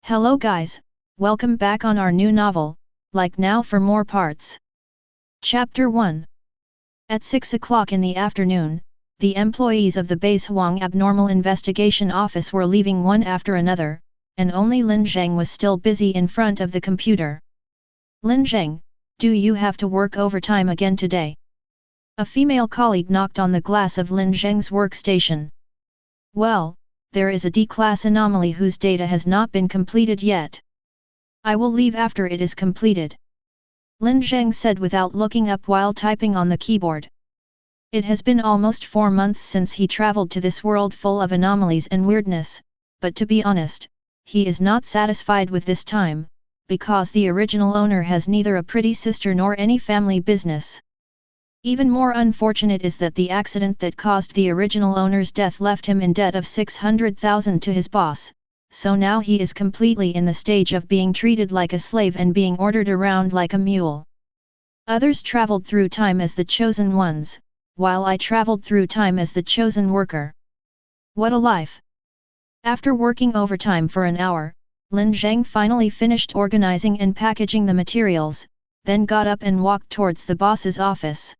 Hello guys, welcome back on our new novel, like now for more parts. Chapter 1. At 6 o'clock in the afternoon, the employees of the Base Huang Abnormal Investigation Office were leaving one after another, and only Lin Zheng was still busy in front of the computer. Lin Zheng, do you have to work overtime again today? A female colleague knocked on the glass of Lin Zheng's workstation. Well, there is a D-class anomaly whose data has not been completed yet. I will leave after it is completed. Lin Zheng said without looking up while typing on the keyboard. It has been almost 4 months since he traveled to this world full of anomalies and weirdness, but to be honest, he is not satisfied with this time, because the original owner has neither a pretty sister nor any family business. Even more unfortunate is that the accident that caused the original owner's death left him in debt of 600,000 to his boss, so now he is completely in the stage of being treated like a slave and being ordered around like a mule. Others traveled through time as the chosen ones, while I traveled through time as the chosen worker. What a life! After working overtime for an hour, Lin Zheng finally finished organizing and packaging the materials, then got up and walked towards the boss's office.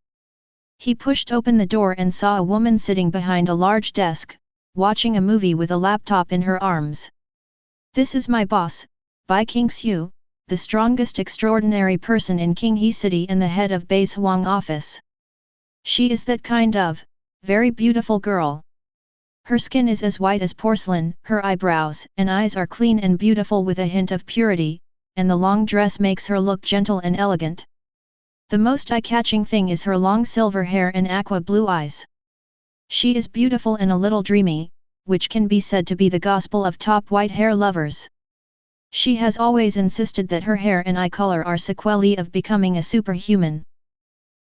He pushed open the door and saw a woman sitting behind a large desk, watching a movie with a laptop in her arms. This is my boss, Bai Qingxiu, the strongest extraordinary person in Qinghe City and the head of Base Huang office. She is that kind of, very beautiful girl. Her skin is as white as porcelain, her eyebrows and eyes are clean and beautiful with a hint of purity, and the long dress makes her look gentle and elegant. The most eye-catching thing is her long silver hair and aqua blue eyes. She is beautiful and a little dreamy, which can be said to be the gospel of top white hair lovers. She has always insisted that her hair and eye color are sequelae of becoming a superhuman.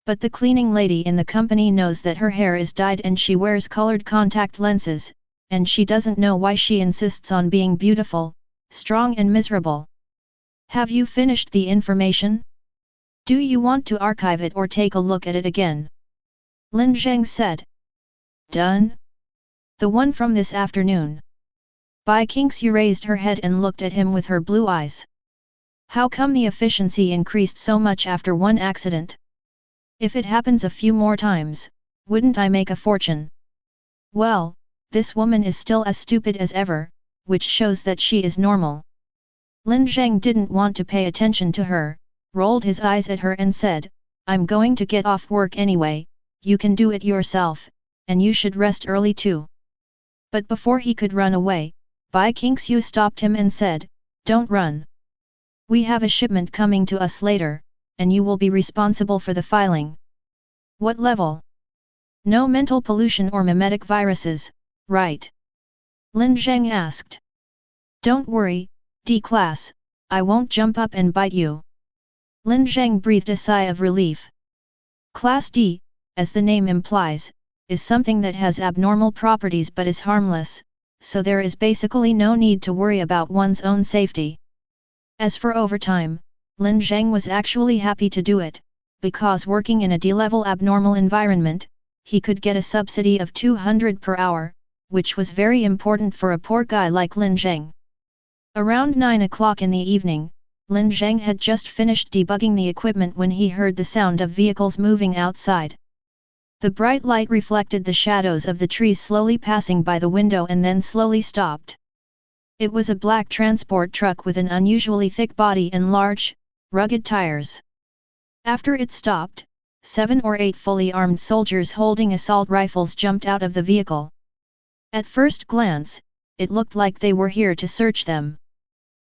But the cleaning lady in the company knows that her hair is dyed and she wears colored contact lenses, and she doesn't know why she insists on being beautiful, strong and miserable. Have you finished the information? Do you want to archive it or take a look at it again? Lin Zheng said. Done? The one from this afternoon. Bai Qingxiu raised her head and looked at him with her blue eyes. How come the efficiency increased so much after one accident? If it happens a few more times, wouldn't I make a fortune? Well, this woman is still as stupid as ever, which shows that she is normal. Lin Zheng didn't want to pay attention to her, rolled his eyes at her and said, I'm going to get off work anyway, you can do it yourself, and you should rest early too. But before he could run away, Bai Qingxiu stopped him and said, Don't run. We have a shipment coming to us later, and you will be responsible for the filing. What level? No mental pollution or mimetic viruses, right? Lin Zheng asked. Don't worry, D-class, I won't jump up and bite you. Lin Zheng breathed a sigh of relief. Class D, as the name implies, is something that has abnormal properties but is harmless, so there is basically no need to worry about one's own safety. As for overtime, Lin Zheng was actually happy to do it, because working in a D-level abnormal environment, he could get a subsidy of 200 per hour, which was very important for a poor guy like Lin Zheng. Around 9 o'clock in the evening, Lin Zheng had just finished debugging the equipment when he heard the sound of vehicles moving outside. The bright light reflected the shadows of the trees slowly passing by the window and then slowly stopped. It was a black transport truck with an unusually thick body and large, rugged tires. After it stopped, 7 or 8 fully armed soldiers holding assault rifles jumped out of the vehicle. At first glance, it looked like they were here to search them.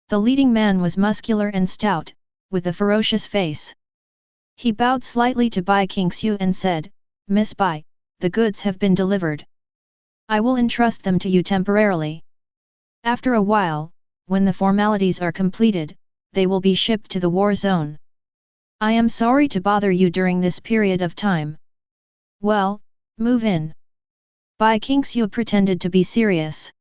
The leading man was muscular and stout, with a ferocious face. He bowed slightly to Bai Qingxiu and said, Miss Bai, the goods have been delivered. I will entrust them to you temporarily. After a while, when the formalities are completed, they will be shipped to the war zone. I am sorry to bother you during this period of time. Well, move in. Bai Qingxiu pretended to be serious.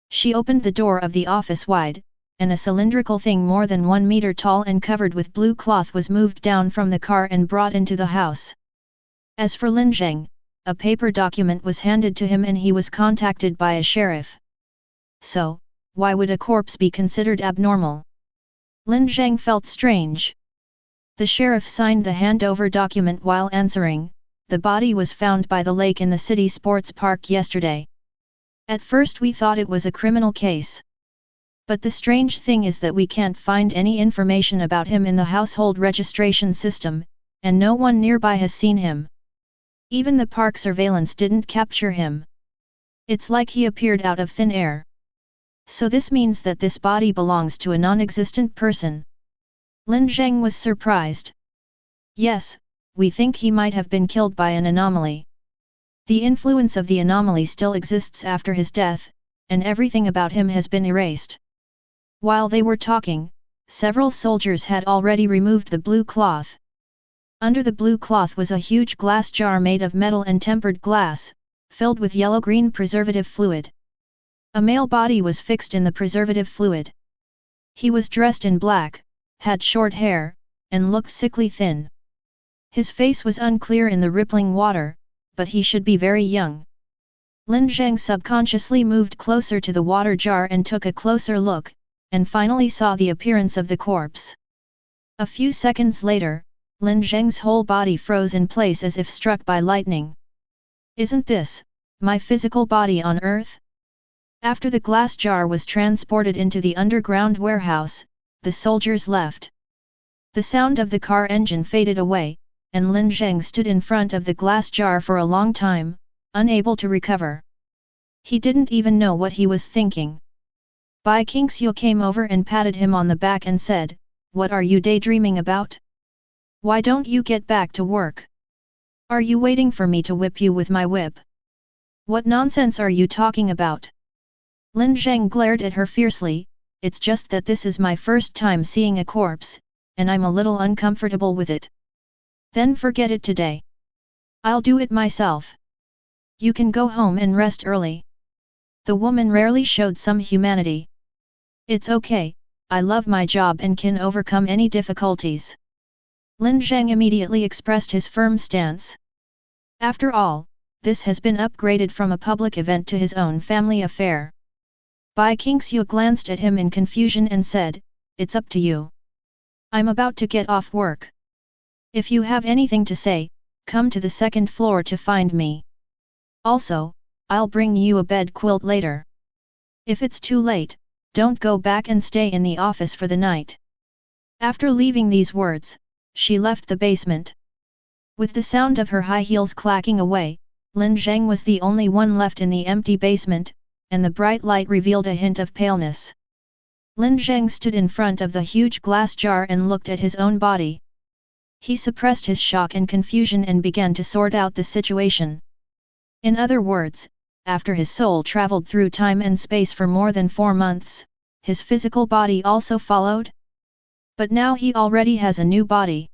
She opened the door of the office wide, and a cylindrical thing more than 1 meter tall and covered with blue cloth was moved down from the car and brought into the house. As for Lin Zheng, a paper document was handed to him and he was contacted by a sheriff. So, why would a corpse be considered abnormal? Lin Zheng felt strange. The sheriff signed the handover document while answering. The body was found by the lake in the city sports park yesterday. At first we thought it was a criminal case. But the strange thing is that we can't find any information about him in the household registration system, and no one nearby has seen him. Even the park surveillance didn't capture him. It's like he appeared out of thin air. So this means that this body belongs to a non-existent person. Lin Zheng was surprised. Yes, we think he might have been killed by an anomaly. The influence of the anomaly still exists after his death, and everything about him has been erased. While they were talking, several soldiers had already removed the blue cloth. Under the blue cloth was a huge glass jar made of metal and tempered glass, filled with yellow-green preservative fluid. A male body was fixed in the preservative fluid. He was dressed in black, had short hair, and looked sickly thin. His face was unclear in the rippling water, but he should be very young. Lin Zheng subconsciously moved closer to the water jar and took a closer look, and finally saw the appearance of the corpse. A few seconds later, Lin Zheng's whole body froze in place as if struck by lightning. Isn't this my physical body on Earth? After the glass jar was transported into the underground warehouse, the soldiers left. The sound of the car engine faded away, and Lin Zheng stood in front of the glass jar for a long time, unable to recover. He didn't even know what he was thinking. Bai Qingxiu came over and patted him on the back and said, "What are you daydreaming about? Why don't you get back to work? Are you waiting for me to whip you with my whip? What nonsense are you talking about?" Lin Zheng glared at her fiercely. "It's just that this is my first time seeing a corpse, and I'm a little uncomfortable with it." "Then forget it today. I'll do it myself. You can go home and rest early." The woman rarely showed some humanity. "It's okay, I love my job and can overcome any difficulties." Lin Zheng immediately expressed his firm stance. After all, this has been upgraded from a public event to his own family affair. Bai Qingxiu glanced at him in confusion and said, "It's up to you. I'm about to get off work. If you have anything to say, come to the second floor to find me. Also, I'll bring you a bed quilt later. If it's too late, don't go back and stay in the office for the night." After leaving these words, she left the basement. With the sound of her high heels clacking away, Lin Zheng was the only one left in the empty basement, and the bright light revealed a hint of paleness. Lin Zheng stood in front of the huge glass jar and looked at his own body. He suppressed his shock and confusion and began to sort out the situation. In other words, after his soul traveled through time and space for more than 4 months, his physical body also followed? But now he already has a new body.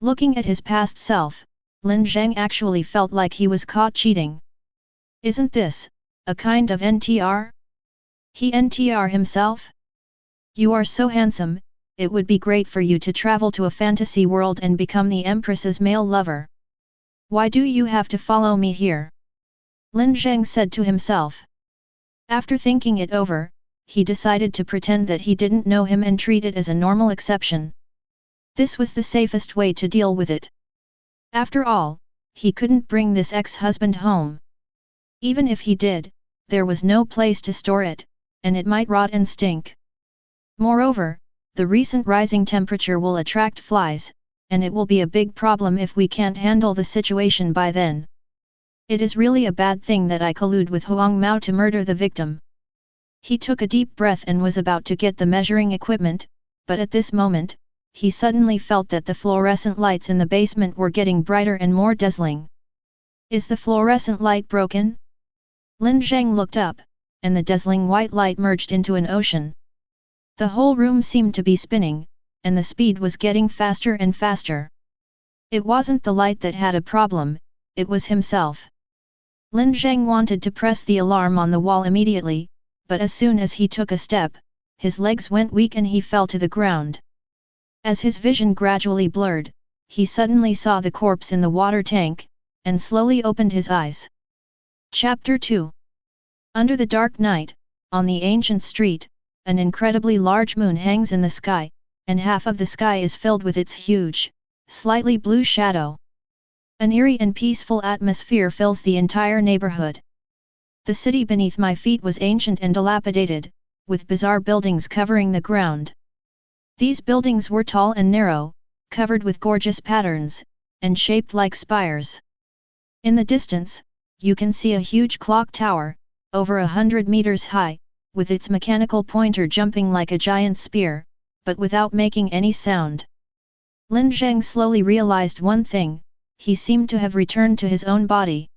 Looking at his past self, Lin Zheng actually felt like he was caught cheating. Isn't this a kind of NTR? He NTR himself? "You are so handsome, it would be great for you to travel to a fantasy world and become the Empress's male lover. Why do you have to follow me here?" Lin Zheng said to himself. After thinking it over, he decided to pretend that he didn't know him and treat it as a normal exception. This was the safest way to deal with it. After all, he couldn't bring this ex-husband home. Even if he did, there was no place to store it, and it might rot and stink. Moreover, the recent rising temperature will attract flies, and it will be a big problem if we can't handle the situation by then. It is really a bad thing that I collude with Huang Mao to murder the victim. He took a deep breath and was about to get the measuring equipment, but at this moment, he suddenly felt that the fluorescent lights in the basement were getting brighter and more dazzling. Is the fluorescent light broken? Lin Zheng looked up, and the dazzling white light merged into an ocean. The whole room seemed to be spinning, and the speed was getting faster and faster. It wasn't the light that had a problem, it was himself. Lin Zheng wanted to press the alarm on the wall immediately, but as soon as he took a step, his legs went weak and he fell to the ground. As his vision gradually blurred, he suddenly saw the corpse in the water tank, and slowly opened his eyes. Chapter 2. Under the dark night, on the ancient street, an incredibly large moon hangs in the sky, and half of the sky is filled with its huge, slightly blue shadow. An eerie and peaceful atmosphere fills the entire neighborhood. The city beneath my feet was ancient and dilapidated, with bizarre buildings covering the ground. These buildings were tall and narrow, covered with gorgeous patterns, and shaped like spires. In the distance, you can see a huge clock tower, over 100 meters high, with its mechanical pointer jumping like a giant spear, but without making any sound. Lin Zheng slowly realized one thing: he seemed to have returned to his own body.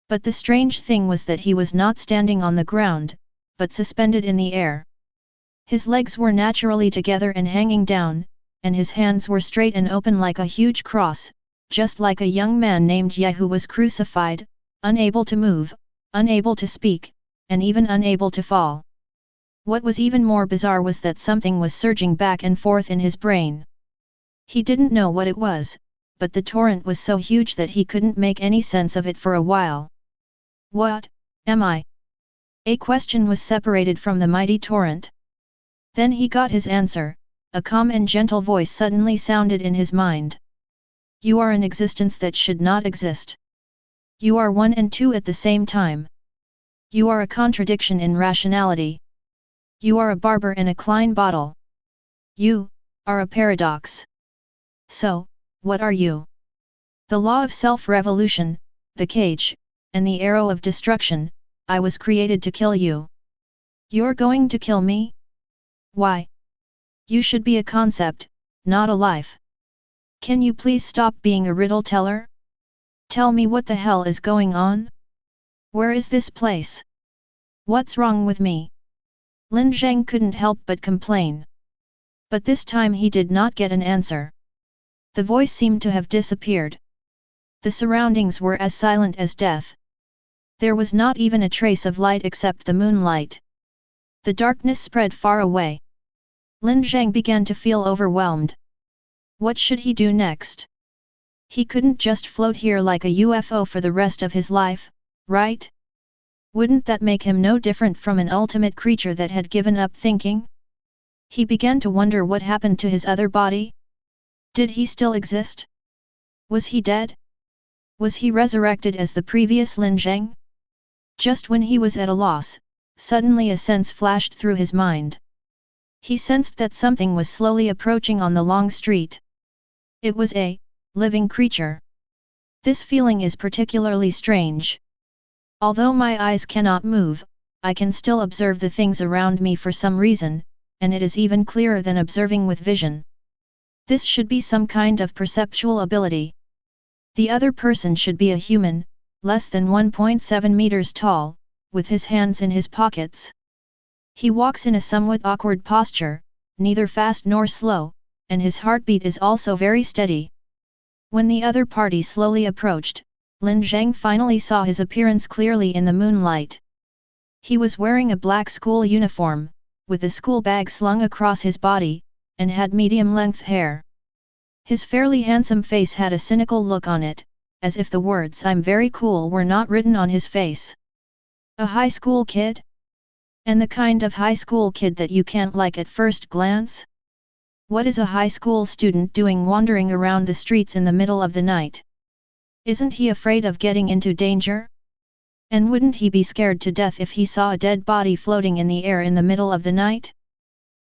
But the strange thing was that he was not standing on the ground, but suspended in the air. His legs were naturally together and hanging down, and his hands were straight and open like a huge cross, just like a young man named Ye who was crucified, unable to move, unable to speak, and even unable to fall. What was even more bizarre was that something was surging back and forth in his brain. He didn't know what it was, but the torrent was so huge that he couldn't make any sense of it for a while. What am I? A question was separated from the mighty torrent. Then he got his answer. A calm and gentle voice suddenly sounded in his mind. You are an existence that should not exist. You are one and two at the same time. You are a contradiction in rationality. You are a barber and a Klein bottle. You are a paradox. So, what are you? The law of self-revolution, the cage, and the arrow of destruction. I was created to kill you. You're going to kill me? Why? You should be a concept, not a life. Can you please stop being a riddle teller? Tell me what the hell is going on? Where is this place? What's wrong with me? Lin Zheng couldn't help but complain. But this time he did not get an answer. The voice seemed to have disappeared. The surroundings were as silent as death. There was not even a trace of light except the moonlight. The darkness spread far away. Lin Zheng began to feel overwhelmed. What should he do next? He couldn't just float here like a UFO for the rest of his life, right? Wouldn't that make him no different from an ultimate creature that had given up thinking? He began to wonder what happened to his other body. Did he still exist? Was he dead? Was he resurrected as the previous Lin Zheng? Just when he was at a loss, suddenly a sense flashed through his mind. He sensed that something was slowly approaching on the long street. It was a living creature. This feeling is particularly strange. Although my eyes cannot move, I can still observe the things around me for some reason, and it is even clearer than observing with vision. This should be some kind of perceptual ability. The other person should be a human, less than 1.7 meters tall, with his hands in his pockets. He walks in a somewhat awkward posture, neither fast nor slow, and his heartbeat is also very steady. When the other party slowly approached, Lin Zheng finally saw his appearance clearly in the moonlight. He was wearing a black school uniform, with a school bag slung across his body, and had medium-length hair. His fairly handsome face had a cynical look on it, as if the words "I'm very cool" were not written on his face. A high school kid? And the kind of high school kid that you can't like at first glance? What is a high school student doing wandering around the streets in the middle of the night? Isn't he afraid of getting into danger? And wouldn't he be scared to death if he saw a dead body floating in the air in the middle of the night?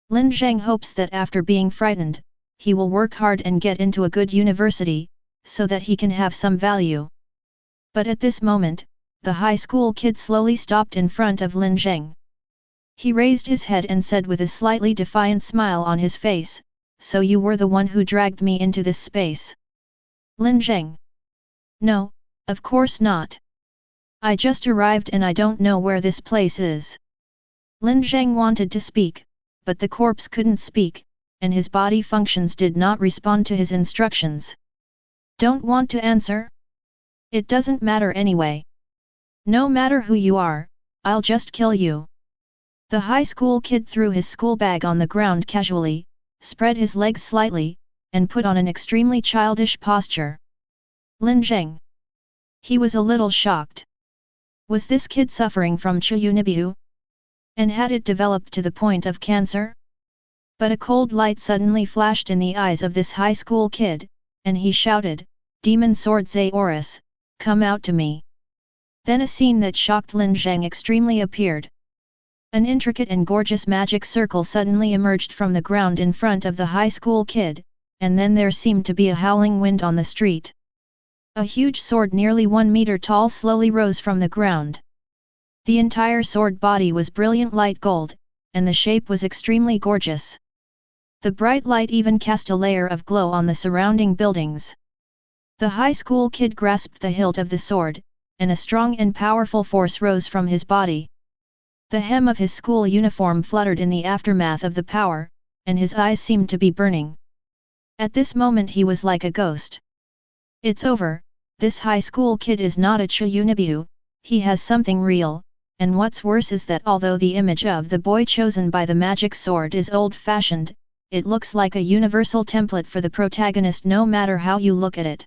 Lin Zheng hopes that after being frightened, he will work hard and get into a good university, so that he can have some value. But at this moment, the high school kid slowly stopped in front of Lin Zheng. He raised his head and said with a slightly defiant smile on his face, "So you were the one who dragged me into this space?" Lin Zheng: "No, of course not. I just arrived and I don't know where this place is." Lin Zheng wanted to speak, but the corpse couldn't speak, and his body functions did not respond to his instructions. "Don't want to answer? It doesn't matter anyway. No matter who you are, I'll just kill you." The high school kid threw his school bag on the ground casually, spread his legs slightly, and put on an extremely childish posture. Lin Zheng. He was a little shocked. Was this kid suffering from Chuyunibiu? And had it developed to the point of cancer? But a cold light suddenly flashed in the eyes of this high school kid, and he shouted, "Demon Sword Zaoris, come out to me." Then a scene that shocked Lin Zheng extremely appeared. An intricate and gorgeous magic circle suddenly emerged from the ground in front of the high school kid, and then there seemed to be a howling wind on the street. A huge sword nearly 1 meter tall slowly rose from the ground. The entire sword body was brilliant light gold, and the shape was extremely gorgeous. The bright light even cast a layer of glow on the surrounding buildings. The high school kid grasped the hilt of the sword, and a strong and powerful force rose from his body. The hem of his school uniform fluttered in the aftermath of the power, and his eyes seemed to be burning. At this moment he was like a ghost. It's over, this high school kid is not a Chiyunibu, he has something real, and what's worse is that although the image of the boy chosen by the magic sword is old-fashioned, it looks like a universal template for the protagonist no matter how you look at it.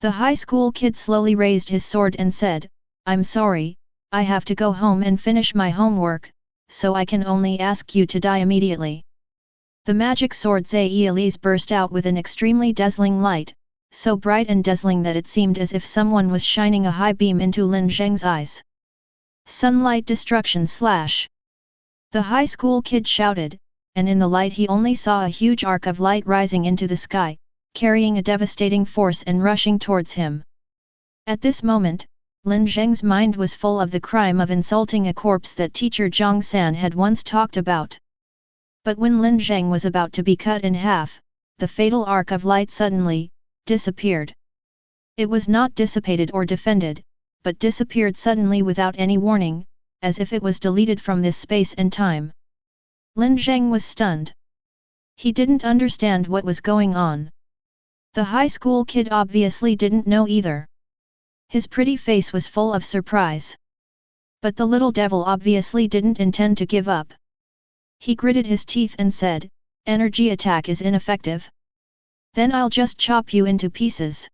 The high school kid slowly raised his sword and said, "I'm sorry, I have to go home and finish my homework, so I can only ask you to die immediately." The magic sword Zaoris burst out with an extremely dazzling light, so bright and dazzling that it seemed as if someone was shining a high beam into Lin Zheng's eyes. "Sunlight destruction slash!" The high school kid shouted, and in the light he only saw a huge arc of light rising into the sky, carrying a devastating force and rushing towards him. At this moment, Lin Zheng's mind was full of the crime of insulting a corpse that teacher Zhang San had once talked about. But when Lin Zheng was about to be cut in half, the fatal arc of light suddenly disappeared. It was not dissipated or defended, but disappeared suddenly without any warning, as if it was deleted from this space and time. Lin Zheng was stunned. He didn't understand what was going on. The high school kid obviously didn't know either. His pretty face was full of surprise. But the little devil obviously didn't intend to give up. He gritted his teeth and said, "Energy attack is ineffective. Then I'll just chop you into pieces."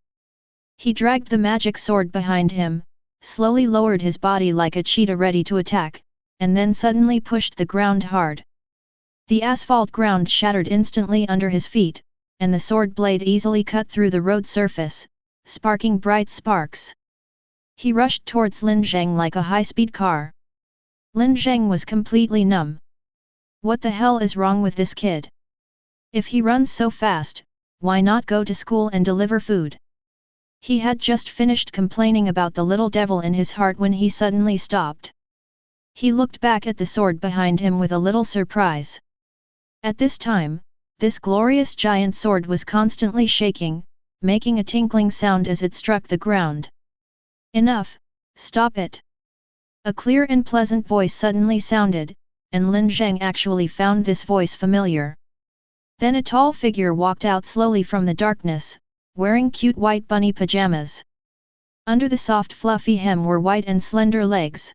He dragged the magic sword behind him, slowly lowered his body like a cheetah ready to attack, and then suddenly pushed the ground hard. The asphalt ground shattered instantly under his feet, and the sword blade easily cut through the road surface, sparking bright sparks. He rushed towards Lin Zheng like a high-speed car. Lin Zheng was completely numb. What the hell is wrong with this kid? If he runs so fast, why not go to school and deliver food? He had just finished complaining about the little devil in his heart when he suddenly stopped. He looked back at the sword behind him with a little surprise. At this time, this glorious giant sword was constantly shaking, making a tinkling sound as it struck the ground. "Enough, stop it!" A clear and pleasant voice suddenly sounded, and Lin Zheng actually found this voice familiar. Then a tall figure walked out slowly from the darkness, wearing cute white bunny pajamas. Under the soft fluffy hem were white and slender legs.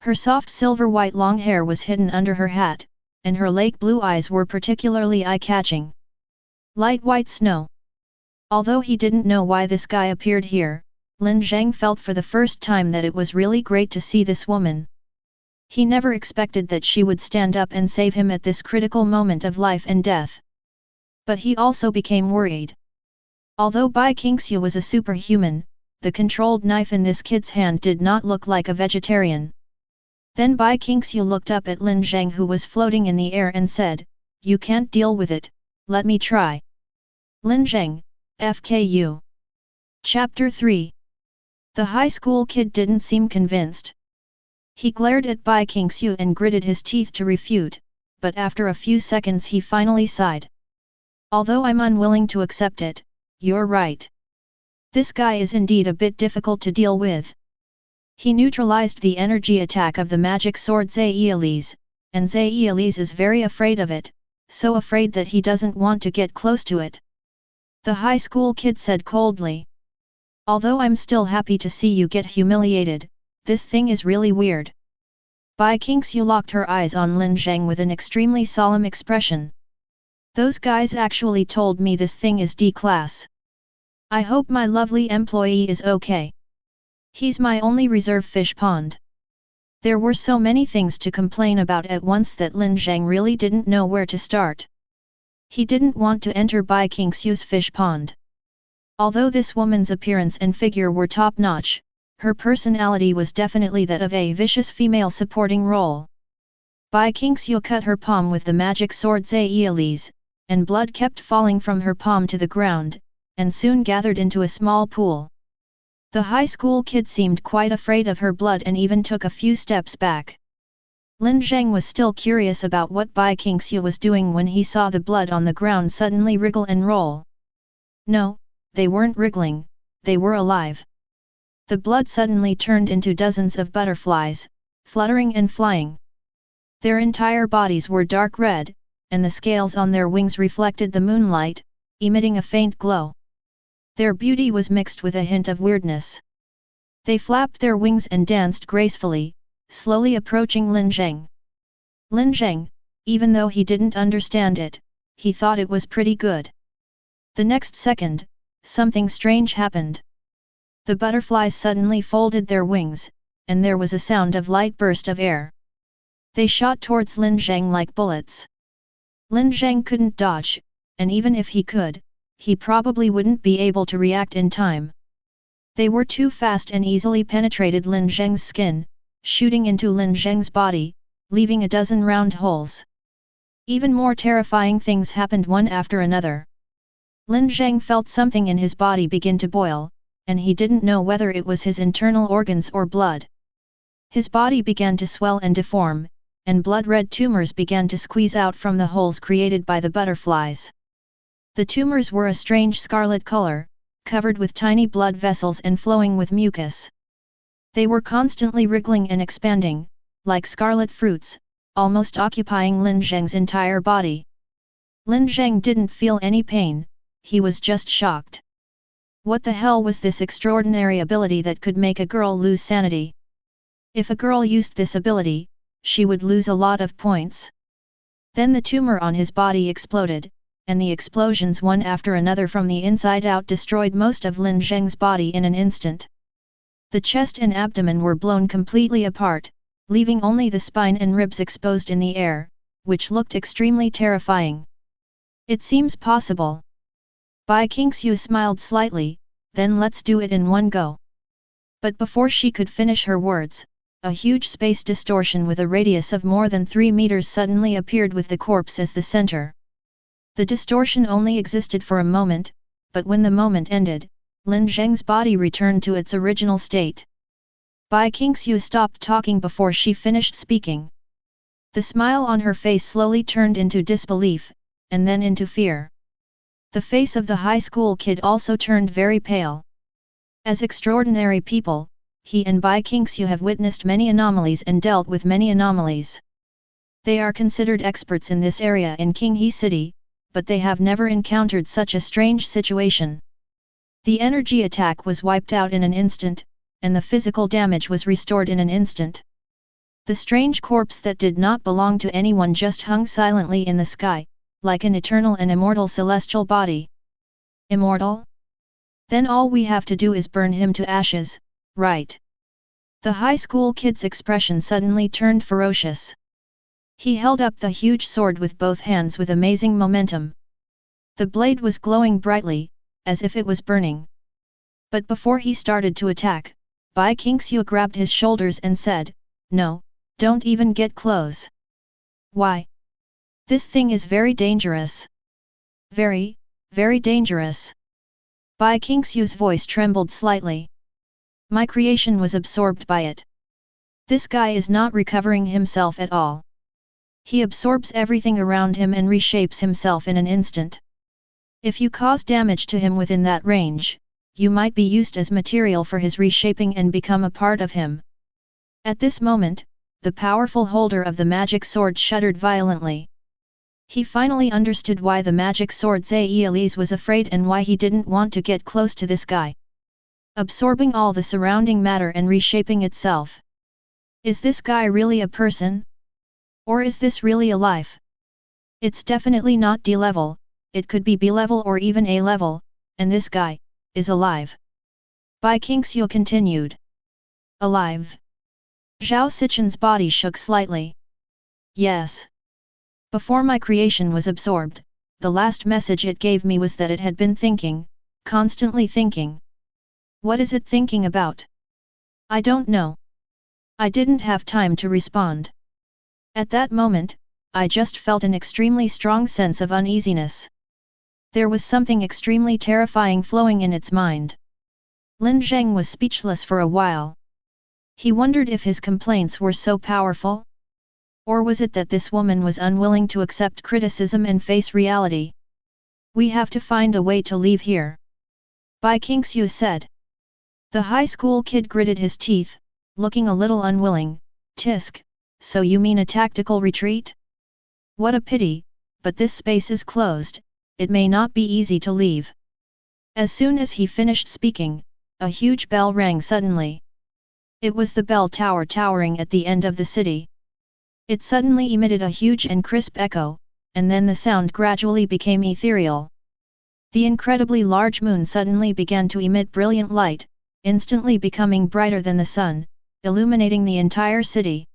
Her soft silver-white long hair was hidden under her hat, and her lake blue eyes were particularly eye-catching. Light white snow. Although he didn't know why this guy appeared here, Lin Zheng felt for the first time that it was really great to see this woman. He never expected that she would stand up and save him at this critical moment of life and death. But he also became worried. Although Bai Qingxiu was a superhuman, the controlled knife in this kid's hand did not look like a vegetarian. Then Bai Qingxiu looked up at Lin Zheng who was floating in the air and said, "You can't deal with it, let me try." Lin Zheng, FKU. Chapter 3. The high school kid didn't seem convinced. He glared at Bai Qingxiu and gritted his teeth to refute, but after a few seconds he finally sighed. "Although I'm unwilling to accept it, you're right. This guy is indeed a bit difficult to deal with." He neutralized the energy attack of the magic sword Zaoris, and Zaoris is very afraid of it, so afraid that he doesn't want to get close to it. The high school kid said coldly. "Although I'm still happy to see you get humiliated, this thing is really weird." Bai Qingxiu locked her eyes on Lin Zheng with an extremely solemn expression. "Those guys actually told me this thing is D-class. I hope my lovely employee is okay. He's my only reserve fish pond." There were so many things to complain about at once that Lin Zheng really didn't know where to start. He didn't want to enter Bai Qingxiu's fish pond. Although this woman's appearance and figure were top-notch, her personality was definitely that of a vicious female supporting role. Bai Qingxiu cut her palm with the magic sword Zaiyilis, and blood kept falling from her palm to the ground, and soon gathered into a small pool. The high school kid seemed quite afraid of her blood and even took a few steps back. Lin Zheng was still curious about what Bai Qingxiu was doing when he saw the blood on the ground suddenly wriggle and roll. No, they weren't wriggling, they were alive. The blood suddenly turned into dozens of butterflies, fluttering and flying. Their entire bodies were dark red, and the scales on their wings reflected the moonlight, emitting a faint glow. Their beauty was mixed with a hint of weirdness. They flapped their wings and danced gracefully, slowly approaching Lin Zheng. Lin Zheng, even though he didn't understand it, he thought it was pretty good. The next second, something strange happened. The butterflies suddenly folded their wings, and there was a sound of light burst of air. They shot towards Lin Zheng like bullets. Lin Zheng couldn't dodge, and even if he could, he probably wouldn't be able to react in time. They were too fast and easily penetrated Lin Zheng's skin, shooting into Lin Zheng's body, leaving a dozen round holes. Even more terrifying things happened one after another. Lin Zheng felt something in his body begin to boil, and he didn't know whether it was his internal organs or blood. His body began to swell and deform, and blood-red tumors began to squeeze out from the holes created by the butterflies. The tumors were a strange scarlet color, covered with tiny blood vessels and flowing with mucus. They were constantly wriggling and expanding, like scarlet fruits, almost occupying Lin Zheng's entire body. Lin Zheng didn't feel any pain, he was just shocked. What the hell was this extraordinary ability that could make a girl lose sanity? If a girl used this ability, she would lose a lot of points. Then the tumor on his body exploded, and the explosions one after another from the inside out destroyed most of Lin Zheng's body in an instant. The chest and abdomen were blown completely apart, leaving only the spine and ribs exposed in the air, which looked extremely terrifying. It seems possible. Bai Qingxiu smiled slightly, then let's do it in one go. But before she could finish her words, a huge space distortion with a radius of more than 3 meters suddenly appeared with the corpse as the center. The distortion only existed for a moment, but when the moment ended, Lin Zheng's body returned to its original state. Bai Qingxiu stopped talking before she finished speaking. The smile on her face slowly turned into disbelief, and then into fear. The face of the high school kid also turned very pale. As extraordinary people, he and Bai Qingxiu have witnessed many anomalies and dealt with many anomalies. They are considered experts in this area in Qinghe City, but they have never encountered such a strange situation. The energy attack was wiped out in an instant, and the physical damage was restored in an instant. The strange corpse that did not belong to anyone just hung silently in the sky, like an eternal and immortal celestial body. Immortal? Then all we have to do is burn him to ashes, right? The high school kid's expression suddenly turned ferocious. He held up the huge sword with both hands with amazing momentum. The blade was glowing brightly, as if it was burning. But before he started to attack, Bai Qingxiu grabbed his shoulders and said, "No, don't even get close." "Why? This thing is very dangerous." "Very, very dangerous." Bai Qingxiu's voice trembled slightly. "My creation was absorbed by it. This guy is not recovering himself at all. He absorbs everything around him and reshapes himself in an instant. If you cause damage to him within that range, you might be used as material for his reshaping and become a part of him." At this moment, the powerful holder of the magic sword shuddered violently. He finally understood why the magic sword Zaiyilis was afraid and why he didn't want to get close to this guy. Absorbing all the surrounding matter and reshaping itself. Is this guy really a person? Or is this really alive? It's definitely not D-level, it could be B-level or even A-level, and this guy is alive. Bai Qingxiu continued. Alive? Zhao Sichen's body shook slightly. Yes. Before my creation was absorbed, the last message it gave me was that it had been thinking, constantly thinking. What is it thinking about? I don't know. I didn't have time to respond. At that moment, I just felt an extremely strong sense of uneasiness. There was something extremely terrifying flowing in its mind. Lin Zheng was speechless for a while. He wondered if his complaints were so powerful? Or was it that this woman was unwilling to accept criticism and face reality? We have to find a way to leave here. Bai Qingxiu said. The high school kid gritted his teeth, looking a little unwilling. Tisk, so you mean a tactical retreat? What a pity, but this space is closed, it may not be easy to leave. As soon as he finished speaking, a huge bell rang suddenly. It was the bell tower towering at the end of the city. It suddenly emitted a huge and crisp echo, and then the sound gradually became ethereal. The incredibly large moon suddenly began to emit brilliant light, instantly becoming brighter than the sun, illuminating the entire city.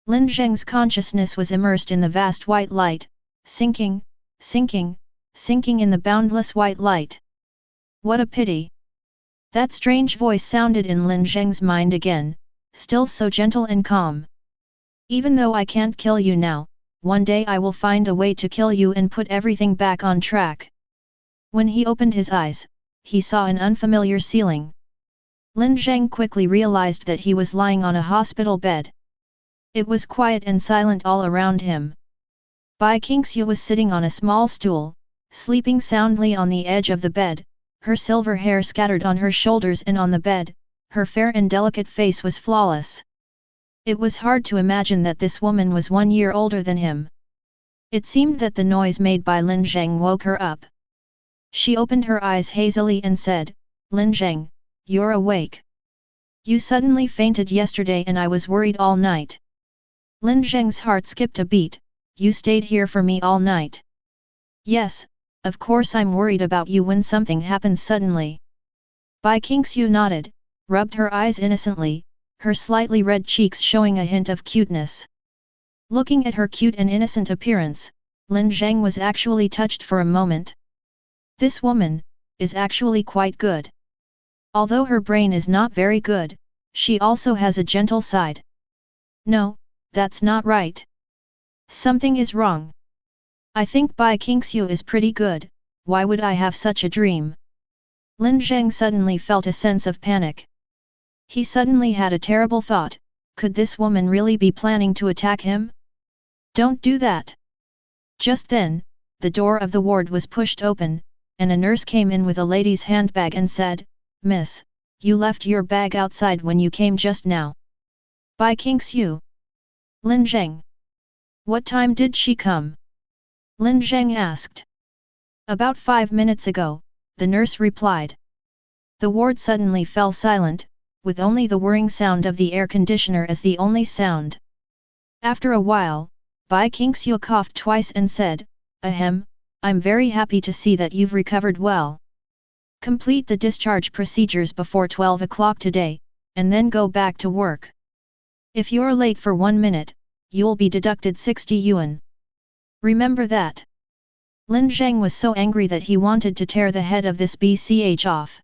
Lin Zheng's consciousness was immersed in the vast white light, sinking, sinking, sinking in the boundless white light. What a pity! That strange voice sounded in Lin Zheng's mind again, still so gentle and calm. Even though I can't kill you now, one day I will find a way to kill you and put everything back on track. When he opened his eyes, he saw an unfamiliar ceiling. Lin Zheng quickly realized that he was lying on a hospital bed. It was quiet and silent all around him. Bai Qingxiu was sitting on a small stool, sleeping soundly on the edge of the bed, her silver hair scattered on her shoulders and on the bed, her fair and delicate face was flawless. It was hard to imagine that this woman was 1 year older than him. It seemed that the noise made by Lin Zheng woke her up. She opened her eyes hazily and said, Lin Zheng, you're awake. You suddenly fainted yesterday and I was worried all night. Lin Zheng's heart skipped a beat. You stayed here for me all night. Yes, of course I'm worried about you when something happens suddenly. Bai Qingxiu nodded, rubbed her eyes innocently, her slightly red cheeks showing a hint of cuteness. Looking at her cute and innocent appearance, Lin Zheng was actually touched for a moment. This woman is actually quite good. Although her brain is not very good, she also has a gentle side. No, that's not right. Something is wrong. I think Bai Qingxiu is pretty good, why would I have such a dream? Lin Zheng suddenly felt a sense of panic. He suddenly had a terrible thought, could this woman really be planning to attack him? Don't do that! Just then, the door of the ward was pushed open, and a nurse came in with a lady's handbag and said, Miss, you left your bag outside when you came just now. Bai Qingxiu. Lin Zheng. What time did she come? Lin Zheng asked. About 5 minutes ago, the nurse replied. The ward suddenly fell silent, with only the whirring sound of the air conditioner as the only sound. After a while, Bai Qingxiu coughed twice and said, Ahem, I'm very happy to see that you've recovered well. Complete the discharge procedures before 12 o'clock today, and then go back to work. If you're late for 1 minute, you'll be deducted 60 yuan. Remember that. Lin Zheng was so angry that he wanted to tear the head of this BCH off.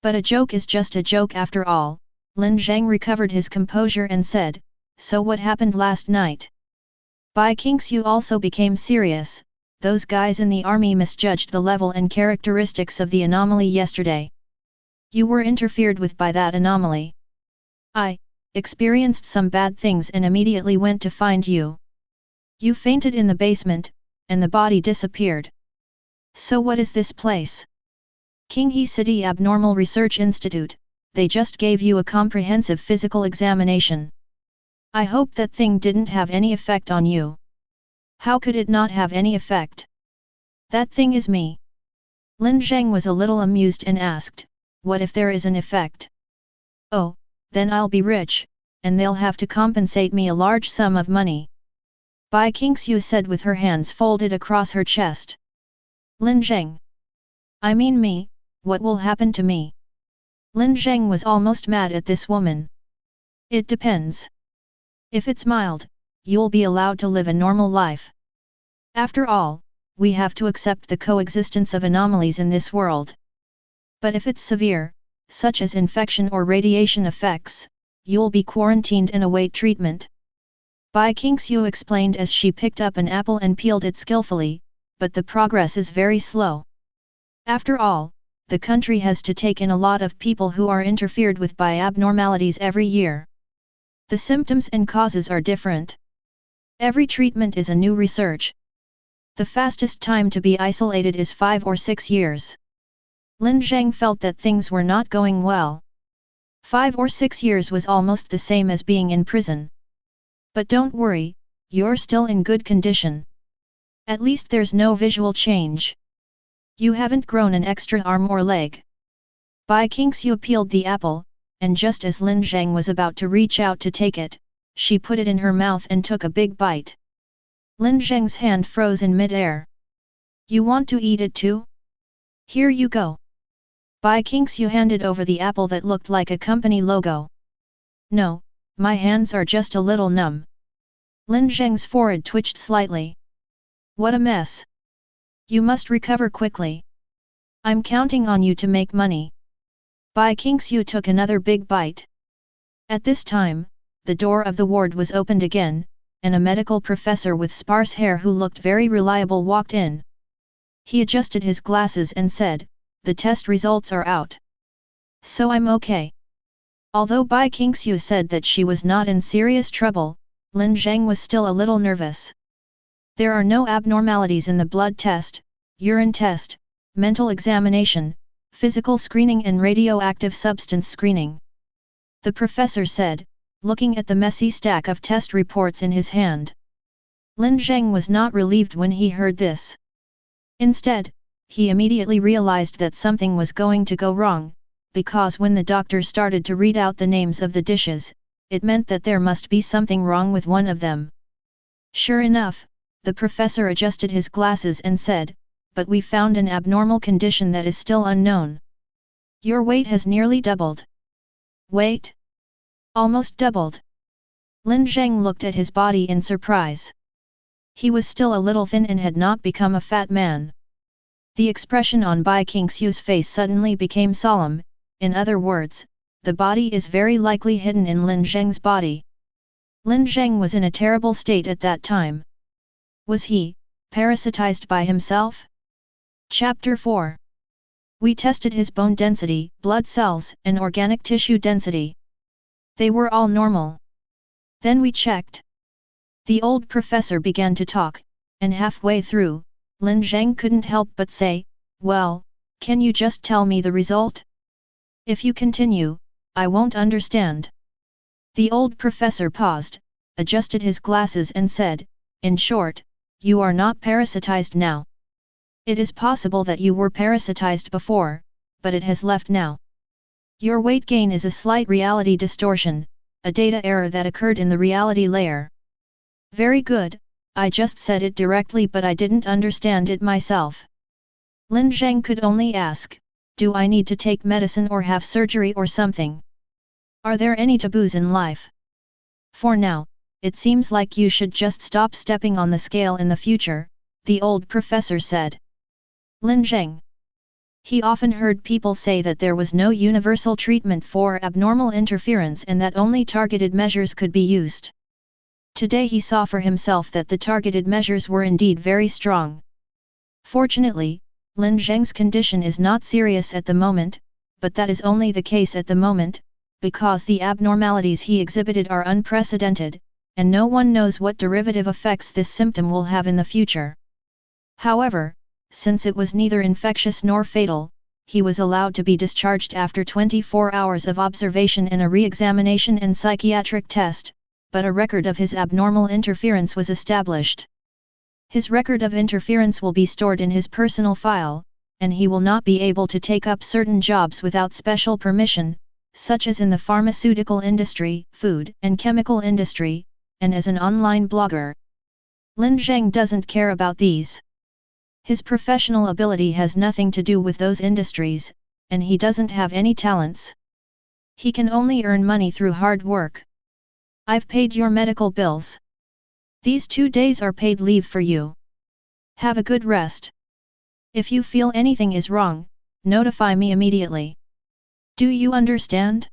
But a joke is just a joke after all. Lin Zheng recovered his composure and said, So what happened last night? Bai Qingxiu also became serious. Those guys in the army misjudged the level and characteristics of the anomaly yesterday. You were interfered with by that anomaly. I experienced some bad things and immediately went to find you. You fainted in the basement, and the body disappeared. So what is this place? Qinghe City Abnormal Research Institute, they just gave you a comprehensive physical examination. I hope that thing didn't have any effect on you. How could it not have any effect? That thing is me. Lin Zheng was a little amused and asked, what if there is an effect? Oh, then I'll be rich, and they'll have to compensate me a large sum of money. Bai Qingxiu said with her hands folded across her chest. Lin Zheng. I mean me, what will happen to me? Lin Zheng was almost mad at this woman. It depends. If it's mild, you'll be allowed to live a normal life. After all, we have to accept the coexistence of anomalies in this world. But if it's severe, such as infection or radiation effects, you'll be quarantined and await treatment. Bai Qingxiu explained as she picked up an apple and peeled it skillfully, but the progress is very slow. After all, the country has to take in a lot of people who are interfered with by abnormalities every year. The symptoms and causes are different. Every treatment is a new research. The fastest time to be isolated is 5 or 6 years. Lin Zheng felt that things were not going well. 5 or 6 years was almost the same as being in prison. But don't worry, you're still in good condition. At least there's no visual change. You haven't grown an extra arm or leg. Bai Qingxiu peeled the apple, and just as Lin Zheng was about to reach out to take it, she put it in her mouth and took a big bite. Lin Zheng's hand froze in mid-air. You want to eat it too? Here you go. Bai Qingxiu handed over the apple that looked like a company logo. No, my hands are just a little numb. Lin Zheng's forehead twitched slightly. What a mess. You must recover quickly. I'm counting on you to make money. Bai Qingxiu took another big bite. At this time, the door of the ward was opened again, and a medical professor with sparse hair who looked very reliable walked in. He adjusted his glasses and said, "The test results are out. So I'm okay." Although Bai Qingxiu said that she was not in serious trouble, Lin Zheng was still a little nervous. There are no abnormalities in the blood test, urine test, mental examination, physical screening and radioactive substance screening. The professor said, looking at the messy stack of test reports in his hand. Lin Zheng was not relieved when he heard this. Instead, he immediately realized that something was going to go wrong, because when the doctor started to read out the names of the dishes, it meant that there must be something wrong with one of them. Sure enough, the professor adjusted his glasses and said, "But we found an abnormal condition that is still unknown. Your weight has nearly doubled." Weight? Almost doubled. Lin Zheng looked at his body in surprise. He was still a little thin and had not become a fat man. The expression on Bai Qingxiu's face suddenly became solemn, in other words, the body is very likely hidden in Lin Zheng's body. Lin Zheng was in a terrible state at that time. Was he parasitized by himself? Chapter 4. We tested his bone density, blood cells, and organic tissue density. They were all normal. Then we checked. The old professor began to talk, and halfway through, Lin Zheng couldn't help but say, "Well, can you just tell me the result? If you continue, I won't understand." The old professor paused, adjusted his glasses and said, "In short, you are not parasitized now. It is possible that you were parasitized before, but it has left now. Your weight gain is a slight reality distortion, a data error that occurred in the reality layer." Very good, I just said it directly but I didn't understand it myself. Lin Zheng could only ask, "Do I need to take medicine or have surgery or something? Are there any taboos in life? For now, it seems like you should just stop stepping on the scale in the future," the old professor said. Lin Zheng. He often heard people say that there was no universal treatment for abnormal interference and that only targeted measures could be used. Today he saw for himself that the targeted measures were indeed very strong. Fortunately, Lin Zheng's condition is not serious at the moment, but that is only the case at the moment, because the abnormalities he exhibited are unprecedented, and no one knows what derivative effects this symptom will have in the future. However, since it was neither infectious nor fatal, he was allowed to be discharged after 24 hours of observation and a re-examination and psychiatric test, but a record of his abnormal interference was established. His record of interference will be stored in his personal file, and he will not be able to take up certain jobs without special permission, such as in the pharmaceutical industry, food and chemical industry, and as an online blogger. Lin Zheng doesn't care about these. His professional ability has nothing to do with those industries, and he doesn't have any talents. He can only earn money through hard work. I've paid your medical bills. These 2 days are paid leave for you. Have a good rest. If you feel anything is wrong, notify me immediately. Do you understand?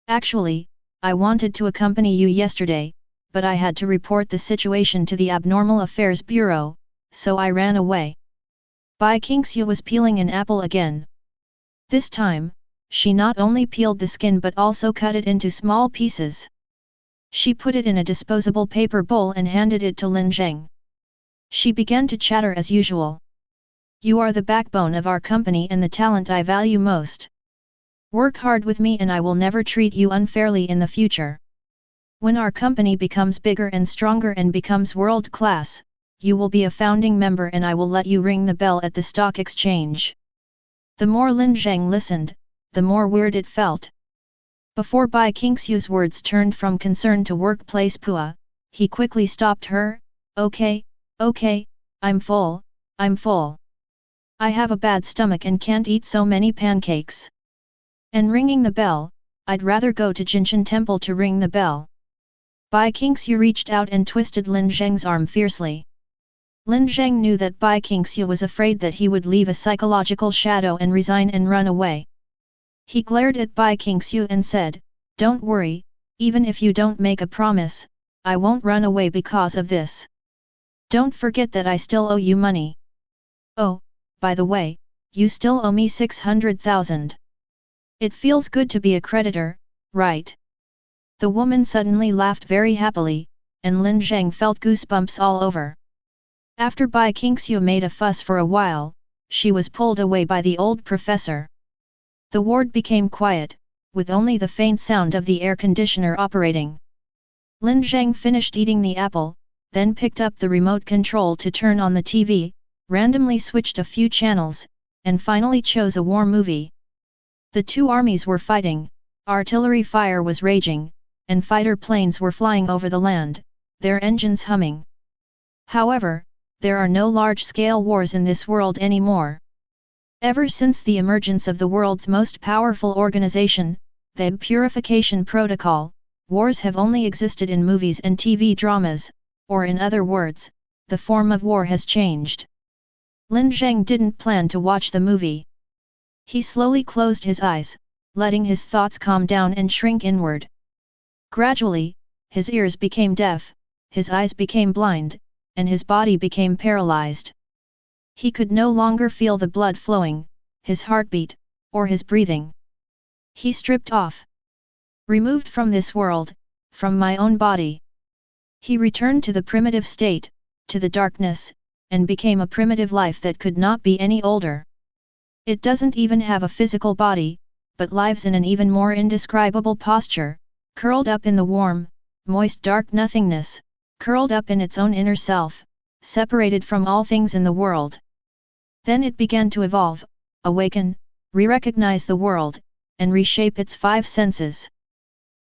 Actually, I wanted to accompany you yesterday, but I had to report the situation to the Abnormal Affairs Bureau, so I ran away. Bai Qingxiu was peeling an apple again. This time, she not only peeled the skin but also cut it into small pieces. She put it in a disposable paper bowl and handed it to Lin Zheng. She began to chatter as usual. You are the backbone of our company and the talent I value most. Work hard with me and I will never treat you unfairly in the future. When our company becomes bigger and stronger and becomes world-class, you will be a founding member and I will let you ring the bell at the stock exchange. The more Lin Zheng listened, the more weird it felt. Before Bai Qingxiu's words turned from concern to workplace pua, he quickly stopped her. Okay, I'm full. I have a bad stomach and can't eat so many pancakes. And ringing the bell, I'd rather go to Jinshan Temple to ring the bell. Bai Qingxiu reached out and twisted Lin Zheng's arm fiercely. Lin Zheng knew that Bai Qingxiu was afraid that he would leave a psychological shadow and resign and run away. He glared at Bai Qingxiu and said, Don't worry, even if you don't make a promise, I won't run away because of this. Don't forget that I still owe you money. Oh, by the way, you still owe me 600,000. It feels good to be a creditor, right? The woman suddenly laughed very happily, and Lin Zheng felt goosebumps all over. After Bai Qingxiu made a fuss for a while, she was pulled away by the old professor. The ward became quiet, with only the faint sound of the air conditioner operating. Lin Zheng finished eating the apple, then picked up the remote control to turn on the TV, randomly switched a few channels, and finally chose a war movie. The two armies were fighting, artillery fire was raging, and fighter planes were flying over the land, their engines humming. However, there are no large-scale wars in this world anymore. Ever since the emergence of the world's most powerful organization, the Purification Protocol, wars have only existed in movies and TV dramas, or in other words, the form of war has changed. Lin Zheng didn't plan to watch the movie. He slowly closed his eyes, letting his thoughts calm down and shrink inward. Gradually, his ears became deaf, his eyes became blind, and his body became paralyzed. He could no longer feel the blood flowing, his heartbeat, or his breathing. He stripped off. Removed from this world, from my own body. He returned to the primitive state, to the darkness, and became a primitive life that could not be any older. It doesn't even have a physical body, but lives in an even more indescribable posture, curled up in the warm, moist dark nothingness, curled up in its own inner self, separated from all things in the world. Then it began to evolve, awaken, re-recognize the world, and reshape its five senses.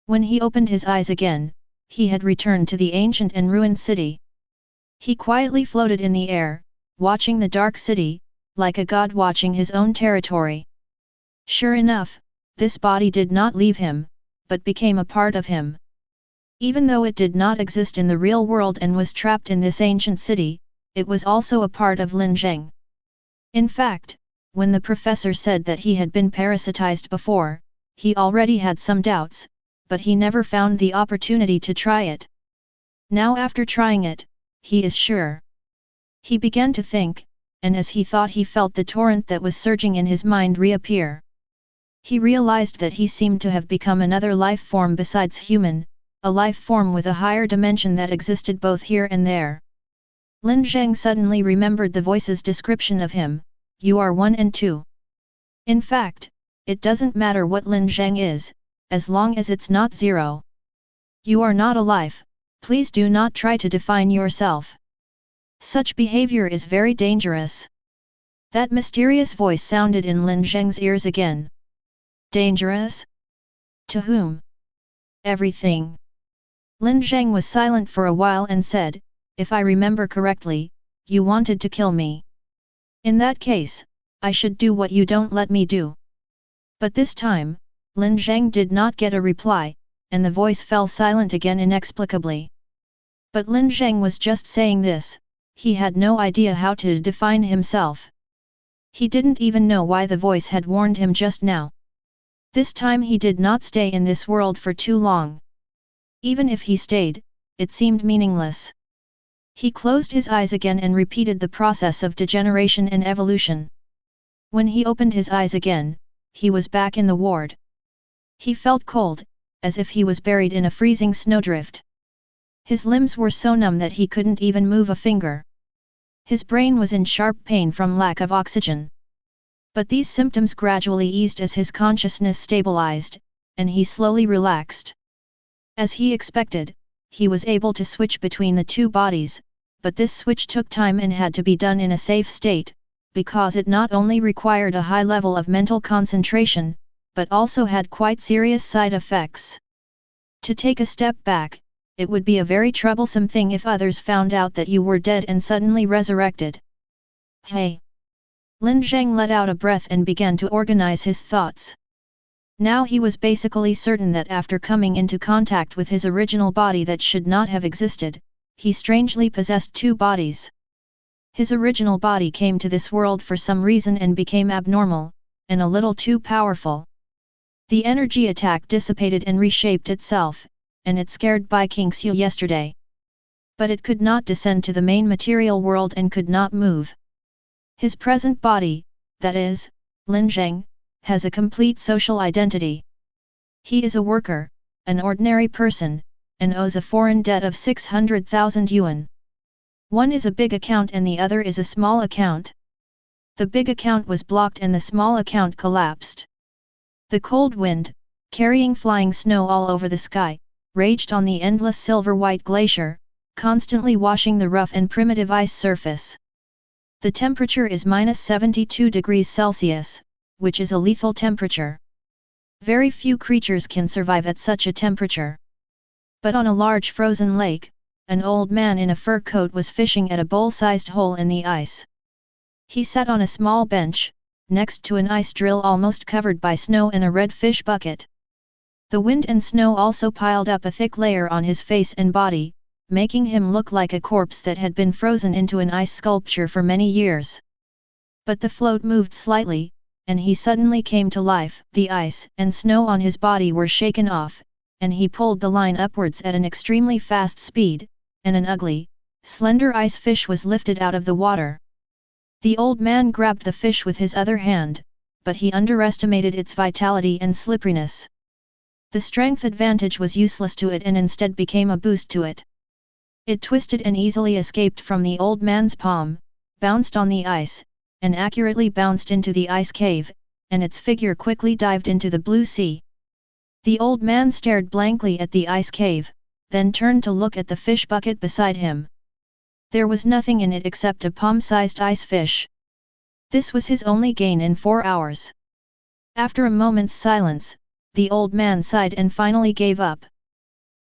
When he opened his eyes again, he had returned to the ancient and ruined city. He quietly floated in the air, watching the dark city, like a god watching his own territory. Sure enough, this body did not leave him, but became a part of him. Even though it did not exist in the real world and was trapped in this ancient city, it was also a part of Lin Zheng. In fact, when the professor said that he had been parasitized before, he already had some doubts, but he never found the opportunity to try it. Now after trying it, he is sure. He began to think, and as he thought he felt the torrent that was surging in his mind reappear. He realized that he seemed to have become another life form besides human, a life form with a higher dimension that existed both here and there. Lin Zheng suddenly remembered the voice's description of him, you are 1 and 2. In fact, it doesn't matter what Lin Zheng is, as long as it's not 0. You are not alive, please do not try to define yourself. Such behavior is very dangerous. That mysterious voice sounded in Lin Zheng's ears again. Dangerous? To whom? Everything. Lin Zheng was silent for a while and said, if I remember correctly, you wanted to kill me. In that case, I should do what you don't let me do. But this time, Lin Zheng did not get a reply, and the voice fell silent again inexplicably. But Lin Zheng was just saying this, he had no idea how to define himself. He didn't even know why the voice had warned him just now. This time he did not stay in this world for too long. Even if he stayed, it seemed meaningless. He closed his eyes again and repeated the process of degeneration and evolution. When he opened his eyes again, he was back in the ward. He felt cold, as if he was buried in a freezing snowdrift. His limbs were so numb that he couldn't even move a finger. His brain was in sharp pain from lack of oxygen. But these symptoms gradually eased as his consciousness stabilized, and he slowly relaxed. As he expected, he was able to switch between the two bodies, but this switch took time and had to be done in a safe state, because it not only required a high level of mental concentration, but also had quite serious side effects. To take a step back, it would be a very troublesome thing if others found out that you were dead and suddenly resurrected. Hey! Lin Zheng let out a breath and began to organize his thoughts. Now he was basically certain that after coming into contact with his original body that should not have existed, he strangely possessed two bodies. His original body came to this world for some reason and became abnormal, and a little too powerful. The energy attack dissipated and reshaped itself, and it scared Bai Qingxiu yesterday. But it could not descend to the main material world and could not move. His present body, that is, Lin Zheng, has a complete social identity. He is a worker, an ordinary person, and owes a foreign debt of 600,000 yuan. One is a big account and the other is a small account. The big account was blocked and the small account collapsed. The cold wind, carrying flying snow all over the sky, raged on the endless silver-white glacier, constantly washing the rough and primitive ice surface. The temperature is -72 degrees Celsius, which is a lethal temperature. Very few creatures can survive at such a temperature. But on a large frozen lake, an old man in a fur coat was fishing at a bowl-sized hole in the ice. He sat on a small bench, next to an ice drill almost covered by snow and a red fish bucket. The wind and snow also piled up a thick layer on his face and body, making him look like a corpse that had been frozen into an ice sculpture for many years. But the float moved slightly, and he suddenly came to life. The ice and snow on his body were shaken off, and he pulled the line upwards at an extremely fast speed, and an ugly, slender ice fish was lifted out of the water. The old man grabbed the fish with his other hand, but he underestimated its vitality and slipperiness. The strength advantage was useless to it and instead became a boost to it. It twisted and easily escaped from the old man's palm, bounced on the ice, and accurately bounced into the ice cave, and its figure quickly dived into the blue sea. The old man stared blankly at the ice cave, then turned to look at the fish bucket beside him. There was nothing in it except a palm-sized ice fish. This was his only gain in 4 hours. After a moment's silence, the old man sighed and finally gave up.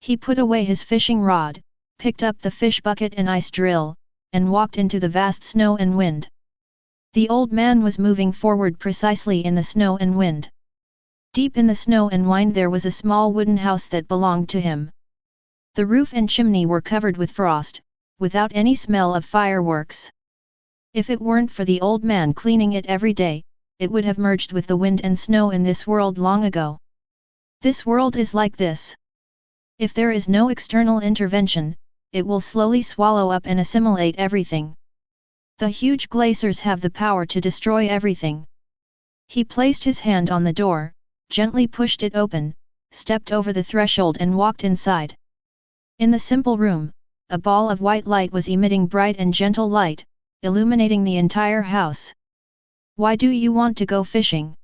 He put away his fishing rod, picked up the fish bucket and ice drill, and walked into the vast snow and wind. The old man was moving forward precisely in the snow and wind. Deep in the snow and wind there was a small wooden house that belonged to him. The roof and chimney were covered with frost, without any smell of fireworks. If it weren't for the old man cleaning it every day, it would have merged with the wind and snow in this world long ago. This world is like this. If there is no external intervention, it will slowly swallow up and assimilate everything. The huge glaciers have the power to destroy everything. He placed his hand on the door, gently pushed it open, stepped over the threshold and walked inside. In the simple room, a ball of white light was emitting bright and gentle light, illuminating the entire house. Why do you want to go fishing?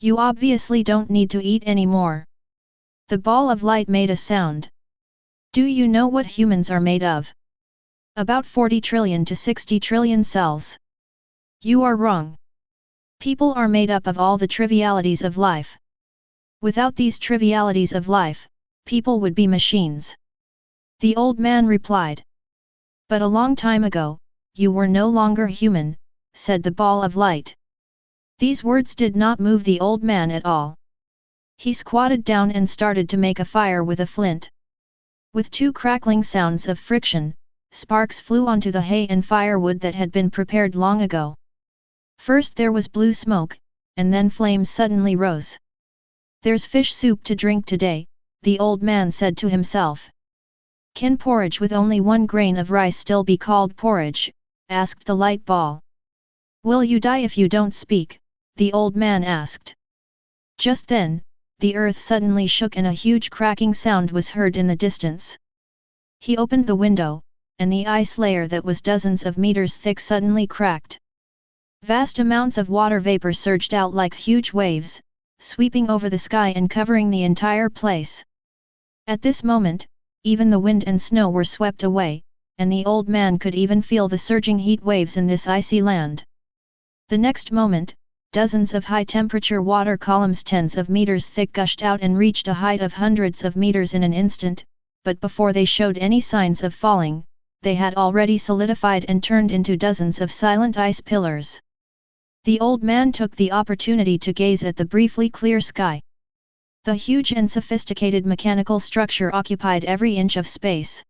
You obviously don't need to eat anymore. The ball of light made a sound. Do you know what humans are made of? About 40 trillion to 60 trillion cells. You are wrong. People are made up of all the trivialities of life. Without these trivialities of life, people would be machines. The old man replied. But a long time ago, you were no longer human, said the ball of light. These words did not move the old man at all. He squatted down and started to make a fire with a flint. With two crackling sounds of friction, sparks flew onto the hay and firewood that had been prepared long ago. First there was blue smoke, and then flames suddenly rose. "There's fish soup to drink today," the old man said to himself. "Can porridge with only 1 grain of rice still be called porridge?" asked the light ball. "Will you die if you don't speak?" the old man asked. Just then, the earth suddenly shook and a huge cracking sound was heard in the distance. He opened the window, and the ice layer that was dozens of meters thick suddenly cracked. Vast amounts of water vapor surged out like huge waves, sweeping over the sky and covering the entire place. At this moment, even the wind and snow were swept away, and the old man could even feel the surging heat waves in this icy land. The next moment, dozens of high-temperature water columns tens of meters thick gushed out and reached a height of hundreds of meters in an instant, but before they showed any signs of falling, they had already solidified and turned into dozens of silent ice pillars. The old man took the opportunity to gaze at the briefly clear sky. The huge and sophisticated mechanical structure occupied every inch of space.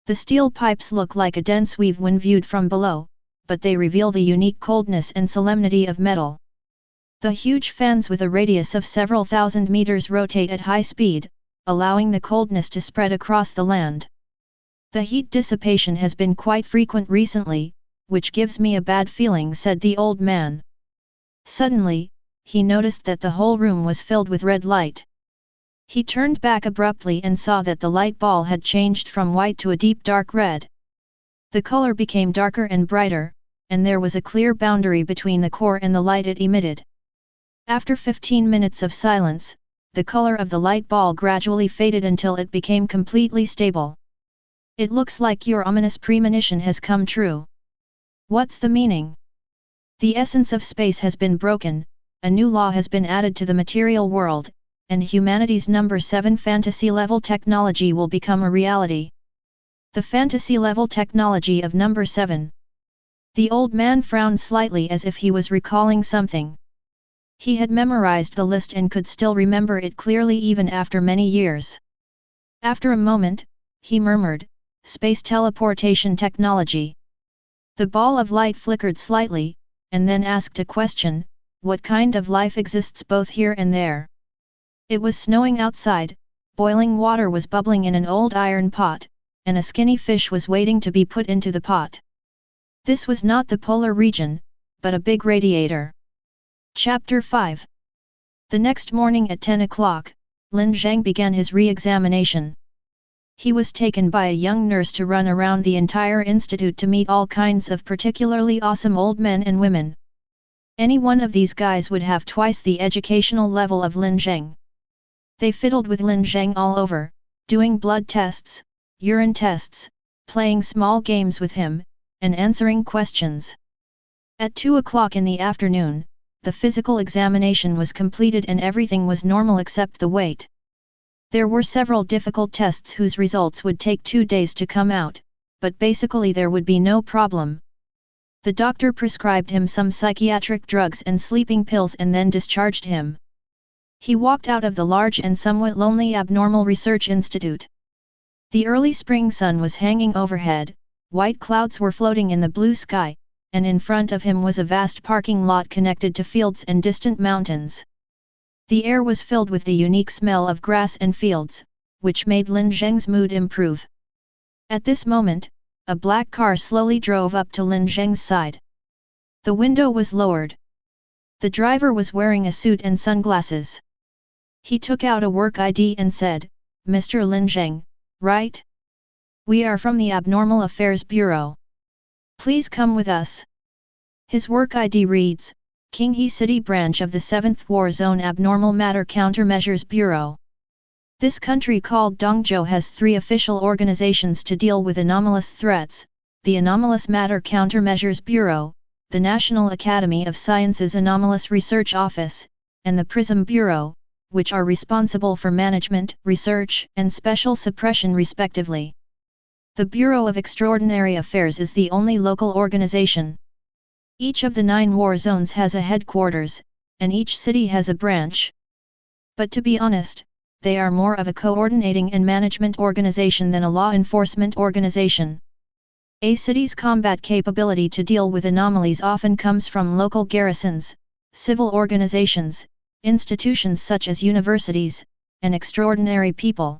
The steel pipes look like a dense weave when viewed from below, but they reveal the unique coldness and solemnity of metal. The huge fans with a radius of several thousand meters rotate at high speed, allowing the coldness to spread across the land. "The heat dissipation has been quite frequent recently, which gives me a bad feeling," said the old man. Suddenly, he noticed that the whole room was filled with red light. He turned back abruptly and saw that the light ball had changed from white to a deep dark red. The color became darker and brighter, and there was a clear boundary between the core and the light it emitted. After 15 minutes of silence, the color of the light ball gradually faded until it became completely stable. "It looks like your ominous premonition has come true. What's the meaning?" "The essence of space has been broken, a new law has been added to the material world, and humanity's number 7 fantasy-level technology will become a reality." The fantasy-level technology of number 7. The old man frowned slightly as if he was recalling something. He had memorized the list and could still remember it clearly even after many years. After a moment, he murmured, "Space teleportation technology." The ball of light flickered slightly, and then asked a question: "What kind of life exists both here and there?" It was snowing outside, boiling water was bubbling in an old iron pot, and a skinny fish was waiting to be put into the pot. This was not the polar region, but a big radiator. Chapter 5. The next morning at 10 o'clock, Lin Zheng began his re-examination. He was taken by a young nurse to run around the entire institute to meet all kinds of particularly awesome old men and women. Any one of these guys would have twice the educational level of Lin Zheng. They fiddled with Lin Zheng all over, doing blood tests, urine tests, playing small games with him, and answering questions. At 2 o'clock in the afternoon, the physical examination was completed and everything was normal except the weight. There were several difficult tests whose results would take 2 days to come out, but basically there would be no problem. The doctor prescribed him some psychiatric drugs and sleeping pills and then discharged him. He walked out of the large and somewhat lonely Abnormal Research Institute. The early spring sun was hanging overhead, white clouds were floating in the blue sky, and in front of him was a vast parking lot connected to fields and distant mountains. The air was filled with the unique smell of grass and fields, which made Lin Zheng's mood improve. At this moment, a black car slowly drove up to Lin Zheng's side. The window was lowered. The driver was wearing a suit and sunglasses. He took out a work ID and said, "Mr. Lin Zheng, right? We are from the Abnormal Affairs Bureau. Please come with us." His work ID reads, Qinghe City Branch of the 7th War Zone Abnormal Matter Countermeasures Bureau. This country called Dongzhou has 3 official organizations to deal with anomalous threats: the Anomalous Matter Countermeasures Bureau, the National Academy of Sciences Anomalous Research Office, and the PRISM Bureau, which are responsible for management, research, and special suppression respectively. The Bureau of Extraordinary Affairs is the only local organization. Each of the 9 war zones has a headquarters, and each city has a branch. But to be honest, they are more of a coordinating and management organization than a law enforcement organization. A city's combat capability to deal with anomalies often comes from local garrisons, civil organizations, institutions such as universities, and extraordinary people.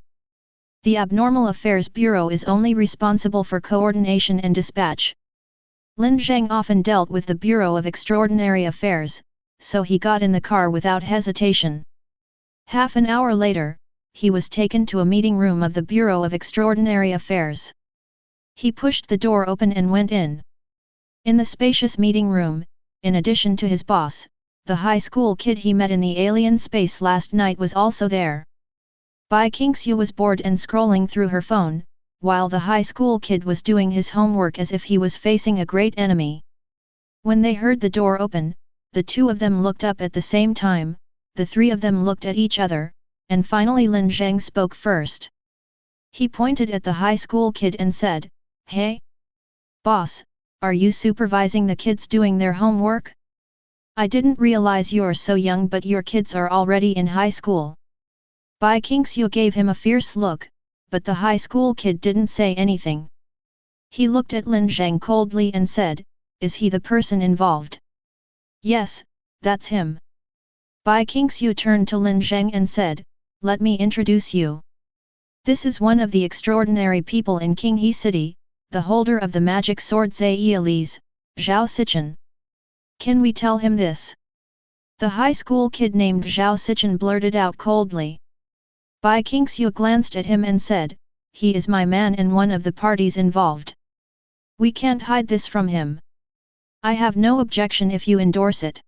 The Abnormal Affairs Bureau is only responsible for coordination and dispatch. Lin Zheng often dealt with the Bureau of Extraordinary Affairs, so he got in the car without hesitation. Half an hour later, he was taken to a meeting room of the Bureau of Extraordinary Affairs. He pushed the door open and went in. In the spacious meeting room, in addition to his boss, the high school kid he met in the alien space last night was also there. Bai Qingxiu was bored and scrolling through her phone, while the high school kid was doing his homework as if he was facing a great enemy. When they heard the door open, the two of them looked up at the same time, the three of them looked at each other, and finally Lin Zheng spoke first. He pointed at the high school kid and said, "Hey? Boss, are you supervising the kids doing their homework? I didn't realize you're so young but your kids are already in high school." Bai Qingxiu gave him a fierce look, but the high school kid didn't say anything. He looked at Lin Zheng coldly and said, "Is he the person involved?" "Yes, that's him." Bai Qingxiu turned to Lin Zheng and said, "Let me introduce you. This is one of the extraordinary people in Qinghe City, the holder of the magic sword Zai'lis, Zhao Sichen. Can we tell him this?" The high school kid named Zhao Sichen blurted out coldly. Bai Qingxiu glanced at him and said, "He is my man and one of the parties involved. We can't hide this from him. I have no objection if you endorse it."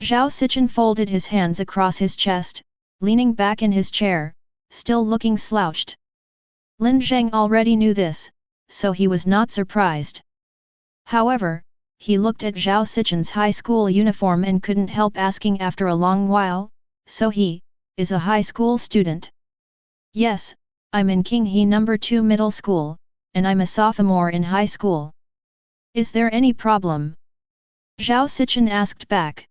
Zhao Sichen folded his hands across his chest, leaning back in his chair, still looking slouched. Lin Zheng already knew this, so he was not surprised. However, he looked at Zhao Sichen's high school uniform and couldn't help asking after a long while, "So he is a high school student?" "Yes, I'm in Qinghe No. 2 middle school, and I'm a sophomore in high school." "Is there any problem?" Zhao Sichen asked back.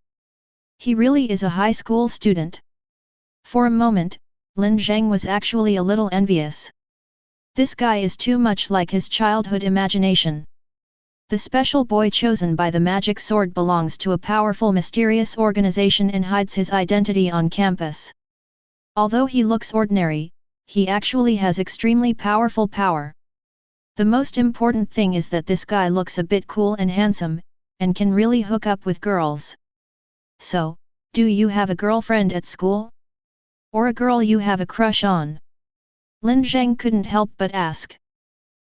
He really is a high school student. For a moment, Lin Zheng was actually a little envious. This guy is too much like his childhood imagination. The special boy chosen by the magic sword belongs to a powerful mysterious organization and hides his identity on campus. Although he looks ordinary, he actually has extremely powerful power. The most important thing is that this guy looks a bit cool and handsome, and can really hook up with girls. "So, do you have a girlfriend at school? Or a girl you have a crush on?" Lin Zheng couldn't help but ask.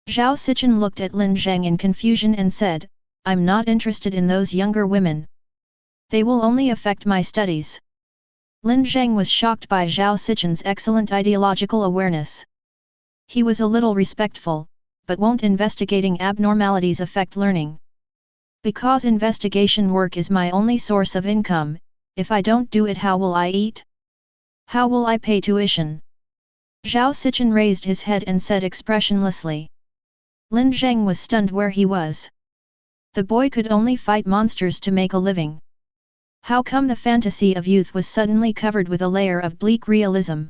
Zhao Sichen looked at Lin Zheng in confusion and said, "I'm not interested in those younger women. They will only affect my studies." Lin Zheng was shocked by Zhao Sichen's excellent ideological awareness. He was a little respectful, but won't investigating abnormalities affect learning? "Because investigation work is my only source of income, if I don't do it how will I eat? How will I pay tuition?" Zhao Sichen raised his head and said expressionlessly. Lin Zheng was stunned where he was. The boy could only fight monsters to make a living. How come the fantasy of youth was suddenly covered with a layer of bleak realism?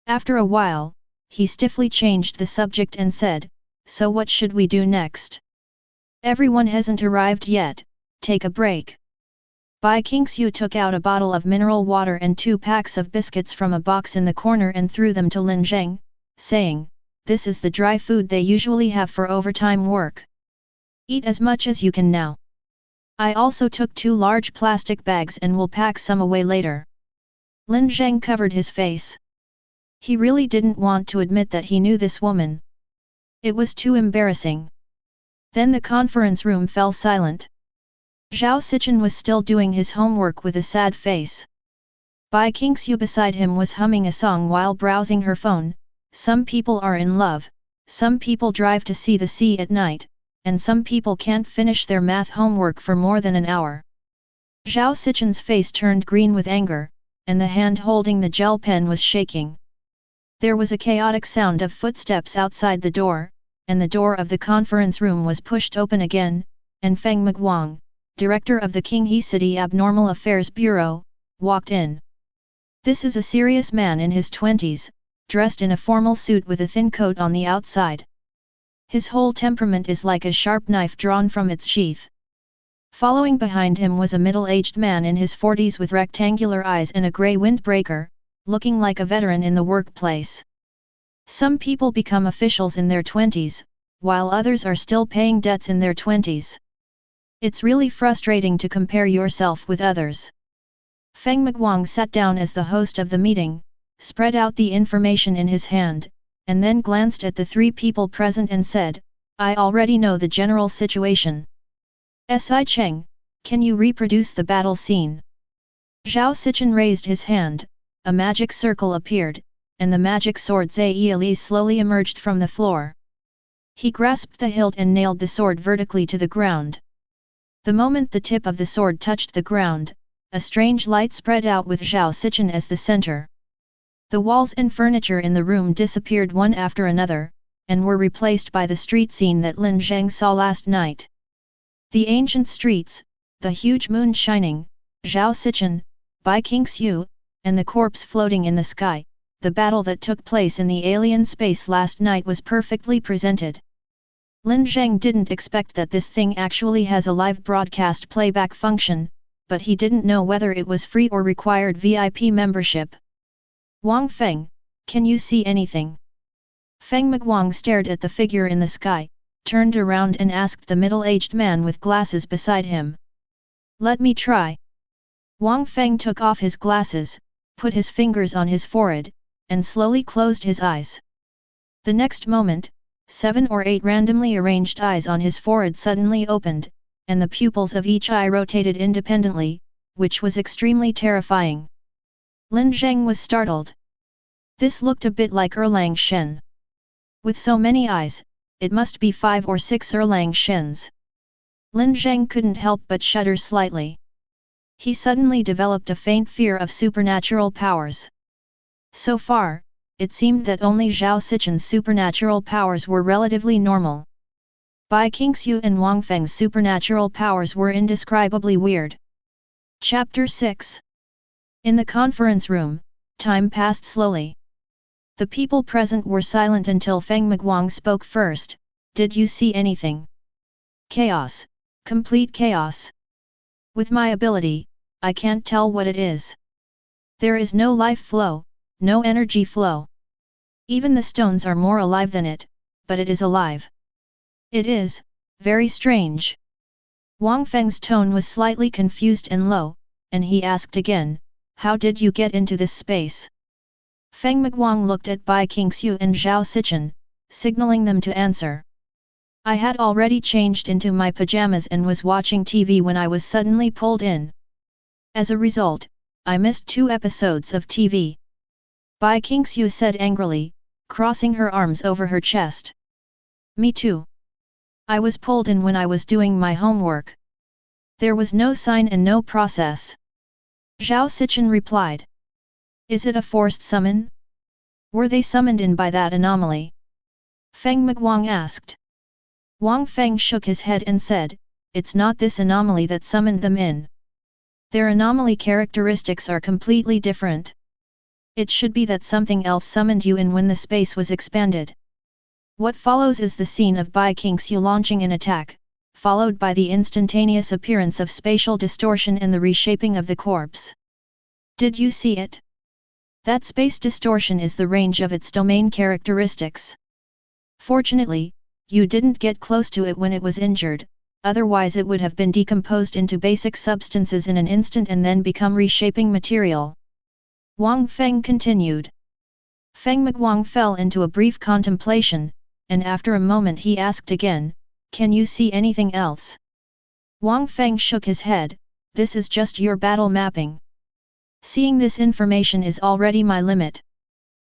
After a while, he stiffly changed the subject and said, "So what should we do next? Everyone hasn't arrived yet, take a break." Bai Qingxiu took out a bottle of mineral water and 2 packs of biscuits from a box in the corner and threw them to Lin Zheng, saying, "This is the dry food they usually have for overtime work. Eat as much as you can now. I also took 2 large plastic bags and will pack some away later." Lin Zheng covered his face. He really didn't want to admit that he knew this woman. It was too embarrassing. Then the conference room fell silent. Zhao Sichen was still doing his homework with a sad face. Bai Qingxiu beside him was humming a song while browsing her phone. Some people are in love, some people drive to see the sea at night, and some people can't finish their math homework for more than an hour. Zhao Sichen's face turned green with anger, and the hand holding the gel pen was shaking. There was a chaotic sound of footsteps outside the door, and the door of the conference room was pushed open again, and Feng Miguang, director of the Qinghe City Abnormal Affairs Bureau, walked in. This is a serious man in his 20s, dressed in a formal suit with a thin coat on the outside. His whole temperament is like a sharp knife drawn from its sheath. Following behind him was a middle-aged man in his 40s with rectangular eyes and a grey windbreaker, looking like a veteran in the workplace. Some people become officials in their 20s, while others are still paying debts in their 20s. It's really frustrating to compare yourself with others. Feng Miguang sat down as the host of the meeting, spread out the information in his hand, and then glanced at the three people present and said, "I already know the general situation. Si Cheng, can you reproduce the battle scene?" Zhao Sichen raised his hand, a magic circle appeared, and the magic sword Zai Li slowly emerged from the floor. He grasped the hilt and nailed the sword vertically to the ground. The moment the tip of the sword touched the ground, a strange light spread out with Zhao Sichen as the center. The walls and furniture in the room disappeared one after another, and were replaced by the street scene that Lin Zheng saw last night. The ancient streets, the huge moon shining, Zhao Sichen, Bai Qingxiu, and the corpse floating in the sky, the battle that took place in the alien space last night was perfectly presented. Lin Zheng didn't expect that this thing actually has a live broadcast playback function, but he didn't know whether it was free or required VIP membership. "Wang Feng, can you see anything?" Feng Miguang stared at the figure in the sky, turned around and asked the middle-aged man with glasses beside him. "Let me try." Wang Feng took off his glasses, put his fingers on his forehead, and slowly closed his eyes. The next moment, 7 or 8 randomly arranged eyes on his forehead suddenly opened, and the pupils of each eye rotated independently, which was extremely terrifying. Lin Zheng was startled. This looked a bit like Erlang Shen. With so many eyes, it must be 5 or 6 Erlang Shens. Lin Zheng couldn't help but shudder slightly. He suddenly developed a faint fear of supernatural powers. So far, it seemed that only Zhao Sichen's supernatural powers were relatively normal. Bai Qingxiu and Wang Feng's supernatural powers were indescribably weird. Chapter 6. In the conference room, time passed slowly. The people present were silent until Feng Miguang spoke first. "Did you see anything?" "Chaos, complete chaos. With my ability, I can't tell what it is. There is no life flow, no energy flow. Even the stones are more alive than it, but it is alive. It is very strange." Wang Feng's tone was slightly confused and low, and he asked again, "How did you get into this space?" Feng Miguang looked at Bai Qingxiu and Zhao Sichen, signaling them to answer. "I had already changed into my pajamas and was watching TV when I was suddenly pulled in. As a result, I missed 2 episodes of TV." Bai Qingxiu said angrily, crossing her arms over her chest. "Me too. I was pulled in when I was doing my homework. There was no sign and no process." Zhao Sichen replied. "Is it a forced summon? Were they summoned in by that anomaly?" Feng Miguang asked. Wang Feng shook his head and said, "It's not this anomaly that summoned them in. Their anomaly characteristics are completely different. It should be that something else summoned you in when the space was expanded." What follows is the scene of Bai Qingxiu launching an attack, followed by the instantaneous appearance of spatial distortion and the reshaping of the corpse. Did you see it? That space distortion is the range of its domain characteristics. Fortunately, you didn't get close to it when it was injured, otherwise it would have been decomposed into basic substances in an instant and then become reshaping material. Wang Feng continued. Feng Miguang fell into a brief contemplation, and after a moment he asked again, "Can you see anything else?" Wang Feng shook his head, "This is just your battle mapping. Seeing this information is already my limit.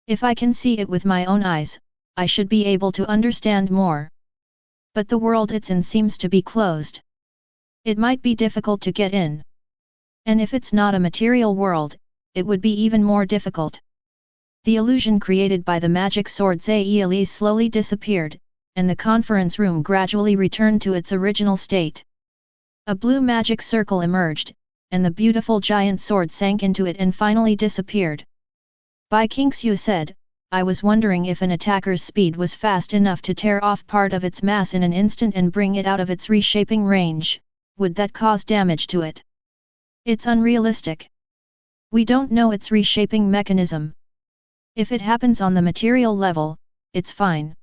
If I can see it with my own eyes, I should be able to understand more. But the world it's in seems to be closed. It might be difficult to get in. And if it's not a material world, it would be even more difficult." The illusion created by the magic sword Zai Li slowly disappeared, and the conference room gradually returned to its original state. A blue magic circle emerged, and the beautiful giant sword sank into it and finally disappeared. Bai Qingxiu said, I was wondering if an attacker's speed was fast enough to tear off part of its mass in an instant and bring it out of its reshaping range, would that cause damage to it? It's unrealistic. We don't know its reshaping mechanism. If it happens on the material level, it's fine.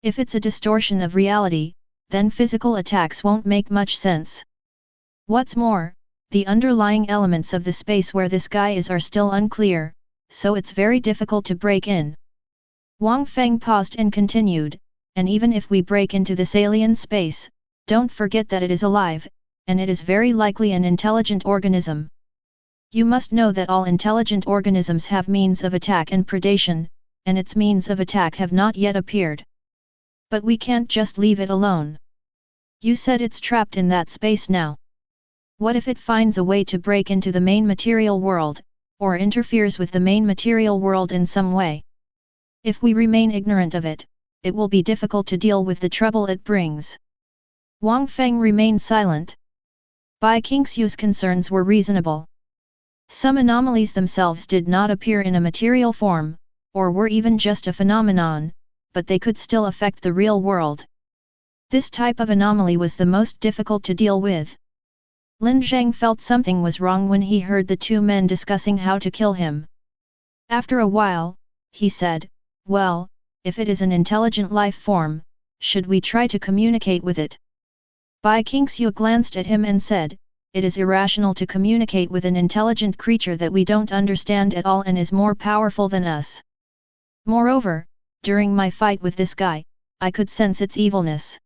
If it's a distortion of reality, then physical attacks won't make much sense. What's more, the underlying elements of the space where this guy is are still unclear, so it's very difficult to break in. Wang Feng paused and continued, and even if we break into this alien space, don't forget that it is alive, and it is very likely an intelligent organism. You must know that all intelligent organisms have means of attack and predation, and its means of attack have not yet appeared. But we can't just leave it alone. You said it's trapped in that space now. What if it finds a way to break into the main material world, or interferes with the main material world in some way? If we remain ignorant of it, it will be difficult to deal with the trouble it brings. Wang Feng remained silent. Bai Qingxiu's concerns were reasonable. Some anomalies themselves did not appear in a material form, or were even just a phenomenon, but they could still affect the real world. This type of anomaly was the most difficult to deal with. Lin Zheng felt something was wrong when he heard the two men discussing how to kill him. After a while, he said, well, if it is an intelligent life form, should we try to communicate with it? Bai Qingxiu glanced at him and said, it is irrational to communicate with an intelligent creature that we don't understand at all and is more powerful than us. Moreover, during my fight with this guy, I could sense its evilness.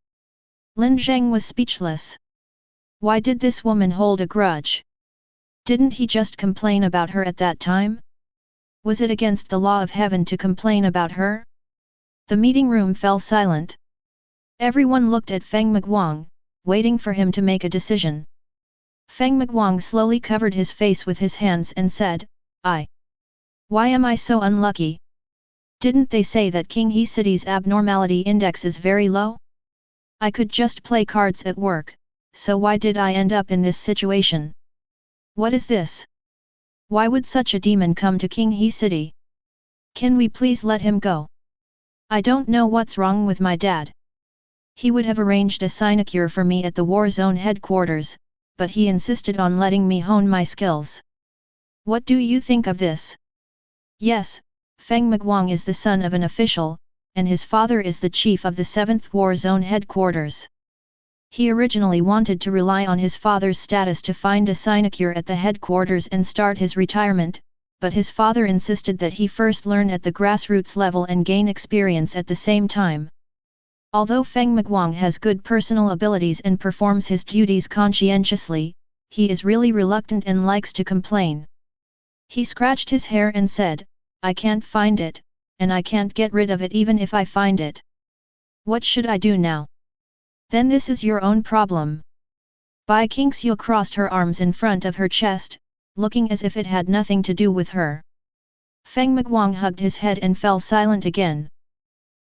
Lin Zheng was speechless. Why did this woman hold a grudge? Didn't he just complain about her at that time? Was it against the law of heaven to complain about her? The meeting room fell silent. Everyone looked at Feng Miguang, waiting for him to make a decision. Feng Miguang slowly covered his face with his hands and said, Why am I so unlucky? Didn't they say that King He City's abnormality index is very low? I could just play cards at work, so why did I end up in this situation? What is this? Why would such a demon come to King He City? Can we please let him go? I don't know what's wrong with my dad. He would have arranged a sinecure for me at the war zone headquarters, but he insisted on letting me hone my skills. What do you think of this? Yes, Feng Miguang is the son of an official, and his father is the chief of the 7th War Zone headquarters. He originally wanted to rely on his father's status to find a sinecure at the headquarters and start his retirement, but his father insisted that he first learn at the grassroots level and gain experience at the same time. Although Feng Miguang has good personal abilities and performs his duties conscientiously, he is really reluctant and likes to complain. He scratched his hair and said, I can't find it, and I can't get rid of it even if I find it. What should I do now? Then this is your own problem. Bai Qingxiu crossed her arms in front of her chest, looking as if it had nothing to do with her. Feng Miguang hugged his head and fell silent again.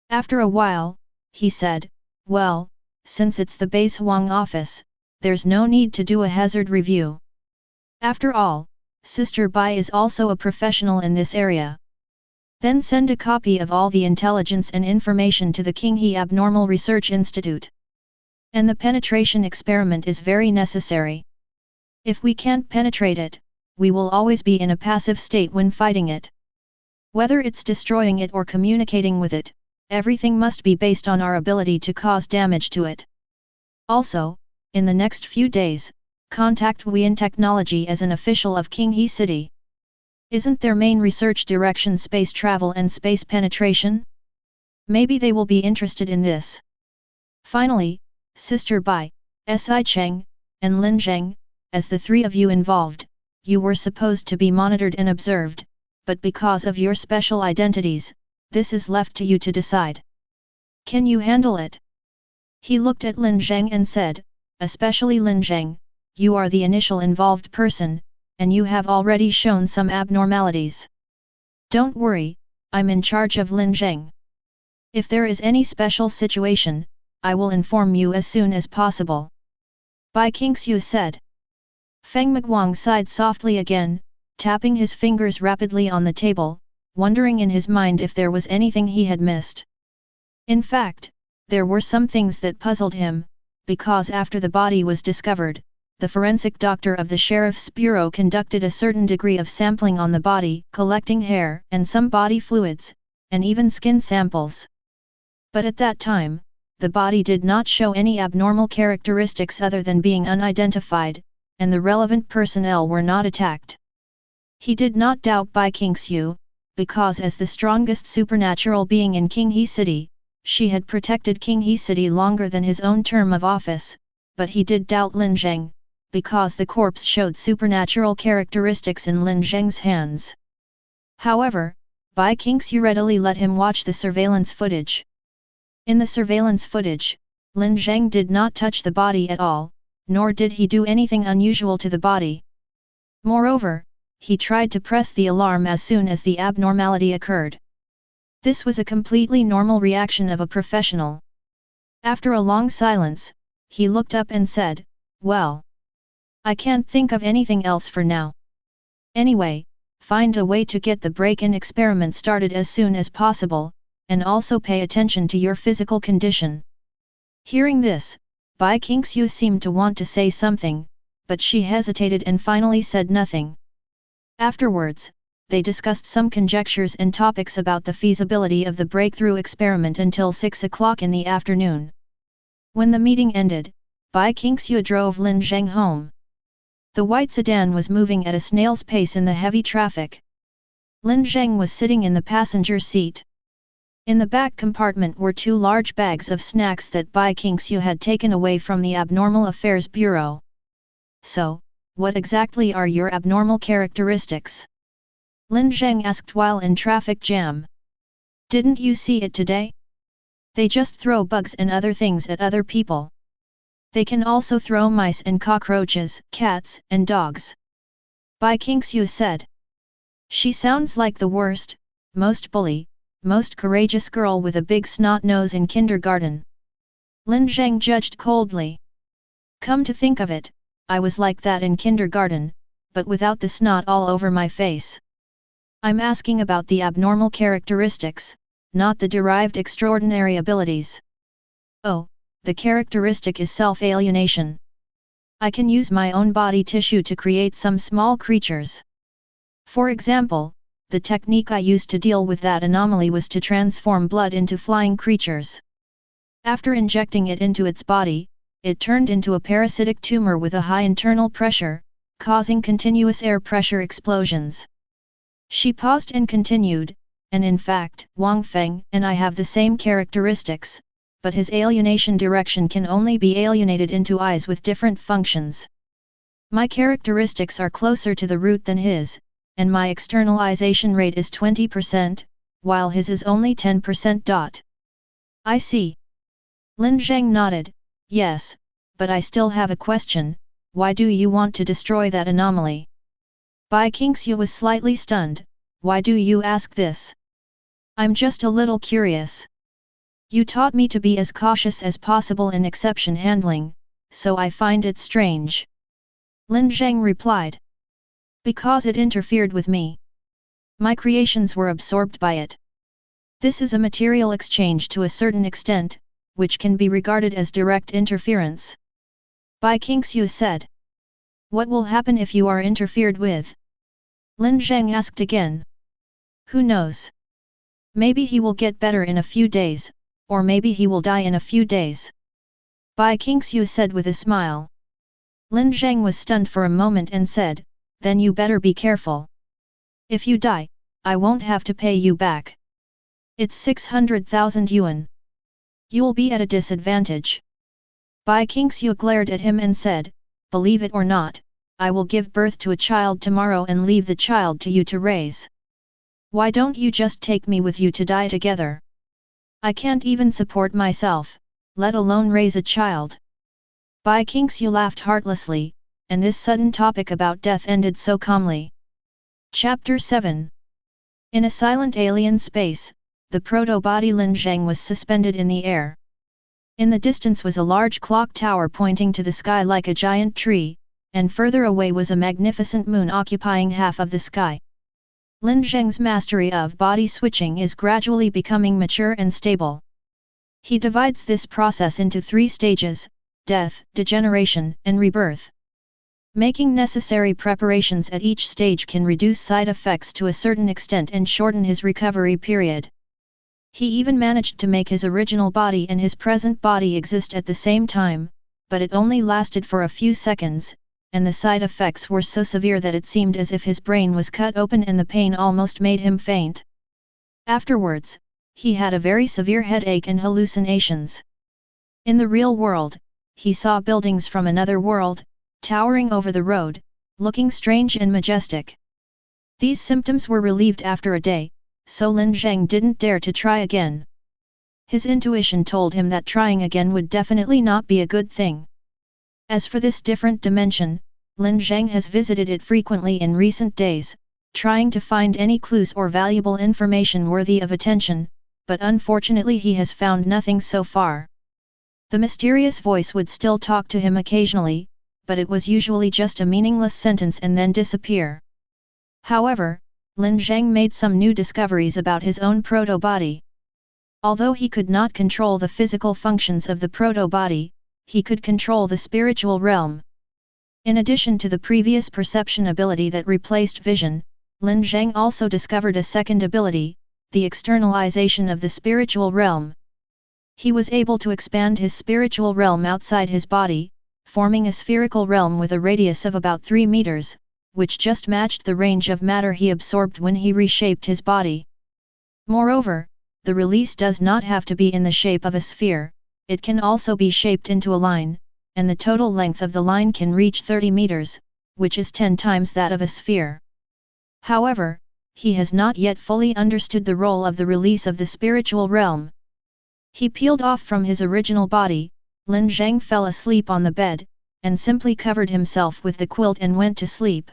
After a while, he said, well, since it's the base Huang office, there's no need to do a hazard review. After all, Sister Bai is also a professional in this area. Then send a copy of all the intelligence and information to the Qinghe Abnormal Research Institute. And the penetration experiment is very necessary. If we can't penetrate it, we will always be in a passive state when fighting it. Whether it's destroying it or communicating with it, everything must be based on our ability to cause damage to it. Also, in the next few days, contact Weian Technology as an official of Qinghe City. Isn't their main research direction space travel and space penetration? Maybe they will be interested in this. Finally, Sister Bai, Si Cheng, and Lin Zheng, as the three of you involved, you were supposed to be monitored and observed, but because of your special identities, this is left to you to decide. Can you handle it? He looked at Lin Zheng and said, especially Lin Zheng, you are the initial involved person, and you have already shown some abnormalities. Don't worry, I'm in charge of Lin Zheng. If there is any special situation, I will inform you as soon as possible. Bai Qingxiu said. Feng Miguang sighed softly again, tapping his fingers rapidly on the table, wondering in his mind if there was anything he had missed. In fact, there were some things that puzzled him, because after the body was discovered, the forensic doctor of the Sheriff's Bureau conducted a certain degree of sampling on the body, collecting hair and some body fluids, and even skin samples. But at that time, the body did not show any abnormal characteristics other than being unidentified, and the relevant personnel were not attacked. He did not doubt Bai Qingxiu, because as the strongest supernatural being in Qinghe City, she had protected Qinghe City longer than his own term of office, but he did doubt Lin Zheng, because the corpse showed supernatural characteristics in Lin Zheng's hands. However, Bai Qingxiu readily let him watch the surveillance footage. In the surveillance footage, Lin Zheng did not touch the body at all, nor did he do anything unusual to the body. Moreover, he tried to press the alarm as soon as the abnormality occurred. This was a completely normal reaction of a professional. After a long silence, he looked up and said, "Well, I can't think of anything else for now. Anyway, find a way to get the break-in experiment started as soon as possible, and also pay attention to your physical condition." Hearing this, Bai Qingxiu seemed to want to say something, but she hesitated and finally said nothing. Afterwards, they discussed some conjectures and topics about the feasibility of the breakthrough experiment until 6 o'clock in the afternoon. When the meeting ended, Bai Qingxiu drove Lin Zheng home. The white sedan was moving at a snail's pace in the heavy traffic. Lin Zheng was sitting in the passenger seat. In the back compartment were 2 large bags of snacks that Bai Qingxiu had taken away from the Abnormal Affairs Bureau. "So, what exactly are your abnormal characteristics?" Lin Zheng asked while in traffic jam. "Didn't you see it today? They just throw bugs and other things at other people. They can also throw mice and cockroaches, cats and dogs." Bai Qingxiu said. "She sounds like the worst, most bully, most courageous girl with a big snot nose in kindergarten." Lin Zheng judged coldly. "Come to think of it, I was like that in kindergarten, but without the snot all over my face. I'm asking about the abnormal characteristics, not the derived extraordinary abilities." "Oh, the characteristic is self-alienation. I can use my own body tissue to create some small creatures. For example, the technique I used to deal with that anomaly was to transform blood into flying creatures. After injecting it into its body, it turned into a parasitic tumor with a high internal pressure, causing continuous air pressure explosions." She paused and continued, "And in fact, Wang Feng and I have the same characteristics, but his alienation direction can only be alienated into eyes with different functions. My characteristics are closer to the root than his, and my externalization rate is 20%, while his is only 10%. "I see." Lin Zheng nodded, "Yes, but I still have a question, why do you want to destroy that anomaly?" Bai Qingxiu was slightly stunned, "Why do you ask this?" "I'm just a little curious. You taught me to be as cautious as possible in exception handling, so I find it strange." Lin Zheng replied. "Because it interfered with me. My creations were absorbed by it. This is a material exchange to a certain extent, which can be regarded as direct interference." Bai Qingxiu said. "What will happen if you are interfered with?" Lin Zheng asked again. "Who knows? Maybe he will get better in a few days, or maybe he will die in a few days." Bai Qingxiu said with a smile. Lin Zheng was stunned for a moment and said, "Then you better be careful. If you die, I won't have to pay you back. It's 600,000 yuan. You'll be at a disadvantage." Bai Qingxiu glared at him and said, "Believe it or not, I will give birth to a child tomorrow and leave the child to you to raise. Why don't you just take me with you to die together? I can't even support myself, let alone raise a child." Bai Qingxiu laughed heartlessly, and this sudden topic about death ended so calmly. Chapter 7. In a silent alien space, the proto-body Lin Zheng was suspended in the air. In the distance was a large clock tower pointing to the sky like a giant tree, and further away was a magnificent moon occupying half of the sky. Lin Zheng's mastery of body switching is gradually becoming mature and stable. He divides this process into 3 stages: death, degeneration, and rebirth. Making necessary preparations at each stage can reduce side effects to a certain extent and shorten his recovery period. He even managed to make his original body and his present body exist at the same time, but it only lasted for a few seconds, and the side effects were so severe that it seemed as if his brain was cut open and the pain almost made him faint. Afterwards, he had a very severe headache and hallucinations. In the real world, he saw buildings from another world, towering over the road, looking strange and majestic. These symptoms were relieved after a day, so Lin Zheng didn't dare to try again. His intuition told him that trying again would definitely not be a good thing. As for this different dimension, Lin Zheng has visited it frequently in recent days, trying to find any clues or valuable information worthy of attention, but unfortunately he has found nothing so far. The mysterious voice would still talk to him occasionally, but it was usually just a meaningless sentence and then disappear. However, Lin Zheng made some new discoveries about his own proto-body. Although he could not control the physical functions of the proto-body, he could control the spiritual realm. In addition to the previous perception ability that replaced vision, Lin Zheng also discovered a second ability, the externalization of the spiritual realm. He was able to expand his spiritual realm outside his body, forming a spherical realm with a radius of about 3 meters, which just matched the range of matter he absorbed when he reshaped his body. Moreover, the release does not have to be in the shape of a sphere, it can also be shaped into a line, and the total length of the line can reach 30 meters, which is 10 times that of a sphere. However, he has not yet fully understood the role of the release of the spiritual realm. He peeled off from his original body, Lin Zheng fell asleep on the bed, and simply covered himself with the quilt and went to sleep.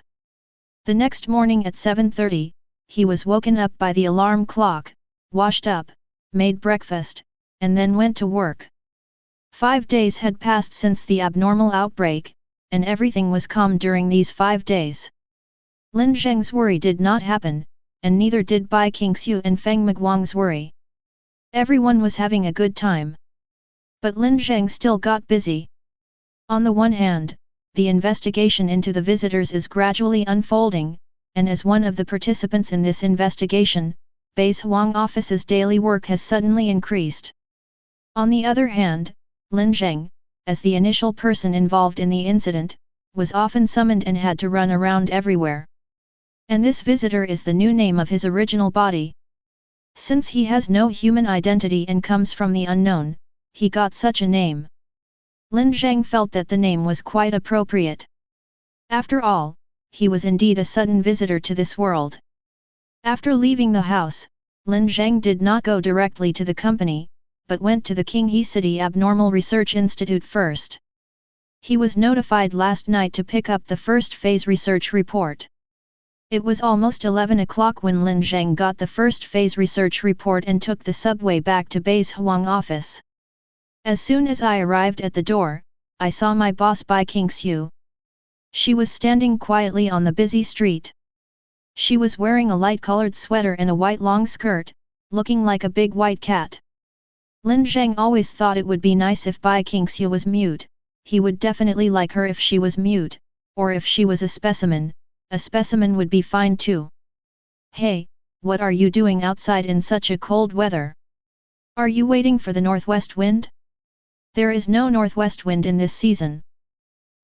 The next morning at 7:30, he was woken up by the alarm clock, washed up, made breakfast, and then went to work. 5 days had passed since the abnormal outbreak, and everything was calm during these 5 days. Lin Zheng's worry did not happen, and neither did Bai Qingxiu and Feng Miguang's worry. Everyone was having a good time. But Lin Zheng still got busy. On the one hand, the investigation into the visitors is gradually unfolding, and as one of the participants in this investigation, Base Huang Office's daily work has suddenly increased. On the other hand, Lin Zheng, as the initial person involved in the incident, was often summoned and had to run around everywhere. And this visitor is the new name of his original body. Since he has no human identity and comes from the unknown, he got such a name. Lin Zheng felt that the name was quite appropriate. After all, he was indeed a sudden visitor to this world. After leaving the house, Lin Zheng did not go directly to the company, but went to the Qinghe City Abnormal Research Institute first. He was notified last night to pick up the first phase research report. It was almost 11 o'clock when Lin Zheng got the first phase research report and took the subway back to Base Huang office. As soon as I arrived at the door, I saw my boss Bai Qingxiu. She was standing quietly on the busy street. She was wearing a light-colored sweater and a white long skirt, looking like a big white cat. Lin Zheng always thought it would be nice if Bai Qingxiu was mute, he would definitely like her if she was mute, or if she was a specimen would be fine too. Hey, what are you doing outside in such a cold weather? Are you waiting for the northwest wind? There is no northwest wind in this season.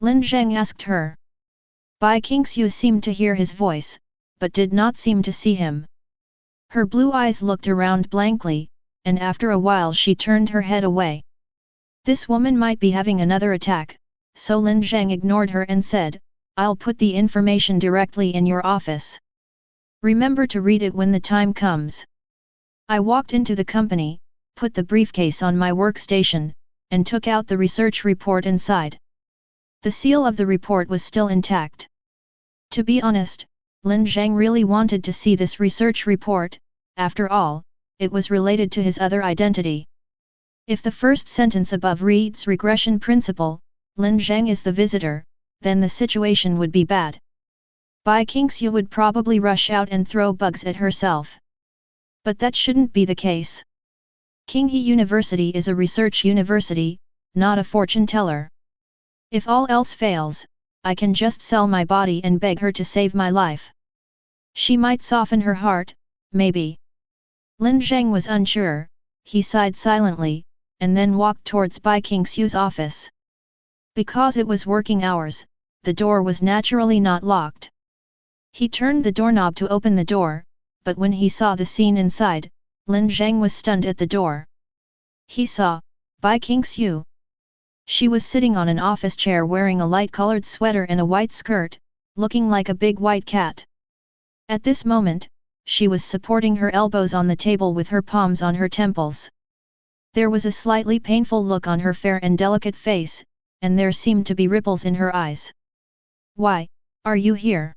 Lin Zheng asked her. Bai Qingxiu seemed to hear his voice, but did not seem to see him. Her blue eyes looked around blankly, and after a while she turned her head away. This woman might be having another attack, so Lin Zheng ignored her and said, I'll put the information directly in your office. Remember to read it when the time comes. I walked into the company, put the briefcase on my workstation, and took out the research report inside. The seal of the report was still intact. To be honest, Lin Zheng really wanted to see this research report, after all, it was related to his other identity. If the first sentence above reads regression principle, Lin Zheng is the visitor, then the situation would be bad. Bai Qingxiu would probably rush out and throw bugs at herself. But that shouldn't be the case. Qinghe University is a research university, not a fortune teller. If all else fails, I can just sell my body and beg her to save my life. She might soften her heart, maybe. Lin Zheng was unsure, he sighed silently, and then walked towards Bai Qingxiu's office. Because it was working hours, the door was naturally not locked. He turned the doorknob to open the door, but when he saw the scene inside, Lin Zheng was stunned at the door. He saw Bai Qingxiu. She was sitting on an office chair wearing a light-colored sweater and a white skirt, looking like a big white cat. At this moment, she was supporting her elbows on the table with her palms on her temples. There was a slightly painful look on her fair and delicate face, and there seemed to be ripples in her eyes. "Why, are you here?"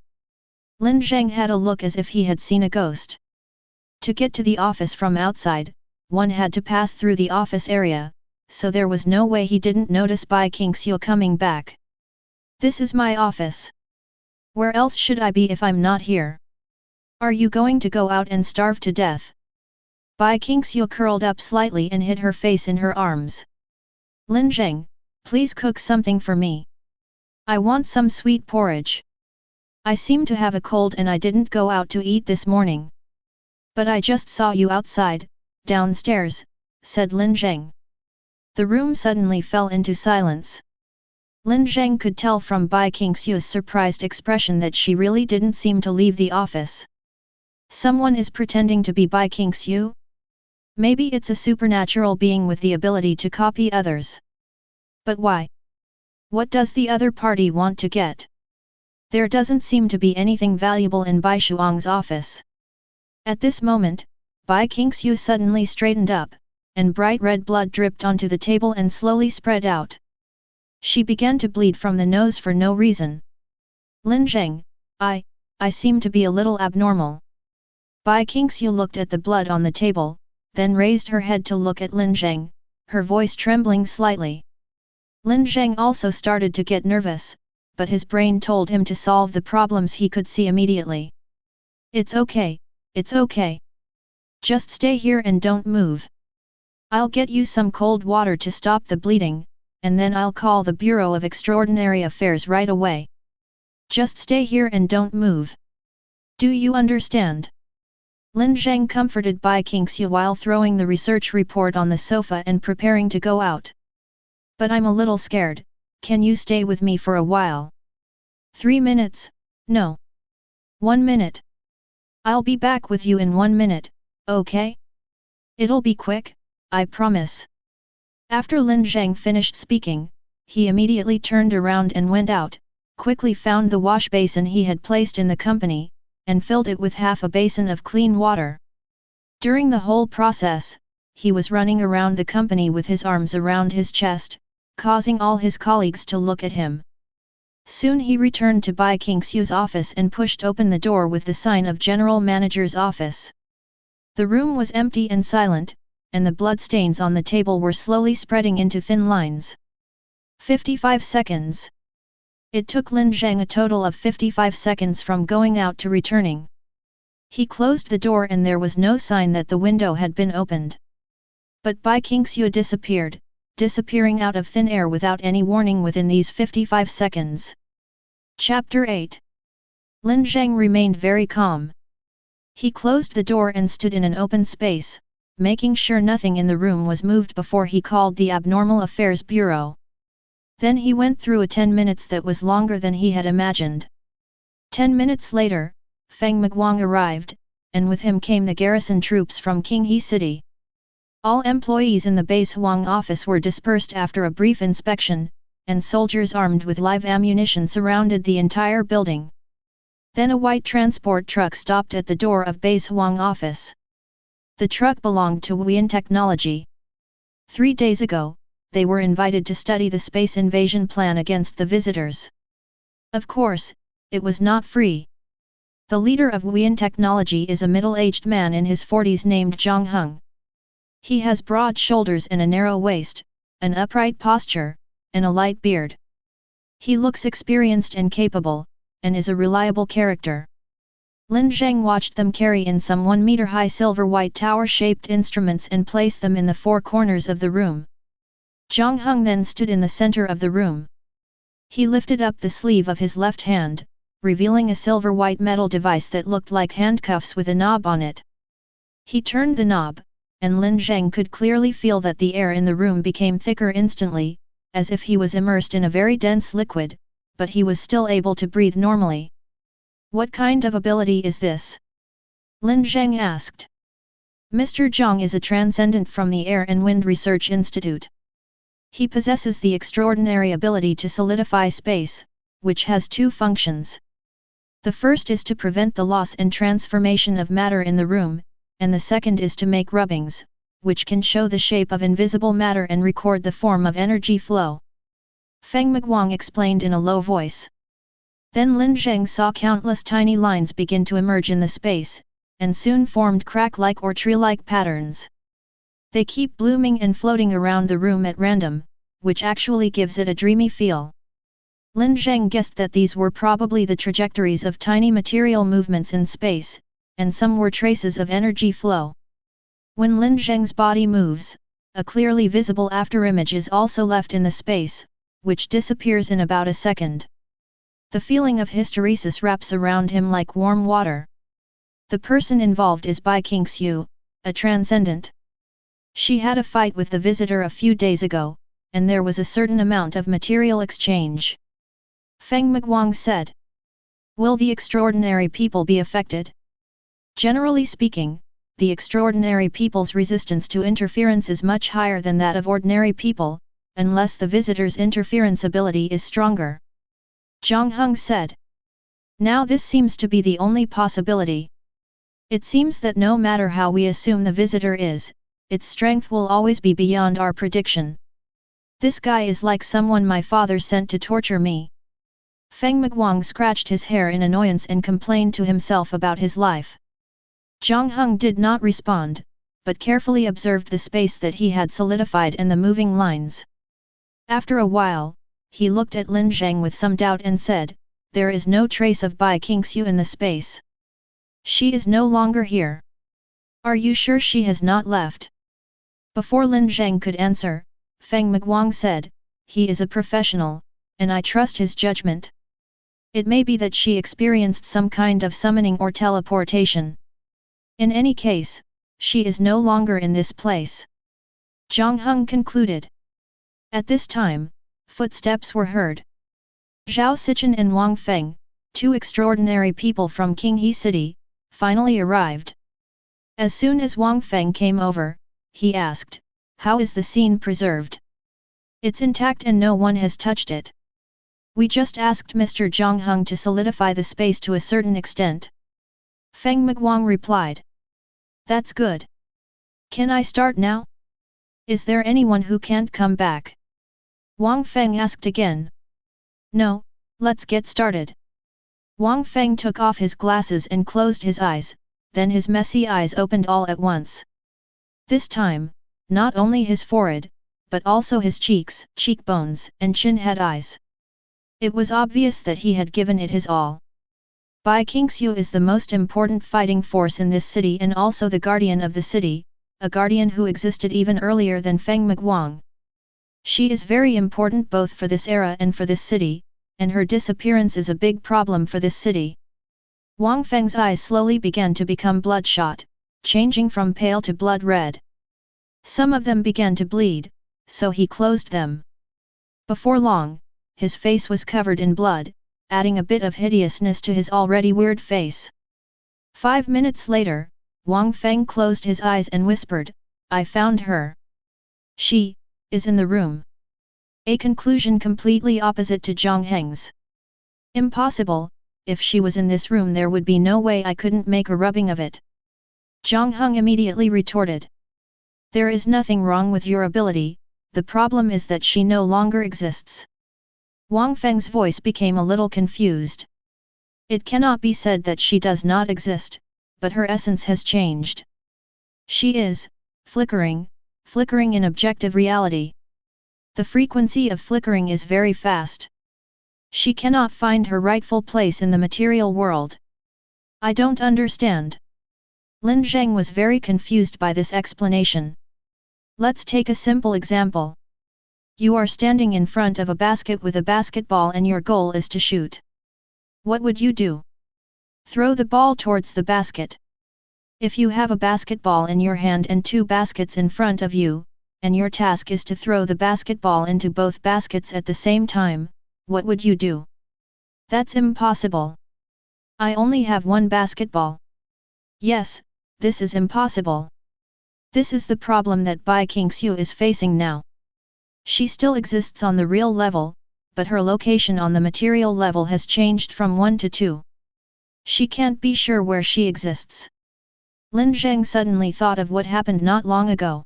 Lin Zheng had a look as if he had seen a ghost. To get to the office from outside, one had to pass through the office area, so there was no way he didn't notice Bai Qingxiu coming back. "This is my office. Where else should I be if I'm not here? Are you going to go out and starve to death?" Bai Qingxiu curled up slightly and hid her face in her arms. "Lin Zheng, please cook something for me. I want some sweet porridge. I seem to have a cold and I didn't go out to eat this morning. But I just saw you outside, downstairs," said Lin Zheng. The room suddenly fell into silence. Lin Zheng could tell from Bai Qingxiu's surprised expression that she really didn't seem to leave the office. Someone is pretending to be Bai Qingxiu? Maybe it's a supernatural being with the ability to copy others. But why? What does the other party want to get? There doesn't seem to be anything valuable in Bai Shuang's office. At this moment, Bai Qingxiu suddenly straightened up, and bright red blood dripped onto the table and slowly spread out. She began to bleed from the nose for no reason. "Lin Zheng, I seem to be a little abnormal." Bai Qingxiu looked at the blood on the table, then raised her head to look at Lin Zheng, her voice trembling slightly. Lin Zheng also started to get nervous, but his brain told him to solve the problems he could see immediately. It's okay. Just stay here and don't move. I'll get you some cold water to stop the bleeding, and then I'll call the Bureau of Extraordinary Affairs right away. Just stay here and don't move. Do you understand?" Lin Zheng comforted Bai Qingxiu while throwing the research report on the sofa and preparing to go out. "But I'm a little scared, can you stay with me for a while?" 3 minutes, no. 1 minute. I'll be back with you in 1 minute, okay? It'll be quick, I promise." After Lin Zheng finished speaking, he immediately turned around and went out, quickly found the wash basin he had placed in the company, and filled it with half a basin of clean water. During the whole process, he was running around the company with his arms around his chest, causing all his colleagues to look at him. Soon he returned to Bai Qingxiu's office and pushed open the door with the sign of General Manager's office. The room was empty and silent, and the bloodstains on the table were slowly spreading into thin lines. 55 seconds. It took Lin Zheng a total of 55 seconds from going out to returning. He closed the door and there was no sign that the window had been opened. But Bai Qingxiu disappeared, disappearing out of thin air without any warning within these 55 seconds. Chapter 8. Lin Zheng remained very calm. He closed the door and stood in an open space, making sure nothing in the room was moved before he called the Abnormal Affairs Bureau. Then he went through a 10 minutes that was longer than he had imagined. 10 minutes later, Feng Miguang arrived, and with him came the garrison troops from Qinghe City. All employees in the base Huang office were dispersed after a brief inspection, and soldiers armed with live ammunition surrounded the entire building. Then a white transport truck stopped at the door of base Huang office. The truck belonged to Weirdness Technology. 3 days ago, they were invited to study the space invasion plan against the visitors. Of course, it was not free. The leader of Weirdness Technology is a middle-aged man in his 40s named Zhang Heng. He has broad shoulders and a narrow waist, an upright posture, and a light beard. He looks experienced and capable, and is a reliable character. Lin Zheng watched them carry in some 1-meter-high silver-white tower-shaped instruments and place them in the four corners of the room. Zhang Heng then stood in the center of the room. He lifted up the sleeve of his left hand, revealing a silver-white metal device that looked like handcuffs with a knob on it. He turned the knob, and Lin Zheng could clearly feel that the air in the room became thicker instantly, as if he was immersed in a very dense liquid, but he was still able to breathe normally. What kind of ability is this? Lin Zheng asked. Mr. Zhang is a transcendent from the Air and Wind Research Institute. He possesses the extraordinary ability to solidify space, which has two functions. The first is to prevent the loss and transformation of matter in the room, and the second is to make rubbings, which can show the shape of invisible matter and record the form of energy flow. Feng Miguang explained in a low voice. Then Lin Zheng saw countless tiny lines begin to emerge in the space, and soon formed crack-like or tree-like patterns. They keep blooming and floating around the room at random, which actually gives it a dreamy feel. Lin Zheng guessed that these were probably the trajectories of tiny material movements in space, and some were traces of energy flow. When Lin Zheng's body moves, a clearly visible afterimage is also left in the space, which disappears in about a second. The feeling of hysteresis wraps around him like warm water. The person involved is Bai Qingxiu, a transcendent. She had a fight with the visitor a few days ago, and there was a certain amount of material exchange. Feng Miguang said. Will the extraordinary people be affected? Generally speaking, the extraordinary people's resistance to interference is much higher than that of ordinary people, unless the visitor's interference ability is stronger. Zhang Heng said. Now this seems to be the only possibility. It seems that no matter how we assume the visitor is, its strength will always be beyond our prediction. This guy is like someone my father sent to torture me. Feng Miguang scratched his hair in annoyance and complained to himself about his life. Zhang Heng did not respond, but carefully observed the space that he had solidified and the moving lines. After a while, he looked at Lin Zheng with some doubt and said, There is no trace of Bai Qingxiu in the space. She is no longer here. Are you sure she has not left? Before Lin Zheng could answer, Feng Miguang said, He is a professional, and I trust his judgment. It may be that she experienced some kind of summoning or teleportation. In any case, she is no longer in this place. Zhang Heng concluded. At this time, footsteps were heard. Zhao Sichen and Wang Feng, two extraordinary people from Qinghe City, finally arrived. As soon as Wang Feng came over, he asked, How is the scene preserved? It's intact and no one has touched it. We just asked Mr. Zhang Heng to solidify the space to a certain extent. Feng Miguang replied. That's good. Can I start now? Is there anyone who can't come back? Wang Feng asked again. No, let's get started. Wang Feng took off his glasses and closed his eyes, then his messy eyes opened all at once. This time, not only his forehead, but also his cheeks, cheekbones, and chin had eyes. It was obvious that he had given it his all. Bai Qingxiu is the most important fighting force in this city and also the guardian of the city, a guardian who existed even earlier than Feng Miguang. She is very important both for this era and for this city, and her disappearance is a big problem for this city. Wang Feng's eyes slowly began to become bloodshot, changing from pale to blood red. Some of them began to bleed, so he closed them. Before long, his face was covered in blood, adding a bit of hideousness to his already weird face. 5 minutes later, Wang Feng closed his eyes and whispered, I found her. She is in the room. A conclusion completely opposite to Zhang Heng's. Impossible, if she was in this room there would be no way I couldn't make a rubbing of it. Zhang Heng immediately retorted. There is nothing wrong with your ability, the problem is that she no longer exists. Wang Feng's voice became a little confused. It cannot be said that she does not exist, but her essence has changed. She is flickering in objective reality. The frequency of flickering is very fast. She cannot find her rightful place in the material world. I don't understand. Lin Zheng was very confused by this explanation. Let's take a simple example. You are standing in front of a basket with a basketball and your goal is to shoot. What would you do? Throw the ball towards the basket. If you have a basketball in your hand and two baskets in front of you, and your task is to throw the basketball into both baskets at the same time, what would you do? That's impossible. I only have one basketball. Yes, this is impossible. This is the problem that Bai Qingxiu is facing now. She still exists on the real level, but her location on the material level has changed from 1 to 2. She can't be sure where she exists. Lin Zheng suddenly thought of what happened not long ago.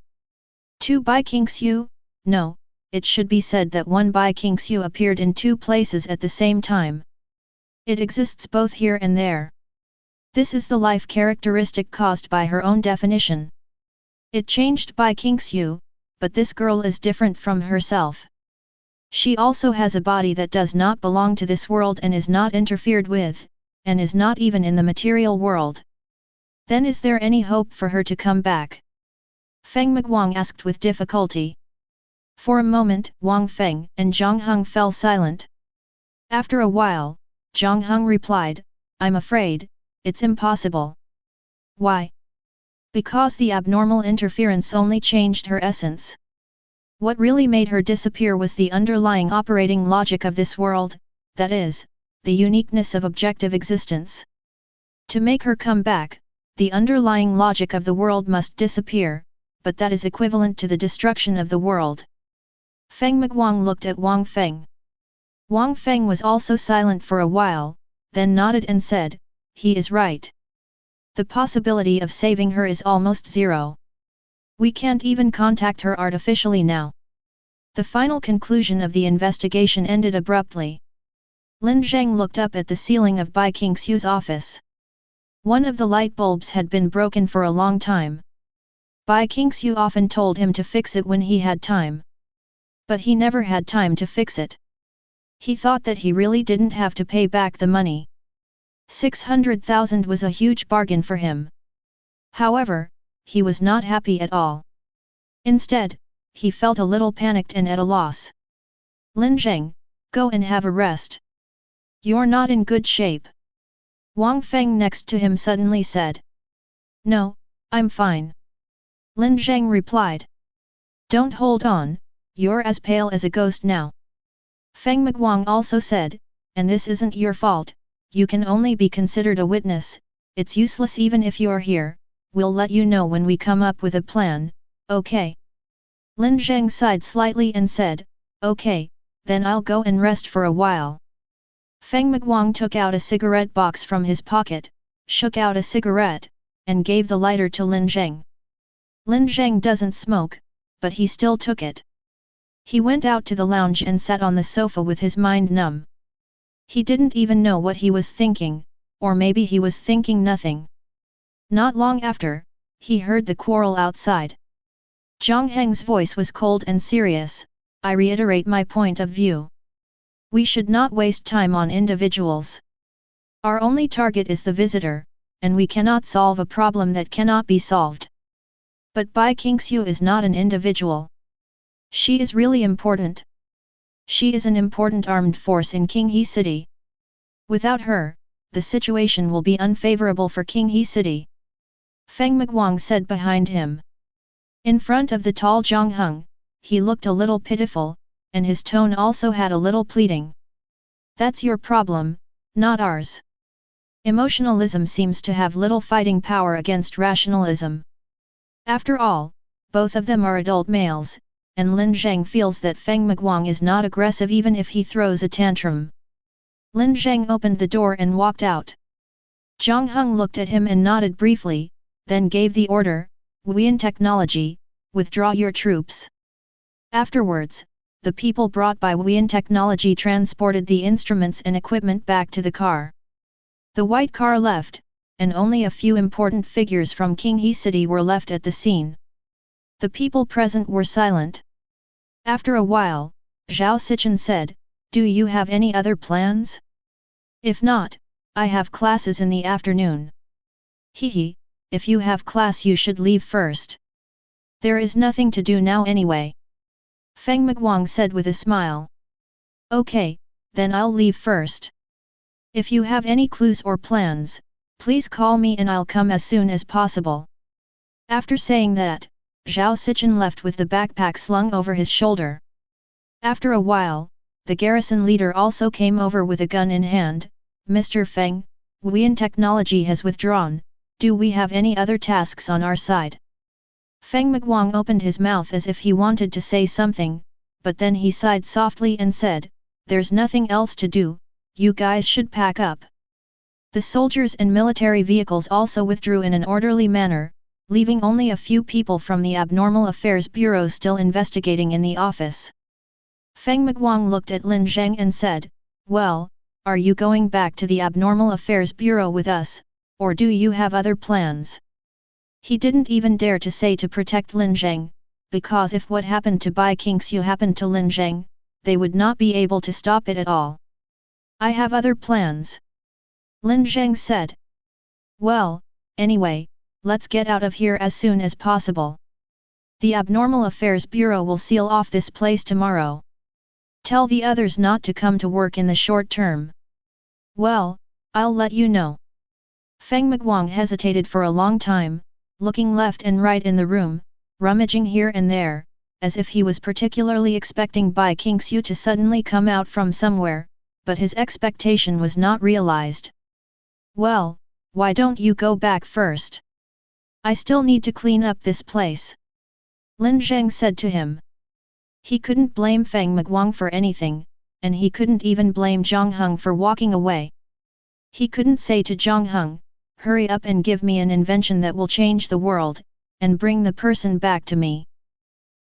2 Bai Qingxiu? No, it should be said that 1 Bai Qingxiu appeared in 2 places at the same time. It exists both here and there. This is the life characteristic caused by her own definition. It changed Bai Qingxiu, but this girl is different from herself. She also has a body that does not belong to this world and is not interfered with, and is not even in the material world. Then is there any hope for her to come back? Feng Miguang asked with difficulty. For a moment, Wang Feng and Zhang Heng fell silent. After a while, Zhang Heng replied, I'm afraid, it's impossible. Why? Because the abnormal interference only changed her essence. What really made her disappear was the underlying operating logic of this world, that is, the uniqueness of objective existence. To make her come back, the underlying logic of the world must disappear, but that is equivalent to the destruction of the world. Feng Miguang looked at Wang Feng. Wang Feng was also silent for a while, then nodded and said, he is right. The possibility of saving her is almost zero. We can't even contact her artificially now. The final conclusion of the investigation ended abruptly. Lin Zheng looked up at the ceiling of Bai Qingxiu's office. One of the light bulbs had been broken for a long time. Bai Qingxiu often told him to fix it when he had time. But he never had time to fix it. He thought that he really didn't have to pay back the money. 600,000 was a huge bargain for him. However, he was not happy at all. Instead, he felt a little panicked and at a loss. Lin Zheng, go and have a rest. You're not in good shape. Wang Feng next to him suddenly said. No, I'm fine. Lin Zheng replied. Don't hold on, you're as pale as a ghost now. Feng Miguang also said, and this isn't your fault, you can only be considered a witness, it's useless even if you're here, we'll let you know when we come up with a plan, okay? Lin Zheng sighed slightly and said, okay, then I'll go and rest for a while. Feng Miguang took out a cigarette box from his pocket, shook out a cigarette, and gave the lighter to Lin Zheng. Lin Zheng doesn't smoke, but he still took it. He went out to the lounge and sat on the sofa with his mind numb. He didn't even know what he was thinking, or maybe he was thinking nothing. Not long after, he heard the quarrel outside. Zhang Heng's voice was cold and serious, I reiterate my point of view. We should not waste time on individuals. Our only target is the visitor, and we cannot solve a problem that cannot be solved. But Bai Qingxiu is not an individual. She is really important. She is an important armed force in Qinghe City. Without her, the situation will be unfavorable for Qinghe City. Feng Miguang said behind him. In front of the tall Zhang Heng, he looked a little pitiful, and his tone also had a little pleading. That's your problem, not ours. Emotionalism seems to have little fighting power against rationalism. After all, both of them are adult males, and Lin Zheng feels that Feng Miguang is not aggressive even if he throws a tantrum. Lin Zheng opened the door and walked out. Zhang Heng looked at him and nodded briefly, then gave the order, Weirdness technology, withdraw your troops. Afterwards, the people brought by Weirdness technology transported the instruments and equipment back to the car. The white car left, and only a few important figures from Qinghe City were left at the scene. The people present were silent. After a while, Zhao Sichen said, Do you have any other plans? If not, I have classes in the afternoon. Hehe, if you have class you should leave first. There is nothing to do now anyway. Feng Miguang said with a smile. Okay, then I'll leave first. If you have any clues or plans, please call me and I'll come as soon as possible. After saying that, Zhao Sichen left with the backpack slung over his shoulder. After a while, the garrison leader also came over with a gun in hand. Mr. Feng, Weian technology has withdrawn, do we have any other tasks on our side? Feng Miguang opened his mouth as if he wanted to say something, but then he sighed softly and said, there's nothing else to do, you guys should pack up. The soldiers and military vehicles also withdrew in an orderly manner, leaving only a few people from the Abnormal Affairs Bureau still investigating in the office. Feng Miguang looked at Lin Zheng and said, well, are you going back to the Abnormal Affairs Bureau with us, or do you have other plans? He didn't even dare to say to protect Lin Zheng, because if what happened to Bai Qingxiu happened to Lin Zheng, they would not be able to stop it at all. I have other plans. Lin Zheng said. Well, anyway, let's get out of here as soon as possible. The Abnormal Affairs Bureau will seal off this place tomorrow. Tell the others not to come to work in the short term. Well, I'll let you know. Feng Miguang hesitated for a long time, looking left and right in the room, rummaging here and there, as if he was particularly expecting Bai Qingxiu to suddenly come out from somewhere, but his expectation was not realized. Well, why don't you go back first? I still need to clean up this place. Lin Zheng said to him. He couldn't blame Feng Miguang for anything, and he couldn't even blame Zhang Heng for walking away. He couldn't say to Zhang Heng, hurry up and give me an invention that will change the world, and bring the person back to me.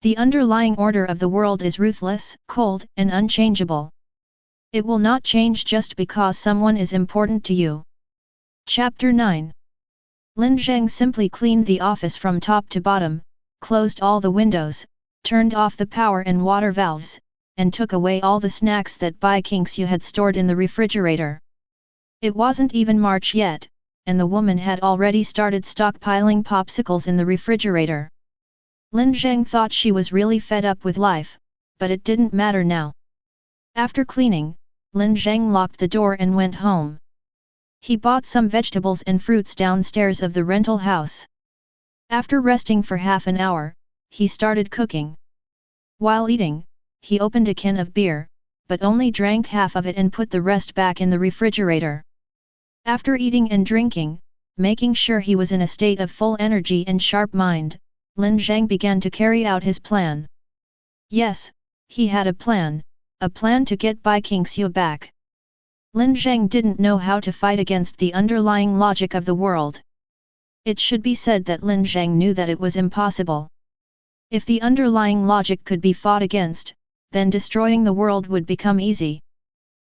The underlying order of the world is ruthless, cold, and unchangeable. It will not change just because someone is important to you. Chapter 9. Lin Zheng simply cleaned the office from top to bottom, closed all the windows, turned off the power and water valves, and took away all the snacks that Bai Qingxiu had stored in the refrigerator. It wasn't even March yet, and the woman had already started stockpiling popsicles in the refrigerator. Lin Zheng thought she was really fed up with life, but it didn't matter now. After cleaning, Lin Zheng locked the door and went home. He bought some vegetables and fruits downstairs of the rental house. After resting for half an hour, he started cooking. While eating, he opened a can of beer, but only drank half of it and put the rest back in the refrigerator. After eating and drinking, making sure he was in a state of full energy and sharp mind, Lin Zheng began to carry out his plan. Yes, he had a plan to get Bai Qingxiu back. Lin Zheng didn't know how to fight against the underlying logic of the world. It should be said that Lin Zheng knew that it was impossible. If the underlying logic could be fought against, then destroying the world would become easy.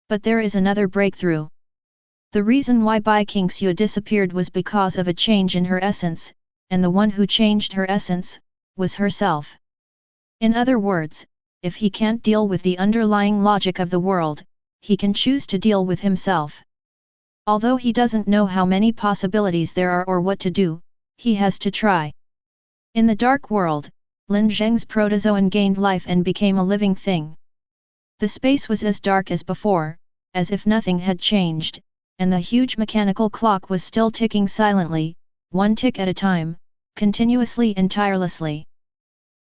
But there is another breakthrough. The reason why Bai Qingxiu disappeared was because of a change in her essence, and the one who changed her essence was herself. In other words, if he can't deal with the underlying logic of the world, he can choose to deal with himself. Although he doesn't know how many possibilities there are or what to do, he has to try. In the dark world, Lin Zheng's protozoan gained life and became a living thing. The space was as dark as before, as if nothing had changed, and the huge mechanical clock was still ticking silently, one tick at a time, continuously and tirelessly.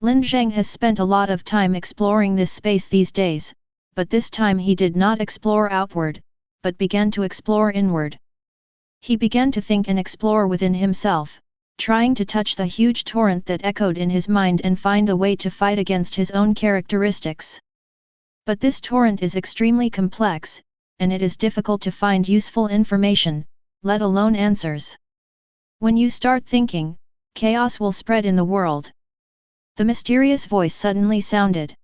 Lin Zheng has spent a lot of time exploring this space these days, but this time he did not explore outward, but began to explore inward. He began to think and explore within himself, trying to touch the huge torrent that echoed in his mind and find a way to fight against his own characteristics. But this torrent is extremely complex, and it is difficult to find useful information, let alone answers. When you start thinking, chaos will spread in the world. The mysterious voice suddenly sounded.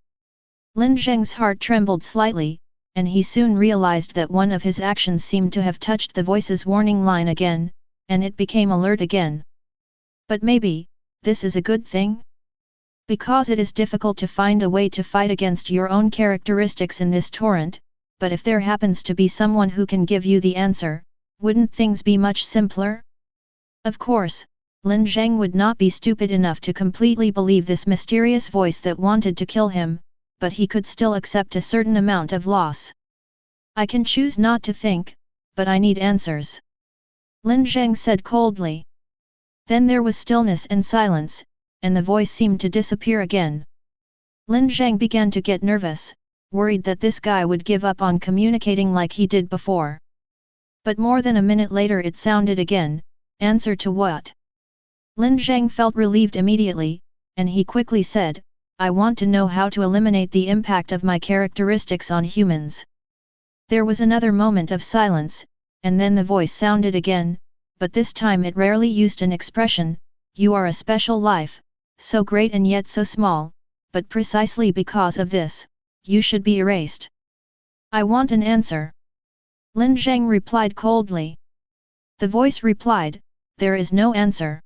Lin Zheng's heart trembled slightly, and he soon realized that one of his actions seemed to have touched the voice's warning line again, and it became alert again. But maybe, this is a good thing? Because it is difficult to find a way to fight against your own characteristics in this torrent, but if there happens to be someone who can give you the answer, wouldn't things be much simpler? Of course, Lin Zheng would not be stupid enough to completely believe this mysterious voice that wanted to kill him, but he could still accept a certain amount of loss. I can choose not to think, but I need answers. Lin Zheng said coldly. Then there was stillness and silence, and the voice seemed to disappear again. Lin Zheng began to get nervous, worried that this guy would give up on communicating like he did before. But more than a minute later it sounded again, answer to what? Lin Zheng felt relieved immediately, and he quickly said, I want to know how to eliminate the impact of my characteristics on humans. There was another moment of silence, and then the voice sounded again, but this time it rarely used an expression, you are a special life, so great and yet so small, but precisely because of this, you should be erased. I want an answer. Lin Zheng replied coldly. The voice replied, there is no answer.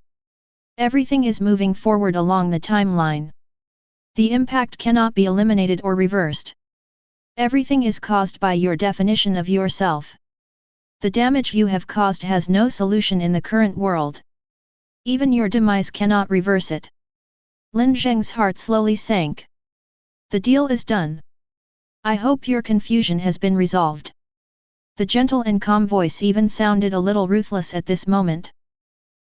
Everything is moving forward along the timeline. The impact cannot be eliminated or reversed. Everything is caused by your definition of yourself. The damage you have caused has no solution in the current world. Even your demise cannot reverse it. Lin Zheng's heart slowly sank. The deal is done. I hope your confusion has been resolved. The gentle and calm voice even sounded a little ruthless at this moment.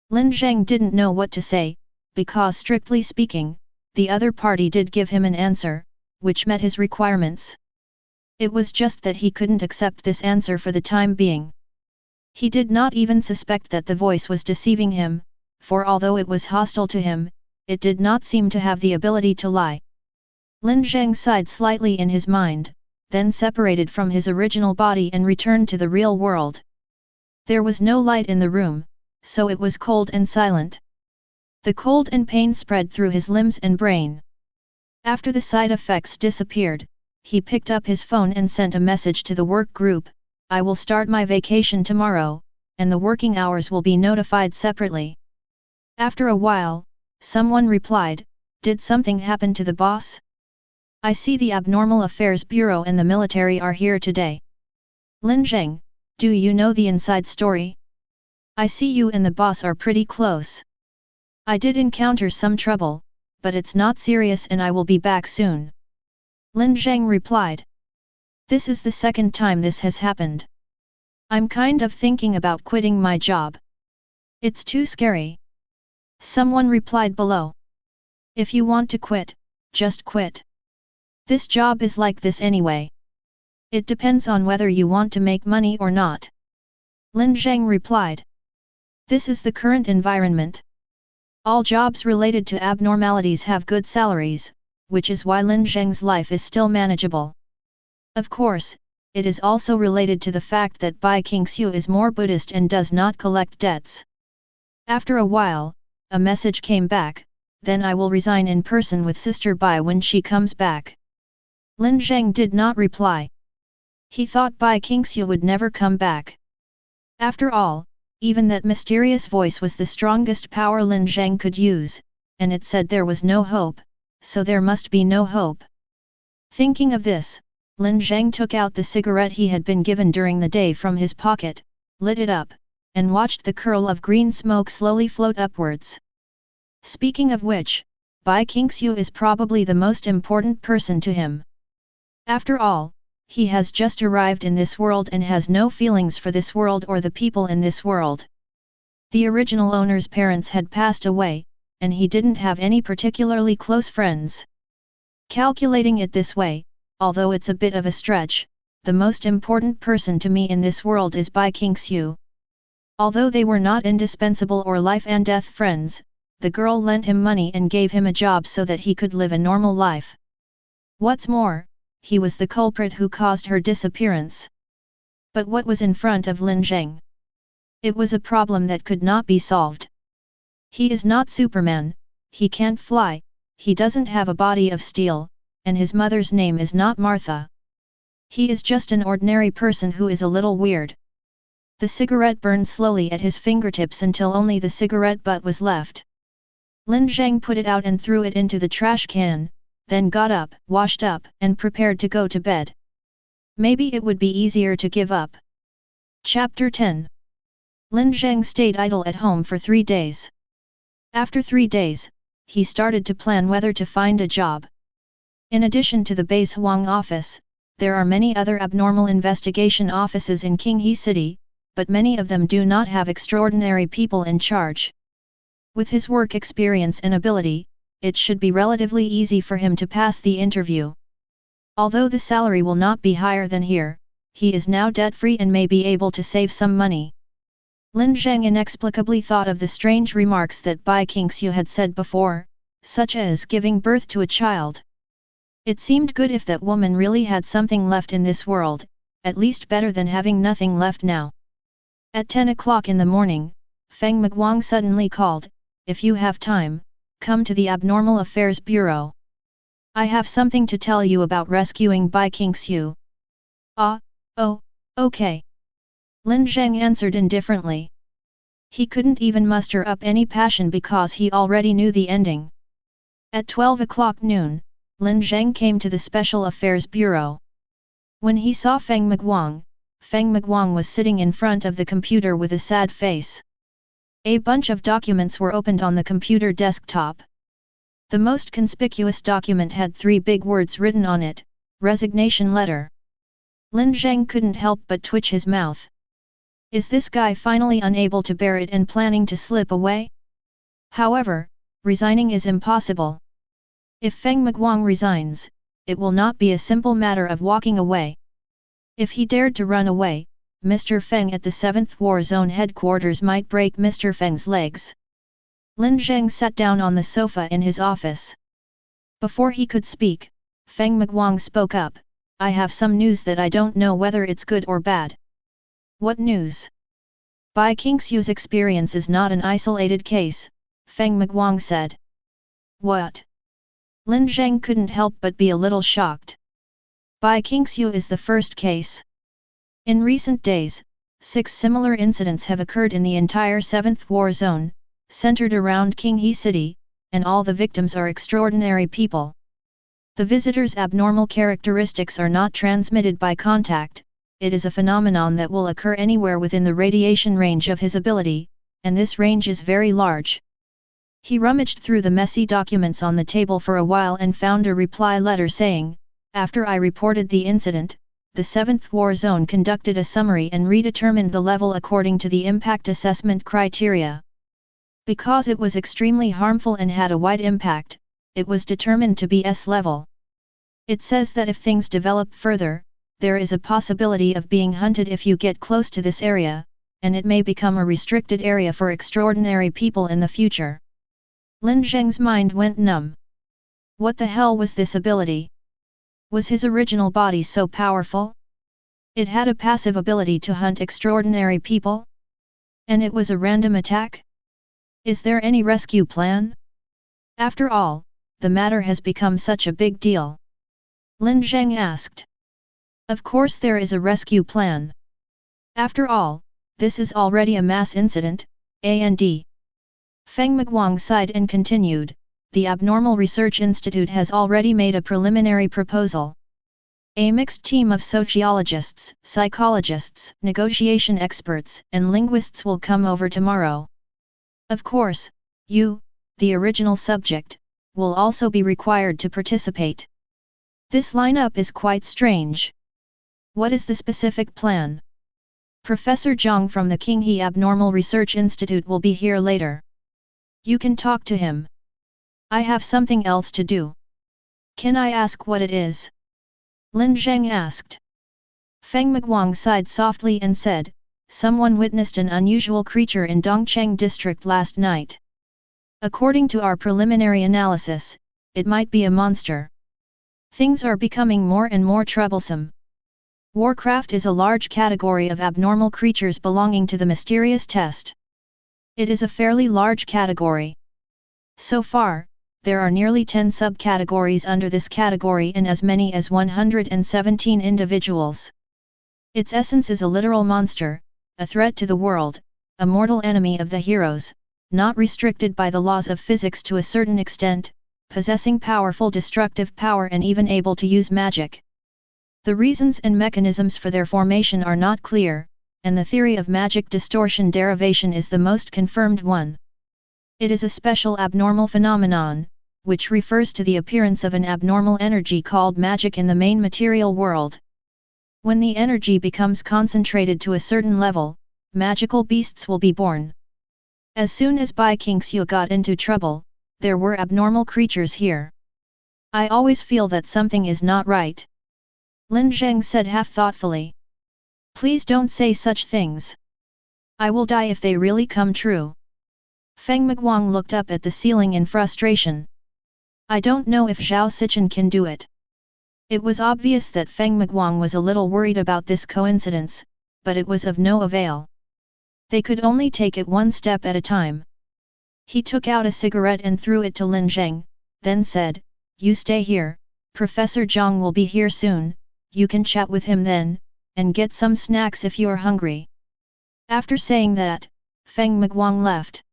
Lin Zheng didn't know what to say, because strictly speaking, the other party did give him an answer, which met his requirements. It was just that he couldn't accept this answer for the time being. He did not even suspect that the voice was deceiving him, for although it was hostile to him, it did not seem to have the ability to lie. Lin Zheng sighed slightly in his mind, then separated from his original body and returned to the real world. There was no light in the room, so it was cold and silent. The cold and pain spread through his limbs and brain. After the side effects disappeared, he picked up his phone and sent a message to the work group, I will start my vacation tomorrow, and the working hours will be notified separately. After a while, someone replied, did something happen to the boss? I see the Abnormal Affairs Bureau and the military are here today. Lin Zheng, do you know the inside story? I see you and the boss are pretty close. I did encounter some trouble, but it's not serious and I will be back soon. Lin Zheng replied. This is the second time this has happened. I'm kind of thinking about quitting my job. It's too scary. Someone replied below. If you want to quit, just quit. This job is like this anyway. It depends on whether you want to make money or not. Lin Zheng replied. This is the current environment. All jobs related to abnormalities have good salaries, which is why Lin Zheng's life is still manageable. Of course, it is also related to the fact that Bai Qingxiu is more Buddhist and does not collect debts. After a while, a message came back, then I will resign in person with Sister Bai when she comes back. Lin Zheng did not reply. He thought Bai Qingxiu would never come back. After all, even that mysterious voice was the strongest power Lin Zheng could use, and it said there was no hope, so there must be no hope. Thinking of this, Lin Zheng took out the cigarette he had been given during the day from his pocket, lit it up, and watched the curl of green smoke slowly float upwards. Speaking of which, Bai Qingxiu is probably the most important person to him. After all, he has just arrived in this world and has no feelings for this world or the people in this world. The original owner's parents had passed away, and he didn't have any particularly close friends. Calculating it this way, although it's a bit of a stretch, the most important person to me in this world is Bai Qingxiu. Although they were not indispensable or life and death friends, the girl lent him money and gave him a job so that he could live a normal life. What's more, he was the culprit who caused her disappearance. But what was in front of Lin Zheng? It was a problem that could not be solved. He is not Superman, he can't fly, he doesn't have a body of steel, and his mother's name is not Martha. He is just an ordinary person who is a little weird. The cigarette burned slowly at his fingertips until only the cigarette butt was left. Lin Zheng put it out and threw it into the trash can, then got up, washed up, and prepared to go to bed. Maybe it would be easier to give up. Chapter 10. Lin Zheng stayed idle at home for 3 days. After 3 days, he started to plan whether to find a job. In addition to the base Huang office, there are many other abnormal investigation offices in Qinghe City, but many of them do not have extraordinary people in charge. With his work experience and ability, it should be relatively easy for him to pass the interview. Although the salary will not be higher than here, he is now debt-free and may be able to save some money. Lin Zheng inexplicably thought of the strange remarks that Bai Qingxiu had said before, such as giving birth to a child. It seemed good if that woman really had something left in this world, at least better than having nothing left now. At 10 o'clock in the morning, Feng Miguang suddenly called, "If you have time, come to the Abnormal Affairs Bureau. I have something to tell you about rescuing Bai Qingxiu." "Ah, oh, okay." Lin Zheng answered indifferently. He couldn't even muster up any passion because he already knew the ending. At 12 o'clock noon, Lin Zheng came to the Special Affairs Bureau. When he saw Feng Miguang was sitting in front of the computer with a sad face. A bunch of documents were opened on the computer desktop. The most conspicuous document had 3 big words written on it, "Resignation Letter." Lin Zheng couldn't help but twitch his mouth. Is this guy finally unable to bear it and planning to slip away? However, resigning is impossible. If Feng Miguang resigns, it will not be a simple matter of walking away. If he dared to run away, Mr. Feng at the 7th War Zone headquarters might break Mr. Feng's legs. Lin Zheng sat down on the sofa in his office. Before he could speak, Feng Miguang spoke up, "I have some news that I don't know whether it's good or bad." "What news?" "Bai Qingxiu's experience is not an isolated case," Feng Miguang said. "What?" Lin Zheng couldn't help but be a little shocked. Bai Qingxiu is the first case. In recent days, 6 similar incidents have occurred in the entire 7th War Zone, centered around Qinghe City, and all the victims are extraordinary people. The visitor's abnormal characteristics are not transmitted by contact, it is a phenomenon that will occur anywhere within the radiation range of his ability, and this range is very large. He rummaged through the messy documents on the table for a while and found a reply letter saying, "After I reported the incident, the 7th War Zone conducted a summary and redetermined the level according to the impact assessment criteria. Because it was extremely harmful and had a wide impact, it was determined to be S level. It says that if things develop further, there is a possibility of being hunted if you get close to this area, and it may become a restricted area for extraordinary people in the future." Lin Zheng's mind went numb. What the hell was this ability? Was his original body so powerful? It had a passive ability to hunt extraordinary people? And it was a random attack? Is there any rescue plan? After all, the matter has become such a big deal. Lin Zheng asked. Of course there is a rescue plan. After all, this is already a mass incident, and Feng Miguang sighed and continued, the Abnormal Research Institute has already made a preliminary proposal. A mixed team of sociologists, psychologists, negotiation experts, and linguists will come over tomorrow. Of course, you, the original subject, will also be required to participate. This lineup is quite strange. What is the specific plan? Professor Zhang from the Qinghe Abnormal Research Institute will be here later. You can talk to him. I have something else to do. Can I ask what it is? Lin Zheng asked. Feng Miguang sighed softly and said, someone witnessed an unusual creature in Dongcheng district last night. According to our preliminary analysis, it might be a monster. Things are becoming more and more troublesome. Warcraft is a large category of abnormal creatures belonging to the mysterious test. It is a fairly large category. So far, there are nearly 10 subcategories under this category and as many as 117 individuals. Its essence is a literal monster, a threat to the world, a mortal enemy of the heroes, not restricted by the laws of physics to a certain extent, possessing powerful destructive power and even able to use magic. The reasons and mechanisms for their formation are not clear, and the theory of magic distortion derivation is the most confirmed one. It is a special abnormal phenomenon, which refers to the appearance of an abnormal energy called magic in the main material world. When the energy becomes concentrated to a certain level, magical beasts will be born. As soon as Bai Qingxiu got into trouble, there were abnormal creatures here. I always feel that something is not right. Lin Zheng said half thoughtfully. Please don't say such things. I will die if they really come true. Feng Miguang looked up at the ceiling in frustration. I don't know if Zhao Sichen can do it. It was obvious that Feng Miguang was a little worried about this coincidence, but it was of no avail. They could only take it one step at a time. He took out a cigarette and threw it to Lin Zheng, then said, You stay here, Professor Zhang will be here soon, you can chat with him then, and get some snacks if you're hungry. After saying that, Feng Miguang left.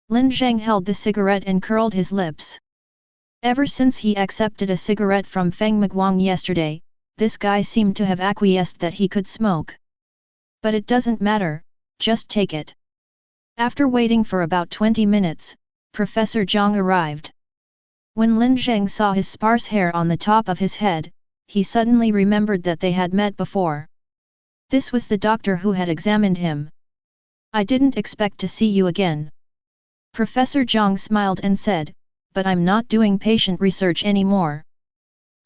Lin Zheng held the cigarette and curled his lips. Ever since he accepted a cigarette from Feng Miguang yesterday, this guy seemed to have acquiesced that he could smoke. But it doesn't matter, just take it. After waiting for about 20 minutes, Professor Zhang arrived. When Lin Zheng saw his sparse hair on the top of his head, he suddenly remembered that they had met before. This was the doctor who had examined him. I didn't expect to see you again. Professor Zhang smiled and said, But I'm not doing patient research anymore.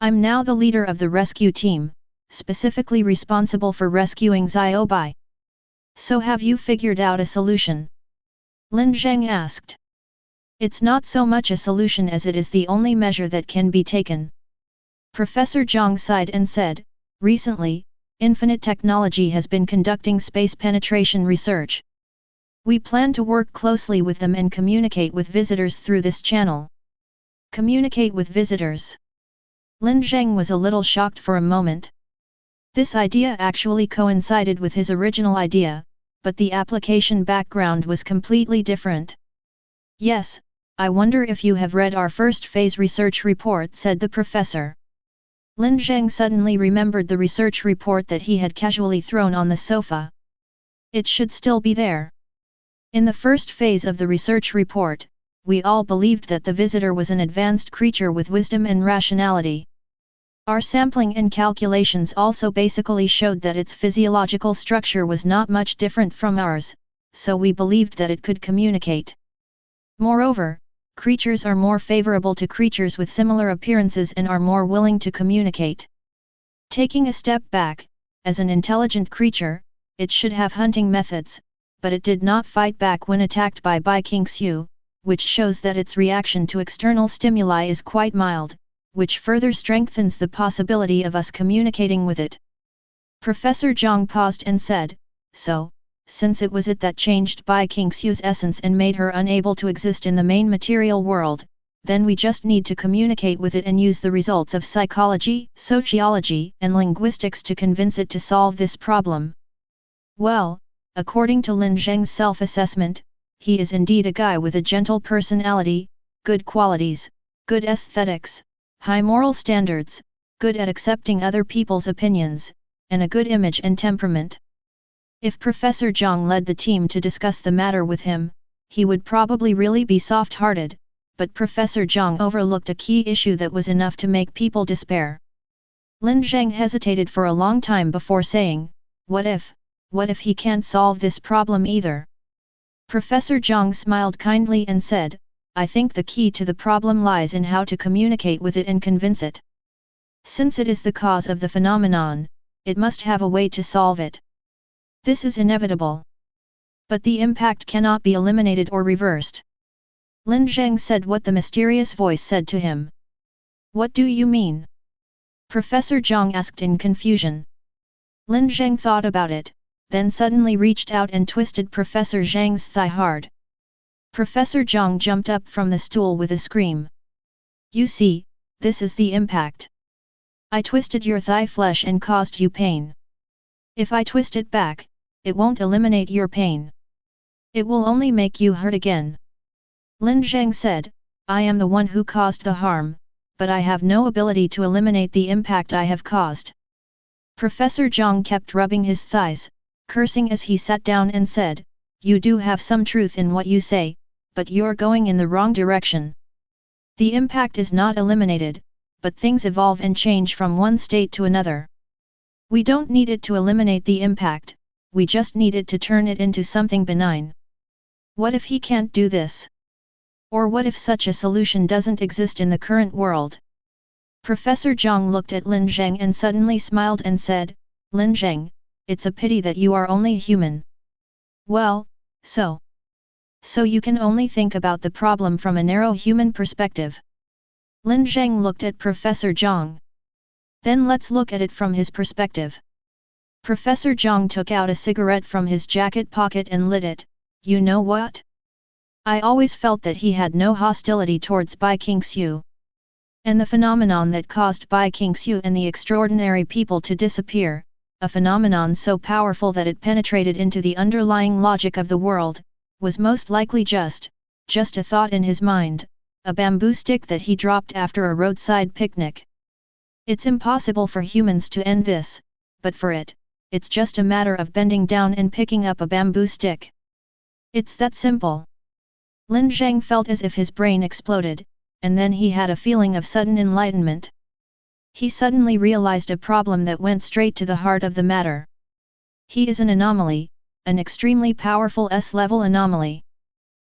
I'm now the leader of the rescue team, specifically responsible for rescuing Xiaobai. So have you figured out a solution? Lin Zheng asked. It's not so much a solution as it is the only measure that can be taken. Professor Zhang sighed and said, Recently, Infinite Technology has been conducting space penetration research. We plan to work closely with them and communicate with visitors through this channel. Communicate with visitors. Lin Zheng was a little shocked for a moment. This idea actually coincided with his original idea, but the application background was completely different. Yes, I wonder if you have read our first phase research report, said the professor. Lin Zheng suddenly remembered the research report that he had casually thrown on the sofa. It should still be there. In the first phase of the research report, we all believed that the visitor was an advanced creature with wisdom and rationality. Our sampling and calculations also basically showed that its physiological structure was not much different from ours, so we believed that it could communicate. Moreover, creatures are more favorable to creatures with similar appearances and are more willing to communicate. Taking a step back, as an intelligent creature, it should have hunting methods, but it did not fight back when attacked by Bai Qingxiu, which shows that its reaction to external stimuli is quite mild, which further strengthens the possibility of us communicating with it. Professor Zhang paused and said, So, since it was it that changed Bai Qingxiu's essence and made her unable to exist in the main material world, then we just need to communicate with it and use the results of psychology, sociology, and linguistics to convince it to solve this problem. Well, according to Lin Zheng's self-assessment, he is indeed a guy with a gentle personality, good qualities, good aesthetics, high moral standards, good at accepting other people's opinions, and a good image and temperament. If Professor Zhang led the team to discuss the matter with him, he would probably really be soft-hearted, but Professor Zhang overlooked a key issue that was enough to make people despair. Lin Zheng hesitated for a long time before saying, What if he can't solve this problem either? Professor Zhang smiled kindly and said, I think the key to the problem lies in how to communicate with it and convince it. Since it is the cause of the phenomenon, it must have a way to solve it. This is inevitable. But the impact cannot be eliminated or reversed. Lin Zheng said what the mysterious voice said to him. What do you mean? Professor Zhang asked in confusion. Lin Zheng thought about it, then suddenly reached out and twisted Professor Zhang's thigh hard. Professor Zhang jumped up from the stool with a scream. You see, this is the impact. I twisted your thigh flesh and caused you pain. If I twist it back, it won't eliminate your pain. It will only make you hurt again. Lin Zheng said, I am the one who caused the harm, but I have no ability to eliminate the impact I have caused. Professor Zhang kept rubbing his thighs, cursing as he sat down and said, "You do have some truth in what you say, but you're going in the wrong direction. The impact is not eliminated, but things evolve and change from one state to another. We don't need it to eliminate the impact, we just need it to turn it into something benign. What if he can't do this? Or what if such a solution doesn't exist in the current world?" Professor Zhang looked at Lin Zheng and suddenly smiled and said, "Lin Zheng, it's a pity that you are only human. Well, so you can only think about the problem from a narrow human perspective." Lin Zheng looked at Professor Zhang. "Then let's look at it from his perspective." Professor Zhang took out a cigarette from his jacket pocket and lit it. "You know what? I always felt that he had no hostility towards Bai Qingxiu. And the phenomenon that caused Bai Qingxiu and the extraordinary people to disappear, a phenomenon so powerful that it penetrated into the underlying logic of the world, was most likely just a thought in his mind, a bamboo stick that he dropped after a roadside picnic. It's impossible for humans to end this, but for it's just a matter of bending down and picking up a bamboo stick. It's that simple." Lin Zheng felt as if his brain exploded, and then he had a feeling of sudden enlightenment. He suddenly realized a problem that went straight to the heart of the matter. He is an anomaly, an extremely powerful S-level anomaly.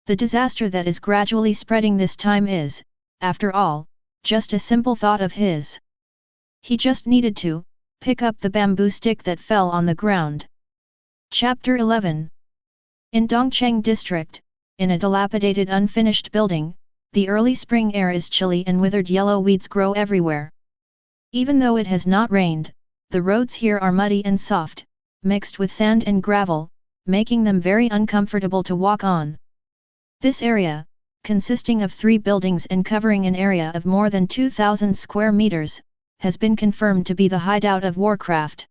The disaster that is gradually spreading this time is, after all, just a simple thought of his. He just needed to pick up the bamboo stick that fell on the ground. Chapter 11. In Dongcheng District, in a dilapidated unfinished building, the early spring air is chilly and withered yellow weeds grow everywhere. Even though it has not rained, the roads here are muddy and soft, mixed with sand and gravel, making them very uncomfortable to walk on. This area, consisting of 3 buildings and covering an area of more than 2,000 square meters, has been confirmed to be the hideout of Warcraft.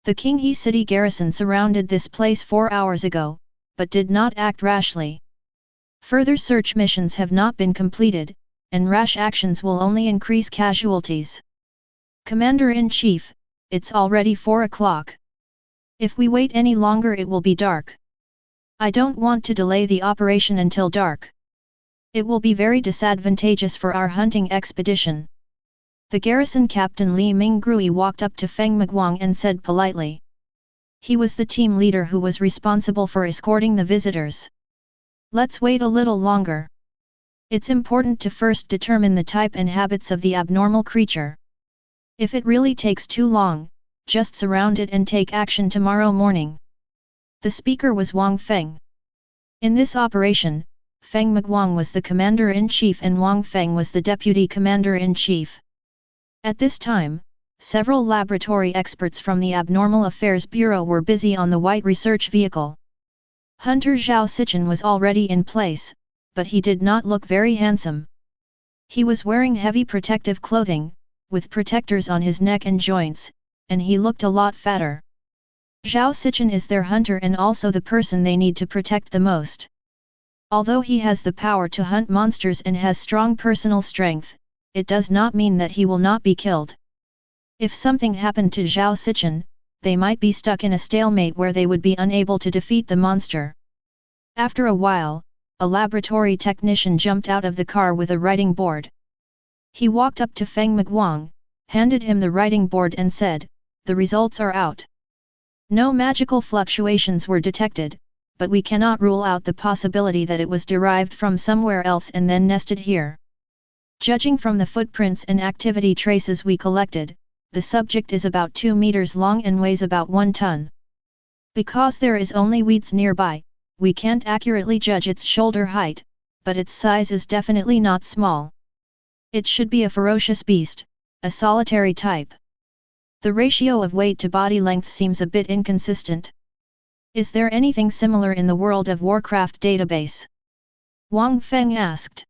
The Qinghe city garrison surrounded this place 4 hours ago, but did not act rashly. Further search missions have not been completed, and rash actions will only increase casualties. Commander-in-Chief, it's already 4 o'clock. If we wait any longer it will be dark. I don't want to delay the operation until dark. It will be very disadvantageous for our hunting expedition." The garrison captain Li Minggrui walked up to Feng Miguang and said politely. He was the team leader who was responsible for escorting the visitors. "Let's wait a little longer. It's important to first determine the type and habits of the abnormal creature. If it really takes too long, just surround it and take action tomorrow morning." The speaker was Wang Feng. In this operation, Feng Miguang was the commander-in-chief and Wang Feng was the deputy commander-in-chief. At this time, several laboratory experts from the Abnormal Affairs Bureau were busy on the white research vehicle. Hunter Zhao Sichen was already in place, but he did not look very handsome. He was wearing heavy protective clothing, with protectors on his neck and joints, and he looked a lot fatter. Zhao Sichen is their hunter and also the person they need to protect the most. Although he has the power to hunt monsters and has strong personal strength, it does not mean that he will not be killed. If something happened to Zhao Sichen, they might be stuck in a stalemate where they would be unable to defeat the monster. After a while, a laboratory technician jumped out of the car with a writing board. He walked up to Feng Miguang, handed him the writing board and said, "The results are out. No magical fluctuations were detected, but we cannot rule out the possibility that it was derived from somewhere else and then nested here. Judging from the footprints and activity traces we collected, the subject is about 2 meters long and weighs about 1 ton. Because there is only weeds nearby, we can't accurately judge its shoulder height, but its size is definitely not small. It should be a ferocious beast, a solitary type. The ratio of weight to body length seems a bit inconsistent. Is there anything similar in the World of Warcraft database?" Wang Feng asked.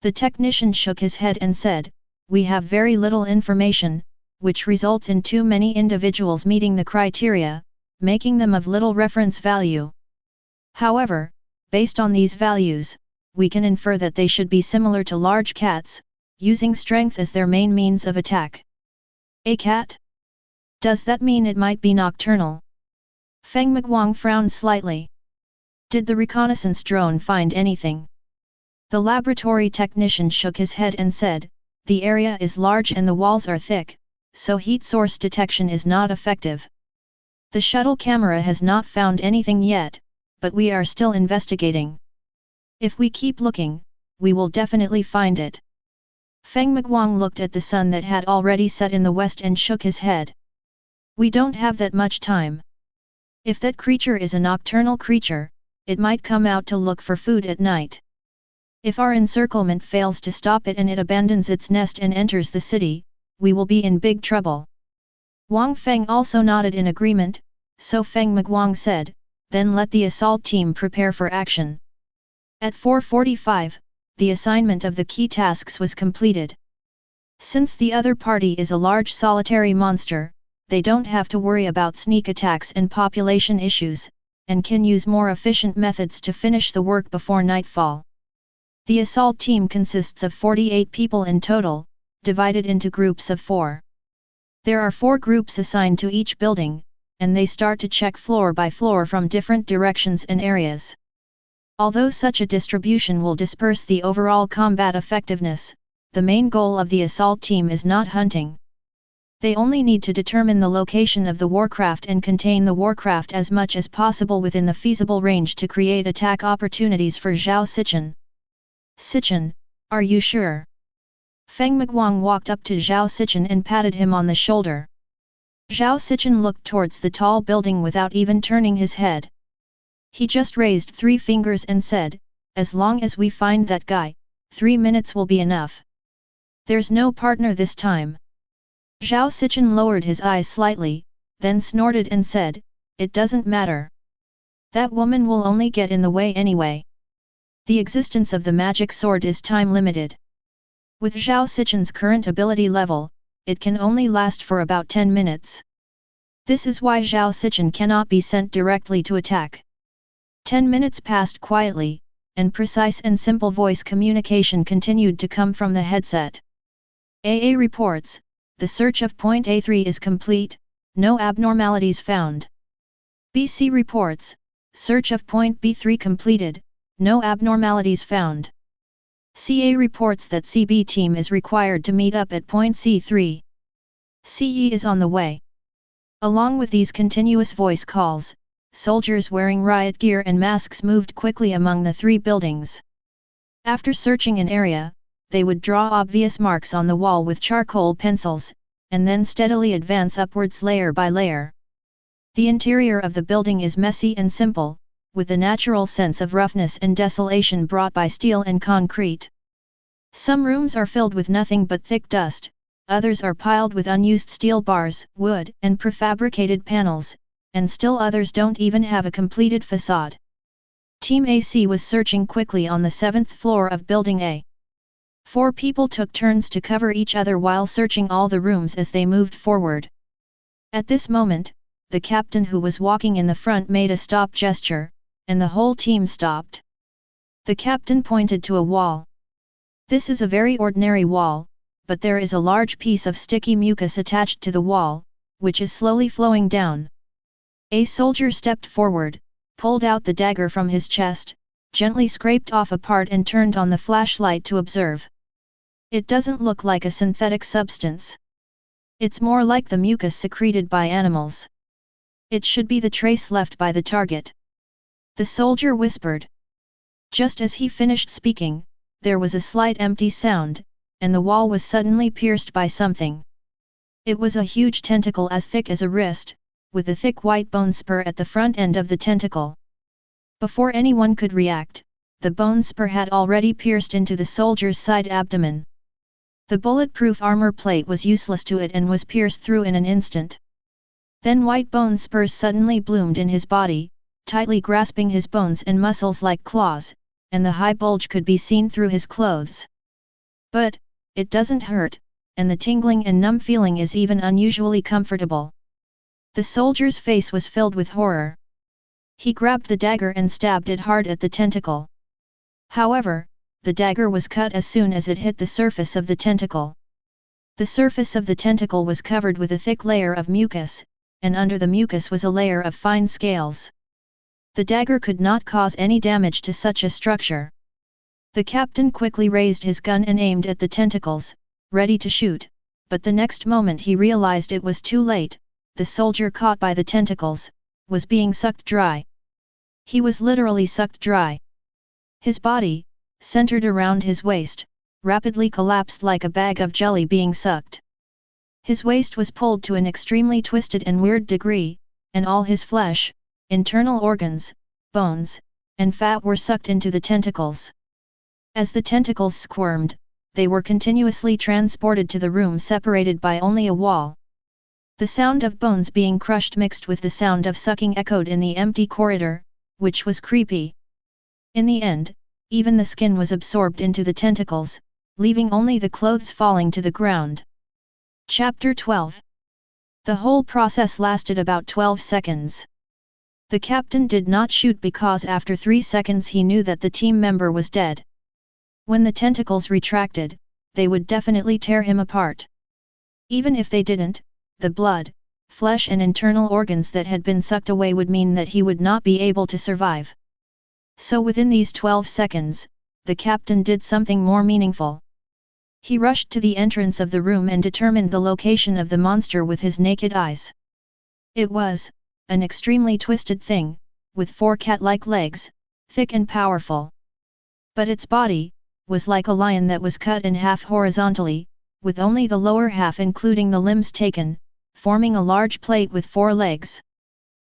The technician shook his head and said, "We have very little information, which results in too many individuals meeting the criteria, making them of little reference value. However, based on these values, we can infer that they should be similar to large cats, using strength as their main means of attack." "A cat? Does that mean it might be nocturnal? Feng Miguang frowned slightly. Did the reconnaissance drone find anything? The laboratory technician shook his head and said, the area is large and the walls are thick, so heat source detection is not effective. The shuttle camera has not found anything yet, but we are still investigating. If we keep looking, we will definitely find it. Feng Miguang looked at the sun that had already set in the west and shook his head. We don't have that much time. If that creature is a nocturnal creature, it might come out to look for food at night. If our encirclement fails to stop it and it abandons its nest and enters the city, we will be in big trouble. Wang Feng also nodded in agreement, so Feng Miguang said, then let the assault team prepare for action. At 4:45, the assignment of the key tasks was completed. Since the other party is a large solitary monster, they don't have to worry about sneak attacks and population issues, and can use more efficient methods to finish the work before nightfall. The assault team consists of 48 people in total, divided into groups of 4. There are 4 groups assigned to each building, and they start to check floor by floor from different directions and areas. Although such a distribution will disperse the overall combat effectiveness, the main goal of the assault team is not hunting. They only need to determine the location of the warcraft and contain the warcraft as much as possible within the feasible range to create attack opportunities for Zhao Sichen. Sichen, are you sure? Feng Miguang walked up to Zhao Sichen and patted him on the shoulder. Zhao Sichen looked towards the tall building without even turning his head. He just raised 3 fingers and said, as long as we find that guy, 3 minutes will be enough. There's no partner this time. Zhao Sichen lowered his eyes slightly, then snorted and said, it doesn't matter. That woman will only get in the way anyway. The existence of the magic sword is time-limited. With Zhao Sichen's current ability level, it can only last for about 10 minutes. This is why Zhao Sichen cannot be sent directly to attack. 10 minutes passed quietly, and precise and simple voice communication continued to come from the headset. AA reports, the search of point A3 is complete, no abnormalities found. BC reports, search of point B3 completed, no abnormalities found. CA reports that CB team is required to meet up at point C3. CE is on the way. Along with these continuous voice calls, soldiers wearing riot gear and masks moved quickly among the 3 buildings. After searching an area, they would draw obvious marks on the wall with charcoal pencils, and then steadily advance upwards layer by layer. The interior of the building is messy and simple, with a natural sense of roughness and desolation brought by steel and concrete. Some rooms are filled with nothing but thick dust, others are piled with unused steel bars, wood, and prefabricated panels, and still others don't even have a completed facade. Team AC was searching quickly on the 7th floor of Building A. 4 people took turns to cover each other while searching all the rooms as they moved forward. At this moment, the captain who was walking in the front made a stop gesture, and the whole team stopped. The captain pointed to a wall. This is a very ordinary wall, but there is a large piece of sticky mucus attached to the wall, which is slowly flowing down. A soldier stepped forward, pulled out the dagger from his chest, gently scraped off a part and turned on the flashlight to observe. It doesn't look like a synthetic substance. It's more like the mucus secreted by animals. It should be the trace left by the target. The soldier whispered. Just as he finished speaking, there was a slight empty sound, and the wall was suddenly pierced by something. It was a huge tentacle as thick as a wrist, with a thick white bone spur at the front end of the tentacle. Before anyone could react, the bone spur had already pierced into the soldier's side abdomen. The bulletproof armor plate was useless to it and was pierced through in an instant. Then white bone spurs suddenly bloomed in his body, tightly grasping his bones and muscles like claws, and the high bulge could be seen through his clothes. But, it doesn't hurt, and the tingling and numb feeling is even unusually comfortable. The soldier's face was filled with horror. He grabbed the dagger and stabbed it hard at the tentacle. However, the dagger was cut as soon as it hit the surface of the tentacle. The surface of the tentacle was covered with a thick layer of mucus, and under the mucus was a layer of fine scales. The dagger could not cause any damage to such a structure. The captain quickly raised his gun and aimed at the tentacles, ready to shoot, but the next moment he realized it was too late. The soldier caught by the tentacles was being sucked dry. He was literally sucked dry. His body, centered around his waist, rapidly collapsed like a bag of jelly being sucked. His waist was pulled to an extremely twisted and weird degree, and all his flesh, internal organs, bones, and fat were sucked into the tentacles. As the tentacles squirmed, they were continuously transported to the room separated by only a wall. The sound of bones being crushed mixed with the sound of sucking echoed in the empty corridor, which was creepy. In the end, even the skin was absorbed into the tentacles, leaving only the clothes falling to the ground. Chapter 12. The whole process lasted about 12 seconds. The captain did not shoot because after 3 seconds he knew that the team member was dead. When the tentacles retracted, they would definitely tear him apart. Even if they didn't, the blood, flesh and internal organs that had been sucked away would mean that he would not be able to survive. So within these 12 seconds, the captain did something more meaningful. He rushed to the entrance of the room and determined the location of the monster with his naked eyes. It was an extremely twisted thing, with 4 cat-like legs, thick and powerful. But its body was like a lion that was cut in half horizontally, with only the lower half including the limbs taken, forming a large plate with 4 legs.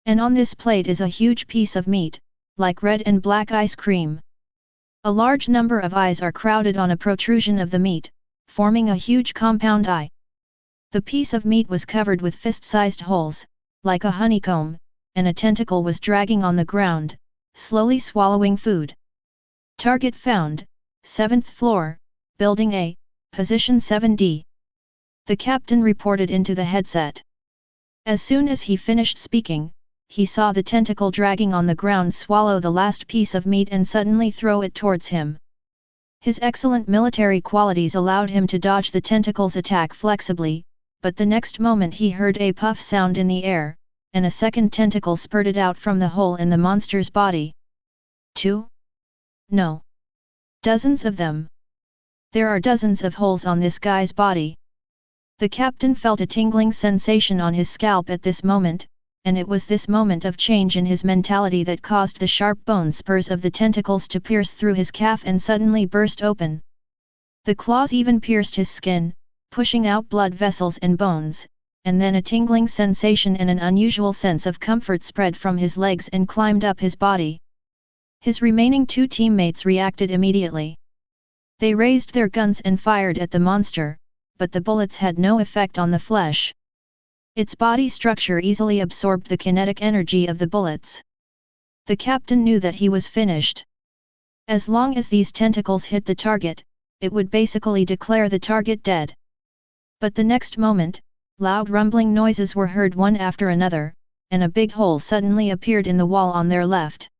And on this plate is a huge piece of meat, like red and black ice cream. A large number of eyes are crowded on a protrusion of the meat, forming a huge compound eye. The piece of meat was covered with fist-sized holes, like a honeycomb, and a tentacle was dragging on the ground, slowly swallowing food. Target found, 7th floor, Building A, Position 7D. The captain reported into the headset. As soon as he finished speaking, he saw the tentacle dragging on the ground swallow the last piece of meat and suddenly throw it towards him. His excellent military qualities allowed him to dodge the tentacle's attack flexibly, but the next moment he heard a puff sound in the air, and a second tentacle spurted out from the hole in the monster's body. 2? No. Dozens of them. There are dozens of holes on this guy's body. The captain felt a tingling sensation on his scalp at this moment, and it was this moment of change in his mentality that caused the sharp bone spurs of the tentacles to pierce through his calf and suddenly burst open. The claws even pierced his skin, pushing out blood vessels and bones, and then a tingling sensation and an unusual sense of comfort spread from his legs and climbed up his body. His remaining 2 teammates reacted immediately. They raised their guns and fired at the monster, but the bullets had no effect on the flesh. Its body structure easily absorbed the kinetic energy of the bullets. The captain knew that he was finished. As long as these tentacles hit the target, it would basically declare the target dead. But the next moment, loud rumbling noises were heard one after another, and a big hole suddenly appeared in the wall on their left.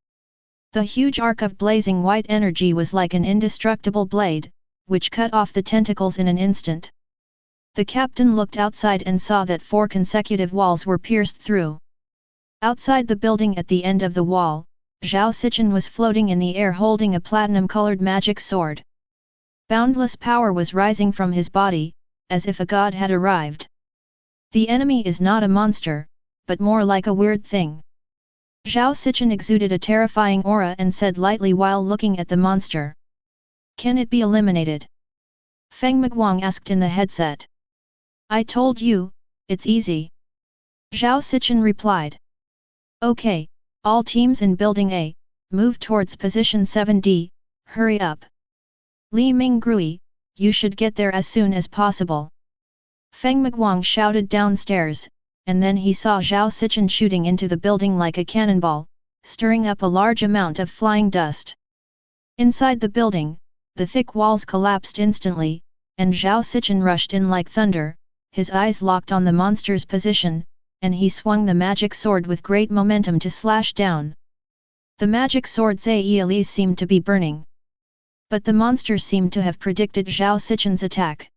The huge arc of blazing white energy was like an indestructible blade, which cut off the tentacles in an instant. The captain looked outside and saw that 4 consecutive walls were pierced through. Outside the building at the end of the wall, Zhao Sichen was floating in the air holding a platinum-colored magic sword. Boundless power was rising from his body, as if a god had arrived. The enemy is not a monster, but more like a weird thing. Zhao Sichen exuded a terrifying aura and said lightly while looking at the monster. Can it be eliminated? Feng Miguang asked in the headset. I told you, it's easy. Zhao Sichen replied. Okay, all teams in Building A, move towards Position 7D, hurry up. Li Minggrui, you should get there as soon as possible. Feng Miguang shouted downstairs, and then he saw Zhao Sichen shooting into the building like a cannonball, stirring up a large amount of flying dust. Inside the building, the thick walls collapsed instantly, and Zhao Sichen rushed in like thunder, his eyes locked on the monster's position, and he swung the magic sword with great momentum to slash down. The magic sword's aeolese seemed to be burning. But the monster seemed to have predicted Zhao Sichen's attack.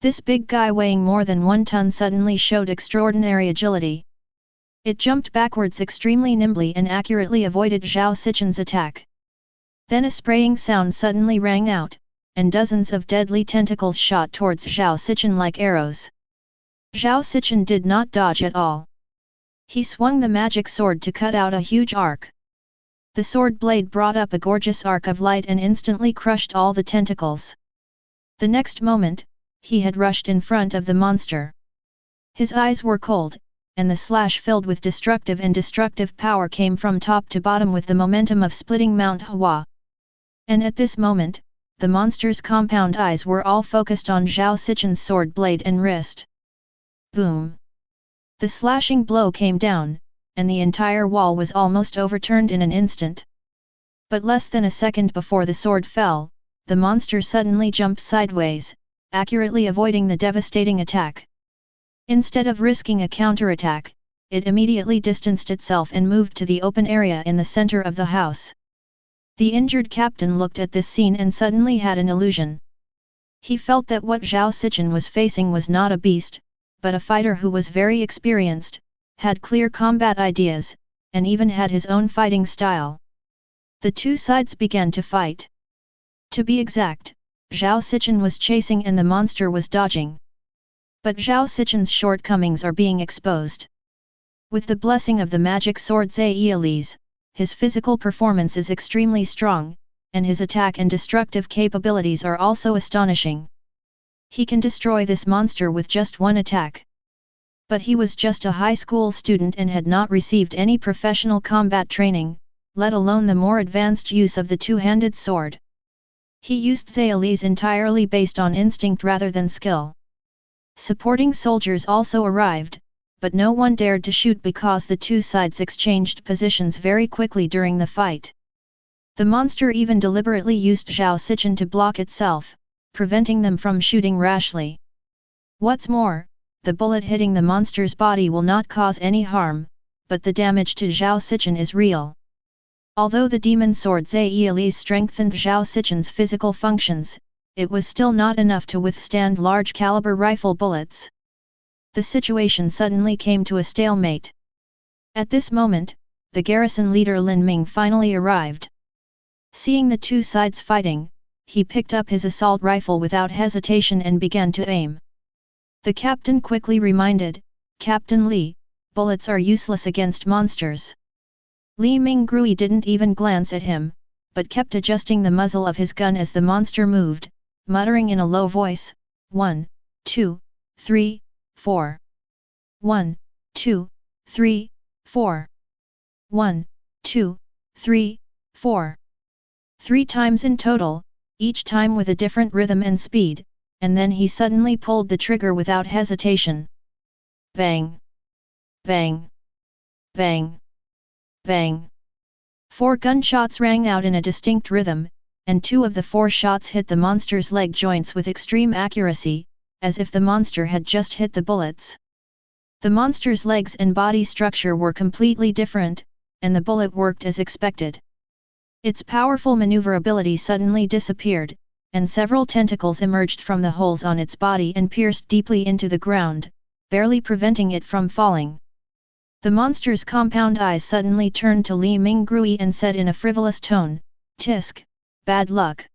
This big guy weighing more than 1 ton suddenly showed extraordinary agility. It jumped backwards extremely nimbly and accurately avoided Zhao Sichen's attack. Then a spraying sound suddenly rang out, and dozens of deadly tentacles shot towards Zhao Sichen like arrows. Zhao Sichen did not dodge at all. He swung the magic sword to cut out a huge arc. The sword blade brought up a gorgeous arc of light and instantly crushed all the tentacles. The next moment, he had rushed in front of the monster. His eyes were cold, and the slash filled with destructive and destructive power came from top to bottom with the momentum of splitting Mount Hua. And at this moment, the monster's compound eyes were all focused on Zhao Sichen's sword blade and wrist. Boom! The slashing blow came down, and the entire wall was almost overturned in an instant. But less than a second before the sword fell, the monster suddenly jumped sideways, accurately avoiding the devastating attack. Instead of risking a counterattack, it immediately distanced itself and moved to the open area in the center of the house. The injured captain looked at this scene and suddenly had an illusion. He felt that what Zhao Sichen was facing was not a beast, but a fighter who was very experienced, had clear combat ideas, and even had his own fighting style. The two sides began to fight. To be exact, Zhao Sichen was chasing and the monster was dodging. But Zhao Sichen's shortcomings are being exposed. With the blessing of the magic sword Zhe, his physical performance is extremely strong, and his attack and destructive capabilities are also astonishing. He can destroy this monster with just one attack. But he was just a high school student and had not received any professional combat training, let alone the more advanced use of the two-handed sword. He used Zhe entirely based on instinct rather than skill. Supporting soldiers also arrived, but no one dared to shoot because the two sides exchanged positions very quickly during the fight. The monster even deliberately used Zhao Sichen to block itself, preventing them from shooting rashly. What's more, the bullet hitting the monster's body will not cause any harm, but the damage to Zhao Sichen is real. Although the demon sword Zhe strengthened Zhao Sichen's physical functions, it was still not enough to withstand large-caliber rifle bullets. The situation suddenly came to a stalemate. At this moment, the garrison leader Lin Ming finally arrived. Seeing the two sides fighting, he picked up his assault rifle without hesitation and began to aim. The captain quickly reminded, "Captain Li, bullets are useless against monsters." Li Mingrui didn't even glance at him, but kept adjusting the muzzle of his gun as the monster moved, muttering in a low voice, 1, 2, 3, 4. 1, 2, 3, 4. 1, 2, 3, 4. 3 times in total, each time with a different rhythm and speed, and then he suddenly pulled the trigger without hesitation. Bang! Bang! Bang! Bang! 4 gunshots rang out in a distinct rhythm, and 2 of the 4 shots hit the monster's leg joints with extreme accuracy, as if the monster had just hit the bullets. The monster's legs and body structure were completely different, and the bullet worked as expected. Its powerful maneuverability suddenly disappeared, and several tentacles emerged from the holes on its body and pierced deeply into the ground, barely preventing it from falling. The monster's compound eyes suddenly turned to Li Mingrui and said in a frivolous tone, "Tisk, bad luck."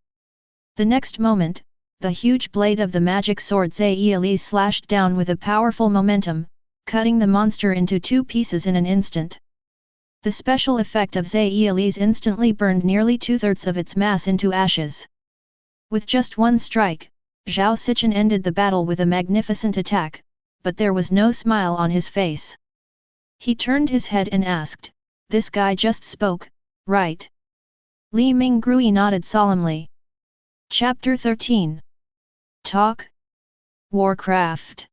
The next moment, the huge blade of the magic sword Zhe slashed down with a powerful momentum, cutting the monster into 2 pieces in an instant. The special effect of Zhe instantly burned nearly 2/3 of its mass into ashes. With just one strike, Zhao Sichen ended the battle with a magnificent attack, but there was no smile on his face. He turned his head and asked, "This guy just spoke, right?" Li Mingrui nodded solemnly. Chapter 13. Talk? Warcraft.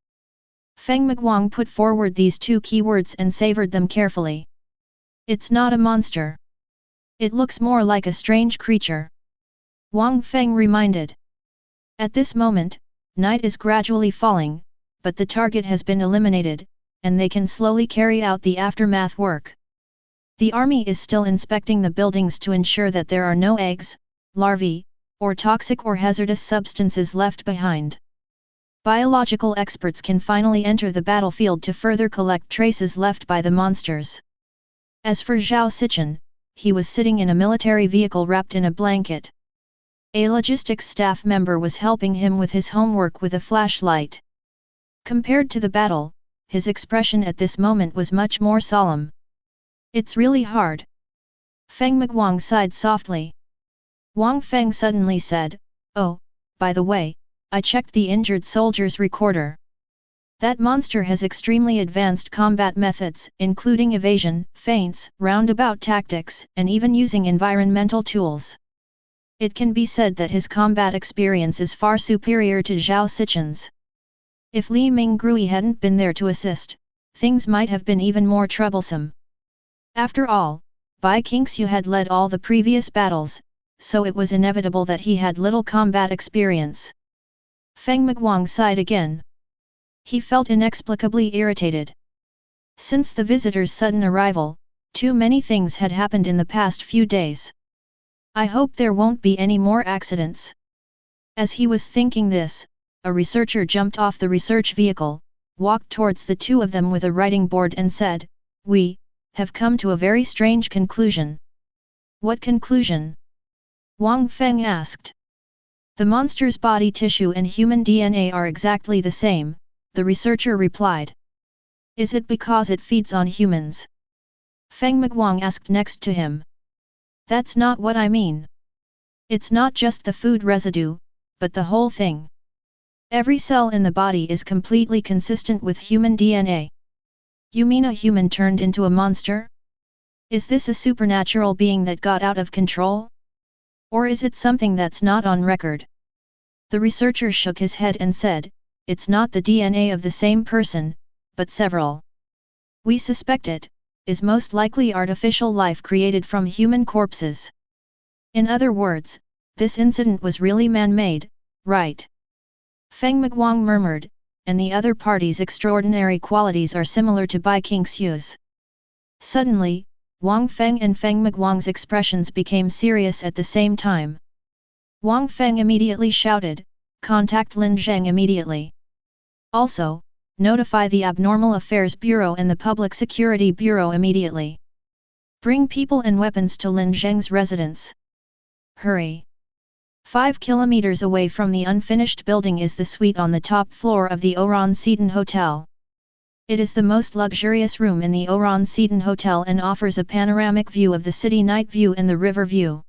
Feng Miguang put forward these 2 keywords and savored them carefully. It's not a monster. It looks more like a strange creature. Wang Feng reminded. At this moment, night is gradually falling, but the target has been eliminated, and they can slowly carry out the aftermath work. The army is still inspecting the buildings to ensure that there are no eggs, larvae, or toxic or hazardous substances left behind. Biological experts can finally enter the battlefield to further collect traces left by the monsters. As for Zhao Sichen, he was sitting in a military vehicle wrapped in a blanket. A logistics staff member was helping him with his homework with a flashlight. Compared to the battle, his expression at this moment was much more solemn. It's really hard. Feng Miguang sighed softly. Wang Feng suddenly said, "Oh, by the way, I checked the injured soldier's recorder. That monster has extremely advanced combat methods, including evasion, feints, roundabout tactics, and even using environmental tools. It can be said that his combat experience is far superior to Zhao Sichen's. If Li Minggrui hadn't been there to assist, things might have been even more troublesome. After all, Bai Qingxiu had led all the previous battles, so it was inevitable that he had little combat experience." Feng Miguang sighed again. He felt inexplicably irritated. Since the visitor's sudden arrival, too many things had happened in the past few days. "I hope there won't be any more accidents." As he was thinking this, a researcher jumped off the research vehicle, walked towards the two of them with a writing board and said, "We have come to a very strange conclusion." "What conclusion?" Wang Feng asked. "The monster's body tissue and human DNA are exactly the same," the researcher replied. "Is it because it feeds on humans?" Feng Miguang asked next to him. "That's not what I mean. It's not just the food residue, but the whole thing. Every cell in the body is completely consistent with human DNA." "You mean a human turned into a monster? Is this a supernatural being that got out of control? Or is it something that's not on record?" The researcher shook his head and said, "It's not the DNA of the same person, but several. We suspect it is most likely artificial life created from human corpses. In other words, this incident was really man-made, right?" Feng Miguang murmured, "And the other party's extraordinary qualities are similar to Bai Qingxiu's." Suddenly, Wang Feng and Feng Miguang's expressions became serious at the same time. Wang Feng immediately shouted, "Contact Lin Zheng immediately. Also, notify the Abnormal Affairs Bureau and the Public Security Bureau immediately. Bring people and weapons to Lin Zheng's residence. Hurry." 5 kilometers away from the unfinished building is the suite on the top floor of the Oran Seton Hotel. It is the most luxurious room in the Oran Seton Hotel and offers a panoramic view of the city night view and the river view.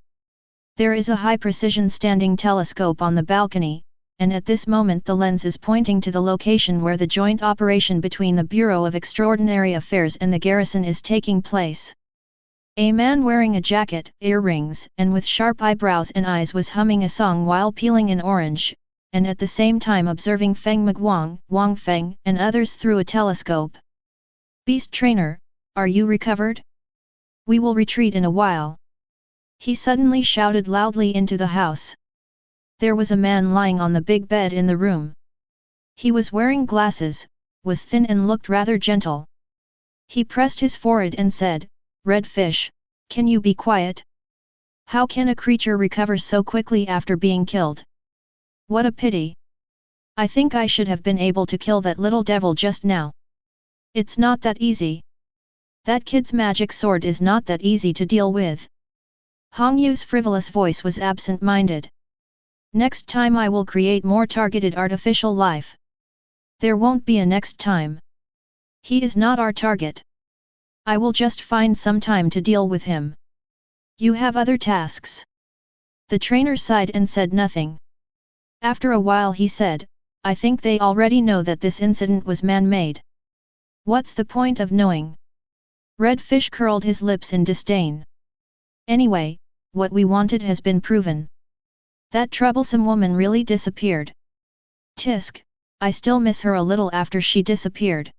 There is a high-precision standing telescope on the balcony, and at this moment the lens is pointing to the location where the joint operation between the Bureau of Extraordinary Affairs and the garrison is taking place. A man wearing a jacket, earrings, and with sharp eyebrows and eyes was humming a song while peeling an orange, and at the same time observing Feng Miguang, Wang Feng, and others through a telescope. "Beast Trainer, are you recovered? We will retreat in a while," he suddenly shouted loudly into the house. There was a man lying on the big bed in the room. He was wearing glasses, was thin and looked rather gentle. He pressed his forehead and said, "Red Fish, can you be quiet? How can a creature recover so quickly after being killed? What a pity! I think I should have been able to kill that little devil just now. It's not that easy. That kid's magic sword is not that easy to deal with." Hong Yu's frivolous voice was absent-minded. "Next time I will create more targeted artificial life. There won't be a next time. He is not our target. I will just find some time to deal with him. You have other tasks." The trainer sighed and said nothing. After a while he said, "I think they already know that this incident was man-made. What's the point of knowing?" Red Fish curled his lips in disdain. "Anyway, what we wanted has been proven. That troublesome woman really disappeared. Tisk, I still miss her a little after she disappeared.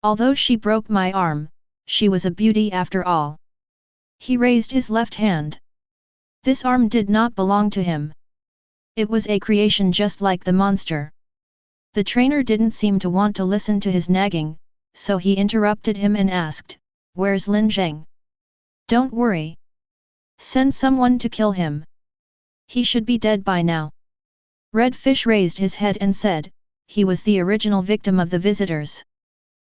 Although she broke my arm, she was a beauty after all." He raised his left hand. This arm did not belong to him. It was a creation just like the monster. The trainer didn't seem to want to listen to his nagging, so he interrupted him and asked, "Where's Lin Zheng?" "Don't worry. Send someone to kill him. He should be dead by now." Red Fish raised his head and said, he was the original victim of the visitors.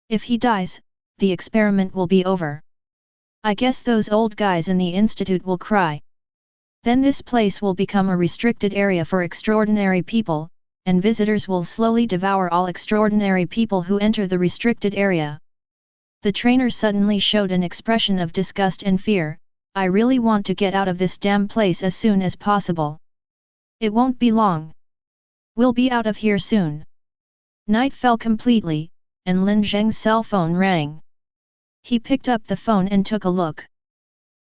If he dies, the experiment will be over. I guess those old guys in the institute will cry. Then this place will become a restricted area for extraordinary people, and visitors will slowly devour all extraordinary people who enter the restricted area. The trainer suddenly showed an expression of disgust and fear. I really want to get out of this damn place as soon as possible. It won't be long. We'll be out of here soon. Night fell completely, and Lin Zheng's cell phone rang. He picked up the phone and took a look.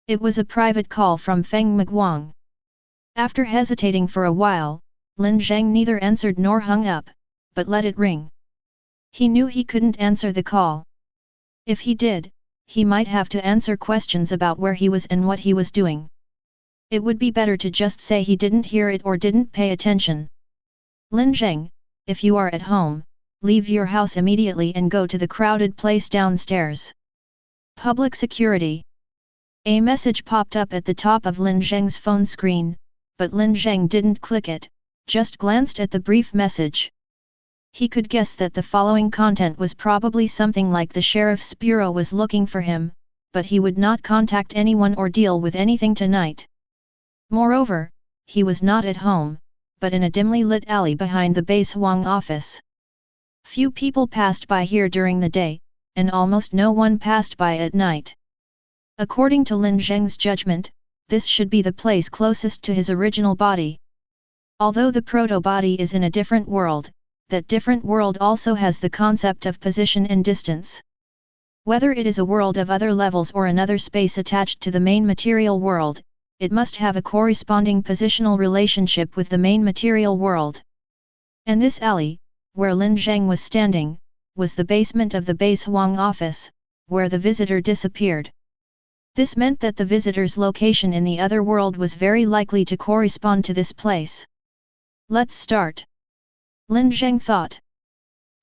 It was a private call from Feng Miguang. After hesitating for a while, Lin Zheng neither answered nor hung up, but let it ring. He knew he couldn't answer the call. If he did, he might have to answer questions about where he was and what he was doing. It would be better to just say he didn't hear it or didn't pay attention. Lin Zheng, if you are at home, leave your house immediately and go to the crowded place downstairs. Public security. A message popped up at the top of Lin Zheng's phone screen, but Lin Zheng didn't click it, just glanced at the brief message. He could guess that the following content was probably something like the sheriff's bureau was looking for him, but he would not contact anyone or deal with anything tonight. Moreover, he was not at home, but in a dimly lit alley behind the base Huang office. Few people passed by here during the day, and almost no one passed by at night. According to Lin Zheng's judgment, this should be the place closest to his original body. Although the proto-body is in a different world, that different world also has the concept of position and distance. Whether it is a world of other levels or another space attached to the main material world, it must have a corresponding positional relationship with the main material world. And this alley, where Lin Zheng was standing, was the basement of the base Huang office, where the visitor disappeared. This meant that the visitor's location in the other world was very likely to correspond to this place. Let's start. Lin Zheng thought.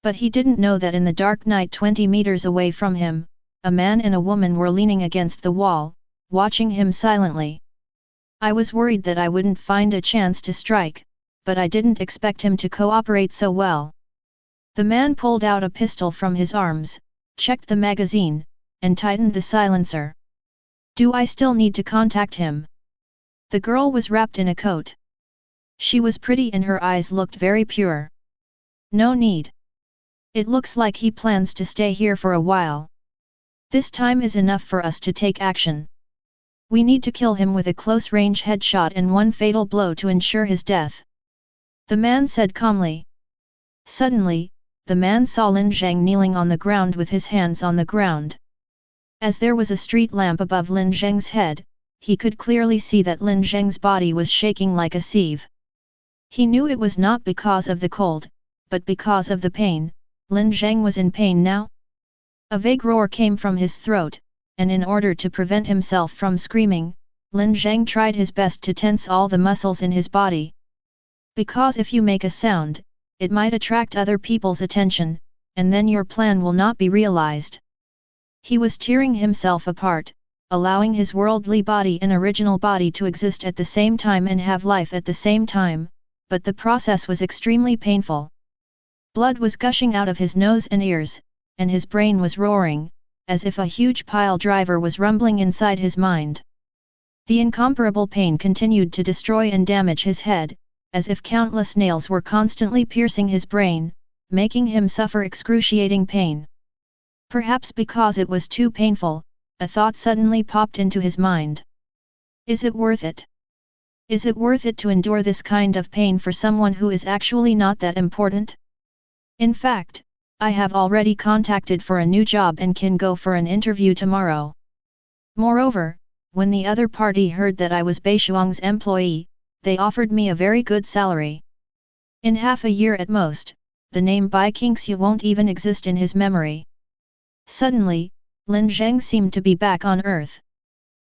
But he didn't know that in the dark night 20 meters away from him, a man and a woman were leaning against the wall, watching him silently. I was worried that I wouldn't find a chance to strike, but I didn't expect him to cooperate so well. The man pulled out a pistol from his arms, checked the magazine, and tightened the silencer. Do I still need to contact him? The girl was wrapped in a coat. She was pretty and her eyes looked very pure. No need. It looks like he plans to stay here for a while. This time is enough for us to take action. We need to kill him with a close-range headshot and one fatal blow to ensure his death. The man said calmly. Suddenly, the man saw Lin Zheng kneeling on the ground with his hands on the ground. As there was a street lamp above Lin Zheng's head, he could clearly see that Lin Zheng's body was shaking like a sieve. He knew it was not because of the cold, but because of the pain. Lin Zheng was in pain now. A vague roar came from his throat, and in order to prevent himself from screaming, Lin Zheng tried his best to tense all the muscles in his body. Because if you make a sound, it might attract other people's attention, and then your plan will not be realized. He was tearing himself apart, allowing his worldly body and original body to exist at the same time and have life at the same time, but the process was extremely painful. Blood was gushing out of his nose and ears, and his brain was roaring, as if a huge pile driver was rumbling inside his mind. The incomparable pain continued to destroy and damage his head, as if countless nails were constantly piercing his brain, making him suffer excruciating pain. Perhaps because it was too painful, a thought suddenly popped into his mind. Is it worth it? Is it worth it to endure this kind of pain for someone who is actually not that important? In fact, I have already contacted for a new job and can go for an interview tomorrow. Moreover, when the other party heard that I was Beishuang's employee, they offered me a very good salary. In half a year at most, the name Bai Qingxu won't even exist in his memory. Suddenly, Lin Zheng seemed to be back on earth.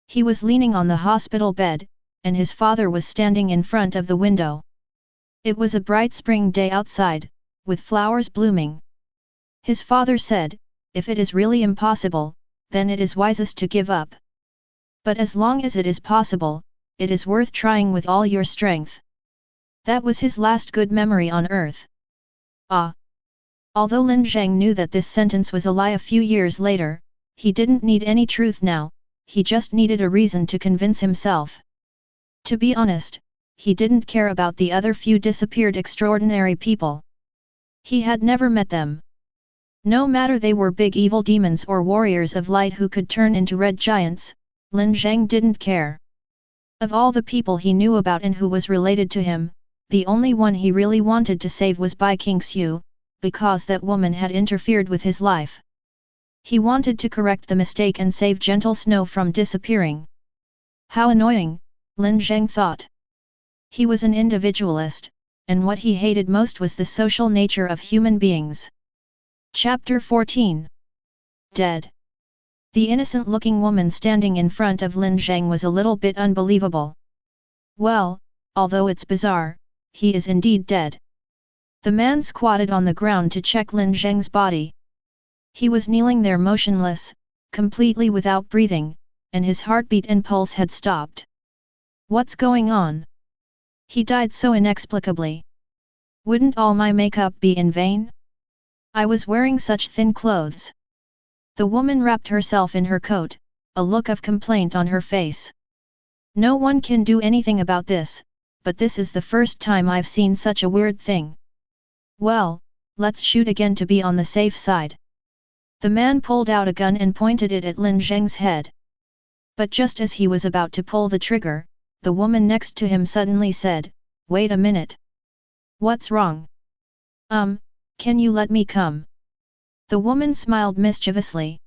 He was leaning on the hospital bed, and his father was standing in front of the window. It was a bright spring day outside, with flowers blooming. His father said, "If it is really impossible, then it is wisest to give up. But as long as it is possible, it is worth trying with all your strength." That was his last good memory on earth. Ah! Although Lin Zheng knew that this sentence was a lie a few years later, he didn't need any truth now, he just needed a reason to convince himself. To be honest, he didn't care about the other few disappeared extraordinary people. He had never met them. No matter they were big evil demons or warriors of light who could turn into red giants, Lin Zheng didn't care. Of all the people he knew about and who was related to him, the only one he really wanted to save was Bai Qingxiu, because that woman had interfered with his life. He wanted to correct the mistake and save Gentle Snow from disappearing. How annoying, Lin Zheng thought. He was an individualist, and what he hated most was the social nature of human beings. Chapter 14. Dead. The innocent-looking woman standing in front of Lin Zheng was a little bit unbelievable. Well, although it's bizarre, he is indeed dead. The man squatted on the ground to check Lin Zheng's body. He was kneeling there motionless, completely without breathing, and his heartbeat and pulse had stopped. What's going on? He died so inexplicably. Wouldn't all my makeup be in vain? I was wearing such thin clothes. The woman wrapped herself in her coat, a look of complaint on her face. No one can do anything about this, but this is the first time I've seen such a weird thing. Well, let's shoot again to be on the safe side. The man pulled out a gun and pointed it at Lin Zheng's head. But just as he was about to pull the trigger, the woman next to him suddenly said, "Wait a minute. What's wrong? Can you let me come?" The woman smiled mischievously.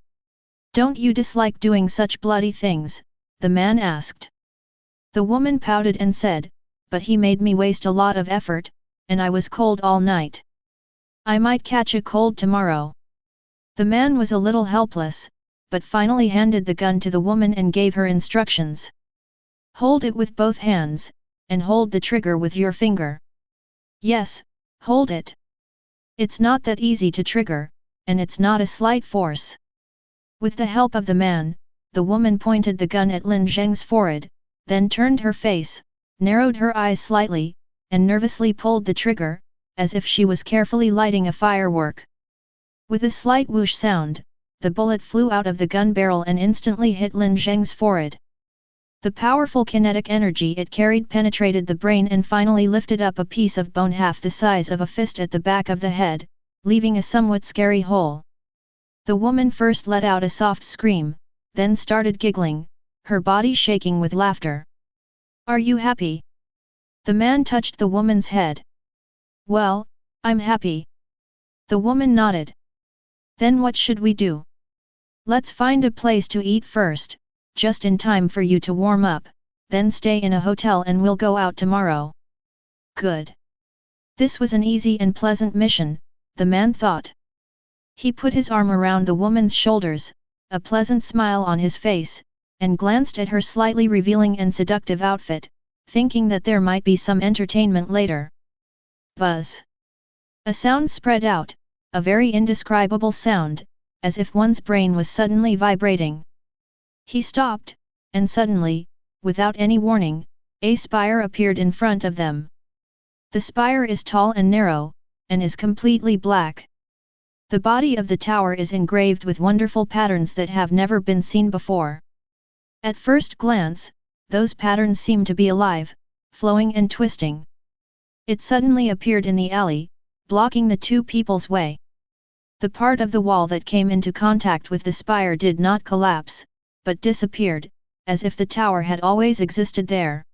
"Don't you dislike doing such bloody things?" the man asked. The woman pouted and said, "But he made me waste a lot of effort, and I was cold all night. I might catch a cold tomorrow." The man was a little helpless, but finally handed the gun to the woman and gave her instructions. "Hold it with both hands, and hold the trigger with your finger." "Yes, hold it. It's not that easy to trigger, and it's not a slight force." With the help of the man, the woman pointed the gun at Lin Zheng's forehead, then turned her face, narrowed her eyes slightly, and nervously pulled the trigger, as if she was carefully lighting a firework. With a slight whoosh sound, the bullet flew out of the gun barrel and instantly hit Lin Zheng's forehead. The powerful kinetic energy it carried penetrated the brain and finally lifted up a piece of bone half the size of a fist at the back of the head, leaving a somewhat scary hole. The woman first let out a soft scream, then started giggling, her body shaking with laughter. "Are you happy?" The man touched the woman's head. "Well, I'm happy." The woman nodded. "Then what should we do?" "Let's find a place to eat first, just in time for you to warm up, then stay in a hotel and we'll go out tomorrow." Good. This was an easy and pleasant mission, the man thought. He put his arm around the woman's shoulders, a pleasant smile on his face, and glanced at her slightly revealing and seductive outfit, thinking that there might be some entertainment later. Buzz. A sound spread out, a very indescribable sound, as if one's brain was suddenly vibrating. He stopped, and suddenly, without any warning, a spire appeared in front of them. The spire is tall and narrow, and is completely black. The body of the tower is engraved with wonderful patterns that have never been seen before. At first glance, those patterns seem to be alive, flowing and twisting. It suddenly appeared in the alley, blocking the two people's way. The part of the wall that came into contact with the spire did not collapse, but disappeared, as if the tower had always existed there.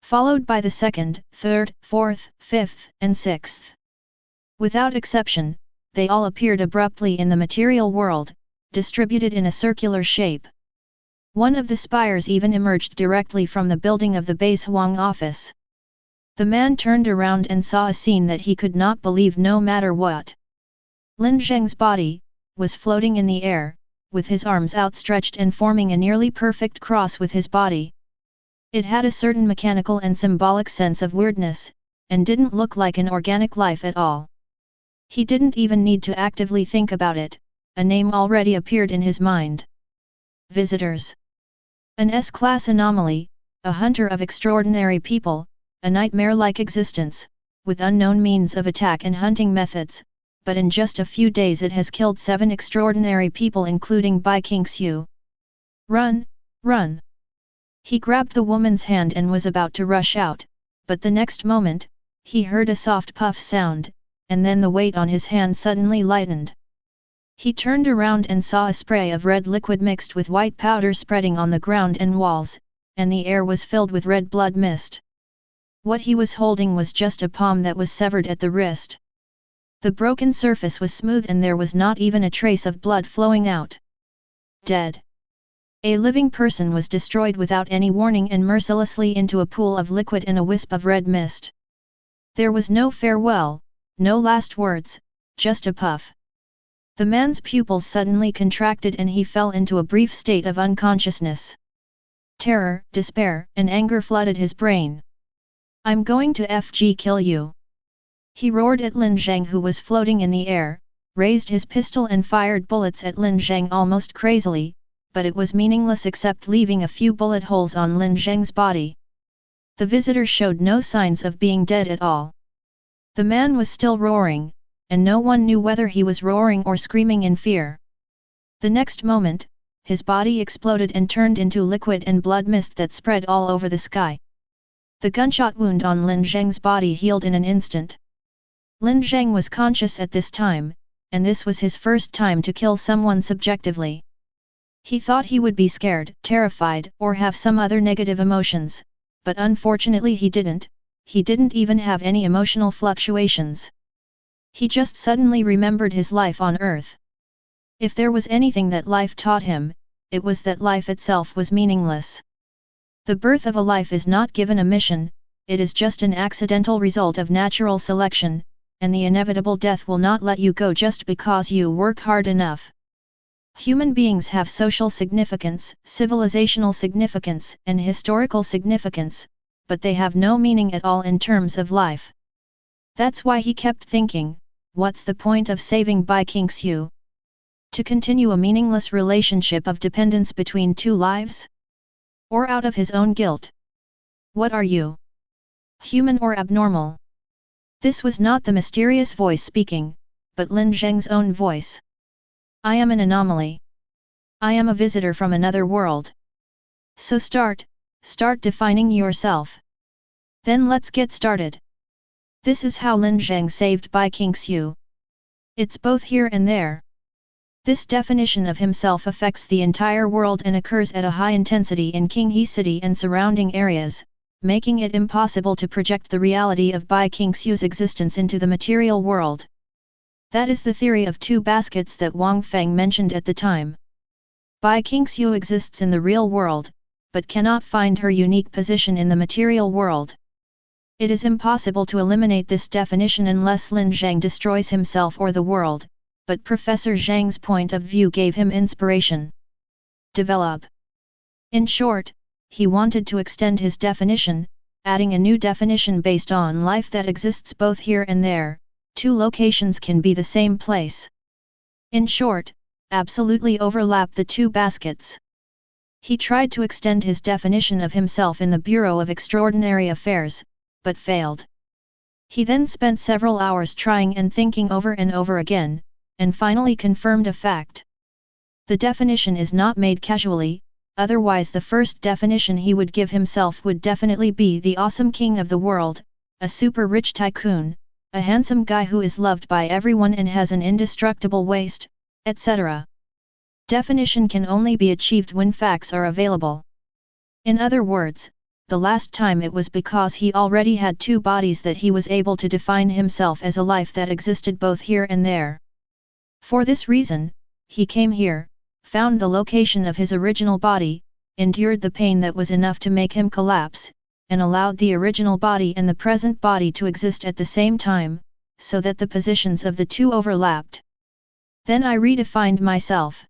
Followed by the second, third, fourth, fifth, and sixth. Without exception, they all appeared abruptly in the material world, distributed in a circular shape. One of the spires even emerged directly from the building of the base Huang office. The man turned around and saw a scene that he could not believe no matter what. Lin Zheng's body was floating in the air, with his arms outstretched and forming a nearly perfect cross with his body. It had a certain mechanical and symbolic sense of weirdness, and didn't look like an organic life at all. He didn't even need to actively think about it, a name already appeared in his mind. Visitors. An S-class anomaly, a hunter of extraordinary people, a nightmare-like existence, with unknown means of attack and hunting methods, but in just a few days it has killed 7 extraordinary people including Bai Qingxiu. Run, run! He grabbed the woman's hand and was about to rush out, but the next moment, he heard a soft puff sound, and then the weight on his hand suddenly lightened. He turned around and saw a spray of red liquid mixed with white powder spreading on the ground and walls, and the air was filled with red blood mist. What he was holding was just a palm that was severed at the wrist. The broken surface was smooth and there was not even a trace of blood flowing out. Dead. A living person was destroyed without any warning and mercilessly into a pool of liquid and a wisp of red mist. There was no farewell, no last words, just a puff. The man's pupils suddenly contracted and he fell into a brief state of unconsciousness. Terror, despair, and anger flooded his brain. I'm going to kill you! He roared at Lin Zheng who was floating in the air, raised his pistol and fired bullets at Lin Zheng almost crazily, but it was meaningless except leaving a few bullet holes on Lin Zheng's body. The visitor showed no signs of being dead at all. The man was still roaring, and no one knew whether he was roaring or screaming in fear. The next moment, his body exploded and turned into liquid and blood mist that spread all over the sky. The gunshot wound on Lin Zheng's body healed in an instant. Lin Zheng was conscious at this time, and this was his first time to kill someone subjectively. He thought he would be scared, terrified, or have some other negative emotions, but unfortunately he didn't even have any emotional fluctuations. He just suddenly remembered his life on Earth. If there was anything that life taught him, it was that life itself was meaningless. The birth of a life is not given a mission, it is just an accidental result of natural selection, and the inevitable death will not let you go just because you work hard enough. Human beings have social significance, civilizational significance, and historical significance, but they have no meaning at all in terms of life. That's why he kept thinking, what's the point of saving Bai Qingxiu? To continue a meaningless relationship of dependence between two lives? Or out of his own guilt? What are you? Human or abnormal? This was not the mysterious voice speaking, but Lin Zheng's own voice. I am an anomaly. I am a visitor from another world. So start defining yourself. Then let's get started. This is how Lin Zheng saved Bai Qingxiu. It's both here and there. This definition of himself affects the entire world and occurs at a high intensity in Qinghe City and surrounding areas, making it impossible to project the reality of Bai Qingxiu's existence into the material world. That is the theory of 2 baskets that Wang Feng mentioned at the time. Bai Qingxiu exists in the real world, but cannot find her unique position in the material world. It is impossible to eliminate this definition unless Lin Zheng destroys himself or the world, but Professor Zhang's point of view gave him inspiration. Develop. In short, he wanted to extend his definition, adding a new definition based on life that exists both here and there. 2 locations can be the same place. In short, absolutely overlap the 2 baskets. He tried to extend his definition of himself in the Bureau of Extraordinary Affairs, but failed. He then spent several hours trying and thinking over and over again, and finally confirmed a fact. The definition is not made casually, otherwise the first definition he would give himself would definitely be the awesome king of the world, a super rich tycoon, a handsome guy who is loved by everyone and has an indestructible waist, etc. Definition can only be achieved when facts are available. In other words, the last time it was because he already had 2 bodies that he was able to define himself as a life that existed both here and there. For this reason, he came here, found the location of his original body, endured the pain that was enough to make him collapse, and allowed the original body and the present body to exist at the same time, so that the positions of the 2 overlapped. Then I redefined myself.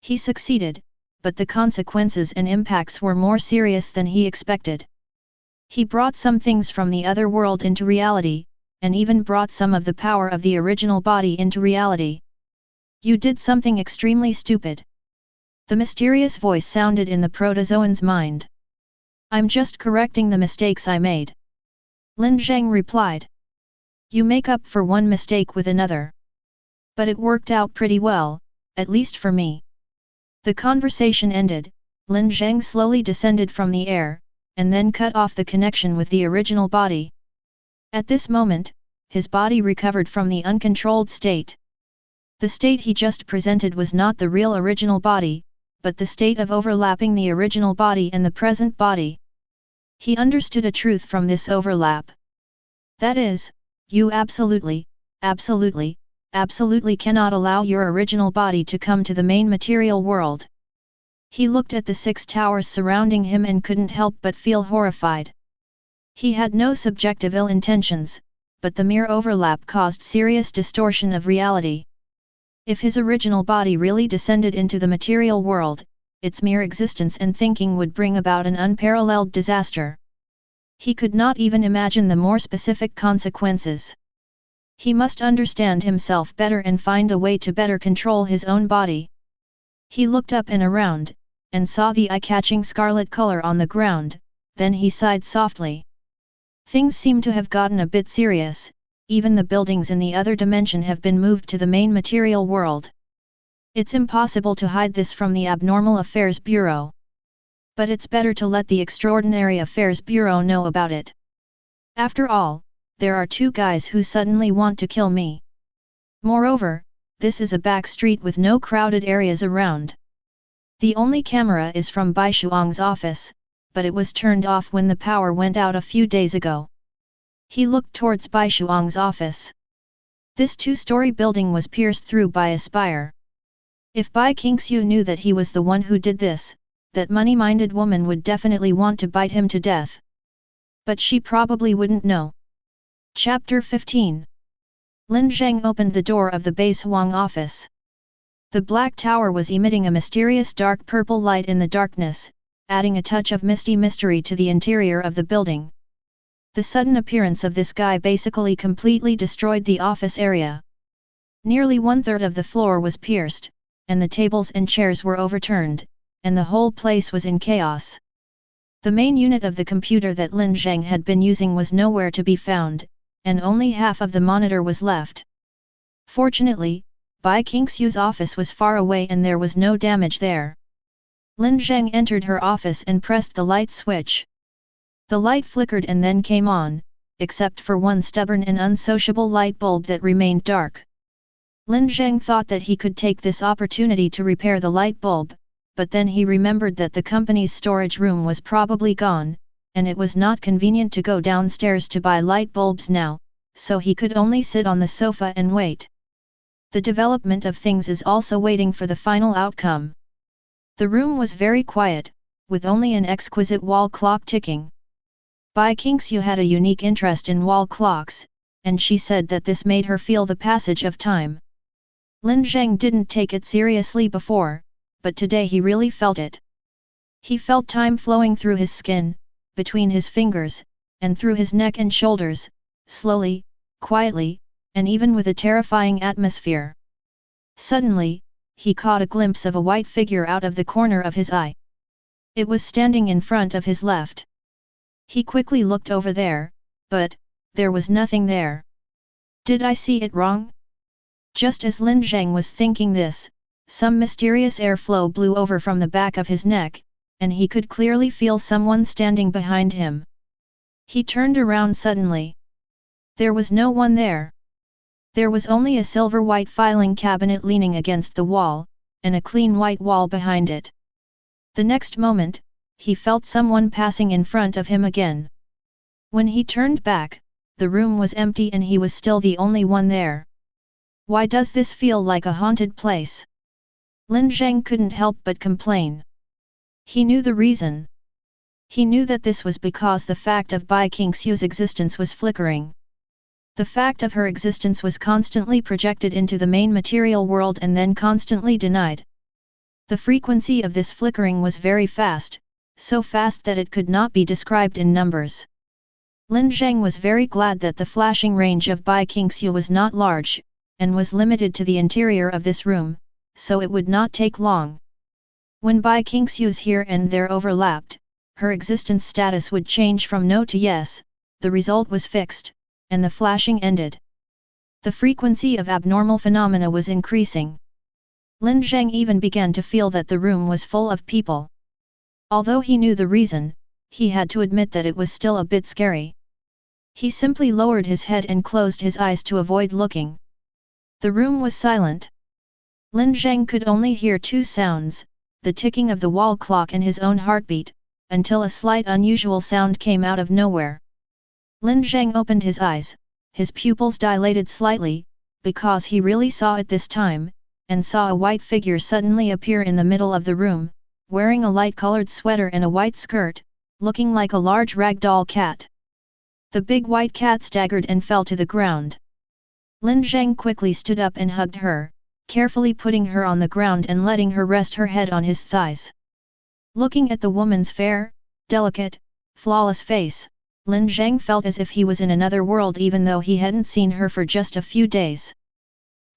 He succeeded, but the consequences and impacts were more serious than he expected. He brought some things from the other world into reality, and even brought some of the power of the original body into reality. You did something extremely stupid. The mysterious voice sounded in the protozoan's mind. I'm just correcting the mistakes I made. Lin Zheng replied. You make up for one mistake with another. But it worked out pretty well, at least for me. The conversation ended, Lin Zheng slowly descended from the air, and then cut off the connection with the original body. At this moment, his body recovered from the uncontrolled state. The state he just presented was not the real original body, but the state of overlapping the original body and the present body. He understood a truth from this overlap. That is, you absolutely cannot allow your original body to come to the main material world. He looked at the 6 towers surrounding him and couldn't help but feel horrified. He had no subjective ill intentions, but the mere overlap caused serious distortion of reality. If his original body really descended into the material world, its mere existence and thinking would bring about an unparalleled disaster. He could not even imagine the more specific consequences. He must understand himself better and find a way to better control his own body. He looked up and around, and saw the eye-catching scarlet color on the ground, then he sighed softly. Things seem to have gotten a bit serious, even the buildings in the other dimension have been moved to the main material world. It's impossible to hide this from the Abnormal Affairs Bureau. But it's better to let the Extraordinary Affairs Bureau know about it. After all, there are 2 guys who suddenly want to kill me. Moreover, this is a back street with no crowded areas around. The only camera is from Bai Shuang's office, but it was turned off when the power went out a few days ago. He looked towards Bai Shuang's office. This 2-story building was pierced through by a spire. If Bai Qingxiu knew that he was the one who did this, that money-minded woman would definitely want to bite him to death. But she probably wouldn't know. Chapter 15. Lin Zheng opened the door of the Base Huang office. The black tower was emitting a mysterious dark purple light in the darkness, adding a touch of misty mystery to the interior of the building. The sudden appearance of this guy basically completely destroyed the office area. Nearly 1/3 of the floor was pierced, and the tables and chairs were overturned, and the whole place was in chaos. The main unit of the computer that Lin Zheng had been using was nowhere to be found, and only half of the monitor was left. Fortunately, Bai Qingxiu's office was far away and there was no damage there. Lin Zheng entered her office and pressed the light switch. The light flickered and then came on, except for one stubborn and unsociable light bulb that remained dark. Lin Zheng thought that he could take this opportunity to repair the light bulb, but then he remembered that the company's storage room was probably gone, and it was not convenient to go downstairs to buy light bulbs now, so he could only sit on the sofa and wait. The development of things is also waiting for the final outcome. The room was very quiet, with only an exquisite wall clock ticking. Bai Qingxiu had a unique interest in wall clocks, and she said that this made her feel the passage of time. Lin Zheng didn't take it seriously before, but today he really felt it. He felt time flowing through his skin, between his fingers, and through his neck and shoulders, slowly, quietly, and even with a terrifying atmosphere. Suddenly, he caught a glimpse of a white figure out of the corner of his eye. It was standing in front of his left. He quickly looked over there, but there was nothing there. Did I see it wrong? Just as Lin Zheng was thinking this, some mysterious airflow blew over from the back of his neck, and he could clearly feel someone standing behind him. He turned around suddenly. There was no one there. There was only a silver-white filing cabinet leaning against the wall, and a clean white wall behind it. The next moment, he felt someone passing in front of him again. When he turned back, the room was empty and he was still the only one there. Why does this feel like a haunted place? Lin Zheng couldn't help but complain. He knew the reason. He knew that this was because the fact of Bai Qingxiu's existence was flickering. The fact of her existence was constantly projected into the main material world and then constantly denied. The frequency of this flickering was very fast, so fast that it could not be described in numbers. Lin Zheng was very glad that the flashing range of Bai Qingxiu was not large, and was limited to the interior of this room, so it would not take long. When Bai Qingxiu's here and there overlapped, her existence status would change from no to yes, the result was fixed, and the flashing ended. The frequency of abnormal phenomena was increasing. Lin Zheng even began to feel that the room was full of people. Although he knew the reason, he had to admit that it was still a bit scary. He simply lowered his head and closed his eyes to avoid looking. The room was silent. Lin Zheng could only hear two sounds, the ticking of the wall clock and his own heartbeat, until a slight unusual sound came out of nowhere. Lin Zheng opened his eyes, his pupils dilated slightly, because he really saw it this time, and saw a white figure suddenly appear in the middle of the room, wearing a light-colored sweater and a white skirt, looking like a large ragdoll cat. The big white cat staggered and fell to the ground. Lin Zheng quickly stood up and hugged her, carefully putting her on the ground and letting her rest her head on his thighs. Looking at the woman's fair, delicate, flawless face, Lin Zheng felt as if he was in another world even though he hadn't seen her for just a few days.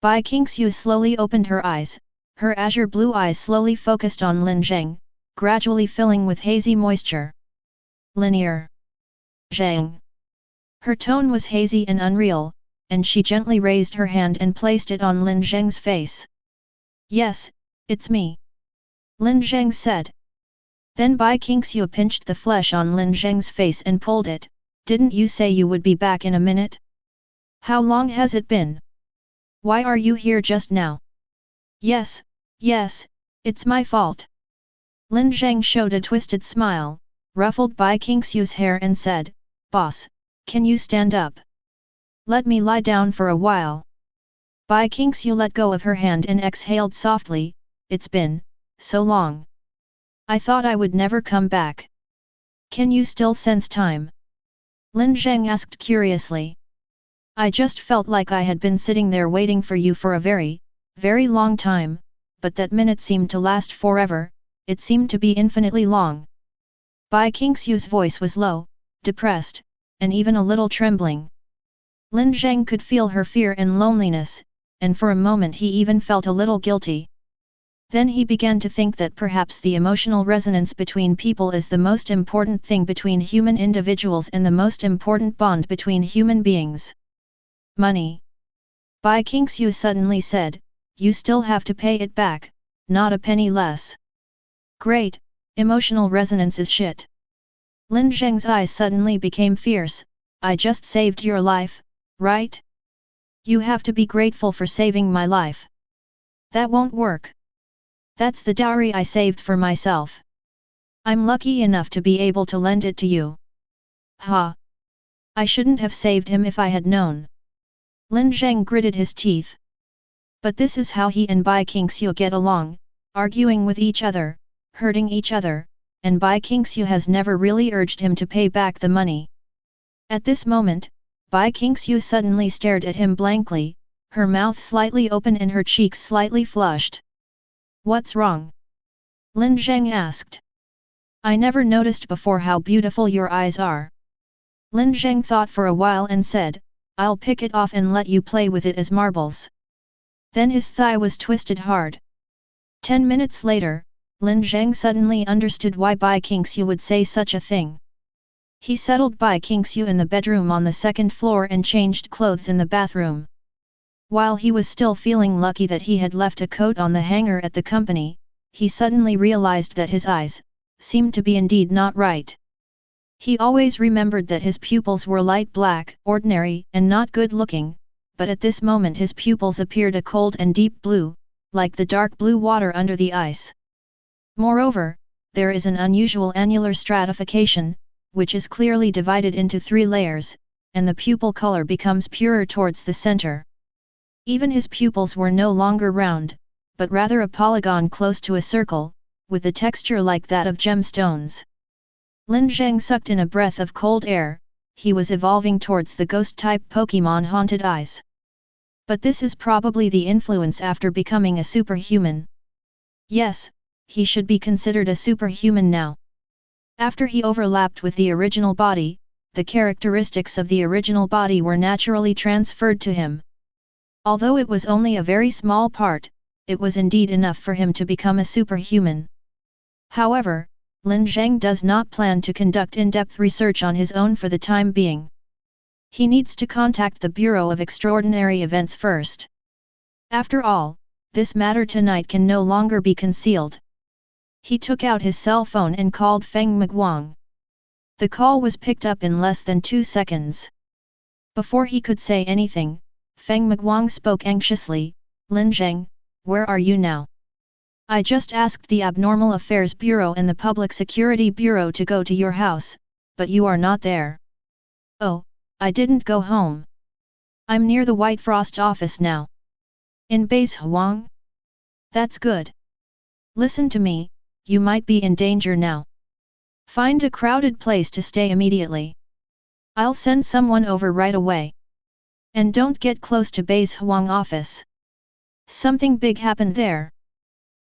Bai Qingxiu slowly opened her eyes, her azure blue eyes slowly focused on Lin Zheng, gradually filling with hazy moisture. Linear. Zheng. Her tone was hazy and unreal, and she gently raised her hand and placed it on Lin Zheng's face. Yes, it's me. Lin Zheng said. Then Bai Qingxiu pinched the flesh on Lin Zheng's face and pulled it. Didn't you say you would be back in a minute? How long has it been? Why are you here just now? Yes, it's my fault. Lin Zheng showed a twisted smile, ruffled Bai Qingxiu's hair and said, Boss, can you stand up? Let me lie down for a while. Bai Qingxiu let go of her hand and exhaled softly, it's been so long. I thought I would never come back. Can you still sense time? Lin Zheng asked curiously. I just felt like I had been sitting there waiting for you for a very, very long time, but that minute seemed to last forever, it seemed to be infinitely long. Bai Qingxiu's voice was low, depressed, and even a little trembling. Lin Zheng could feel her fear and loneliness, and for a moment he even felt a little guilty. Then he began to think that perhaps the emotional resonance between people is the most important thing between human individuals and the most important bond between human beings. Money. Bai Qingxiu suddenly said, you still have to pay it back, not a penny less. Great, emotional resonance is shit. Lin Zheng's eyes suddenly became fierce, I just saved your life, right? You have to be grateful for saving my life. That won't work. That's the dowry I saved for myself. I'm lucky enough to be able to lend it to you. Ha! I shouldn't have saved him if I had known. Lin Zheng gritted his teeth. But this is how he and Bai Qingxiu get along, arguing with each other, hurting each other, and Bai Qingxiu has never really urged him to pay back the money. At this moment, Bai Qingxiu suddenly stared at him blankly, her mouth slightly open and her cheeks slightly flushed. What's wrong? Lin Zheng asked. I never noticed before how beautiful your eyes are. Lin Zheng thought for a while and said, I'll pick it off and let you play with it as marbles. Then his thigh was twisted hard. 10 minutes later, Lin Zheng suddenly understood why Bai Qingxiu would say such a thing. He settled Bai Qingxiu in the bedroom on the second floor and changed clothes in the bathroom. While he was still feeling lucky that he had left a coat on the hanger at the company, he suddenly realized that his eyes seemed to be indeed not right. He always remembered that his pupils were light black, ordinary, and not good-looking, but at this moment his pupils appeared a cold and deep blue, like the dark blue water under the ice. Moreover, there is an unusual annular stratification, which is clearly divided into 3 layers, and the pupil color becomes purer towards the center. Even his pupils were no longer round, but rather a polygon close to a circle, with a texture like that of gemstones. Lin Zheng sucked in a breath of cold air, he was evolving towards the ghost-type Pokemon Haunted Eyes. But this is probably the influence after becoming a superhuman. Yes, he should be considered a superhuman now. After he overlapped with the original body, the characteristics of the original body were naturally transferred to him. Although it was only a very small part, it was indeed enough for him to become a superhuman. However, Lin Zheng does not plan to conduct in-depth research on his own for the time being. He needs to contact the Bureau of Extraordinary Events first. After all, this matter tonight can no longer be concealed. He took out his cell phone and called Feng Miguang. The call was picked up in less than 2 seconds. Before he could say anything, Feng Miguang spoke anxiously, "Lin Zheng, where are you now? I just asked the Abnormal Affairs Bureau and the Public Security Bureau to go to your house, but you are not there." "Oh, I didn't go home. I'm near the White Frost office now. In Base Huang?" "That's good. Listen to me, you might be in danger now. Find a crowded place to stay immediately. I'll send someone over right away. And don't get close to Base Huang office. Something big happened there.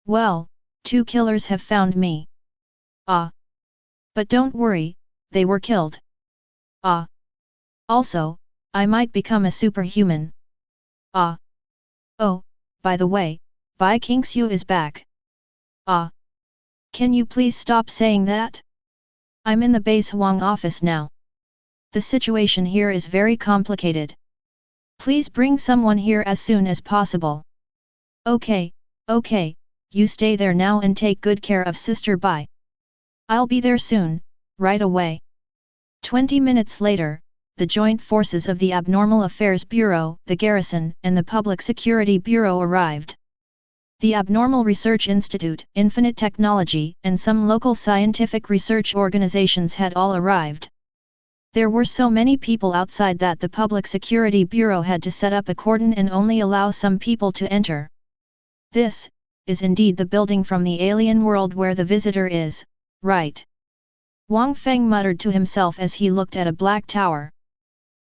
Well, 2 killers have found me." "Ah. But don't worry, they were killed." "Ah. Also, I might become a superhuman." "Ah. Oh, by the way, Bai Qingxiu is back." "Ah. Can you please stop saying that? I'm in the Base Huang office now. The situation here is very complicated. Please bring someone here as soon as possible." Okay, you stay there now and take good care of Sister Bai. I'll be there soon, right away." 20 minutes later, the joint forces of the Abnormal Affairs Bureau, the Garrison, and the Public Security Bureau arrived. The Abnormal Research Institute, Infinite Technology, and some local scientific research organizations had all arrived. There were so many people outside that the Public Security Bureau had to set up a cordon and only allow some people to enter. "This is indeed the building from the alien world where the visitor is, right?" Wang Feng muttered to himself as he looked at a black tower.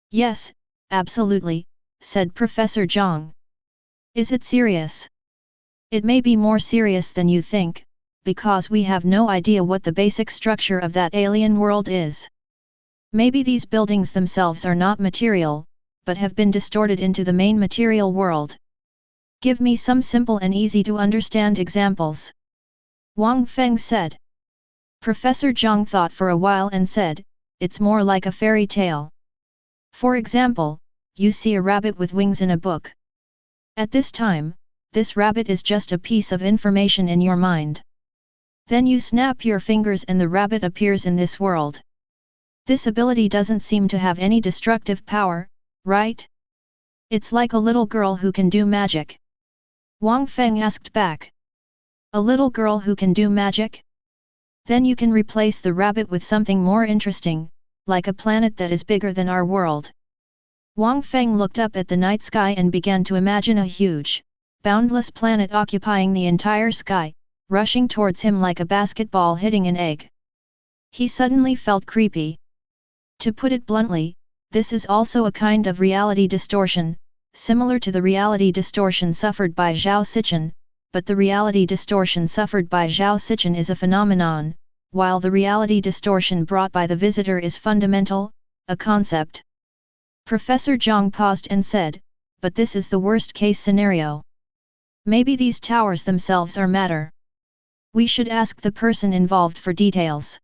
"Yes, absolutely," said Professor Zhang. "Is it serious?" "It may be more serious than you think, because we have no idea what the basic structure of that alien world is. Maybe these buildings themselves are not material, but have been distorted into the main material world. Give me some simple and easy to understand examples," Wang Feng said. Professor Zhang thought for a while and said, "It's more like a fairy tale. For example, you see a rabbit with wings in a book. At this time, this rabbit is just a piece of information in your mind. Then you snap your fingers and the rabbit appears in this world. This ability doesn't seem to have any destructive power, right? It's like a little girl who can do magic." Wang Feng asked back. "A little girl who can do magic? Then you can replace the rabbit with something more interesting, like a planet that is bigger than our world." Wang Feng looked up at the night sky and began to imagine a huge, boundless planet occupying the entire sky, rushing towards him like a basketball hitting an egg. He suddenly felt creepy. To put it bluntly, this is also a kind of reality distortion, similar to the reality distortion suffered by Zhao Sichen, but the reality distortion suffered by Zhao Sichen is a phenomenon, while the reality distortion brought by the visitor is fundamental, a concept. Professor Zhang paused and said, "But this is the worst-case scenario. Maybe these towers themselves are matter. We should ask the person involved for details.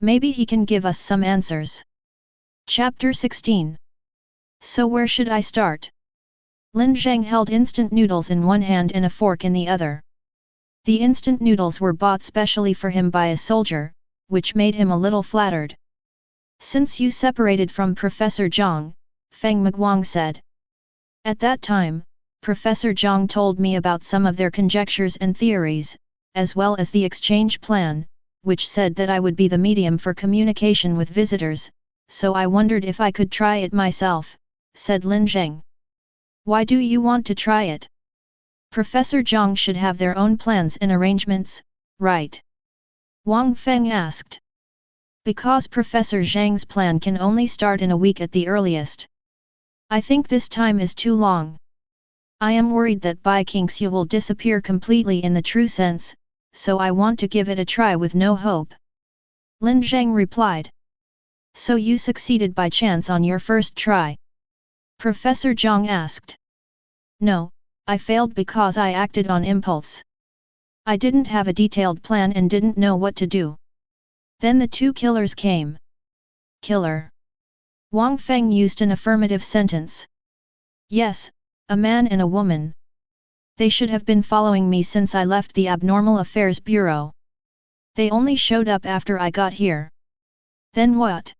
Maybe he can give us some answers." Chapter 16. So where should I start? Lin Zheng held instant noodles in one hand and a fork in the other. The instant noodles were bought specially for him by a soldier, which made him a little flattered. "Since you separated from Professor Zhang," Feng Miguang said. "At that time, Professor Zhang told me about some of their conjectures and theories, as well as the exchange plan, which said that I would be the medium for communication with visitors, so I wondered if I could try it myself," said Lin Zheng. "Why do you want to try it? Professor Zhang should have their own plans and arrangements, right?" Wang Feng asked. "Because Professor Zhang's plan can only start in a week at the earliest. I think this time is too long. I am worried that Bai Qingxiu will disappear completely in the true sense, so I want to give it a try with no hope." Lin Zheng replied. "So you succeeded by chance on your first try?" Professor Zhang asked. "No, I failed because I acted on impulse. I didn't have a detailed plan and didn't know what to do. Then the 2 killers came." "Killer? Wang Feng used an affirmative sentence. Yes, a man and a woman. They should have been following me since I left the Abnormal Affairs Bureau. They only showed up after I got here. Then what?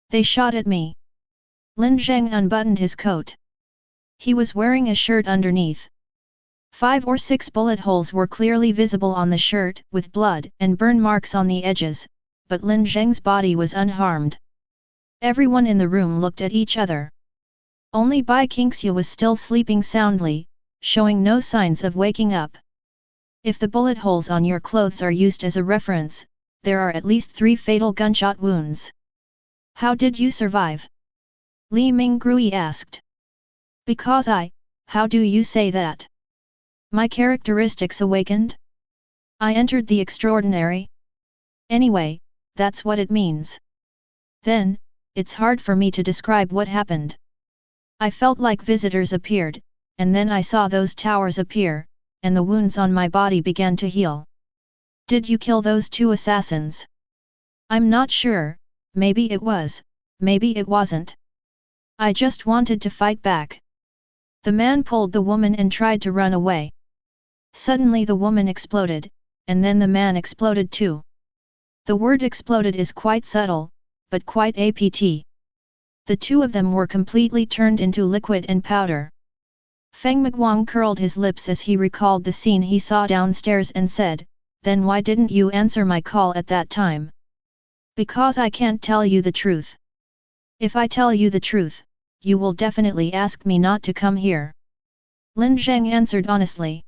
They shot at me. Lin Zheng unbuttoned his coat. He was wearing a shirt underneath. 5 or 6 bullet holes were clearly visible on the shirt, with blood and burn marks on the edges, but Lin Zheng's body was unharmed. Everyone in the room looked at each other. Only Bai Qingxiu was still sleeping soundly, showing no signs of waking up. If the bullet holes on your clothes are used as a reference, there are at least 3 fatal gunshot wounds. How did you survive? Li Minggrui asked. Because how do you say that? My characteristics awakened? I entered the extraordinary? Anyway, that's what it means. Then, it's hard for me to describe what happened. I felt like visitors appeared, and then I saw those towers appear, and the wounds on my body began to heal. Did you kill those 2 assassins? I'm not sure, maybe it was, maybe it wasn't. I just wanted to fight back. The man pulled the woman and tried to run away. Suddenly the woman exploded, and then the man exploded too. The word exploded is quite subtle, but quite apt. The 2 of them were completely turned into liquid and powder. Feng Miguang curled his lips as he recalled the scene he saw downstairs and said, then why didn't you answer my call at that time? Because I can't tell you the truth. If I tell you the truth, you will definitely ask me not to come here. Lin Zheng answered honestly.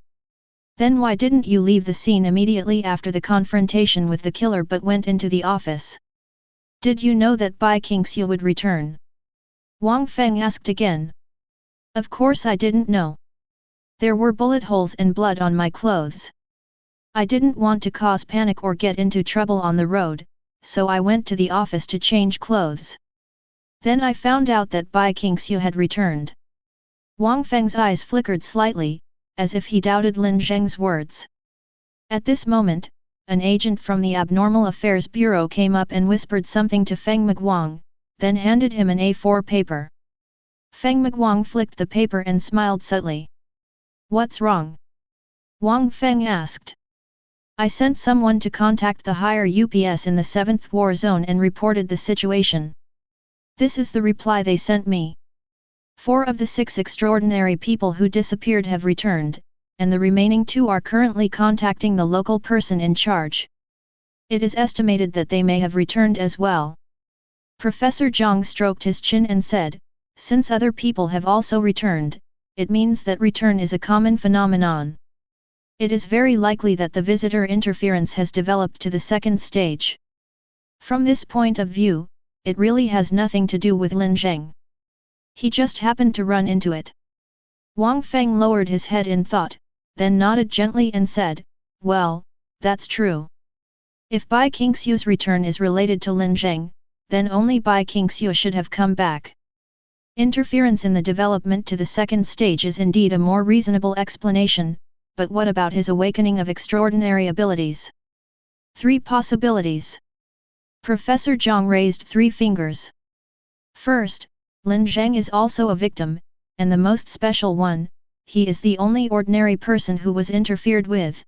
Then why didn't you leave the scene immediately after the confrontation with the killer but went into the office? Did you know that Bai Qingxiu would return? Wang Feng asked again. Of course I didn't know. There were bullet holes and blood on my clothes. I didn't want to cause panic or get into trouble on the road, so I went to the office to change clothes. Then I found out that Bai Qingxiu had returned. Wang Feng's eyes flickered slightly, as if he doubted Lin Zheng's words. At this moment, an agent from the Abnormal Affairs Bureau came up and whispered something to Feng Miguang, then handed him an A4 paper. Feng Miguang flicked the paper and smiled subtly. What's wrong? Wang Feng asked. I sent someone to contact the higher UPS in the 7th War Zone and reported the situation. This is the reply they sent me. 4 of the 6 extraordinary people who disappeared have returned, and the remaining 2 are currently contacting the local person in charge. It is estimated that they may have returned as well. Professor Zhang stroked his chin and said, since other people have also returned, it means that return is a common phenomenon. It is very likely that the visitor interference has developed to the 2nd stage. From this point of view, it really has nothing to do with Lin Zheng. He just happened to run into it. Wang Feng lowered his head in thought, then nodded gently and said, well, that's true. If Bai Qingxiu's return is related to Lin Zheng, then only Bai Qingxiu should have come back. Interference in the development to the 2nd stage is indeed a more reasonable explanation, but what about his awakening of extraordinary abilities? 3 possibilities. Professor Zhang raised 3 fingers. First, Lin Zheng is also a victim, and the most special one, he is the only ordinary person who was interfered with.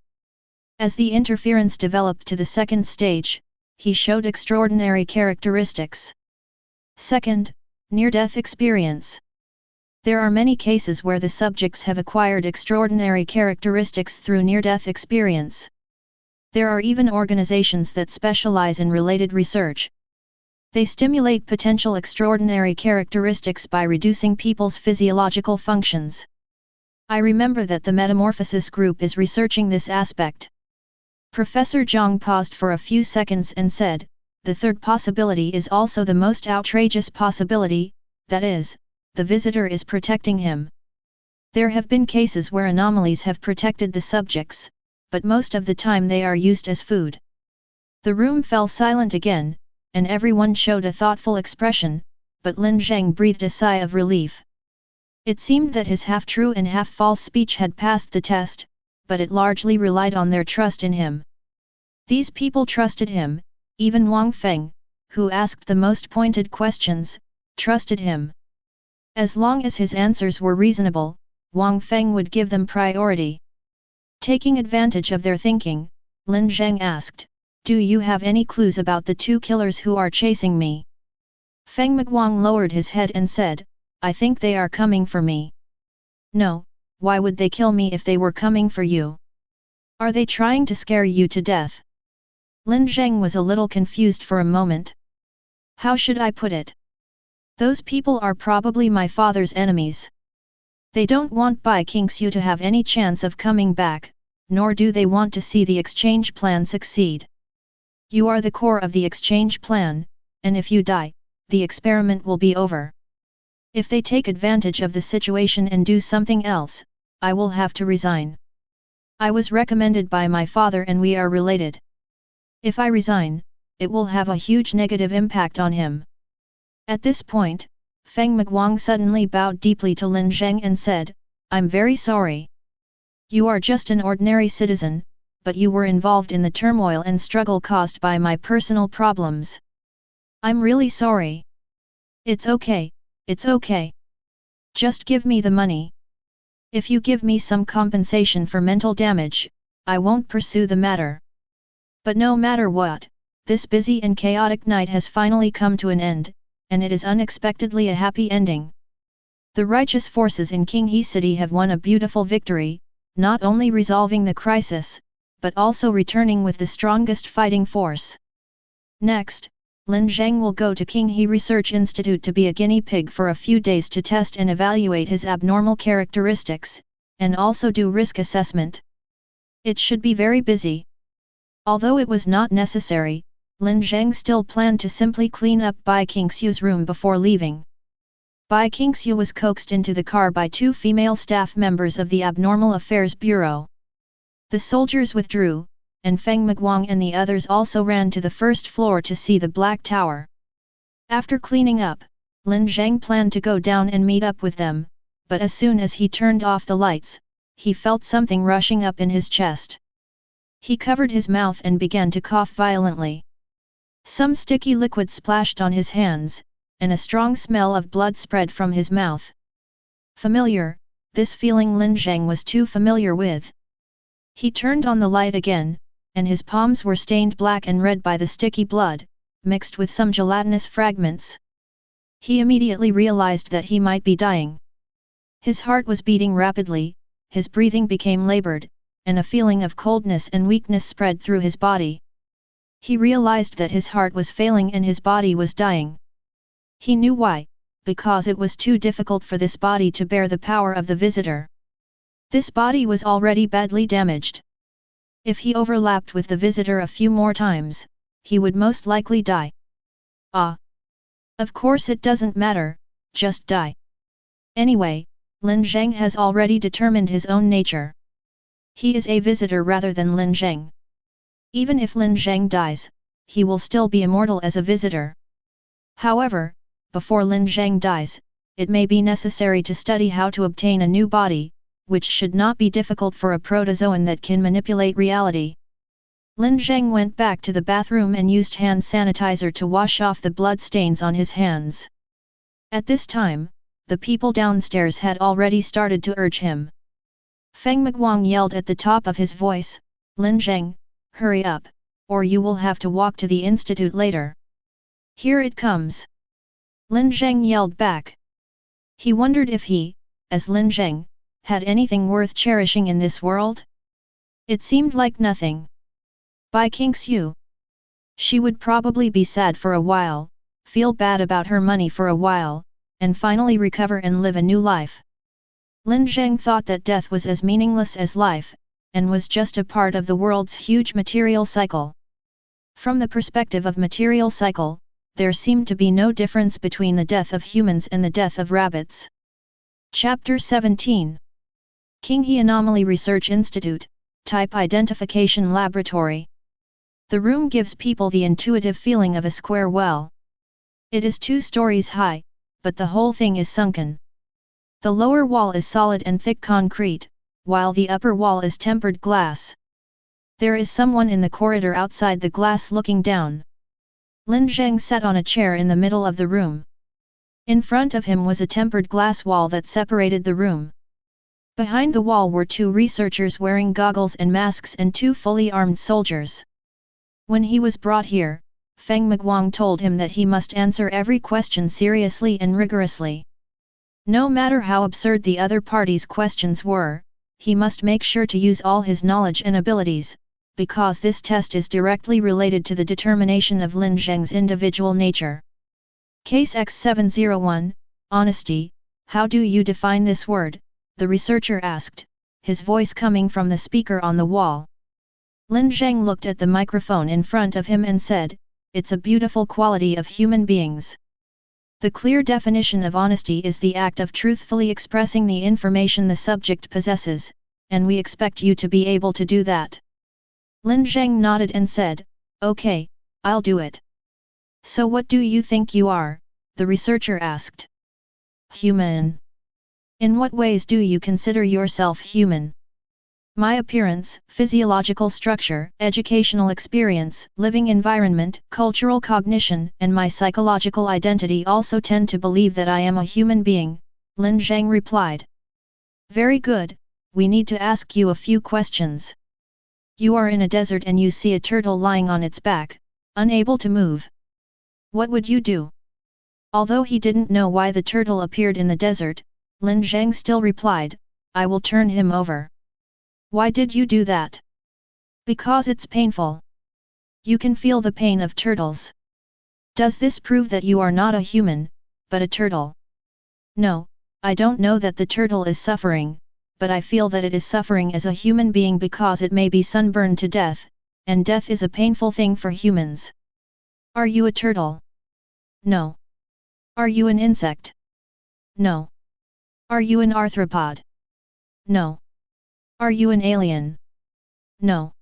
As the interference developed to the 2nd stage, he showed extraordinary characteristics. Second, near-death experience. There are many cases where the subjects have acquired extraordinary characteristics through near-death experience. There are even organizations that specialize in related research. They stimulate potential extraordinary characteristics by reducing people's physiological functions. I remember that the Metamorphosis group is researching this aspect. Professor Zhang paused for a few seconds and said, the 3rd possibility is also the most outrageous possibility, that is, the visitor is protecting him. There have been cases where anomalies have protected the subjects, but most of the time they are used as food. The room fell silent again, and everyone showed a thoughtful expression, but Lin Zheng breathed a sigh of relief. It seemed that his half-true and half-false speech had passed the test, but it largely relied on their trust in him. These people trusted him, even Wang Feng, who asked the most pointed questions, trusted him. As long as his answers were reasonable, Wang Feng would give them priority. Taking advantage of their thinking, Lin Zheng asked, "Do you have any clues about the two killers who are chasing me?" Feng Miguang lowered his head and said, "I think they are coming for me." "No, why would they kill me if they were coming for you? Are they trying to scare you to death?" Lin Zheng was a little confused for a moment. "How should I put it? Those people are probably my father's enemies. They don't want Bai Qingxiu to have any chance of coming back, nor do they want to see the exchange plan succeed. You are the core of the exchange plan, and if you die, the experiment will be over. If they take advantage of the situation and do something else, I will have to resign. I was recommended by my father and we are related. If I resign, it will have a huge negative impact on him." At this point, Feng Miguang suddenly bowed deeply to Lin Zheng and said, "I'm very sorry. You are just an ordinary citizen, but you were involved in the turmoil and struggle caused by my personal problems. I'm really sorry." "It's okay, it's okay. Just give me the money. If you give me some compensation for mental damage, I won't pursue the matter." But no matter what, this busy and chaotic night has finally come to an end, and it is unexpectedly a happy ending. The righteous forces in Qinghe City have won a beautiful victory, not only resolving the crisis, but also returning with the strongest fighting force. Next, Lin Zheng will go to Qinghe Research Institute to be a guinea pig for a few days to test and evaluate his abnormal characteristics, and also do risk assessment. It should be very busy. Although it was not necessary, Lin Zheng still planned to simply clean up Bai Qingxiu's room before leaving. Bai Qingxiu was coaxed into the car by two female staff members of the Abnormal Affairs Bureau. The soldiers withdrew, and Feng Miguang and the others also ran to the first floor to see the Black Tower. After cleaning up, Lin Zheng planned to go down and meet up with them, but as soon as he turned off the lights, he felt something rushing up in his chest. He covered his mouth and began to cough violently. Some sticky liquid splashed on his hands, and a strong smell of blood spread from his mouth. Familiar, this feeling Lin Zheng was too familiar with. He turned on the light again, and his palms were stained black and red by the sticky blood, mixed with some gelatinous fragments. He immediately realized that he might be dying. His heart was beating rapidly, his breathing became labored, and a feeling of coldness and weakness spread through his body. He realized that his heart was failing and his body was dying. He knew why, because it was too difficult for this body to bear the power of the visitor. This body was already badly damaged. If he overlapped with the visitor a few more times, he would most likely die. Ah! Of course it doesn't matter, just die. Anyway, Lin Zheng has already determined his own nature. He is a visitor rather than Lin Zheng. Even if Lin Zheng dies, he will still be immortal as a visitor. However, before Lin Zheng dies, it may be necessary to study how to obtain a new body, which should not be difficult for a protozoan that can manipulate reality. Lin Zheng went back to the bathroom and used hand sanitizer to wash off the blood stains on his hands. At this time, the people downstairs had already started to urge him. Feng Miguang yelled at the top of his voice, "Lin Zheng, hurry up, or you will have to walk to the institute later." "Here it comes." Lin Zheng yelled back. He wondered if he, as Lin Zheng, had anything worth cherishing in this world? It seemed like nothing. Bai Qingxiu. She would probably be sad for a while, feel bad about her money for a while, and finally recover and live a new life. Lin Zheng thought that death was as meaningless as life, and was just a part of the world's huge material cycle. From the perspective of material cycle, there seemed to be no difference between the death of humans and the death of rabbits. Chapter 17. Qinghe Anomaly Research Institute, Type Identification Laboratory. The room gives people the intuitive feeling of a square well. It is 2 stories high, but the whole thing is sunken. The lower wall is solid and thick concrete, while the upper wall is tempered glass. There is someone in the corridor outside the glass looking down. Lin Zheng sat on a chair in the middle of the room. In front of him was a tempered glass wall that separated the room. Behind the wall were 2 researchers wearing goggles and masks and 2 fully armed soldiers. When he was brought here, Feng Miguang told him that he must answer every question seriously and rigorously. No matter how absurd the other party's questions were, he must make sure to use all his knowledge and abilities, because this test is directly related to the determination of Lin Zheng's individual nature. Case X701, Honesty, how do you define this word? The researcher asked, his voice coming from the speaker on the wall. Lin Zheng looked at the microphone in front of him and said, "It's a beautiful quality of human beings. The clear definition of honesty is the act of truthfully expressing the information the subject possesses, and we expect you to be able to do that." Lin Zheng nodded and said, "Okay, I'll do it." "So what do you think you are?" the researcher asked. "Human. In what ways do you consider yourself human?" "My appearance, physiological structure, educational experience, living environment, cultural cognition, and my psychological identity also tend to believe that I am a human being," Lin Zheng replied. "Very good, we need to ask you a few questions. You are in a desert and you see a turtle lying on its back, unable to move. What would you do?" Although he didn't know why the turtle appeared in the desert, Lin Zheng still replied, "I will turn him over." "Why did you do that?" "Because it's painful. You can feel the pain of turtles." "Does this prove that you are not a human, but a turtle?" "No, I don't know that the turtle is suffering, but I feel that it is suffering as a human being because it may be sunburned to death, and death is a painful thing for humans." "Are you a turtle?" "No." "Are you an insect?" "No." "Are you an arthropod?" "No." "Are you an alien?" "No."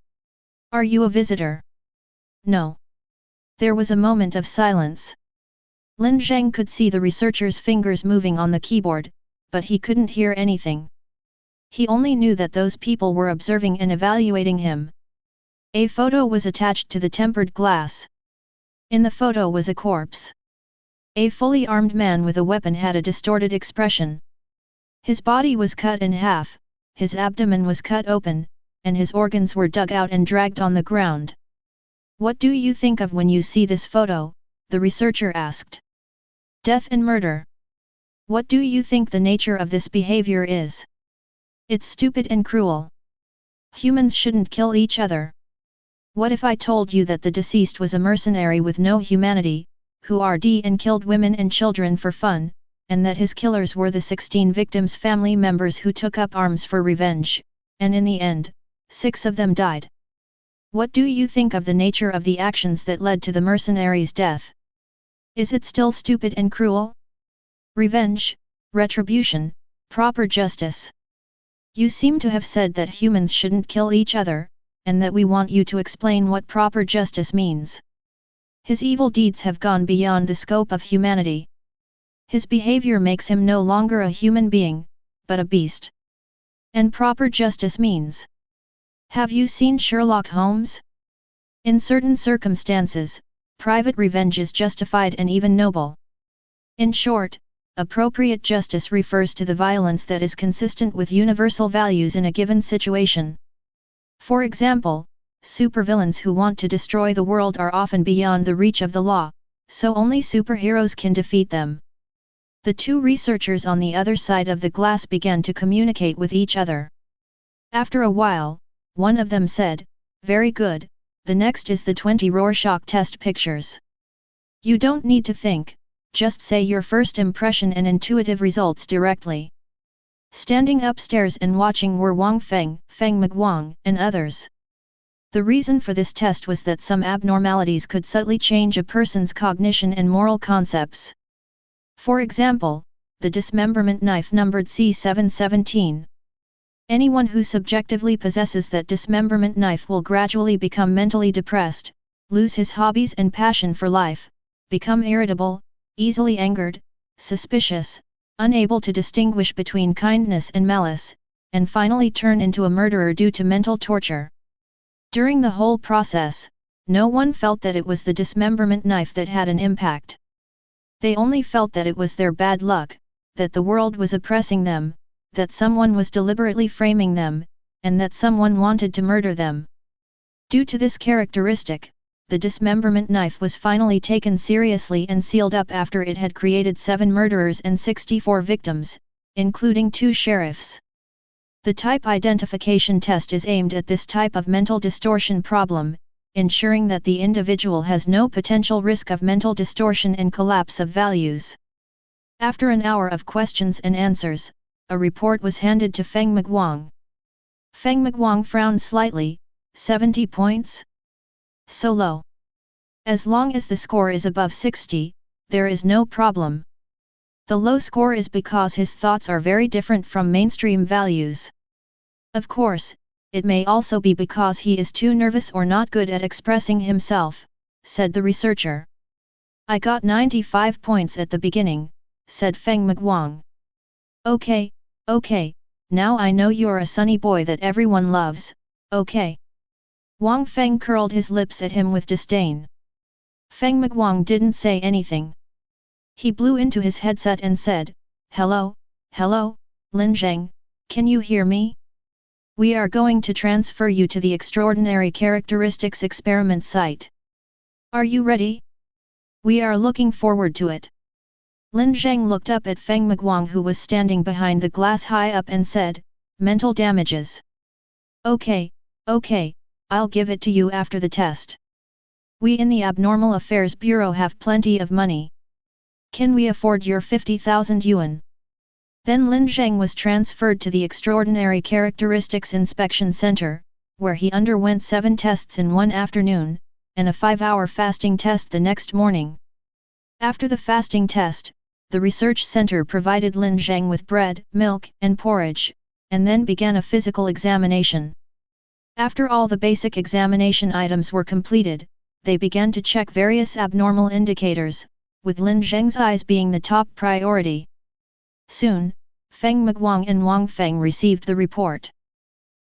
"Are you a visitor?" "No." There was a moment of silence. Lin Zheng could see the researcher's fingers moving on the keyboard, but he couldn't hear anything. He only knew that those people were observing and evaluating him. A photo was attached to the tempered glass. In the photo was a corpse. A fully armed man with a weapon had a distorted expression. His body was cut in half, his abdomen was cut open, and his organs were dug out and dragged on the ground. "What do you think of when you see this photo?" the researcher asked. "Death and murder. What do you think the nature of this behavior is?" "It's stupid and cruel. Humans shouldn't kill each other. What if I told you that the deceased was a mercenary with no humanity, who RD and killed women and children for fun, and that his killers were the 16 victims' family members who took up arms for revenge, and in the end, 6 of them died? What do you think of the nature of the actions that led to the mercenary's death? Is it still stupid and cruel? Revenge, retribution, proper justice. You seem to have said that humans shouldn't kill each other, and that we want you to explain what proper justice means. His evil deeds have gone beyond the scope of humanity. His behavior makes him no longer a human being, but a beast. And proper justice means. Have you seen Sherlock Holmes? In certain circumstances, private revenge is justified and even noble. In short, appropriate justice refers to the violence that is consistent with universal values in a given situation. For example, supervillains who want to destroy the world are often beyond the reach of the law, so only superheroes can defeat them. The 2 researchers on the other side of the glass began to communicate with each other. After a while, one of them said, "Very good, the next is the 20 Rorschach test pictures. You don't need to think, just say your first impression and intuitive results directly." Standing upstairs and watching were Wang Feng, Feng Miguang, and others. The reason for this test was that some abnormalities could subtly change a person's cognition and moral concepts. For example, the dismemberment knife numbered C717. Anyone who subjectively possesses that dismemberment knife will gradually become mentally depressed, lose his hobbies and passion for life, become irritable, easily angered, suspicious, unable to distinguish between kindness and malice, and finally turn into a murderer due to mental torture. During the whole process, no one felt that it was the dismemberment knife that had an impact. They only felt that it was their bad luck, that the world was oppressing them, that someone was deliberately framing them, and that someone wanted to murder them. Due to this characteristic, the dismemberment knife was finally taken seriously and sealed up after it had created 7 murderers and 64 victims, including 2 sheriffs. The type identification test is aimed at this type of mental distortion problem, ensuring that the individual has no potential risk of mental distortion and collapse of values. After an hour of questions and answers, a report was handed to Feng Miguang. Feng Miguang frowned slightly. 70 points? So low. As long as the score is above 60, there is no problem. The low score is because his thoughts are very different from mainstream values. Of course, it may also be because he is too nervous or not good at expressing himself, said the researcher. I got 95 points at the beginning, said Feng Miguang. Okay, now I know you're a sunny boy that everyone loves, okay. Wang Feng curled his lips at him with disdain. Feng Miguang didn't say anything. He blew into his headset and said, hello, Lin Zheng, can you hear me? We are going to transfer you to the Extraordinary Characteristics Experiment site. Are you ready? We are looking forward to it. Lin Zheng looked up at Feng Miguang, who was standing behind the glass high up, and said, mental damages. Okay, I'll give it to you after the test. We in the Abnormal Affairs Bureau have plenty of money. Can we afford your 50,000 yuan? Then Lin Zheng was transferred to the Extraordinary Characteristics Inspection Center, where he underwent 7 tests in one afternoon, and a 5-hour fasting test the next morning. After the fasting test, the research center provided Lin Zheng with bread, milk, and porridge, and then began a physical examination. After all the basic examination items were completed, they began to check various abnormal indicators, with Lin Zheng's eyes being the top priority. Soon, Feng Miguang and Wang Feng received the report.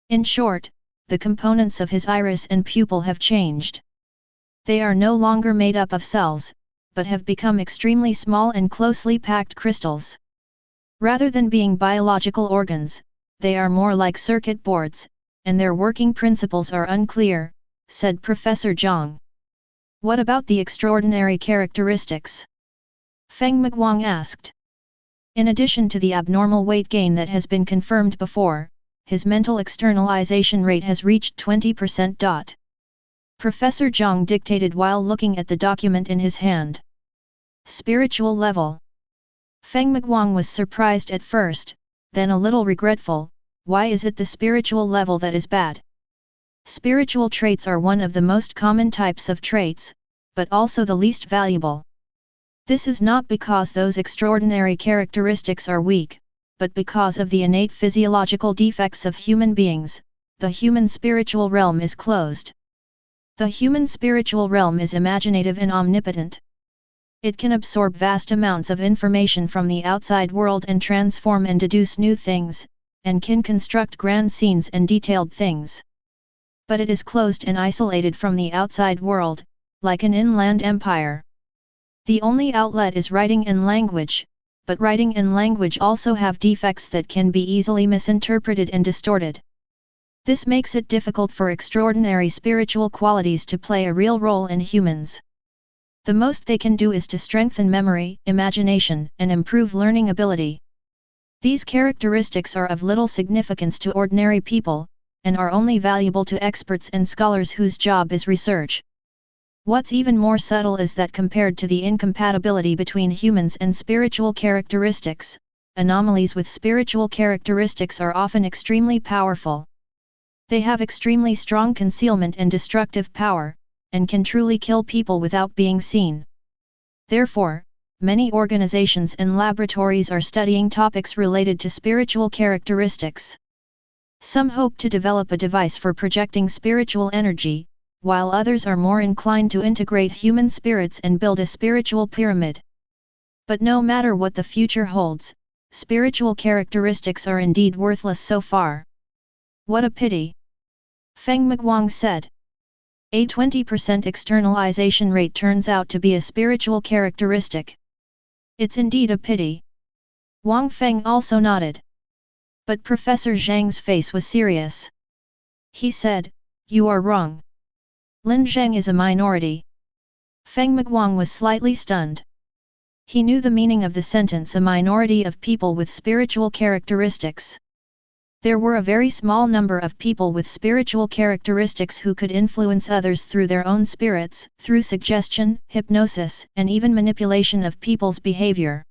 In short, the components of his iris and pupil have changed. They are no longer made up of cells, but have become extremely small and closely packed crystals. Rather than being biological organs, they are more like circuit boards, and their working principles are unclear, said Professor Zhang. What about the extraordinary characteristics? Feng Miguang asked. In addition to the abnormal weight gain that has been confirmed before, his mental externalization rate has reached 20%. Professor Zhang dictated while looking at the document in his hand. Spiritual level. Feng Miguang was surprised at first, then a little regretful. Why is it the spiritual level that is bad? Spiritual traits are one of the most common types of traits, but also the least valuable. This is not because those extraordinary characteristics are weak, but because of the innate physiological defects of human beings. The human spiritual realm is closed. The human spiritual realm is imaginative and omnipotent. It can absorb vast amounts of information from the outside world and transform and deduce new things, and can construct grand scenes and detailed things. But it is closed and isolated from the outside world, like an inland empire. The only outlet is writing and language, but writing and language also have defects that can be easily misinterpreted and distorted. This makes it difficult for extraordinary spiritual qualities to play a real role in humans. The most they can do is to strengthen memory, imagination, and improve learning ability. These characteristics are of little significance to ordinary people, and are only valuable to experts and scholars whose job is research. What's even more subtle is that compared to the incompatibility between humans and spiritual characteristics, anomalies with spiritual characteristics are often extremely powerful. They have extremely strong concealment and destructive power, and can truly kill people without being seen. Therefore, many organizations and laboratories are studying topics related to spiritual characteristics. Some hope to develop a device for projecting spiritual energy, while others are more inclined to integrate human spirits and build a spiritual pyramid. But no matter what the future holds, spiritual characteristics are indeed worthless so far. What a pity! Feng Miguang said. A 20% externalization rate turns out to be a spiritual characteristic. It's indeed a pity. Wang Feng also nodded. But Professor Zhang's face was serious. He said, "You are wrong. Lin Zheng is a minority." Feng Miguang was slightly stunned. He knew the meaning of the sentence "a minority of people with spiritual characteristics." There were a very small number of people with spiritual characteristics who could influence others through their own spirits, through suggestion, hypnosis, and even manipulation of people's behavior.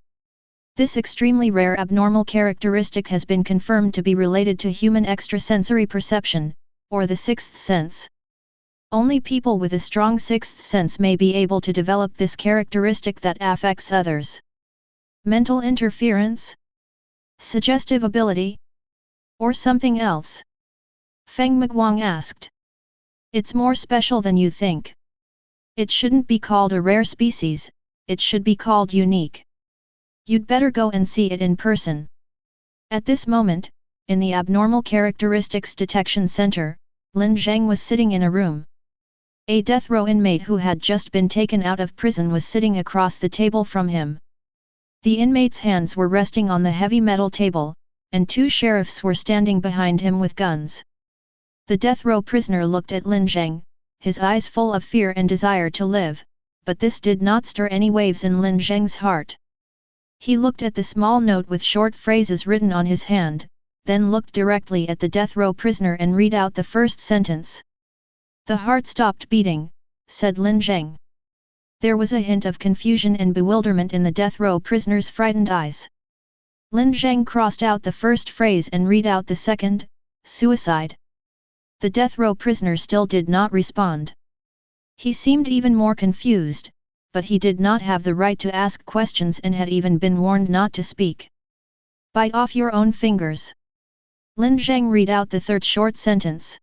This extremely rare abnormal characteristic has been confirmed to be related to human extrasensory perception, or the sixth sense. Only people with a strong sixth sense may be able to develop this characteristic that affects others. Mental interference? Suggestive ability? Or something else? Feng Miguang asked. It's more special than you think. It shouldn't be called a rare species, it should be called unique. You'd better go and see it in person. At this moment, in the Abnormal Characteristics Detection Center, Lin Zheng was sitting in a room. A death row inmate who had just been taken out of prison was sitting across the table from him. The inmate's hands were resting on the heavy metal table, and two sheriffs were standing behind him with guns. The death row prisoner looked at Lin Zheng, his eyes full of fear and desire to live, but this did not stir any waves in Lin Zheng's heart. He looked at the small note with short phrases written on his hand, then looked directly at the death row prisoner and read out the first sentence. "The heart stopped beating," said Lin Zheng. There was a hint of confusion and bewilderment in the death row prisoner's frightened eyes. Lin Zheng crossed out the first phrase and read out the second, "suicide." The death row prisoner still did not respond. He seemed even more confused, but he did not have the right to ask questions and had even been warned not to speak. "Bite off your own fingers." Lin Zheng read out the third short sentence.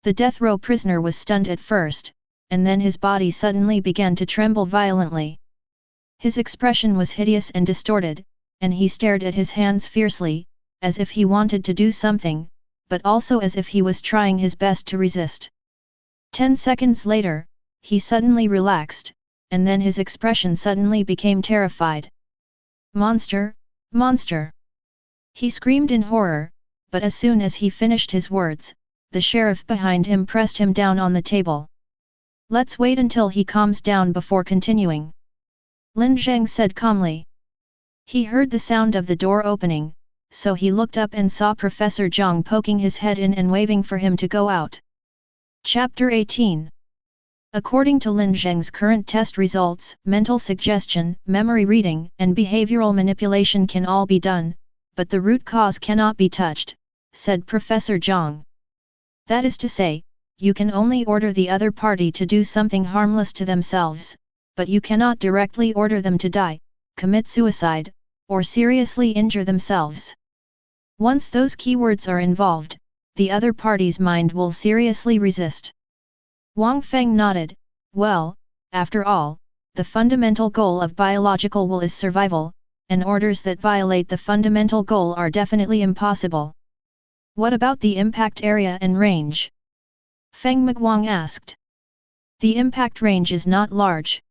The death row prisoner was stunned at first, and then his body suddenly began to tremble violently. His expression was hideous and distorted, and he stared at his hands fiercely, as if he wanted to do something, but also as if he was trying his best to resist. 10 seconds later, he suddenly relaxed, and then his expression suddenly became terrified. "Monster! Monster!" He screamed in horror, but as soon as he finished his words, the sheriff behind him pressed him down on the table. "Let's wait until he calms down before continuing," Lin Zheng said calmly. He heard the sound of the door opening, so he looked up and saw Professor Zhang poking his head in and waving for him to go out. Chapter 18. According to Lin Zheng's current test results, mental suggestion, memory reading, and behavioral manipulation can all be done, but the root cause cannot be touched, said Professor Zhang. That is to say, you can only order the other party to do something harmless to themselves, but you cannot directly order them to die, commit suicide, or seriously injure themselves. Once those keywords are involved, the other party's mind will seriously resist. Wang Feng nodded. "Well, after all, the fundamental goal of biological will is survival, and orders that violate the fundamental goal are definitely impossible." "What about the impact area and range?" Feng Miguang asked. "The impact range is not large.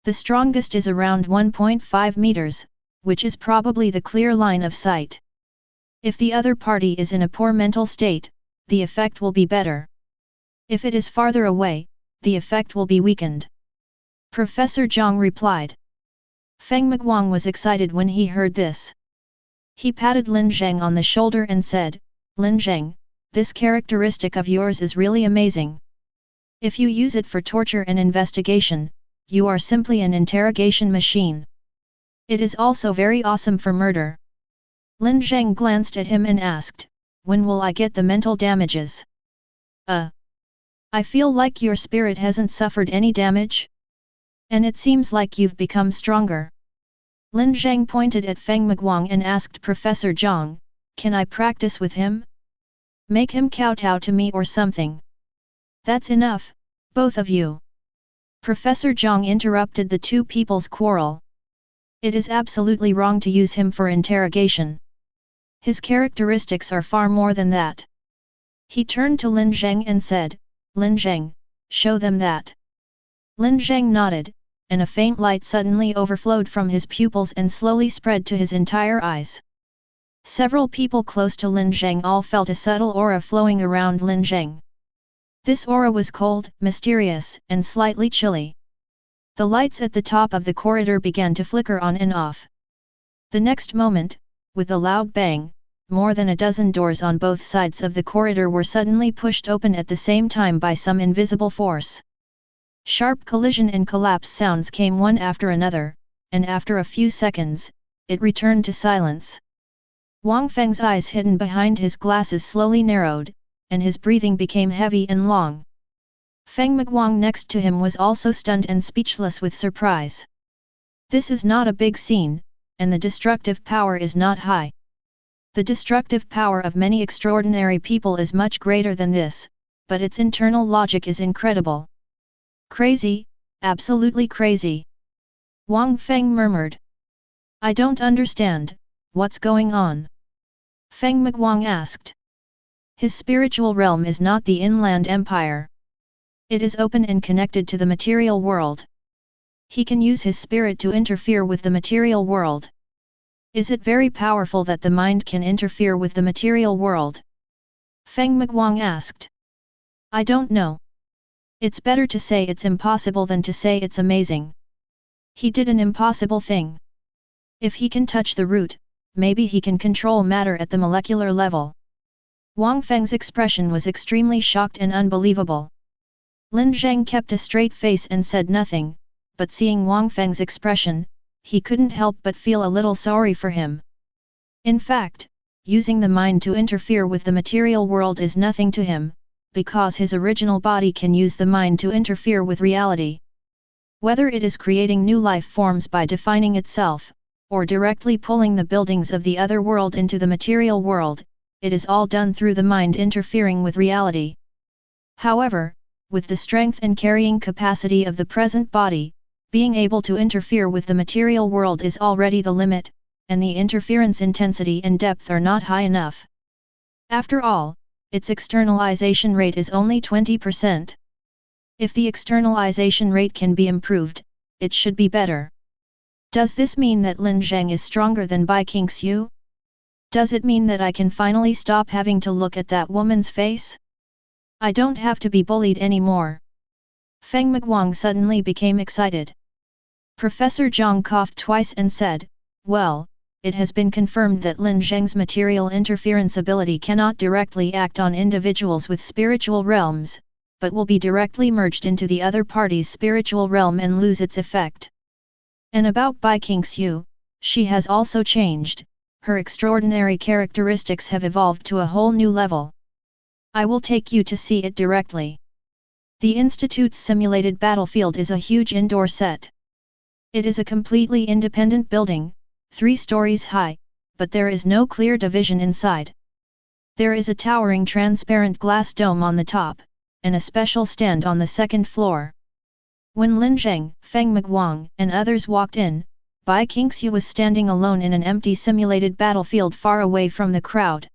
The strongest is around 1.5 meters, which is probably the clear line of sight. If the other party is in a poor mental state, the effect will be better. If it is farther away, the effect will be weakened," Professor Zhang replied. Feng Miguang was excited when he heard this. He patted Lin Zheng on the shoulder and said, "Lin Zheng, this characteristic of yours is really amazing. If you use it for torture and investigation, you are simply an interrogation machine. It is also very awesome for murder." Lin Zheng glanced at him and asked, "When will I get the mental damages?" I feel like your spirit hasn't suffered any damage? And it seems like you've become stronger." Lin Zheng pointed at Feng Miguang and asked Professor Zhang, "Can I practice with him? Make him kowtow to me or something?" "That's enough, both of you." Professor Zhang interrupted the two people's quarrel. "It is absolutely wrong to use him for interrogation. His characteristics are far more than that." He turned to Lin Zheng and said, "Lin Zheng, show them that." Lin Zheng nodded, and a faint light suddenly overflowed from his pupils and slowly spread to his entire eyes. Several people close to Lin Zheng all felt a subtle aura flowing around Lin Zheng. This aura was cold, mysterious, and slightly chilly. The lights at the top of the corridor began to flicker on and off. The next moment, with a loud bang, more than a dozen doors on both sides of the corridor were suddenly pushed open at the same time by some invisible force. Sharp collision and collapse sounds came one after another, and after a few seconds, it returned to silence. Wang Feng's eyes hidden behind his glasses slowly narrowed, and his breathing became heavy and long. Feng Miguang next to him was also stunned and speechless with surprise. This is not a big scene, and the destructive power is not high. The destructive power of many extraordinary people is much greater than this, but its internal logic is incredible. Crazy, absolutely crazy. Wang Feng murmured. I don't understand, what's going on? Feng Miguang asked. His spiritual realm is not the inland empire. It is open and connected to the material world. He can use his spirit to interfere with the material world. Is it very powerful that the mind can interfere with the material world? Feng Miguang asked. I don't know. It's better to say it's impossible than to say it's amazing. He did an impossible thing. If he can touch the root, maybe he can control matter at the molecular level. Wang Feng's expression was extremely shocked and unbelievable. Lin Zheng kept a straight face and said nothing, but seeing Wang Feng's expression, he couldn't help but feel a little sorry for him. In fact, using the mind to interfere with the material world is nothing to him, because his original body can use the mind to interfere with reality. Whether it is creating new life forms by defining itself, or directly pulling the buildings of the other world into the material world, it is all done through the mind interfering with reality. However, with the strength and carrying capacity of the present body, being able to interfere with the material world is already the limit, and the interference intensity and depth are not high enough. After all, its externalization rate is only 20%. If the externalization rate can be improved, it should be better. Does this mean that Lin Zheng is stronger than Bai Qingxiu? Does it mean that I can finally stop having to look at that woman's face? I don't have to be bullied anymore. Feng Miguang suddenly became excited. Professor Zhang coughed twice and said, well, it has been confirmed that Lin Zheng's material interference ability cannot directly act on individuals with spiritual realms, but will be directly merged into the other party's spiritual realm and lose its effect. And about Bai Qingxiu, she has also changed, her extraordinary characteristics have evolved to a whole new level. I will take you to see it directly. The Institute's simulated battlefield is a huge indoor set. It is a completely independent building, 3 stories high, but there is no clear division inside. There is a towering transparent glass dome on the top, and a special stand on the second floor. When Lin Zheng, Feng Miguang, and others walked in, Bai Qingxiu was standing alone in an empty simulated battlefield far away from the crowd.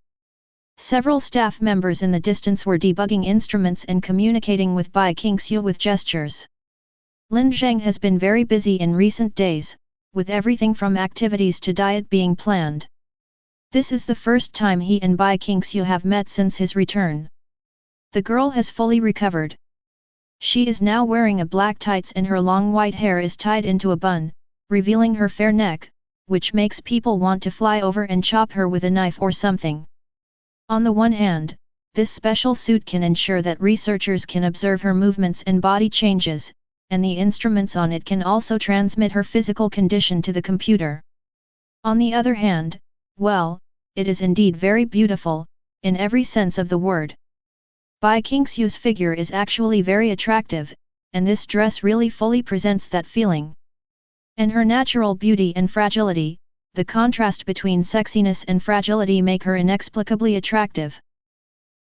Several staff members in the distance were debugging instruments and communicating with Bai Qingxiu with gestures. Lin Zheng has been very busy in recent days, with everything from activities to diet being planned. This is the first time he and Bai Qingxiu have met since his return. The girl has fully recovered. She is now wearing a black tights and her long white hair is tied into a bun, revealing her fair neck, which makes people want to fly over and chop her with a knife or something. On the one hand, this special suit can ensure that researchers can observe her movements and body changes, and the instruments on it can also transmit her physical condition to the computer. On the other hand, well, it is indeed very beautiful, in every sense of the word. Bai Qingxiu's figure is actually very attractive, and this dress really fully presents that feeling. And her natural beauty and fragility, the contrast between sexiness and fragility make her inexplicably attractive.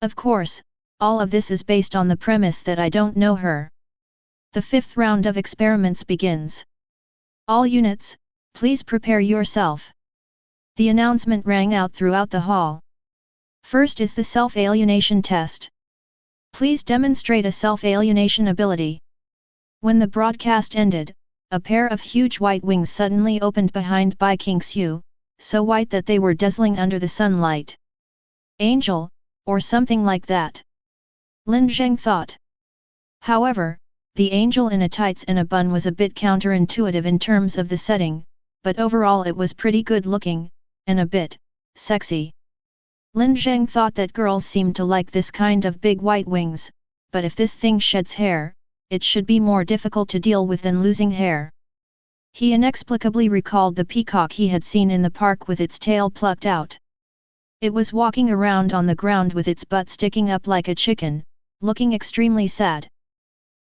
Of course, all of this is based on the premise that I don't know her. The 5th round of experiments begins. All units, please prepare yourself. The announcement rang out throughout the hall. First is the self-alienation test. Please demonstrate a self-alienation ability. When the broadcast ended, a pair of huge white wings suddenly opened behind Bai Qingxiu, so white that they were dazzling under the sunlight. Angel, or something like that. Lin Zheng thought. However, the angel in a tights and a bun was a bit counterintuitive in terms of the setting, but overall it was pretty good looking, and a bit sexy. Lin Zheng thought that girls seemed to like this kind of big white wings, but if this thing sheds hair, it should be more difficult to deal with than losing hair. He inexplicably recalled the peacock he had seen in the park with its tail plucked out. It was walking around on the ground with its butt sticking up like a chicken, looking extremely sad.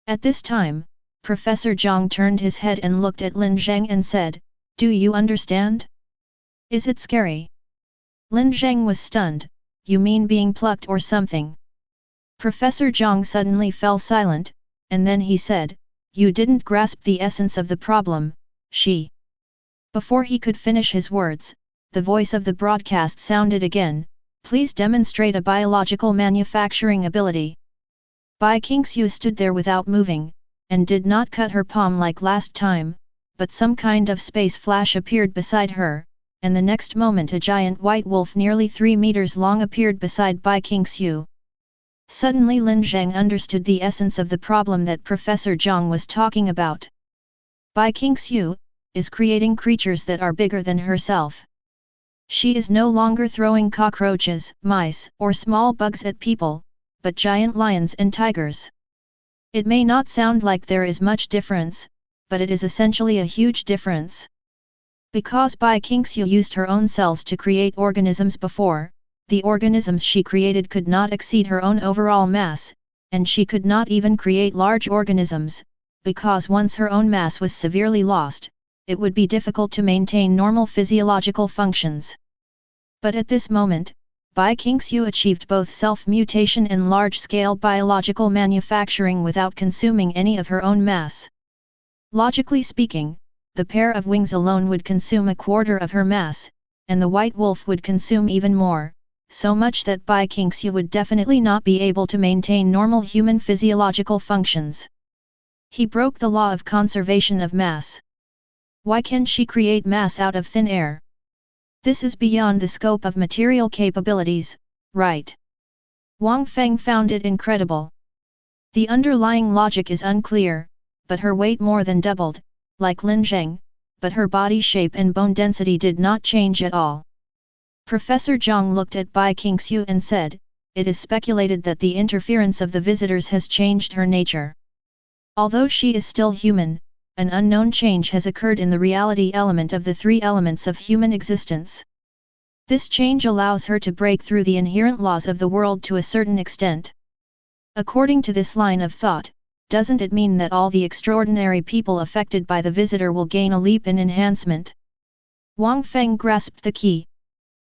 At this time, Professor Zhang turned his head and looked at Lin Zheng and said, "Do you understand? Is it scary?" Lin Zheng was stunned. "You mean being plucked or something?" Professor Zhang suddenly fell silent, and then he said, "You didn't grasp the essence of the problem, she." Before he could finish his words, the voice of the broadcast sounded again, "Please demonstrate a biological manufacturing ability." Bai Qingxiu stood there without moving, and did not cut her palm like last time, but some kind of space flash appeared beside her, and the next moment a giant white wolf nearly 3 meters long appeared beside Bai Qingxiu. Suddenly Lin Zheng understood the essence of the problem that Professor Zhang was talking about. Bai Qingxiu is creating creatures that are bigger than herself. She is no longer throwing cockroaches, mice, or small bugs at people, but giant lions and tigers. It may not sound like there is much difference, but it is essentially a huge difference. Because Bai Qingxiu used her own cells to create organisms before, the organisms she created could not exceed her own overall mass, and she could not even create large organisms, because once her own mass was severely lost, it would be difficult to maintain normal physiological functions. But at this moment, Bai Qingxiu achieved both self-mutation and large-scale biological manufacturing without consuming any of her own mass. Logically speaking, the pair of wings alone would consume a quarter of her mass, and the white wolf would consume even more, so much that Bai Qingxiu would definitely not be able to maintain normal human physiological functions. He broke the law of conservation of mass. Why can she create mass out of thin air? This is beyond the scope of material capabilities, right? Wang Feng found it incredible. The underlying logic is unclear, but her weight more than doubled, like Lin Zheng, but her body shape and bone density did not change at all. Professor Zhang looked at Bai Qingxiu and said, "It is speculated that the interference of the visitors has changed her nature. Although she is still human, an unknown change has occurred in the reality element of the 3 elements of human existence. This change allows her to break through the inherent laws of the world to a certain extent. According to this line of thought, doesn't it mean that all the extraordinary people affected by the visitor will gain a leap in enhancement?" Wang Feng grasped the key.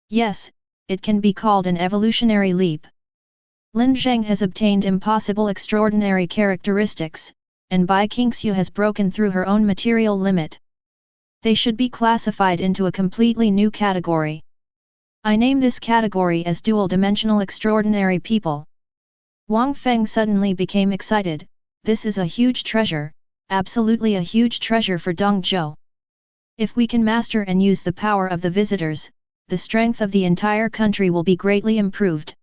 Yes, it can be called an evolutionary leap. Lin Zheng has obtained impossible extraordinary characteristics, and Bai Qingxiu has broken through her own material limit. They should be classified into a completely new category. I name this category as dual-dimensional extraordinary people. Wang Feng suddenly became excited. This is a huge treasure, absolutely a huge treasure for Dongzhou. If we can master and use the power of the visitors, the strength of the entire country will be greatly improved.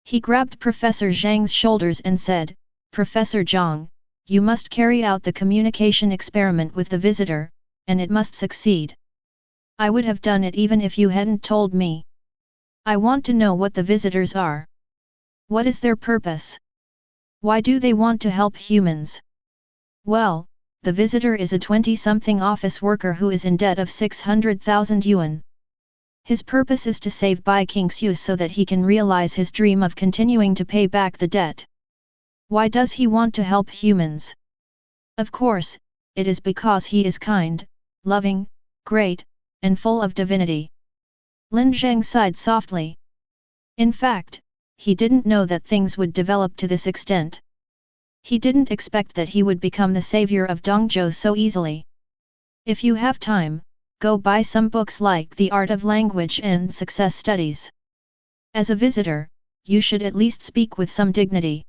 He grabbed Professor Zhang's shoulders and said, "Professor Zhang, you must carry out the communication experiment with the visitor, and it must succeed. I would have done it even if you hadn't told me. I want to know what the visitors are. What is their purpose? Why do they want to help humans?" Well, the visitor is a 20-something office worker who is in debt of 600,000 yuan. His purpose is to save Bai Qingxiu so that he can realize his dream of continuing to pay back the debt. Why does he want to help humans? Of course, it is because he is kind, loving, great, and full of divinity. Lin Zheng sighed softly. In fact, he didn't know that things would develop to this extent. He didn't expect that he would become the savior of Dongzhou so easily. If you have time, go buy some books like The Art of Language and Success Studies. As a visitor, you should at least speak with some dignity.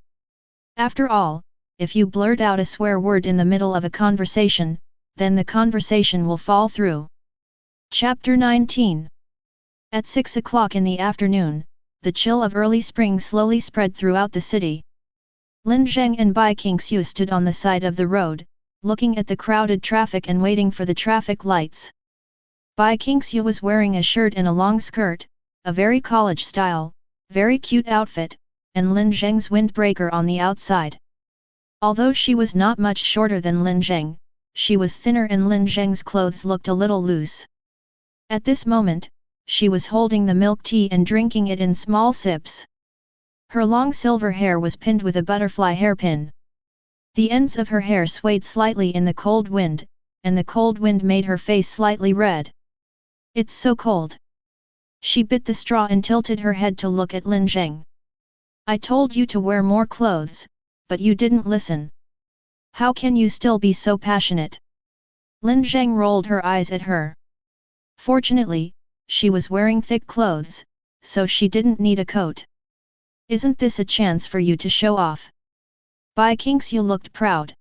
After all, if you blurt out a swear word in the middle of a conversation, then the conversation will fall through. Chapter 19. At 6 o'clock in the afternoon, the chill of early spring slowly spread throughout the city. Lin Zheng and Bai Qingxiu stood on the side of the road, looking at the crowded traffic and waiting for the traffic lights. Bai Qingxiu was wearing a shirt and a long skirt, a very college-style, very cute outfit, and Lin Zheng's windbreaker on the outside. Although she was not much shorter than Lin Zheng, she was thinner and Lin Zheng's clothes looked a little loose. At this moment, she was holding the milk tea and drinking it in small sips. Her long silver hair was pinned with a butterfly hairpin. The ends of her hair swayed slightly in the cold wind, and the cold wind made her face slightly red. It's so cold. She bit the straw and tilted her head to look at Lin Zheng. I told you to wear more clothes, but you didn't listen. How can you still be so passionate? Lin Zheng rolled her eyes at her. Fortunately, she was wearing thick clothes, so she didn't need a coat. Isn't this a chance for you to show off? Bai Qingxiu looked proud.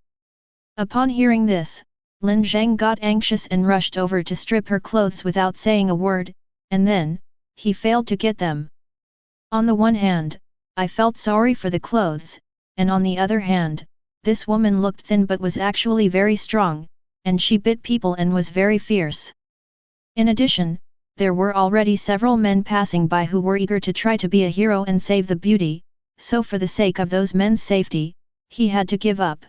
Upon hearing this, Lin Zheng got anxious and rushed over to strip her clothes without saying a word, and then, he failed to get them. On the one hand, I felt sorry for the clothes, and on the other hand, this woman looked thin but was actually very strong, and she bit people and was very fierce. In addition, there were already several men passing by who were eager to try to be a hero and save the beauty, so for the sake of those men's safety, he had to give up.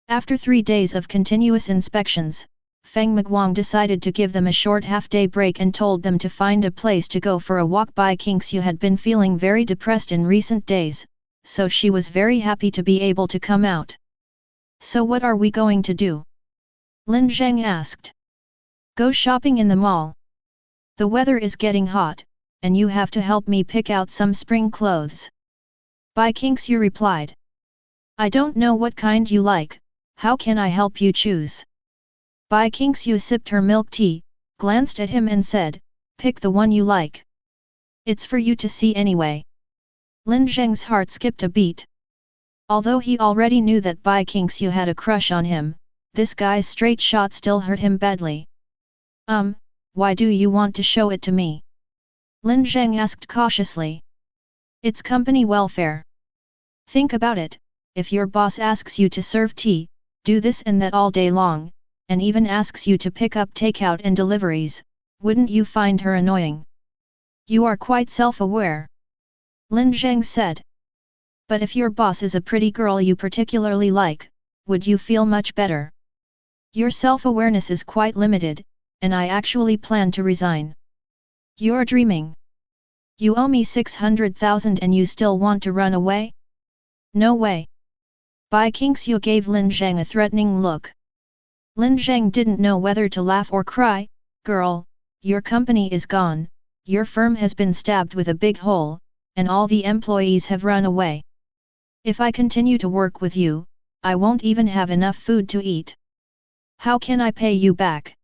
After 3 days of continuous inspections, Feng Miguang decided to give them a short half-day break and told them to find a place to go for a walk. Bai Qingxiu had been feeling very depressed in recent days, so she was very happy to be able to come out. So what are we going to do? Lin Zheng asked. Go shopping in the mall. The weather is getting hot, and you have to help me pick out some spring clothes. Bai Qingxiu replied. I don't know what kind you like, how can I help you choose? Bai Qingxiu sipped her milk tea, glanced at him and said, pick the one you like. It's for you to see anyway. Lin Zheng's heart skipped a beat. Although he already knew that Bai Qingxiu had a crush on him, this guy's straight shot still hurt him badly. Why do you want to show it to me? Lin Zheng asked cautiously. It's company welfare. Think about it, if your boss asks you to serve tea, do this and that all day long, and even asks you to pick up takeout and deliveries, wouldn't you find her annoying? You are quite self-aware. Lin Zheng said. But if your boss is a pretty girl you particularly like, would you feel much better? Your self-awareness is quite limited, and I actually plan to resign. You're dreaming. You owe me 600,000 and you still want to run away? No way. Bai Qingxiu gave Lin Zheng a threatening look. Lin Zheng didn't know whether to laugh or cry. Girl, your company is gone, your firm has been stabbed with a big hole, and all the employees have run away. If I continue to work with you, I won't even have enough food to eat. How can I pay you back?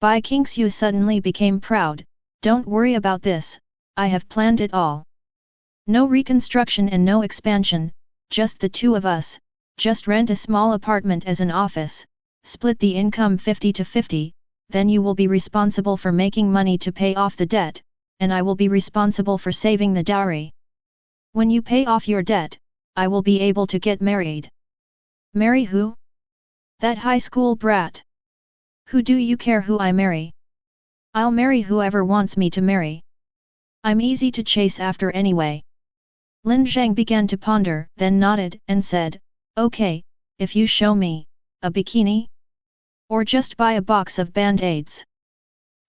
Bai Qingxiu suddenly became proud. Don't worry about this, I have planned it all. No reconstruction and no expansion, just the two of us, just rent a small apartment as an office, split the income 50 to 50, then you will be responsible for making money to pay off the debt, and I will be responsible for saving the dowry. When you pay off your debt, I will be able to get married. Marry who? That high school brat. Who do you care who I marry? I'll marry whoever wants me to marry. I'm easy to chase after anyway. Lin Zheng began to ponder, then nodded and said, okay, if you show me a bikini? Or just buy a box of band-aids.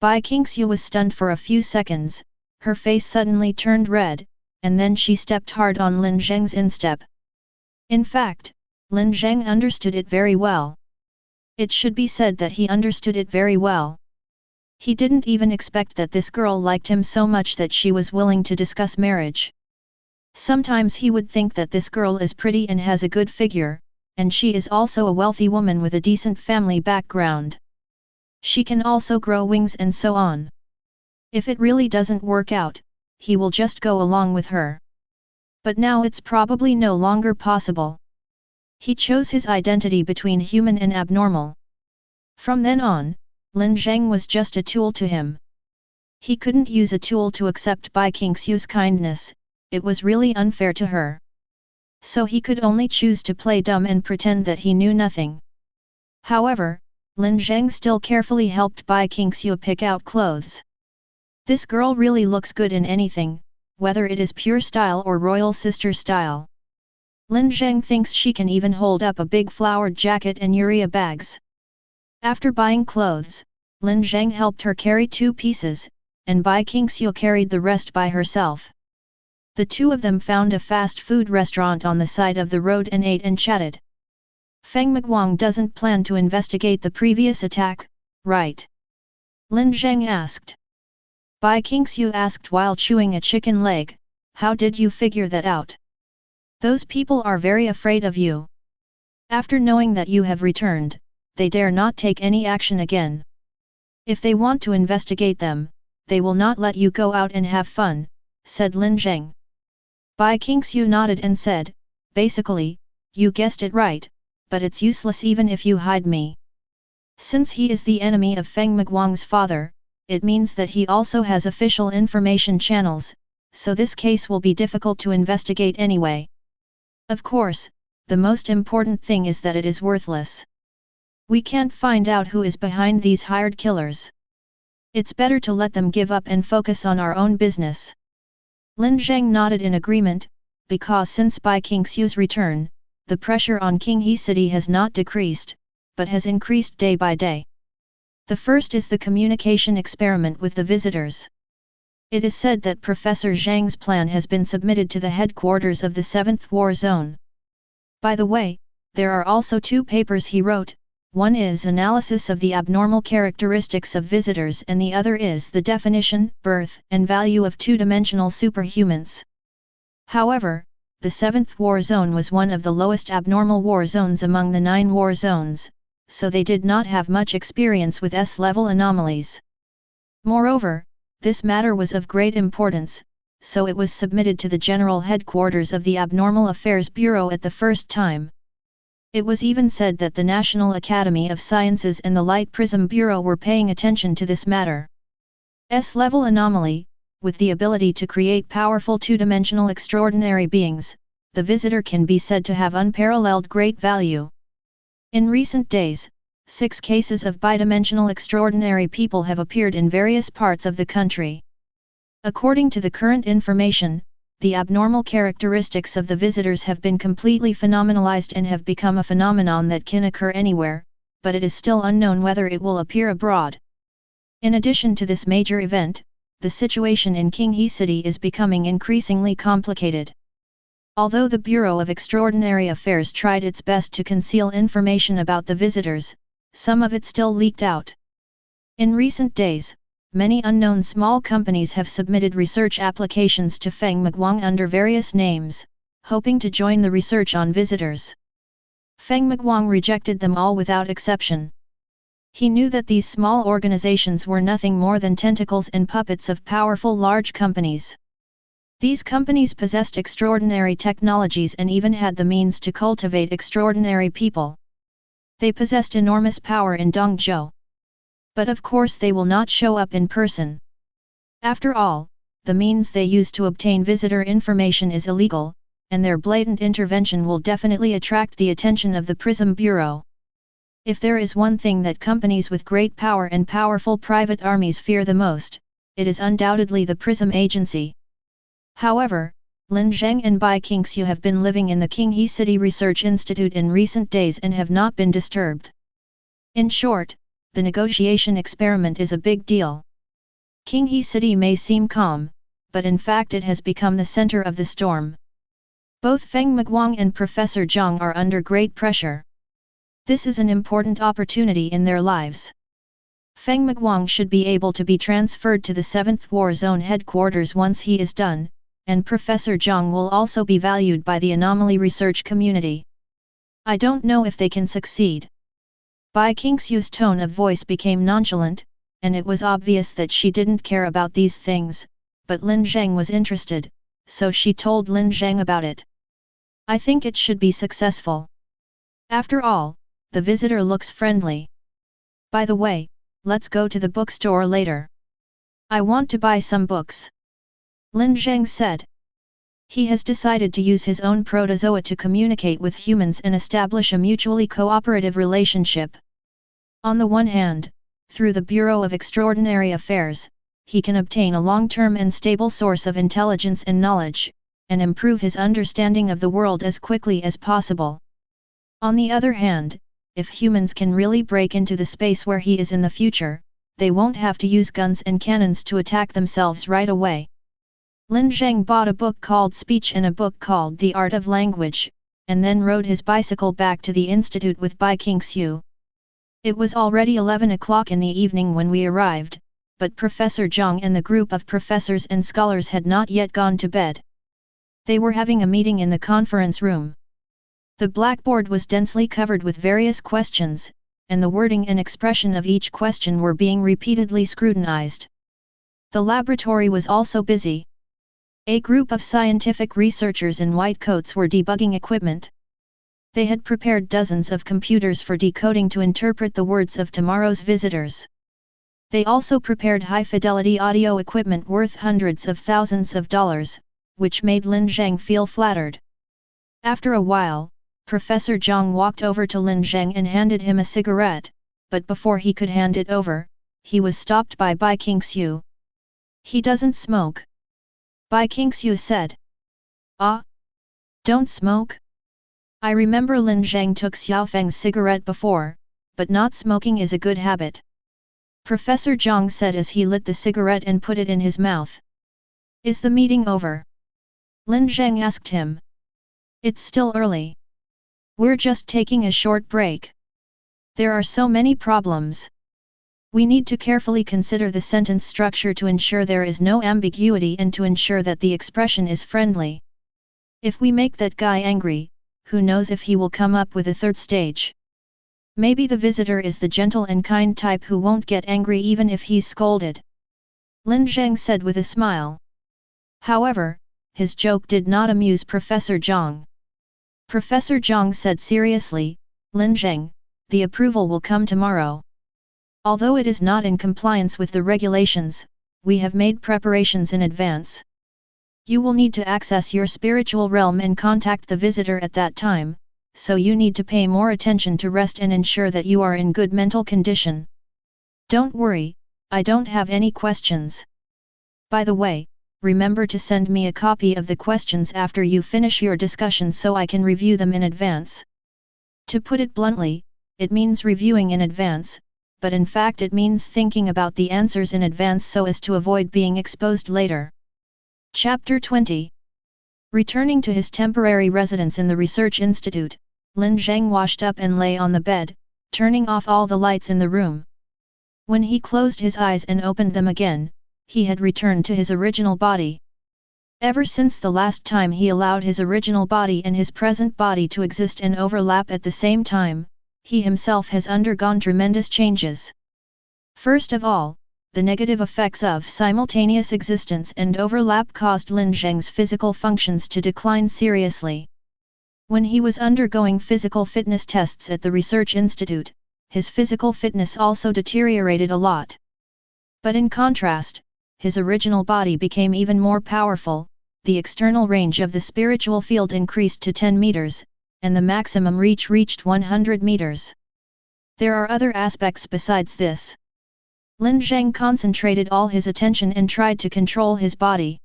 Bai Qingxiu was stunned for a few seconds, her face suddenly turned red, and then she stepped hard on Lin Zheng's instep. In fact, Lin Zheng understood it very well. It should be said that he understood it very well. He didn't even expect that this girl liked him so much that she was willing to discuss marriage. Sometimes he would think that this girl is pretty and has a good figure, and she is also a wealthy woman with a decent family background. She can also grow wings and so on. If it really doesn't work out, he will just go along with her. But now it's probably no longer possible. He chose his identity between human and abnormal. From then on, Lin Zheng was just a tool to him. He couldn't use a tool to accept Bai Qingxiu's kindness, it was really unfair to her. So he could only choose to play dumb and pretend that he knew nothing. However, Lin Zheng still carefully helped Bai Qingxiu pick out clothes. This girl really looks good in anything, whether it is pure style or royal sister style. Lin Zheng thinks she can even hold up a big flowered jacket and urea bags. After buying clothes, Lin Zheng helped her carry 2 pieces, and Bai Qingxiu carried the rest by herself. The two of them found a fast food restaurant on the side of the road and ate and chatted. Feng Miguang doesn't plan to investigate the previous attack, right? Lin Zheng asked. Bai Qingxiu asked while chewing a chicken leg, how did you figure that out? Those people are very afraid of you. After knowing that you have returned, they dare not take any action again. If they want to investigate them, they will not let you go out and have fun, said Lin Zheng. Bai Qingxiu nodded and said, basically, you guessed it right, but it's useless even if you hide me. Since he is the enemy of Feng Miguang's father, it means that he also has official information channels, so this case will be difficult to investigate anyway. Of course, the most important thing is that it is worthless. We can't find out who is behind these hired killers. It's better to let them give up and focus on our own business. Lin Zheng nodded in agreement, because since Bai Qingxiu's return, the pressure on Qinghe City has not decreased, but has increased day by day. The first is the communication experiment with the visitors. It is said that Professor Zhang's plan has been submitted to the headquarters of the 7th War Zone. By the way, there are also 2 papers he wrote. One is analysis of the abnormal characteristics of visitors and the other is the definition, birth, and value of 2-dimensional superhumans. However, the 7th War Zone was one of the lowest abnormal war zones among the 9 war zones, so they did not have much experience with S-level anomalies. Moreover, this matter was of great importance, so it was submitted to the general headquarters of the Abnormal Affairs Bureau at the first time. It was even said that the National Academy of Sciences and the Light Prism Bureau were paying attention to this matter. S-level anomaly, with the ability to create powerful 2-dimensional extraordinary beings, the visitor can be said to have unparalleled great value. In recent days, 6 cases of bidimensional extraordinary people have appeared in various parts of the country. According to the current information, the abnormal characteristics of the visitors have been completely phenomenalized and have become a phenomenon that can occur anywhere, but it is still unknown whether it will appear abroad. In addition to this major event, the situation in Qinghe City is becoming increasingly complicated. Although the Bureau of Extraordinary Affairs tried its best to conceal information about the visitors, some of it still leaked out. In recent days, many unknown small companies have submitted research applications to Feng Miguang under various names, hoping to join the research on visitors. Feng Miguang rejected them all without exception. He knew that these small organizations were nothing more than tentacles and puppets of powerful large companies. These companies possessed extraordinary technologies and even had the means to cultivate extraordinary people. They possessed enormous power in Dongzhou. But of course they will not show up in person. After all, the means they use to obtain visitor information is illegal, and their blatant intervention will definitely attract the attention of the Prism Bureau. If there is one thing that companies with great power and powerful private armies fear the most, it is undoubtedly the Prism Agency. However, Lin Zheng and Bai Qingxiu have been living in the Qinghe City Research Institute in recent days and have not been disturbed. In short, the negotiation experiment is a big deal. Qinghe City may seem calm, but in fact it has become the center of the storm. Both Feng Miguang and Professor Zhang are under great pressure. This is an important opportunity in their lives. Feng Miguang should be able to be transferred to the 7th War Zone headquarters once he is done, and Professor Zhang will also be valued by the Anomaly research community. I don't know if they can succeed. Bai Qingxiu's tone of voice became nonchalant, and it was obvious that she didn't care about these things, but Lin Zheng was interested, so she told Lin Zheng about it. I think it should be successful. After all, the visitor looks friendly. By the way, let's go to the bookstore later. I want to buy some books. Lin Zheng said. He has decided to use his own protozoa to communicate with humans and establish a mutually cooperative relationship. On the one hand, through the Bureau of Extraordinary Affairs, he can obtain a long-term and stable source of intelligence and knowledge, and improve his understanding of the world as quickly as possible. On the other hand, if humans can really break into the space where he is in the future, they won't have to use guns and cannons to attack themselves right away. Lin Zheng bought a book called Speech and a book called The Art of Language, and then rode his bicycle back to the institute with Bai Qingxiu. It was already 11 o'clock in the evening when we arrived, but Professor Zhang and the group of professors and scholars had not yet gone to bed. They were having a meeting in the conference room. The blackboard was densely covered with various questions, and the wording and expression of each question were being repeatedly scrutinized. The laboratory was also busy. A group of scientific researchers in white coats were debugging equipment. They had prepared dozens of computers for decoding to interpret the words of tomorrow's visitors. They also prepared high-fidelity audio equipment worth hundreds of thousands of dollars, which made Lin Zheng feel flattered. After a while, Professor Zhang walked over to Lin Zheng and handed him a cigarette, but before he could hand it over, he was stopped by Bai Qingxiu. He doesn't smoke. Bai Qingxiu said. Ah? Don't smoke? I remember Lin Zheng took Xiaofeng's cigarette before, but not smoking is a good habit. Professor Zhang said as he lit the cigarette and put it in his mouth. Is the meeting over? Lin Zheng asked him. It's still early. We're just taking a short break. There are so many problems. We need to carefully consider the sentence structure to ensure there is no ambiguity and to ensure that the expression is friendly. If we make that guy angry, who knows if he will come up with a third stage. Maybe the visitor is the gentle and kind type who won't get angry even if he's scolded. Lin Zheng said with a smile. However, his joke did not amuse Professor Zhang. Professor Zhang said seriously, Lin Zheng, the approval will come tomorrow. Although it is not in compliance with the regulations, we have made preparations in advance. You will need to access your spiritual realm and contact the visitor at that time, so you need to pay more attention to rest and ensure that you are in good mental condition. Don't worry, I don't have any questions. By the way, remember to send me a copy of the questions after you finish your discussion so I can review them in advance. To put it bluntly, it means reviewing in advance, but in fact it means thinking about the answers in advance so as to avoid being exposed later. Chapter 20. Returning to his temporary residence in the research institute, Lin Zheng washed up and lay on the bed, turning off all the lights in the room. When he closed his eyes and opened them again, he had returned to his original body. Ever since the last time he allowed his original body and his present body to exist and overlap at the same time, he himself has undergone tremendous changes. First of all, the negative effects of simultaneous existence and overlap caused Lin Zheng's physical functions to decline seriously. When he was undergoing physical fitness tests at the research institute, his physical fitness also deteriorated a lot. But in contrast, his original body became even more powerful, the external range of the spiritual field increased to 10 meters, and the maximum reach reached 100 meters. There are other aspects besides this. Lin Zheng concentrated all his attention and tried to control his body.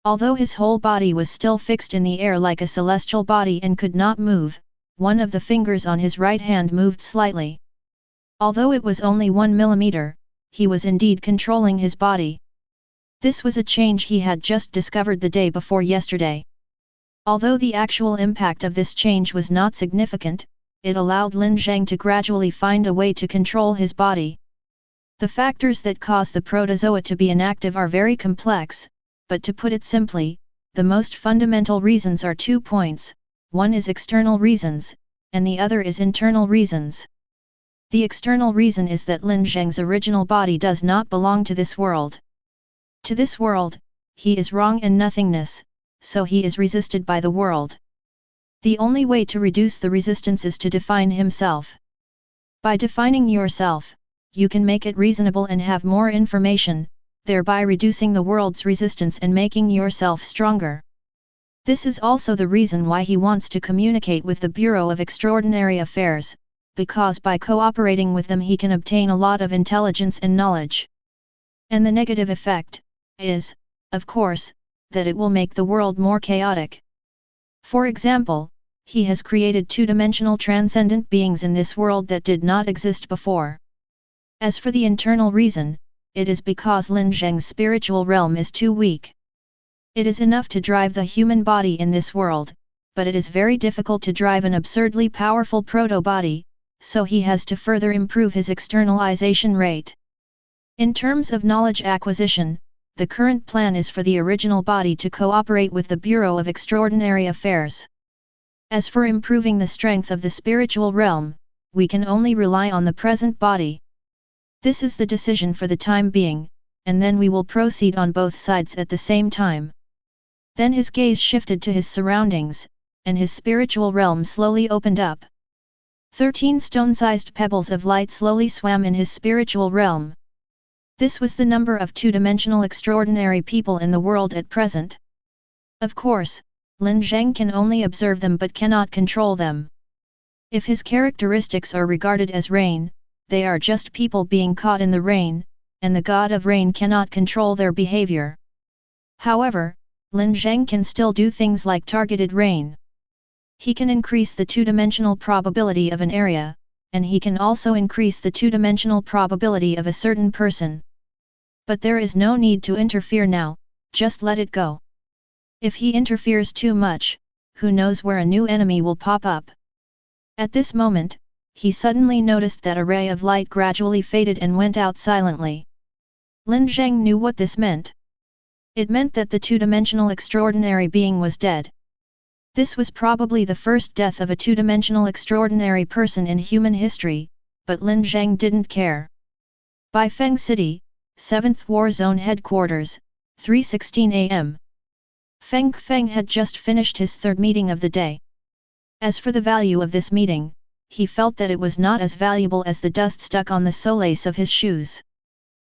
Although his whole body was still fixed in the air like a celestial body and could not move, one of the fingers on his right hand moved slightly. Although it was only 1 millimeter, he was indeed controlling his body. This was a change he had just discovered the day before yesterday. Although the actual impact of this change was not significant, it allowed Lin Zheng to gradually find a way to control his body. The factors that cause the protozoa to be inactive are very complex, but to put it simply, the most fundamental reasons are 2 points, one is external reasons, and the other is internal reasons. The external reason is that Lin Zheng's original body does not belong to this world. To this world, he is wrong and nothingness, so he is resisted by the world. The only way to reduce the resistance is to define himself. By defining yourself, you can make it reasonable and have more information, thereby reducing the world's resistance and making yourself stronger. This is also the reason why he wants to communicate with the Bureau of Extraordinary Affairs, because by cooperating with them he can obtain a lot of intelligence and knowledge. And the negative effect is, of course, that it will make the world more chaotic. For example, he has created two-dimensional transcendent beings in this world that did not exist before. As for the internal reason, it is because Lin Zheng's spiritual realm is too weak. It is enough to drive the human body in this world, but it is very difficult to drive an absurdly powerful proto-body, so he has to further improve his externalization rate. In terms of knowledge acquisition, the current plan is for the original body to cooperate with the Bureau of Extraordinary Affairs. As for improving the strength of the spiritual realm, we can only rely on the present body. This is the decision for the time being, and then we will proceed on both sides at the same time. Then his gaze shifted to his surroundings, and his spiritual realm slowly opened up. 13 stone-sized pebbles of light slowly swam in his spiritual realm. This was the number of two-dimensional extraordinary people in the world at present. Of course, Lin Zheng can only observe them but cannot control them. If his characteristics are regarded as rain, they are just people being caught in the rain, and the god of rain cannot control their behavior. However, Lin Zheng can still do things like targeted rain. He can increase the two-dimensional probability of an area, and he can also increase the two-dimensional probability of a certain person. But there is no need to interfere now, just let it go. If he interferes too much, who knows where a new enemy will pop up. At this moment, he suddenly noticed that a ray of light gradually faded and went out silently. Lin Zheng knew what this meant. It meant that the two-dimensional extraordinary being was dead. This was probably the first death of a two-dimensional extraordinary person in human history, but Lin Zheng didn't care. By Feng City, 7th War Zone Headquarters, 3:16 am. Feng had just finished his third meeting of the day. As for the value of this meeting, he felt that it was not as valuable as the dust stuck on the soles of his shoes.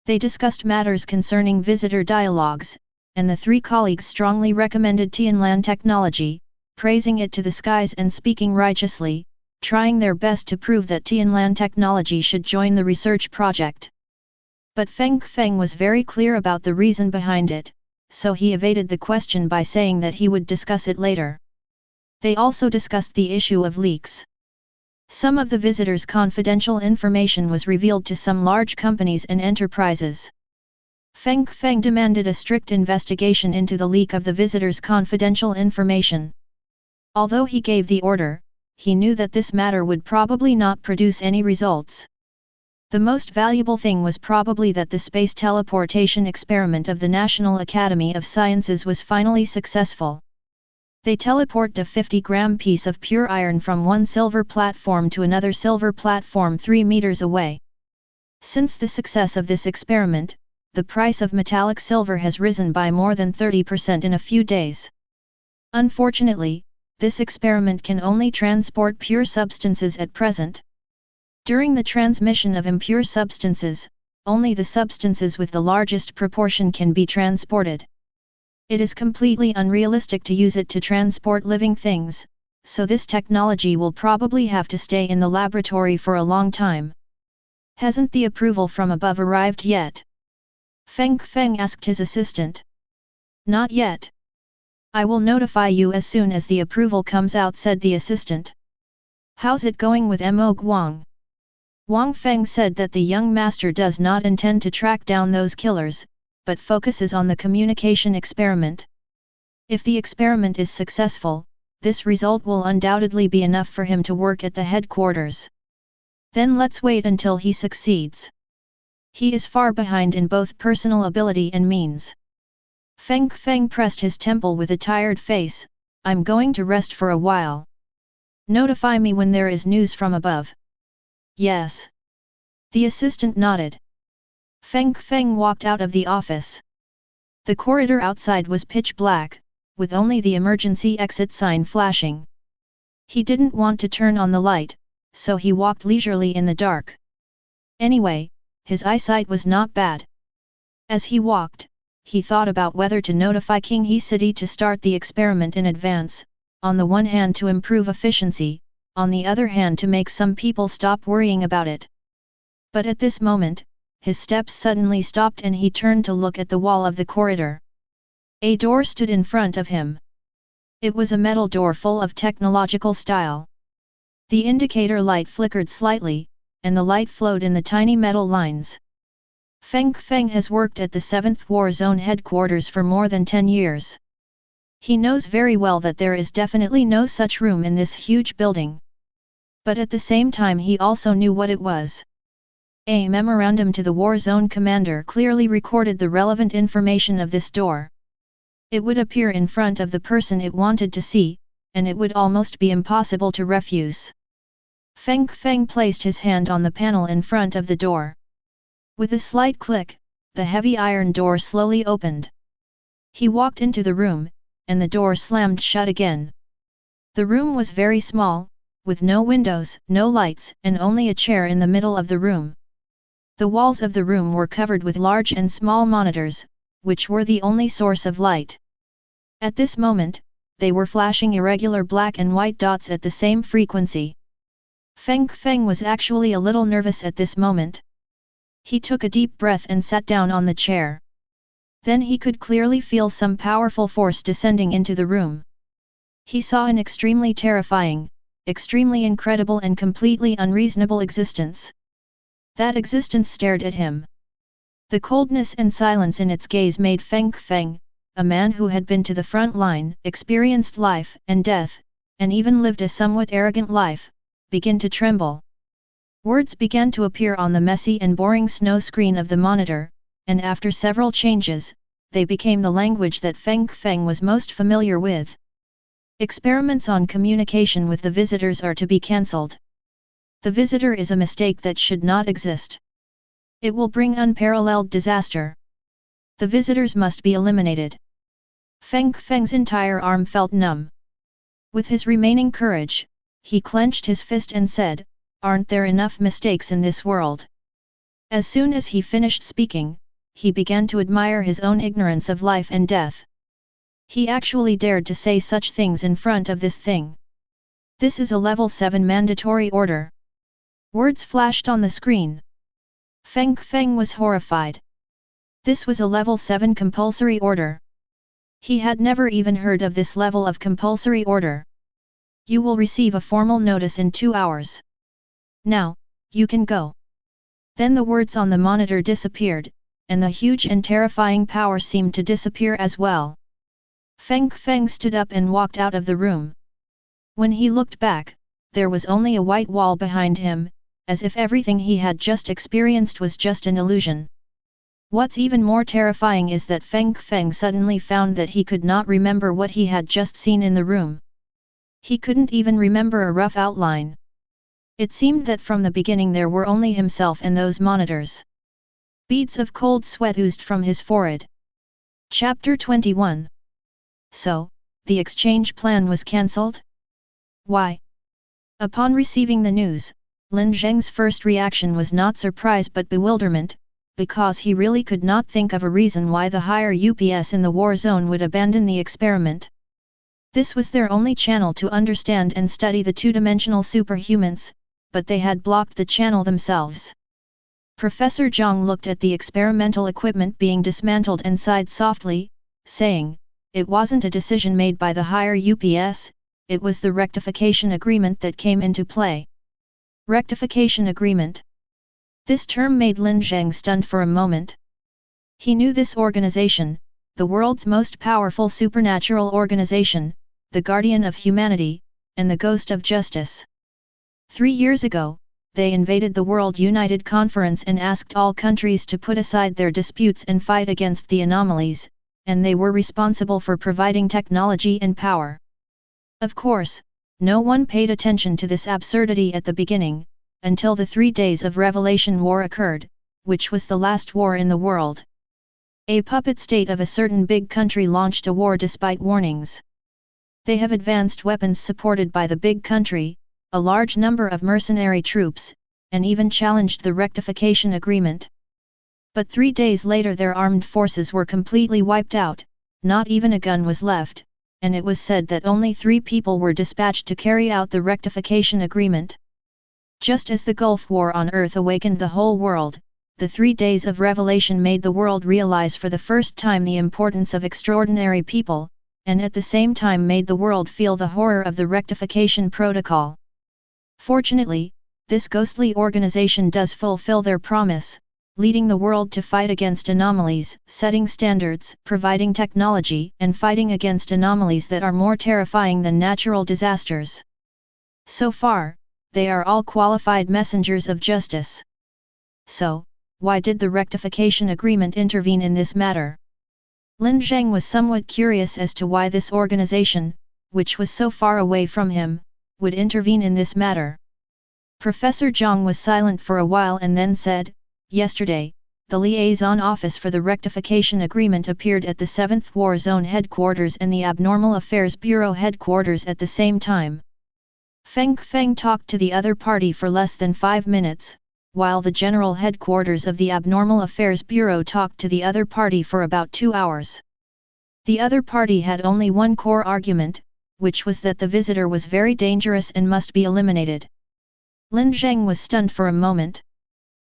They discussed matters concerning visitor dialogues, and the three colleagues strongly recommended Tianlan technology, praising it to the skies and speaking righteously, trying their best to prove that Tianlan technology should join the research project. But Feng was very clear about the reason behind it, so he evaded the question by saying that he would discuss it later. They also discussed the issue of leaks. Some of the visitors' confidential information was revealed to some large companies and enterprises. Feng demanded a strict investigation into the leak of the visitors' confidential information. Although he gave the order, he knew that this matter would probably not produce any results. The most valuable thing was probably that the space teleportation experiment of the National Academy of Sciences was finally successful. They teleport a 50-gram piece of pure iron from one silver platform to another silver platform 3 meters away. Since the success of this experiment, the price of metallic silver has risen by more than 30% in a few days. Unfortunately, this experiment can only transport pure substances at present. During the transmission of impure substances, only the substances with the largest proportion can be transported. It is completely unrealistic to use it to transport living things, so this technology will probably have to stay in the laboratory for a long time. Hasn't the approval from above arrived yet? Feng asked his assistant. Not yet. I will notify you as soon as the approval comes out, said the assistant. How's it going with Mo Guang? Wang Feng said that the young master does not intend to track down those killers, but focuses on the communication experiment. If the experiment is successful, this result will undoubtedly be enough for him to work at the headquarters. Then let's wait until he succeeds. He is far behind in both personal ability and means. Feng pressed his temple with a tired face. I'm going to rest for a while. Notify me when there is news from above. Yes. The assistant nodded. Feng walked out of the office. The corridor outside was pitch black, with only the emergency exit sign flashing. He didn't want to turn on the light, so he walked leisurely in the dark. Anyway, his eyesight was not bad. As he walked, he thought about whether to notify King He City to start the experiment in advance, on the one hand to improve efficiency, on the other hand to make some people stop worrying about it. But at this moment, his steps suddenly stopped and he turned to look at the wall of the corridor. A door stood in front of him. It was a metal door full of technological style. The indicator light flickered slightly, and the light flowed in the tiny metal lines. Feng Feng has worked at the 7th War Zone headquarters for more than 10 years. He knows very well that there is definitely no such room in this huge building. But at the same time he also knew what it was. A memorandum to the War Zone commander clearly recorded the relevant information of this door. It would appear in front of the person it wanted to see, and it would almost be impossible to refuse. Feng Feng placed his hand on the panel in front of the door. With a slight click, the heavy iron door slowly opened. He walked into the room, and the door slammed shut again. The room was very small, with no windows, no lights, and only a chair in the middle of the room. The walls of the room were covered with large and small monitors, which were the only source of light. At this moment, they were flashing irregular black and white dots at the same frequency. Feng Feng was actually a little nervous at this moment. He took a deep breath and sat down on the chair. Then he could clearly feel some powerful force descending into the room. He saw an extremely terrifying, extremely incredible and completely unreasonable existence. That existence stared at him. The coldness and silence in its gaze made Feng Feng, a man who had been to the front line, experienced life and death, and even lived a somewhat arrogant life, begin to tremble. Words began to appear on the messy and boring snow screen of the monitor, and after several changes, they became the language that Feng Feng was most familiar with. Experiments on communication with the visitors are to be cancelled. The visitor is a mistake that should not exist. It will bring unparalleled disaster. The visitors must be eliminated. Feng Feng's entire arm felt numb. With his remaining courage, he clenched his fist and said, "Aren't there enough mistakes in this world?" As soon as he finished speaking, he began to admire his own ignorance of life and death. He actually dared to say such things in front of this thing. This is a level 7 mandatory order. Words flashed on the screen. Feng Feng was horrified. This was a level 7 compulsory order. He had never even heard of this level of compulsory order. You will receive a formal notice in 2 hours. Now, you can go. Then the words on the monitor disappeared, and the huge and terrifying power seemed to disappear as well. Feng Feng stood up and walked out of the room. When he looked back, there was only a white wall behind him, as if everything he had just experienced was just an illusion. What's even more terrifying is that Feng Feng suddenly found that he could not remember what he had just seen in the room. He couldn't even remember a rough outline. It seemed that from the beginning there were only himself and those monitors. Beads of cold sweat oozed from his forehead. Chapter 21. So, the exchange plan was cancelled? Why? Upon receiving the news, Lin Zheng's first reaction was not surprise but bewilderment, because he really could not think of a reason why the higher UPS in the war zone would abandon the experiment. This was their only channel to understand and study the two-dimensional superhumans, but they had blocked the channel themselves. Professor Zhang looked at the experimental equipment being dismantled and sighed softly, saying, "It wasn't a decision made by the higher UPS, it was the rectification agreement that came into play." Rectification agreement. This term made Lin Zheng stunned for a moment. He knew this organization, the world's most powerful supernatural organization, the guardian of humanity, and the ghost of justice. 3 years ago, they invaded the World United Conference and asked all countries to put aside their disputes and fight against the anomalies, and they were responsible for providing technology and power. Of course, no one paid attention to this absurdity at the beginning, until the 3 days of Revelation War occurred, which was the last war in the world. A puppet state of a certain big country launched a war despite warnings. They have advanced weapons supported by the big country, a large number of mercenary troops, and even challenged the rectification agreement. But 3 days later their armed forces were completely wiped out, not even a gun was left, and it was said that only 3 people were dispatched to carry out the rectification agreement. Just as the Gulf War on Earth awakened the whole world, the 3 days of revelation made the world realize for the first time the importance of extraordinary people, and at the same time made the world feel the horror of the rectification protocol. Fortunately, this ghostly organization does fulfill their promise, leading the world to fight against anomalies, setting standards, providing technology, and fighting against anomalies that are more terrifying than natural disasters. So far, they are all qualified messengers of justice. So, why did the rectification agreement intervene in this matter? Lin Zheng was somewhat curious as to why this organization, which was so far away from him, would intervene in this matter. Professor Zhang was silent for a while and then said, "Yesterday, the liaison office for the rectification agreement appeared at the 7th War Zone headquarters and the Abnormal Affairs Bureau headquarters at the same time. Feng talked to the other party for less than 5 minutes, while the general headquarters of the Abnormal Affairs Bureau talked to the other party for about 2 hours. The other party had only one core argument, which was that the visitor was very dangerous and must be eliminated." Lin Zheng was stunned for a moment.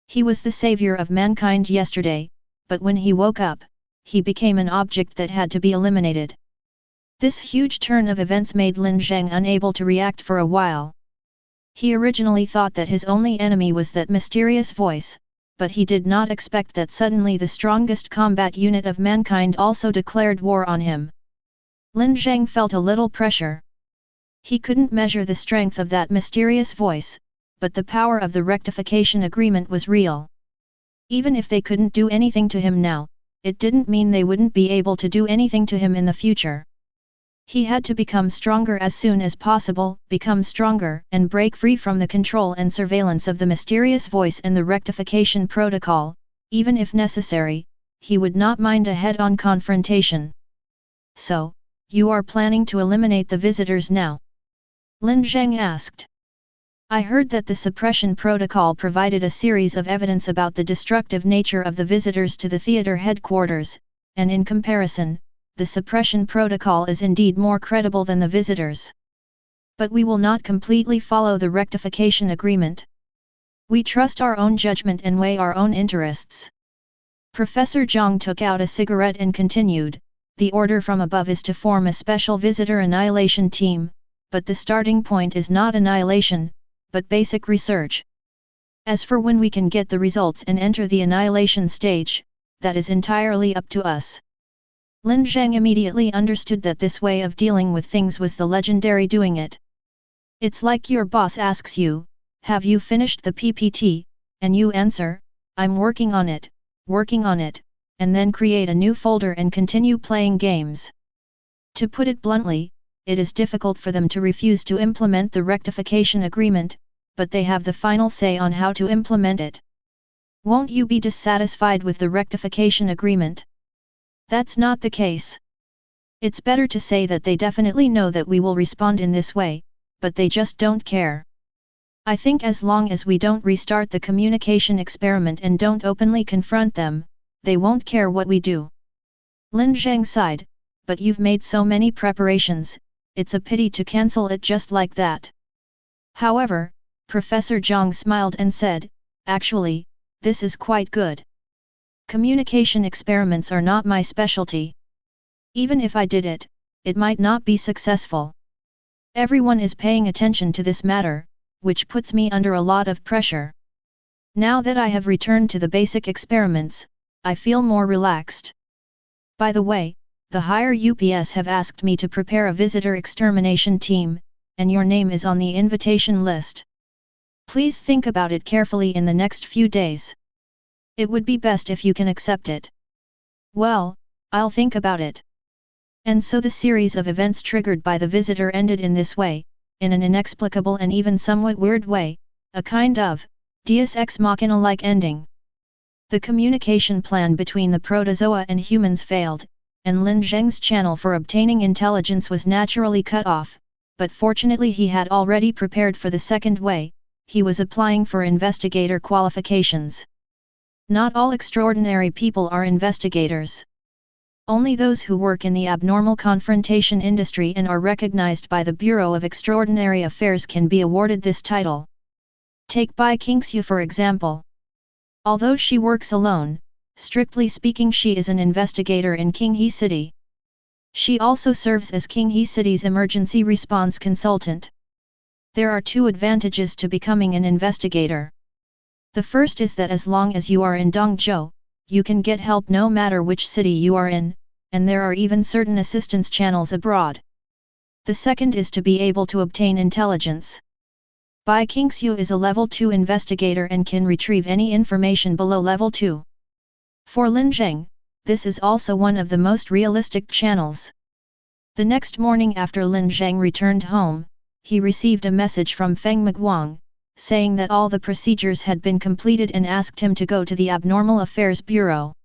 He was the savior of mankind yesterday, but when he woke up, he became an object that had to be eliminated. This huge turn of events made Lin Zheng unable to react for a while. He originally thought that his only enemy was that mysterious voice, but he did not expect that suddenly the strongest combat unit of mankind also declared war on him. Lin Zheng felt a little pressure. He couldn't measure the strength of that mysterious voice, but the power of the rectification agreement was real. Even if they couldn't do anything to him now, it didn't mean they wouldn't be able to do anything to him in the future. He had to become stronger as soon as possible, become stronger and break free from the control and surveillance of the mysterious voice and the rectification protocol. Even if necessary, he would not mind a head-on confrontation. "So, you are planning to eliminate the visitors now?" Lin Zheng asked. "I heard that the suppression protocol provided a series of evidence about the destructive nature of the visitors to the theater headquarters, and in comparison, the suppression protocol is indeed more credible than the visitors. But we will not completely follow the rectification agreement. We trust our own judgment and weigh our own interests." Professor Zhang took out a cigarette and continued, "The order from above is to form a special visitor annihilation team, but the starting point is not annihilation, but basic research. As for when we can get the results and enter the annihilation stage, that is entirely up to us." Lin Zheng immediately understood that this way of dealing with things was the legendary doing it. It's like your boss asks you, "Have you finished the PPT?" and you answer, "I'm working on it," and then create a new folder and continue playing games. To put it bluntly, it is difficult for them to refuse to implement the rectification agreement, but they have the final say on how to implement it. Won't you be dissatisfied with the rectification agreement? That's not the case. It's better to say that they definitely know that we will respond in this way, but they just don't care. I think as long as we don't restart the communication experiment and don't openly confront them, they won't care what we do." Lin Zheng sighed, "But you've made so many preparations, it's a pity to cancel it just like that." However, Professor Zhang smiled and said, "Actually, this is quite good. Communication experiments are not my specialty. Even if I did it, it might not be successful. Everyone is paying attention to this matter, which puts me under a lot of pressure. Now that I have returned to the basic experiments, I feel more relaxed. By the way, the higher UPS have asked me to prepare a visitor extermination team, and your name is on the invitation list. Please think about it carefully in the next few days. It would be best if you can accept it." "Well, I'll think about it." And so the series of events triggered by the visitor ended in this way, in an inexplicable and even somewhat weird way, a kind of Deus Ex Machina-like ending. The communication plan between the protozoa and humans failed, and Lin Zheng's channel for obtaining intelligence was naturally cut off, but fortunately he had already prepared for the second way. He was applying for investigator qualifications. Not all extraordinary people are investigators. Only those who work in the abnormal confrontation industry and are recognized by the Bureau of Extraordinary Affairs can be awarded this title. Take Bai Qingxiu for example. Although she works alone, strictly speaking she is an investigator in Qinghe City. She also serves as Qinghe City's emergency response consultant. There are two advantages to becoming an investigator. The first is that as long as you are in Dongzhou, you can get help no matter which city you are in, and there are even certain assistance channels abroad. The second is to be able to obtain intelligence. Bai Qingxiu is a level 2 investigator and can retrieve any information below level 2. For Lin Zheng, this is also one of the most realistic channels. The next morning after Lin Zheng returned home, he received a message from Feng Miguang, saying that all the procedures had been completed and asked him to go to the Abnormal Affairs Bureau.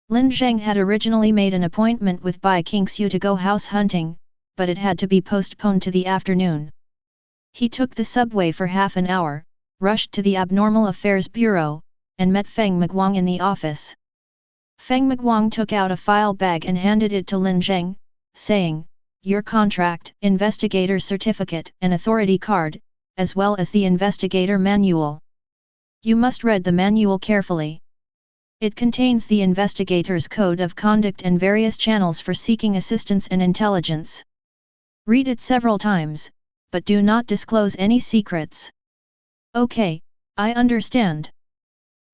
Lin Zheng had originally made an appointment with Bai Qingxiu to go house hunting, but it had to be postponed to the afternoon. He took the subway for half an hour, rushed to the Abnormal Affairs Bureau, and met Feng Miguang in the office. Feng Miguang took out a file bag and handed it to Lin Zheng, saying, "Your contract, investigator certificate and authority card, as well as the investigator manual. You must read the manual carefully. It contains the investigator's code of conduct and various channels for seeking assistance and intelligence. Read it several times, but do not disclose any secrets." "Okay, I understand."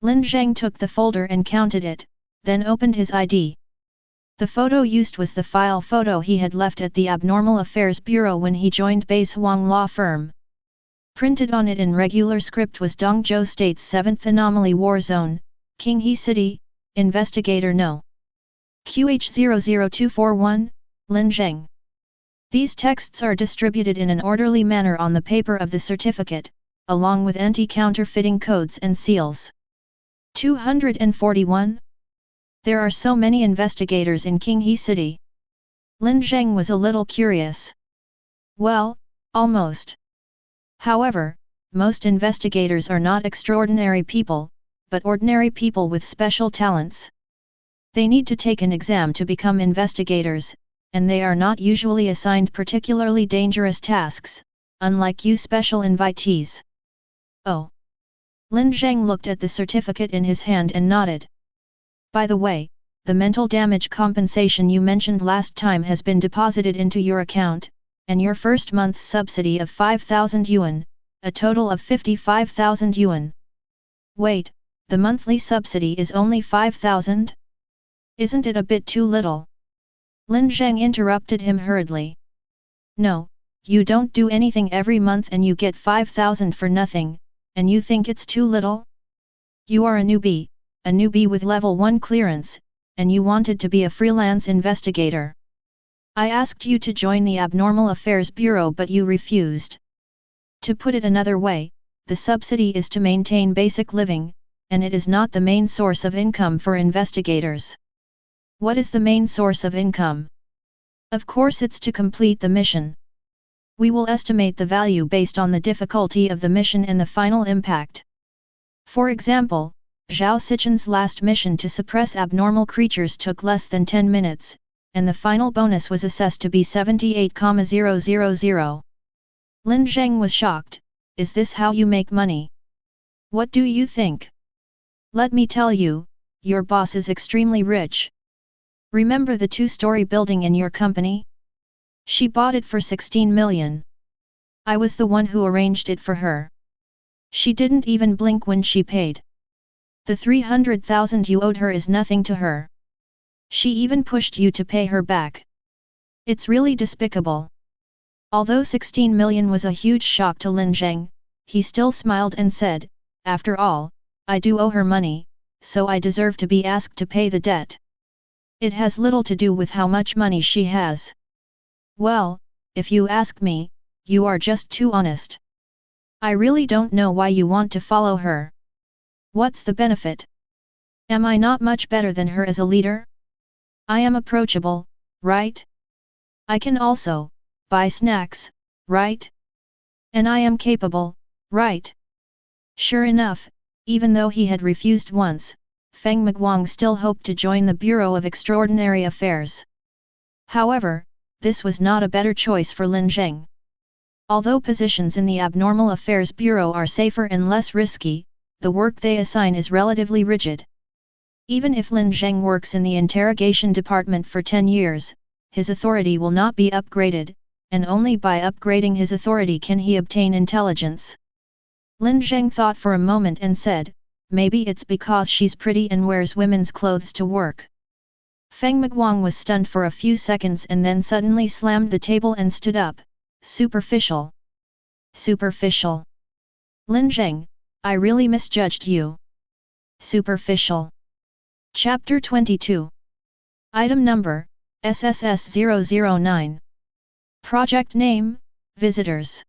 Lin Zheng took the folder and counted it, then opened his ID. The photo used was the file photo he had left at the Abnormal Affairs Bureau when he joined Base Huang Law Firm. Printed on it in regular script was Dongzhou State's 7th Anomaly War Zone, Qinghe City, Investigator No. QH00241, Lin Zheng. These texts are distributed in an orderly manner on the paper of the certificate, along with anti-counterfeiting codes and seals. 241. There are so many investigators in Qinghe City. Lin Zheng was a little curious. Well, almost. However, most investigators are not extraordinary people, but ordinary people with special talents. They need to take an exam to become investigators, and they are not usually assigned particularly dangerous tasks, unlike you special invitees. Oh. Lin Zheng looked at the certificate in his hand and nodded. By the way, the mental damage compensation you mentioned last time has been deposited into your account, and your first month's subsidy of 5,000 yuan, a total of 55,000 yuan. Wait, the monthly subsidy is only 5,000? Isn't it a bit too little? Lin Zheng interrupted him hurriedly. No, you don't do anything every month and you get 5,000 for nothing, and you think it's too little? You are a newbie with level 1 clearance, and you wanted to be a freelance investigator. I asked you to join the Abnormal Affairs Bureau but you refused. To put it another way, the subsidy is to maintain basic living, and it is not the main source of income for investigators. What is the main source of income? Of course it's to complete the mission. We will estimate the value based on the difficulty of the mission and the final impact. For example, Zhao Sichen's last mission to suppress abnormal creatures took less than 10 minutes, and the final bonus was assessed to be 78,000. Lin Zheng was shocked. Is this how you make money? What do you think? Let me tell you, your boss is extremely rich. Remember the 2-story building in your company? She bought it for 16 million. I was the one who arranged it for her. She didn't even blink when she paid. The 300,000 you owed her is nothing to her. She even pushed you to pay her back. It's really despicable. Although 16 million was a huge shock to Lin Zheng, he still smiled and said, "After all, I do owe her money, so I deserve to be asked to pay the debt. It has little to do with how much money she has." Well, if you ask me, you are just too honest. I really don't know why you want to follow her. What's the benefit? Am I not much better than her as a leader? I am approachable, right? I can also buy snacks, right? And I am capable, right? Sure enough, even though he had refused once, Feng Miguang still hoped to join the Bureau of Extraordinary Affairs. However, this was not a better choice for Lin Zheng. Although positions in the Abnormal Affairs Bureau are safer and less risky, the work they assign is relatively rigid. Even if Lin Zheng works in the interrogation department for 10 years, his authority will not be upgraded, and only by upgrading his authority can he obtain intelligence. Lin Zheng thought for a moment and said, maybe it's because she's pretty and wears women's clothes to work. Feng Miguang was stunned for a few seconds and then suddenly slammed the table and stood up. Superficial. Superficial. Lin Zheng, I really misjudged you. Superficial. Chapter 22. Item Number, SSS-009. Project Name, Visitors.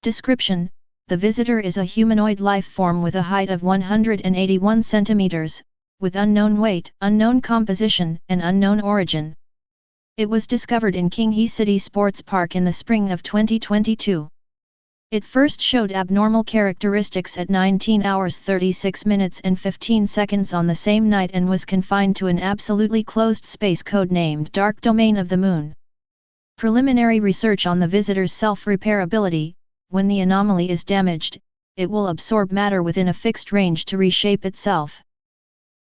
Description, the visitor is a humanoid life form with a height of 181 centimeters, with unknown weight, unknown composition, and unknown origin. It was discovered in Qinghe City Sports Park in the spring of 2022. It first showed abnormal characteristics at 19 hours 36 minutes and 15 seconds on the same night and was confined to an absolutely closed space codenamed Dark Domain of the Moon. Preliminary research on the visitor's self-repairability: when the anomaly is damaged, it will absorb matter within a fixed range to reshape itself.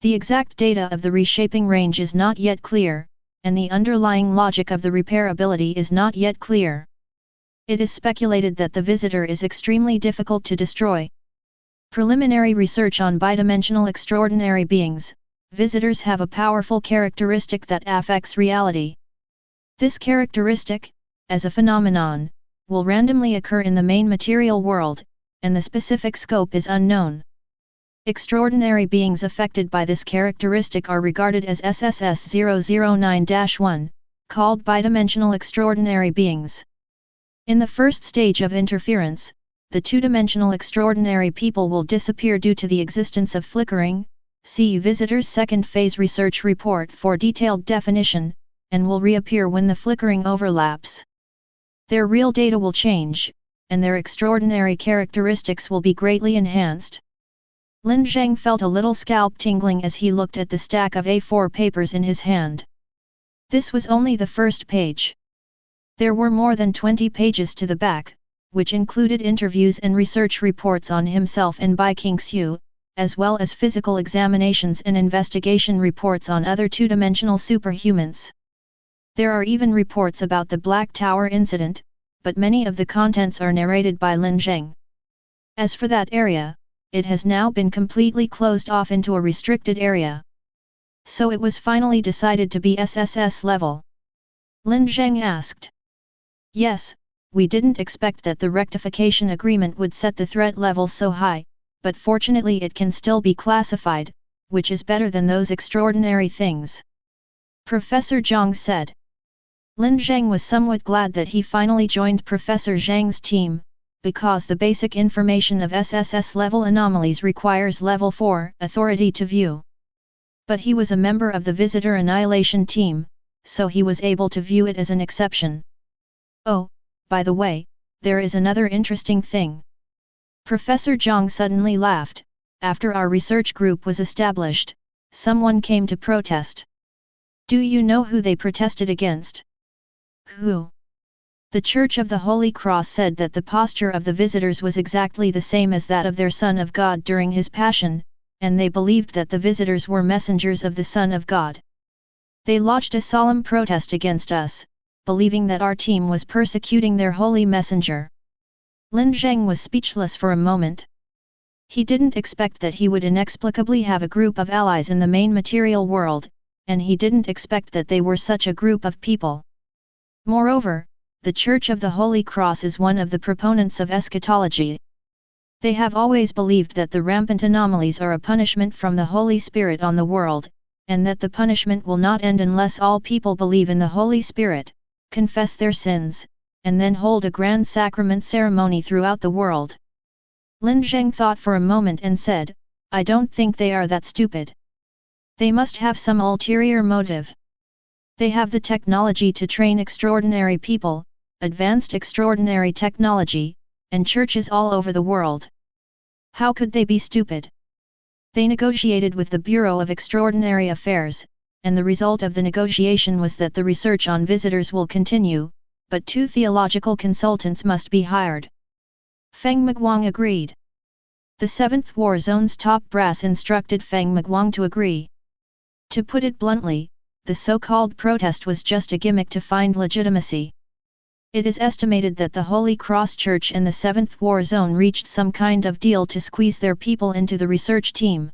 The exact data of the reshaping range is not yet clear, and the underlying logic of the repairability is not yet clear. It is speculated that the visitor is extremely difficult to destroy. Preliminary research on bidimensional extraordinary beings: visitors have a powerful characteristic that affects reality. This characteristic, as a phenomenon, will randomly occur in the main material world, and the specific scope is unknown. Extraordinary beings affected by this characteristic are regarded as SSS-009-1, called bidimensional extraordinary beings. In the first stage of interference, the two-dimensional extraordinary people will disappear due to the existence of flickering. See Visitor's Second Phase Research Report for detailed definition, and will reappear when the flickering overlaps. Their real data will change, and their extraordinary characteristics will be greatly enhanced. Lin Zheng felt a little scalp tingling as he looked at the stack of A4 papers in his hand. This was only the first page. There were more than 20 pages to the back, which included interviews and research reports on himself and Bai Qingxiu, as well as physical examinations and investigation reports on other two-dimensional superhumans. There are even reports about the Black Tower incident, but many of the contents are narrated by Lin Zheng. As for that area, it has now been completely closed off into a restricted area. So it was finally decided to be SSS level. Lin Zheng asked. Yes, we didn't expect that the rectification agreement would set the threat level so high, but fortunately it can still be classified, which is better than those extraordinary things. Professor Zhang said. Lin Zheng was somewhat glad that he finally joined Professor Zhang's team, because the basic information of SSS level anomalies requires level 4 authority to view. But he was a member of the Visitor Annihilation team, so he was able to view it as an exception. Oh, by the way, there is another interesting thing. Professor Zhang suddenly laughed. After our research group was established, someone came to protest. Do you know who they protested against? Who? The Church of the Holy Cross said that the posture of the visitors was exactly the same as that of their Son of God during his Passion, and they believed that the visitors were messengers of the Son of God. They lodged a solemn protest against us, believing that our team was persecuting their holy messenger. Lin Zheng was speechless for a moment. He didn't expect that he would inexplicably have a group of allies in the main material world, and he didn't expect that they were such a group of people. Moreover, the Church of the Holy Cross is one of the proponents of eschatology. They have always believed that the rampant anomalies are a punishment from the Holy Spirit on the world, and that the punishment will not end unless all people believe in the Holy Spirit, confess their sins, and then hold a grand sacrament ceremony throughout the world. Lin Zheng thought for a moment and said, I don't think they are that stupid. They must have some ulterior motive. They have the technology to train extraordinary people, advanced extraordinary technology, and churches all over the world. How could they be stupid? They negotiated with the Bureau of Extraordinary Affairs, and the result of the negotiation was that the research on visitors will continue, but 2 theological consultants must be hired. Feng Miguang agreed. The 7th War Zone's top brass instructed Feng Miguang to agree. To put it bluntly, the so-called protest was just a gimmick to find legitimacy. It is estimated that the Holy Cross Church and the 7th War Zone reached some kind of deal to squeeze their people into the research team.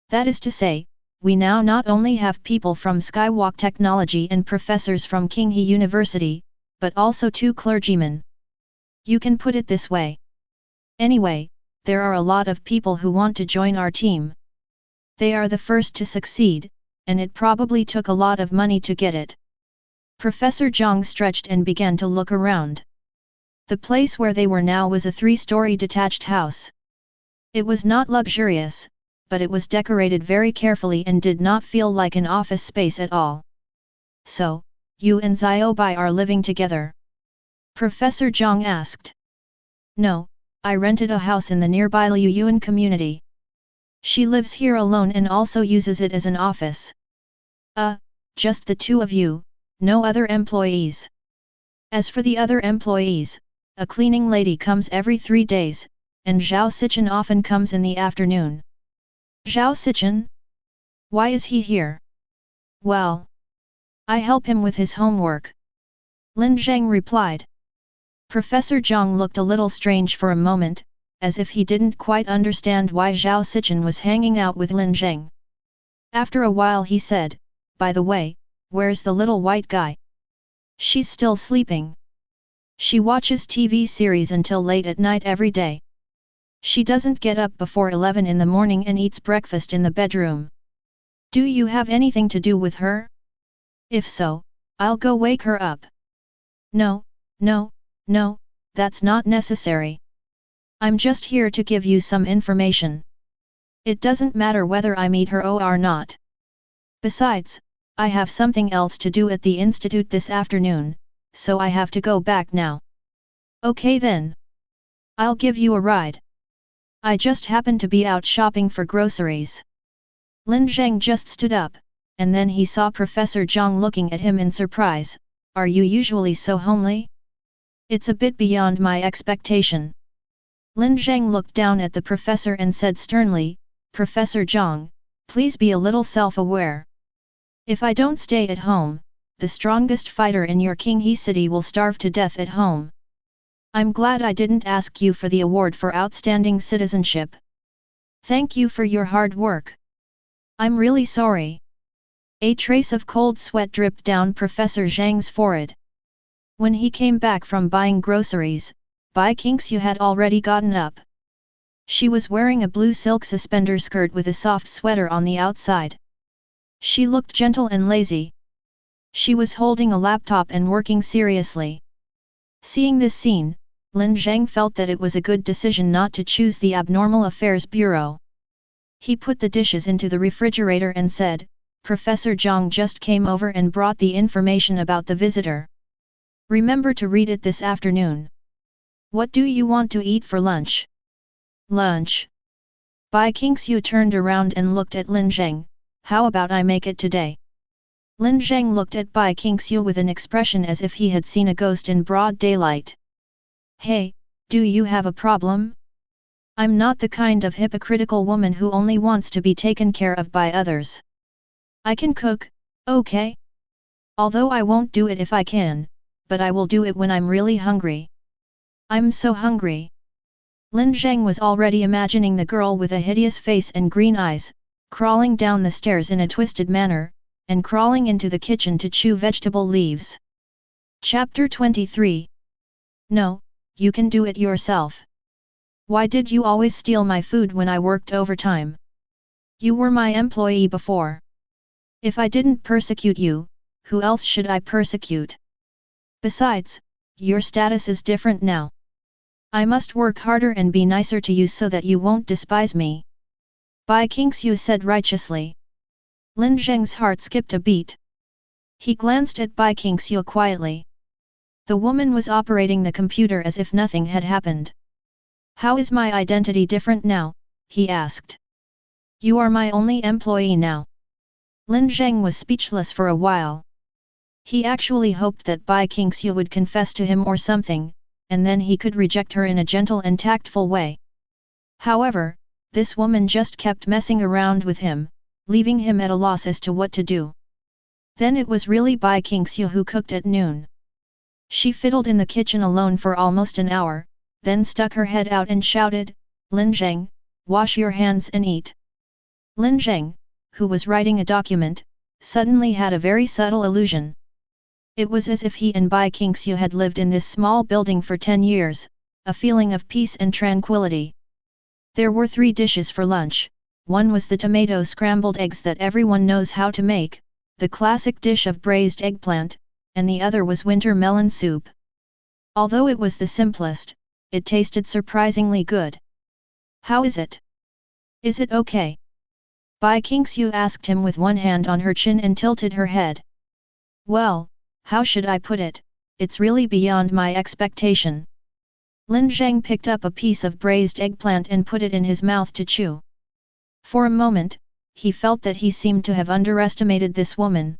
That is to say, we now not only have people from Skywalk Technology and professors from Qinghe University, but also 2 clergymen. You can put it this way. Anyway, there are a lot of people who want to join our team. They are the first to succeed, and it probably took a lot of money to get it. Professor Zhang stretched and began to look around. The place where they were now was a 3-story detached house. It was not luxurious, but it was decorated very carefully and did not feel like an office space at all. So, you and Xiaobai are living together? Professor Zhang asked. No, I rented a house in the nearby Liuyuan community. She lives here alone and also uses it as an office. Just the 2 of you, no other employees. As for the other employees, a cleaning lady comes every 3 days, and Zhao Sichen often comes in the afternoon. Zhao Sichen? Why is he here? Well, I help him with his homework. Lin Zheng replied. Professor Zhang looked a little strange for a moment, as if he didn't quite understand why Zhao Sichen was hanging out with Lin Zheng. After a while he said, by the way, where's the little white guy? She's still sleeping. She watches TV series until late at night every day. She doesn't get up before 11 in the morning and eats breakfast in the bedroom. Do you have anything to do with her? If so, I'll go wake her up. No, that's not necessary. I'm just here to give you some information. It doesn't matter whether I meet her or not. Besides, I have something else to do at the institute this afternoon, so I have to go back now. Okay then. I'll give you a ride. I just happen to be out shopping for groceries. Lin Zheng just stood up, and then he saw Professor Zhang looking at him in surprise. Are you usually so homely? It's a bit beyond my expectation. Lin Zheng looked down at the professor and said sternly, Professor Zhang, please be a little self-aware. If I don't stay at home, the strongest fighter in your Qinghe city will starve to death at home. I'm glad I didn't ask you for the award for outstanding citizenship. Thank you for your hard work. I'm really sorry. A trace of cold sweat dripped down Professor Zhang's forehead. When he came back from buying groceries, Bai Qingxiu had already gotten up. She was wearing a blue silk suspender skirt with a soft sweater on the outside. She looked gentle and lazy. She was holding a laptop and working seriously. Seeing this scene, Lin Zheng felt that it was a good decision not to choose the Abnormal Affairs Bureau. He put the dishes into the refrigerator and said, Professor Zhang just came over and brought the information about the visitor. Remember to read it this afternoon. What do you want to eat for lunch? Lunch? Bai Qingxiu turned around and looked at Lin Zheng. How about I make it today? Lin Zheng looked at Bai Qingxiu with an expression as if he had seen a ghost in broad daylight. Hey, do you have a problem? I'm not the kind of hypocritical woman who only wants to be taken care of by others. I can cook, okay? Although I won't do it if I can, but I will do it when I'm really hungry. I'm so hungry. Lin Zheng was already imagining the girl with a hideous face and green eyes, crawling down the stairs in a twisted manner, and crawling into the kitchen to chew vegetable leaves. Chapter 23. No, you can do it yourself. Why did you always steal my food when I worked overtime? You were my employee before. If I didn't persecute you, who else should I persecute? Besides, your status is different now. I must work harder and be nicer to you so that you won't despise me. Bai Qingxiu said righteously. Lin Zheng's heart skipped a beat. He glanced at Bai Qingxiu quietly. The woman was operating the computer as if nothing had happened. How is my identity different now? He asked. You are my only employee now. Lin Zheng was speechless for a while. He actually hoped that Bai Qingxiu would confess to him or something, and then he could reject her in a gentle and tactful way. However, this woman just kept messing around with him, leaving him at a loss as to what to do. Then it was really Bai Qingxiu who cooked at noon. She fiddled in the kitchen alone for almost an hour, then stuck her head out and shouted, "Lin Zheng, wash your hands and eat." Lin Zheng, who was writing a document, suddenly had a very subtle illusion. It was as if he and Bai Qingxiu had lived in this small building for 10 years, a feeling of peace and tranquility. There were 3 dishes for lunch. One was the tomato scrambled eggs that everyone knows how to make, the classic dish of braised eggplant, and the other was winter melon soup. Although it was the simplest, it tasted surprisingly good. "How is it? Is it okay?" Bai Qingxiu asked him with one hand on her chin and tilted her head. "Well, how should I put it, it's really beyond my expectation." Lin Zheng picked up a piece of braised eggplant and put it in his mouth to chew. For a moment, he felt that he seemed to have underestimated this woman.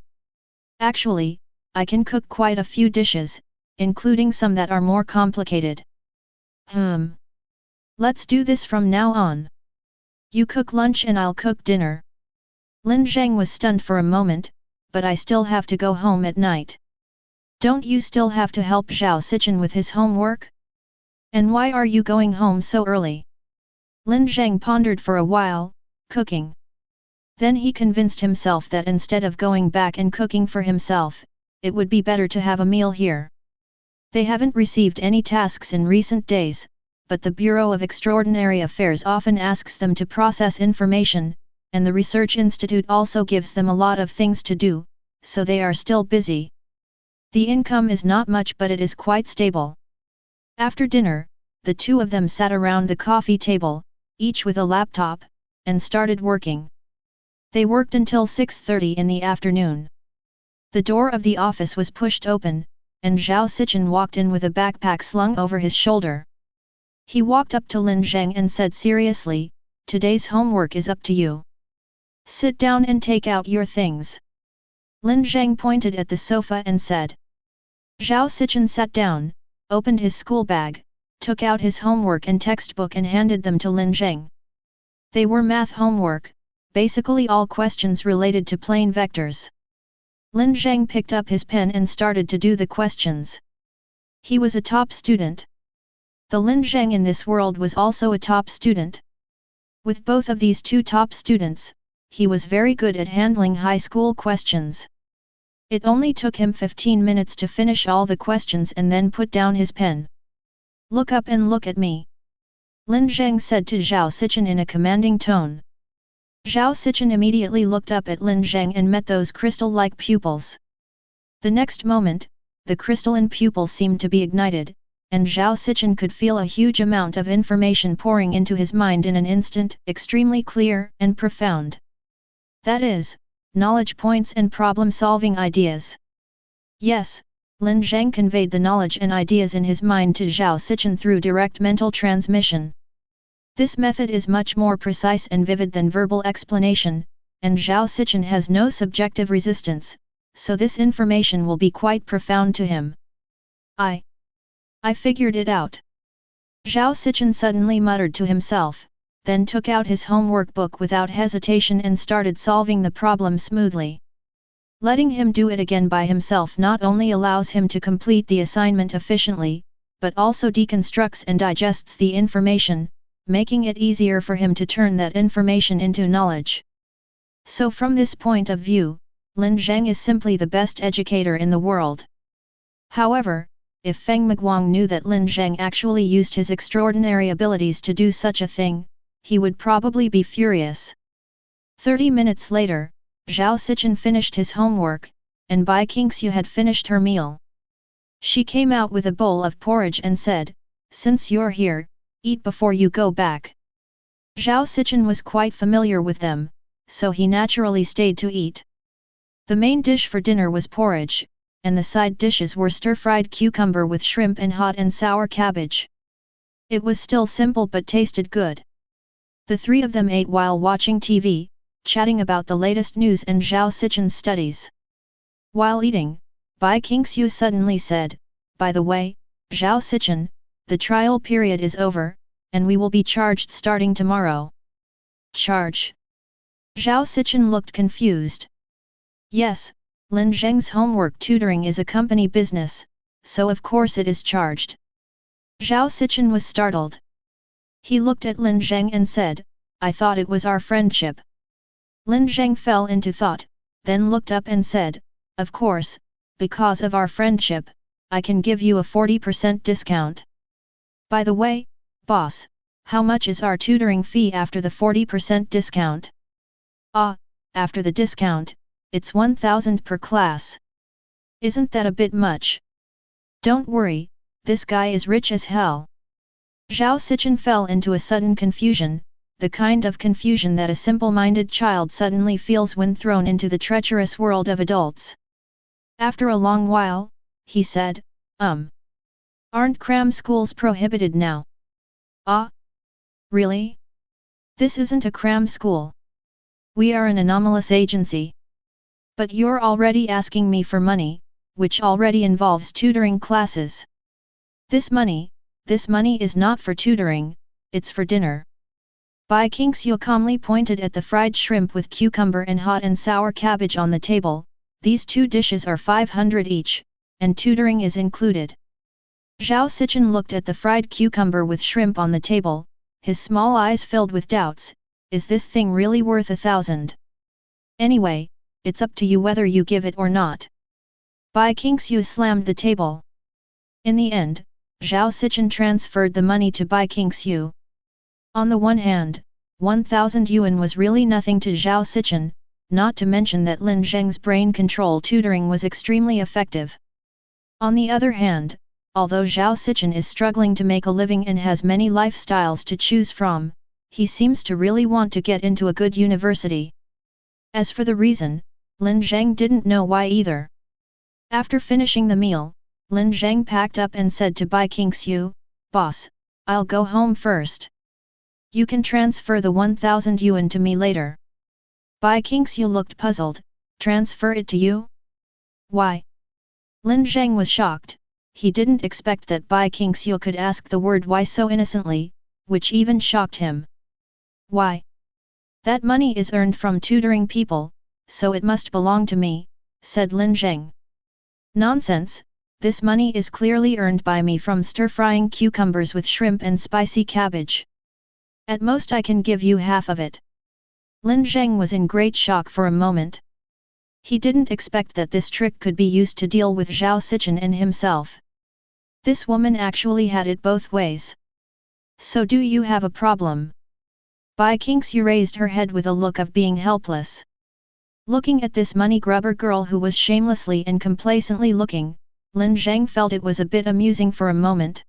"Actually, I can cook quite a few dishes, including some that are more complicated." Let's do this from now on. You cook lunch and I'll cook dinner." Lin Zheng was stunned for a moment, "But I still have to go home at night." "Don't you still have to help Zhao Sichen with his homework? And why are you going home so early?" Lin Zheng pondered for a while, cooking. Then he convinced himself that instead of going back and cooking for himself, it would be better to have a meal here. They haven't received any tasks in recent days, but the Bureau of Extraordinary Affairs often asks them to process information, and the Research Institute also gives them a lot of things to do, so they are still busy. The income is not much but it is quite stable. After dinner, the two of them sat around the coffee table, each with a laptop, and started working. They worked until 6:30 in the afternoon. The door of the office was pushed open, and Zhao Sichen walked in with a backpack slung over his shoulder. He walked up to Lin Zheng and said seriously, "Today's homework is up to you. Sit down and take out your things." Lin Zheng pointed at the sofa and said. Zhao Sichen sat down, opened his school bag, took out his homework and textbook and handed them to Lin Zheng. They were math homework, basically all questions related to plane vectors. Lin Zheng picked up his pen and started to do the questions. He was a top student. The Lin Zheng in this world was also a top student. With both of these two top students, he was very good at handling high school questions. It only took him 15 minutes to finish all the questions and then put down his pen. "Look up and look at me," Lin Zheng said to Zhao Sichen in a commanding tone. Zhao Sichen immediately looked up at Lin Zheng and met those crystal-like pupils. The next moment, the crystalline pupil seemed to be ignited, and Zhao Sichen could feel a huge amount of information pouring into his mind in an instant, extremely clear and profound. That is, knowledge points and problem-solving ideas. Yes, Lin Zheng conveyed the knowledge and ideas in his mind to Zhao Sichen through direct mental transmission. This method is much more precise and vivid than verbal explanation, and Zhao Sichen has no subjective resistance, so this information will be quite profound to him. I figured it out. Zhao Sichen suddenly muttered to himself, then took out his homework book without hesitation and started solving the problem smoothly. Letting him do it again by himself not only allows him to complete the assignment efficiently, but also deconstructs and digests the information, making it easier for him to turn that information into knowledge. So from this point of view, Lin Zheng is simply the best educator in the world. However, if Feng Miguang knew that Lin Zheng actually used his extraordinary abilities to do such a thing, he would probably be furious. 30 minutes later, Zhao Sichen finished his homework, and Bai Qingxiu had finished her meal. She came out with a bowl of porridge and said, "Since you're here, eat before you go back." Zhao Sichen was quite familiar with them, so he naturally stayed to eat. The main dish for dinner was porridge, and the side dishes were stir-fried cucumber with shrimp and hot and sour cabbage. It was still simple but tasted good. The three of them ate while watching TV, chatting about the latest news and Zhao Sichen's studies. While eating, Bai Qingxiu suddenly said, "By the way, Zhao Sichen, the trial period is over, and we will be charged starting tomorrow." Charge? Zhao Sichen looked confused. Yes, Lin Zheng's homework tutoring is a company business, so of course it is charged. Zhao Sichen was startled. He looked at Lin Zheng and said, "I thought it was our friendship." Lin Zheng fell into thought, then looked up and said, "Of course, because of our friendship, I can give you a 40% discount. By the way, boss, how much is our tutoring fee after the 40% discount?" "Ah, after the discount, it's 1,000 per class. Isn't that a bit much?" "Don't worry, this guy is rich as hell." Zhao Sichen fell into a sudden confusion, the kind of confusion that a simple-minded child suddenly feels when thrown into the treacherous world of adults. After a long while, he said, Aren't cram schools prohibited now?" "Ah? Really? This isn't a cram school. We are an anomalous agency." "But you're already asking me for money, which already involves tutoring classes." This money is not for tutoring, it's for dinner." Bai Qingxiu calmly pointed at the fried shrimp with cucumber and hot and sour cabbage on the table. "These two dishes are 500 each, and tutoring is included." Zhao Sichen looked at the fried cucumber with shrimp on the table, his small eyes filled with doubts. "Is this thing really worth 1,000? Anyway, it's up to you whether you give it or not." Bai Qingxiu slammed the table. In the end, Zhao Sichen transferred the money to Bai Qingxiu. On the one hand, 1,000 yuan was really nothing to Zhao Sichen, not to mention that Lin Zheng's brain control tutoring was extremely effective. On the other hand, although Zhao Sichen is struggling to make a living and has many lifestyles to choose from, he seems to really want to get into a good university. As for the reason, Lin Zheng didn't know why either. After finishing the meal, Lin Zheng packed up and said to Bai Qingxiu, "Boss, I'll go home first. You can transfer the 1,000 yuan to me later." Bai Qingxiu looked puzzled. "Transfer it to you? Why?" Lin Zheng was shocked. He didn't expect that Bai Qingxiu could ask the word why so innocently, which even shocked him. "Why? That money is earned from tutoring people, so it must belong to me," said Lin Zheng. "Nonsense, this money is clearly earned by me from stir-frying cucumbers with shrimp and spicy cabbage. At most I can give you half of it." Lin Zheng was in great shock for a moment. He didn't expect that this trick could be used to deal with Zhao Sichen and himself. This woman actually had it both ways. "So do you have a problem?" Bai Qingxiu raised her head with a look of being helpless. Looking at this money-grubber girl who was shamelessly and complacently looking, Lin Zheng felt it was a bit amusing for a moment.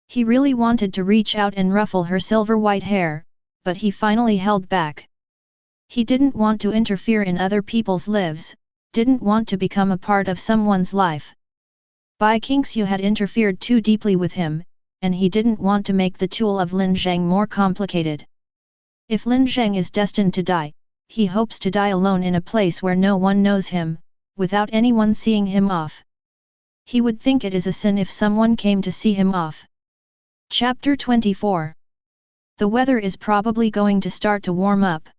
He really wanted to reach out and ruffle her silver-white hair, but he finally held back. He didn't want to interfere in other people's lives, didn't want to become a part of someone's life. Bai Qingxiu had interfered too deeply with him, and he didn't want to make the tool of Lin Zheng more complicated. If Lin Zheng is destined to die, he hopes to die alone in a place where no one knows him, without anyone seeing him off. He would think it is a sin if someone came to see him off. Chapter 24. The weather is probably going to start to warm up.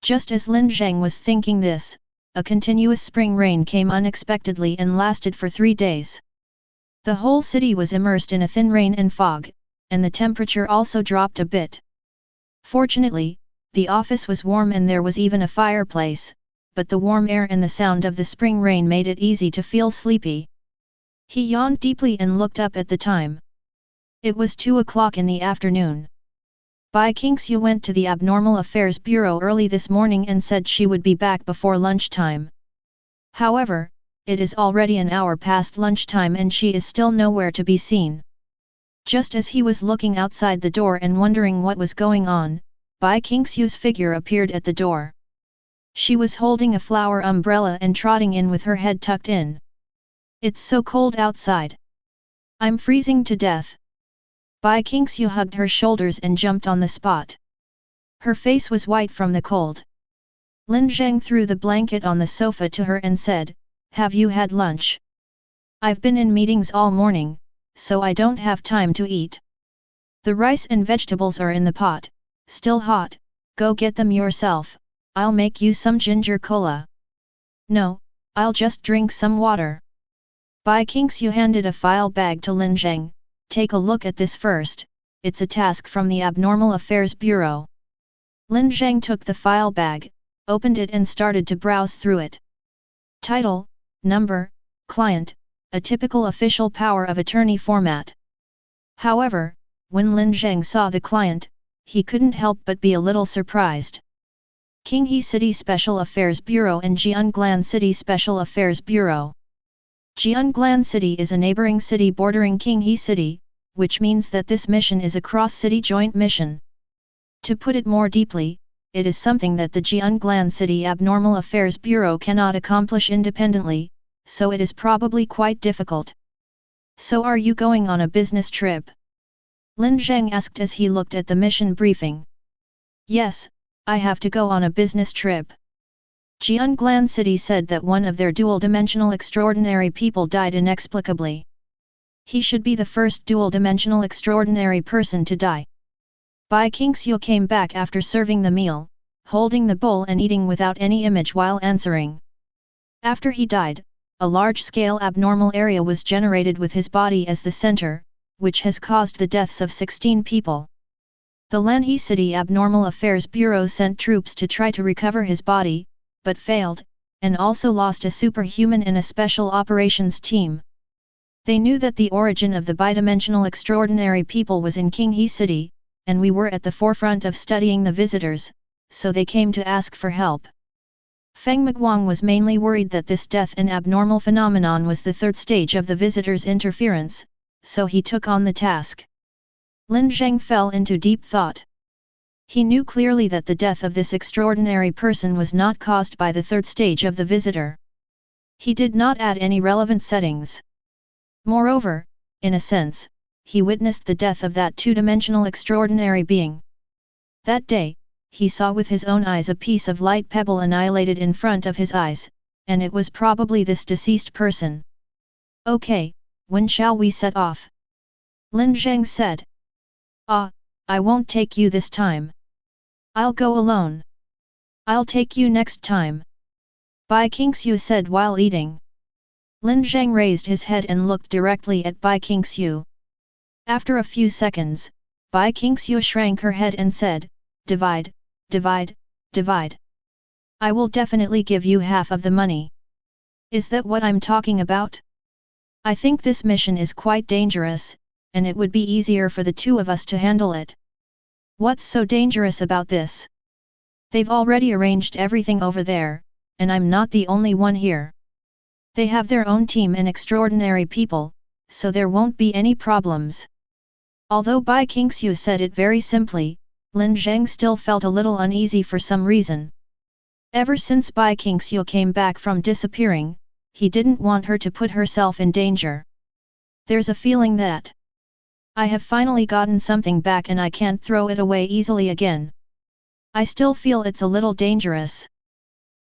Just as Lin Zheng was thinking this, a continuous spring rain came unexpectedly and lasted for 3 days. The whole city was immersed in a thin rain and fog, and the temperature also dropped a bit. Fortunately, the office was warm and there was even a fireplace, but the warm air and the sound of the spring rain made it easy to feel sleepy. He yawned deeply and looked up at the time. It was 2 o'clock in the afternoon. Bai Qingxiu went to the Abnormal Affairs Bureau early this morning and said she would be back before lunchtime. However, it is already an hour past lunchtime and she is still nowhere to be seen. Just as he was looking outside the door and wondering what was going on, Bai Qingxiu's figure appeared at the door. She was holding a flower umbrella and trotting in with her head tucked in. "It's so cold outside. I'm freezing to death." Bai Qingxiu hugged her shoulders and jumped on the spot. Her face was white from the cold. Lin Zheng threw the blanket on the sofa to her and said, "Have you had lunch? I've been in meetings all morning, so I don't have time to eat. The rice and vegetables are in the pot, still hot, go get them yourself, I'll make you some ginger cola." "No, I'll just drink some water." Bai Qingxiu handed a file bag to Lin Zheng, "Take a look at this first, it's a task from the Abnormal Affairs Bureau." Lin Zheng took the file bag, opened it and started to browse through it. Title, Number, Client, a typical official power of attorney format. However, when Lin Zheng saw the client, he couldn't help but be a little surprised. Qinghe City Special Affairs Bureau and Jianglan City Special Affairs Bureau. Jianglan City is a neighboring city bordering Qinghe City, which means that this mission is a cross-city joint mission. To put it more deeply, it is something that the Jianglan City Abnormal Affairs Bureau cannot accomplish independently, so it is probably quite difficult. "So are you going on a business trip?" Lin Zheng asked as he looked at the mission briefing. "Yes, I have to go on a business trip." Jianglan City said that one of their dual-dimensional extraordinary people died inexplicably. He should be the first dual-dimensional extraordinary person to die. Bai Qingxiu came back after serving the meal, holding the bowl and eating without any image while answering. After he died, a large-scale abnormal area was generated with his body as the center, which has caused the deaths of 16 people. The Lanhe City Abnormal Affairs Bureau sent troops to try to recover his body, but failed, and also lost a superhuman and a special operations team. They knew that the origin of the bidimensional extraordinary people was in Qinghe City, and we were at the forefront of studying the visitors, so they came to ask for help. Feng Miguang was mainly worried that this death and abnormal phenomenon was the third stage of the visitors' interference, so he took on the task. Lin Zheng fell into deep thought. He knew clearly that the death of this extraordinary person was not caused by the third stage of the visitor. He did not add any relevant settings. Moreover, in a sense, he witnessed the death of that two-dimensional extraordinary being. That day, he saw with his own eyes a piece of light pebble annihilated in front of his eyes, and it was probably this deceased person. "Okay, when shall we set off?" Lin Zheng said. "Ah, I won't take you this time. I'll go alone." "I'll take you next time," Bai Qingxiu said while eating. Lin Zheng raised his head and looked directly at Bai Qingxiu. After a few seconds, Bai Qingxiu shrank her head and said, "Divide, divide, divide. I will definitely give you half of the money." "Is that what I'm talking about? I think this mission is quite dangerous, and it would be easier for the two of us to handle it." "What's so dangerous about this? They've already arranged everything over there, and I'm not the only one here. They have their own team and extraordinary people, so there won't be any problems." Although Bai Qingxiu said it very simply, Lin Zheng still felt a little uneasy for some reason. Ever since Bai Qingxiu came back from disappearing, he didn't want her to put herself in danger. There's a feeling that I have finally gotten something back and I can't throw it away easily again. I still feel it's a little dangerous.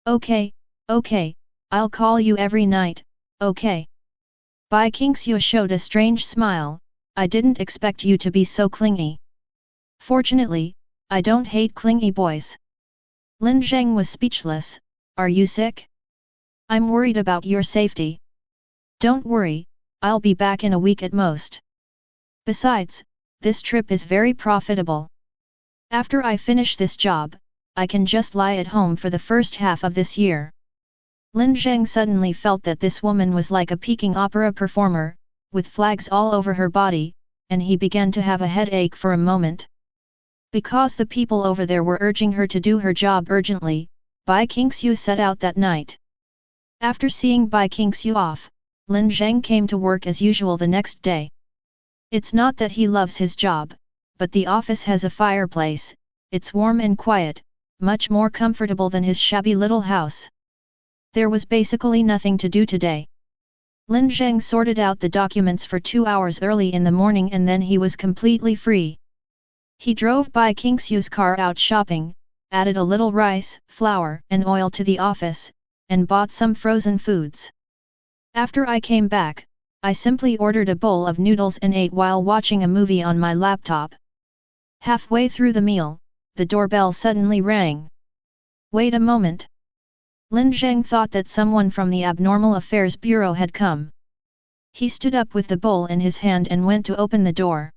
"Okay, okay, I'll call you every night, okay?" Bai Qingxiu showed a strange smile. "I didn't expect you to be so clingy." "Fortunately, I don't hate clingy boys." Lin Zheng was speechless. "Are you sick? I'm worried about your safety." "Don't worry, I'll be back in a week at most. Besides, this trip is very profitable. After I finish this job, I can just lie at home for the first half of this year." Lin Zheng suddenly felt that this woman was like a Peking opera performer, with flags all over her body, and he began to have a headache for a moment. Because the people over there were urging her to do her job urgently, Bai Qingxiu set out that night. After seeing Bai Qingxiu off, Lin Zheng came to work as usual the next day. It's not that he loves his job, but the office has a fireplace, it's warm and quiet, much more comfortable than his shabby little house. There was basically nothing to do today. Lin Zheng sorted out the documents for 2 hours early in the morning and then he was completely free. He drove by King Xu's car out shopping, added a little rice, flour and oil to the office, and bought some frozen foods. After I came back, I simply ordered a bowl of noodles and ate while watching a movie on my laptop. Halfway through the meal, the doorbell suddenly rang. Wait a moment. Lin Zheng thought that someone from the Abnormal Affairs Bureau had come. He stood up with the bowl in his hand and went to open the door.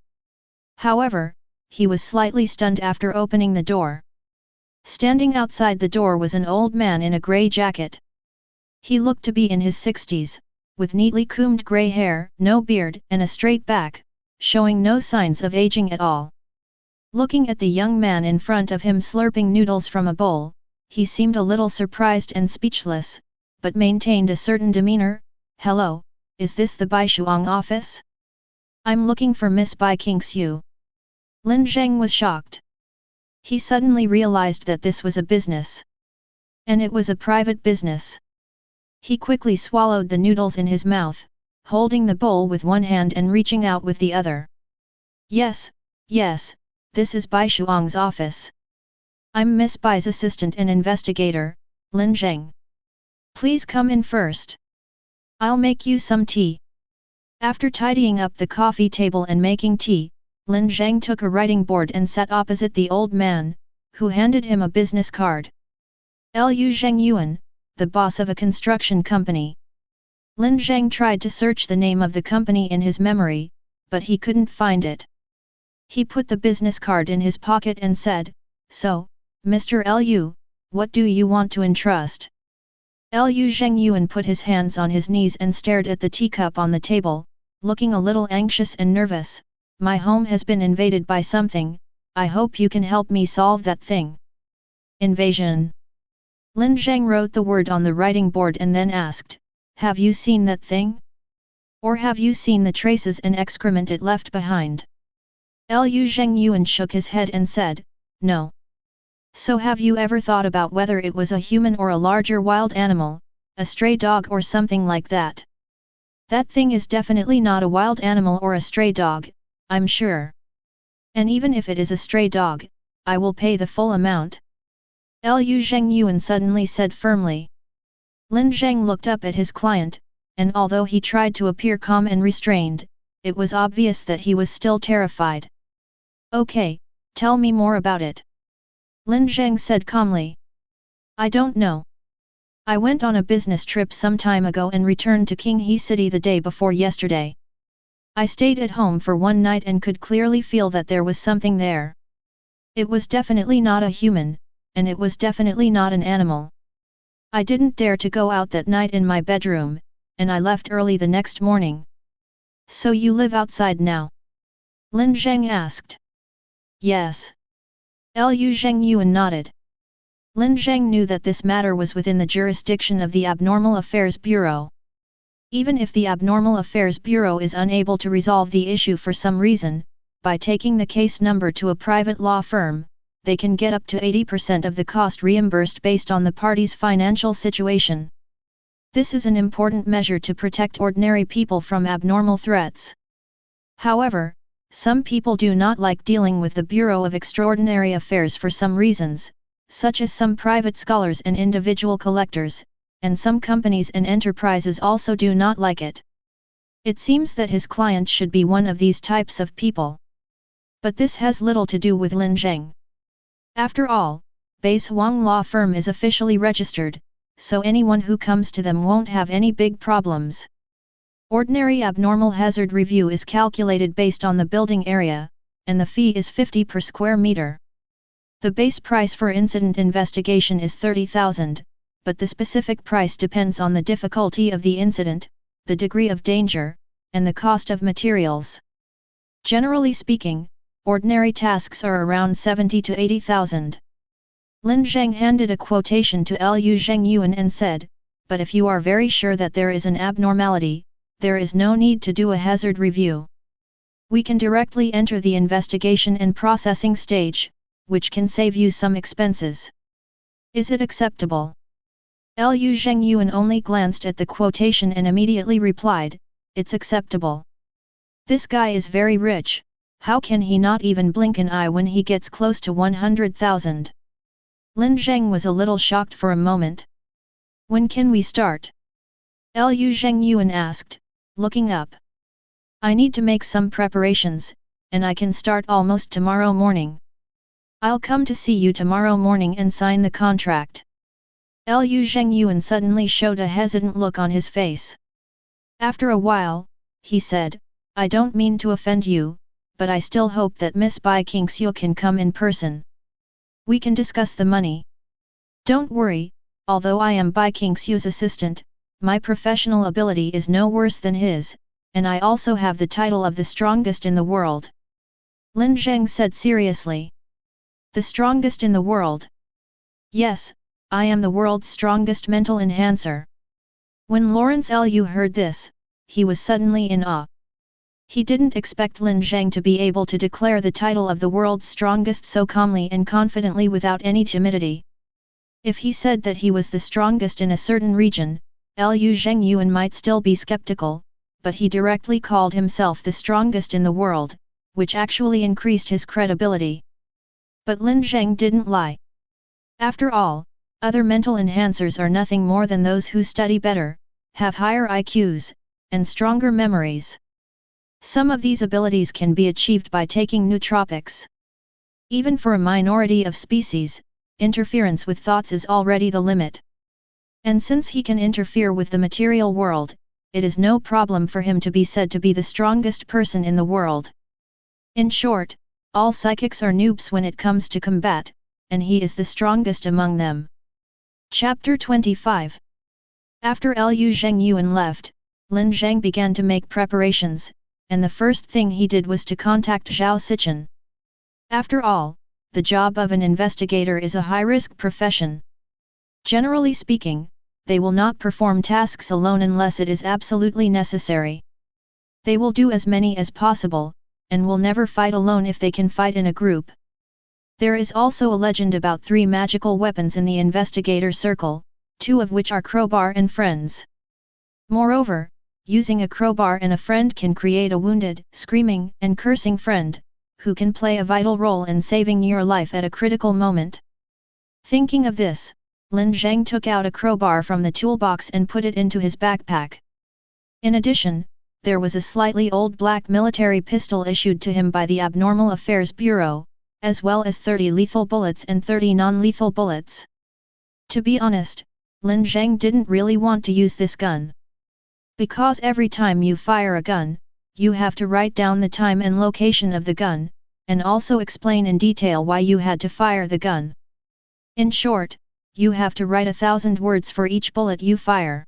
However, he was slightly stunned after opening the door. Standing outside the door was an old man in a grey jacket. He looked to be in his 60s, with neatly combed grey hair, no beard and a straight back, showing no signs of aging at all. Looking at the young man in front of him slurping noodles from a bowl, he seemed a little surprised and speechless, but maintained a certain demeanor. Hello, is this the Baishuang office? I'm looking for Miss Bai Qingxiu. Lin Zheng was shocked. He suddenly realized that this was a business. And it was a private business. He quickly swallowed the noodles in his mouth, holding the bowl with one hand and reaching out with the other. Yes, this is Bai Shuang's office. I'm Miss Bai's assistant and investigator, Lin Zheng. Please come in first. I'll make you some tea. After tidying up the coffee table and making tea, Lin Zheng took a writing board and sat opposite the old man, who handed him a business card. Lu Zhengyuan, the boss of a construction company. Lin Zheng tried to search the name of the company in his memory, but he couldn't find it. He put the business card in his pocket and said, "So, Mr. Lu, what do you want to entrust?" Lu Zhengyuan put his hands on his knees and stared at the teacup on the table, looking a little anxious and nervous. My home has been invaded by something, I hope you can help me solve that thing. Invasion. Lin Zheng wrote the word on the writing board and then asked, have you seen that thing? Or have you seen the traces and excrement it left behind? Lu Zhengyuan shook his head and said, no. So have you ever thought about whether it was a human or a larger wild animal, a stray dog or something like that? That thing is definitely not a wild animal or a stray dog, I'm sure. And even if it is a stray dog, I will pay the full amount. Lu Zhengyuan suddenly said firmly. Lin Zheng looked up at his client, and although he tried to appear calm and restrained, it was obvious that he was still terrified. Okay, tell me more about it. Lin Zheng said calmly. I don't know. I went on a business trip some time ago and returned to Qinghe City the day before yesterday. I stayed at home for one night and could clearly feel that there was something there. It was definitely not a human, and it was definitely not an animal. I didn't dare to go out that night in my bedroom, and I left early the next morning. So you live outside now? Lin Zheng asked. Yes. Lu Zhengyuan nodded. Lin Zheng knew that this matter was within the jurisdiction of the Abnormal Affairs Bureau. Even if the Abnormal Affairs Bureau is unable to resolve the issue for some reason, by taking the case number to a private law firm, they can get up to 80% of the cost reimbursed based on the party's financial situation. This is an important measure to protect ordinary people from abnormal threats. However, some people do not like dealing with the Bureau of Extraordinary Affairs for some reasons, such as some private scholars and individual collectors, and some companies and enterprises also do not like it. It seems that his client should be one of these types of people. But this has little to do with Lin Zheng. After all, Base Huang law firm is officially registered, so anyone who comes to them won't have any big problems. Ordinary abnormal hazard review is calculated based on the building area, and the fee is 50 per square meter. The base price for incident investigation is 30,000, but the specific price depends on the difficulty of the incident, the degree of danger, and the cost of materials. Generally speaking, ordinary tasks are around 70 to 80,000. Lin Zheng handed a quotation to Lu Zhengyuan and said, but if you are very sure that there is an abnormality, there is no need to do a hazard review. We can directly enter the investigation and processing stage, which can save you some expenses. Is it acceptable? Lu Zhengyuan only glanced at the quotation and immediately replied, it's acceptable. This guy is very rich, How can he not even blink an eye when he gets close to 100,000? Lin Zheng was a little shocked for a moment. When can we start? Lu Zhengyuan asked, looking up. I need to make some preparations, and I can start almost tomorrow morning. I'll come to see you tomorrow morning and sign the contract. Lu Zhengyuan suddenly showed a hesitant look on his face. After a while, he said, I don't mean to offend you, but I still hope that Miss Bai Qingxiu can come in person. We can discuss the money. Don't worry, although I am Bai Qingxiu's assistant, my professional ability is no worse than his, and I also have the title of the strongest in the world. Lin Zheng said seriously. The strongest in the world? Yes, I am the world's strongest mental enhancer. When Lawrence Lu heard this, he was suddenly in awe. He didn't expect Lin Zheng to be able to declare the title of the world's strongest so calmly and confidently without any timidity. If he said that he was the strongest in a certain region, Lu Zhengyuan might still be skeptical, but he directly called himself the strongest in the world, which actually increased his credibility. But Lin Zheng didn't lie. After all, other mental enhancers are nothing more than those who study better, have higher IQs, and stronger memories. Some of these abilities can be achieved by taking nootropics. Even for a minority of species, interference with thoughts is already the limit. And since he can interfere with the material world, it is no problem for him to be said to be the strongest person in the world. In short, all psychics are noobs when it comes to combat, and he is the strongest among them. Chapter 25. After Lu Zhengyuan left, Lin Zheng began to make preparations, and the first thing he did was to contact Zhao Sichen. After all, the job of an investigator is a high-risk profession. Generally speaking, they will not perform tasks alone unless it is absolutely necessary. They will do as many as possible, and will never fight alone if they can fight in a group. There is also a legend about 3 magical weapons in the investigator circle, 2 of which are crowbar and friends. Moreover, using a crowbar and a friend can create a wounded, screaming, and cursing friend, who can play a vital role in saving your life at a critical moment. Thinking of this, Lin Zheng took out a crowbar from the toolbox and put it into his backpack. In addition, there was a slightly old black military pistol issued to him by the Abnormal Affairs Bureau, as well as 30 lethal bullets and 30 non-lethal bullets. To be honest, Lin Zheng didn't really want to use this gun. Because every time you fire a gun, you have to write down the time and location of the gun, and also explain in detail why you had to fire the gun. In short, you have to write 1,000 words for each bullet you fire.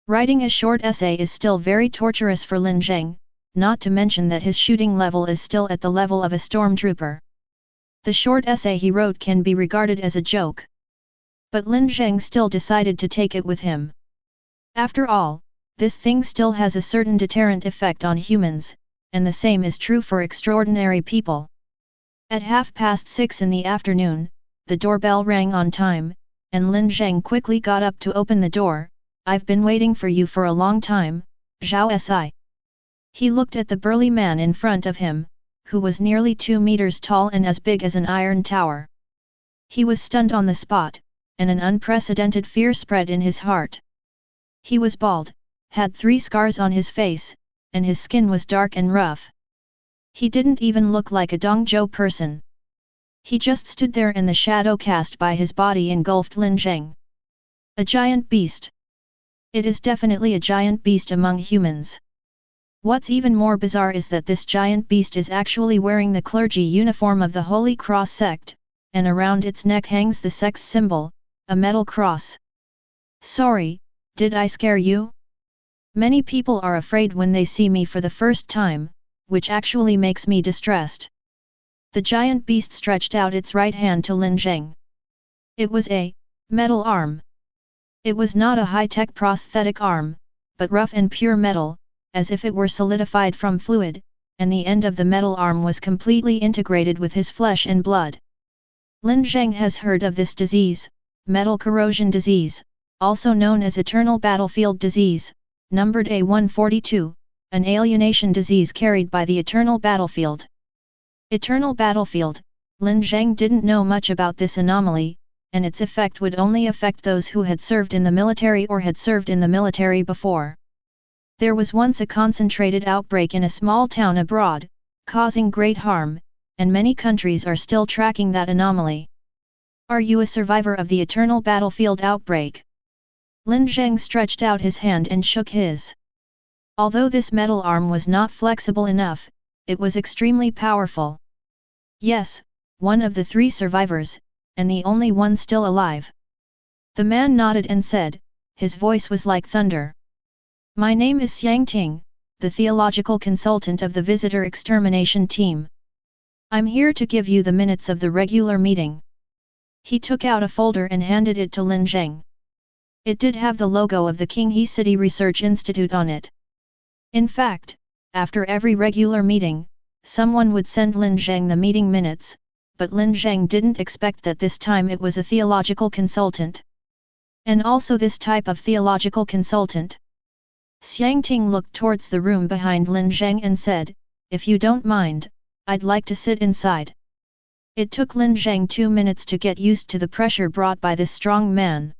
Writing a short essay is still very torturous for Lin Zheng, not to mention that his shooting level is still at the level of a stormtrooper. The short essay he wrote can be regarded as a joke. But Lin Zheng still decided to take it with him. After all, this thing still has a certain deterrent effect on humans, and the same is true for extraordinary people. At 6:30 in the afternoon, the doorbell rang on time, and Lin Zheng quickly got up to open the door. I've been waiting for you for a long time, Zhao Si. He looked at the burly man in front of him, who was nearly 2 meters tall and as big as an iron tower. He was stunned on the spot, and an unprecedented fear spread in his heart. He was bald, had 3 scars on his face, and his skin was dark and rough. He didn't even look like a Dongzhou person. He just stood there and the shadow cast by his body engulfed Lin Zheng. A giant beast. It is definitely a giant beast among humans. What's even more bizarre is that this giant beast is actually wearing the clergy uniform of the Holy Cross sect, and around its neck hangs the sect's symbol, a metal cross. Sorry, did I scare you? Many people are afraid when they see me for the first time, which actually makes me distressed. The giant beast stretched out its right hand to Lin Zheng. It was a metal arm. It was not a high-tech prosthetic arm, but rough and pure metal, as if it were solidified from fluid, and the end of the metal arm was completely integrated with his flesh and blood. Lin Zheng has heard of this disease, metal corrosion disease, also known as eternal battlefield disease, numbered A142, an alienation disease carried by the eternal battlefield. Eternal battlefield. Lin Zheng didn't know much about this anomaly, and its effect would only affect those who had served in the military or had served in the military before. There was once a concentrated outbreak in a small town abroad, causing great harm, and many countries are still tracking that anomaly. Are you a survivor of the eternal battlefield outbreak? Lin Zheng stretched out his hand and shook his. Although this metal arm was not flexible enough, it was extremely powerful. Yes, one of the 3 survivors, and the only one still alive. The man nodded and said, his voice was like thunder. My name is Xiang Ting, the theological consultant of the visitor extermination team. I'm here to give you the minutes of the regular meeting. He took out a folder and handed it to Lin Zheng. It did have the logo of the Qinghe City Research Institute on it. In fact, after every regular meeting, someone would send Lin Zheng the meeting minutes, but Lin Zheng didn't expect that this time it was a theological consultant. And also this type of theological consultant. Xiang Ting looked towards the room behind Lin Zheng and said, if you don't mind, I'd like to sit inside. It took Lin Zheng 2 minutes to get used to the pressure brought by this strong man.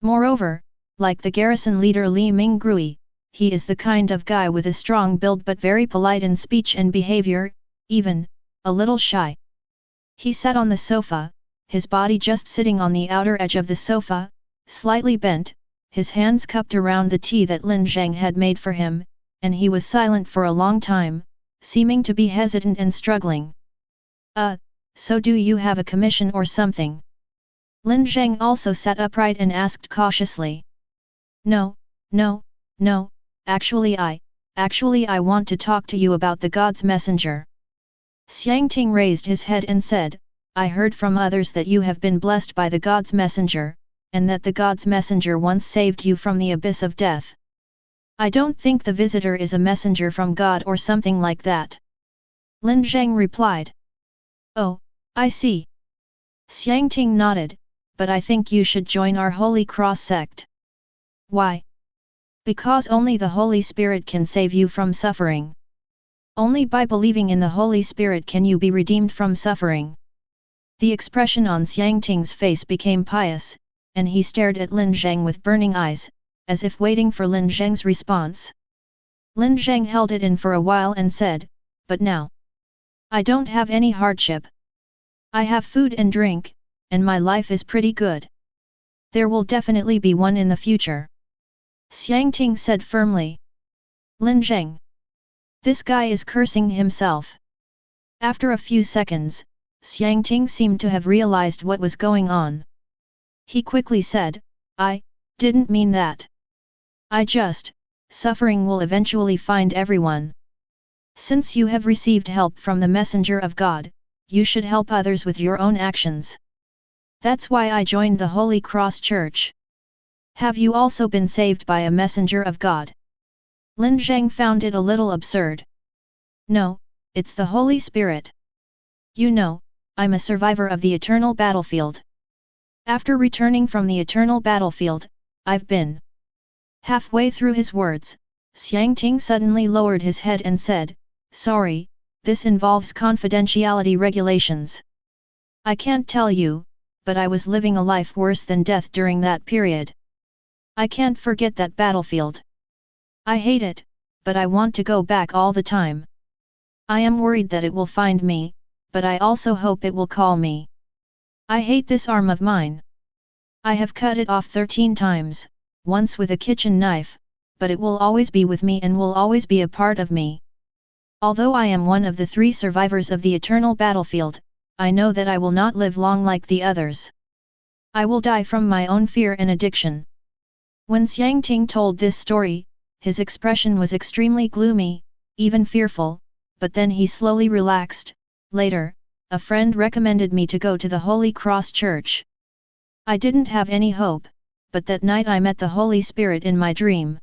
Moreover, like the garrison leader Li Minggrui, he is the kind of guy with a strong build but very polite in speech and behavior, even a little shy. He sat on the sofa, his body just sitting on the outer edge of the sofa, slightly bent, his hands cupped around the tea that Lin Zheng had made for him, and he was silent for a long time, seeming to be hesitant and struggling. So do you have a commission or something? Lin Zheng also sat upright and asked cautiously. No, actually I want to talk to you about the God's messenger. Xiang Ting raised his head and said, I heard from others that you have been blessed by the God's messenger, and that the God's messenger once saved you from the abyss of death. I don't think the visitor is a messenger from God or something like that. Lin Zheng replied. Oh, I see. Xiang Ting nodded, but I think you should join our Holy Cross sect. Why? Because only the Holy Spirit can save you from suffering. Only by believing in the Holy Spirit can you be redeemed from suffering. The expression on Xiang Ting's face became pious, and he stared at Lin Zheng with burning eyes, as if waiting for Lin Zheng's response. Lin Zheng held it in for a while and said, but now, I don't have any hardship. I have food and drink, and my life is pretty good. There will definitely be one in the future. Xiang Ting said firmly. Lin Zheng. This guy is cursing himself. After a few seconds, Xiang Ting seemed to have realized what was going on. He quickly said, I didn't mean that. Suffering will eventually find everyone. Since you have received help from the messenger of God, you should help others with your own actions. That's why I joined the Holy Cross Church. Have you also been saved by a messenger of God? Lin Zheng found it a little absurd. No, it's the Holy Spirit. You know, I'm a survivor of the eternal battlefield. After returning from the eternal battlefield, I've been. Halfway through his words, Xiang Ting suddenly lowered his head and said, sorry, this involves confidentiality regulations. I can't tell you, but I was living a life worse than death during that period. I can't forget that battlefield. I hate it, but I want to go back all the time. I am worried that it will find me, but I also hope it will call me. I hate this arm of mine. I have cut it off 13 times, once with a kitchen knife, but it will always be with me and will always be a part of me. Although I am one of the 3 survivors of the eternal battlefield, I know that I will not live long like the others. I will die from my own fear and addiction. When Xiang Ting told this story, his expression was extremely gloomy, even fearful, but then he slowly relaxed. Later, a friend recommended me to go to the Holy Cross Church. I didn't have any hope, but that night I met the Holy Spirit in my dream.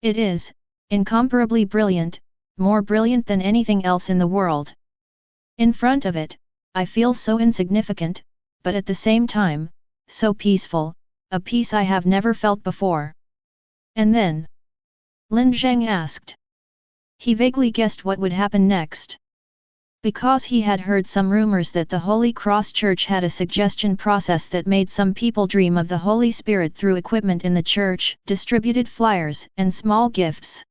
It is incomparably brilliant, more brilliant than anything else in the world. In front of it, I feel so insignificant, but at the same time, so peaceful, a peace I have never felt before. And then? Lin Zheng asked. He vaguely guessed what would happen next. Because he had heard some rumors that the Holy Cross Church had a suggestion process that made some people dream of the Holy Spirit through equipment in the church, distributed flyers and small gifts.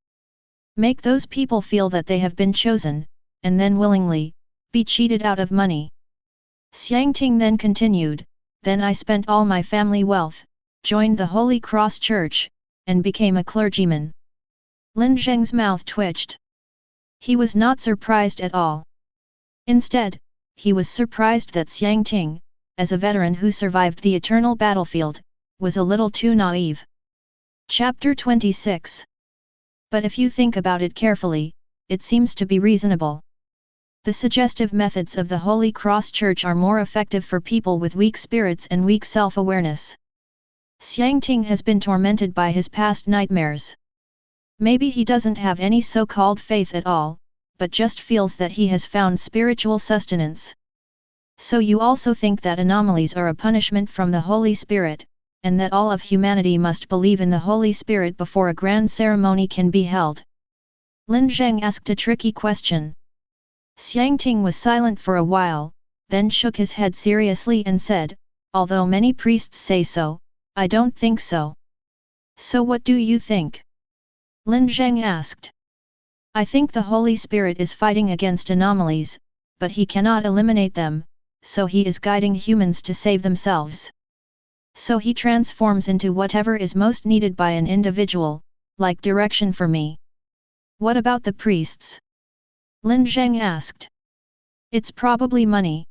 Make those people feel that they have been chosen, and then willingly, be cheated out of money. Xiangting then continued, then I spent all my family wealth, joined the Holy Cross Church, and became a clergyman. Lin Zheng's mouth twitched. He was not surprised at all. Instead, he was surprised that Xiangting, as a veteran who survived the eternal battlefield, was a little too naive. Chapter 26. But if you think about it carefully, it seems to be reasonable. The suggestive methods of the Holy Cross Church are more effective for people with weak spirits and weak self-awareness. Xiangting has been tormented by his past nightmares. Maybe he doesn't have any so-called faith at all, but just feels that he has found spiritual sustenance. So you also think that anomalies are a punishment from the Holy Spirit, and that all of humanity must believe in the Holy Spirit before a grand ceremony can be held? Lin Zheng asked a tricky question. Xiangting was silent for a while, then shook his head seriously and said, although many priests say so, I don't think so. So what do you think? Lin Zheng asked. I think the Holy Spirit is fighting against anomalies, but he cannot eliminate them, so he is guiding humans to save themselves. So he transforms into whatever is most needed by an individual, like direction for me. What about the priests? Lin Zheng asked. It's probably money.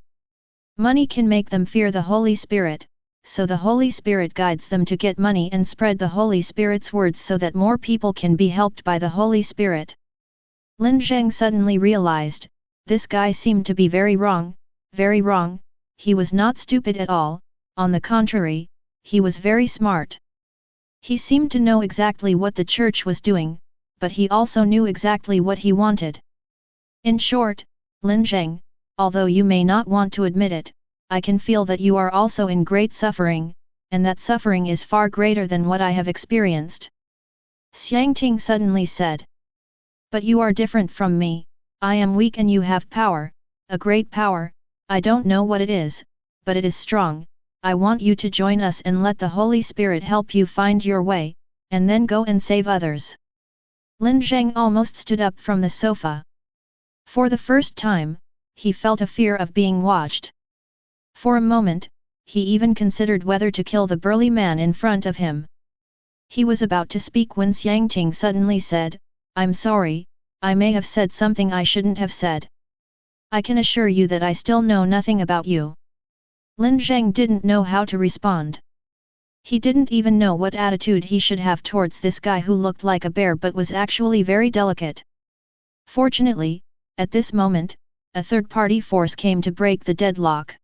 Money can make them fear the Holy Spirit, so the Holy Spirit guides them to get money and spread the Holy Spirit's words so that more people can be helped by the Holy Spirit. Lin Zheng suddenly realized, this guy seemed to be very wrong, he was not stupid at all, on the contrary, he was very smart. He seemed to know exactly what the church was doing, but he also knew exactly what he wanted. In short, Lin Zheng, although you may not want to admit it, I can feel that you are also in great suffering, and that suffering is far greater than what I have experienced. Xiangting suddenly said. But you are different from me, I am weak and you have power, a great power, I don't know what it is, but it is strong, I want you to join us and let the Holy Spirit help you find your way, and then go and save others. Lin Zheng almost stood up from the sofa. For the first time, he felt a fear of being watched. For a moment, he even considered whether to kill the burly man in front of him. He was about to speak when Xiangting suddenly said, I'm sorry, I may have said something I shouldn't have said. I can assure you that I still know nothing about you. Lin Zheng didn't know how to respond. He didn't even know what attitude he should have towards this guy who looked like a bear but was actually very delicate. Fortunately, at this moment, a third-party force came to break the deadlock.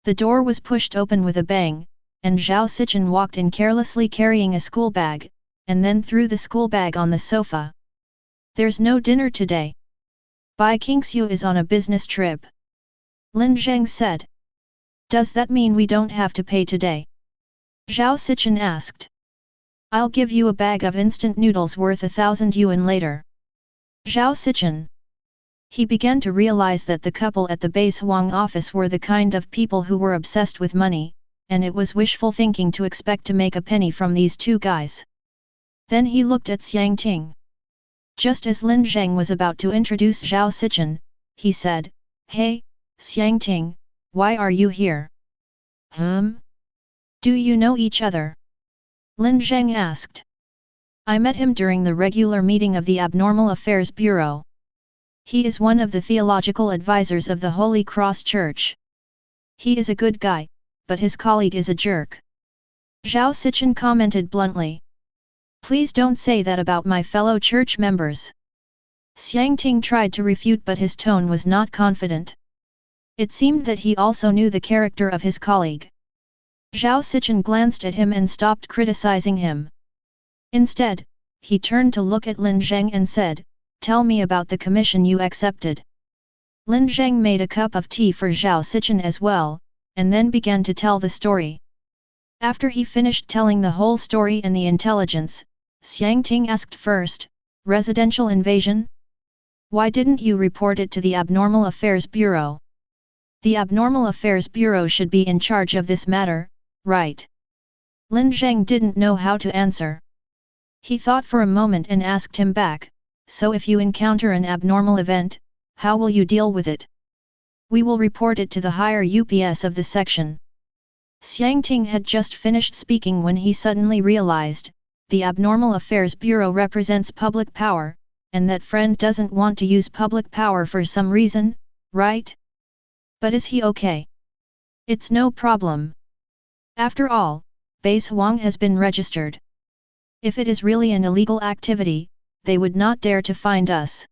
The door was pushed open with a bang, and Zhao Sichen walked in carelessly carrying a school bag, and then threw the school bag on the sofa. There's no dinner today. Bai Qingxiu is on a business trip. Lin Zheng said. Does that mean we don't have to pay today? Zhao Sichen asked. I'll give you a bag of instant noodles worth 1,000 yuan later. Zhao Sichen. He began to realize that the couple at the base Huang office were the kind of people who were obsessed with money, and it was wishful thinking to expect to make a penny from these two guys. Then he looked at Xiangting. Just as Lin Zheng was about to introduce Zhao Sichen, he said, Hey, Xiangting, why are you here? Do you know each other? Lin Zheng asked. I met him during the regular meeting of the Abnormal Affairs Bureau. He is one of the theological advisors of the Holy Cross Church. He is a good guy, but his colleague is a jerk. Zhao Sichen commented bluntly. Please don't say that about my fellow church members. Xiangting tried to refute but his tone was not confident. It seemed that he also knew the character of his colleague. Zhao Sichen glanced at him and stopped criticizing him. Instead, he turned to look at Lin Zheng and said, Tell me about the commission you accepted. Lin Zheng made a cup of tea for Zhao Sichen as well, and then began to tell the story. After he finished telling the whole story and the intelligence, Xiangting asked first, residential invasion? Why didn't you report it to the Abnormal Affairs Bureau? The Abnormal Affairs Bureau should be in charge of this matter, right? Lin Zheng didn't know how to answer. He thought for a moment and asked him back, so if you encounter an abnormal event, how will you deal with it? We will report it to the higher UPS of the section. Xiang Ting had just finished speaking when he suddenly realized, the Abnormal Affairs Bureau represents public power, and that friend doesn't want to use public power for some reason, right? But is he okay? It's no problem. After all, Base Huang has been registered. If it is really an illegal activity, they would not dare to find us.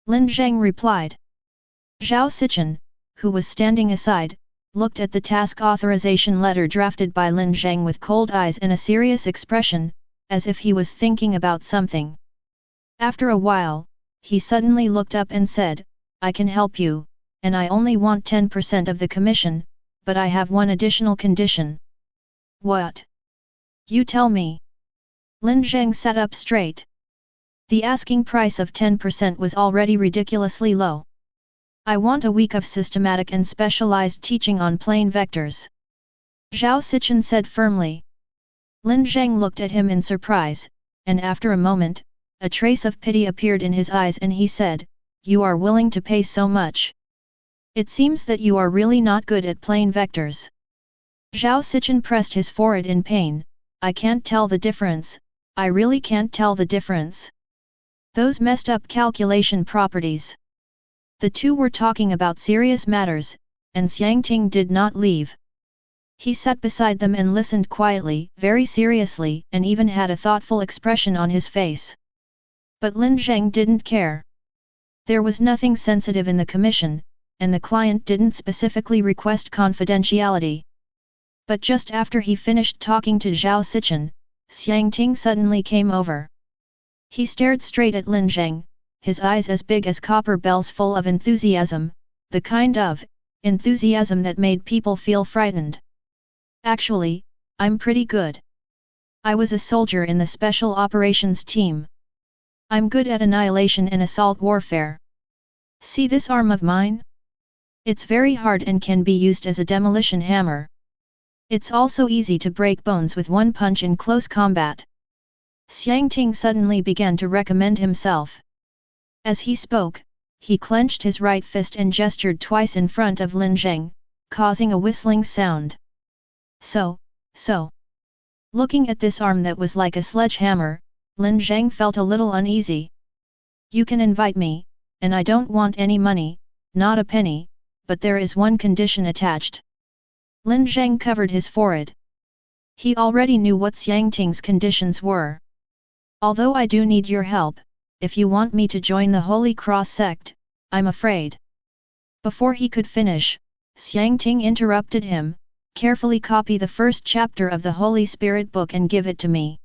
Lin Zheng replied. Zhao Sichen, who was standing aside, looked at the task authorization letter drafted by Lin Zheng with cold eyes and a serious expression, as if he was thinking about something. After a while, he suddenly looked up and said, I can help you, and I only want 10% of the commission, but I have one additional condition. What? You tell me. Lin Zheng sat up straight. The asking price of 10% was already ridiculously low. I want a week of systematic and specialized teaching on plane vectors. Zhao Sichen said firmly. Lin Zheng looked at him in surprise, and after a moment, a trace of pity appeared in his eyes and he said, You are willing to pay so much. It seems that you are really not good at plane vectors. Zhao Sichen pressed his forehead in pain. I can't tell the difference, I really can't tell the difference. Those messed up calculation properties. The two were talking about serious matters, and Xiang Ting did not leave. He sat beside them and listened quietly, very seriously, and even had a thoughtful expression on his face. But Lin Zheng didn't care. There was nothing sensitive in the commission, and the client didn't specifically request confidentiality. But just after he finished talking to Zhao Sichen, Xiang Ting suddenly came over. He stared straight at Lin Zheng, his eyes as big as copper bells full of enthusiasm, the kind of enthusiasm that made people feel frightened. Actually, I'm pretty good. I was a soldier in the Special Operations Team. I'm good at annihilation and assault warfare. See this arm of mine? It's very hard and can be used as a demolition hammer. It's also easy to break bones with one punch in close combat. Xiang Ting suddenly began to recommend himself. As he spoke, he clenched his right fist and gestured twice in front of Lin Zheng, causing a whistling sound. So. Looking at this arm that was like a sledgehammer, Lin Zheng felt a little uneasy. You can invite me, and I don't want any money, not a penny, but there is one condition attached. Lin Zheng covered his forehead. He already knew what Xiang Ting's conditions were. Although I do need your help, if you want me to join the Holy Cross sect, I'm afraid. Before he could finish, Xiang Ting interrupted him, carefully copy the first chapter of the Holy Spirit book and give it to me.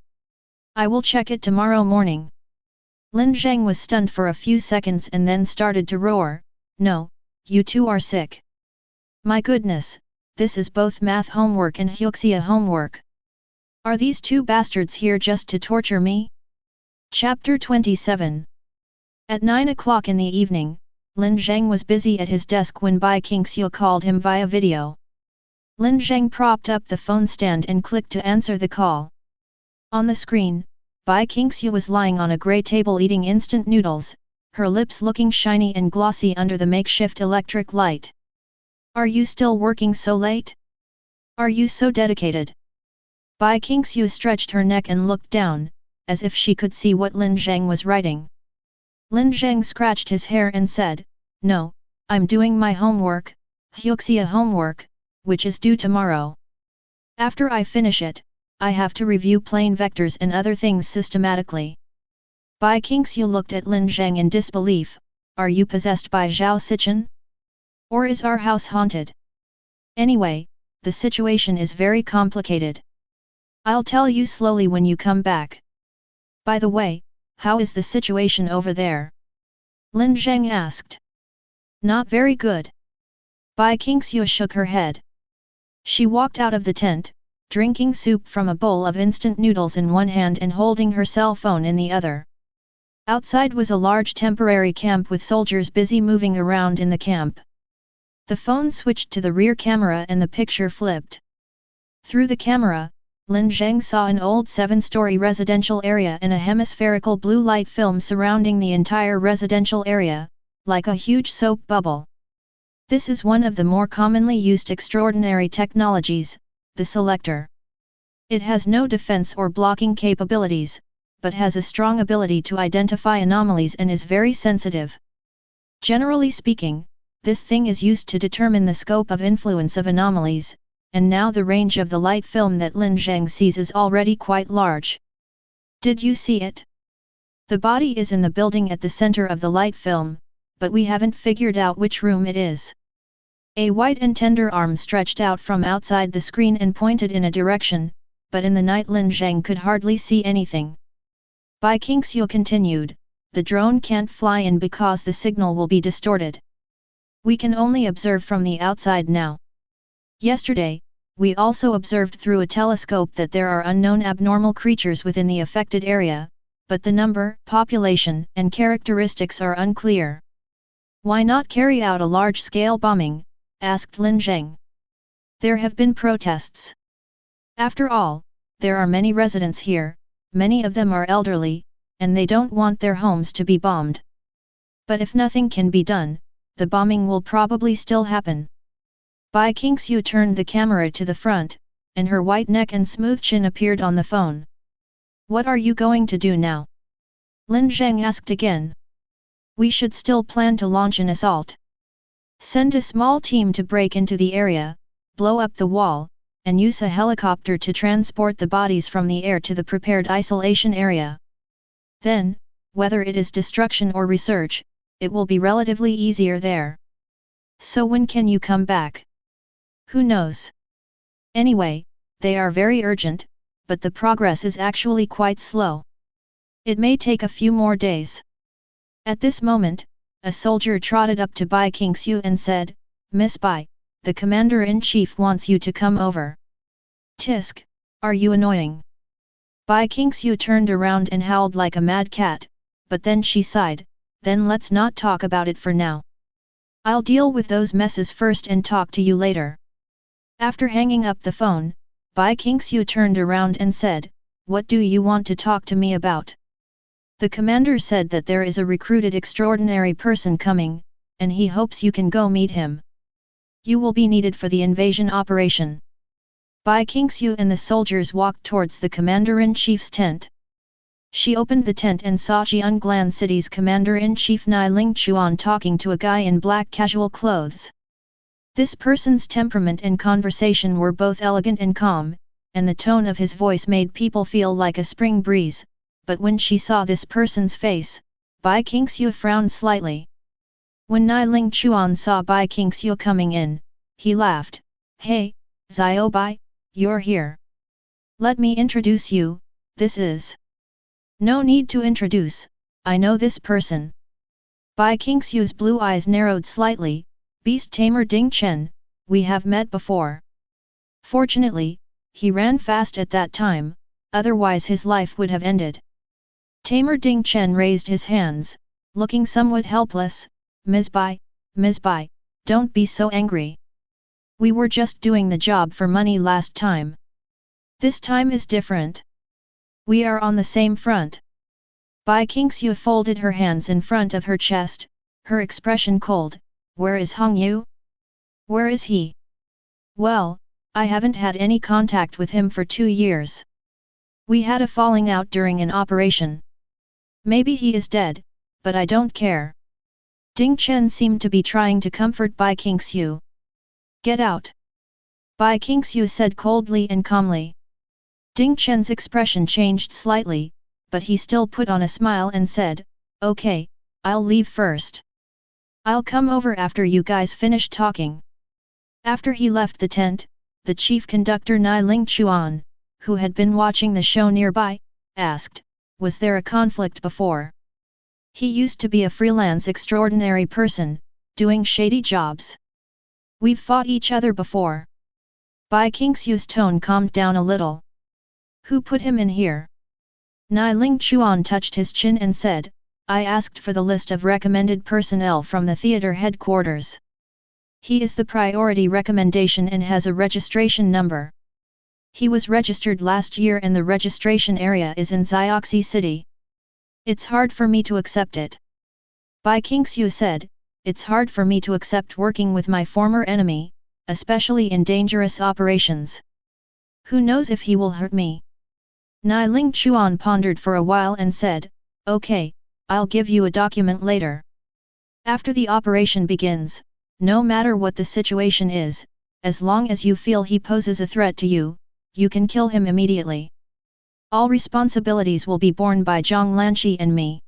I will check it tomorrow morning. Lin Zheng was stunned for a few seconds and then started to roar, No, you two are sick. My goodness, this is both math homework and Huxia homework. Are these two bastards here just to torture me? Chapter 27. At 9 o'clock in the evening, Lin Zheng was busy at his desk when Bai Qingxiu called him via video. Lin Zheng propped up the phone stand and clicked to answer the call. On the screen, Bai Qingxiu was lying on a grey table eating instant noodles, her lips looking shiny and glossy under the makeshift electric light. Are you still working so late? Are you so dedicated? Bai Qingxiu stretched her neck and looked down, as if she could see what Lin Zheng was writing. Lin Zheng scratched his hair and said, No, I'm doing my homework, Huxia homework, which is due tomorrow. After I finish it, I have to review plane vectors and other things systematically. Bai Qingxiu looked at Lin Zheng in disbelief. Are you possessed by Zhao Sichen? Or is our house haunted? Anyway, the situation is very complicated. I'll tell you slowly when you come back. By the way, how is the situation over there? Lin Zheng asked. Not very good. Bai Qingxiu shook her head. She walked out of the tent, drinking soup from a bowl of instant noodles in one hand and holding her cell phone in the other. Outside was a large temporary camp with soldiers busy moving around in the camp. The phone switched to the rear camera and the picture flipped. Through the camera, Lin Zheng saw an old 7-story residential area and a hemispherical blue light film surrounding the entire residential area, like a huge soap bubble. This is one of the more commonly used extraordinary technologies, the selector. It has no defense or blocking capabilities, but has a strong ability to identify anomalies and is very sensitive. Generally speaking, this thing is used to determine the scope of influence of anomalies, and now the range of the light film that Lin Zheng sees is already quite large. Did you see it? The body is in the building at the center of the light film, but we haven't figured out which room it is. A white and tender arm stretched out from outside the screen and pointed in a direction, but in the night Lin Zheng could hardly see anything. Bai Qingxiu continued, the drone can't fly in because the signal will be distorted. We can only observe from the outside now. Yesterday, we also observed through a telescope that there are unknown abnormal creatures within the affected area, but the number, population, and characteristics are unclear. Why not carry out a large-scale bombing? Asked Lin Zheng. There have been protests. After all, there are many residents here, many of them are elderly, and they don't want their homes to be bombed. But if nothing can be done, the bombing will probably still happen. Bai Qingxiu turned the camera to the front, and her white neck and smooth chin appeared on the phone. What are you going to do now? Lin Zheng asked again. We should still plan to launch an assault. Send a small team to break into the area, blow up the wall, and use a helicopter to transport the bodies from the air to the prepared isolation area. Then, whether it is destruction or research, it will be relatively easier there. So when can you come back? Who knows? Anyway, they are very urgent, but the progress is actually quite slow. It may take a few more days. At this moment, a soldier trotted up to Bai Qingxiu and said, Miss Bai, the commander-in-chief wants you to come over. Tisk, are you annoying? Bai Qingxiu turned around and howled like a mad cat, but then she sighed, then let's not talk about it for now. I'll deal with those messes first and talk to you later. After hanging up the phone, Bai Qingxiu turned around and said, What do you want to talk to me about? The commander said that there is a recruited extraordinary person coming, and he hopes you can go meet him. You will be needed for the invasion operation. Bai Qingxiu and the soldiers walked towards the commander-in-chief's tent. She opened the tent and saw Jianglan City's commander-in-chief Ling Chuan talking to a guy in black casual clothes. This person's temperament and conversation were both elegant and calm, and the tone of his voice made people feel like a spring breeze, but when she saw this person's face, Bai Qingxiu frowned slightly. When Ling Chuan saw Bai Qingxiu coming in, he laughed, Hey, Xiao Bai, you're here. Let me introduce you, this is... No need to introduce, I know this person. Bai Qingxiu's blue eyes narrowed slightly, Beast Tamer Ding Chen, we have met before. Fortunately, he ran fast at that time, otherwise his life would have ended. Tamer Ding Chen raised his hands, looking somewhat helpless, Ms. Bai, don't be so angry. We were just doing the job for money last time. This time is different. We are on the same front. Bai Qingxiu folded her hands in front of her chest, her expression cold. Where is Hong Yu? Where is he? Well, I haven't had any contact with him for 2 years. We had a falling out during an operation. Maybe he is dead, but I don't care. Ding Chen seemed to be trying to comfort Bai Qingxiu. Get out! Bai Qingxiu said coldly and calmly. Ding Chen's expression changed slightly, but he still put on a smile and said, Okay, I'll leave first. I'll come over after you guys finish talking. After he left the tent, the chief conductor Ling Chuan, who had been watching the show nearby, asked, Was there a conflict before? He used to be a freelance extraordinary person, doing shady jobs. We've fought each other before. Bai Qingxiu's tone calmed down a little. Who put him in here? Ling Chuan touched his chin and said, I asked for the list of recommended personnel from the theater headquarters. He is the priority recommendation and has a registration number. He was registered last year and the registration area is in Xioxi City. It's hard for me to accept it. Bai Qingxiu said, it's hard for me to accept working with my former enemy, especially in dangerous operations. Who knows if he will hurt me? Nai Ling Chuan pondered for a while and said, okay, I'll give you a document later. After the operation begins, no matter what the situation is, as long as you feel he poses a threat to you, you can kill him immediately. All responsibilities will be borne by Zhang Lanqi and me.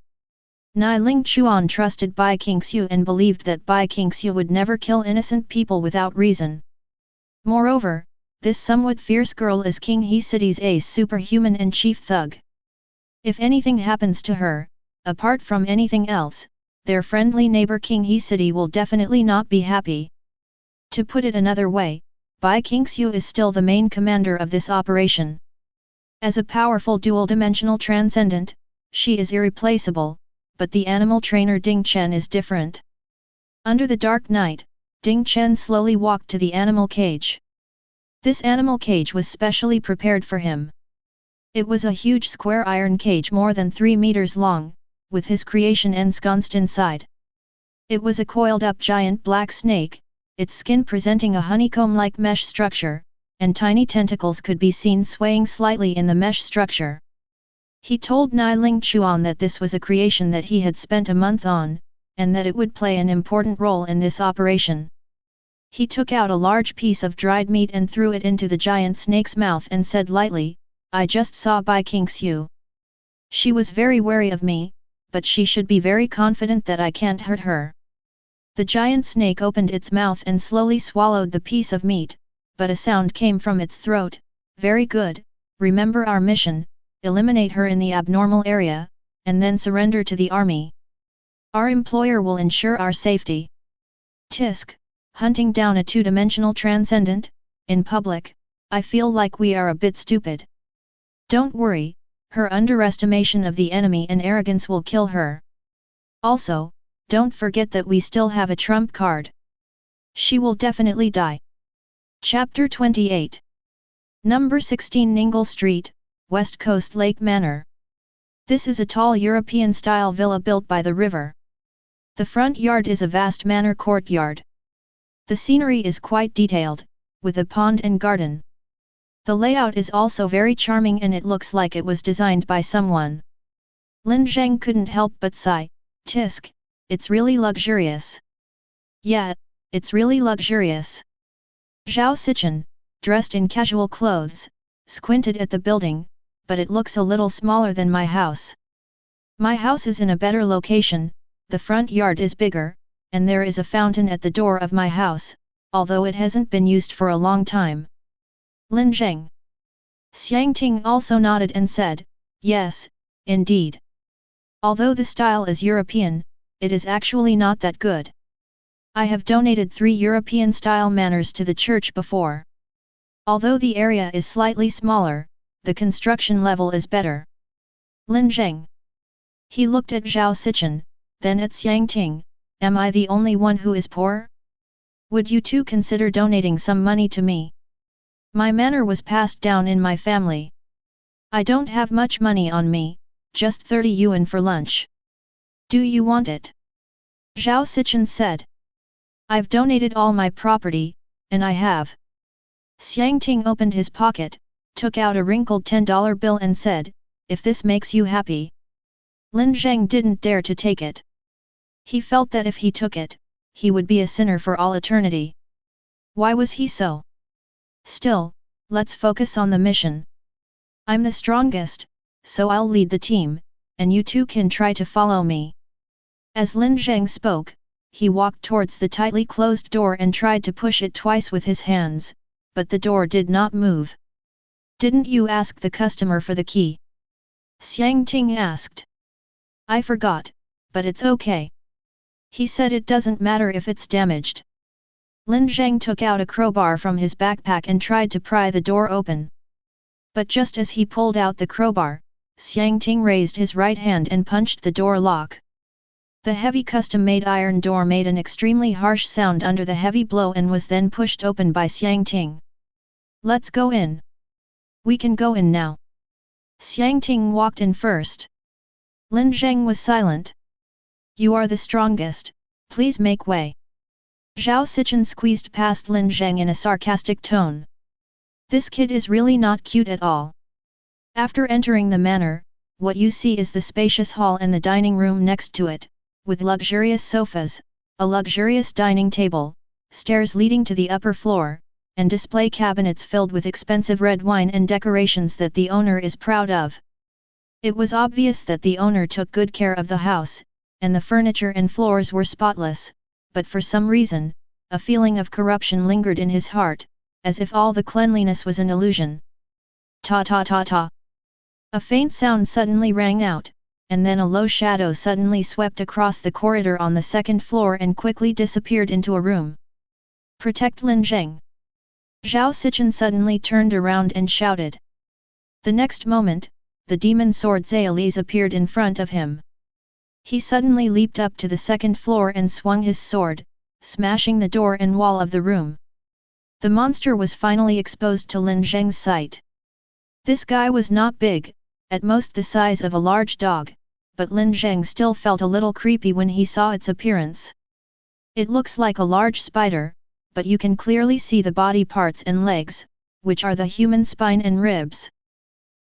Nai Ling Chuan trusted Bai Qingxiu and believed that Bai Qingxiu would never kill innocent people without reason. Moreover, this somewhat fierce girl is King He City's ace superhuman and chief thug. If anything happens to her, apart from anything else, their friendly neighbor King He City will definitely not be happy. To put it another way, Bai Qingxiu is still the main commander of this operation. As a powerful dual-dimensional transcendent, she is irreplaceable, but the animal trainer Ding Chen is different. Under the dark night, Ding Chen slowly walked to the animal cage. This animal cage was specially prepared for him. It was a huge square iron cage more than 3 meters long, with his creation ensconced inside. It was a coiled-up giant black snake, its skin presenting a honeycomb-like mesh structure, and tiny tentacles could be seen swaying slightly in the mesh structure. He told Nai Ling Chuan that this was a creation that he had spent a month on, and that it would play an important role in this operation. He took out a large piece of dried meat and threw it into the giant snake's mouth and said lightly, I just saw Bai Qingxiu. She was very wary of me, but she should be very confident that I can't hurt her. The giant snake opened its mouth and slowly swallowed the piece of meat, but a sound came from its throat, very good, remember our mission, eliminate her in the abnormal area, and then surrender to the army. Our employer will ensure our safety. Tisk. Hunting down a two-dimensional transcendent, in public, I feel like we are a bit stupid. Don't worry, her underestimation of the enemy and arrogance will kill her. Also, don't forget that we still have a trump card. She will definitely die. Chapter 28. Number 16 Ningle Street, West Coast Lake Manor. This is a tall European-style villa built by the river. The front yard is a vast manor courtyard. The scenery is quite detailed, with a pond and garden. The layout is also very charming and it looks like it was designed by someone. Lin Zheng couldn't help but sigh, tisk, it's really luxurious. Yeah, it's really luxurious. Zhao Sichen, dressed in casual clothes, squinted at the building, but it looks a little smaller than my house. My house is in a better location, the front yard is bigger, and there is a fountain at the door of my house, although it hasn't been used for a long time. Lin Zheng. Xiang Ting also nodded and said, yes, indeed. Although the style is European, it is actually not that good. I have donated 3 European-style manors to the church before. Although the area is slightly smaller, the construction level is better. Lin Zheng. He looked at Zhao Sichen, then at Xiang Ting. Am I the only one who is poor? Would you two consider donating some money to me? My manor was passed down in my family. I don't have much money on me, just 30 yuan for lunch. Do you want it? Zhao Sichen said. I've donated all my property, and I have. Xiang Ting opened his pocket, took out a wrinkled $10 bill and said, if this makes you happy. Lin Zheng didn't dare to take it. He felt that if he took it, he would be a sinner for all eternity. Why was he so? Still, let's focus on the mission. I'm the strongest, so I'll lead the team, and you two can try to follow me. As Lin Zheng spoke, he walked towards the tightly closed door and tried to push it twice with his hands, but the door did not move. Didn't you ask the customer for the key? Xiang Ting asked. I forgot, but it's okay. He said it doesn't matter if it's damaged. Lin Zheng took out a crowbar from his backpack and tried to pry the door open. But just as he pulled out the crowbar, Xiang Ting raised his right hand and punched the door lock. The heavy custom-made iron door made an extremely harsh sound under the heavy blow and was then pushed open by Xiang Ting. Let's go in. We can go in now. Xiang Ting walked in first. Lin Zheng was silent. You are the strongest, please make way. Zhao Sichen squeezed past Lin Zheng in a sarcastic tone. This kid is really not cute at all. After entering the manor, what you see is the spacious hall and the dining room next to it, with luxurious sofas, a luxurious dining table, stairs leading to the upper floor, and display cabinets filled with expensive red wine and decorations that the owner is proud of. It was obvious that the owner took good care of the house, and the furniture and floors were spotless, but for some reason, a feeling of corruption lingered in his heart, as if all the cleanliness was an illusion. Ta ta ta ta. A faint sound suddenly rang out, and then a low shadow suddenly swept across the corridor on the second floor and quickly disappeared into a room. Protect Lin Zheng. Zhao Sichen suddenly turned around and shouted. The next moment, the demon sword Zayali's appeared in front of him. He suddenly leaped up to the second floor and swung his sword, smashing the door and wall of the room. The monster was finally exposed to Lin Zheng's sight. This guy was not big, at most the size of a large dog, but Lin Zheng still felt a little creepy when he saw its appearance. It looks like a large spider, but you can clearly see the body parts and legs, which are the human spine and ribs.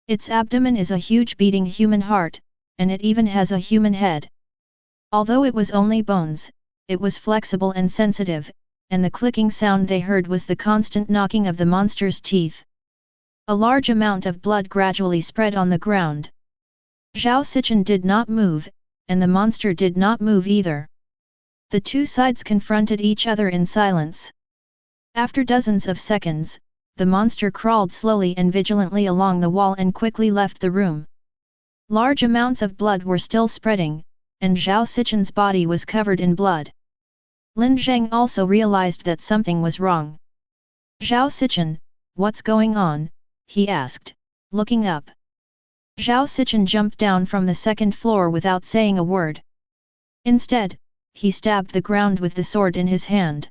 Its abdomen is a huge beating human heart, and it even has a human head. Although it was only bones, it was flexible and sensitive, and the clicking sound they heard was the constant knocking of the monster's teeth. A large amount of blood gradually spread on the ground. Zhao Sichen did not move, and the monster did not move either. The two sides confronted each other in silence. After dozens of seconds, the monster crawled slowly and vigilantly along the wall and quickly left the room. Large amounts of blood were still spreading, and Zhao Sichen's body was covered in blood. Lin Zheng also realized that something was wrong. Zhao Sichen, what's going on? He asked, looking up. Zhao Sichen jumped down from the second floor without saying a word. Instead, he stabbed the ground with the sword in his hand.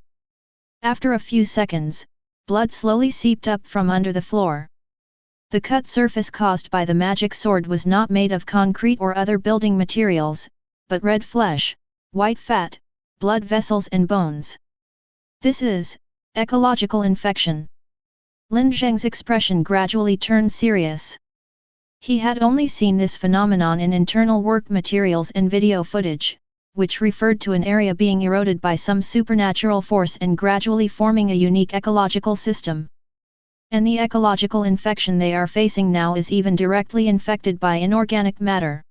After a few seconds, blood slowly seeped up from under the floor. The cut surface caused by the magic sword was not made of concrete or other building materials, but red flesh, white fat, blood vessels and bones. This is ecological infection. Lin Zheng's expression gradually turned serious. He had only seen this phenomenon in internal work materials and video footage, which referred to an area being eroded by some supernatural force and gradually forming a unique ecological system. And the ecological infection they are facing now is even directly infected by inorganic matter.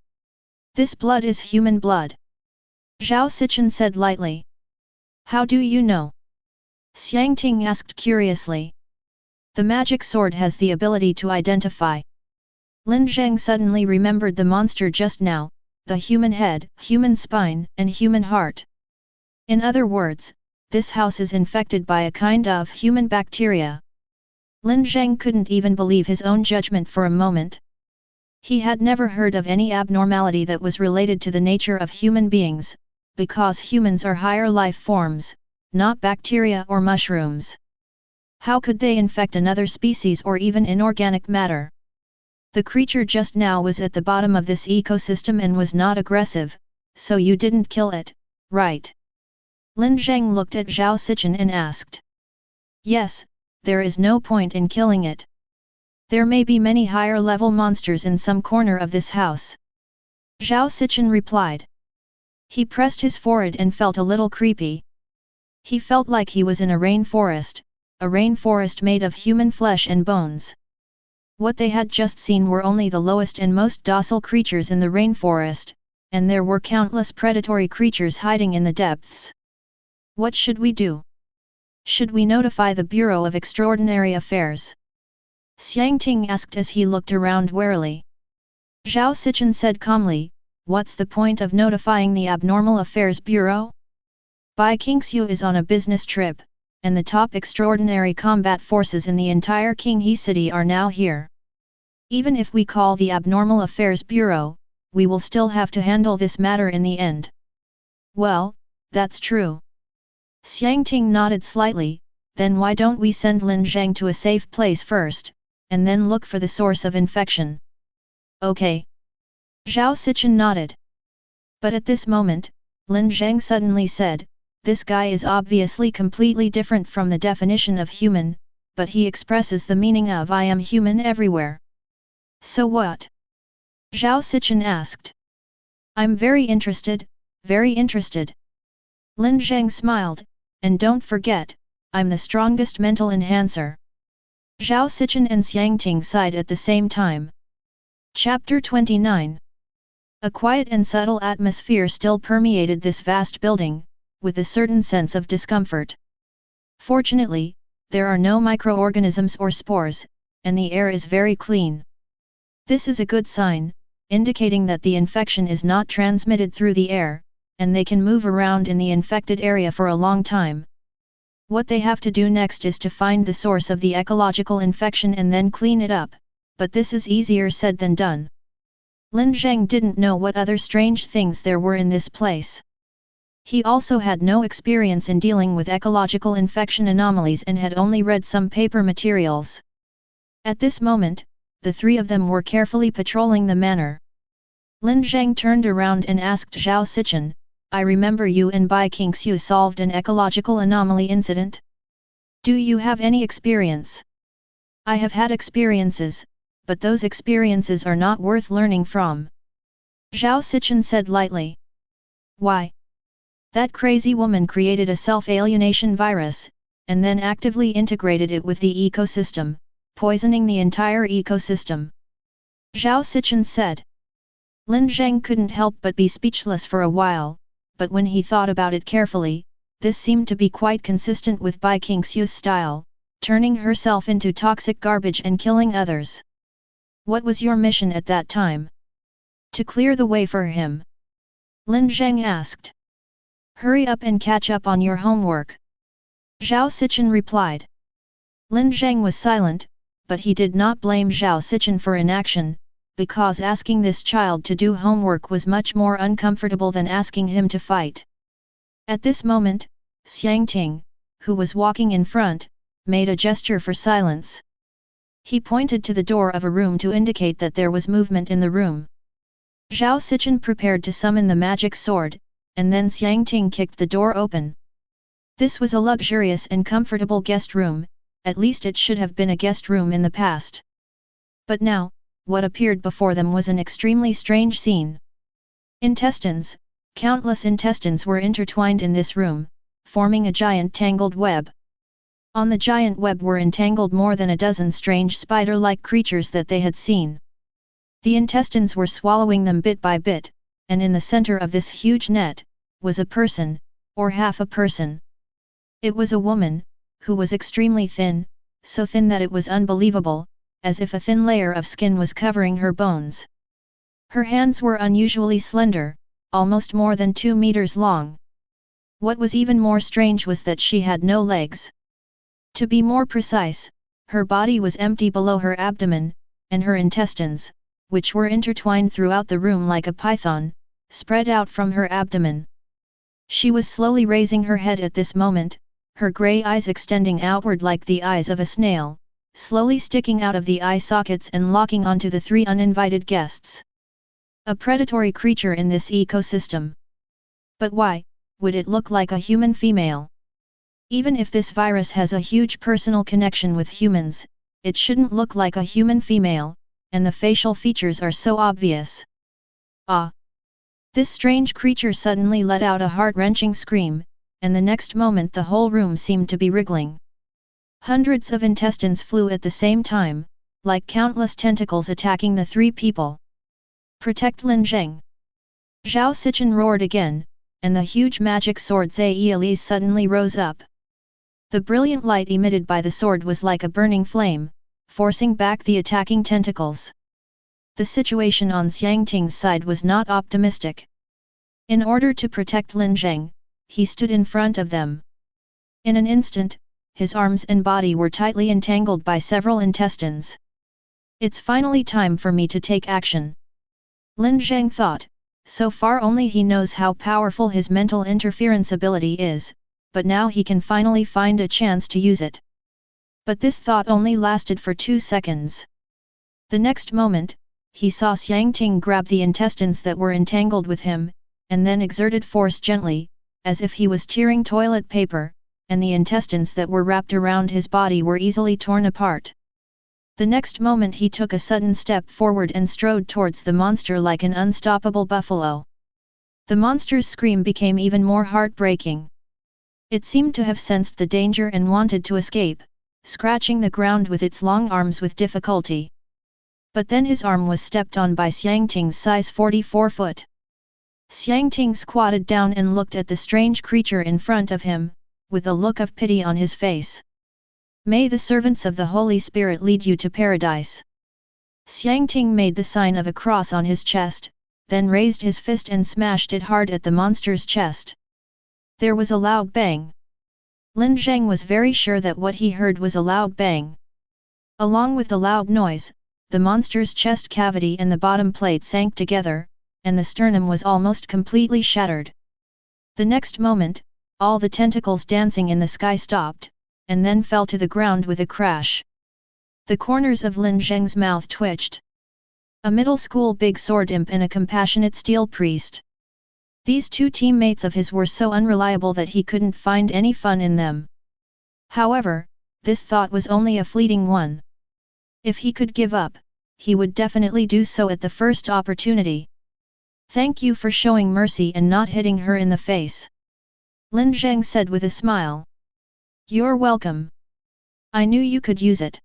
This blood is human blood. Zhao Sichen said lightly. How do you know? Xiang Ting asked curiously. The magic sword has the ability to identify. Lin Zheng suddenly remembered the monster just now, the human head, human spine, and human heart. In other words, this house is infected by a kind of human bacteria. Lin Zheng couldn't even believe his own judgment for a moment. He had never heard of any abnormality that was related to the nature of human beings, because humans are higher life forms, not bacteria or mushrooms. How could they infect another species or even inorganic matter? The creature just now was at the bottom of this ecosystem and was not aggressive, so you didn't kill it, right? Lin Zheng looked at Zhao Sichen and asked. Yes, there is no point in killing it. There may be many higher-level monsters in some corner of this house. Zhao Sichen replied. He pressed his forehead and felt a little creepy. He felt like he was in a rainforest made of human flesh and bones. What they had just seen were only the lowest and most docile creatures in the rainforest, and there were countless predatory creatures hiding in the depths. What should we do? Should we notify the Bureau of Extraordinary Affairs? Xiang Ting asked as he looked around warily. Zhao Sichen said calmly, what's the point of notifying the Abnormal Affairs Bureau? Bai Qingxiu is on a business trip, and the top extraordinary combat forces in the entire Qinghe city are now here. Even if we call the Abnormal Affairs Bureau, we will still have to handle this matter in the end. Well, that's true. Xiangting nodded slightly, then why don't we send Lin Zheng to a safe place first, and then look for the source of infection? Okay. Zhao Sichen nodded. But at this moment, Lin Zheng suddenly said, this guy is obviously completely different from the definition of human, but he expresses the meaning of I am human everywhere. So what? Zhao Sichen asked. I'm very interested, very interested. Lin Zheng smiled, and don't forget, I'm the strongest mental enhancer. Zhao Sichen and Xiangting sighed at the same time. Chapter 29. A quiet and subtle atmosphere still permeated this vast building, with a certain sense of discomfort. Fortunately, there are no microorganisms or spores, and the air is very clean. This is a good sign, indicating that the infection is not transmitted through the air, and they can move around in the infected area for a long time. What they have to do next is to find the source of the ecological infection and then clean it up, but this is easier said than done. Lin Zheng didn't know what other strange things there were in this place. He also had no experience in dealing with ecological infection anomalies and had only read some paper materials. At this moment, the three of them were carefully patrolling the manor. Lin Zheng turned around and asked Zhao Sichen, I remember you and Bai Qingxiu solved an ecological anomaly incident? Do you have any experience? I have had experiences, but those experiences are not worth learning from. Zhao Sichen said lightly. Why? That crazy woman created a self-alienation virus, and then actively integrated it with the ecosystem, poisoning the entire ecosystem. Zhao Sichen said. Lin Zheng couldn't help but be speechless for a while, but when he thought about it carefully, this seemed to be quite consistent with Bai Qingxiu's style, turning herself into toxic garbage and killing others. What was your mission at that time? To clear the way for him? Lin Zheng asked. Hurry up and catch up on your homework. Zhao Sichen replied. Lin Zheng was silent, but he did not blame Zhao Sichen for inaction, because asking this child to do homework was much more uncomfortable than asking him to fight. At this moment, Xiangting, who was walking in front, made a gesture for silence. He pointed to the door of a room to indicate that there was movement in the room. Zhao Sichen prepared to summon the magic sword, and then Xiangting kicked the door open. This was a luxurious and comfortable guest room, at least it should have been a guest room in the past. But now, what appeared before them was an extremely strange scene. Intestines, countless intestines were intertwined in this room, forming a giant tangled web. On the giant web were entangled more than a dozen strange spider-like creatures that they had seen. The intestines were swallowing them bit by bit, and in the center of this huge net, was a person, or half a person. It was a woman, who was extremely thin, so thin that it was unbelievable, as if a thin layer of skin was covering her bones. Her hands were unusually slender, almost more than 2 meters long. What was even more strange was that she had no legs. To be more precise, her body was empty below her abdomen, and her intestines, which were intertwined throughout the room like a python, spread out from her abdomen. She was slowly raising her head at this moment, her grey eyes extending outward like the eyes of a snail, slowly sticking out of the eye sockets and locking onto the three uninvited guests. A predatory creature in this ecosystem. But why would it look like a human female? Even if this virus has a huge personal connection with humans, it shouldn't look like a human female, and the facial features are so obvious. Ah! This strange creature suddenly let out a heart-wrenching scream, and the next moment the whole room seemed to be wriggling. Hundreds of intestines flew at the same time, like countless tentacles attacking the three people. Protect Lin Zheng! Zhao Sichen roared again, and the huge magic sword Zai suddenly rose up. The brilliant light emitted by the sword was like a burning flame, forcing back the attacking tentacles. The situation on Xiangting's side was not optimistic. In order to protect Lin Zheng, he stood in front of them. In an instant, his arms and body were tightly entangled by several intestines. It's finally time for me to take action. Lin Zheng thought, So far only he knows how powerful his mental interference ability is, but now he can finally find a chance to use it. But this thought only lasted for 2 seconds. The next moment, he saw Xiangting grab the intestines that were entangled with him, and then exerted force gently, as if he was tearing toilet paper, and the intestines that were wrapped around his body were easily torn apart. The next moment he took a sudden step forward and strode towards the monster like an unstoppable buffalo. The monster's scream became even more heartbreaking. It seemed to have sensed the danger and wanted to escape, scratching the ground with its long arms with difficulty. But then his arm was stepped on by Xiangting's size 44 foot. Xiangting squatted down and looked at the strange creature in front of him, with a look of pity on his face. "May the servants of the Holy Spirit lead you to paradise." Xiangting made the sign of a cross on his chest, then raised his fist and smashed it hard at the monster's chest. There was a loud bang. Lin Zheng was very sure that what he heard was a loud bang. Along with the loud noise, the monster's chest cavity and the bottom plate sank together, and the sternum was almost completely shattered. The next moment, all the tentacles dancing in the sky stopped, and then fell to the ground with a crash. The corners of Lin Zheng's mouth twitched. A middle school big sword imp and a compassionate steel priest. These two teammates of his were so unreliable that he couldn't find any fun in them. However, this thought was only a fleeting one. If he could give up, he would definitely do so at the first opportunity. "Thank you for showing mercy and not hitting her in the face," Lin Zheng said with a smile. "You're welcome. I knew you could use it."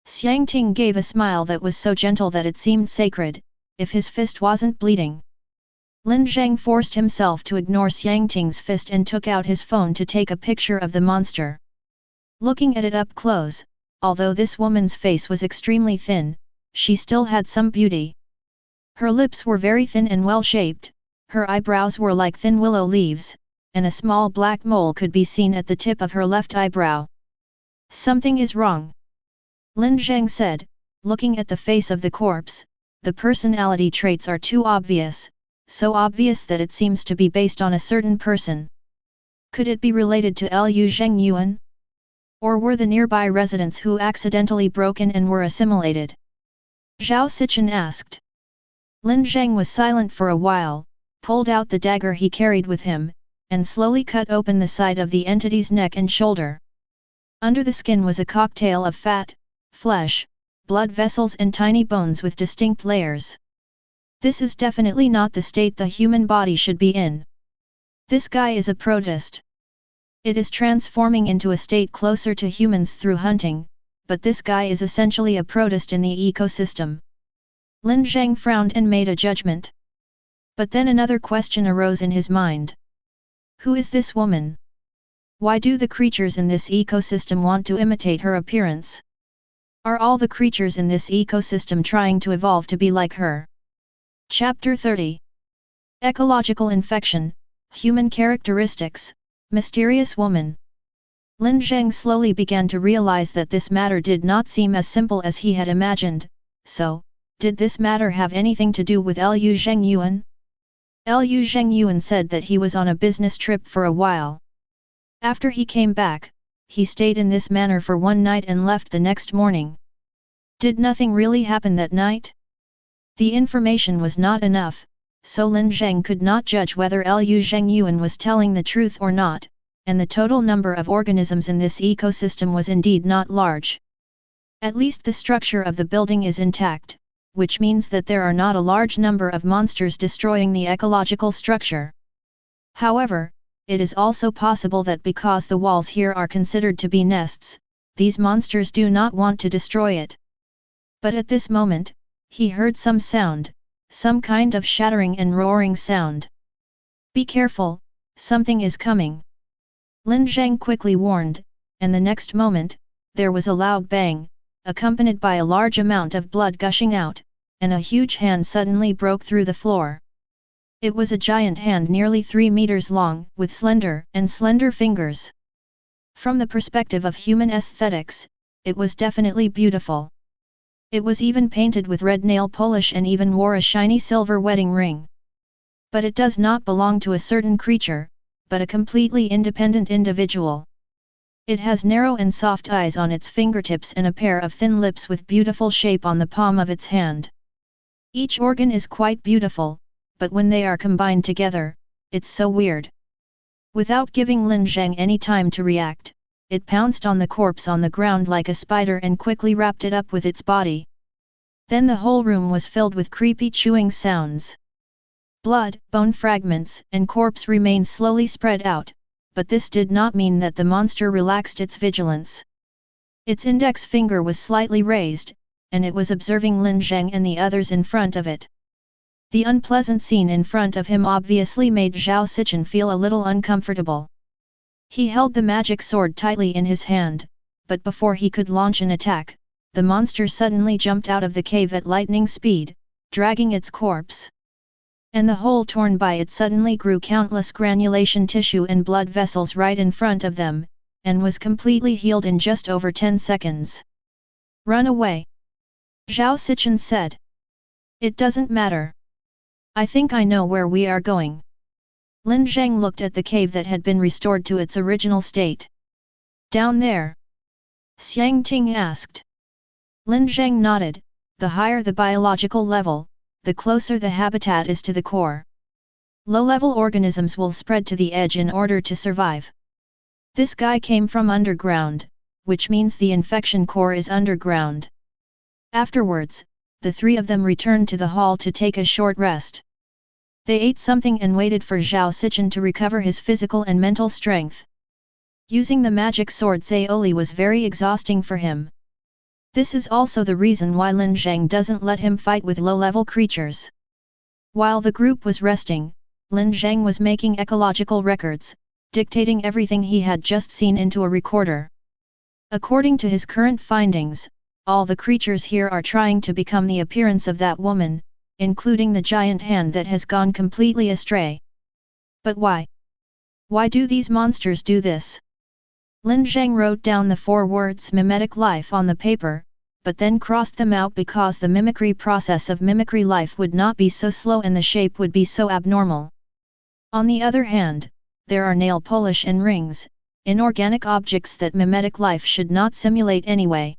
Xiangting gave a smile that was so gentle that it seemed sacred, if his fist wasn't bleeding. Lin Zheng forced himself to ignore Xiangting's fist and took out his phone to take a picture of the monster. Looking at it up close, although this woman's face was extremely thin, she still had some beauty. Her lips were very thin and well-shaped, her eyebrows were like thin willow leaves, and a small black mole could be seen at the tip of her left eyebrow. "Something is wrong," Lin Zheng said, looking at the face of the corpse. "The personality traits are too obvious, so obvious that it seems to be based on a certain person. Could it be related to Liu Zhengyuan? Or were the nearby residents who accidentally broke in and were assimilated?" Zhao Sichen asked. Lin Zheng was silent for a while, pulled out the dagger he carried with him, and slowly cut open the side of the entity's neck and shoulder. Under the skin was a cocktail of fat, flesh, blood vessels and tiny bones with distinct layers. This is definitely not the state the human body should be in. This guy is a protist. It is transforming into a state closer to humans through hunting, but this guy is essentially a protist in the ecosystem. Lin Zheng frowned and made a judgment. But then another question arose in his mind. Who is this woman? Why do the creatures in this ecosystem want to imitate her appearance? Are all the creatures in this ecosystem trying to evolve to be like her? Chapter 30. Ecological Infection, Human Characteristics, Mysterious Woman. Lin Zheng slowly began to realize that this matter did not seem as simple as he had imagined, so, did this matter have anything to do with Liu Zhengyuan? Liu Zhengyuan said that he was on a business trip for a while. After he came back, he stayed in this manor for one night and left the next morning. Did nothing really happen that night? The information was not enough, so Lin Zheng could not judge whether Liu Zhengyuan was telling the truth or not, and the total number of organisms in this ecosystem was indeed not large. At least the structure of the building is intact, which means that there are not a large number of monsters destroying the ecological structure. However, it is also possible that because the walls here are considered to be nests, these monsters do not want to destroy it. But at this moment, he heard some sound, some kind of shattering and roaring sound. "Be careful, something is coming," Lin Zheng quickly warned, and the next moment, there was a loud bang, accompanied by a large amount of blood gushing out, and a huge hand suddenly broke through the floor. It was a giant hand nearly 3 meters long, with slender fingers. From the perspective of human aesthetics, it was definitely beautiful. It was even painted with red nail polish and even wore a shiny silver wedding ring. But it does not belong to a certain creature, but a completely independent individual. It has narrow and soft eyes on its fingertips and a pair of thin lips with beautiful shape on the palm of its hand. Each organ is quite beautiful, but when they are combined together, it's so weird. Without giving Lin Zheng any time to react, it pounced on the corpse on the ground like a spider and quickly wrapped it up with its body. Then the whole room was filled with creepy chewing sounds. Blood, bone fragments, and corpse remained slowly spread out, but this did not mean that the monster relaxed its vigilance. Its index finger was slightly raised, and it was observing Lin Zheng and the others in front of it. The unpleasant scene in front of him obviously made Zhao Sichen feel a little uncomfortable. He held the magic sword tightly in his hand, but before he could launch an attack, the monster suddenly jumped out of the cave at lightning speed, dragging its corpse. And the hole torn by it suddenly grew countless granulation tissue and blood vessels right in front of them, and was completely healed in just over 10 seconds. "Run away," Zhao Sichen said. "It doesn't matter. I think I know where we are going." Lin Zheng looked at the cave that had been restored to its original state. "Down there?" Xiang Ting asked. Lin Zheng nodded. The higher the biological level, the closer the habitat is to the core. Low-level organisms will spread to the edge in order to survive. This guy came from underground, which means the infection core is underground. Afterwards, the three of them returned to the hall to take a short rest. They ate something and waited for Zhao Sichen to recover his physical and mental strength. Using the magic sword Zhaoli was very exhausting for him. This is also the reason why Lin Zheng doesn't let him fight with low-level creatures. While the group was resting, Lin Zheng was making ecological records, dictating everything he had just seen into a recorder. According to his current findings, all the creatures here are trying to become the appearance of that woman, including the giant hand that has gone completely astray. But why? Why do these monsters do this? Lin Zheng wrote down the 4 words mimetic life on the paper, but then crossed them out because the mimicry process of mimicry life would not be so slow and the shape would be so abnormal. On the other hand, there are nail polish and rings, inorganic objects that mimetic life should not simulate anyway.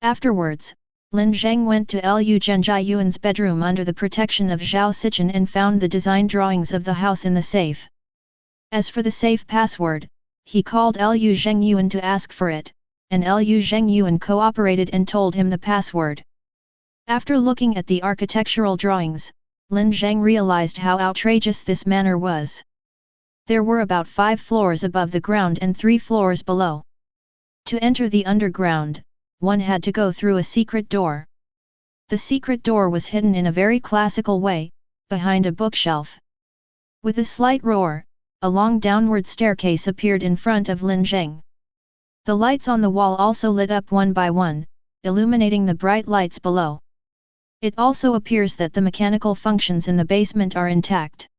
Afterwards, Lin Zheng went to Lu Zhenjai Yuan's bedroom under the protection of Zhao Sichen and found the design drawings of the house in the safe. As for the safe password, he called Lu Zheng Yuan to ask for it, and Lu Zheng Yuan cooperated and told him the password. After looking at the architectural drawings, Lin Zheng realized how outrageous this manor was. There were about 5 floors above the ground and 3 floors below. To enter the underground, one had to go through a secret door. The secret door was hidden in a very classical way, behind a bookshelf. With a slight roar, a long downward staircase appeared in front of Lin Zheng. The lights on the wall also lit up one by one, illuminating the bright lights below. It also appears that the mechanical functions in the basement are intact.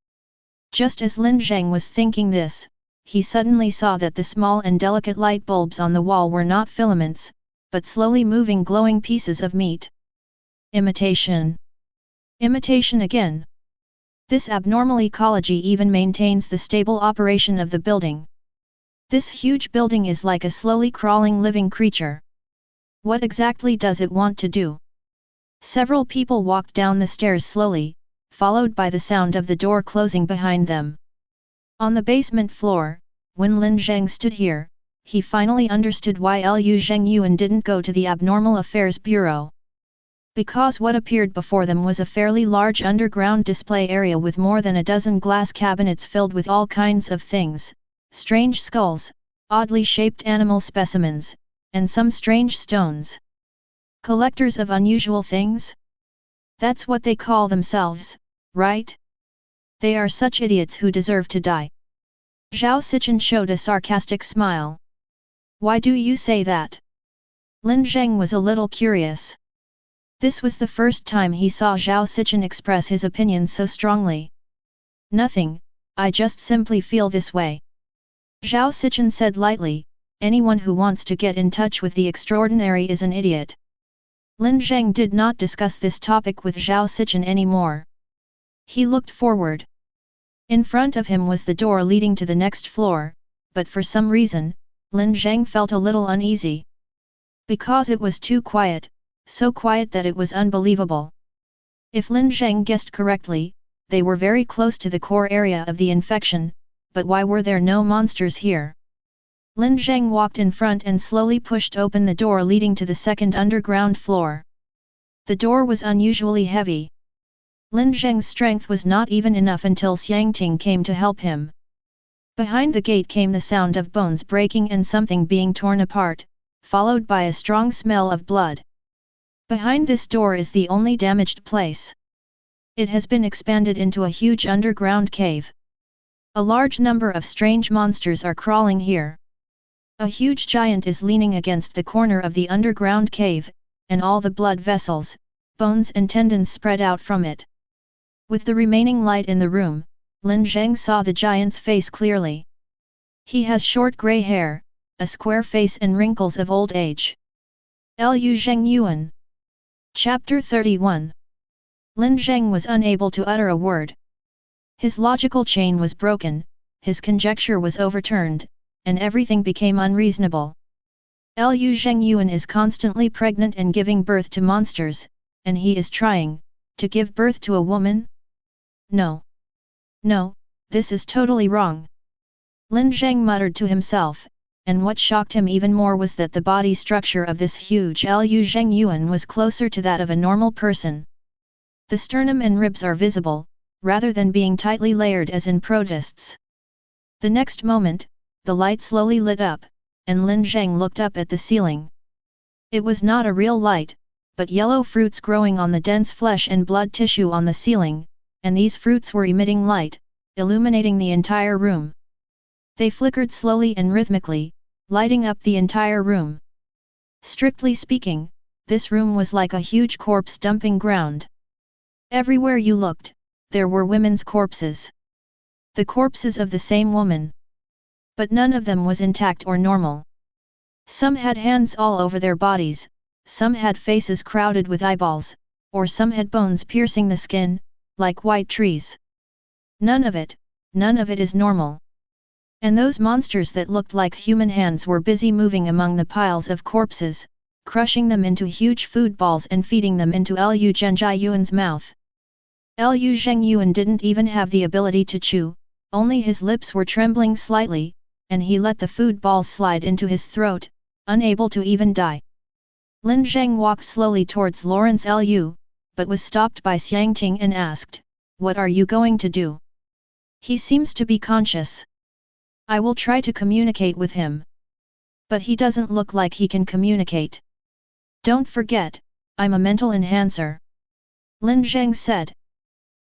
Just as Lin Zheng was thinking this, he suddenly saw that the small and delicate light bulbs on the wall were not filaments, but slowly moving glowing pieces of meat. Imitation. Imitation again. This abnormal ecology even maintains the stable operation of the building. This huge building is like a slowly crawling living creature. What exactly does it want to do? Several people walked down the stairs slowly, followed by the sound of the door closing behind them. On the basement floor, when Lin Zheng stood here, he finally understood why Lu Zheng Yuan didn't go to the Abnormal Affairs Bureau. Because what appeared before them was a fairly large underground display area with more than a dozen glass cabinets filled with all kinds of things, strange skulls, oddly shaped animal specimens, and some strange stones. Collectors of unusual things? That's what they call themselves, right? They are such idiots who deserve to die. Zhao Sichen showed a sarcastic smile. Why do you say that? Lin Zheng was a little curious. This was the first time he saw Zhao Sichen express his opinion so strongly. Nothing, I just simply feel this way. Zhao Sichen said lightly, anyone who wants to get in touch with the extraordinary is an idiot. Lin Zheng did not discuss this topic with Zhao Sichen anymore. He looked forward. In front of him was the door leading to the next floor, but for some reason, Lin Zheng felt a little uneasy. Because it was too quiet, so quiet that it was unbelievable. If Lin Zheng guessed correctly, they were very close to the core area of the infection, but why were there no monsters here? Lin Zheng walked in front and slowly pushed open the door leading to the second underground floor. The door was unusually heavy. Lin Zheng's strength was not even enough until Xiangting came to help him. Behind the gate came the sound of bones breaking and something being torn apart, followed by a strong smell of blood. Behind this door is the only damaged place. It has been expanded into a huge underground cave. A large number of strange monsters are crawling here. A huge giant is leaning against the corner of the underground cave, and all the blood vessels, bones and tendons spread out from it. With the remaining light in the room, Lin Zheng saw the giant's face clearly. He has short grey hair, a square face and wrinkles of old age. Lu Zheng Yuan. Chapter 31. Lin Zheng was unable to utter a word. His logical chain was broken, his conjecture was overturned, and everything became unreasonable. Lu Zheng Yuan is constantly pregnant and giving birth to monsters, and he is trying to give birth to a woman? No. No, this is totally wrong. Lin Zheng muttered to himself, and what shocked him even more was that the body structure of this huge Lu Zheng Yuan was closer to that of a normal person. The sternum and ribs are visible, rather than being tightly layered as in protists. The next moment, the light slowly lit up, and Lin Zheng looked up at the ceiling. It was not a real light, but yellow fruits growing on the dense flesh and blood tissue on the ceiling, and these fruits were emitting light, illuminating the entire room. They flickered slowly and rhythmically, lighting up the entire room. Strictly speaking, this room was like a huge corpse dumping ground. Everywhere you looked, there were women's corpses. The corpses of the same woman. But none of them was intact or normal. Some had hands all over their bodies, some had faces crowded with eyeballs, or some had bones piercing the skin, like white trees. None of it is normal. And those monsters that looked like human hands were busy moving among the piles of corpses, crushing them into huge food balls and feeding them into Lu Zhengjai Yuan's mouth. Lu Zheng Yuan didn't even have the ability to chew, only his lips were trembling slightly, and he let the food balls slide into his throat, unable to even die. Lin Zheng walked slowly towards Lawrence Lu, but was stopped by Xiangting and asked, "What are you going to do? He seems to be conscious. I will try to communicate with him. But he doesn't look like he can communicate. Don't forget, I'm a mental enhancer," Lin Zheng said.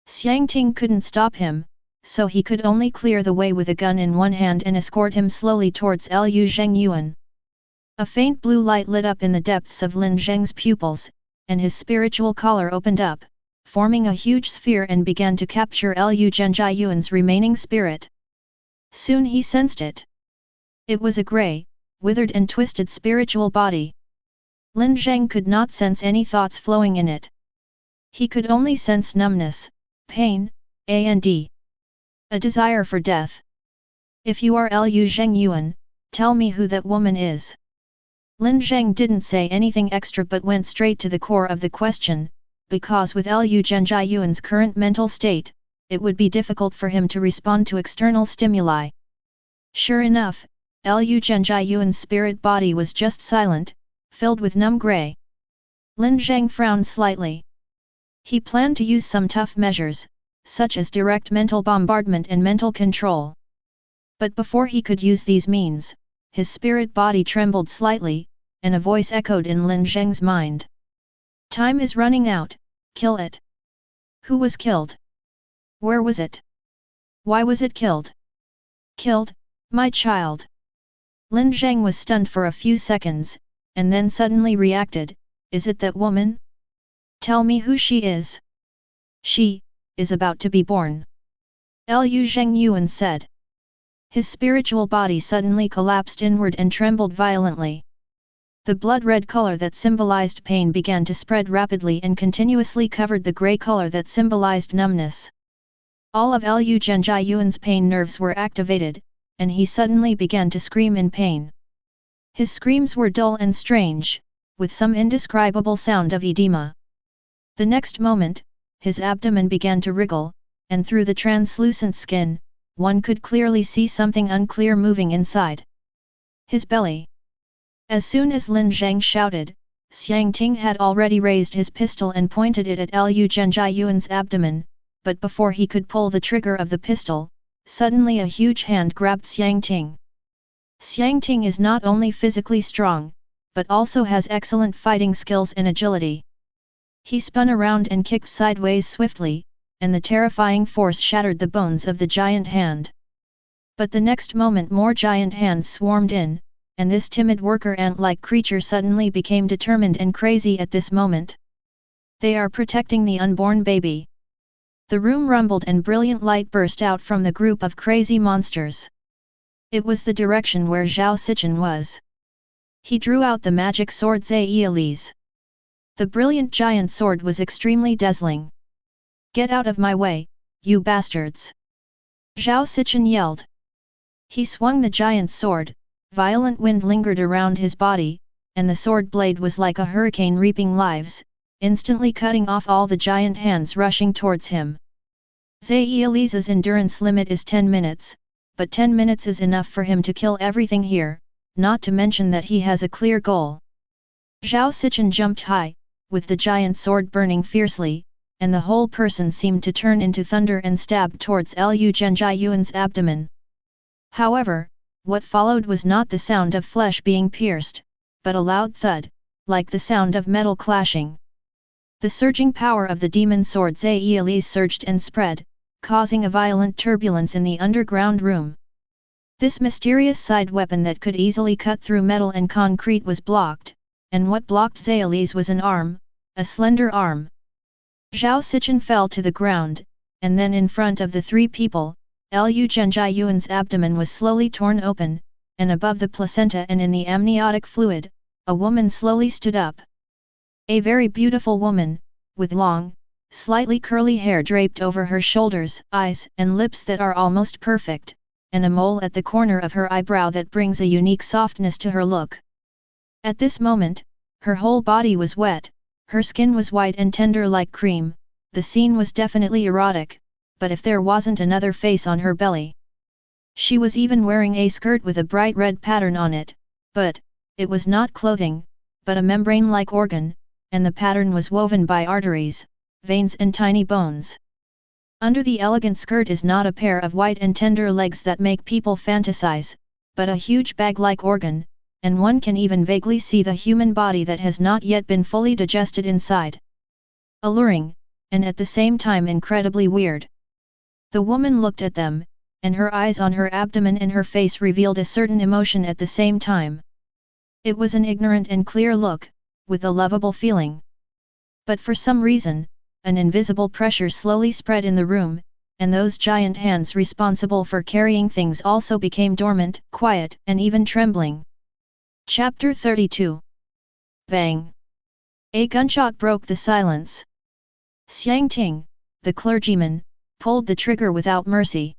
Xiangting couldn't stop him, so he could only clear the way with a gun in one hand and escort him slowly towards Lu Zheng Yuan. A faint blue light lit up in the depths of Lin Zheng's pupils, and his spiritual collar opened up, forming a huge sphere and began to capture Lu Zhengjai Yuan's remaining spirit. Soon he sensed it. It was a grey, withered and twisted spiritual body. Lin Zheng could not sense any thoughts flowing in it. He could only sense numbness, pain, and a desire for death. "If you are Lu Zheng Yuan, tell me who that woman is." Lin Zheng didn't say anything extra but went straight to the core of the question, because with Lu Zhengjai Yuan's current mental state, it would be difficult for him to respond to external stimuli. Sure enough, Lu Zhengjai Yuan's spirit body was just silent, filled with numb grey. Lin Zheng frowned slightly. He planned to use some tough measures, such as direct mental bombardment and mental control. But before he could use these means, his spirit body trembled slightly, and a voice echoed in Lin Zheng's mind. "Time is running out, kill it." Who was killed? Where was it? Why was it killed? Killed, my child. Lin Zheng was stunned for a few seconds, and then suddenly reacted, "Is it that woman? Tell me who she is." "She is about to be born," Lu Zheng Yuan said. His spiritual body suddenly collapsed inward and trembled violently. The blood-red color that symbolized pain began to spread rapidly and continuously covered the grey color that symbolized numbness. All of Liu Zhenjiayuan's pain nerves were activated, and he suddenly began to scream in pain. His screams were dull and strange, with some indescribable sound of edema. The next moment, his abdomen began to wriggle, and through the translucent skin, one could clearly see something unclear moving inside. His belly. As soon as Lin Zheng shouted, Xiang Ting had already raised his pistol and pointed it at Liu Zhenjiayuan's abdomen, but before he could pull the trigger of the pistol, suddenly a huge hand grabbed Xiang Ting. Xiang Ting is not only physically strong, but also has excellent fighting skills and agility. He spun around and kicked sideways swiftly, and the terrifying force shattered the bones of the giant hand. But the next moment more giant hands swarmed in, and this timid worker ant-like creature suddenly became determined and crazy at this moment. They are protecting the unborn baby. The room rumbled and brilliant light burst out from the group of crazy monsters. It was the direction where Zhao Sichen was. He drew out the magic sword Zhe. The brilliant giant sword was extremely dazzling. "Get out of my way, you bastards!" Zhao Sichen yelled. He swung the giant sword, violent wind lingered around his body, and the sword blade was like a hurricane reaping lives, instantly cutting off all the giant hands rushing towards him. Zhe endurance limit is 10 minutes, but 10 minutes is enough for him to kill everything here, not to mention that he has a clear goal. Zhao Sichen jumped high, with the giant sword burning fiercely, and the whole person seemed to turn into thunder and stabbed towards Liu Zhenjiayuan's abdomen. However, what followed was not the sound of flesh being pierced, but a loud thud, like the sound of metal clashing. The surging power of the demon sword Zhe surged and spread, causing a violent turbulence in the underground room. This mysterious side weapon that could easily cut through metal and concrete was blocked, and what blocked Zhe was an arm, a slender arm. Zhao Sichen fell to the ground, and then in front of the three people, Liu Zhenjiayuan's abdomen was slowly torn open, and above the placenta and in the amniotic fluid, a woman slowly stood up. A very beautiful woman, with long, slightly curly hair draped over her shoulders, eyes and lips that are almost perfect, and a mole at the corner of her eyebrow that brings a unique softness to her look. At this moment, her whole body was wet, her skin was white and tender like cream, the scene was definitely erotic, but if there wasn't another face on her belly. She was even wearing a skirt with a bright red pattern on it, but, it was not clothing, but a membrane-like organ, and the pattern was woven by arteries, veins and tiny bones. Under the elegant skirt is not a pair of white and tender legs that make people fantasize, but a huge bag-like organ, and one can even vaguely see the human body that has not yet been fully digested inside. Alluring, and at the same time incredibly weird. The woman looked at them, and her eyes on her abdomen and her face revealed a certain emotion at the same time. It was an ignorant and clear look, with a lovable feeling. But for some reason, an invisible pressure slowly spread in the room, and those giant hands responsible for carrying things also became dormant, quiet, and even trembling. Chapter 32. Bang! A gunshot broke the silence. Xiang Ting, the clergyman, pulled the trigger without mercy.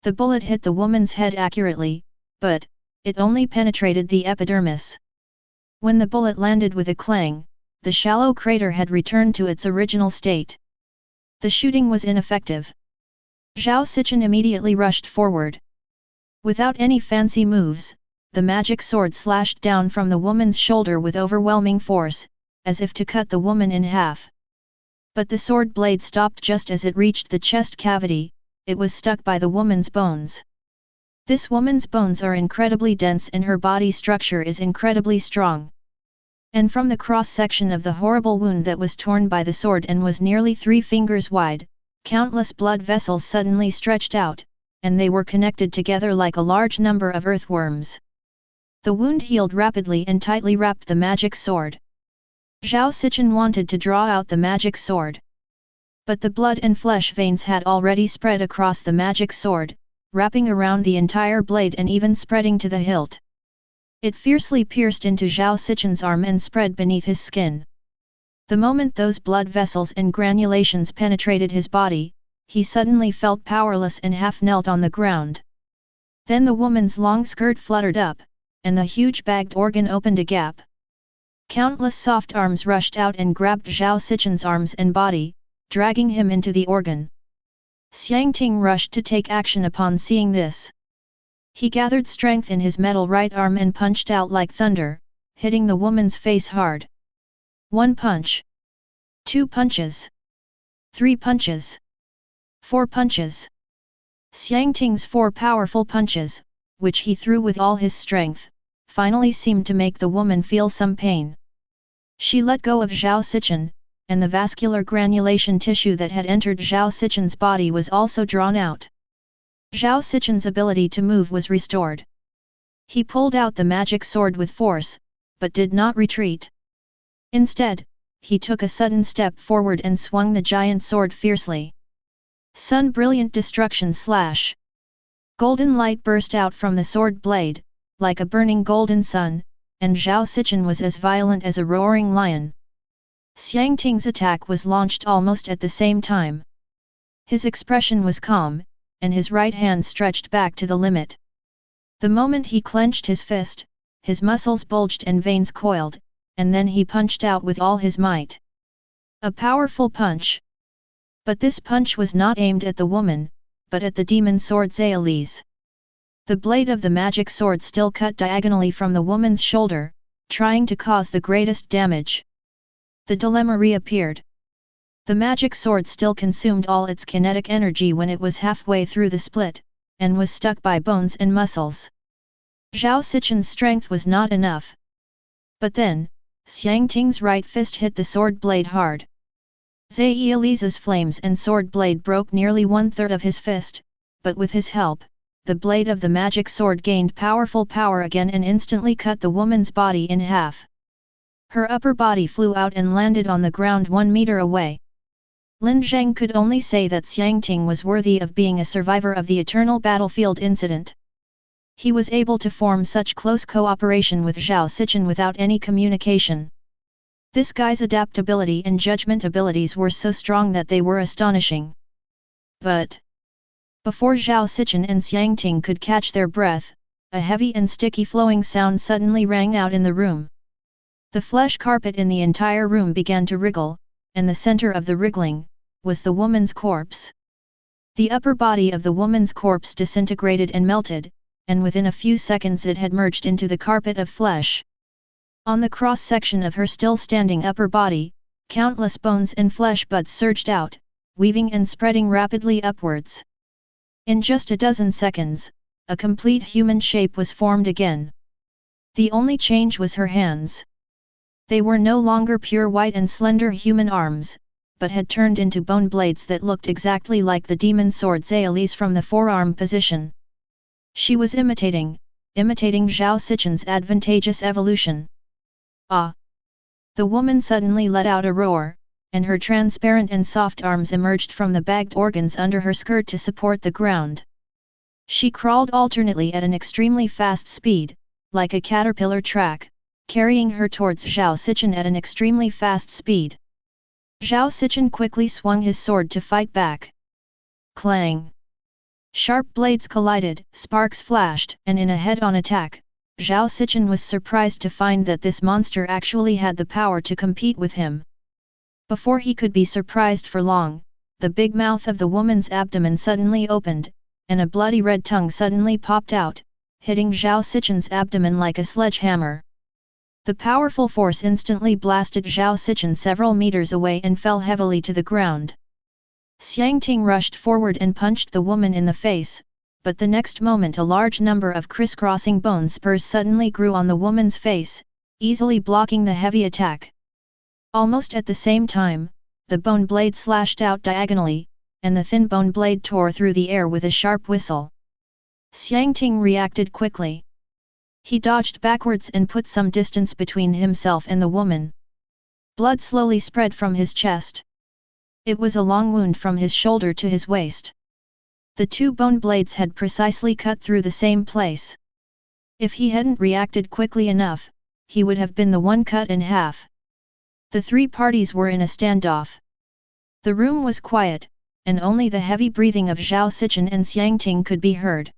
The bullet hit the woman's head accurately, but it only penetrated the epidermis. When the bullet landed with a clang, the shallow crater had returned to its original state. The shooting was ineffective. Zhao Sichen immediately rushed forward. Without any fancy moves, the magic sword slashed down from the woman's shoulder with overwhelming force, as if to cut the woman in half. But the sword blade stopped just as it reached the chest cavity, it was stuck by the woman's bones. This woman's bones are incredibly dense and her body structure is incredibly strong. And from the cross-section of the horrible wound that was torn by the sword and was nearly 3 fingers wide, countless blood vessels suddenly stretched out, and they were connected together like a large number of earthworms. The wound healed rapidly and tightly wrapped the magic sword. Zhao Sichen wanted to draw out the magic sword. But the blood and flesh veins had already spread across the magic sword, wrapping around the entire blade and even spreading to the hilt. It fiercely pierced into Zhao Sichen's arm and spread beneath his skin. The moment those blood vessels and granulations penetrated his body, he suddenly felt powerless and half knelt on the ground. Then the woman's long skirt fluttered up, and the huge bagged organ opened a gap. Countless soft arms rushed out and grabbed Zhao Sichen's arms and body, dragging him into the organ. Xiangting rushed to take action upon seeing this. He gathered strength in his metal right arm and punched out like thunder, hitting the woman's face hard. 1 punch. 2 punches. 3 punches. 4 punches. Xiangting's 4 powerful punches, which he threw with all his strength, finally seemed to make the woman feel some pain. She let go of Zhao Sichen, and the vascular granulation tissue that had entered Zhao Sichen's body was also drawn out. Zhao Sichen's ability to move was restored. He pulled out the magic sword with force, but did not retreat. Instead, he took a sudden step forward and swung the giant sword fiercely. Sun brilliant destruction slash. Golden light burst out from the sword blade, like a burning golden sun, and Zhao Sichen was as violent as a roaring lion. Xiangting's attack was launched almost at the same time. His expression was calm, and his right hand stretched back to the limit. The moment he clenched his fist, his muscles bulged and veins coiled, and then he punched out with all his might. A powerful punch. But this punch was not aimed at the woman, but at the demon sword Zaolis. The blade of the magic sword still cut diagonally from the woman's shoulder, trying to cause the greatest damage. The dilemma reappeared. The magic sword still consumed all its kinetic energy when it was halfway through the split, and was stuck by bones and muscles. Zhao Sichen's strength was not enough. But then, Xiangting's right fist hit the sword blade hard. Zaolis's flames and sword blade broke nearly 1/3 of his fist, but with his help, the blade of the magic sword gained powerful power again and instantly cut the woman's body in half. Her upper body flew out and landed on the ground 1 meter away. Lin Zheng could only say that Xiangting was worthy of being a survivor of the eternal battlefield incident. He was able to form such close cooperation with Zhao Sichen without any communication. This guy's adaptability and judgment abilities were so strong that they were astonishing. But before Zhao Sichen and Xiangting could catch their breath, a heavy and sticky flowing sound suddenly rang out in the room. The flesh carpet in the entire room began to wriggle, and the center of the wriggling was the woman's corpse. The upper body of the woman's corpse disintegrated and melted, and within a few seconds it had merged into the carpet of flesh. On the cross-section of her still standing upper body, countless bones and flesh buds surged out, weaving and spreading rapidly upwards. In just a dozen seconds, a complete human shape was formed again. The only change was her hands. They were no longer pure white and slender human arms, but had turned into bone blades that looked exactly like the demon sword Zaolis from the forearm position. She was imitating Zhao Sichen's advantageous evolution. Ah! The woman suddenly let out a roar, and her transparent and soft arms emerged from the bagged organs under her skirt to support the ground. She crawled alternately at an extremely fast speed, like a caterpillar track, carrying her towards Zhao Sichen at an extremely fast speed. Zhao Sichen quickly swung his sword to fight back. Clang! Sharp blades collided, sparks flashed, and in a head-on attack, Zhao Sichen was surprised to find that this monster actually had the power to compete with him. Before he could be surprised for long, the big mouth of the woman's abdomen suddenly opened, and a bloody red tongue suddenly popped out, hitting Zhao Sichen's abdomen like a sledgehammer. The powerful force instantly blasted Zhao Sichen several meters away and fell heavily to the ground. Xiangting rushed forward and punched the woman in the face, but the next moment a large number of crisscrossing bone spurs suddenly grew on the woman's face, easily blocking the heavy attack. Almost at the same time, the bone blade slashed out diagonally, and the thin bone blade tore through the air with a sharp whistle. Xiangting reacted quickly. He dodged backwards and put some distance between himself and the woman. Blood slowly spread from his chest. It was a long wound from his shoulder to his waist. The 2 bone blades had precisely cut through the same place. If he hadn't reacted quickly enough, he would have been the one cut in half. The 3 parties were in a standoff. The room was quiet, and only the heavy breathing of Zhao Sichen and Xiang Ting could be heard.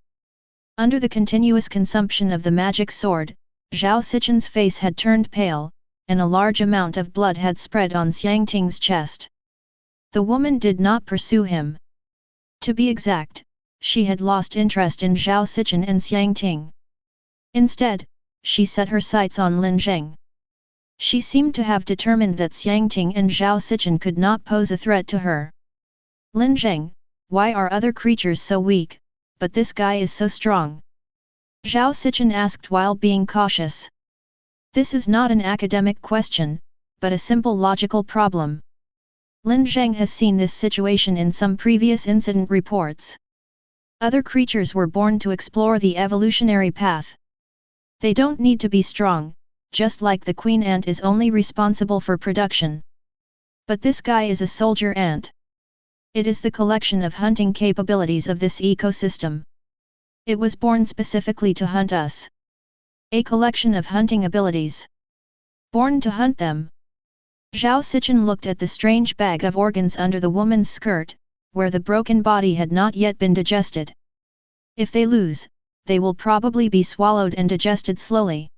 Under the continuous consumption of the magic sword, Zhao Sichen's face had turned pale, and a large amount of blood had spread on Xiang Ting's chest. The woman did not pursue him. To be exact, she had lost interest in Zhao Sichen and Xiang Ting. Instead, she set her sights on Lin Zheng. She seemed to have determined that Xiang Ting and Zhao Sichen could not pose a threat to her. Lin Zheng, why are other creatures so weak, but this guy is so strong? Zhao Sichen asked while being cautious. This is not an academic question, but a simple logical problem. Lin Zheng has seen this situation in some previous incident reports. Other creatures were born to explore the evolutionary path. They don't need to be strong, just like the queen ant is only responsible for production. But this guy is a soldier ant. It is the collection of hunting capabilities of this ecosystem. It was born specifically to hunt us. A collection of hunting abilities. Born to hunt them. Zhao Sichen looked at the strange bag of organs under the woman's skirt, where the broken body had not yet been digested. If they lose, they will probably be swallowed and digested slowly.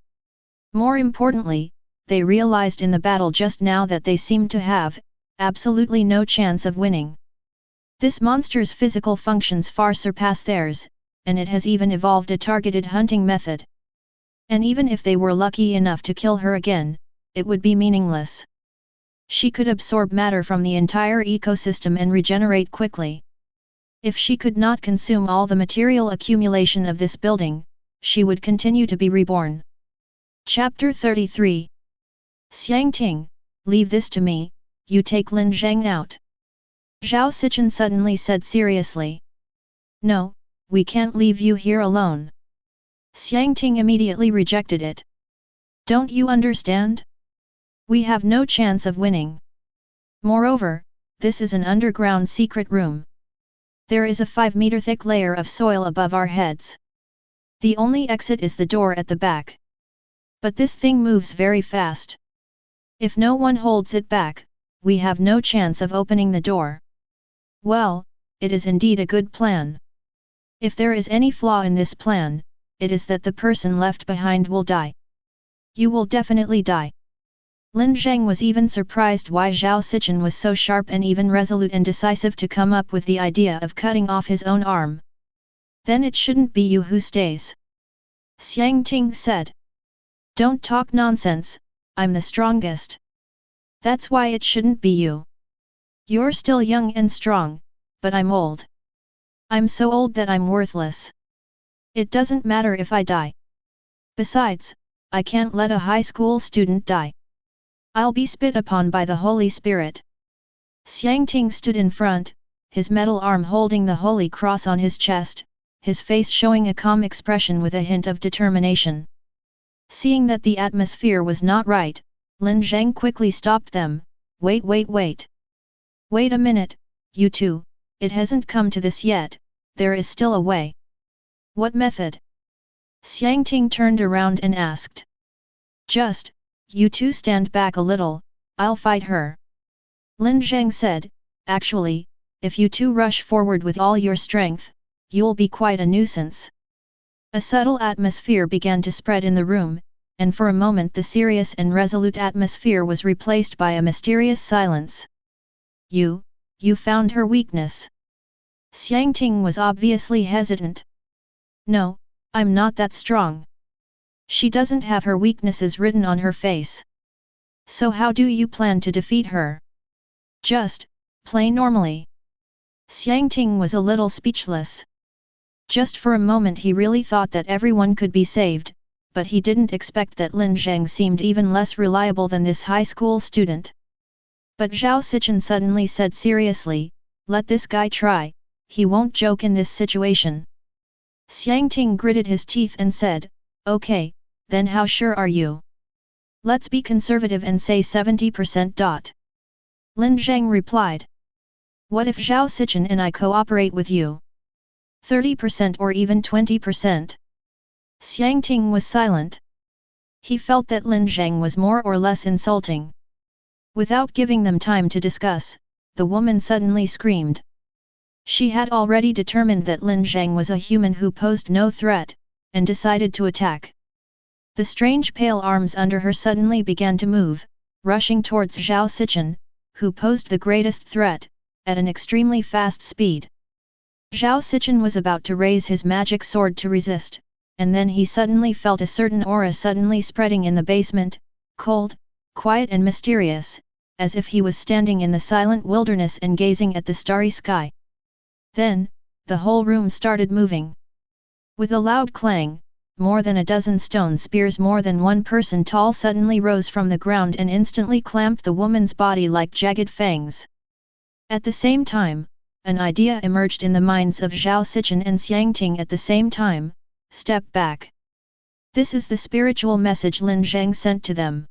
More importantly, they realized in the battle just now that they seemed to have absolutely no chance of winning. This monster's physical functions far surpass theirs, and it has even evolved a targeted hunting method. And even if they were lucky enough to kill her again, it would be meaningless. She could absorb matter from the entire ecosystem and regenerate quickly. If she could not consume all the material accumulation of this building, she would continue to be reborn. Chapter 33. Xiang Ting, leave this to me, you take Lin Zheng out. Zhao Sichen suddenly said seriously. No, we can't leave you here alone. Xiang Ting immediately rejected it. Don't you understand? We have no chance of winning. Moreover, this is an underground secret room. There is a 5-meter thick layer of soil above our heads. The only exit is the door at the back. But this thing moves very fast. If no one holds it back, we have no chance of opening the door. Well, it is indeed a good plan. If there is any flaw in this plan, it is that the person left behind will die. You will definitely die. Lin Zheng was even surprised why Zhao Sichen was so sharp and even resolute and decisive to come up with the idea of cutting off his own arm. Then it shouldn't be you who stays. Xiang Ting said. Don't talk nonsense, I'm the strongest. That's why it shouldn't be you. You're still young and strong, but I'm old. I'm so old that I'm worthless. It doesn't matter if I die. Besides, I can't let a high school student die. I'll be spit upon by the Holy Spirit. Xiang Ting stood in front, his metal arm holding the holy cross on his chest, his face showing a calm expression with a hint of determination. Seeing that the atmosphere was not right, Lin Zheng quickly stopped them. Wait. Wait a minute, you two, it hasn't come to this yet, there is still a way. What method? Xiang Ting turned around and asked. Just, you two stand back a little, I'll fight her. Lin Zheng said, actually, if you two rush forward with all your strength, you'll be quite a nuisance. A subtle atmosphere began to spread in the room, and for a moment the serious and resolute atmosphere was replaced by a mysterious silence. You found her weakness. Xiang Ting was obviously hesitant. No, I'm not that strong. She doesn't have her weaknesses written on her face. So how do you plan to defeat her? Just, play normally. Xiang Ting was a little speechless. Just for a moment he really thought that everyone could be saved, but he didn't expect that Lin Zheng seemed even less reliable than this high school student. But Zhao Sichen suddenly said seriously, let this guy try, he won't joke in this situation. Xiang Ting gritted his teeth and said, okay, then how sure are you? Let's be conservative and say 70%. Lin Zheng replied. What if Zhao Sichen and I cooperate with you? 30% or even 20%? Xiang Ting was silent. He felt that Lin Zheng was more or less insulting. Without giving them time to discuss, the woman suddenly screamed. She had already determined that Lin Zheng was a human who posed no threat, and decided to attack. The strange pale arms under her suddenly began to move, rushing towards Zhao Sichen, who posed the greatest threat, at an extremely fast speed. Zhao Sichen was about to raise his magic sword to resist, and then he suddenly felt a certain aura suddenly spreading in the basement, cold, quiet and mysterious, as if he was standing in the silent wilderness and gazing at the starry sky. Then, the whole room started moving. With a loud clang, more than a dozen stone spears more than one person tall suddenly rose from the ground and instantly clamped the woman's body like jagged fangs. At the same time, an idea emerged in the minds of Zhao Sichen and Xiangting at the same time: step back. This is the spiritual message Lin Zheng sent to them.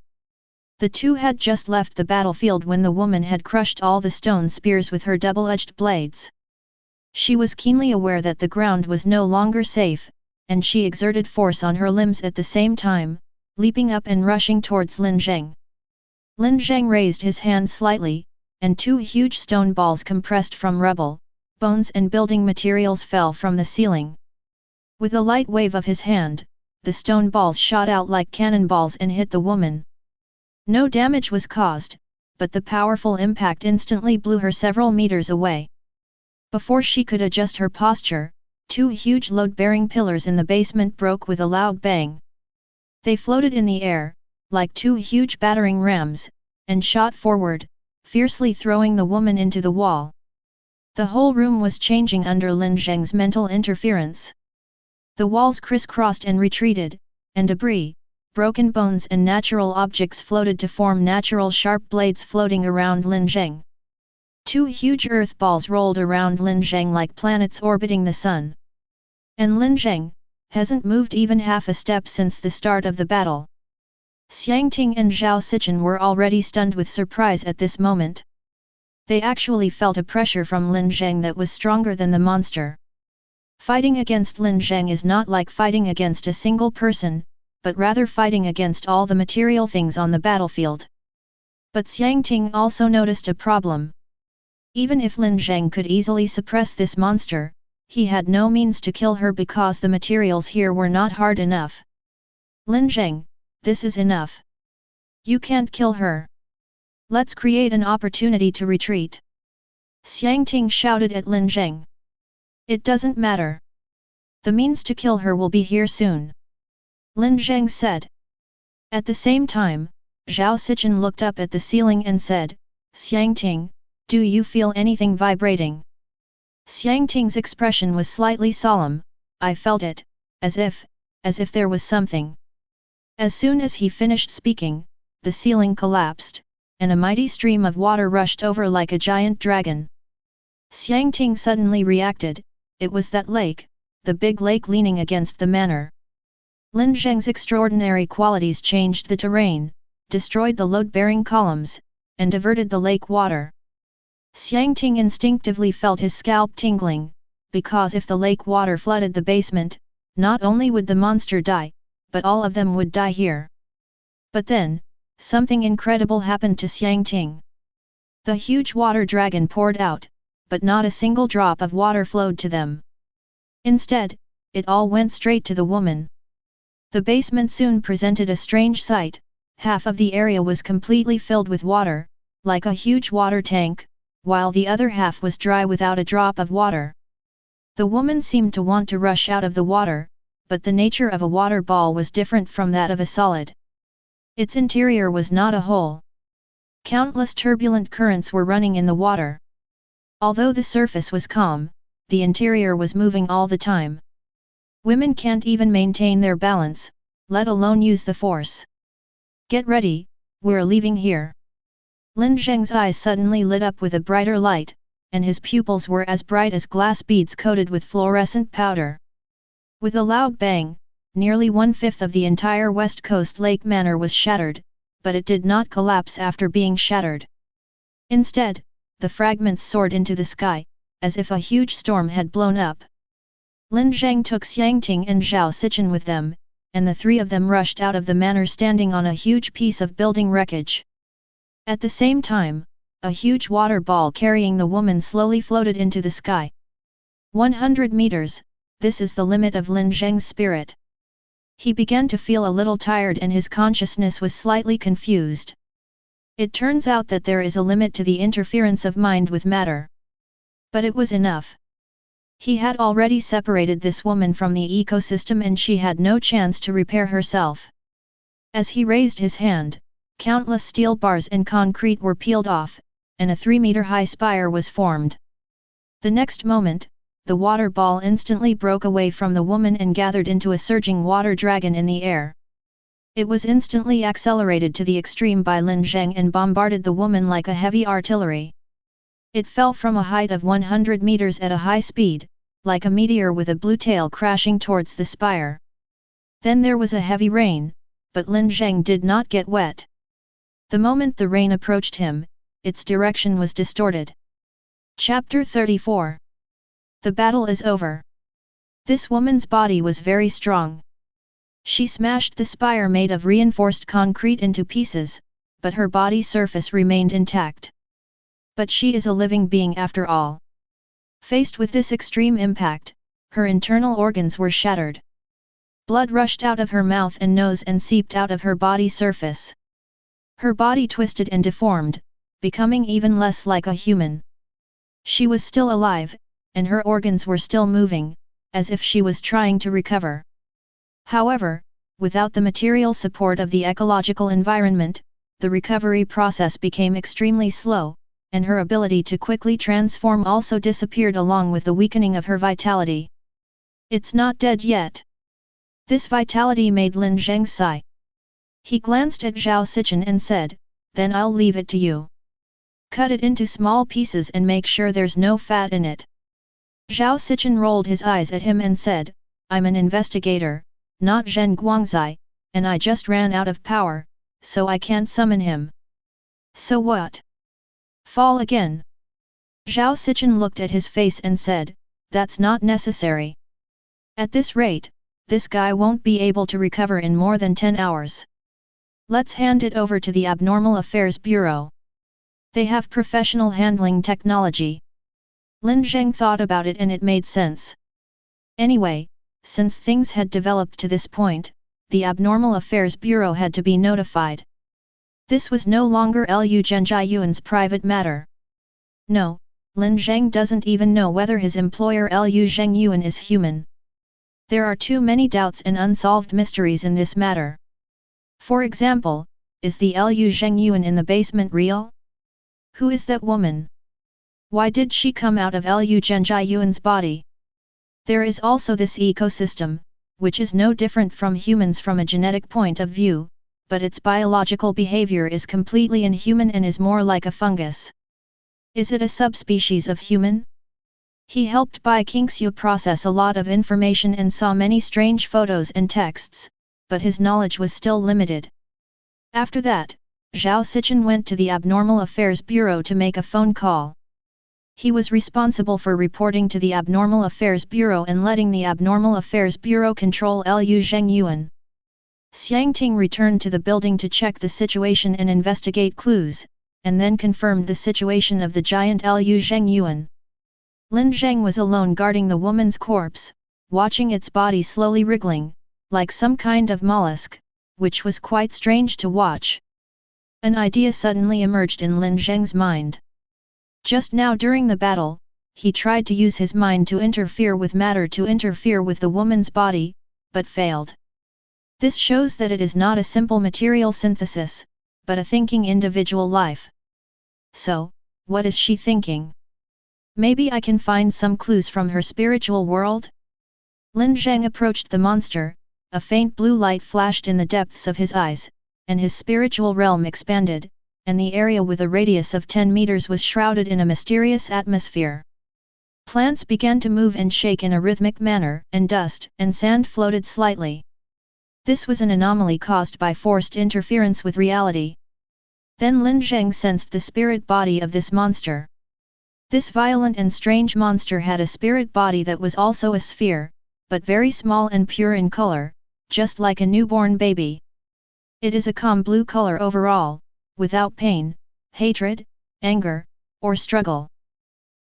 The two had just left the battlefield when the woman had crushed all the stone spears with her double-edged blades. She was keenly aware that the ground was no longer safe, and she exerted force on her limbs at the same time, leaping up and rushing towards Lin Zheng. Lin Zheng raised his hand slightly, and two huge stone balls compressed from rubble, bones and building materials fell from the ceiling. With a light wave of his hand, the stone balls shot out like cannonballs and hit the woman. No damage was caused, but the powerful impact instantly blew her several meters away. Before she could adjust her posture, two huge load-bearing pillars in the basement broke with a loud bang. They floated in the air, like two huge battering rams, and shot forward, fiercely throwing the woman into the wall. The whole room was changing under Lin Zheng's mental interference. The walls crisscrossed and retreated, and debris, broken bones and natural objects floated to form natural sharp blades floating around Lin Zheng. Two huge earth balls rolled around Lin Zheng like planets orbiting the sun. And Lin Zheng hasn't moved even half a step since the start of the battle. Xiangting and Zhao Sichen were already stunned with surprise at this moment. They actually felt a pressure from Lin Zheng that was stronger than the monster. Fighting against Lin Zheng is not like fighting against a single person, but rather fighting against all the material things on the battlefield. But Xiangting also noticed a problem. Even if Lin Zheng could easily suppress this monster, he had no means to kill her because the materials here were not hard enough. Lin Zheng, this is enough. You can't kill her. Let's create an opportunity to retreat. Xiangting shouted at Lin Zheng. It doesn't matter. The means to kill her will be here soon. Lin Zheng said. At the same time, Zhao Sichen looked up at the ceiling and said, Xiangting, do you feel anything vibrating? Xiangting's expression was slightly solemn. I felt it, as if there was something. As soon as he finished speaking, the ceiling collapsed, and a mighty stream of water rushed over like a giant dragon. Xiangting suddenly reacted. It was that lake, the big lake leaning against the manor. Lin Zheng's extraordinary qualities changed the terrain, destroyed the load-bearing columns, and diverted the lake water. Xiangting instinctively felt his scalp tingling, because if the lake water flooded the basement, not only would the monster die, but all of them would die here. But then, something incredible happened to Xiangting. The huge water dragon poured out, but not a single drop of water flowed to them. Instead, it all went straight to the woman. The basement soon presented a strange sight. Half of the area was completely filled with water, like a huge water tank, while the other half was dry without a drop of water. The woman seemed to want to rush out of the water, but the nature of a water ball was different from that of a solid. Its interior was not a hole. Countless turbulent currents were running in the water. Although the surface was calm, the interior was moving all the time. Women can't even maintain their balance, let alone use the force. Get ready, we're leaving here. Lin Zheng's eyes suddenly lit up with a brighter light, and his pupils were as bright as glass beads coated with fluorescent powder. With a loud bang, nearly 1/5 of the entire West Coast Lake Manor was shattered, but it did not collapse after being shattered. Instead, the fragments soared into the sky, as if a huge storm had blown up. Lin Zheng took Xiangting and Zhao Sichen with them, and the three of them rushed out of the manor standing on a huge piece of building wreckage. At the same time, a huge water ball carrying the woman slowly floated into the sky, 100 meters, this is the limit of Lin Zheng's spirit. He began to feel a little tired and his consciousness was slightly confused. It turns out that there is a limit to the interference of mind with matter. But it was enough. He had already separated this woman from the ecosystem and she had no chance to repair herself. As he raised his hand, countless steel bars and concrete were peeled off, and a 3-meter-high spire was formed. The next moment, the water ball instantly broke away from the woman and gathered into a surging water dragon in the air. It was instantly accelerated to the extreme by Lin Zheng and bombarded the woman like a heavy artillery. It fell from a height of 100 meters at a high speed, like a meteor with a blue tail crashing towards the spire. Then there was a heavy rain, but Lin Zheng did not get wet. The moment the rain approached him, its direction was distorted. Chapter 34. The battle is over. This woman's body was very strong. She smashed the spire made of reinforced concrete into pieces, but her body surface remained intact. But she is a living being after all. Faced with this extreme impact, her internal organs were shattered. Blood rushed out of her mouth and nose and seeped out of her body surface. Her body twisted and deformed, becoming even less like a human. She was still alive, and her organs were still moving, as if she was trying to recover. However, without the material support of the ecological environment, the recovery process became extremely slow, and her ability to quickly transform also disappeared along with the weakening of her vitality. It's not dead yet. This vitality made Lin Zheng sigh. He glanced at Zhao Sichen and said, "Then I'll leave it to you. Cut it into small pieces and make sure there's no fat in it." Zhao Sichen rolled his eyes at him and said, "I'm an investigator, not Zhen Guangzai, and I just ran out of power, so I can't summon him." "So what? Fall again?" Zhao Sichen looked at his face and said, "That's not necessary. At this rate, this guy won't be able to recover in more than 10 hours. Let's hand it over to the Abnormal Affairs Bureau. They have professional handling technology." Lin Zheng thought about it and it made sense. Anyway, since things had developed to this point, the Abnormal Affairs Bureau had to be notified. This was no longer Lu Zhenjiayuan's private matter. No, Lin Zheng doesn't even know whether his employer Lu Zhengyuan is human. There are too many doubts and unsolved mysteries in this matter. For example, is the Lu Zhengyuan in the basement real? Who is that woman? Why did she come out of Lu Zhenjiayuan's body? There is also this ecosystem, which is no different from humans from a genetic point of view, but its biological behavior is completely inhuman and is more like a fungus. Is it a subspecies of human? He helped Bai Qingxiu process a lot of information and saw many strange photos and texts, but his knowledge was still limited. After that, Zhao Sichen went to the Abnormal Affairs Bureau to make a phone call. He was responsible for reporting to the Abnormal Affairs Bureau and letting the Abnormal Affairs Bureau control Lu Zhengyuan. Xiang Ting returned to the building to check the situation and investigate clues, and then confirmed the situation of the giant Lu Zhengyuan. Lin Zheng was alone guarding the woman's corpse, watching its body slowly wriggling, like some kind of mollusk, which was quite strange to watch. An idea suddenly emerged in Lin Zheng's mind. Just now during the battle, he tried to use his mind to interfere with matter to interfere with the woman's body, but failed. This shows that it is not a simple material synthesis, but a thinking individual life. So, what is she thinking? Maybe I can find some clues from her spiritual world? Lin Zheng approached the monster, a faint blue light flashed in the depths of his eyes, and his spiritual realm expanded, and the area with a radius of 10 meters was shrouded in a mysterious atmosphere. Plants began to move and shake in a rhythmic manner, and dust and sand floated slightly. This was an anomaly caused by forced interference with reality. Then Lin Zheng sensed the spirit body of this monster. This violent and strange monster had a spirit body that was also a sphere, but very small and pure in color, just like a newborn baby. It is a calm blue color overall, without pain, hatred, anger, or struggle.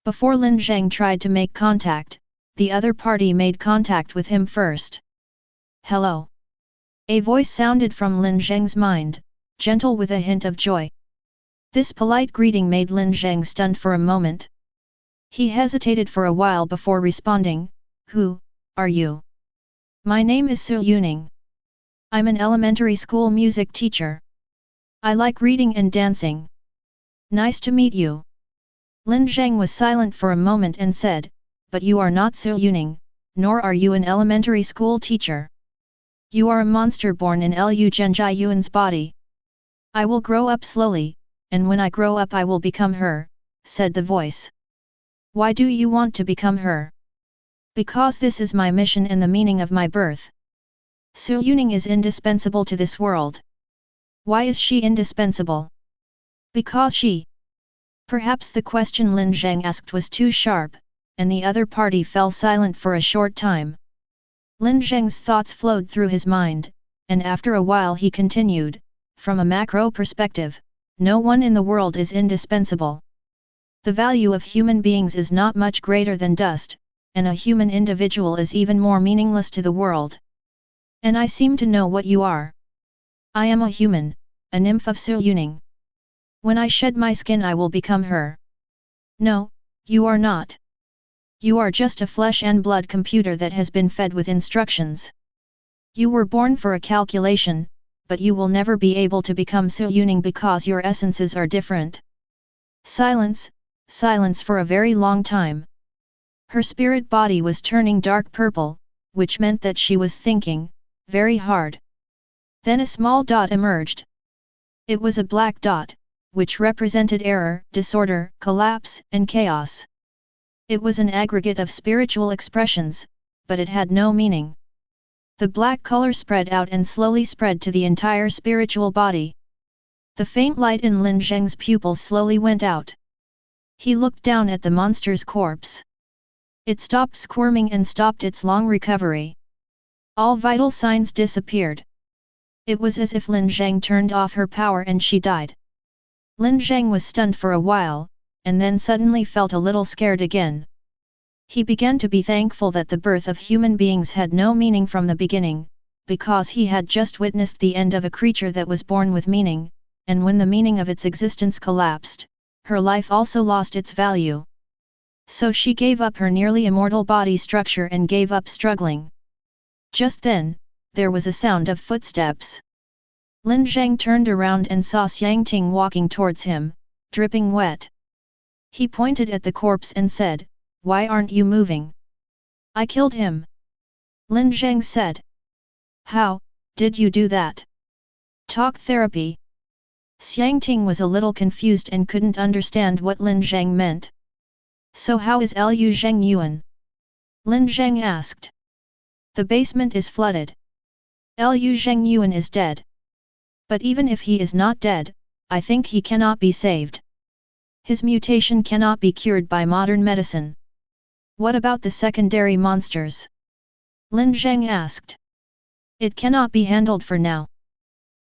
Before Lin Zheng tried to make contact, the other party made contact with him first. "Hello." A voice sounded from Lin Zheng's mind, gentle with a hint of joy. This polite greeting made Lin Zheng stunned for a moment. He hesitated for a while before responding, "Who are you?" "My name is Su Yuning. I'm an elementary school music teacher. I like reading and dancing. Nice to meet you." Lin Zheng was silent for a moment and said, "But you are not Su Yuning, nor are you an elementary school teacher. You are a monster born in Lu Zhenjai Yuan's body. I will grow up slowly, and when I grow up I will become her," said the voice. "Why do you want to become her?" "Because this is my mission and the meaning of my birth. Su Yuning is indispensable to this world." "Why is she indispensable?" "Because she..." Perhaps the question Lin Zheng asked was too sharp, and the other party fell silent for a short time. Lin Zheng's thoughts flowed through his mind, and after a while he continued, "From a macro perspective, no one in the world is indispensable. The value of human beings is not much greater than dust, and a human individual is even more meaningless to the world. And I seem to know what you are. I am a human, a nymph of Su Yuning. When I shed my skin I will become her." "No, you are not. You are just a flesh and blood computer that has been fed with instructions. You were born for a calculation, but you will never be able to become Su Yuning because your essences are different." Silence, silence for a very long time. Her spirit body was turning dark purple, which meant that she was thinking very hard. Then a small dot emerged. It was a black dot, which represented error, disorder, collapse, and chaos. It was an aggregate of spiritual expressions, but it had no meaning. The black color spread out and slowly spread to the entire spiritual body. The faint light in Lin Zheng's pupils slowly went out. He looked down at the monster's corpse. It stopped squirming and stopped its long recovery. All vital signs disappeared. It was as if Lin Zheng turned off her power and she died. Lin Zheng was stunned for a while, and then suddenly felt a little scared again. He began to be thankful that the birth of human beings had no meaning from the beginning, because he had just witnessed the end of a creature that was born with meaning, and when the meaning of its existence collapsed, her life also lost its value. So she gave up her nearly immortal body structure and gave up struggling. Just then, there was a sound of footsteps. Lin Zheng turned around and saw Xiangting walking towards him, dripping wet. He pointed at the corpse and said, "Why aren't you moving?" "I killed him," Lin Zheng said. "How did you do that?" "Talk therapy." Xiangting was a little confused and couldn't understand what Lin Zheng meant. "So how is Lu Zheng Yuan?" Lin Zheng asked. "The basement is flooded. Lu Zheng Yuan is dead. But even if he is not dead, I think he cannot be saved. His mutation cannot be cured by modern medicine." "What about the secondary monsters?" Lin Zheng asked. "It cannot be handled for now.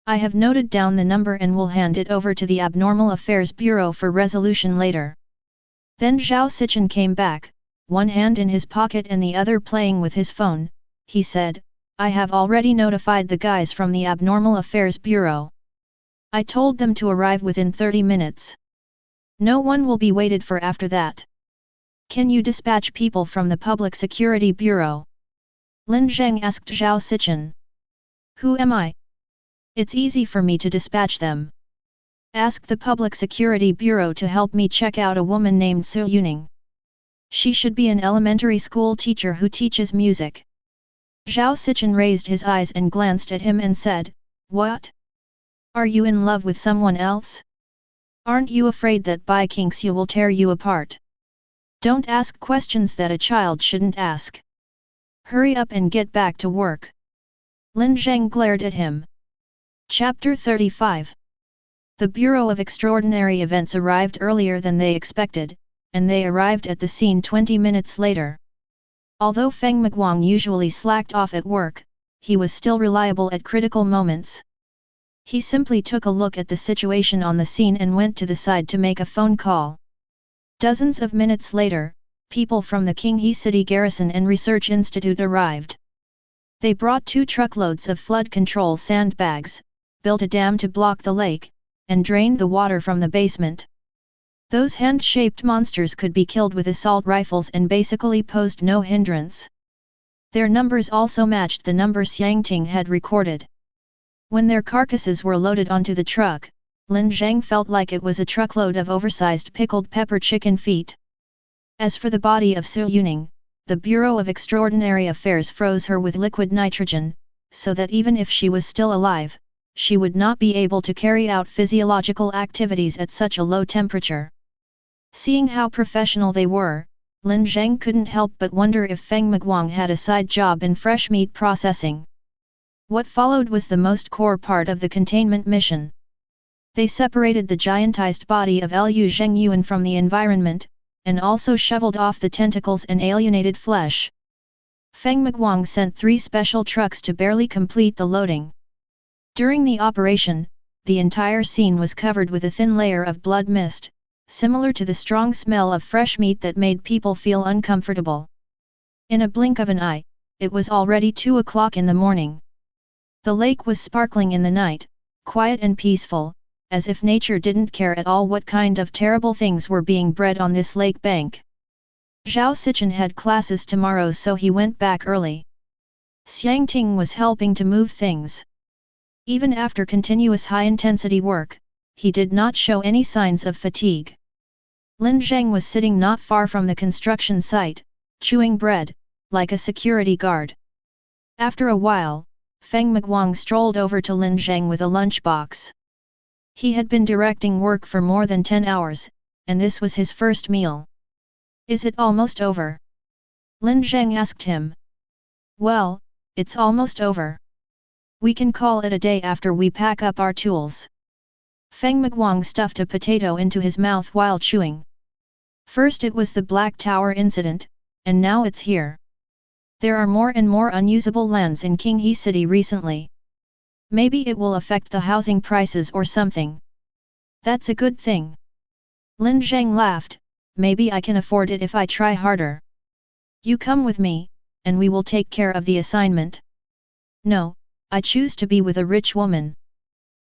I have noted down the number and will hand it over to the Abnormal Affairs Bureau for resolution later." Then Zhao Sichen came back, one hand in his pocket and the other playing with his phone. He said, "I have already notified the guys from the Abnormal Affairs Bureau. I told them to arrive within 30 minutes. No one will be waited for after that. Can you dispatch people from the Public Security Bureau?" Lin Zheng asked Zhao Sichen. "Who am I? It's easy for me to dispatch them. Ask the Public Security Bureau to help me check out a woman named Su Yuning. She should be an elementary school teacher who teaches music." Zhao Sichen raised his eyes and glanced at him and said, "What? Are you in love with someone else? Aren't you afraid that Bai Qingxu will tear you apart? Don't ask questions that a child shouldn't ask. Hurry up and get back to work." Lin Zheng glared at him. Chapter 35. The Bureau of Extraordinary Events arrived earlier than they expected, and they arrived at the scene 20 minutes later. Although Feng Miguang usually slacked off at work, he was still reliable at critical moments. He simply took a look at the situation on the scene and went to the side to make a phone call. Dozens of minutes later, people from the Qinghe City Garrison and Research Institute arrived. They brought 2 truckloads of flood control sandbags, built a dam to block the lake, and drained the water from the basement. Those hand-shaped monsters could be killed with assault rifles and basically posed no hindrance. Their numbers also matched the number Xiangting had recorded. When their carcasses were loaded onto the truck, Lin Zheng felt like it was a truckload of oversized pickled pepper chicken feet. As for the body of Su Yuning, the Bureau of Extraordinary Affairs froze her with liquid nitrogen, so that even if she was still alive, she would not be able to carry out physiological activities at such a low temperature. Seeing how professional they were, Lin Zheng couldn't help but wonder if Feng Miguang had a side job in fresh meat processing. What followed was the most core part of the containment mission. They separated the giantized body of Liu Zhengyuan from the environment, and also shoveled off the tentacles and alienated flesh. Feng Miguang sent 3 special trucks to barely complete the loading. During the operation, the entire scene was covered with a thin layer of blood mist, similar to the strong smell of fresh meat that made people feel uncomfortable. In a blink of an eye, it was already 2 o'clock in the morning. The lake was sparkling in the night, quiet and peaceful, as if nature didn't care at all what kind of terrible things were being bred on this lake bank. Zhao Sichen had classes tomorrow, so he went back early. Xiangting was helping to move things. Even after continuous high-intensity work, he did not show any signs of fatigue. Lin Zheng was sitting not far from the construction site, chewing bread, like a security guard. After a while, Feng Miguang strolled over to Lin Zheng with a lunchbox. He had been directing work for more than 10 hours, and this was his first meal. "Is it almost over?" Lin Zheng asked him. "Well, it's almost over. We can call it a day after we pack up our tools." Feng Miguang stuffed a potato into his mouth while chewing. First it was the Black Tower incident, and now it's here. There are more and more unusable lands in Qinghe City recently. Maybe it will affect the housing prices or something. That's a good thing. Lin Zheng laughed. "Maybe I can afford it if I try harder. You come with me, and we will take care of the assignment." "No, I choose to be with a rich woman."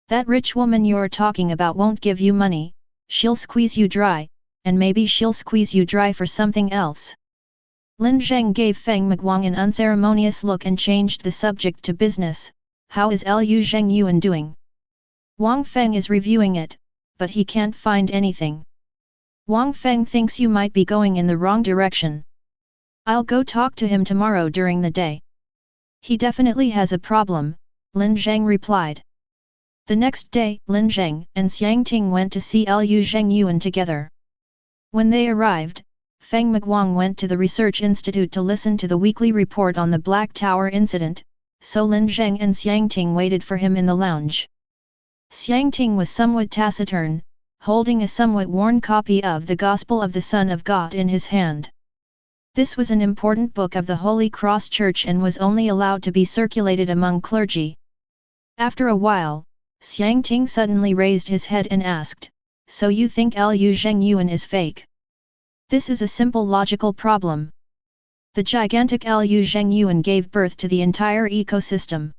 "That rich woman you're talking about won't give you money, she'll squeeze you dry, and maybe she'll squeeze you dry for something else." Lin Zheng gave Feng Miguang an unceremonious look and changed the subject to business. "How is Liu Zhengyuan doing?" "Wang Feng is reviewing it, but he can't find anything. Wang Feng thinks you might be going in the wrong direction. I'll go talk to him tomorrow during the day." "He definitely has a problem," Lin Zheng replied. The next day, Lin Zheng and Xiangting went to see Liu Zhengyuan together. When they arrived, Feng Miguang went to the Research Institute to listen to the weekly report on the Black Tower incident, so Lin Zheng and Xiangting waited for him in the lounge. Xiangting was somewhat taciturn, holding a somewhat worn copy of the Gospel of the Son of God in his hand. This was an important book of the Holy Cross Church and was only allowed to be circulated among clergy. After a while, Xiangting suddenly raised his head and asked, "So you think Liu Zhengyuan is fake?" "This is a simple logical problem. The gigantic Liu Zhengyuan gave birth to the entire ecosystem.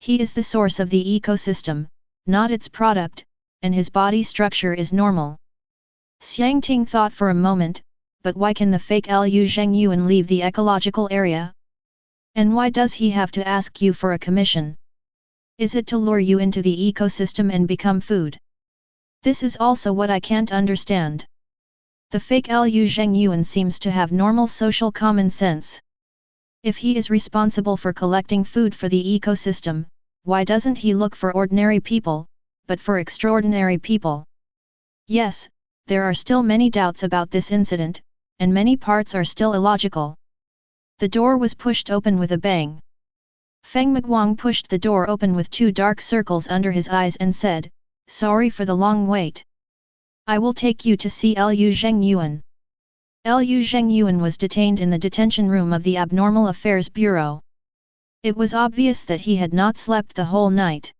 He is the source of the ecosystem, not its product, and his body structure is normal." Xiangting thought for a moment, "But why can the fake Liu Zhengyuan leave the ecological area? And why does he have to ask you for a commission? Is it to lure you into the ecosystem and become food? This is also what I can't understand. The fake Liu Zhengyuan seems to have normal social common sense. If he is responsible for collecting food for the ecosystem, why doesn't he look for ordinary people, but for extraordinary people?" Yes, there are still many doubts about this incident, and many parts are still illogical. The door was pushed open with a bang. Feng Miguang pushed the door open with 2 dark circles under his eyes and said, "Sorry for the long wait. I will take you to see Liu Zhengyuan." Liu Zhengyuan was detained in the detention room of the Abnormal Affairs Bureau. It was obvious that he had not slept the whole night.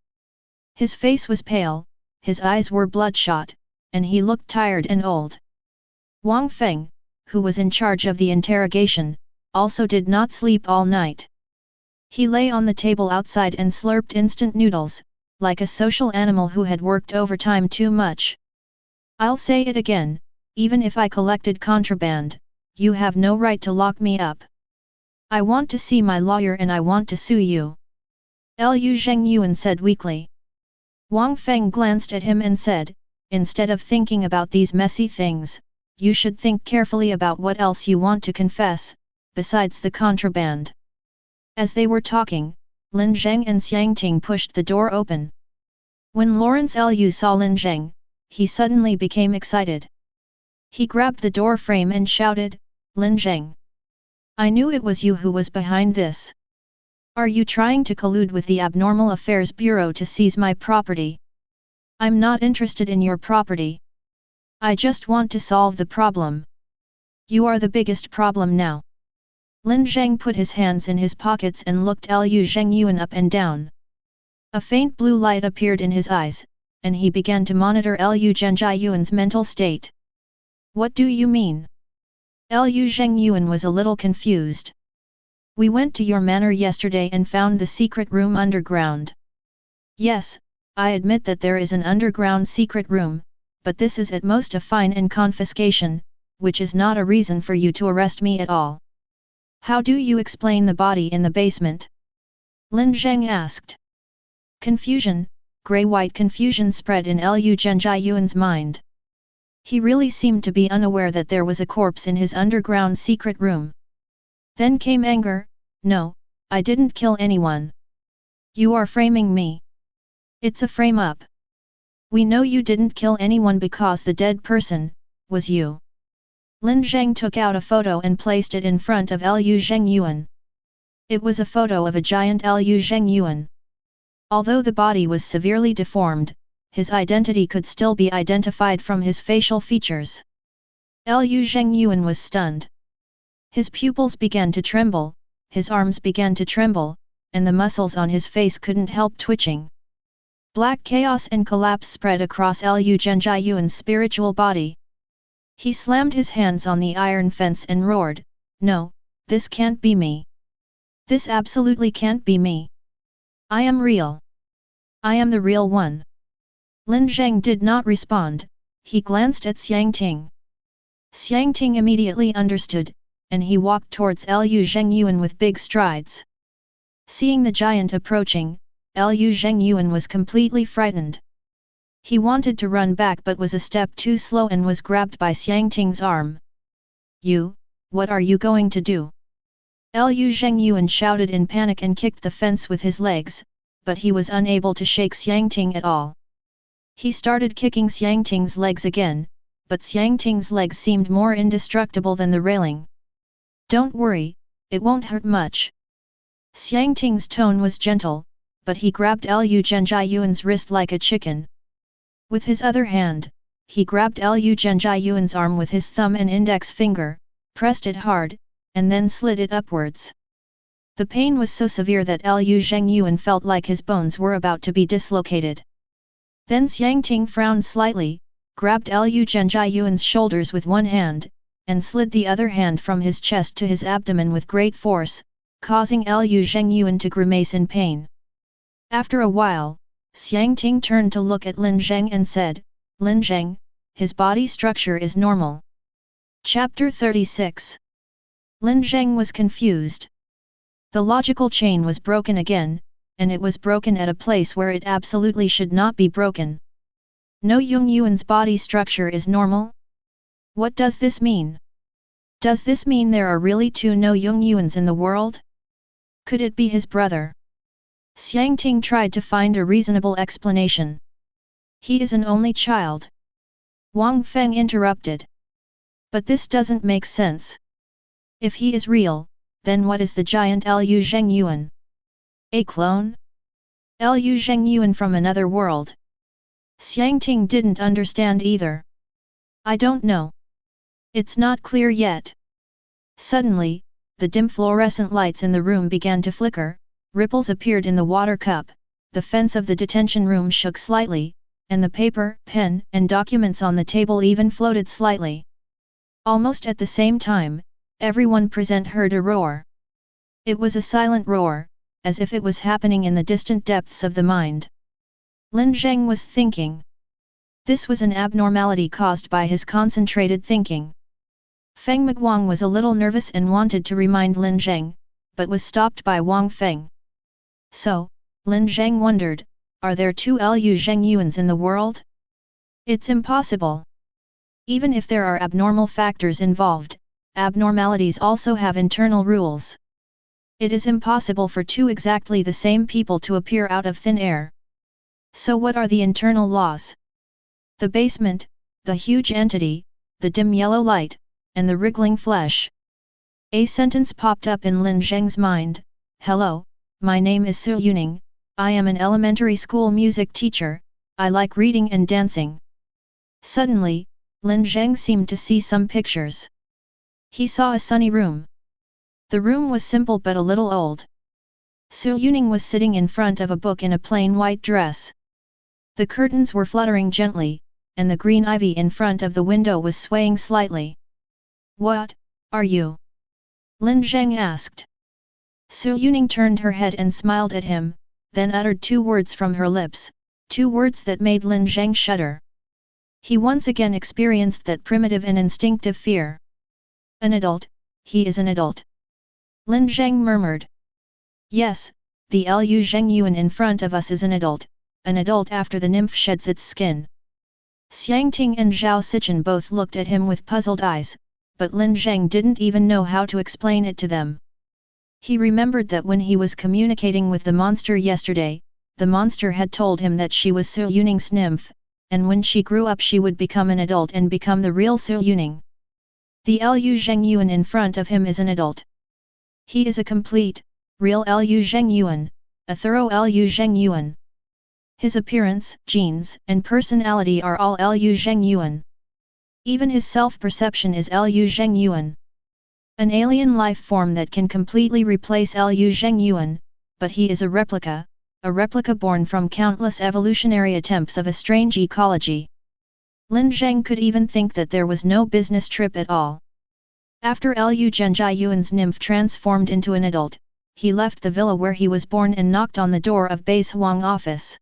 His face was pale, his eyes were bloodshot, and he looked tired and old. "Wang Feng, who was in charge of the interrogation, also did not sleep all night. He lay on the table outside and slurped instant noodles, like a social animal who had worked overtime too much. I'll say it again, even if I collected contraband, you have no right to lock me up. I want to see my lawyer and I want to sue you. Liu Zhengyuan said weakly. Wang Feng glanced at him and said, instead of thinking about these messy things, you should think carefully about what else you want to confess, besides the contraband. As they were talking, Lin Zheng and Xiangting pushed the door open. When Lawrence Liu saw Lin Zheng, he suddenly became excited. He grabbed the door frame and shouted, Lin Zheng. I knew it was you who was behind this. Are you trying to collude with the Abnormal Affairs Bureau to seize my property? I'm not interested in your property. I just want to solve the problem. You are the biggest problem now. Lin Zheng put his hands in his pockets and looked Liu Zhengyuan up and down. A faint blue light appeared in his eyes, and he began to monitor Liu Zhengyuan's mental state. What do you mean? Liu Zhengyuan was a little confused. We went to your manor yesterday and found the secret room underground. Yes, I admit that there is an underground secret room, but this is at most a fine and confiscation, which is not a reason for you to arrest me at all. How do you explain the body in the basement? Lin Zheng asked. Confusion, grey-white confusion spread in Liu Zhengyuan's mind. He really seemed to be unaware that there was a corpse in his underground secret room. Then came anger. No, I didn't kill anyone. You are framing me. It's a frame-up. We know you didn't kill anyone because the dead person was you. Lin Zheng took out a photo and placed it in front of Liu Zhengyuan. It was a photo of a giant Liu Zhengyuan. Although the body was severely deformed, his identity could still be identified from his facial features. Liu Zhengyuan was stunned. His pupils began to tremble, his arms began to tremble, and the muscles on his face couldn't help twitching. Black chaos and collapse spread across Liu Zhengyuan's spiritual body. He slammed his hands on the iron fence and roared, No, this can't be me. This absolutely can't be me. I am real. I am the real one. Lin Zheng did not respond, he glanced at Xiangting. Xiangting immediately understood, and he walked towards Liu Zhengyuan with big strides. Seeing the giant approaching, Liu Zhengyuan was completely frightened. He wanted to run back but was a step too slow and was grabbed by Xiangting's arm. You, what are you going to do? Liu Zhengyuan shouted in panic and kicked the fence with his legs, but he was unable to shake Xiangting at all. He started kicking Xiangting's legs again, but Xiangting's legs seemed more indestructible than the railing. Don't worry, it won't hurt much. Xiangting's tone was gentle, but he grabbed Liu Zhengyuan's wrist like a chicken. With his other hand, he grabbed Liu Zhengyuan's arm with his thumb and index finger, pressed it hard, and then slid it upwards. The pain was so severe that Liu Zhengyuan felt like his bones were about to be dislocated. Then Xiangting frowned slightly, grabbed Liu Zhengyuan's shoulders with one hand, and slid the other hand from his chest to his abdomen with great force, causing Liu Zhengyuan to grimace in pain. After a while, Xiangting turned to look at Lin Zheng and said, Lin Zheng, his body structure is normal. Chapter 36. Lin Zheng was confused. The logical chain was broken again, and it was broken at a place where it absolutely should not be broken. No Yungyuan's body structure is normal? What does this mean? Does this mean there are really two No Yungyuans in the world? Could it be his brother? Xiangting tried to find a reasonable explanation. He is an only child. Wang Feng interrupted. But this doesn't make sense. If he is real, then what is the giant Liu Zhengyuan? A clone? Liu Zhengyuan from another world? Xiangting didn't understand either. I don't know. It's not clear yet. Suddenly, the dim fluorescent lights in the room began to flicker, ripples appeared in the water cup, the fence of the detention room shook slightly, and the paper, pen, and documents on the table even floated slightly. Almost at the same time, everyone present heard a roar. It was a silent roar, as if it was happening in the distant depths of the mind. Lin Zheng was thinking. This was an abnormality caused by his concentrated thinking. Feng Miguang was a little nervous and wanted to remind Lin Zheng, but was stopped by Wang Feng. So, Lin Zheng wondered, are there two Lu Zhengyuans in the world? It's impossible. Even if there are abnormal factors involved, abnormalities also have internal rules. It is impossible for two exactly the same people to appear out of thin air. So what are the internal laws? The basement, the huge entity, the dim yellow light, and the wriggling flesh. A sentence popped up in Lin Zheng's mind. Hello, my name is Su Yuning, I am an elementary school music teacher, I like reading and dancing. Suddenly, Lin Zheng seemed to see some pictures. He saw a sunny room. The room was simple but a little old. Su Yuning was sitting in front of a book in a plain white dress. The curtains were fluttering gently, and the green ivy in front of the window was swaying slightly. What are you? Lin Zheng asked. Su Yuning turned her head and smiled at him, then uttered two words from her lips, two words that made Lin Zheng shudder. He once again experienced that primitive and instinctive fear. An adult, he is an adult. Lin Zheng murmured. Yes, the Lu Zhengyuan in front of us is an adult after the nymph sheds its skin. Xiang Ting and Zhao Sichen both looked at him with puzzled eyes, but Lin Zheng didn't even know how to explain it to them. He remembered that when he was communicating with the monster yesterday, the monster had told him that she was Su Yuning's nymph, and when she grew up she would become an adult and become the real Su Yuning. The Lu Zhengyuan in front of him is an adult. He is a complete, real Lu Zhengyuan, a thorough Lu Zhengyuan. His appearance, genes, and personality are all Lu Zhengyuan. Even his self-perception is Lu Zhengyuan. An alien life form that can completely replace Lu Zhengyuan, but he is a replica born from countless evolutionary attempts of a strange ecology. Lin Zheng could even think that there was no business trip at all. After Lu Zhengyuan's nymph transformed into an adult, he left the villa where he was born and knocked on the door of Base Huang office.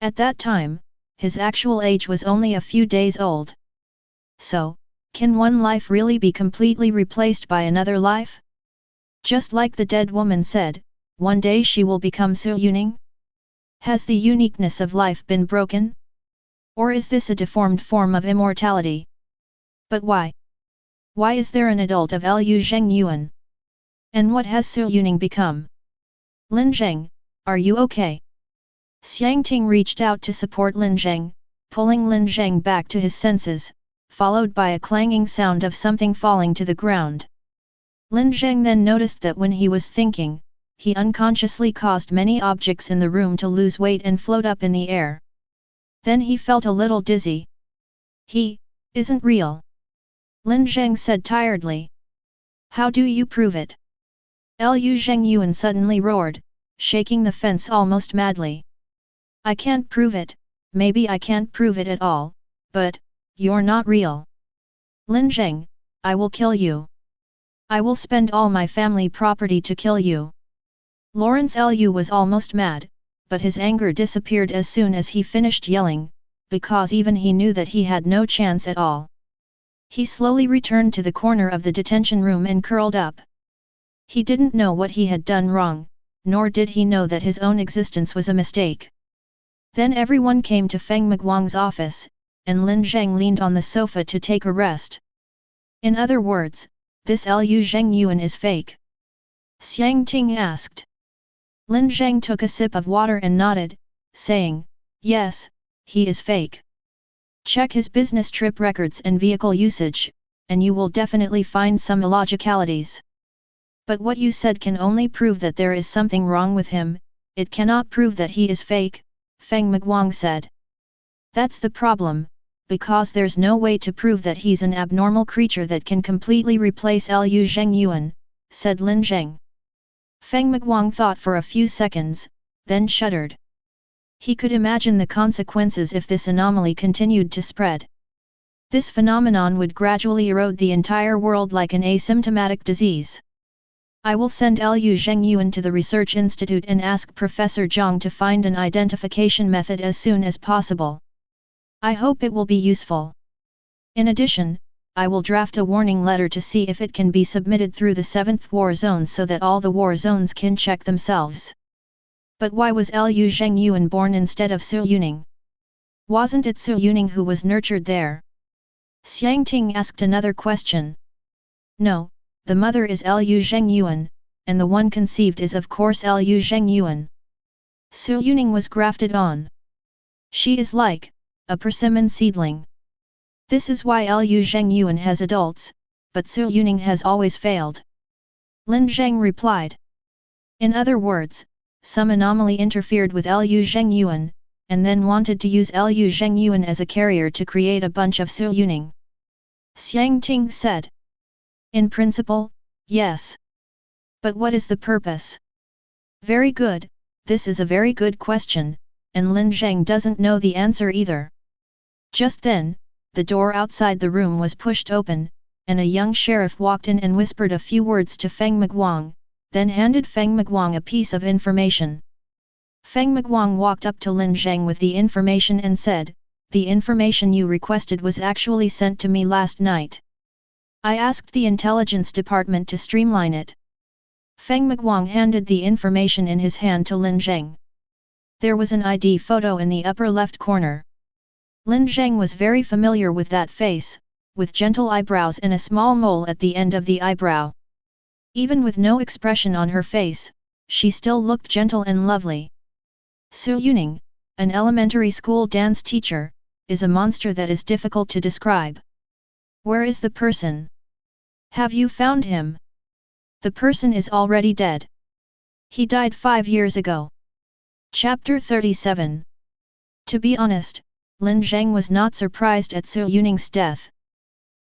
At that time, his actual age was only a few days old. So, can one life really be completely replaced by another life? Just like the dead woman said, one day she will become Su Yuning? Has the uniqueness of life been broken? Or is this a deformed form of immortality? But why? Why is there an adult of Lu Zhengyuan? And what has Su Yuning become? Lin Zheng, are you okay? Xiang Ting reached out to support Lin Zheng, pulling Lin Zheng back to his senses, followed by a clanging sound of something falling to the ground. Lin Zheng then noticed that when he was thinking, he unconsciously caused many objects in the room to lose weight and float up in the air. Then he felt a little dizzy. He isn't real. Lin Zheng said tiredly. How do you prove it? Lu Zhengyuan suddenly roared, shaking the fence almost madly. I can't prove it, maybe I can't prove it at all, but you're not real. Lin Zheng, I will kill you. I will spend all my family property to kill you. Lawrence Lu was almost mad, but his anger disappeared as soon as he finished yelling, because even he knew that he had no chance at all. He slowly returned to the corner of the detention room and curled up. He didn't know what he had done wrong, nor did he know that his own existence was a mistake. Then everyone came to Feng Miguang's office, and Lin Zheng leaned on the sofa to take a rest. In other words, this Lu Zhengyuan is fake? Xiang Ting asked. Lin Zheng took a sip of water and nodded, saying, yes, he is fake. Check his business trip records and vehicle usage, and you will definitely find some illogicalities. But what you said can only prove that there is something wrong with him, it cannot prove that he is fake, Feng Miguang said. That's the problem, because there's no way to prove that he's an abnormal creature that can completely replace Lu Zhengyuan, said Lin Zheng. Feng Miguang thought for a few seconds, then shuddered. He could imagine the consequences if this anomaly continued to spread. This phenomenon would gradually erode the entire world like an asymptomatic disease. I will send Liu Zhengyuan to the Research Institute and ask Professor Zhang to find an identification method as soon as possible. I hope it will be useful. In addition, I will draft a warning letter to see if it can be submitted through the 7th War Zone so that all the war zones can check themselves. But why was Liu Zhengyuan born instead of Su Yuning? Wasn't it Su Yuning who was nurtured there? Xiang Ting asked another question. No, the mother is Liu Zhengyuan, and the one conceived is of course Liu Zhengyuan. Su Yuning was grafted on. She is like a persimmon seedling. This is why Liu Zhengyuan has adults, but Su Yuning has always failed. Lin Zheng replied. In other words, some anomaly interfered with Liu Zhengyuan, and then wanted to use Liu Zhengyuan as a carrier to create a bunch of Su Yuning. Xiang Ting said. In principle, yes. But what is the purpose? Very good, this is a very good question, and Lin Zheng doesn't know the answer either. Just then, the door outside the room was pushed open, and a young sheriff walked in and whispered a few words to Feng Miguang, then handed Feng Miguang a piece of information. Feng Miguang walked up to Lin Zheng with the information and said, "The information you requested was actually sent to me last night. I asked the intelligence department to streamline it." Feng Miguang handed the information in his hand to Lin Zheng. There was an ID photo in the upper left corner. Lin Zheng was very familiar with that face, with gentle eyebrows and a small mole at the end of the eyebrow. Even with no expression on her face, she still looked gentle and lovely. Su Yuning, an elementary school dance teacher, is a monster that is difficult to describe. Where is the person? Have you found him? The person is already dead. He died 5 years ago. Chapter 37. To be honest, Lin Zheng was not surprised at Su Yuning's death.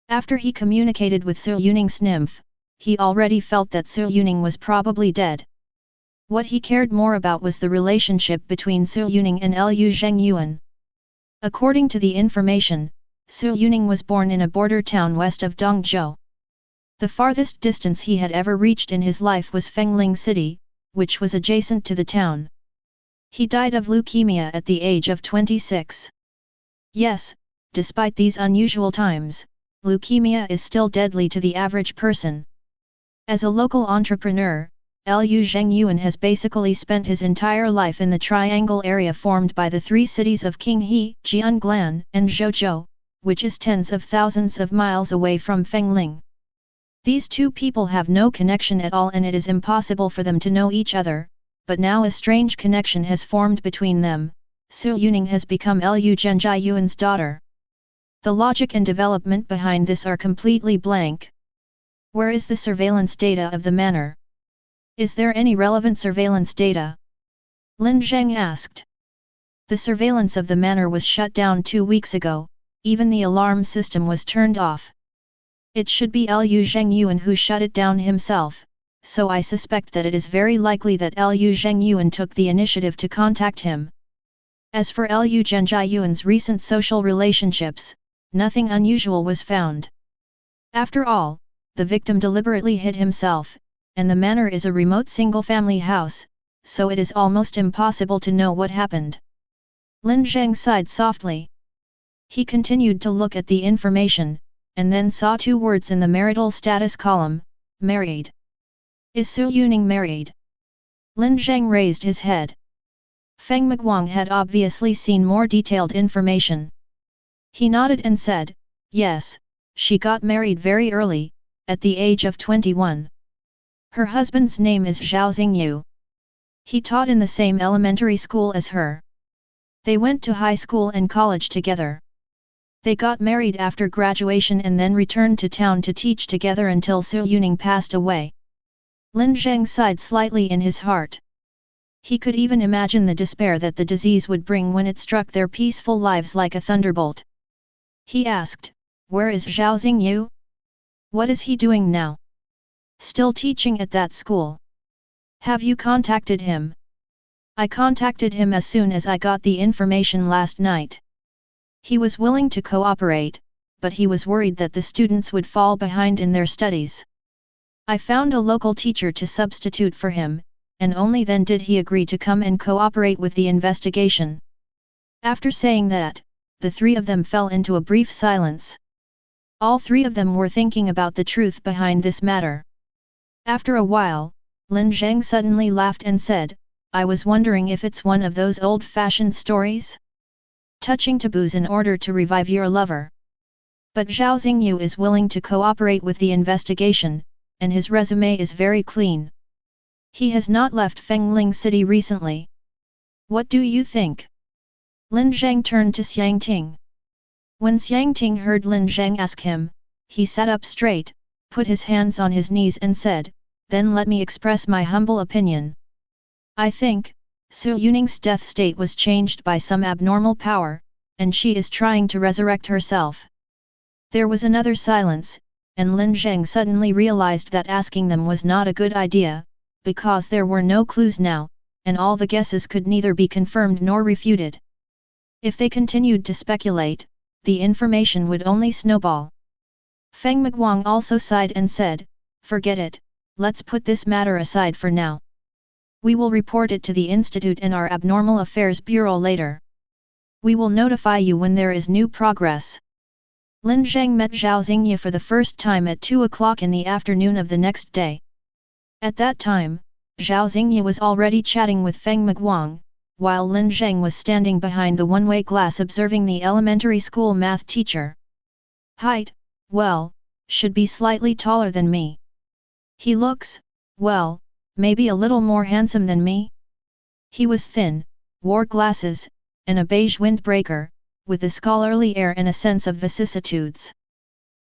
After he communicated with Su Yuning's nymph, he already felt that Su Yuning was probably dead. What he cared more about was the relationship between Su Yuning and Liu Zhengyuan. According to the information, Su Yuning was born in a border town west of Dongzhou. The farthest distance he had ever reached in his life was Fengling City, which was adjacent to the town. He died of leukemia at the age of 26. Yes, despite these unusual times, leukemia is still deadly to the average person. As a local entrepreneur, Liu Zhengyuan has basically spent his entire life in the triangle area formed by the 3 cities of Qinghe, Jianglan, and Zhouzhou, which is tens of thousands of miles away from Fengling. These two people have no connection at all and it is impossible for them to know each other, but now a strange connection has formed between them. Su Yuning has become Liu Zhengyuan's daughter. The logic and development behind this are completely blank. Where is the surveillance data of the manor? Is there any relevant surveillance data? Lin Zheng asked. The surveillance of the manor was shut down 2 weeks ago, even the alarm system was turned off. It should be Liu Zhengyuan who shut it down himself, so I suspect that it is very likely that Liu Zhengyuan took the initiative to contact him. As for Liu Zhengyuan's recent social relationships, nothing unusual was found. After all, the victim deliberately hid himself, and the manor is a remote single-family house, so it is almost impossible to know what happened. Lin Zheng sighed softly. He continued to look at the information, and then saw 2 words in the marital status column, married. Is Su Yuning married? Lin Zheng raised his head. Feng Miguang had obviously seen more detailed information. He nodded and said, yes, she got married very early, at the age of 21. Her husband's name is Zhao Xingyu. He taught in the same elementary school as her. They went to high school and college together. They got married after graduation and then returned to town to teach together until Su Yuning passed away. Lin Zheng sighed slightly in his heart. He could even imagine the despair that the disease would bring when it struck their peaceful lives like a thunderbolt. He asked, where is Zhao Xingyu? What is he doing now? Still teaching at that school. Have you contacted him? I contacted him as soon as I got the information last night. He was willing to cooperate, but he was worried that the students would fall behind in their studies. I found a local teacher to substitute for him, and only then did he agree to come and cooperate with the investigation. After saying that, the three of them fell into a brief silence. All three of them were thinking about the truth behind this matter. After a while, Lin Zheng suddenly laughed and said, "I was wondering if it's one of those old-fashioned stories? Touching taboos in order to revive your lover. But Zhao Xingyu is willing to cooperate with the investigation, and his resume is very clean. He has not left Fengling City recently. What do you think?" Lin Zheng turned to Xiang Ting. When Xiang Ting heard Lin Zheng ask him, he sat up straight, put his hands on his knees and said, "Then let me express my humble opinion. I think, Su Yuning's death state was changed by some abnormal power, and she is trying to resurrect herself." There was another silence, and Lin Zheng suddenly realized that asking them was not a good idea, because there were no clues now, and all the guesses could neither be confirmed nor refuted. If they continued to speculate, the information would only snowball. Feng Miguang also sighed and said, "Forget it, let's put this matter aside for now. We will report it to the Institute and our Abnormal Affairs Bureau later. We will notify you when there is new progress." Lin Zheng met Zhao Xingyu for the first time at 2 o'clock in the afternoon of the next day. At that time, Zhao Xingyu was already chatting with Feng Miguang, while Lin Zheng was standing behind the one-way glass observing the elementary school math teacher. Height, well, should be slightly taller than me. He looks, well, maybe a little more handsome than me. He was thin, wore glasses, and a beige windbreaker, with a scholarly air and a sense of vicissitudes.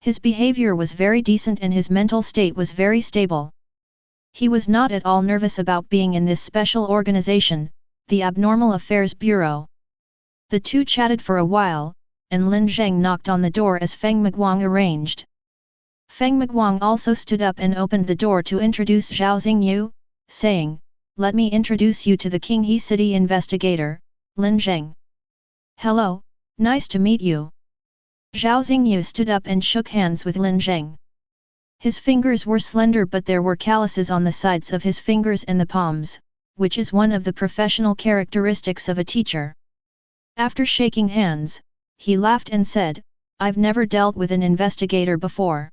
His behavior was very decent and his mental state was very stable. He was not at all nervous about being in this special organization, the Abnormal Affairs Bureau. The two chatted for a while, and Lin Zheng knocked on the door as Feng Miguang arranged. Feng Miguang also stood up and opened the door to introduce Zhao Xingyu, saying, "Let me introduce you to the Qinghe City investigator, Lin Zheng." "Hello, nice to meet you." Zhao Xingyu stood up and shook hands with Lin Zheng. His fingers were slender but there were calluses on the sides of his fingers and the palms, which is one of the professional characteristics of a teacher. After shaking hands, he laughed and said, "I've never dealt with an investigator before.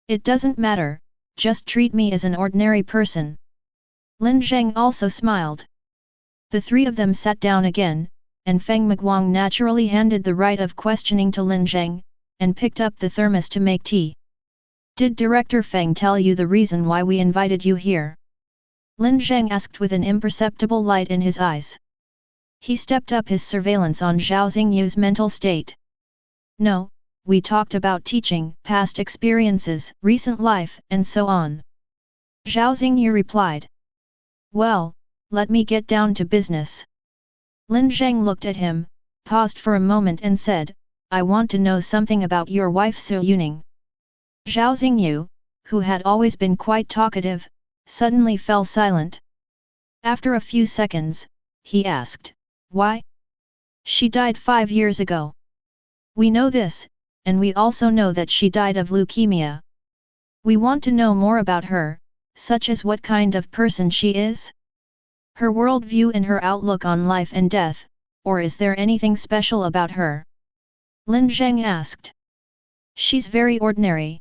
It doesn't matter, just treat me as an ordinary person." Lin Zheng also smiled. The three of them sat down again, and Feng Miguang naturally handed the right of questioning to Lin Zheng, and picked up the thermos to make tea. "Did Director Feng tell you the reason why we invited you here?" Lin Zheng asked with an imperceptible light in his eyes. He stepped up his surveillance on Zhao Xingyu's mental state. "No, we talked about teaching, past experiences, recent life, and so on." Zhao Xingyu replied. "Well, let me get down to business." Lin Zheng looked at him, paused for a moment and said, "I want to know something about your wife Su Yuning." Zhao Xingyu, who had always been quite talkative, suddenly fell silent. After a few seconds, he asked, "Why?" "She died 5 years ago. We know this, and we also know that she died of leukemia. We want to know more about her, such as what kind of person she is? Her worldview and her outlook on life and death, or is there anything special about her?" Lin Zheng asked. "She's very ordinary."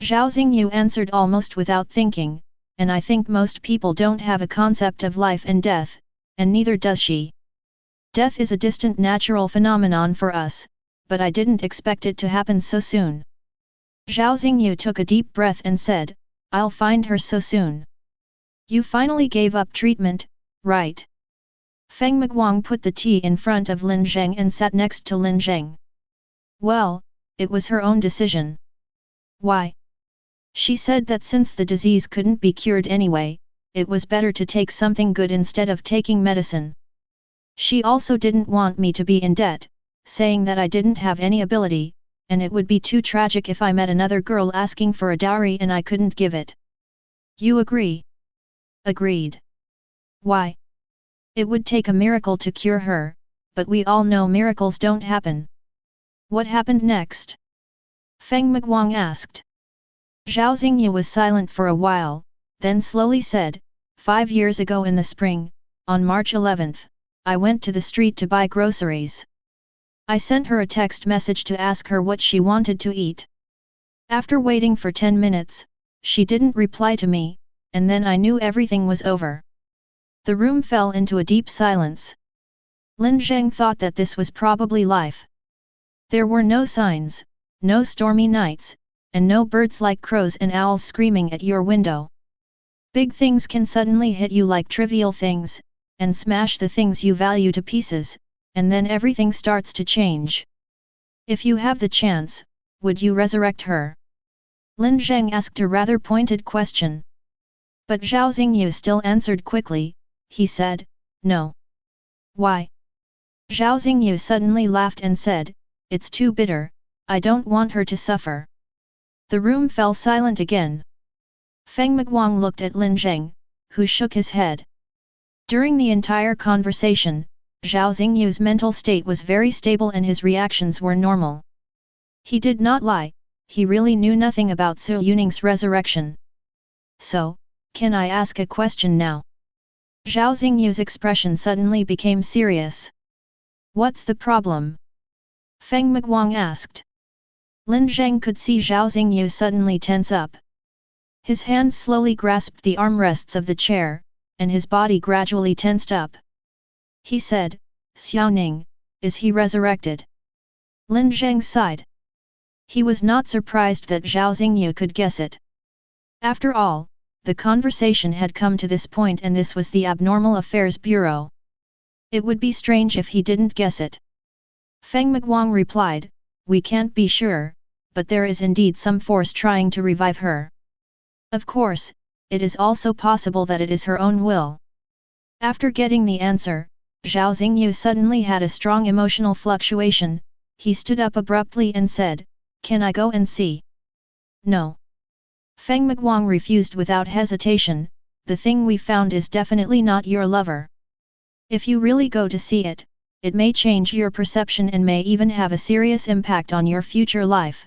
Zhao Xingyu answered almost without thinking, "And I think most people don't have a concept of life and death, and neither does she. Death is a distant natural phenomenon for us, but I didn't expect it to happen so soon." Zhao Xingyu took a deep breath and said, "I'll find her so soon." "You finally gave up treatment, right?" Feng Miguang put the tea in front of Lin Zheng and sat next to Lin Zheng. "Well, it was her own decision." "Why?" "She said that since the disease couldn't be cured anyway, it was better to take something good instead of taking medicine. She also didn't want me to be in debt, saying that I didn't have any ability, and it would be too tragic if I met another girl asking for a dowry and I couldn't give it." "You agree?" "Agreed." "Why?" "It would take a miracle to cure her, but we all know miracles don't happen." "What happened next?" Feng Miguang asked. Zhao Xingyu was silent for a while, then slowly said, 5 years ago in the spring, on March 11th, I went to the street to buy groceries. I sent her a text message to ask her what she wanted to eat. After waiting for 10 minutes, she didn't reply to me, and then I knew everything was over. The room fell into a deep silence. Lin Zheng thought that this was probably life. There were no signs, no stormy nights, and no birds like crows and owls screaming at your window. Big things can suddenly hit you like trivial things, and smash the things you value to pieces, and then everything starts to change. If you have the chance, would you resurrect her? Lin Zheng asked a rather pointed question. But Zhao Xingyu still answered quickly, he said, no. Why? Zhao Xingyu suddenly laughed and said, it's too bitter, I don't want her to suffer. The room fell silent again. Feng Miguang looked at Lin Zheng, who shook his head. During the entire conversation, Zhao Xingyu's mental state was very stable and his reactions were normal. He did not lie, he really knew nothing about Su Yuning's resurrection. So, can I ask a question now? Zhao Xingyu's expression suddenly became serious. What's the problem? Feng Miguang asked. Lin Zheng could see Zhao Xingyu suddenly tense up. His hands slowly grasped the armrests of the chair, and his body gradually tensed up. He said, Xiaoning, is he resurrected? Lin Zheng sighed. He was not surprised that Zhao Xingyu could guess it. After all, the conversation had come to this point and this was the Abnormal Affairs Bureau. It would be strange if he didn't guess it. Feng Miguang replied, we can't be sure, but there is indeed some force trying to revive her. Of course, it is also possible that it is her own will. After getting the answer, Zhao Xingyu suddenly had a strong emotional fluctuation, he stood up abruptly and said, can I go and see? No. Feng Miguang refused without hesitation, the thing we found is definitely not your lover. If you really go to see it, it may change your perception and may even have a serious impact on your future life.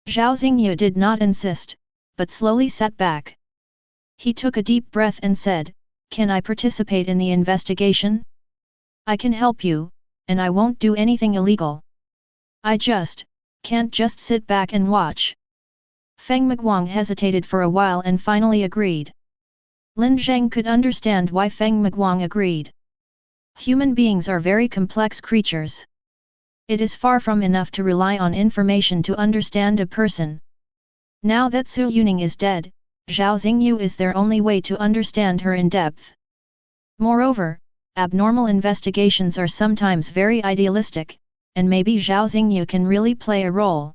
Zhao Xingyu did not insist, but slowly sat back. He took a deep breath and said, can I participate in the investigation? I can help you, and I won't do anything illegal. I can't just sit back and watch. Feng Miguang hesitated for a while and finally agreed. Lin Zheng could understand why Feng Miguang agreed. Human beings are very complex creatures. It is far from enough to rely on information to understand a person. Now that Su Yuning is dead, Zhao Xingyu is their only way to understand her in depth. Moreover, abnormal investigations are sometimes very idealistic, and maybe Zhao Xingyu can really play a role.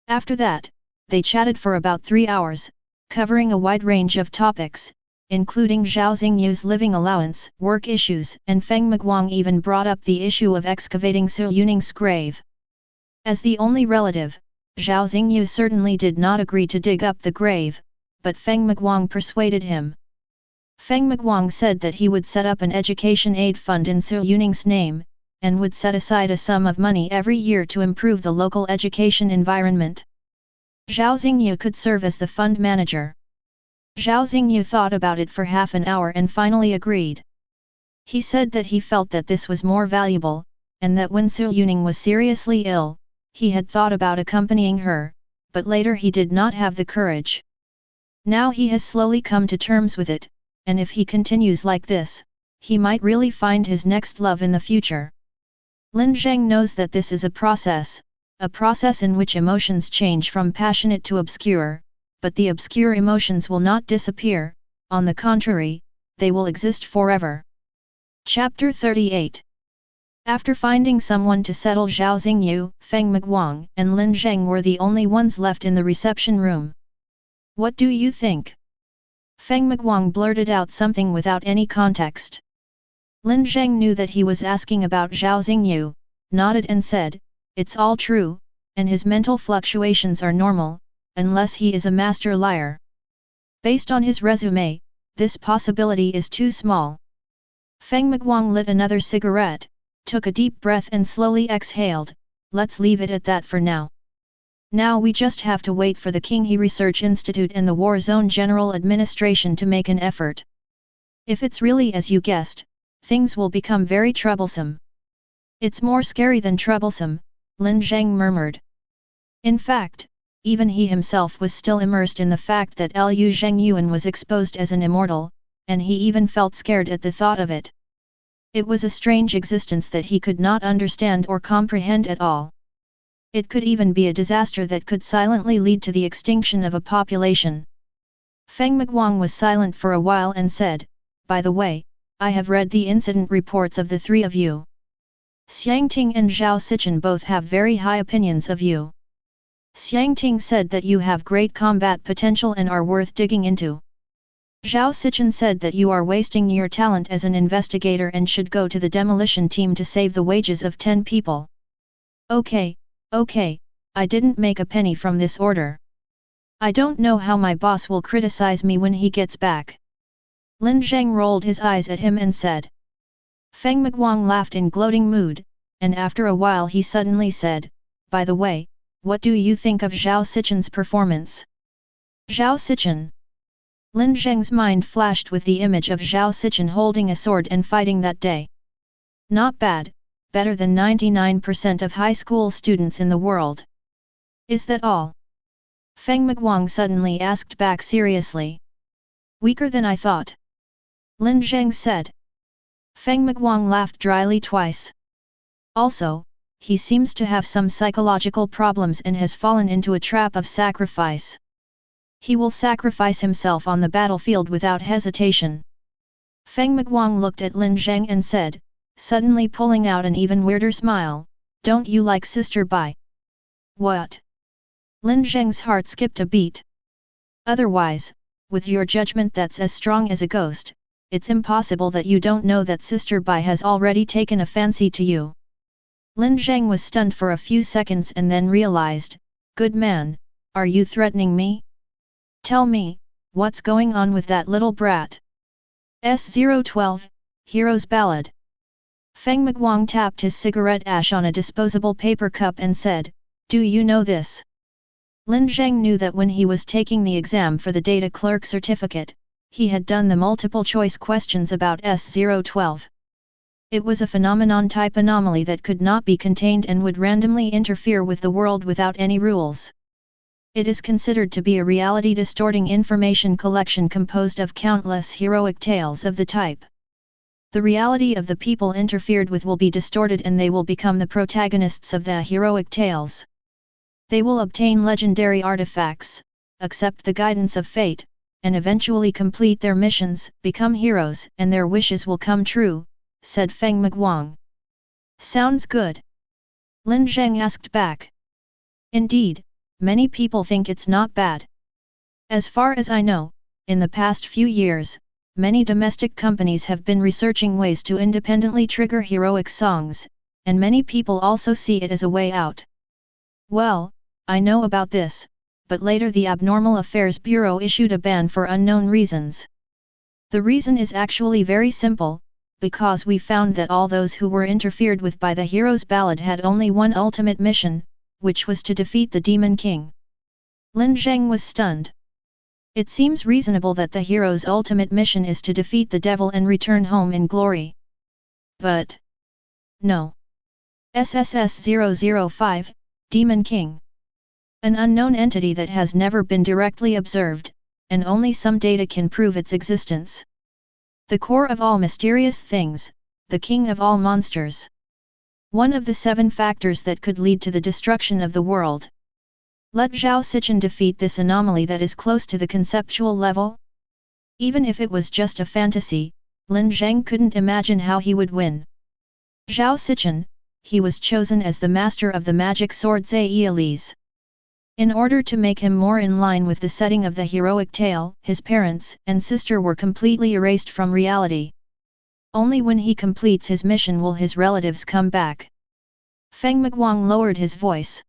After that, they chatted for about 3 hours, covering a wide range of topics, including Zhao Xingyu's living allowance, work issues, and Feng Miguang even brought up the issue of excavating Su Yuning's grave. As the only relative, Zhao Xingyu certainly did not agree to dig up the grave, but Feng Miguang persuaded him. Feng Miguang said that he would set up an education aid fund in Su Yuning's name, and would set aside a sum of money every year to improve the local education environment. Zhao Xingyu could serve as the fund manager. Zhao Xingyu thought about it for half an hour and finally agreed. He said that he felt that this was more valuable, and that when Su Yuning was seriously ill, he had thought about accompanying her, but later he did not have the courage. Now he has slowly come to terms with it, and if he continues like this, he might really find his next love in the future. Lin Zheng knows that this is a process in which emotions change from passionate to obscure, but the obscure emotions will not disappear, on the contrary, they will exist forever. Chapter 38. After finding someone to settle, Zhao Xingyu, Feng Miguang, and Lin Zheng were the only ones left in the reception room. What do you think? Feng Miguang blurted out something without any context. Lin Zheng knew that he was asking about Zhao Xingyu, nodded and said, it's all true, and his mental fluctuations are normal, unless he is a master liar. Based on his resume, this possibility is too small. Feng Miguang lit another cigarette, took a deep breath and slowly exhaled, let's leave it at that for now. Now we just have to wait for the Qinghe Research Institute and the War Zone General Administration to make an effort. If it's really as you guessed, things will become very troublesome. It's more scary than troublesome, Lin Zheng murmured. In fact, even he himself was still immersed in the fact that Liu Zhengyuan was exposed as an immortal, and he even felt scared at the thought of it. It was a strange existence that he could not understand or comprehend at all. It could even be a disaster that could silently lead to the extinction of a population. Feng Miguang was silent for a while and said, "By the way, I have read the incident reports of the three of you. Xiangting and Zhao Sichen both have very high opinions of you. Xiangting said that you have great combat potential and are worth digging into. Zhao Sichen said that you are wasting your talent as an investigator and should go to the demolition team to save the wages of 10 people. Okay, I didn't make a penny from this order. I don't know how my boss will criticize me when he gets back." Lin Zheng rolled his eyes at him and said. Feng Miguang laughed in gloating mood, and after a while he suddenly said, "By the way, what do you think of Zhao Sichen's performance?" Zhao Sichen. Lin Zheng's mind flashed with the image of Zhao Sichen holding a sword and fighting that day. Not bad, better than 99% of high school students in the world. Is that all? Feng Miguang suddenly asked back seriously. Weaker than I thought. Lin Zheng said. Feng Miguang laughed dryly twice. Also, he seems to have some psychological problems and has fallen into a trap of sacrifice. He will sacrifice himself on the battlefield without hesitation. Feng Miguang looked at Lin Zheng and said, suddenly pulling out an even weirder smile, "Don't you like Sister Bai?" "What?" Lin Zheng's heart skipped a beat. "Otherwise, with your judgment that's as strong as a ghost, it's impossible that you don't know that Sister Bai has already taken a fancy to you." Lin Zheng was stunned for a few seconds and then realized, "Good man, are you threatening me? Tell me, what's going on with that little brat?" S012, Hero's Ballad. Feng Miguang tapped his cigarette ash on a disposable paper cup and said, "Do you know this?" Lin Zheng knew that when he was taking the exam for the data clerk certificate, he had done the multiple choice questions about S012. It was a phenomenon-type anomaly that could not be contained and would randomly interfere with the world without any rules. It is considered to be a reality-distorting information collection composed of countless heroic tales of the type. The reality of the people interfered with will be distorted and they will become the protagonists of the heroic tales. They will obtain legendary artifacts, accept the guidance of fate, and eventually complete their missions, become heroes, and their wishes will come true, said Feng Miguang. Sounds good. Lin Zheng asked back. Indeed, many people think it's not bad. As far as I know, in the past few years, many domestic companies have been researching ways to independently trigger heroic songs, and many people also see it as a way out. Well, I know about this, but later the Abnormal Affairs Bureau issued a ban for unknown reasons. The reason is actually very simple, because we found that all those who were interfered with by the Hero's Ballad had only one ultimate mission, which was to defeat the Demon King. Lin Zheng was stunned. It seems reasonable that the hero's ultimate mission is to defeat the devil and return home in glory. But... no. SSS-005, Demon King. An unknown entity that has never been directly observed, and only some data can prove its existence. The core of all mysterious things, the king of all monsters. One of the 7 factors that could lead to the destruction of the world. Let Zhao Sichen defeat this anomaly that is close to the conceptual level? Even if it was just a fantasy, Lin Zheng couldn't imagine how he would win. Zhao Sichen, he was chosen as the master of the magic sword Zai'elis. In order to make him more in line with the setting of the heroic tale, his parents and sister were completely erased from reality. Only when he completes his mission will his relatives come back. Feng Miguang lowered his voice.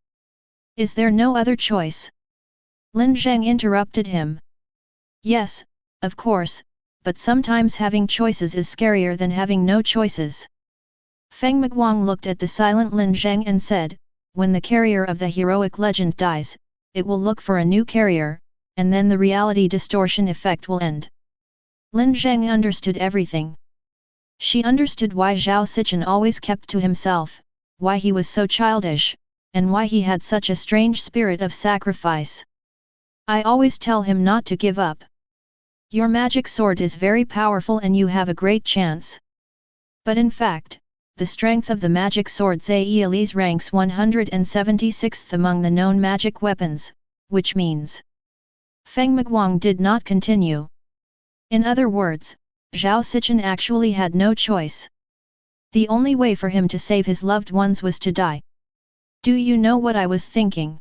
Is there no other choice? Lin Zheng interrupted him. Yes, of course, but sometimes having choices is scarier than having no choices. Feng Miguang looked at the silent Lin Zheng and said, when the carrier of the heroic legend dies, it will look for a new carrier, and then the reality distortion effect will end. Lin Zheng understood everything. She understood why Zhao Sichen always kept to himself, why he was so childish, and why he had such a strange spirit of sacrifice. I always tell him not to give up. Your magic sword is very powerful and you have a great chance. But in fact, the strength of the magic sword Zai'Li's ranks 176th among the known magic weapons, which means. Feng Miguang did not continue. In other words, Zhao Sichen actually had no choice. The only way for him to save his loved ones was to die. Do you know what I was thinking?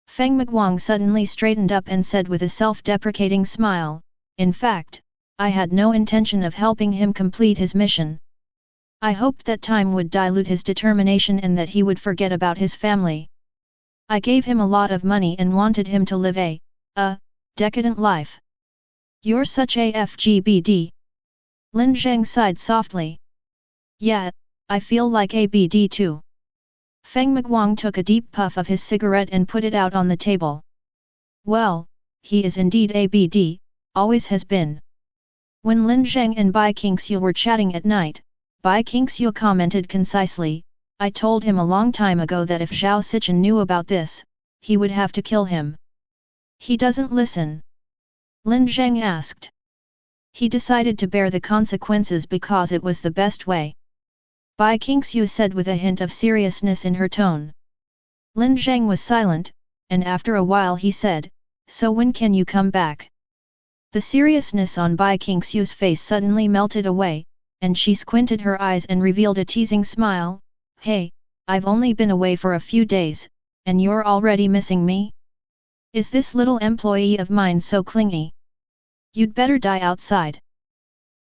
Feng Miguang suddenly straightened up and said with a self-deprecating smile, in fact, I had no intention of helping him complete his mission. I hoped that time would dilute his determination and that he would forget about his family. I gave him a lot of money and wanted him to live a decadent life. You're such a FGBD. Lin Zheng sighed softly. Yeah, I feel like a BD too. Feng Miguang took a deep puff of his cigarette and put it out on the table. Well, he is indeed a BD, always has been. When Lin Zheng and Bai Qingxiu were chatting at night, Bai Qingxiu commented concisely, I told him a long time ago that if Zhao Sichen knew about this, he would have to kill him. He doesn't listen. Lin Zheng asked. He decided to bear the consequences because it was the best way. Bai Qingxiu said with a hint of seriousness in her tone. Lin Zheng was silent, and after a while he said, so when can you come back? The seriousness on Bai Qingxiu's face suddenly melted away, and she squinted her eyes and revealed a teasing smile. Hey, I've only been away for a few days, and you're already missing me? Is this little employee of mine so clingy? You'd better die outside.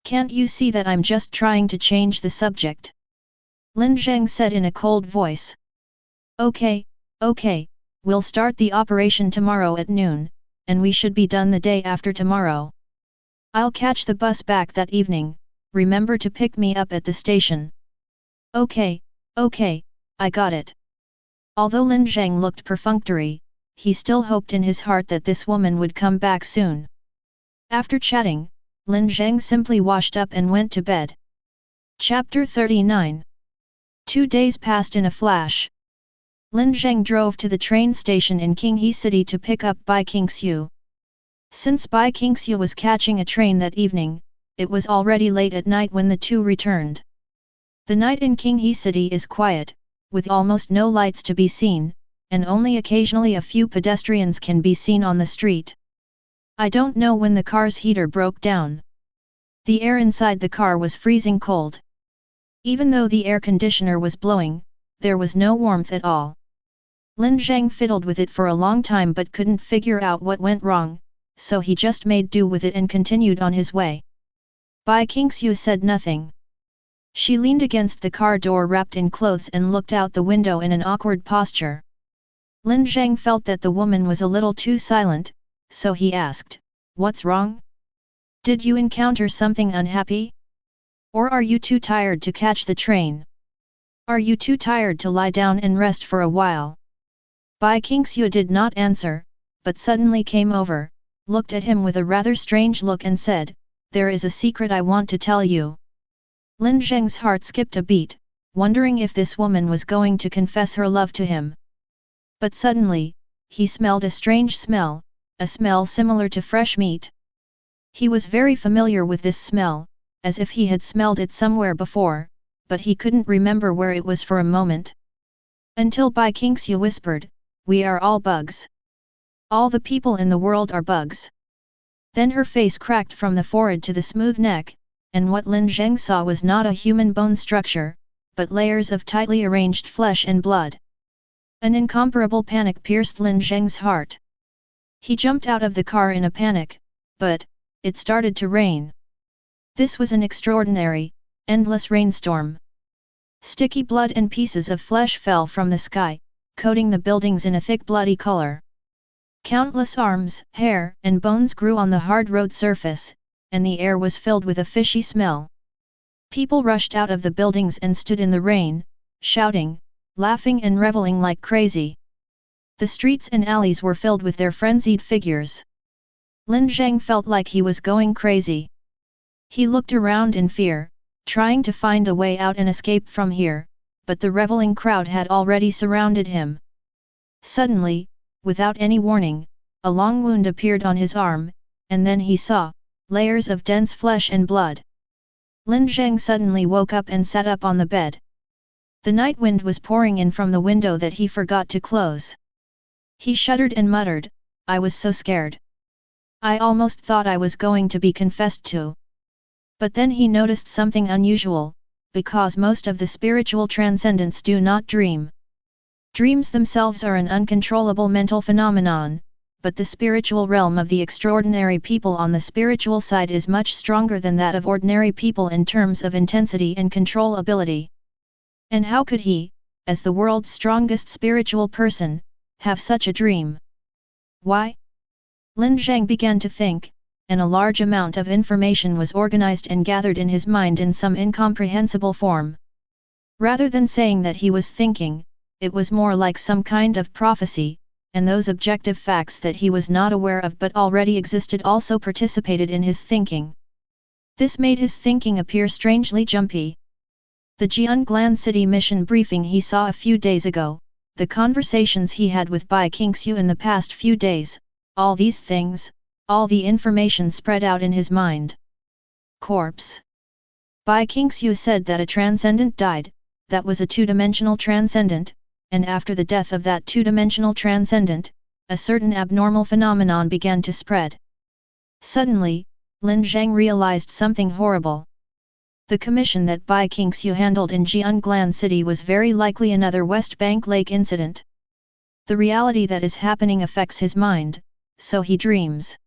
Can't you see that I'm just trying to change the subject? Lin Zheng said in a cold voice. Okay, we'll start the operation tomorrow at noon, and we should be done the day after tomorrow. I'll catch the bus back that evening, remember to pick me up at the station. Okay, I got it. Although Lin Zheng looked perfunctory, he still hoped in his heart that this woman would come back soon. After chatting, Lin Zheng simply washed up and went to bed. Chapter 39. 2 days passed in a flash. Lin Zheng drove to the train station in Qinghe City to pick up Bai Qingxiu. Since Bai Qingxiu was catching a train that evening, it was already late at night when the two returned. The night in Qinghe City is quiet, with almost no lights to be seen, and only occasionally a few pedestrians can be seen on the street. I don't know when the car's heater broke down. The air inside the car was freezing cold. Even though the air conditioner was blowing, there was no warmth at all. Lin Zheng fiddled with it for a long time but couldn't figure out what went wrong, so he just made do with it and continued on his way. Bai Qingxiu said nothing. She leaned against the car door wrapped in clothes and looked out the window in an awkward posture. Lin Zheng felt that the woman was a little too silent, so he asked, "What's wrong? Did you encounter something unhappy? Or are you too tired to catch the train? Are you too tired to lie down and rest for a while?" Bai Qingxiu did not answer, but suddenly came over, looked at him with a rather strange look and said, "There is a secret I want to tell you." Lin Zheng's heart skipped a beat, wondering if this woman was going to confess her love to him. But suddenly, he smelled a strange smell, a smell similar to fresh meat. He was very familiar with this smell, as if he had smelled it somewhere before, but he couldn't remember where it was for a moment. Until Bai Qingxiu whispered, "We are all bugs. All the people in the world are bugs." Then her face cracked from the forehead to the smooth neck, and what Lin Zheng saw was not a human bone structure, but layers of tightly arranged flesh and blood. An incomparable panic pierced Lin Zheng's heart. He jumped out of the car in a panic, but it started to rain. This was an extraordinary, endless rainstorm. Sticky blood and pieces of flesh fell from the sky, coating the buildings in a thick bloody color. Countless arms, hair, and bones grew on the hard road surface, and the air was filled with a fishy smell. People rushed out of the buildings and stood in the rain, shouting, laughing and reveling like crazy. The streets and alleys were filled with their frenzied figures. Lin Zheng felt like he was going crazy. He looked around in fear, trying to find a way out and escape from here, but the reveling crowd had already surrounded him. Suddenly, without any warning, a long wound appeared on his arm, and then he saw layers of dense flesh and blood. Lin Zheng suddenly woke up and sat up on the bed. The night wind was pouring in from the window that he forgot to close. He shuddered and muttered, "I was so scared. I almost thought I was going to be confessed to." But then he noticed something unusual, because most of the spiritual transcendents do not dream. Dreams themselves are an uncontrollable mental phenomenon, but the spiritual realm of the extraordinary people on the spiritual side is much stronger than that of ordinary people in terms of intensity and control ability. And how could he, as the world's strongest spiritual person, have such a dream? Why? Lin Zheng began to think, and a large amount of information was organized and gathered in his mind in some incomprehensible form. Rather than saying that he was thinking, it was more like some kind of prophecy, and those objective facts that he was not aware of but already existed also participated in his thinking. This made his thinking appear strangely jumpy. The Jianglan City mission briefing he saw a few days ago, the conversations he had with Bai Qingxiu in the past few days, all these things, all the information spread out in his mind. Corpse. Bai Qingxiu said that a transcendent died, that was a two-dimensional transcendent, and after the death of that two-dimensional transcendent, a certain abnormal phenomenon began to spread. Suddenly, Lin Zheng realized something horrible. The commission that Bai Qingxiu handled in Jianglan City was very likely another West Bank Lake incident. The reality that is happening affects his mind, so he dreams.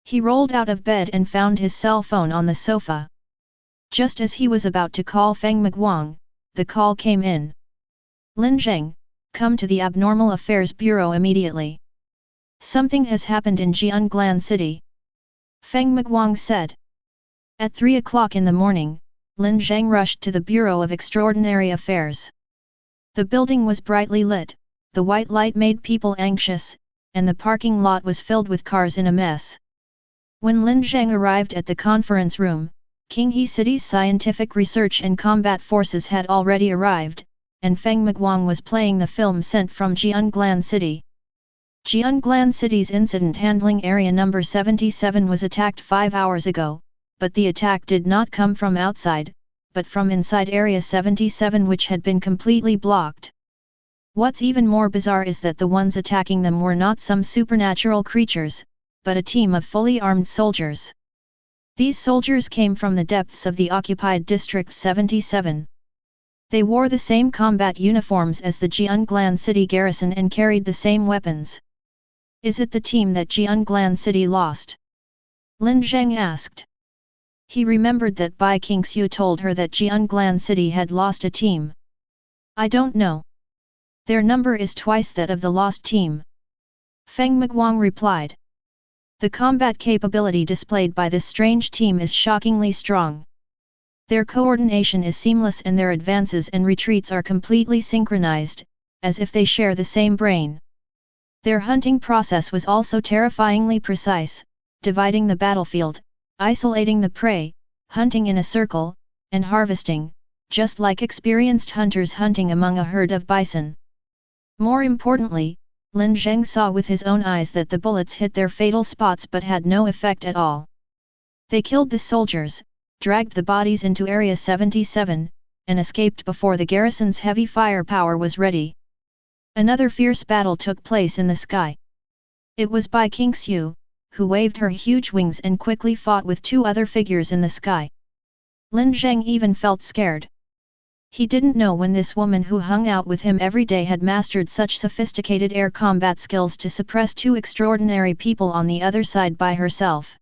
He rolled out of bed and found his cell phone on the sofa. Just as he was about to call Feng Miguang, the call came in. "Lin Zheng, come to the Abnormal Affairs Bureau immediately. Something has happened in Jianglan City," Feng Miguang said. At 3 o'clock in the morning, Lin Zheng rushed to the Bureau of Extraordinary Affairs. The building was brightly lit, the white light made people anxious, and the parking lot was filled with cars in a mess. When Lin Zheng arrived at the conference room, Qinghe City's scientific research and combat forces had already arrived, and Feng Miguang was playing the film sent from Jianglan City. Jianglan City's incident handling area number 77 was attacked 5 hours ago, but the attack did not come from outside, but from inside area 77, which had been completely blocked. What's even more bizarre is that the ones attacking them were not some supernatural creatures, but a team of fully armed soldiers. These soldiers came from the depths of the occupied District 77. They wore the same combat uniforms as the Jianglan City garrison and carried the same weapons. "Is it the team that Jianglan City lost?" Lin Zheng asked. He remembered that Bai Qingxiu told her that Jianglan City had lost a team. "I don't know. Their number is twice that of the lost team," Feng Miguang replied. "The combat capability displayed by this strange team is shockingly strong. Their coordination is seamless and their advances and retreats are completely synchronized, as if they share the same brain. Their hunting process was also terrifyingly precise, dividing the battlefield, isolating the prey, hunting in a circle, and harvesting, just like experienced hunters hunting among a herd of bison." More importantly, Lin Zheng saw with his own eyes that the bullets hit their fatal spots but had no effect at all. They killed the soldiers, dragged the bodies into Area 77, and escaped before the garrison's heavy firepower was ready. Another fierce battle took place in the sky. It was Bai Qingxiu, who waved her huge wings and quickly fought with 2 other figures in the sky. Lin Zheng even felt scared. He didn't know when this woman who hung out with him every day had mastered such sophisticated air combat skills to suppress 2 extraordinary people on the other side by herself.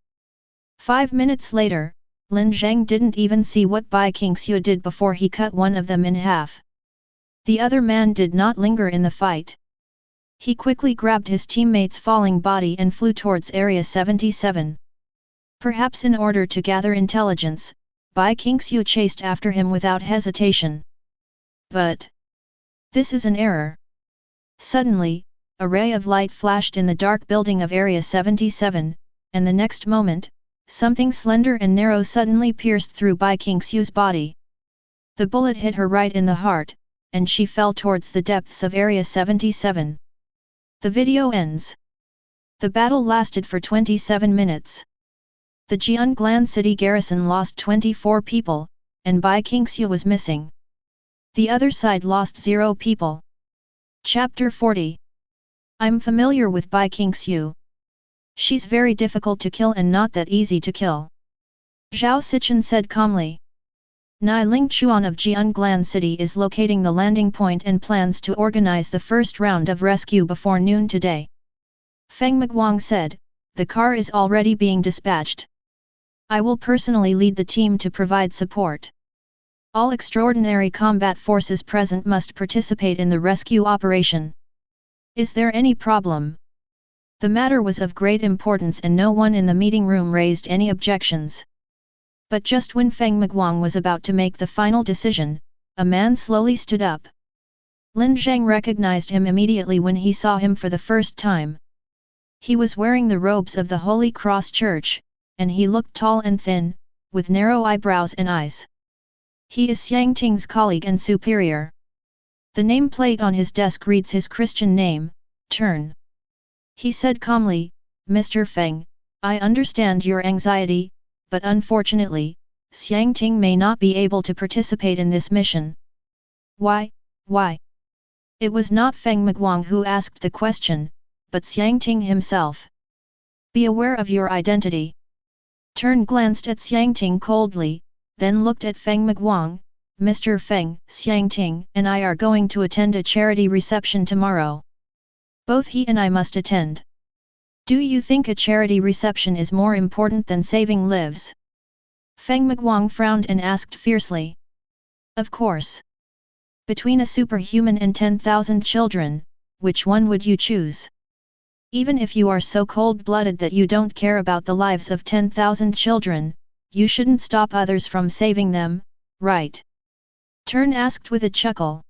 5 minutes later, Lin Zheng didn't even see what Bai Qingxiu did before he cut one of them in half. The other man did not linger in the fight. He quickly grabbed his teammate's falling body and flew towards Area 77. Perhaps in order to gather intelligence, Bai Qingxiu chased after him without hesitation. But This is an error. Suddenly, a ray of light flashed in the dark building of Area 77, and the next moment, something slender and narrow suddenly pierced through Bai Qingxiu's body. The bullet hit her right in the heart, and she fell towards the depths of Area 77. The video ends. The battle lasted for 27 minutes. The Jianglan city garrison lost 24 people, and Bai Qingxiu was missing. The other side lost 0 people. Chapter 40. I'm familiar with Bai Qingxiu. She's very difficult to kill and not that easy to kill. Zhao Sichen said calmly. Nai Lingchuan of Jianglan City is locating the landing point and plans to organize the first round of rescue before noon today. Feng Miguang said, the car is already being dispatched. I will personally lead the team to provide support. All extraordinary combat forces present must participate in the rescue operation. Is there any problem? The matter was of great importance and no one in the meeting room raised any objections. But just when Feng Miguang was about to make the final decision, a man slowly stood up. Lin Zheng recognized him immediately when he saw him for the first time. He was wearing the robes of the Holy Cross Church, and he looked tall and thin, with narrow eyebrows and eyes. He is Xiang Ting's colleague and superior. The nameplate on his desk reads his Christian name, Turn. He said calmly, Mr. Feng, I understand your anxiety, but unfortunately, Xiang Ting may not be able to participate in this mission. Why? It was not Feng Miguang who asked the question, but Xiang Ting himself. Be aware of your identity. Turn glanced at Xiang Ting coldly, then looked at Feng Miguang. Mr. Feng, Xiang Ting and I are going to attend a charity reception tomorrow. Both he and I must attend. Do you think a charity reception is more important than saving lives? Feng Miguang frowned and asked fiercely. Of course. Between a superhuman and 10,000 children, which one would you choose? Even if you are so cold-blooded that you don't care about the lives of 10,000 children, you shouldn't stop others from saving them, right? Turn asked with a chuckle.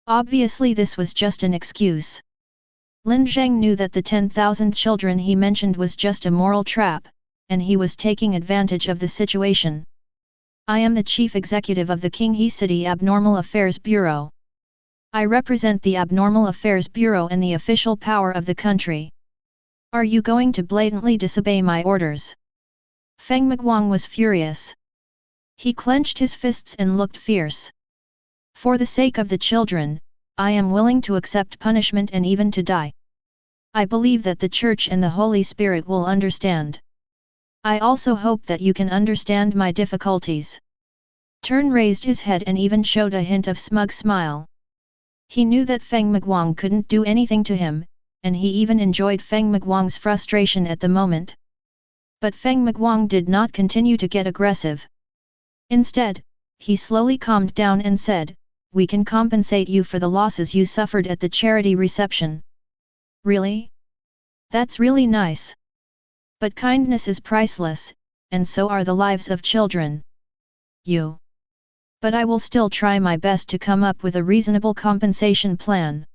Obviously this was just an excuse. Lin Zheng knew that the 10,000 children he mentioned was just a moral trap, and he was taking advantage of the situation. I am the chief executive of the Qinghe City Abnormal Affairs Bureau. I represent the Abnormal Affairs Bureau and the official power of the country. Are you going to blatantly disobey my orders? Feng Miguang was furious. He clenched his fists and looked fierce. For the sake of the children, I am willing to accept punishment and even to die. I believe that the Church and the Holy Spirit will understand. I also hope that you can understand my difficulties. Turn raised his head and even showed a hint of smug smile. He knew that Feng Miguang couldn't do anything to him, and he even enjoyed Feng Miguang's frustration at the moment. But Feng Miguang did not continue to get aggressive. Instead, he slowly calmed down and said, we can compensate you for the losses you suffered at the charity reception. Really? That's really nice. But kindness is priceless, and so are the lives of children. But I will still try my best to come up with a reasonable compensation plan.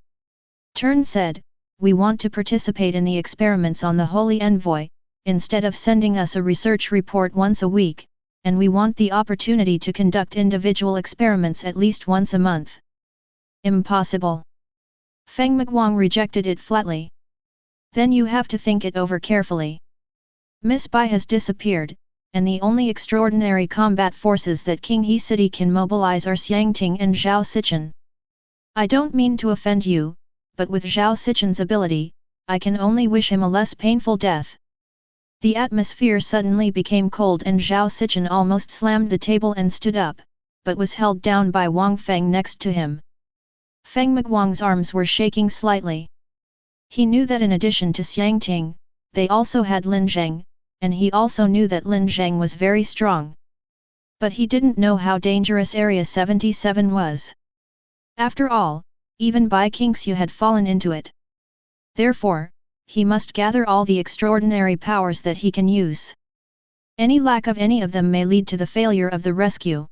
Turn said, we want to participate in the experiments on the Holy Envoy, instead of sending us a research report once a week, and we want the opportunity to conduct individual experiments at least once a month. Impossible. Feng Miguang rejected it flatly. Then you have to think it over carefully. Miss Bai has disappeared, and the only extraordinary combat forces that Qinghe City can mobilize are Xiang Ting and Zhao Sichen. I don't mean to offend you, but with Zhao Sichen's ability, I can only wish him a less painful death. The atmosphere suddenly became cold and Zhao Sichen almost slammed the table and stood up, but was held down by Wang Feng next to him. Feng Miguang's arms were shaking slightly. He knew that in addition to Xiang Ting, they also had Lin Zheng, and he also knew that Lin Zheng was very strong. But he didn't know how dangerous Area 77 was. After all, even Bai Qingxiu had fallen into it. Therefore, he must gather all the extraordinary powers that he can use. Any lack of any of them may lead to the failure of the rescue.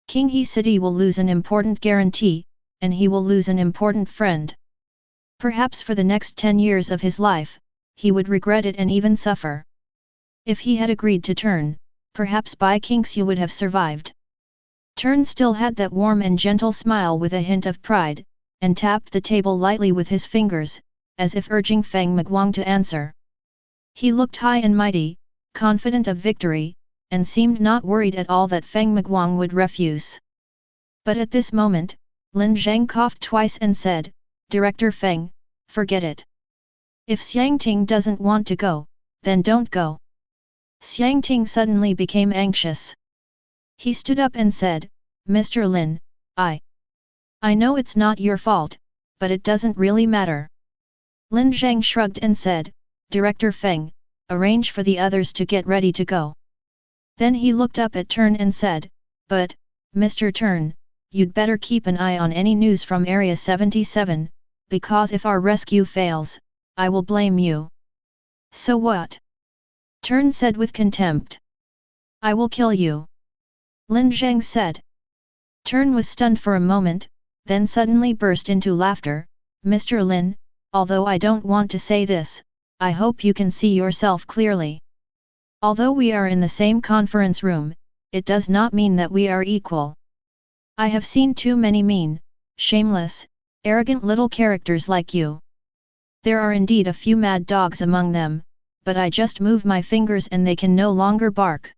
Qinghe City will lose an important guarantee, and he will lose an important friend. Perhaps for the next 10 years of his life, he would regret it and even suffer. If he had agreed to turn, perhaps Bai Qingxiu would have survived. Turn still had that warm and gentle smile with a hint of pride, and tapped the table lightly with his fingers, as if urging Feng Mengguang to answer. He looked high and mighty, confident of victory, and seemed not worried at all that Feng Mengguang would refuse. But at this moment, Lin Zheng coughed twice and said, "Director Feng, forget it. If Xiangting doesn't want to go, then don't go." Xiangting suddenly became anxious. He stood up and said, "Mr. Lin, I know it's not your fault, but it doesn't really matter." Lin Zheng shrugged and said, "Director Feng, arrange for the others to get ready to go." Then he looked up at Turn and said, "But, Mr. Turn, you'd better keep an eye on any news from Area 77, because if our rescue fails, I will blame you." "So what?" Turn said with contempt. "I will kill you." Lin Zheng said. Turn was stunned for a moment, then suddenly burst into laughter. "Mr. Lin, although I don't want to say this, I hope you can see yourself clearly. Although we are in the same conference room, it does not mean that we are equal. I have seen too many mean, shameless, arrogant little characters like you. There are indeed a few mad dogs among them, but I just move my fingers and they can no longer bark."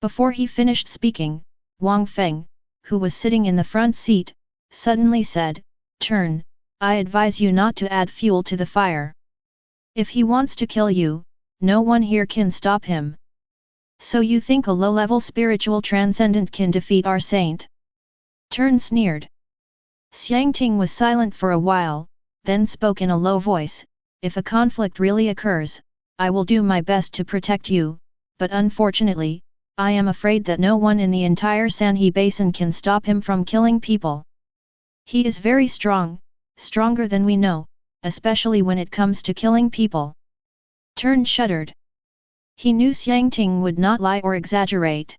Before he finished speaking, Wang Feng, who was sitting in the front seat, suddenly said, "Turn, I advise you not to add fuel to the fire. If he wants to kill you, no one here can stop him. So you think a low-level spiritual transcendent can defeat our saint?" Turn sneered. Xiangting was silent for a while, then spoke in a low voice, "If a conflict really occurs, I will do my best to protect you, but unfortunately, I am afraid that no one in the entire Sanhe Basin can stop him from killing people. He is very strong, stronger than we know, especially when it comes to killing people." Turn shuddered. He knew Xiangting would not lie or exaggerate.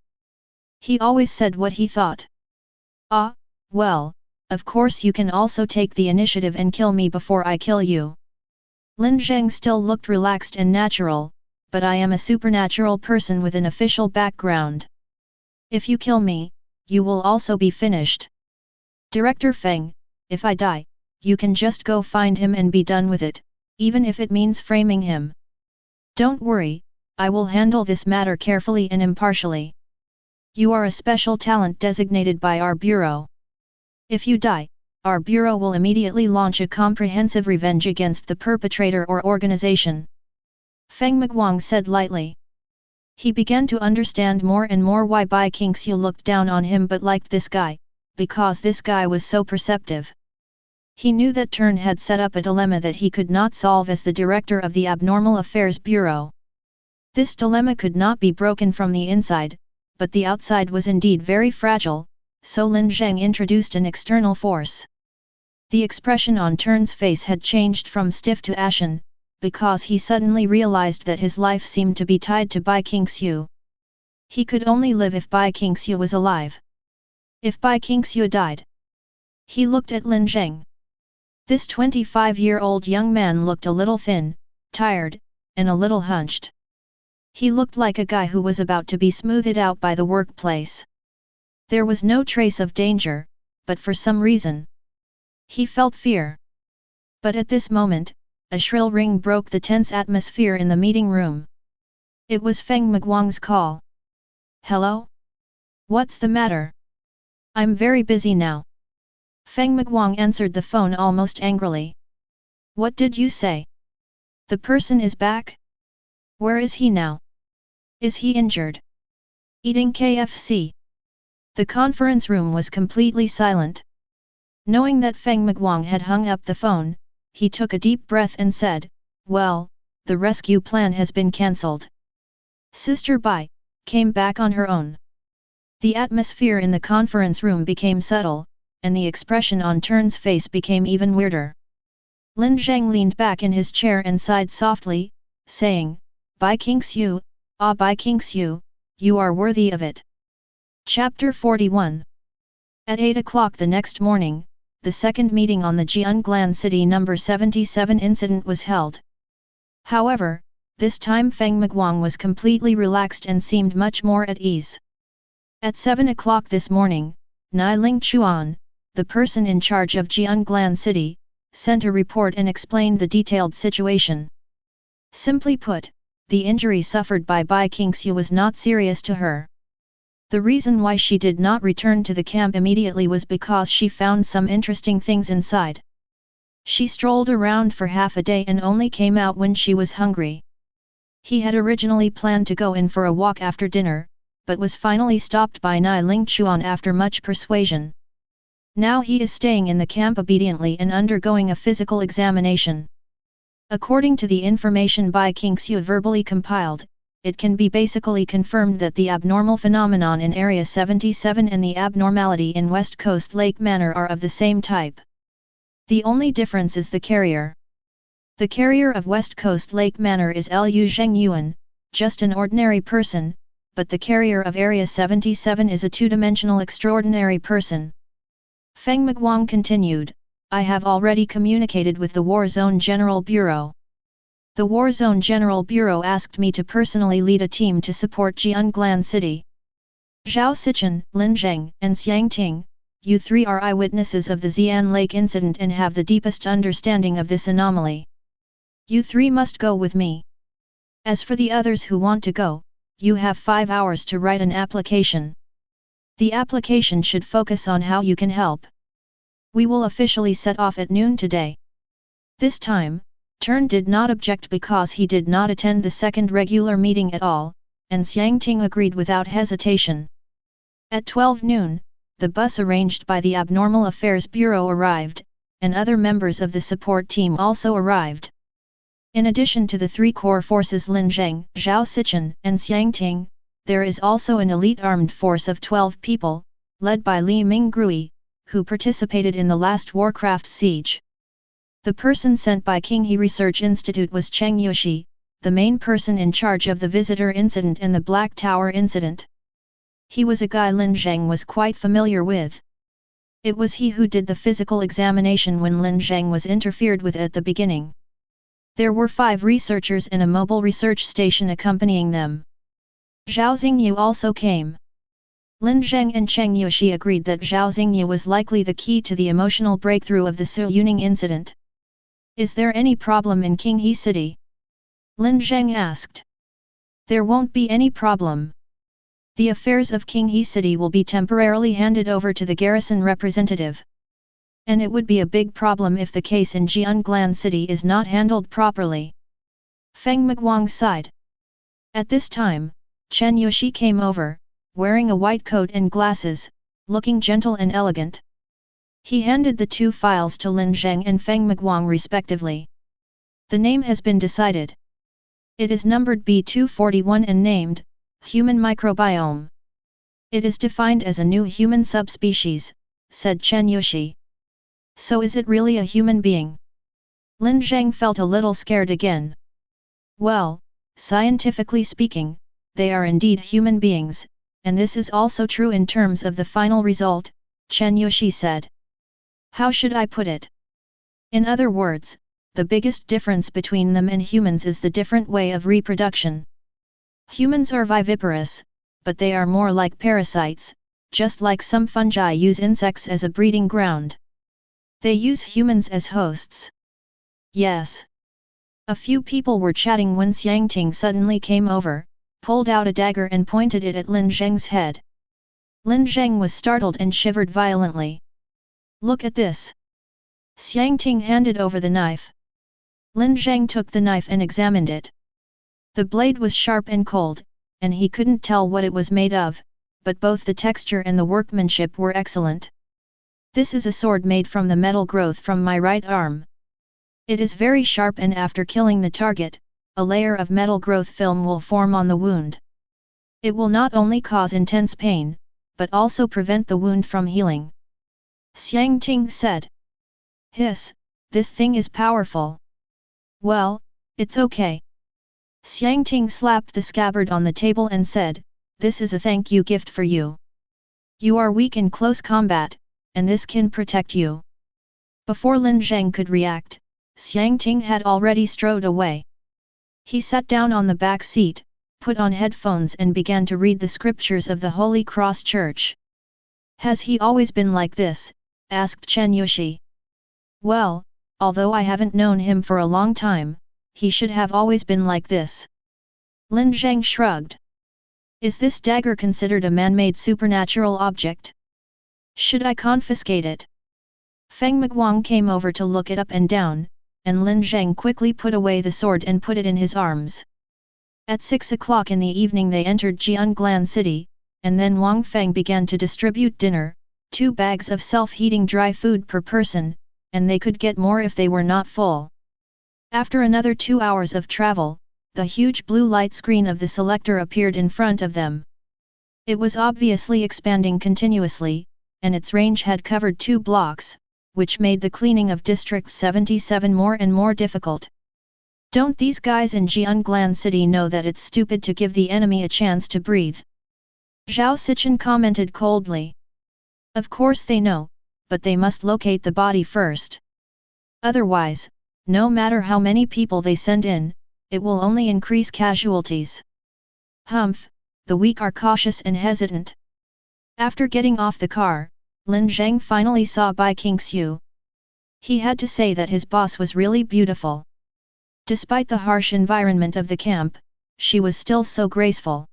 He always said what he thought. "Ah, well, of course you can also take the initiative and kill me before I kill you." Lin Zheng still looked relaxed and natural, "But I am a supernatural person with an official background. If you kill me, you will also be finished. Director Feng, if I die, you can just go find him and be done with it, even if it means framing him. Don't worry, I will handle this matter carefully and impartially. You are a special talent designated by our bureau. If you die, our bureau will immediately launch a comprehensive revenge against the perpetrator or organization." Feng Mengguang said lightly. He began to understand more and more why Bai Qingxiu looked down on him but liked this guy, because this guy was so perceptive. He knew that Turn had set up a dilemma that he could not solve as the director of the Abnormal Affairs Bureau. This dilemma could not be broken from the inside, but the outside was indeed very fragile, so Lin Zheng introduced an external force. The expression on Turn's face had changed from stiff to ashen, because he suddenly realized that his life seemed to be tied to Bai Qingxiu. He could only live if Bai Qingxiu was alive. If Bai Qingxiu died. He looked at Lin Zheng. This 25-year-old young man looked a little thin, tired, and a little hunched. He looked like a guy who was about to be smoothed out by the workplace. There was no trace of danger, but for some reason, he felt fear. But at this moment, a shrill ring broke the tense atmosphere in the meeting room. It was Feng Mengguang's call. "Hello? What's the matter? I'm very busy now." Feng Mengguang answered the phone almost angrily. "What did you say? The person is back? Where is he now? Is he injured? Eating KFC?" The conference room was completely silent. Knowing that Feng Mengguang had hung up the phone, he took a deep breath and said, "Well, the rescue plan has been cancelled. Sister Bai came back on her own." The atmosphere in the conference room became subtle, and the expression on Turn's face became even weirder. Lin Zheng leaned back in his chair and sighed softly, saying, "Bai Qingxiu, ah Bai Qingxiu, you are worthy of it." Chapter 41. At 8 o'clock the next morning, the second meeting on the Jianglan City No. 77 incident was held. However, this time Feng Miguang was completely relaxed and seemed much more at ease. At 7 o'clock this morning, Niling Chuan, the person in charge of Jianglan City, sent a report and explained the detailed situation. Simply put, the injury suffered by Bai Qingxiu was not serious to her. The reason why she did not return to the camp immediately was because she found some interesting things inside. She strolled around for half a day and only came out when she was hungry. He had originally planned to go in for a walk after dinner, but was finally stopped by Niling Chuan after much persuasion. Now he is staying in the camp obediently and undergoing a physical examination. According to the information Bai Qingxiu verbally compiled, it can be basically confirmed that the abnormal phenomenon in Area 77 and the abnormality in West Coast Lake Manor are of the same type. The only difference is the carrier. The carrier of West Coast Lake Manor is Lu Zhengyuan, just an ordinary person, but the carrier of Area 77 is a two-dimensional extraordinary person. Feng Miguang continued, I have already communicated with the War Zone General Bureau. The War Zone General Bureau asked me to personally lead a team to support Jianglan City. Zhao Sichen, Lin Zheng, and Xiang Ting, you three are eyewitnesses of the Xian Lake incident and have the deepest understanding of this anomaly. You three must go with me. As for the others who want to go, you have 5 hours to write an application. The application should focus on how you can help. We will officially set off at noon today. This time, Turn did not object because he did not attend the second regular meeting at all, and Xiang Ting agreed without hesitation. At 12 noon, the bus arranged by the Abnormal Affairs Bureau arrived, and other members of the support team also arrived. In addition to the three core forces Lin Zheng, Zhao Sichen, and Xiang Ting, there is also an elite armed force of 12 people, led by Li Minggrui, who participated in the last Warcraft siege. The person sent by Qinghe Research Institute was Cheng Yushi, the main person in charge of the visitor incident and the Black Tower incident. He was a guy Lin Zheng was quite familiar with. It was he who did the physical examination when Lin Zheng was interfered with at the beginning. There were 5 researchers and a mobile research station accompanying them. Zhao Xingyu also came. Lin Zheng and Cheng Yushi agreed that Zhao Xingyu was likely the key to the emotional breakthrough of the Su Yuning incident. Is there any problem in Qinghe City? Lin Zheng asked. There won't be any problem. The affairs of Qinghe City will be temporarily handed over to the garrison representative. And it would be a big problem if the case in Jianglan City is not handled properly. Feng Miguang sighed. At this time, Chen Yushi came over, wearing a white coat and glasses, looking gentle and elegant. He handed the 2 files to Lin Zheng and Feng Miguang respectively. The name has been decided. It is numbered B241 and named, Human Microbiome. It is defined as a new human subspecies, said Chen Yushi. So is it really a human being? Lin Zheng felt a little scared again. Well, scientifically speaking, they are indeed human beings, and this is also true in terms of the final result, Chen Yushi said. How should I put it? In other words, the biggest difference between them and humans is the different way of reproduction. Humans are viviparous, but they are more like parasites, just like some fungi use insects as a breeding ground. They use humans as hosts. Yes. A few people were chatting when Xiang Ting suddenly came over, pulled out a dagger and pointed it at Lin Zheng's head. Lin Zheng was startled and shivered violently. Look at this. Xiang Ting handed over the knife. Lin Zheng took the knife and examined it. The blade was sharp and cold, and he couldn't tell what it was made of, but both the texture and the workmanship were excellent. This is a sword made from the metal growth from my right arm. It is very sharp and after killing the target, a layer of metal growth film will form on the wound. It will not only cause intense pain, but also prevent the wound from healing. Xiang Ting said. Hiss, this thing is powerful. Well, it's okay. Xiang Ting slapped the scabbard on the table and said, this is a thank you gift for you. You are weak in close combat, and this can protect you. Before Lin Zheng could react, Xiang Ting had already strode away. He sat down on the back seat, put on headphones and began to read the scriptures of the Holy Cross Church. Has he always been like this? Asked Chen Yushi. Well, although I haven't known him for a long time, he should have always been like this. Lin Zheng shrugged. Is this dagger considered a man-made supernatural object? Should I confiscate it? Feng Miguang came over to look it up and down, and Lin Zheng quickly put away the sword and put it in his arms. At 6 o'clock in the evening they entered Jianglan City, and then Wang Feng began to distribute dinner, 2 bags of self-heating dry food per person, and they could get more if they were not full. After another 2 hours of travel, the huge blue light screen of the selector appeared in front of them. It was obviously expanding continuously, and its range had covered 2 blocks, which made the cleaning of District 77 more and more difficult. Don't these guys in Jianglan City know that it's stupid to give the enemy a chance to breathe? Zhao Sichen commented coldly. Of course they know, but they must locate the body first. Otherwise, no matter how many people they send in, it will only increase casualties. Humph, the weak are cautious and hesitant. After getting off the car, Lin Zheng finally saw Bai Qingxiu. He had to say that his boss was really beautiful. Despite the harsh environment of the camp, she was still so graceful.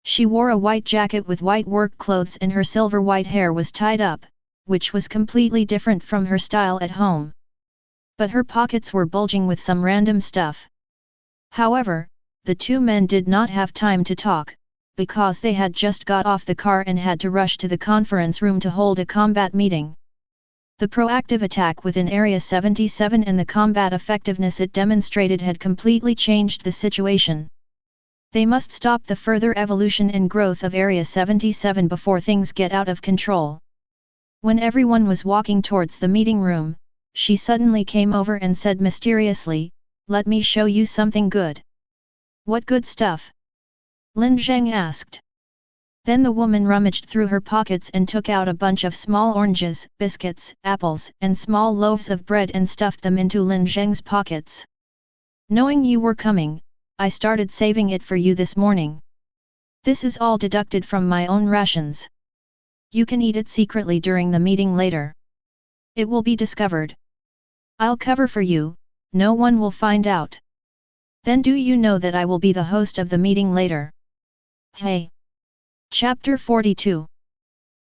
She wore a white jacket with white work clothes and her silver-white hair was tied up, which was completely different from her style at home. But her pockets were bulging with some random stuff. However, the 2 men did not have time to talk, because they had just got off the car and had to rush to the conference room to hold a combat meeting. The proactive attack within Area 77 and the combat effectiveness it demonstrated had completely changed the situation. They must stop the further evolution and growth of Area 77 before things get out of control. When everyone was walking towards the meeting room, she suddenly came over and said mysteriously, "Let me show you something good." "What good stuff?" Lin Zheng asked. Then the woman rummaged through her pockets and took out a bunch of small oranges, biscuits, apples, and small loaves of bread and stuffed them into Lin Zheng's pockets. "Knowing you were coming, I started saving it for you this morning. This is all deducted from my own rations. You can eat it secretly during the meeting later. It will be discovered. I'll cover for you, no one will find out. Then do you know that I will be the host of the meeting later?" Hey! Chapter 42.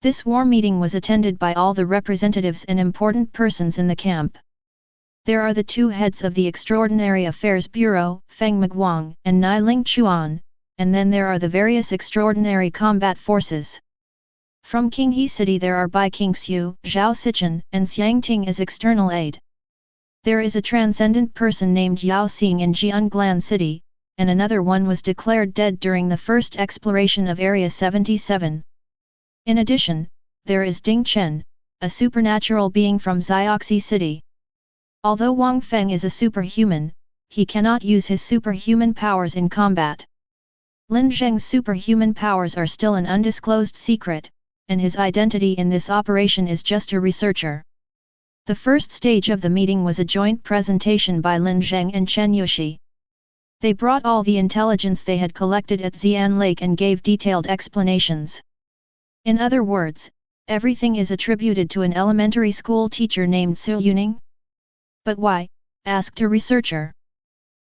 This war meeting was attended by all the representatives and important persons in the camp. There are the 2 heads of the Extraordinary Affairs Bureau, Feng Miguang and Niling Chuan, and then there are the various extraordinary combat forces. From Qinghe City there are Bai Qingxiu, Zhao Sichen, and Xiang Ting as external aid. There is a transcendent person named Yao Xing in Jianglan City, and another one was declared dead during the first exploration of Area 77. In addition, there is Ding Chen, a supernatural being from Zioxi City. Although Wang Feng is a superhuman, he cannot use his superhuman powers in combat. Lin Zheng's superhuman powers are still an undisclosed secret, and his identity in this operation is just a researcher. The first stage of the meeting was a joint presentation by Lin Zheng and Chen Yushi. They brought all the intelligence they had collected at Xian Lake and gave detailed explanations. In other words, everything is attributed to an elementary school teacher named Su Yuning. "But why?" asked a researcher.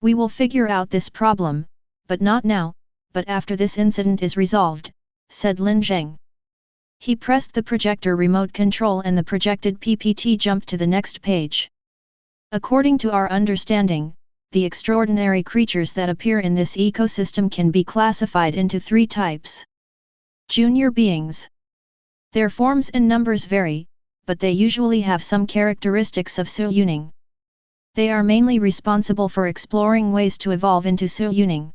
"We will figure out this problem, but not now, but after this incident is resolved," said Lin Zheng. He pressed the projector remote control and the projected PPT jumped to the next page. According to our understanding, the extraordinary creatures that appear in this ecosystem can be classified into 3 types. Junior beings. Their forms and numbers vary, but they usually have some characteristics of Su Yuning. They are mainly responsible for exploring ways to evolve into Su Yuning.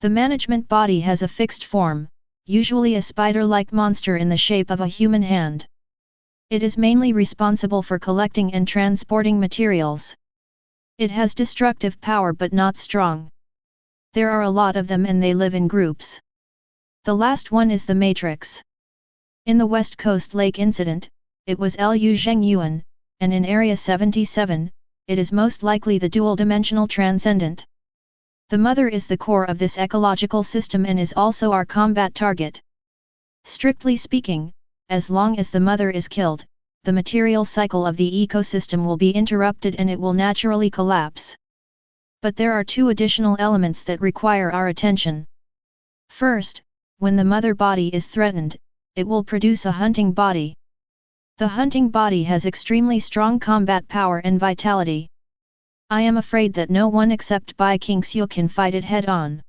The management body has a fixed form, usually a spider-like monster in the shape of a human hand. It is mainly responsible for collecting and transporting materials. It has destructive power but not strong. There are a lot of them and they live in groups. The last one is the Matrix. In the West Coast Lake incident, it was Lu Zhengyuan, and in Area 77, it is most likely the dual-dimensional transcendent. The mother is the core of this ecological system and is also our combat target. Strictly speaking, as long as the mother is killed, the material cycle of the ecosystem will be interrupted and it will naturally collapse. But there are two additional elements that require our attention. First, when the mother body is threatened, it will produce a hunting body. The hunting body has extremely strong combat power and vitality. I am afraid that no one except Bai Qingxiu can fight it head-on.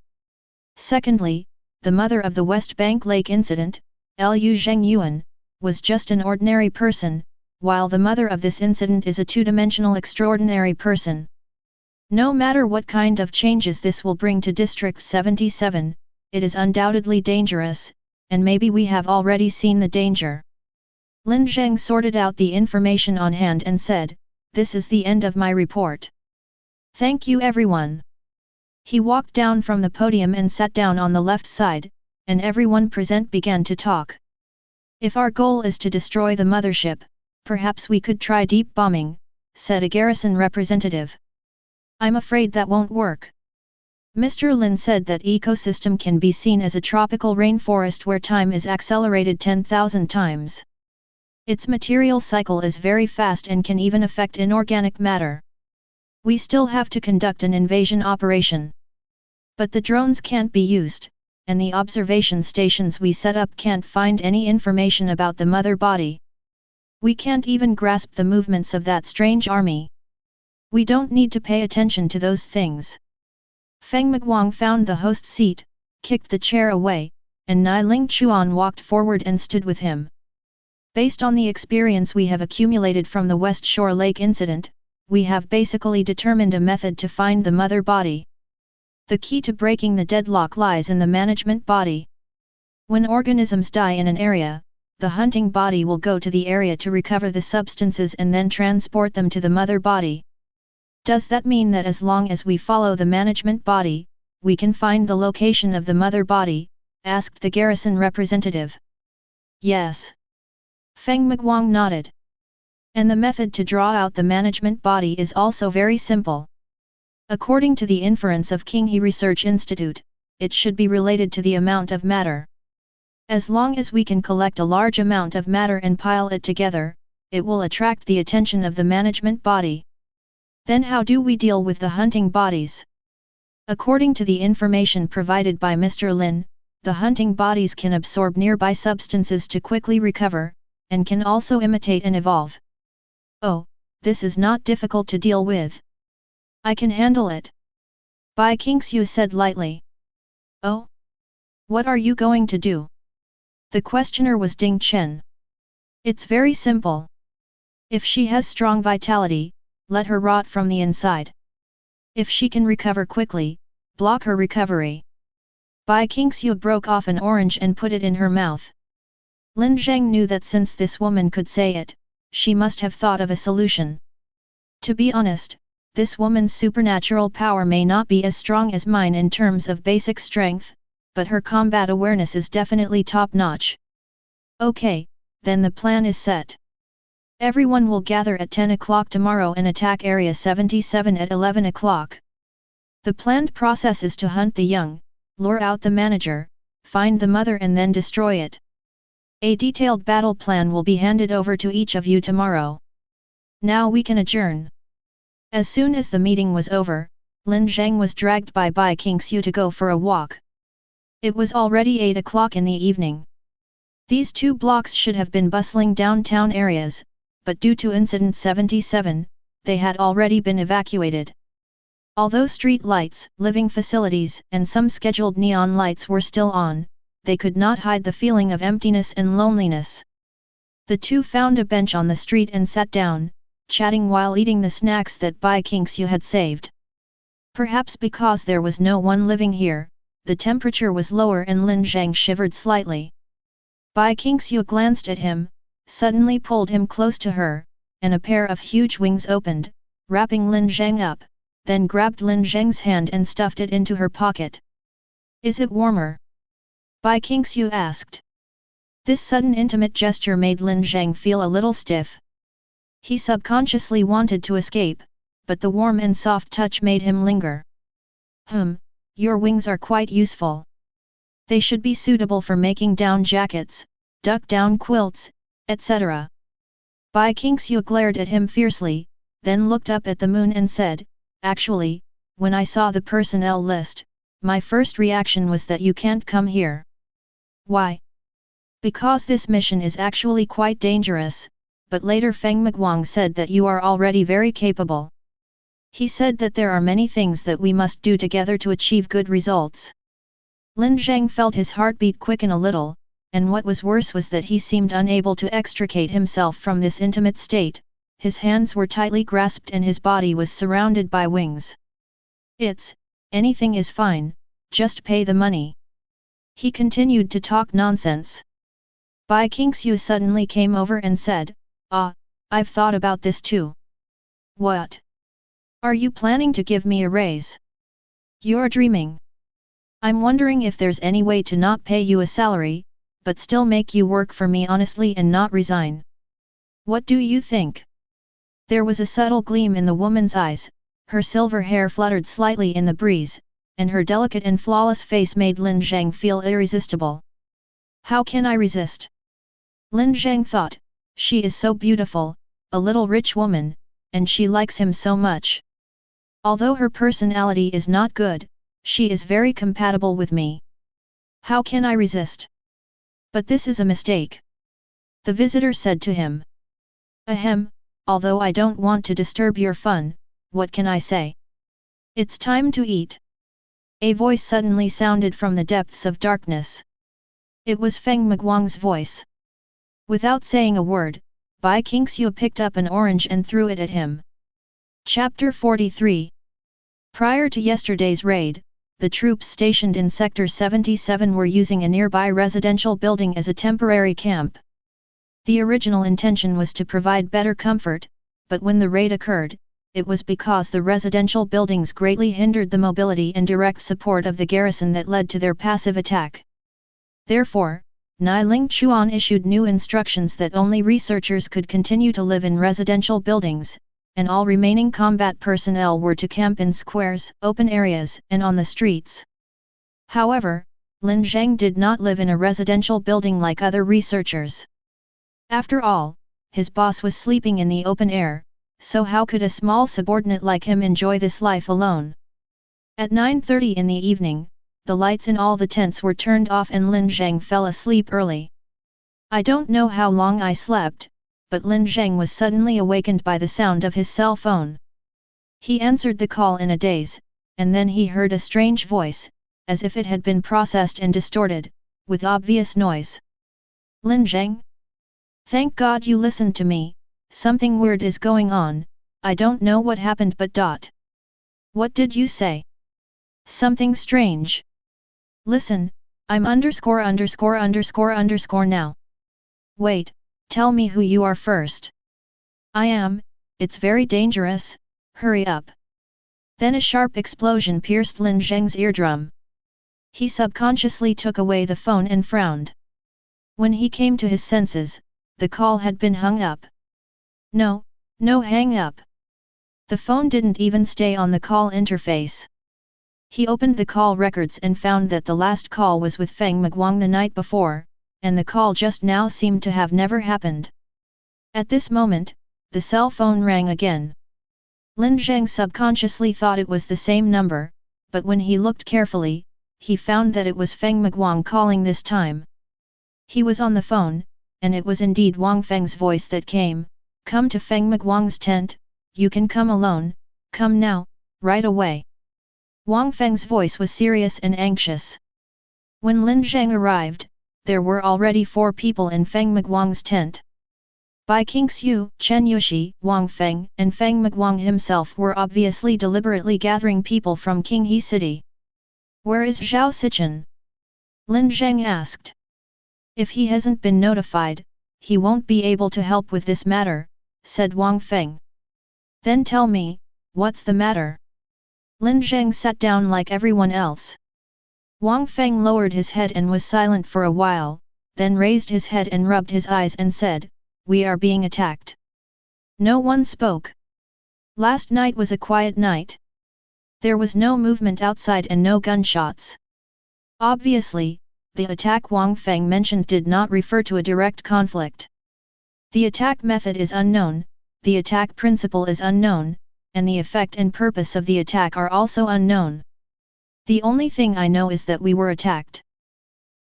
Secondly, the mother of the West Bank Lake incident, Lu Zhengyuan, was just an ordinary person, while the mother of this incident is a two-dimensional extraordinary person. No matter what kind of changes this will bring to District 77, it is undoubtedly dangerous, and maybe we have already seen the danger. Lin Zheng sorted out the information on hand and said, "This is the end of my report. Thank you everyone." He walked down from the podium and sat down on the left side, and everyone present began to talk. "If our goal is to destroy the mothership, perhaps we could try deep bombing," said a garrison representative. "I'm afraid that won't work." Mr. Lin said that ecosystem can be seen as a tropical rainforest where time is accelerated 10,000 times. Its material cycle is very fast and can even affect inorganic matter. We still have to conduct an invasion operation. But the drones can't be used, and the observation stations we set up can't find any information about the mother body. We can't even grasp the movements of that strange army. We don't need to pay attention to those things. Feng Miguang found the host seat, kicked the chair away, and Nai Ling Chuan walked forward and stood with him. Based on the experience we have accumulated from the West Shore Lake incident, we have basically determined a method to find the mother body. The key to breaking the deadlock lies in the management body. When organisms die in an area, the hunting body will go to the area to recover the substances and then transport them to the mother body. Does that mean that as long as we follow the management body, we can find the location of the mother body? Asked the garrison representative. Yes. Feng Miguang nodded. And the method to draw out the management body is also very simple. According to the inference of Qinghe Research Institute, it should be related to the amount of matter. As long as we can collect a large amount of matter and pile it together, it will attract the attention of the management body. Then how do we deal with the hunting bodies? According to the information provided by Mr. Lin, the hunting bodies can absorb nearby substances to quickly recover, and can also imitate and evolve. Oh, this is not difficult to deal with. I can handle it. Bai Qingxiu said lightly. Oh? What are you going to do? The questioner was Ding Chen. It's very simple. If she has strong vitality, let her rot from the inside. If she can recover quickly, block her recovery. Bai Qingxiu broke off an orange and put it in her mouth. Lin Zheng knew that since this woman could say it, she must have thought of a solution. To be honest, this woman's supernatural power may not be as strong as mine in terms of basic strength, but her combat awareness is definitely top-notch. Okay, then the plan is set. Everyone will gather at 10 o'clock tomorrow and attack Area 77 at 11 o'clock. The planned process is to hunt the young, lure out the manager, find the mother and then destroy it. A detailed battle plan will be handed over to each of you tomorrow. Now we can adjourn. As soon as the meeting was over, Lin Zheng was dragged by Bai Qingxiu to go for a walk. It was already 8 o'clock in the evening. These two blocks should have been bustling downtown areas, but due to Incident 77, they had already been evacuated. Although street lights, living facilities, and some scheduled neon lights were still on, they could not hide the feeling of emptiness and loneliness. The two found a bench on the street and sat down, chatting while eating the snacks that Bai Qingxiu had saved. Perhaps because there was no one living here, the temperature was lower and Lin Zheng shivered slightly. Bai Qingxiu glanced at him, suddenly pulled him close to her, and a pair of huge wings opened, wrapping Lin Zheng up, then grabbed Lin Zheng's hand and stuffed it into her pocket. Is it warmer? Bai Qingxiu asked. This sudden intimate gesture made Lin Zheng feel a little stiff. He subconsciously wanted to escape, but the warm and soft touch made him linger. Your wings are quite useful. They should be suitable for making down jackets, duck-down quilts, etc. Bai Qingxiu glared at him fiercely, then looked up at the moon and said, "Actually, when I saw the personnel list, my first reaction was that you can't come here." "Why?" "Because this mission is actually quite dangerous, but later Feng Miguang said that you are already very capable. He said that there are many things that we must do together to achieve good results." Lin Zheng felt his heartbeat quicken a little, and what was worse was that he seemed unable to extricate himself from this intimate state. His hands were tightly grasped and his body was surrounded by wings. Anything is fine, just pay the money." He continued to talk nonsense. Bai Qingxiu suddenly came over and said, "I've thought about this too." "What? Are you planning to give me a raise?" "You're dreaming. I'm wondering if there's any way to not pay you a salary, but still make you work for me honestly and not resign. What do you think?" There was a subtle gleam in the woman's eyes, her silver hair fluttered slightly in the breeze, and her delicate and flawless face made Lin Zheng feel irresistible. "How can I resist?" Lin Zheng thought, she is so beautiful, a little rich woman, and she likes him so much. Although her personality is not good, she is very compatible with me. How can I resist? But this is a mistake. The visitor said to him. "Ahem, although I don't want to disturb your fun, what can I say? It's time to eat." A voice suddenly sounded from the depths of darkness. It was Feng Miguang's voice. Without saying a word, Bai Qingxiu picked up an orange and threw it at him. Chapter 43. Prior to yesterday's raid, the troops stationed in Sector 77 were using a nearby residential building as a temporary camp. The original intention was to provide better comfort, but when the raid occurred, it was because the residential buildings greatly hindered the mobility and direct support of the garrison that led to their passive attack. Therefore, Niling Chuan issued new instructions that only researchers could continue to live in residential buildings, and all remaining combat personnel were to camp in squares, open areas, and on the streets. However, Lin Zheng did not live in a residential building like other researchers. After all, his boss was sleeping in the open air, so how could a small subordinate like him enjoy this life alone? At 9:30 in the evening, the lights in all the tents were turned off and Lin Zheng fell asleep early. "I don't know how long I slept," but Lin Zheng was suddenly awakened by the sound of his cell phone. He answered the call in a daze, and then he heard a strange voice, as if it had been processed and distorted, with obvious noise. "Lin Zheng? Thank God you listened to me, something weird is going on, I don't know what happened but. What did you say?" "Something strange. Listen, I'm _______ now. Wait, tell me who you are first." "I am, it's very dangerous, hurry up." Then a sharp explosion pierced Lin Zheng's eardrum. He subconsciously took away the phone and frowned. When he came to his senses, the call had been hung up. No hang up. The phone didn't even stay on the call interface. He opened the call records and found that the last call was with Feng Miguang the night before, and the call just now seemed to have never happened. At this moment, the cell phone rang again. Lin Zheng subconsciously thought it was the same number, but when he looked carefully, he found that it was Feng Miguang calling this time. He was on the phone, and it was indeed Wang Feng's voice that came. "Come to Feng Miguang's tent, you can come alone, come now, right away." Wang Feng's voice was serious and anxious. When Lin Zheng arrived, there were already 4 people in Feng Miguang's tent. Bai Qingxiu, Chen Yushi, Wang Feng, and Feng Miguang himself were obviously deliberately gathering people from Qinghe City. "Where is Zhao Sichen?" Lin Zheng asked. "If he hasn't been notified, he won't be able to help with this matter," said Wang Feng. "Then tell me, what's the matter?" Lin Zheng sat down like everyone else. Wang Feng lowered his head and was silent for a while, then raised his head and rubbed his eyes and said, "We are being attacked." No one spoke. Last night was a quiet night. There was no movement outside and no gunshots. Obviously, the attack Wang Feng mentioned did not refer to a direct conflict. The attack method is unknown, the attack principle is unknown, and the effect and purpose of the attack are also unknown. The only thing I know is that we were attacked.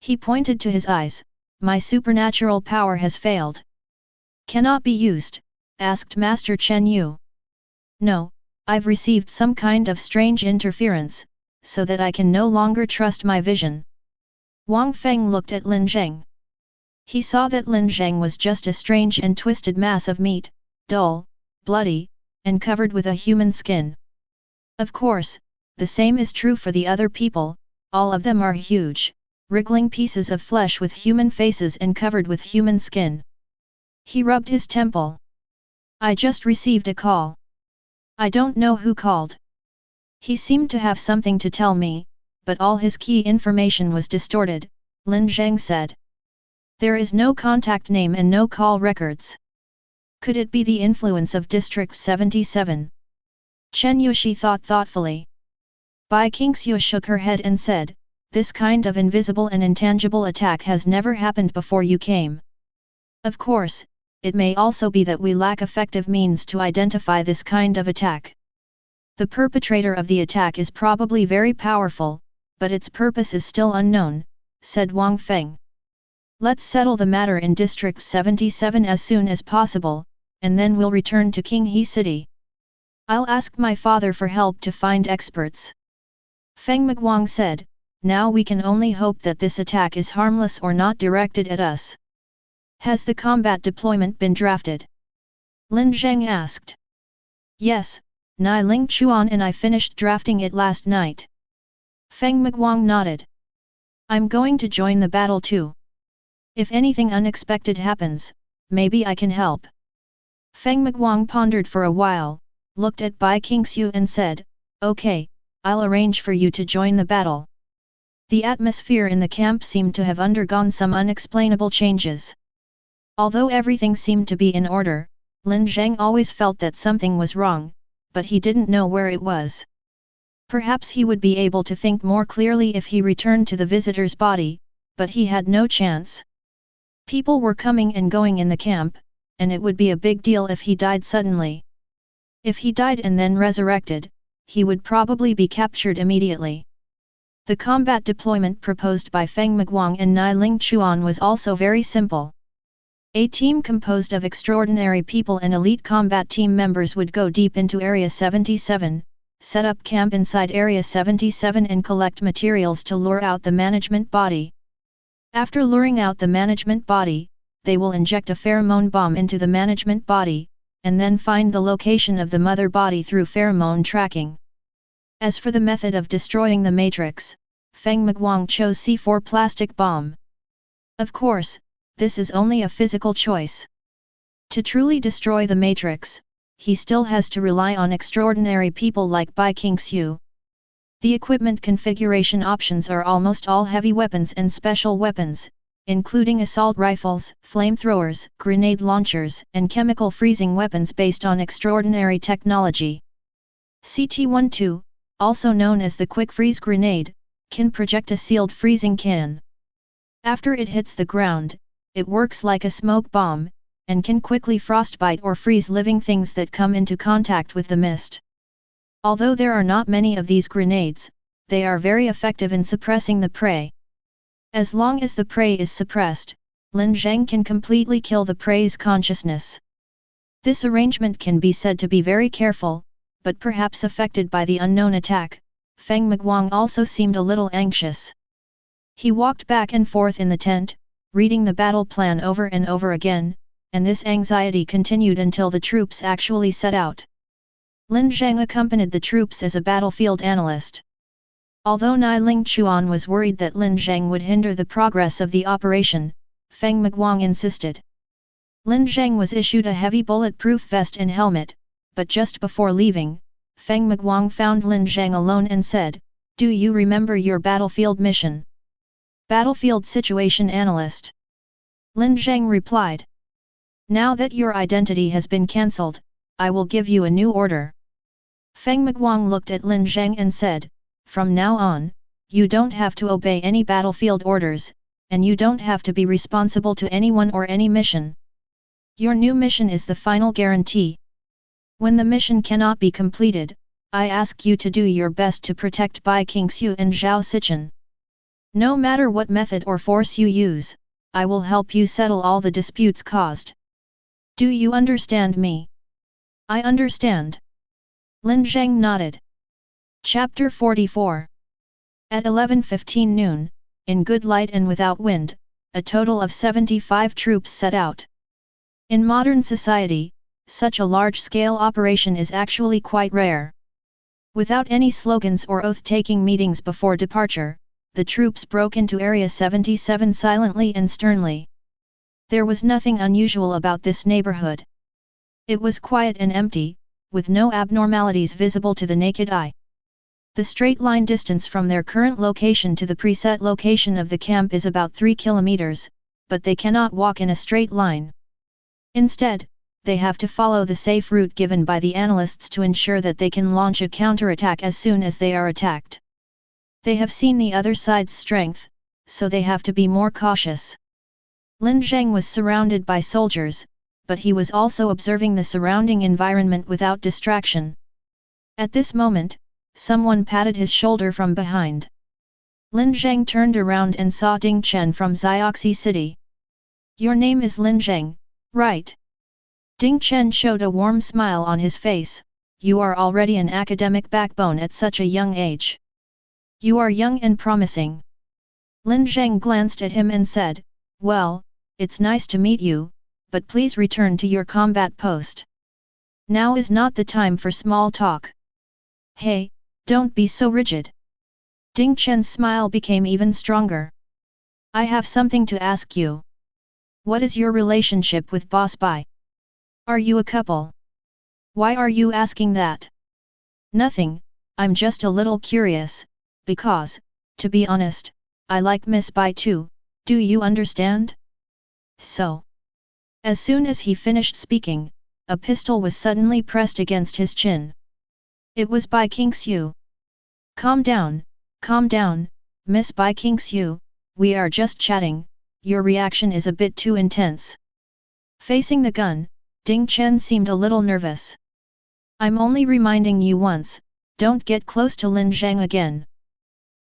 He pointed to his eyes. My supernatural power has failed. Cannot be used, asked Master Chen Yu. No, I've received some kind of strange interference, so that I can no longer trust my vision. Wang Feng looked at Lin Zheng. He saw that Lin Zheng was just a strange and twisted mass of meat, dull, bloody, and covered with a human skin. Of course, the same is true for the other people, all of them are huge, wriggling pieces of flesh with human faces and covered with human skin. He rubbed his temple. I just received a call. I don't know who called. He seemed to have something to tell me, but all his key information was distorted, Lin Zheng said. There is no contact name and no call records. Could it be the influence of District 77? Chen Yushi thought thoughtfully. Bai Qingxiu shook her head and said, this kind of invisible and intangible attack has never happened before you came. Of course, it may also be that we lack effective means to identify this kind of attack. The perpetrator of the attack is probably very powerful, but its purpose is still unknown, said Wang Feng. Let's settle the matter in District 77 as soon as possible, and then we'll return to Qinghe City. I'll ask my father for help to find experts. Feng Miguang said, now we can only hope that this attack is harmless or not directed at us. Has the combat deployment been drafted? Lin Zheng asked. Yes, Nai Ling Chuan and I finished drafting it last night. Feng Miguang nodded. I'm going to join the battle too. If anything unexpected happens, maybe I can help. Feng Miguang pondered for a while, looked at Bai Qingxiu and said, okay, I'll arrange for you to join the battle. The atmosphere in the camp seemed to have undergone some unexplainable changes. Although everything seemed to be in order, Lin Zheng always felt that something was wrong, but he didn't know where it was. Perhaps he would be able to think more clearly if he returned to the visitor's body, but he had no chance. People were coming and going in the camp, and it would be a big deal if he died suddenly. If he died and then resurrected, he would probably be captured immediately. The combat deployment proposed by Feng Miguang and Nai Ling Chuan was also very simple. A team composed of extraordinary people and elite combat team members would go deep into Area 77, set up camp inside Area 77 and collect materials to lure out the management body. After luring out the management body, they will inject a pheromone bomb into the management body, and then find the location of the mother body through pheromone tracking. As for the method of destroying the matrix, Feng Miguang chose C4 plastic bomb. Of course, this is only a physical choice. To truly destroy the matrix, he still has to rely on extraordinary people like Bai Qingxiu. The equipment configuration options are almost all heavy weapons and special weapons, including assault rifles, flamethrowers, grenade launchers, and chemical freezing weapons based on extraordinary technology. CT-12, also known as the quick freeze grenade, can project a sealed freezing can. After it hits the ground, it works like a smoke bomb, and can quickly frostbite or freeze living things that come into contact with the mist. Although there are not many of these grenades, they are very effective in suppressing the prey. As long as the prey is suppressed, Lin Zheng can completely kill the prey's consciousness. This arrangement can be said to be very careful, but perhaps affected by the unknown attack. Feng Miguang also seemed a little anxious. He walked back and forth in the tent, reading the battle plan over and over again, and this anxiety continued until the troops actually set out. Lin Zheng accompanied the troops as a battlefield analyst. Although Nai Ling Chuan was worried that Lin Zheng would hinder the progress of the operation, Feng Miguang insisted. Lin Zheng was issued a heavy bulletproof vest and helmet, but just before leaving, Feng Miguang found Lin Zheng alone and said, "Do you remember your battlefield mission?" "Battlefield Situation Analyst." Lin Zheng replied. Now that your identity has been cancelled, I will give you a new order. Feng Miguang looked at Lin Zheng and said, from now on, you don't have to obey any battlefield orders, and you don't have to be responsible to anyone or any mission. Your new mission is the final guarantee. When the mission cannot be completed, I ask you to do your best to protect Bai Qingxiu and Zhao Sichen. No matter what method or force you use, I will help you settle all the disputes caused. Do you understand me? I understand. Lin Zheng nodded. Chapter 44. At 11:15 noon, in good light and without wind, a total of 75 troops set out. In modern society, such a large-scale operation is actually quite rare. Without any slogans or oath-taking meetings before departure, the troops broke into Area 77 silently and sternly. There was nothing unusual about this neighborhood. It was quiet and empty, with no abnormalities visible to the naked eye. The straight line distance from their current location to the preset location of the camp is about 3 kilometers, but they cannot walk in a straight line. Instead, they have to follow the safe route given by the analysts to ensure that they can launch a counterattack as soon as they are attacked. They have seen the other side's strength, so they have to be more cautious. Lin Zheng was surrounded by soldiers, but he was also observing the surrounding environment without distraction. At this moment, someone patted his shoulder from behind. Lin Zheng turned around and saw Ding Chen from Xioxi City. Your name is Lin Zheng, right? Ding Chen showed a warm smile on his face. You are already an academic backbone at such a young age. You are young and promising. Lin Zheng glanced at him and said, well, it's nice to meet you, but please return to your combat post. Now is not the time for small talk. Hey, don't be so rigid. Ding Chen's smile became even stronger. I have something to ask you. What is your relationship with Boss Bai? Are you a couple? Why are you asking that? Nothing, I'm just a little curious, because, to be honest, I like Miss Bai too, do you understand? So. As soon as he finished speaking, a pistol was suddenly pressed against his chin. It was Bai Qingxiu. Calm down, Miss Bai Qingxiu, we are just chatting, your reaction is a bit too intense. Facing the gun, Ding Chen seemed a little nervous. I'm only reminding you once, don't get close to Lin Zheng again.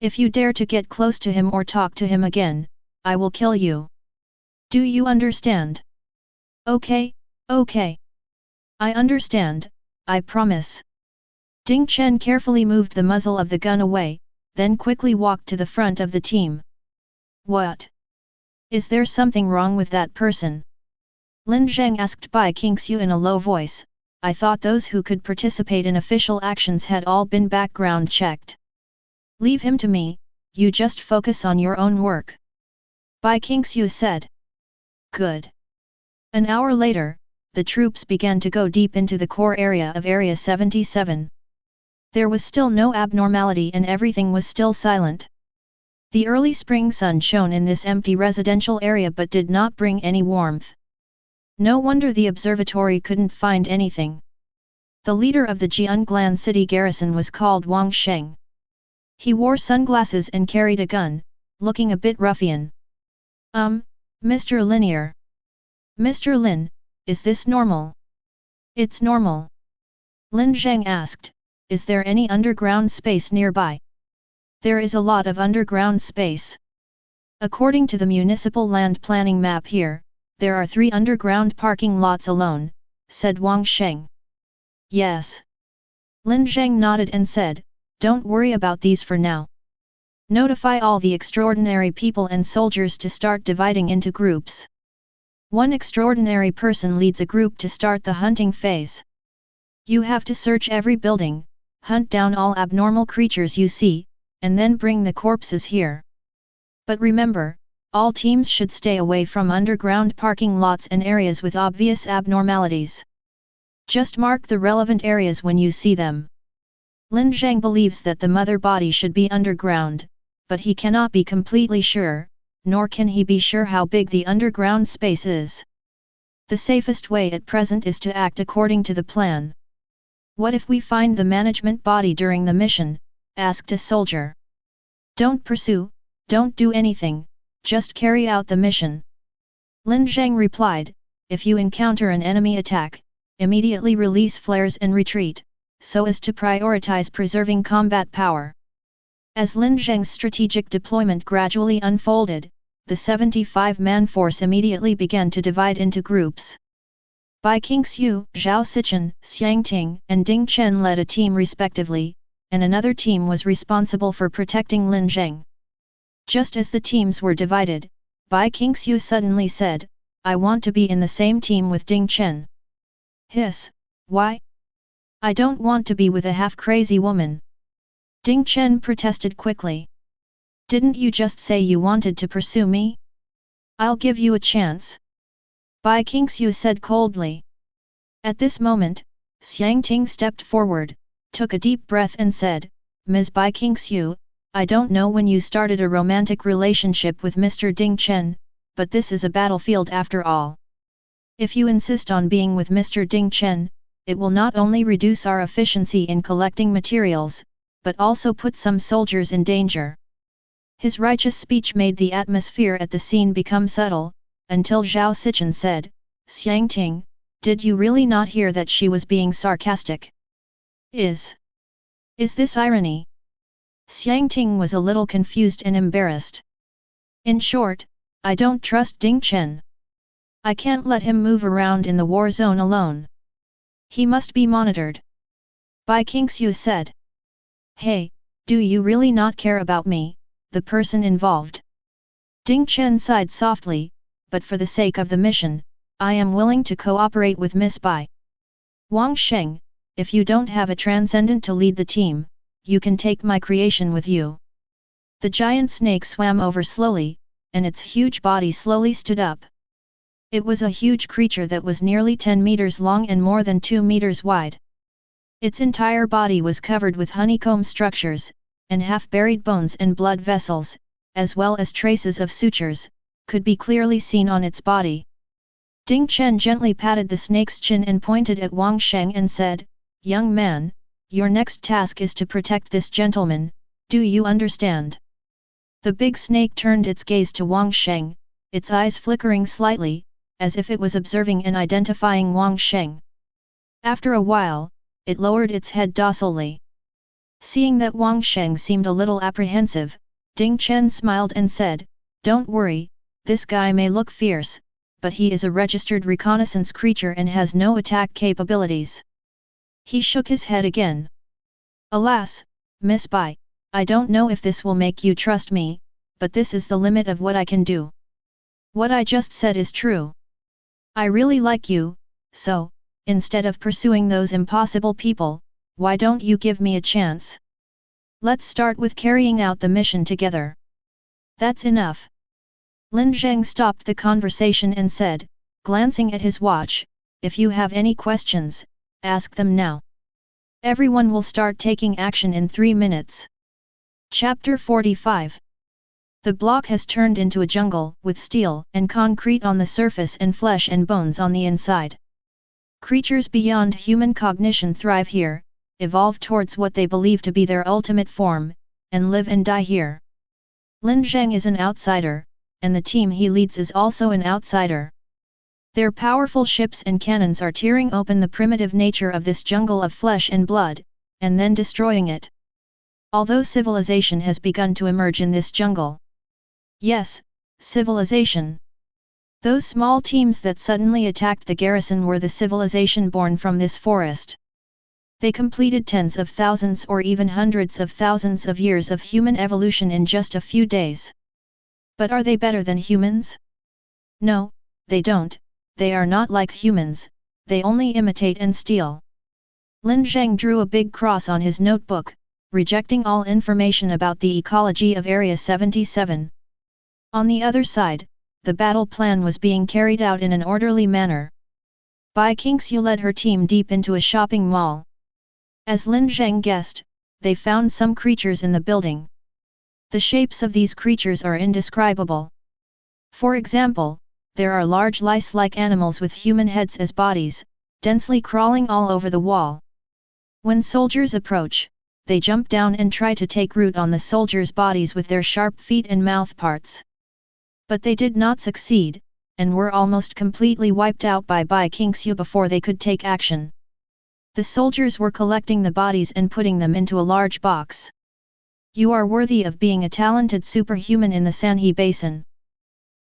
If you dare to get close to him or talk to him again, I will kill you. Do you understand? Okay. I understand, I promise. Ding Chen carefully moved the muzzle of the gun away, then quickly walked to the front of the team. What? Is there something wrong with that person? Lin Zheng asked Bai Qingxiu in a low voice. I thought those who could participate in official actions had all been background checked. Leave him to me, you just focus on your own work. Bai Qingxiu said. Good. An hour later, the troops began to go deep into the core area of Area 77. There was still no abnormality and everything was still silent. The early spring sun shone in this empty residential area but did not bring any warmth. No wonder the observatory couldn't find anything. The leader of the Jianglan city garrison was called Wang Sheng. He wore sunglasses and carried a gun, looking a bit ruffian. Mr. Linear. Mr. Lin, is this normal? It's normal. Lin Zheng asked, is there any underground space nearby? There is a lot of underground space. According to the municipal land planning map here, there are 3 underground parking lots alone, said Wang Sheng. Yes. Lin Zheng nodded and said, don't worry about these for now. Notify all the extraordinary people and soldiers to start dividing into groups. One extraordinary person leads a group to start the hunting phase. You have to search every building, hunt down all abnormal creatures you see, and then bring the corpses here. But remember, all teams should stay away from underground parking lots and areas with obvious abnormalities. Just mark the relevant areas when you see them. Lin Zheng believes that the mother body should be underground, but he cannot be completely sure, nor can he be sure how big the underground space is. The safest way at present is to act according to the plan. What if we find the management body during the mission? Asked a soldier. Don't pursue, don't do anything, just carry out the mission. Lin Zheng replied, if you encounter an enemy attack, immediately release flares and retreat, so as to prioritize preserving combat power. As Lin Zheng's strategic deployment gradually unfolded, the 75-man force immediately began to divide into groups. Bai Qingxiu, Zhao Sichen, Xiang Ting, and Ding Chen led a team respectively, and another team was responsible for protecting Lin Zheng. Just as the teams were divided, Bai Qingxiu suddenly said, I want to be in the same team with Ding Chen. Hiss, why? I don't want to be with a half-crazy woman. Ding Chen protested quickly. Didn't you just say you wanted to pursue me? I'll give you a chance. Bai Qingxiu said coldly. At this moment, Xiang Ting stepped forward, took a deep breath and said, Ms. Bai Qingxiu, I don't know when you started a romantic relationship with Mr. Ding Chen, but this is a battlefield after all. If you insist on being with Mr. Ding Chen, it will not only reduce our efficiency in collecting materials, but also put some soldiers in danger. His righteous speech made the atmosphere at the scene become subtle, until Zhao Sichen said, Xiang Ting, did you really not hear that she was being sarcastic? Is this irony? Xiang Ting was a little confused and embarrassed. In short, I don't trust Ding Chen. I can't let him move around in the war zone alone. He must be monitored. Bai Qingxiu said. Hey, do you really not care about me, the person involved? Ding Chen sighed softly, but for the sake of the mission, I am willing to cooperate with Miss Bai. Wang Sheng, if you don't have a transcendent to lead the team, you can take my creation with you. The giant snake swam over slowly, and its huge body slowly stood up. It was a huge creature that was nearly 10 meters long and more than 2 meters wide. Its entire body was covered with honeycomb structures, and half-buried bones and blood vessels, as well as traces of sutures, could be clearly seen on its body. Ding Chen gently patted the snake's chin and pointed at Wang Sheng and said, Young man, your next task is to protect this gentleman, do you understand? The big snake turned its gaze to Wang Sheng, its eyes flickering slightly, as if it was observing and identifying Wang Sheng. After a while, it lowered its head docilely. Seeing that Wang Sheng seemed a little apprehensive, Ding Chen smiled and said, Don't worry, this guy may look fierce, but he is a registered reconnaissance creature and has no attack capabilities. He shook his head again. Alas, Miss Bai, I don't know if this will make you trust me, but this is the limit of what I can do. What I just said is true. I really like you, so, instead of pursuing those impossible people, why don't you give me a chance? Let's start with carrying out the mission together. That's enough. Lin Zheng stopped the conversation and said, glancing at his watch, if you have any questions, ask them now. Everyone will start taking action in 3 minutes. Chapter 45. The block has turned into a jungle, with steel and concrete on the surface and flesh and bones on the inside. Creatures beyond human cognition thrive here, evolve towards what they believe to be their ultimate form, and live and die here. Lin Zheng is an outsider, and the team he leads is also an outsider. Their powerful ships and cannons are tearing open the primitive nature of this jungle of flesh and blood, and then destroying it. Although civilization has begun to emerge in this jungle. Yes, civilization. Those small teams that suddenly attacked the garrison were the civilization born from this forest. They completed tens of thousands or even hundreds of thousands of years of human evolution in just a few days. But are they better than humans? No, they don't, they are not like humans, they only imitate and steal. Lin Zheng drew a big cross on his notebook, rejecting all information about the ecology of Area 77. On the other side, the battle plan was being carried out in an orderly manner. Bai Qingxiu led her team deep into a shopping mall. As Lin Zheng guessed, they found some creatures in the building. The shapes of these creatures are indescribable. For example, there are large lice-like animals with human heads as bodies, densely crawling all over the wall. When soldiers approach, they jump down and try to take root on the soldiers' bodies with their sharp feet and mouth parts. But they did not succeed, and were almost completely wiped out by Qingxu before they could take action. The soldiers were collecting the bodies and putting them into a large box. You are worthy of being a talented superhuman in the Sanhe Basin.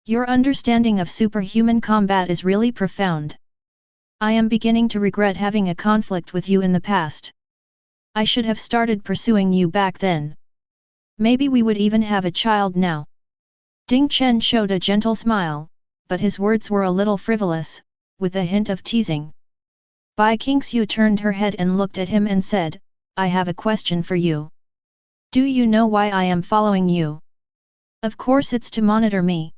Your understanding of superhuman combat is really profound. I am beginning to regret having a conflict with you in the past. I should have started pursuing you back then. Maybe we would even have a child now. Ding Chen showed a gentle smile, but his words were a little frivolous, with a hint of teasing. Qingxu turned her head and looked at him and said, I have a question for you. Do you know why I am following you? Of course it's to monitor me.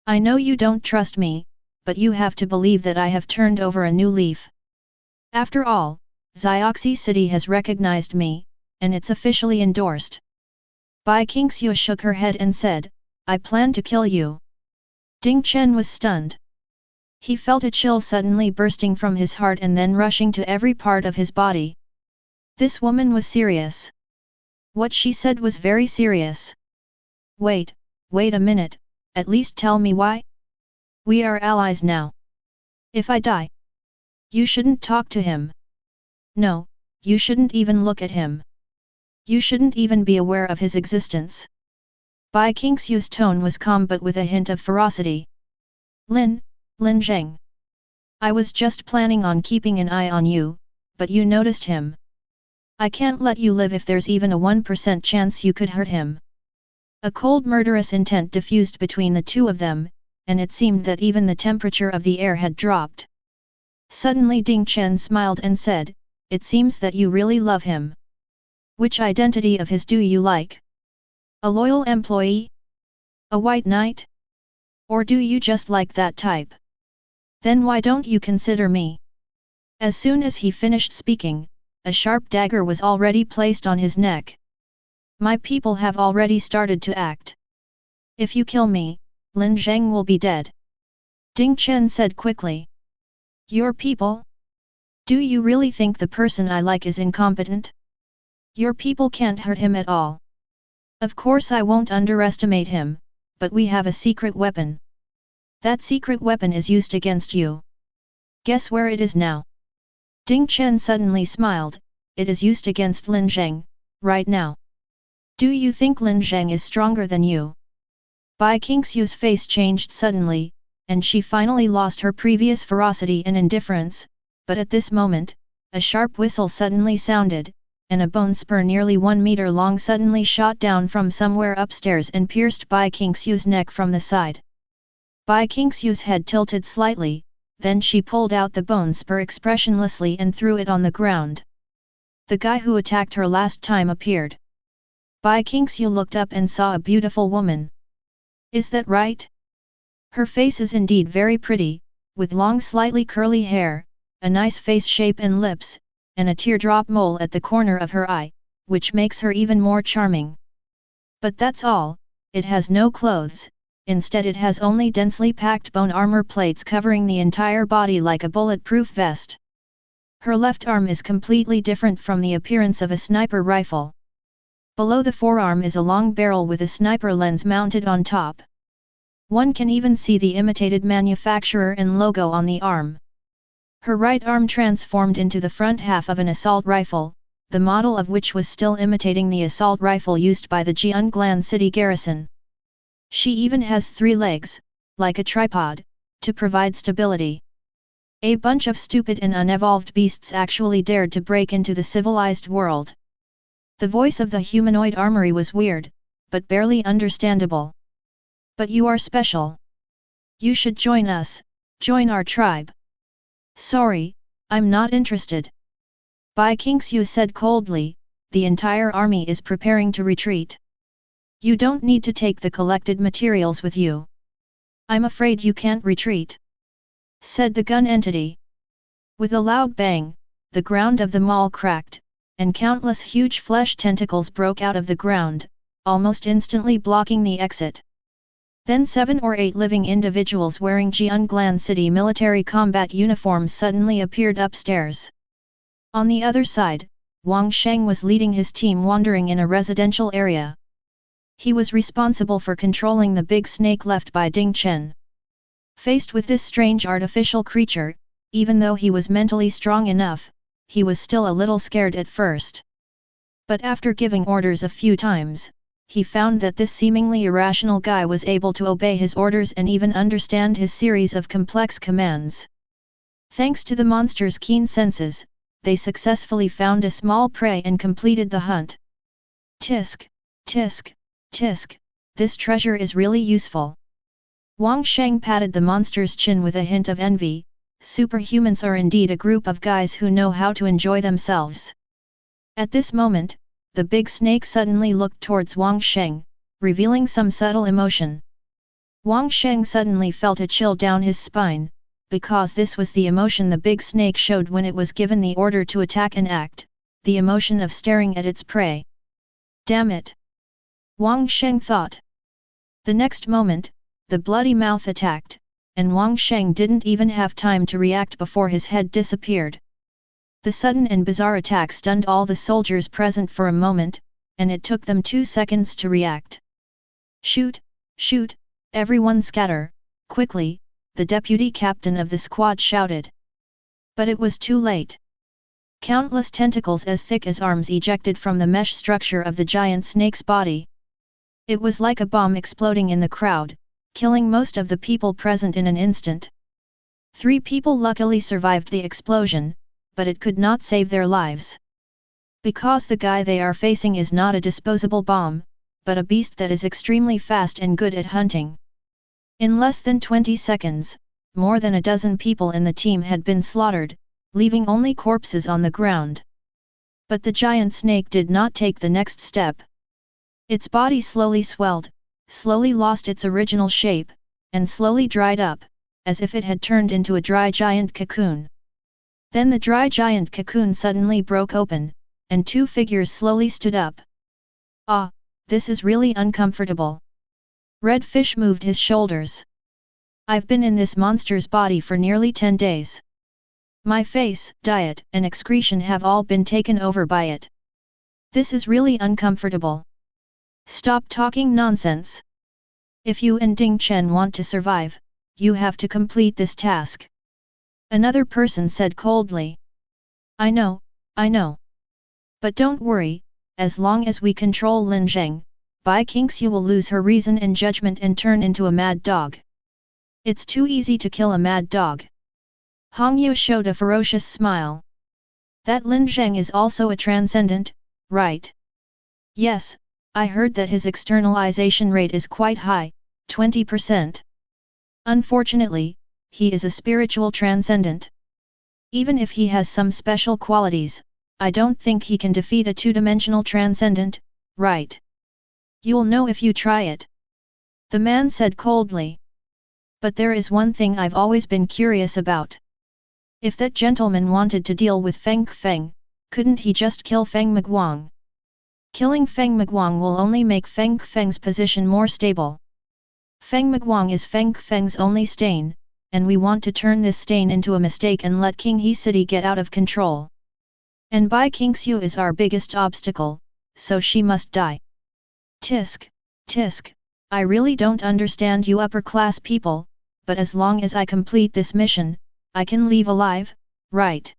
I know you don't trust me, but you have to believe that I have turned over a new leaf. After all, Xioxi City has recognized me, and it's officially endorsed. Qingxu shook her head and said, I plan to kill you. Ding Chen was stunned. He felt a chill suddenly bursting from his heart and then rushing to every part of his body. This woman was serious. What she said was very serious. Wait a minute, at least tell me why? We are allies now. If I die, you shouldn't talk to him. No, you shouldn't even look at him. You shouldn't even be aware of his existence. Qingxu's tone was calm but with a hint of ferocity. Lin Zheng. I was just planning on keeping an eye on you, but you noticed him. I can't let you live if there's even a 1% chance you could hurt him. A cold murderous intent diffused between the two of them, and it seemed that even the temperature of the air had dropped. Suddenly Ding Chen smiled and said, It seems that you really love him. Which identity of his do you like? A loyal employee? A white knight? Or do you just like that type? Then why don't you consider me? As soon as he finished speaking, a sharp dagger was already placed on his neck. My people have already started to act. If you kill me, Lin Zheng will be dead. Ding Chen said quickly. Your people? Do you really think the person I like is incompetent? Your people can't hurt him at all. Of course I won't underestimate him, but we have a secret weapon. That secret weapon is used against you. Guess where it is now? Ding Chen suddenly smiled, it is used against Lin Zheng, right now. Do you think Lin Zheng is stronger than you? Qingxu's face changed suddenly, and she finally lost her previous ferocity and indifference, but at this moment, a sharp whistle suddenly sounded, and a bone spur nearly 1 meter long suddenly shot down from somewhere upstairs and pierced Qingxu's neck from the side. Qingxu's head tilted slightly, then she pulled out the bone spur expressionlessly and threw it on the ground. The guy who attacked her last time appeared. Qingxu looked up and saw a beautiful woman. Is that right? Her face is indeed very pretty, with long slightly curly hair, a nice face shape and lips, and a teardrop mole at the corner of her eye, which makes her even more charming. But that's all, it has no clothes. Instead it has only densely packed bone armor plates covering the entire body like a bulletproof vest. Her left arm is completely different from the appearance of a sniper rifle. Below the forearm is a long barrel with a sniper lens mounted on top. One can even see the imitated manufacturer and logo on the arm. Her right arm transformed into the front half of an assault rifle, the model of which was still imitating the assault rifle used by the Jianglan city garrison. She even has 3 legs, like a tripod, to provide stability. A bunch of stupid and unevolved beasts actually dared to break into the civilized world. The voice of the humanoid armory was weird, but barely understandable. But you are special. You should join us, join our tribe. Sorry, I'm not interested. Qingxu said coldly, the entire army is preparing to retreat. You don't need to take the collected materials with you. I'm afraid you can't retreat, said the gun entity. With a loud bang, the ground of the mall cracked, and countless huge flesh tentacles broke out of the ground, almost instantly blocking the exit. Then 7 or 8 living individuals wearing Jianglan City military combat uniforms suddenly appeared upstairs. On the other side, Wang Sheng was leading his team wandering in a residential area. He was responsible for controlling the big snake left by Ding Chen. Faced with this strange artificial creature, even though he was mentally strong enough, he was still a little scared at first. But after giving orders a few times, he found that this seemingly irrational guy was able to obey his orders and even understand his series of complex commands. Thanks to the monster's keen senses, they successfully found a small prey and completed the hunt. Tisk, tisk, tisk, this treasure is really useful. Wang Sheng patted the monster's chin with a hint of envy. Superhumans are indeed a group of guys who know how to enjoy themselves. At this moment, the big snake suddenly looked towards Wang Sheng, revealing some subtle emotion. Wang Sheng suddenly felt a chill down his spine, because this was the emotion the big snake showed when it was given the order to attack and act, the emotion of staring at its prey. Damn it! Wang Sheng thought. The next moment, the bloody mouth attacked, and Wang Sheng didn't even have time to react before his head disappeared. The sudden and bizarre attack stunned all the soldiers present for a moment, and it took them 2 seconds to react. Shoot, shoot, everyone scatter, quickly, the deputy captain of the squad shouted. But it was too late. Countless tentacles as thick as arms ejected from the mesh structure of the giant snake's body. It was like a bomb exploding in the crowd, killing most of the people present in an instant. 3 people luckily survived the explosion, but it could not save their lives. Because the guy they are facing is not a disposable bomb, but a beast that is extremely fast and good at hunting. In less than 20 seconds, more than a dozen people in the team had been slaughtered, leaving only corpses on the ground. But the giant snake did not take the next step. Its body slowly swelled, slowly lost its original shape, and slowly dried up, as if it had turned into a dry giant cocoon. Then the dry giant cocoon suddenly broke open, and 2 figures slowly stood up. Ah, this is really uncomfortable. Red Fish moved his shoulders. I've been in this monster's body for nearly 10 days. My face, diet, and excretion have all been taken over by it. This is really uncomfortable. Stop talking nonsense. If you and Ding Chen want to survive, you have to complete this task. Another person said coldly. I know. But don't worry, as long as we control Lin Zheng, Bai Qingxiu will lose her reason and judgment and turn into a mad dog. It's too easy to kill a mad dog. Hong Yu showed a ferocious smile. That Lin Zheng is also a transcendent, right? Yes, I heard that his externalization rate is quite high, 20%. Unfortunately, he is a spiritual transcendent. Even if he has some special qualities, I don't think he can defeat a 2-dimensional transcendent, right? You'll know if you try it. The man said coldly. But there is one thing I've always been curious about. If that gentleman wanted to deal with Feng Feng, couldn't he just kill Feng Miguang? Killing Feng Miguang will only make Feng Feng's position more stable. Feng Miguang is Feng Feng's only stain, and we want to turn this stain into a mistake and let King He City get out of control. And Bai Qingxiu is our biggest obstacle, so she must die. Tisk, tisk, I really don't understand you upper-class people, but as long as I complete this mission, I can leave alive, right?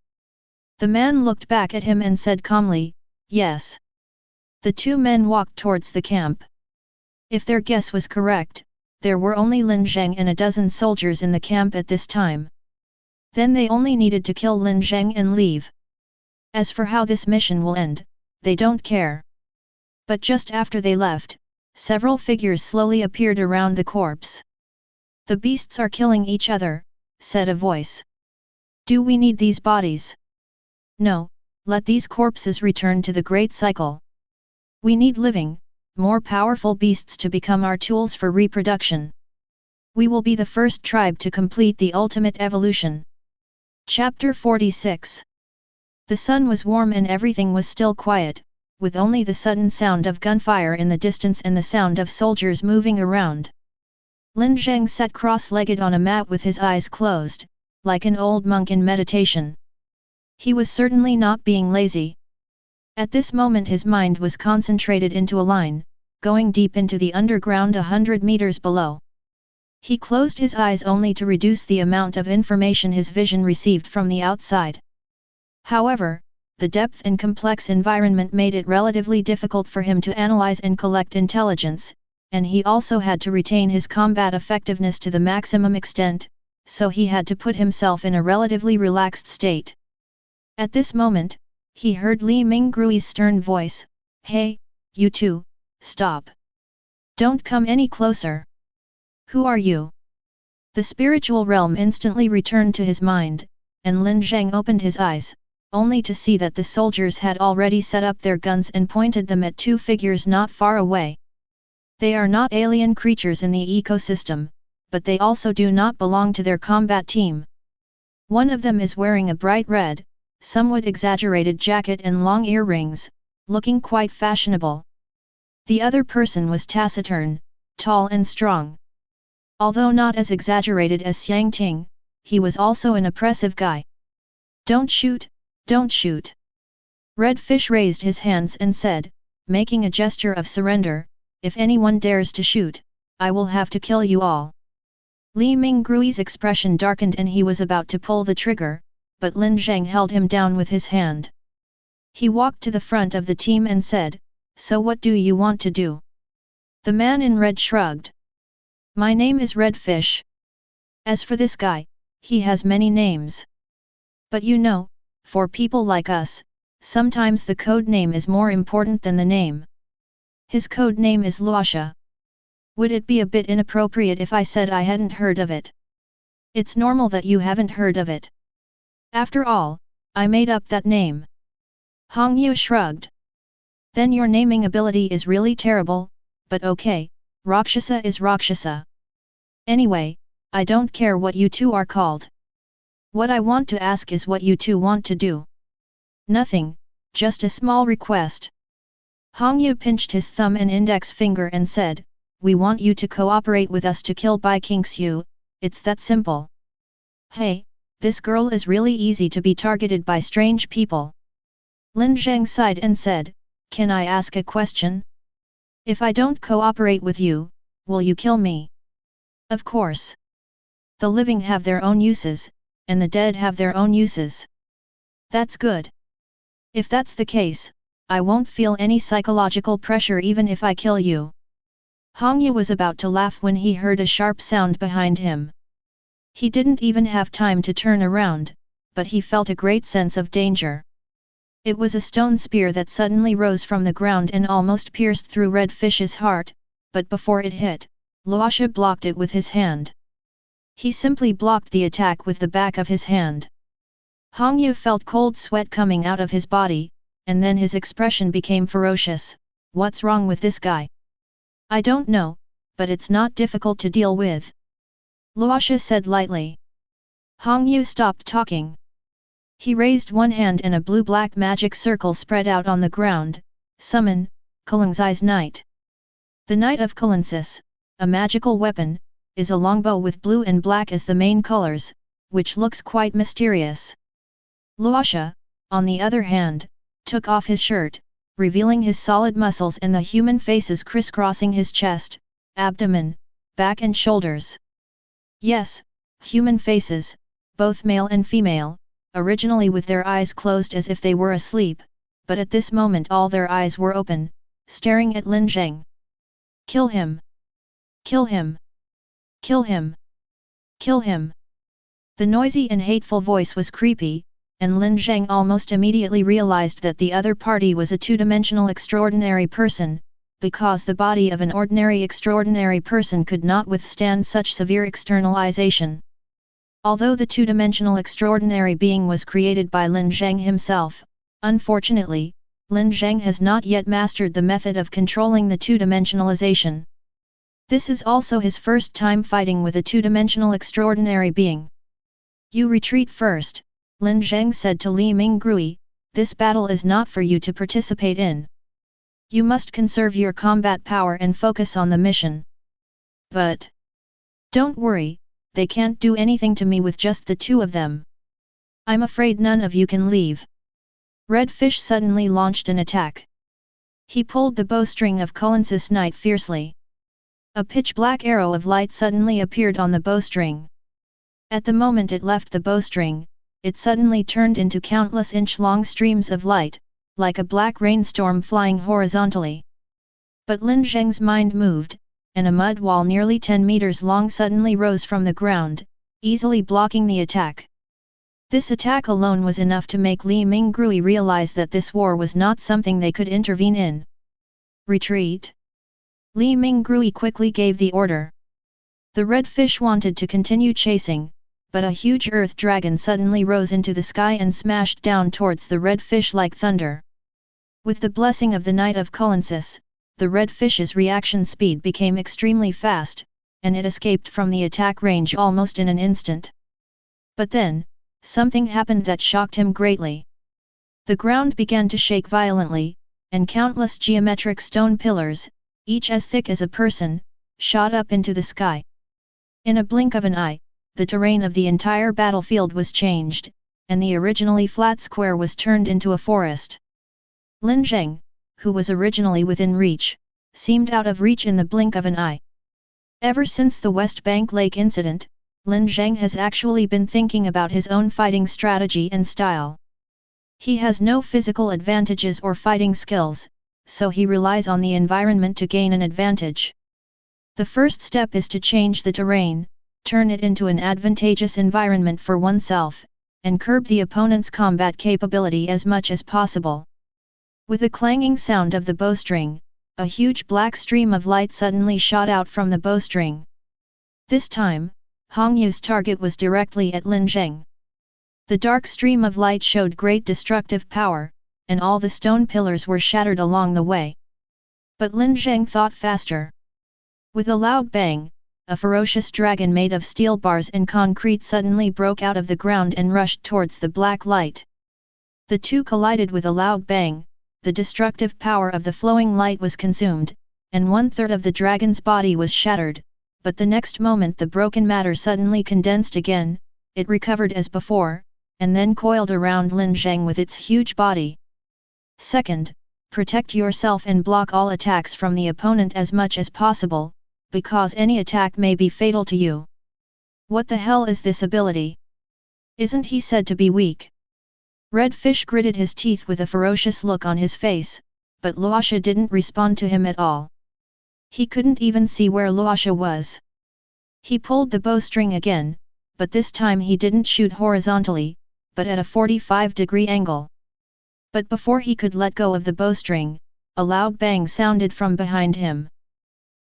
The man looked back at him and said calmly, yes. The 2 men walked towards the camp. If their guess was correct, there were only Lin Zheng and a dozen soldiers in the camp at this time. Then they only needed to kill Lin Zheng and leave. As for how this mission will end, they don't care. But just after they left, several figures slowly appeared around the corpse. The beasts are killing each other, said a voice. Do we need these bodies? No, let these corpses return to the great cycle. We need living, more powerful beasts to become our tools for reproduction. We will be the first tribe to complete the ultimate evolution. Chapter 46. The sun was warm and everything was still quiet, with only the sudden sound of gunfire in the distance and the sound of soldiers moving around. Lin Zheng sat cross-legged on a mat with his eyes closed, like an old monk in meditation. He was certainly not being lazy. At this moment his mind was concentrated into a line, going deep into the underground 100 meters below. He closed his eyes only to reduce the amount of information his vision received from the outside. However, the depth and complex environment made it relatively difficult for him to analyze and collect intelligence, and he also had to retain his combat effectiveness to the maximum extent, so he had to put himself in a relatively relaxed state. At this moment, he heard Li Mingrui's stern voice, "Hey, you two, stop. Don't come any closer. Who are you?" The spiritual realm instantly returned to his mind, and Lin Zheng opened his eyes, only to see that the soldiers had already set up their guns and pointed them at two figures not far away. They are not alien creatures in the ecosystem, but they also do not belong to their combat team. One of them is wearing a bright red, somewhat exaggerated jacket and long earrings, looking quite fashionable. The other person was taciturn, tall and strong. Although not as exaggerated as Xiang Ting, he was also an oppressive guy. "Don't shoot, don't shoot." Red Fish raised his hands and said, making a gesture of surrender, "If anyone dares to shoot, I will have to kill you all." Li Mingrui's expression darkened and he was about to pull the trigger, but Lin Zheng held him down with his hand. He walked to the front of the team and said, "So what do you want to do?" The man in red shrugged. "My name is Red Fish. As for this guy, he has many names. But you know, for people like us, sometimes the code name is more important than the name. His code name is Luosha. Would it be a bit inappropriate if I said I hadn't heard of it? It's normal that you haven't heard of it. After all, I made up that name." Hong Yu shrugged. "Then your naming ability is really terrible, but okay, Rakshasa is Rakshasa. Anyway, I don't care what you two are called. What I want to ask is what you two want to do." "Nothing, just a small request." Hong Yu pinched his thumb and index finger and said, "We want you to cooperate with us to kill Bai Qingxiu, it's that simple." "Hey, this girl is really easy to be targeted by strange people." Lin Zheng sighed and said, "Can I ask a question? If I don't cooperate with you, will you kill me?" "Of course. The living have their own uses, and the dead have their own uses." "That's good. If that's the case, I won't feel any psychological pressure even if I kill you." Hong Yu was about to laugh when he heard a sharp sound behind him. He didn't even have time to turn around, but he felt a great sense of danger. It was a stone spear that suddenly rose from the ground and almost pierced through Red Fish's heart, but before it hit, Luosha blocked it with his hand. He simply blocked the attack with the back of his hand. Hong Yu felt cold sweat coming out of his body, and then his expression became ferocious. "What's wrong with this guy?" "I don't know, but it's not difficult to deal with," Luosha said lightly. Hong Yu stopped talking. He raised one hand and a blue-black magic circle spread out on the ground. "Summon, Kalangzai's Knight." The Knight of Kalensis, a magical weapon, is a longbow with blue and black as the main colors, which looks quite mysterious. Luosha, on the other hand, took off his shirt, revealing his solid muscles and the human faces crisscrossing his chest, abdomen, back and shoulders. Yes, human faces, both male and female, originally with their eyes closed as if they were asleep, but at this moment all their eyes were open, staring at Lin Zheng. "Kill him! Kill him! Kill him! Kill him!" The noisy and hateful voice was creepy, and Lin Zheng almost immediately realized that the other party was a two-dimensional extraordinary person, because the body of an ordinary extraordinary person could not withstand such severe externalization. Although the two-dimensional extraordinary being was created by Lin Zheng himself, unfortunately, Lin Zheng has not yet mastered the method of controlling the two-dimensionalization. This is also his first time fighting with a two-dimensional extraordinary being. "You retreat first," Lin Zheng said to Li Minggrui, "this battle is not for you to participate in. You must conserve your combat power and focus on the mission." "But Don't worry, they can't do anything to me with just the two of them. I'm afraid none of you can leave. Red Fish suddenly launched an attack. He pulled the bowstring of Cullensis Knight fiercely. A pitch-black arrow of light suddenly appeared on the bowstring. At the moment it left the bowstring, it suddenly turned into countless inch-long streams of light, like a black rainstorm flying horizontally. But Lin Zheng's mind moved, and a mud wall nearly 10 meters long suddenly rose from the ground, easily blocking the attack. This attack alone was enough to make Li Mingrui realize that this war was not something they could intervene in. Retreat! Li Mingrui quickly gave the order. The red fish wanted to continue chasing, but a huge earth dragon suddenly rose into the sky and smashed down towards the red fish like thunder. With the blessing of the Knight of Cullensis, the red fish's reaction speed became extremely fast, and it escaped from the attack range almost in an instant. But then, something happened that shocked him greatly. The ground began to shake violently, and countless geometric stone pillars, each as thick as a person, shot up into the sky. In a blink of an eye, the terrain of the entire battlefield was changed, and the originally flat square was turned into a forest. Lin Zheng, who was originally within reach, seemed out of reach in the blink of an eye. Ever since the West Bank Lake incident, Lin Zheng has actually been thinking about his own fighting strategy and style. He has no physical advantages or fighting skills, so he relies on the environment to gain an advantage. The first step is to change the terrain, turn it into an advantageous environment for oneself, and curb the opponent's combat capability as much as possible. With a clanging sound of the bowstring, a huge black stream of light suddenly shot out from the bowstring. This time, Hong Yu's target was directly at Lin Zheng. The dark stream of light showed great destructive power, and all the stone pillars were shattered along the way. But Lin Zheng thought faster. With a loud bang, a ferocious dragon made of steel bars and concrete suddenly broke out of the ground and rushed towards the black light. The two collided with a loud bang, the destructive power of the flowing light was consumed, and 1/3 of the dragon's body was shattered. But the next moment the broken matter suddenly condensed again, it recovered as before, and then coiled around Lin Zheng with its huge body. Second, protect yourself and block all attacks from the opponent as much as possible, because any attack may be fatal to you. What the hell is this ability? Isn't he said to be weak? Red Fish gritted his teeth with a ferocious look on his face, but Luosha didn't respond to him at all. He couldn't even see where Luosha was. He pulled the bowstring again, but this time he didn't shoot horizontally, but at a 45-degree angle. But before he could let go of the bowstring, a loud bang sounded from behind him.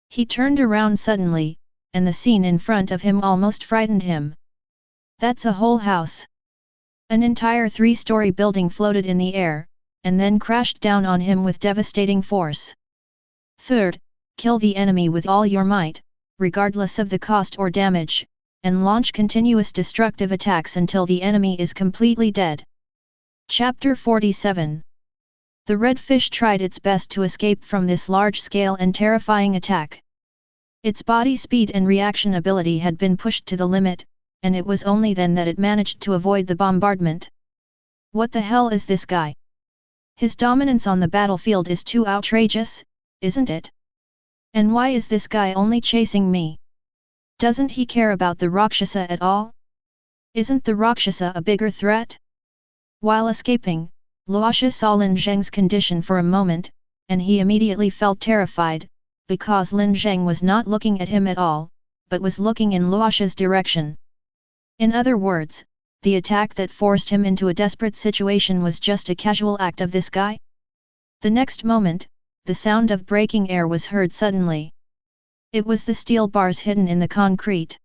He turned around suddenly, and the scene in front of him almost frightened him. That's a whole house. An entire 3-story building floated in the air, and then crashed down on him with devastating force. Third, kill the enemy with all your might, regardless of the cost or damage, and launch continuous destructive attacks until the enemy is completely dead. Chapter 47. The red fish tried its best to escape from this large-scale and terrifying attack. Its body speed and reaction ability had been pushed to the limit, and it was only then that it managed to avoid the bombardment. What the hell is this guy? His dominance on the battlefield is too outrageous, isn't it? And why is this guy only chasing me? Doesn't he care about the Rakshasa at all? Isn't the Rakshasa a bigger threat? While escaping, Luosha saw Lin Zheng's condition for a moment, and he immediately felt terrified, because Lin Zheng was not looking at him at all, but was looking in Luosha's direction. In other words, the attack that forced him into a desperate situation was just a casual act of this guy? The next moment, the sound of breaking air was heard suddenly. It was the steel bars hidden in the concrete.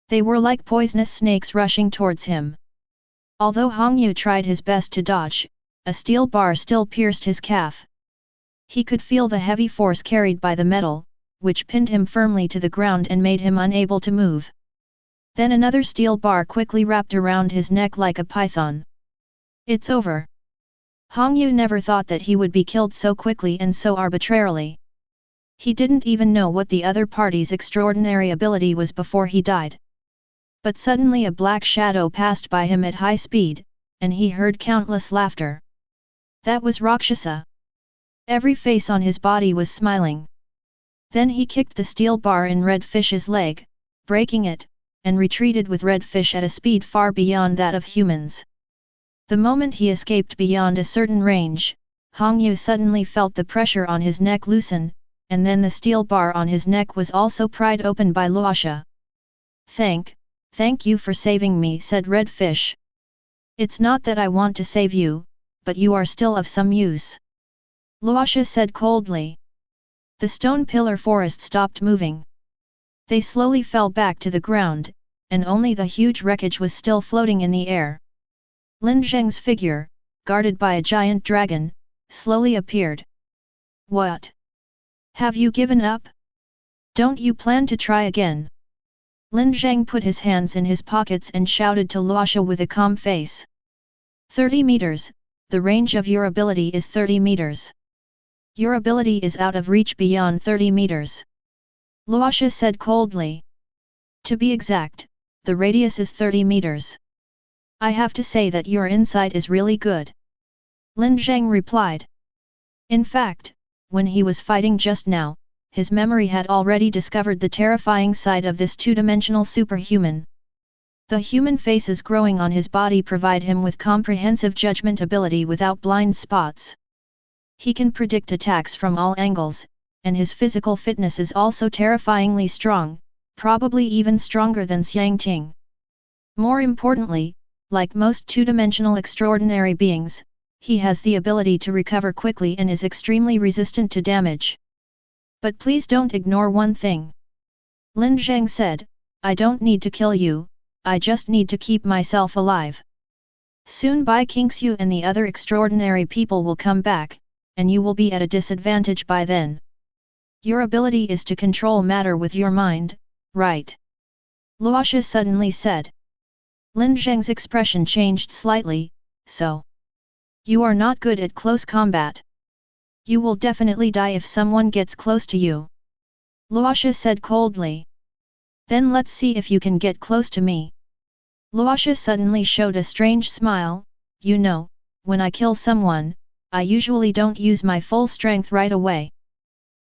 They were like poisonous snakes rushing towards him. Although Hong Yu tried his best to dodge, a steel bar still pierced his calf. He could feel the heavy force carried by the metal, which pinned him firmly to the ground and made him unable to move. Then another steel bar quickly wrapped around his neck like a python. It's over. Hong Yu never thought that he would be killed so quickly and so arbitrarily. He didn't even know what the other party's extraordinary ability was before he died. But suddenly a black shadow passed by him at high speed, and he heard countless laughter. That was Rakshasa. Every face on his body was smiling. Then he kicked the steel bar in Red Fish's leg, breaking it, and retreated with Red Fish at a speed far beyond that of humans. The moment he escaped beyond a certain range, Hong Yu suddenly felt the pressure on his neck loosen, and then the steel bar on his neck was also pried open by Luosha. Thank you for saving me, said Red Fish. It's not that I want to save you, but you are still of some use. Luosha said coldly. The stone pillar forest stopped moving. They slowly fell back to the ground, and only the huge wreckage was still floating in the air. Lin Zheng's figure, guarded by a giant dragon, slowly appeared. What? Have you given up? Don't you plan to try again? Lin Zheng put his hands in his pockets and shouted to Luosha with a calm face. 30 meters, the range of your ability is 30 meters. Your ability is out of reach beyond 30 meters. Luosha said coldly. To be exact, the radius is 30 meters. I have to say that your insight is really good. Lin Zheng replied. In fact, when he was fighting just now, his memory had already discovered the terrifying side of this two-dimensional superhuman. The human faces growing on his body provide him with comprehensive judgment ability without blind spots. He can predict attacks from all angles, and his physical fitness is also terrifyingly strong, probably even stronger than Xiang Ting. More importantly, like most two-dimensional extraordinary beings, he has the ability to recover quickly and is extremely resistant to damage. But please don't ignore one thing. Lin Zheng said, I don't need to kill you, I just need to keep myself alive. Soon Bai Qingxiu and the other extraordinary people will come back, and you will be at a disadvantage by then. Your ability is to control matter with your mind, right? Luosha suddenly said. Lin Zheng's expression changed slightly, so. You are not good at close combat. You will definitely die if someone gets close to you. Luosha said coldly. Then let's see if you can get close to me. Luosha suddenly showed a strange smile. You know, when I kill someone, I usually don't use my full strength right away.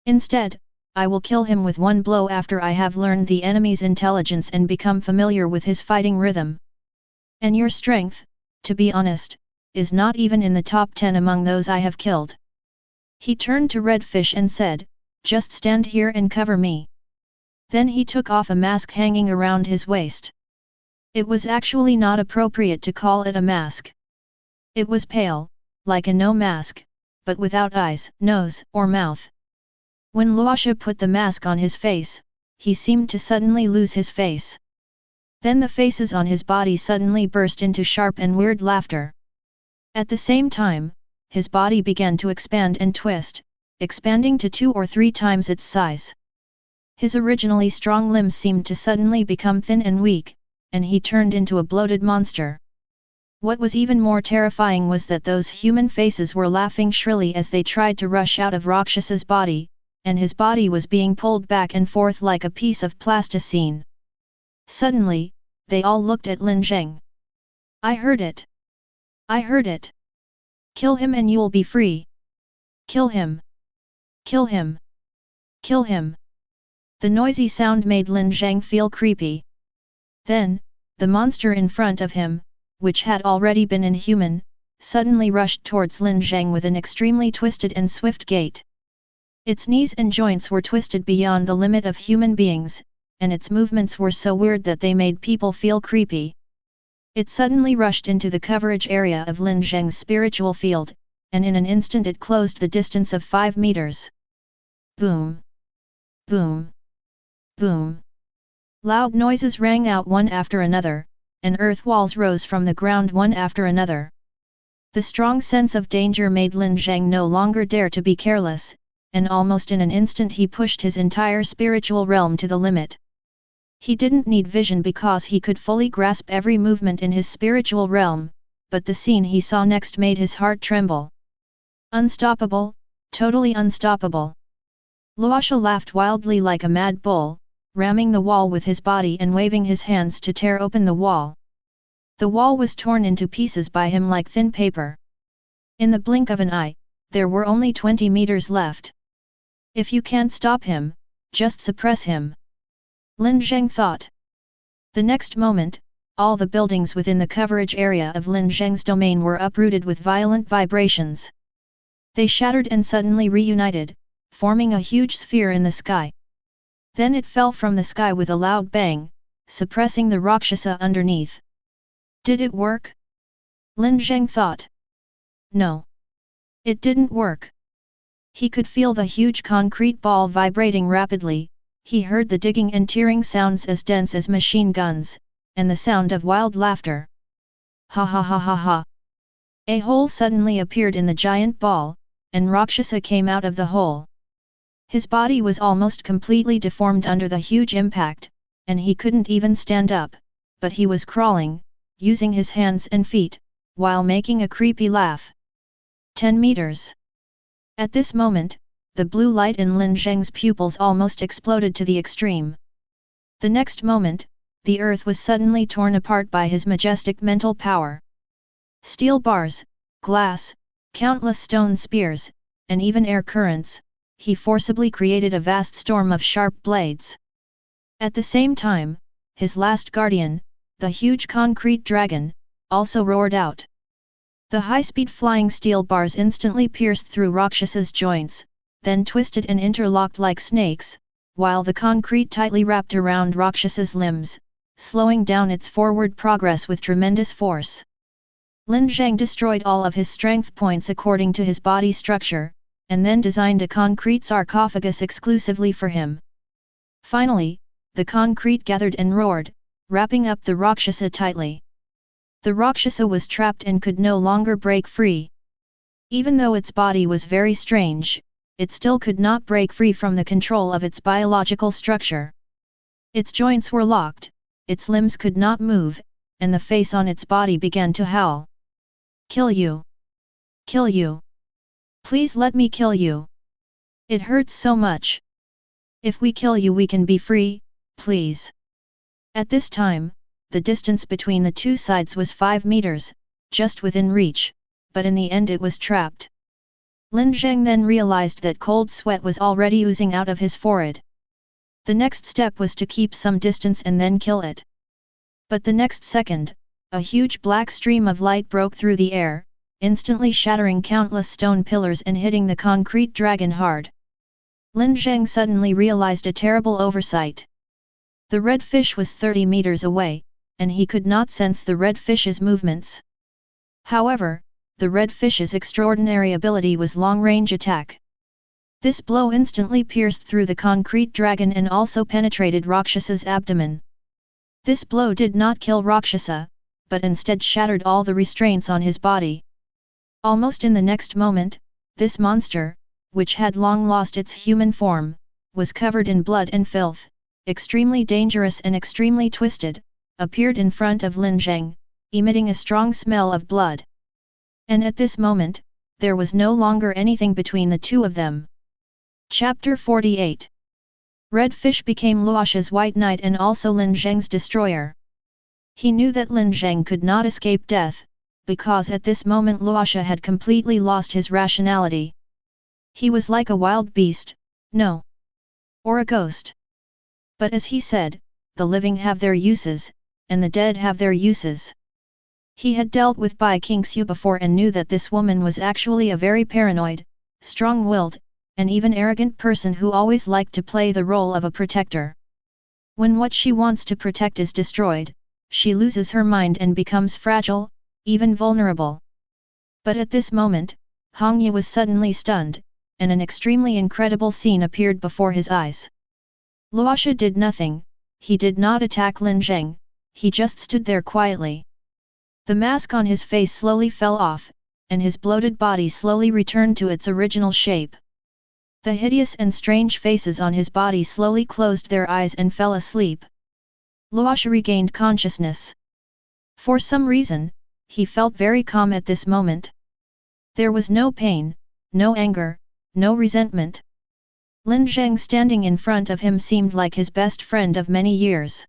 Instead, I will kill him with one blow after I have learned the enemy's intelligence and become familiar with his fighting rhythm. And your strength, to be honest, is not even in the top 10 among those I have killed. He turned to Red Fish and said, just stand here and cover me. Then he took off a mask hanging around his waist. It was actually not appropriate to call it a mask. It was pale, like a no mask, but without eyes, nose, or mouth. When Luosha put the mask on his face, he seemed to suddenly lose his face. Then the faces on his body suddenly burst into sharp and weird laughter. At the same time, his body began to expand and twist, expanding to 2 or 3 times its size. His originally strong limbs seemed to suddenly become thin and weak, and he turned into a bloated monster. What was even more terrifying was that those human faces were laughing shrilly as they tried to rush out of Rakshasa's body, and his body was being pulled back and forth like a piece of plasticine. Suddenly, they all looked at Lin Zheng. I heard it. I heard it. Kill him and you'll be free. Kill him. Kill him. Kill him. The noisy sound made Lin Zheng feel creepy. Then, the monster in front of him, which had already been inhuman, suddenly rushed towards Lin Zheng with an extremely twisted and swift gait. Its knees and joints were twisted beyond the limit of human beings, and its movements were so weird that they made people feel creepy. It suddenly rushed into the coverage area of Lin Zheng's spiritual field, and in an instant it closed the distance of 5 meters. Boom! Boom! Boom! Loud noises rang out one after another, and earth walls rose from the ground one after another. The strong sense of danger made Lin Zheng no longer dare to be careless, and almost in an instant he pushed his entire spiritual realm to the limit. He didn't need vision because he could fully grasp every movement in his spiritual realm, but the scene he saw next made his heart tremble. Unstoppable, totally unstoppable. Luosha laughed wildly like a mad bull, ramming the wall with his body and waving his hands to tear open the wall. The wall was torn into pieces by him like thin paper. In the blink of an eye, there were only 20 meters left. If you can't stop him, just suppress him. Lin Zheng thought. The next moment, all the buildings within the coverage area of Lin Zheng's domain were uprooted with violent vibrations. They shattered and suddenly reunited, forming a huge sphere in the sky. Then it fell from the sky with a loud bang, suppressing the Rakshasa underneath. Did it work? Lin Zheng thought. No. It didn't work. He could feel the huge concrete ball vibrating rapidly, he heard the digging and tearing sounds as dense as machine guns, and the sound of wild laughter. Ha ha ha ha ha. A hole suddenly appeared in the giant ball, and Rakshasa came out of the hole. His body was almost completely deformed under the huge impact, and he couldn't even stand up, but he was crawling, using his hands and feet, while making a creepy laugh. 10 meters. At this moment, the blue light in Lin Zheng's pupils almost exploded to the extreme. The next moment, the earth was suddenly torn apart by his majestic mental power. Steel bars, glass, countless stone spears, and even air currents, he forcibly created a vast storm of sharp blades. At the same time, his last guardian, the huge concrete dragon, also roared out. The high-speed flying steel bars instantly pierced through Rakshasa's joints, then twisted and interlocked like snakes, while the concrete tightly wrapped around Rakshasa's limbs, slowing down its forward progress with tremendous force. Lin Zheng destroyed all of his strength points according to his body structure, and then designed a concrete sarcophagus exclusively for him. Finally, the concrete gathered and roared, wrapping up the Rakshasa tightly. The Rakshasa was trapped and could no longer break free. Even though its body was very strange, it still could not break free from the control of its biological structure. Its joints were locked, its limbs could not move, and the face on its body began to howl. Kill you! Kill you! Please let me kill you! It hurts so much! If we kill you we can be free, please! At this time, the distance between the two sides was 5 meters, just within reach, but in the end it was trapped. Lin Zheng then realized that cold sweat was already oozing out of his forehead. The next step was to keep some distance and then kill it. But the next second, a huge black stream of light broke through the air, instantly shattering countless stone pillars and hitting the concrete dragon hard. Lin Zheng suddenly realized a terrible oversight. The red fish was 30 meters away, and he could not sense the red fish's movements. However, the red fish's extraordinary ability was long-range attack. This blow instantly pierced through the concrete dragon and also penetrated Rakshasa's abdomen. This blow did not kill Rakshasa, but instead shattered all the restraints on his body. Almost in the next moment, this monster, which had long lost its human form, was covered in blood and filth, extremely dangerous and extremely twisted, appeared in front of Lin Zheng, emitting a strong smell of blood. And at this moment, there was no longer anything between the two of them. Chapter 48. Red Fish became Luosha's White Knight and also Lin Zheng's destroyer. He knew that Lin Zheng could not escape death, because at this moment Luosha had completely lost his rationality. He was like a wild beast, no, or a ghost. But as he said, the living have their uses, and the dead have their uses. He had dealt with Bai Qingxiu before and knew that this woman was actually a very paranoid, strong-willed, and even arrogant person who always liked to play the role of a protector. When what she wants to protect is destroyed, she loses her mind and becomes fragile, even vulnerable. But at this moment, Hong Yi was suddenly stunned, and an extremely incredible scene appeared before his eyes. Luosha did nothing, he did not attack Lin Zheng, he just stood there quietly. The mask on his face slowly fell off, and his bloated body slowly returned to its original shape. The hideous and strange faces on his body slowly closed their eyes and fell asleep. Luosha regained consciousness. For some reason, he felt very calm at this moment. There was no pain, no anger, no resentment. Lin Zheng standing in front of him seemed like his best friend of many years.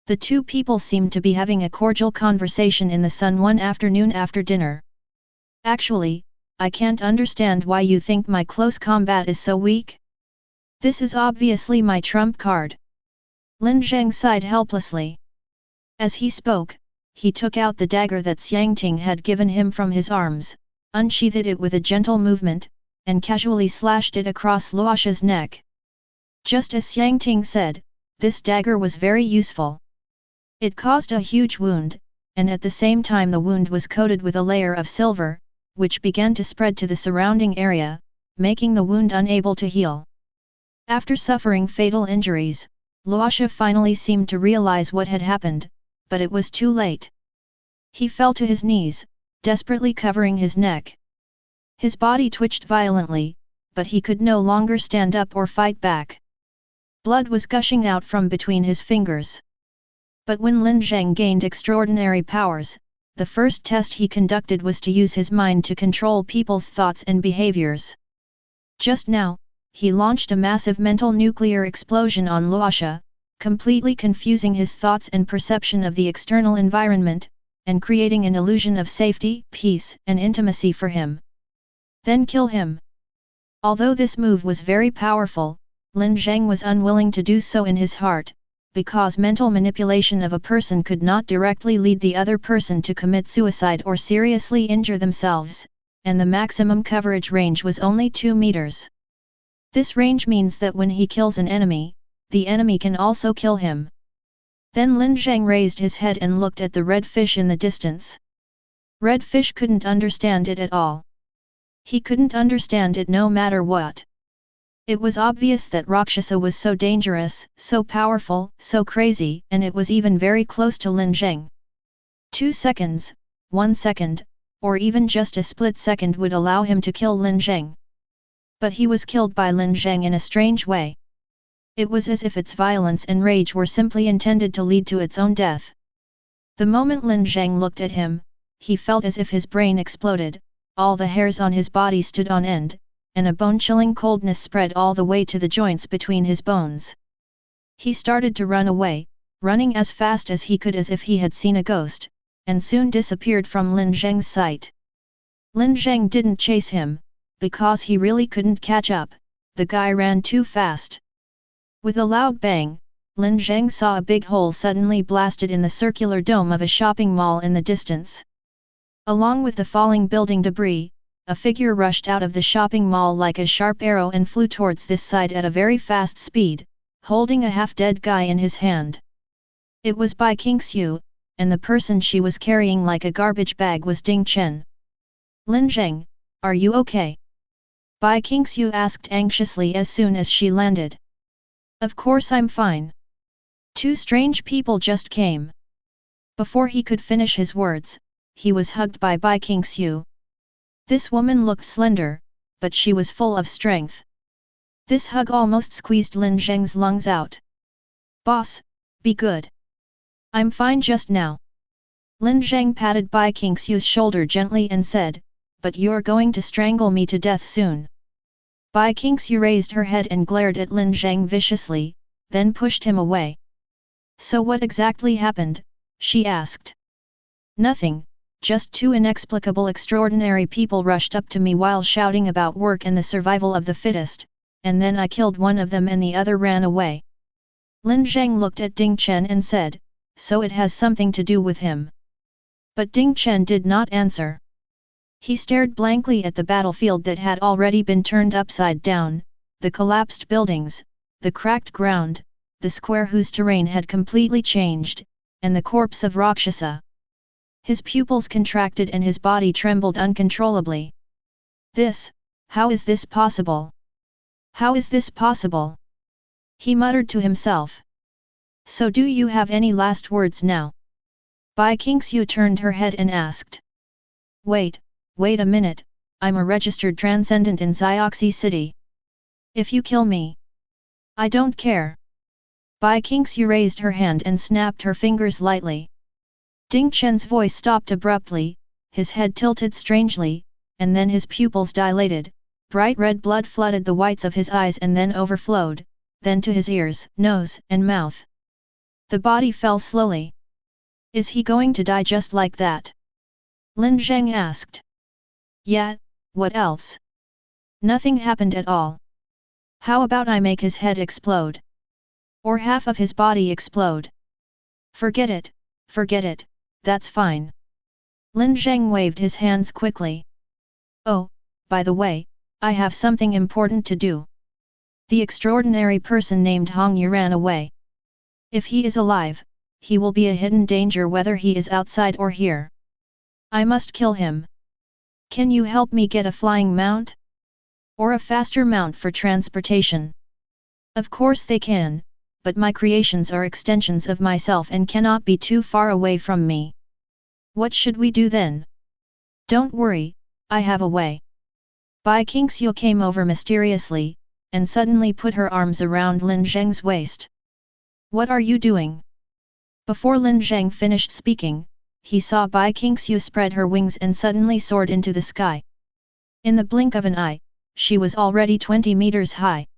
The two people seemed to be having a cordial conversation in the sun one afternoon after dinner. Actually, I can't understand why you think my close combat is so weak. This is obviously my trump card. Lin Zheng sighed helplessly. As he spoke, he took out the dagger that Xiangting had given him from his arms, unsheathed it with a gentle movement, and casually slashed it across Luoxia's neck. Just as Xiangting said, this dagger was very useful. It caused a huge wound, and at the same time the wound was coated with a layer of silver, which began to spread to the surrounding area, making the wound unable to heal. After suffering fatal injuries, Luoxia finally seemed to realize what had happened, but it was too late. He fell to his knees, desperately covering his neck. His body twitched violently, but he could no longer stand up or fight back. Blood was gushing out from between his fingers. But when Lin Zheng gained extraordinary powers, the first test he conducted was to use his mind to control people's thoughts and behaviors. Just now, he launched a massive mental nuclear explosion on Luoxia, completely confusing his thoughts and perception of the external environment, and creating an illusion of safety, peace, and intimacy for him. Then kill him. Although this move was very powerful, Lin Zheng was unwilling to do so in his heart, because mental manipulation of a person could not directly lead the other person to commit suicide or seriously injure themselves, and the maximum coverage range was only 2 meters. This range means that when he kills an enemy, the enemy can also kill him. Then Lin Zheng raised his head and looked at the red fish in the distance. Red fish couldn't understand it at all. He couldn't understand it no matter what. It was obvious that Rakshasa was so dangerous, so powerful, so crazy, and it was even very close to Lin Zheng. 2 seconds, 1 second, or even just a split second would allow him to kill Lin Zheng. But he was killed by Lin Zheng in a strange way. It was as if its violence and rage were simply intended to lead to its own death. The moment Lin Zheng looked at him, he felt as if his brain exploded, all the hairs on his body stood on end, and a bone-chilling coldness spread all the way to the joints between his bones. He started to run away, running as fast as he could as if he had seen a ghost, and soon disappeared from Lin Zheng's sight. Lin Zheng didn't chase him, because he really couldn't catch up, the guy ran too fast. With a loud bang, Lin Zheng saw a big hole suddenly blasted in the circular dome of a shopping mall in the distance. Along with the falling building debris, a figure rushed out of the shopping mall like a sharp arrow and flew towards this side at a very fast speed, holding a half-dead guy in his hand. It was Bai Qingxiu, and the person she was carrying like a garbage bag was Ding Chen. Lin Zheng, are you okay? Bai Qingxiu asked anxiously as soon as she landed. Of course I'm fine. 2 strange people just came. Before he could finish his words, he was hugged by Bai Qingxiu. This woman looked slender, but she was full of strength. This hug almost squeezed Lin Zheng's lungs out. Boss, be good. I'm fine just now. Lin Zheng patted Bai Qingxiu's shoulder gently and said, but you're going to strangle me to death soon. Bai Qingxiu raised her head and glared at Lin Zheng viciously, then pushed him away. So what exactly happened? She asked. Nothing. Just 2 inexplicable extraordinary people rushed up to me while shouting about work and the survival of the fittest, and then I killed one of them and the other ran away. Lin Zheng looked at Ding Chen and said, so it has something to do with him. But Ding Chen did not answer. He stared blankly at the battlefield that had already been turned upside down, the collapsed buildings, the cracked ground, the square whose terrain had completely changed, and the corpse of Rakshasa. His pupils contracted and his body trembled uncontrollably. How is this possible? How is this possible? He muttered to himself. So do you have any last words now? Bai Qingxiu turned her head and asked. Wait a minute, I'm a registered transcendent in Xioxi City. If you kill me, I don't care. Bai Qingxiu raised her hand and snapped her fingers lightly. Ding Chen's voice stopped abruptly, his head tilted strangely, and then his pupils dilated, Bright red blood flooded the whites of his eyes and then overflowed, then to his ears, nose, and mouth. The body fell slowly. Is he going to die just like that? Lin Zheng asked. Yeah, what else? Nothing happened at all. How about I make his head explode? Or half of his body explode? Forget it, that's fine. Lin Zheng waved his hands quickly. Oh, by the way, I have something important to do. The extraordinary person named Hong Yu ran away. If he is alive, he will be a hidden danger whether he is outside or here. I must kill him. Can you help me get a flying mount? Or a faster mount for transportation? Of course they can, but my creations are extensions of myself and cannot be too far away from me. What should we do then? Don't worry, I have a way. Bai Qingxiu came over mysteriously, and suddenly put her arms around Lin Zheng's waist. What are you doing? Before Lin Zheng finished speaking, he saw Bai Qingxiu spread her wings and suddenly soared into the sky. In the blink of an eye, she was already 20 meters high.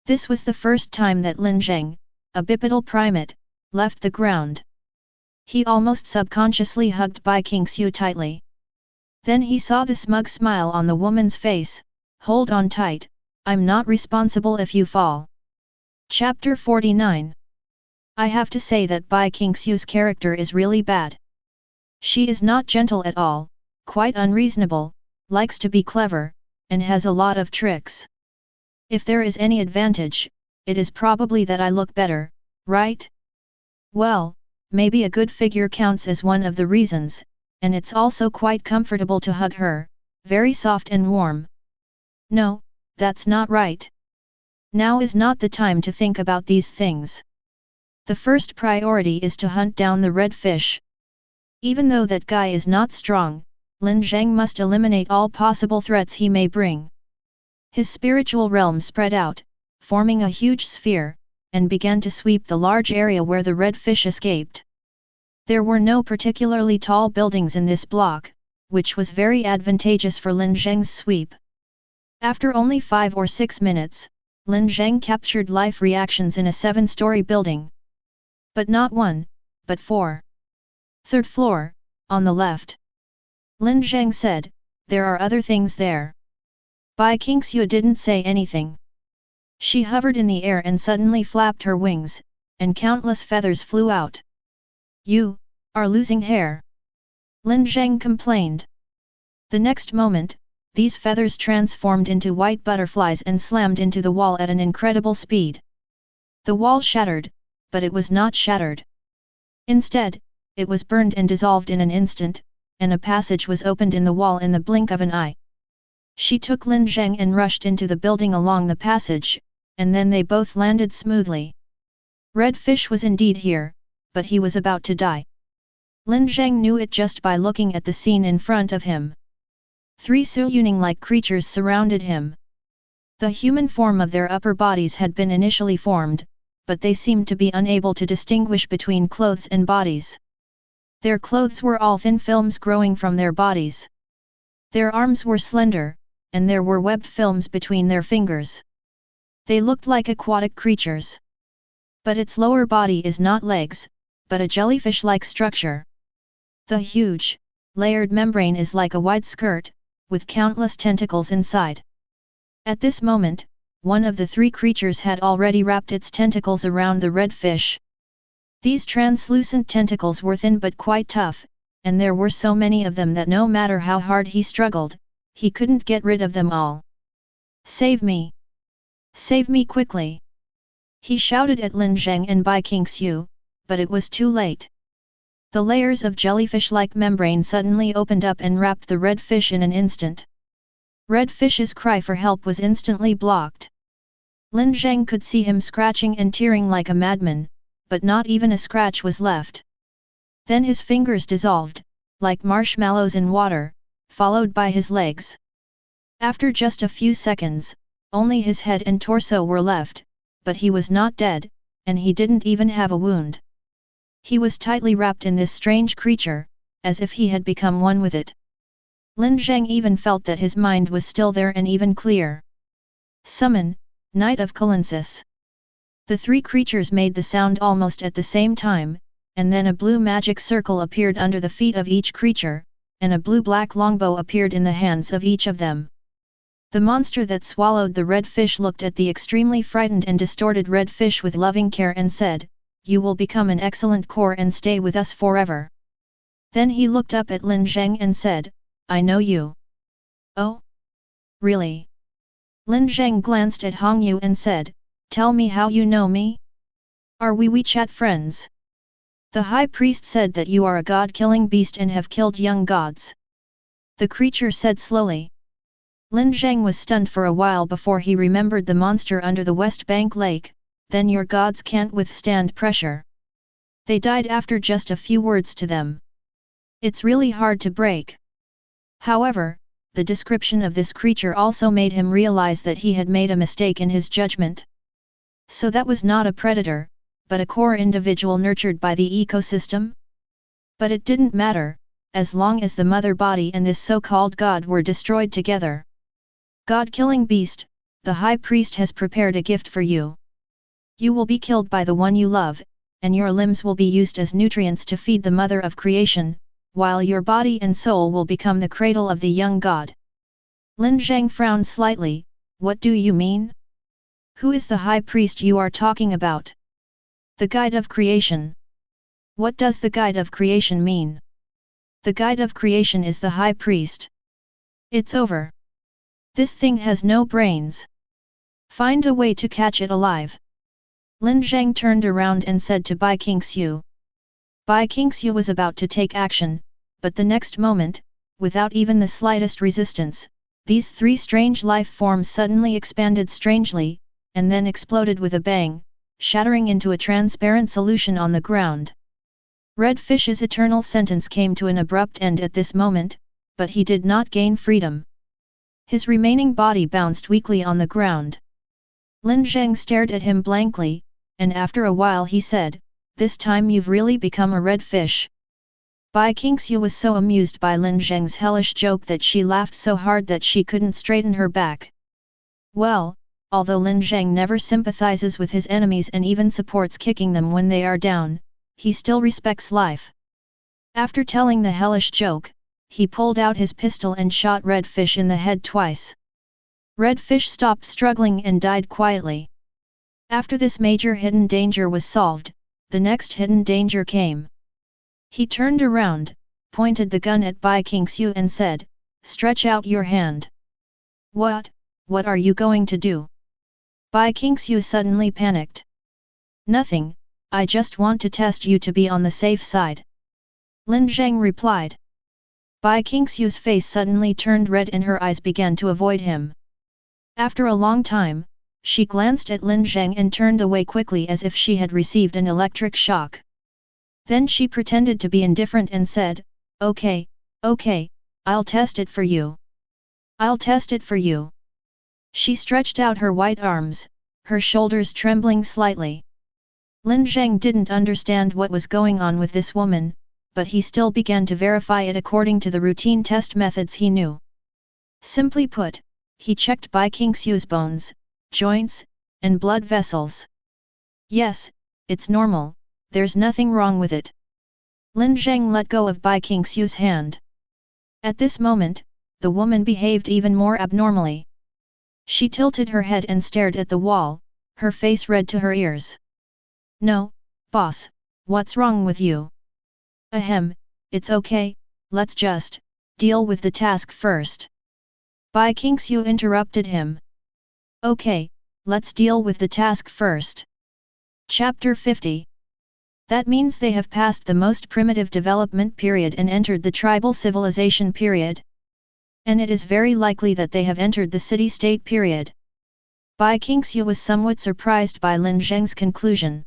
This was the first time that Lin Zheng, a bipedal primate, left the ground. He almost subconsciously hugged Bai Qingxiu tightly. Then he saw the smug smile on the woman's face. Hold on tight, I'm not responsible if you fall. Chapter 49. I have to say that Bai Qingxiu's character is really bad. She is not gentle at all, quite unreasonable, likes to be clever, and has a lot of tricks. If there is any advantage, it is probably that I look better, right? Well, maybe a good figure counts as one of the reasons, and it's also quite comfortable to hug her, very soft and warm. No, that's not right. Now is not the time to think about these things. The first priority is to hunt down the red fish. Even though that guy is not strong, Lin Zheng must eliminate all possible threats he may bring. His spiritual realm spread out, forming a huge sphere, and began to sweep the large area where the red fish escaped. There were no particularly tall buildings in this block, which was very advantageous for Lin Zheng's sweep. After only 5 or 6 minutes, Lin Zheng captured life reactions in a 7-story building. But not 1, but 4. Third floor, on the left. Lin Zheng said, there are other things there. Bai Qingxiu didn't say anything. She hovered in the air and suddenly flapped her wings, and countless feathers flew out. You are losing hair. Lin Zheng complained. The next moment, these feathers transformed into white butterflies and slammed into the wall at an incredible speed. The wall shattered, but it was not shattered. Instead, it was burned and dissolved in an instant, and a passage was opened in the wall in the blink of an eye. She took Lin Zheng and rushed into the building along the passage, and then they both landed smoothly. Red fish was indeed here, but he was about to die. Lin Zheng knew it just by looking at the scene in front of him. 3 Su-Yuning-like creatures surrounded him. The human form of their upper bodies had been initially formed, but they seemed to be unable to distinguish between clothes and bodies. Their clothes were all thin films growing from their bodies. Their arms were slender, and there were webbed films between their fingers. They looked like aquatic creatures. But its lower body is not legs, but a jellyfish-like structure. The huge, layered membrane is like a wide skirt, with countless tentacles inside. At this moment, one of the 3 creatures had already wrapped its tentacles around the red fish. These translucent tentacles were thin but quite tough, and there were so many of them that no matter how hard he struggled, he couldn't get rid of them all. Save me! Save me quickly! He shouted at Lin Zheng and Bai Qingxiu, but it was too late. The layers of jellyfish-like membrane suddenly opened up and wrapped the red fish in an instant. Red fish's cry for help was instantly blocked. Lin Zheng could see him scratching and tearing like a madman, but not even a scratch was left. Then his fingers dissolved, like marshmallows in water, followed by his legs. After just a few seconds, only his head and torso were left, but he was not dead, and he didn't even have a wound. He was tightly wrapped in this strange creature, as if he had become one with it. Lin Zheng even felt that his mind was still there and even clear. Summon, Knight of Calensis. The three creatures made the sound almost at the same time, and then a blue magic circle appeared under the feet of each creature, and a blue-black longbow appeared in the hands of each of them. The monster that swallowed the red fish looked at the extremely frightened and distorted red fish with loving care and said, "You will become an excellent core and stay with us forever." Then he looked up at Lin Zheng and said, "I know you." "Oh? Really?" Lin Zheng glanced at Hong Yu and said, "Tell me how you know me? Are we WeChat friends?" "The High Priest said that you are a god-killing beast and have killed young gods," the creature said slowly. Lin Zheng was stunned for a while before he remembered the monster under the West Bank Lake. "Then your gods can't withstand pressure. They died after just a few words to them. It's really hard to break." However, the description of this creature also made him realize that he had made a mistake in his judgment. So that was not a predator, but a core individual nurtured by the ecosystem? But it didn't matter, as long as the mother body and this so-called god were destroyed together. "God-killing beast, the High Priest has prepared a gift for you. You will be killed by the one you love, and your limbs will be used as nutrients to feed the mother of creation, while your body and soul will become the cradle of the young god." Lin Zheng frowned slightly. "What do you mean? Who is the High Priest you are talking about?" "The Guide of Creation." "What does the Guide of Creation mean?" "The Guide of Creation is the High Priest." "It's over. This thing has no brains. Find a way to catch it alive." Lin Zheng turned around and said to Bai Qingxiu. Bai Qingxiu was about to take action, but the next moment, without even the slightest resistance, these three strange life forms suddenly expanded strangely, and then exploded with a bang, shattering into a transparent solution on the ground. Red Fish's eternal sentence came to an abrupt end at this moment, but he did not gain freedom. His remaining body bounced weakly on the ground. Lin Zheng stared at him blankly, and after a while he said, "This time you've really become a red fish." Bai Qingxiu was so amused by Lin Zheng's hellish joke that she laughed so hard that she couldn't straighten her back. Well, although Lin Zheng never sympathizes with his enemies and even supports kicking them when they are down, he still respects life. After telling the hellish joke, he pulled out his pistol and shot Red Fish in the head twice. Red Fish stopped struggling and died quietly. After this major hidden danger was solved, the next hidden danger came. He turned around, pointed the gun at Bai Qingxiu and said, "Stretch out your hand." What are you going to do?" Bai Qingxiu suddenly panicked. "Nothing, I just want to test you to be on the safe side." Lin Zheng replied. Bai Qingxiu's face suddenly turned red and her eyes began to avoid him. After a long time, she glanced at Lin Zheng and turned away quickly as if she had received an electric shock. Then she pretended to be indifferent and said, Okay, I'll test it for you. I'll test it for you." She stretched out her white arms, her shoulders trembling slightly. Lin Zheng didn't understand what was going on with this woman, but he still began to verify it according to the routine test methods he knew. Simply put, he checked Bai Qingxiu's bones, joints, and blood vessels. "Yes, it's normal, there's nothing wrong with it." Lin Zheng let go of Bai Qingxiu's hand. At this moment, the woman behaved even more abnormally. She tilted her head and stared at the wall, her face red to her ears. "No, boss, what's wrong with you?" "Ahem, it's okay, let's just deal with the task first." Bai Qingxiu interrupted him. "Okay, let's deal with the task first." Chapter 50. That means they have passed the most primitive development period and entered the tribal civilization period. And it is very likely that they have entered the city-state period. Bai Qingxiu was somewhat surprised by Lin Zheng's conclusion.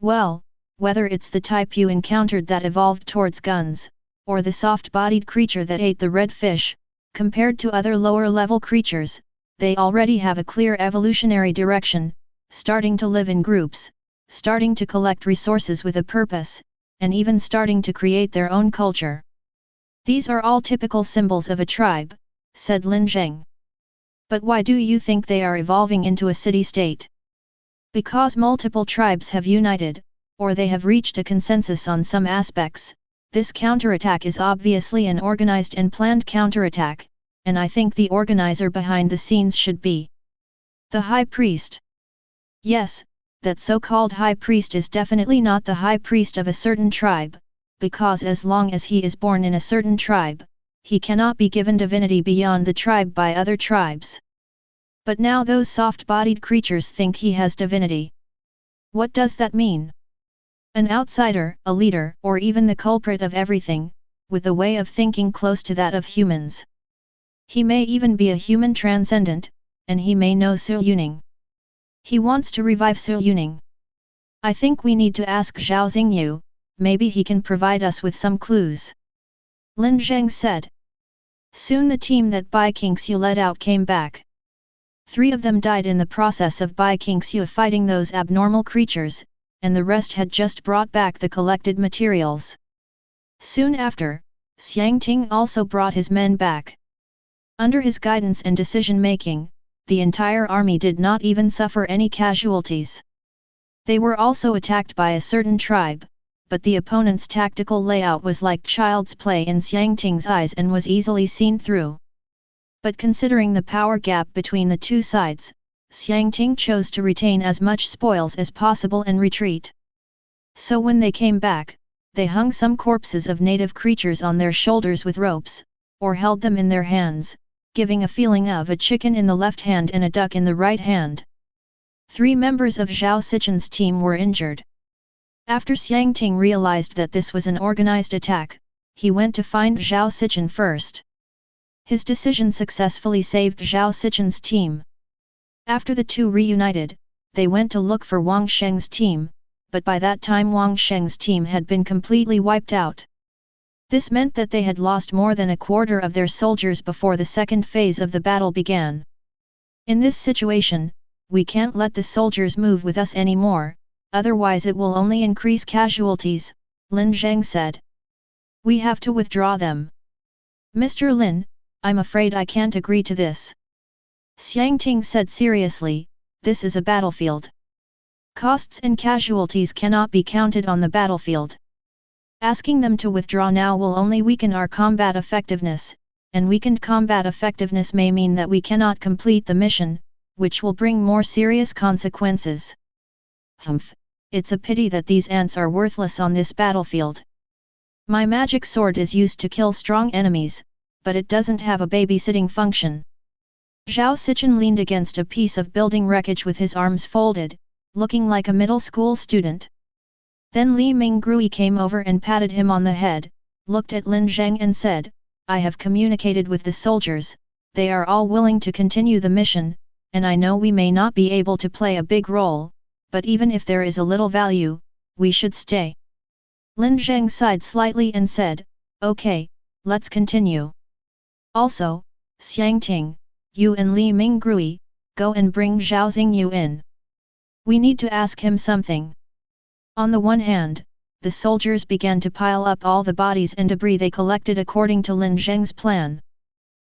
Well, whether it's the type you encountered that evolved towards guns, or the soft-bodied creature that ate the red fish, compared to other lower-level creatures, they already have a clear evolutionary direction, starting to live in groups, starting to collect resources with a purpose, and even starting to create their own culture. These are all typical symbols of a tribe, said Lin Zheng. But why do you think they are evolving into a city-state? Because multiple tribes have united, or they have reached a consensus on some aspects. This counterattack is obviously an organized and planned counterattack, and I think the organizer behind the scenes should be the High Priest. Yes, that so-called High Priest is definitely not the High Priest of a certain tribe, because as long as he is born in a certain tribe, he cannot be given divinity beyond the tribe by other tribes. But now those soft-bodied creatures think he has divinity. What does that mean? An outsider, a leader, or even the culprit of everything, with a way of thinking close to that of humans. He may even be a human transcendent, and he may know Su Yuning. He wants to revive Su Yuning. I think we need to ask Zhao Xingyu, maybe he can provide us with some clues. Lin Zheng said. Soon the team that Bai Qingxiu led out came back. 3 of them died in the process of Bai Qingxiu fighting those abnormal creatures, and the rest had just brought back the collected materials. Soon after, Xiang Ting also brought his men back. Under his guidance and decision-making, the entire army did not even suffer any casualties. They were also attacked by a certain tribe, but the opponent's tactical layout was like child's play in Xiang Ting's eyes and was easily seen through. But considering the power gap between the two sides, Xiang Ting chose to retain as much spoils as possible and retreat. So when they came back, they hung some corpses of native creatures on their shoulders with ropes, or held them in their hands, giving a feeling of a chicken in the left hand and a duck in the right hand. 3 members of Zhao Sichen's team were injured. After Xiang Ting realized that this was an organized attack, he went to find Zhao Sichen first. His decision successfully saved Zhao Sichen's team. After the two reunited, they went to look for Wang Sheng's team, but by that time Wang Sheng's team had been completely wiped out. This meant that they had lost more than a quarter of their soldiers before the second phase of the battle began. In this situation, we can't let the soldiers move with us anymore, otherwise it will only increase casualties, Lin Zheng said. We have to withdraw them. Mr. Lin, I'm afraid I can't agree to this. Xiang Ting said seriously, this is a battlefield. Costs and casualties cannot be counted on the battlefield. Asking them to withdraw now will only weaken our combat effectiveness, and weakened combat effectiveness may mean that we cannot complete the mission, which will bring more serious consequences. Humph, it's a pity that these ants are worthless on this battlefield. My magic sword is used to kill strong enemies, but it doesn't have a babysitting function. Zhao Sichen leaned against a piece of building wreckage with his arms folded, looking like a middle school student. Then Li Mingrui came over and patted him on the head, looked at Lin Zheng and said, I have communicated with the soldiers, they are all willing to continue the mission, and I know we may not be able to play a big role, but even if there is a little value, we should stay. Lin Zheng sighed slightly and said, okay, let's continue. Also, Xiang Ting, you and Li Mingrui, go and bring Zhao Xingyu in. We need to ask him something. On the one hand, the soldiers began to pile up all the bodies and debris they collected according to Lin Zheng's plan.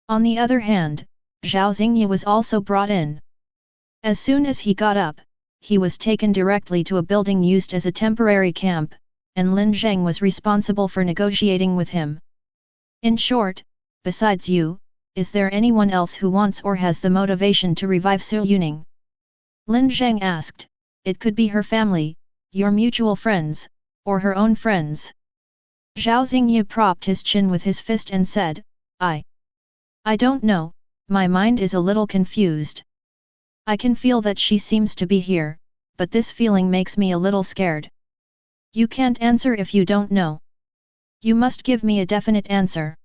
On the other hand, Zhao Xingyu was also brought in. As soon as he got up, he was taken directly to a building used as a temporary camp, and Lin Zheng was responsible for negotiating with him. In short, besides you, is there anyone else who wants or has the motivation to revive Su Yuning? Lin Zheng asked. It could be her family, your mutual friends, or her own friends. Zhao Xingyu propped his chin with his fist and said, I don't know, my mind is a little confused. I can feel that she seems to be here, but this feeling makes me a little scared. You can't answer if you don't know. You must give me a definite answer.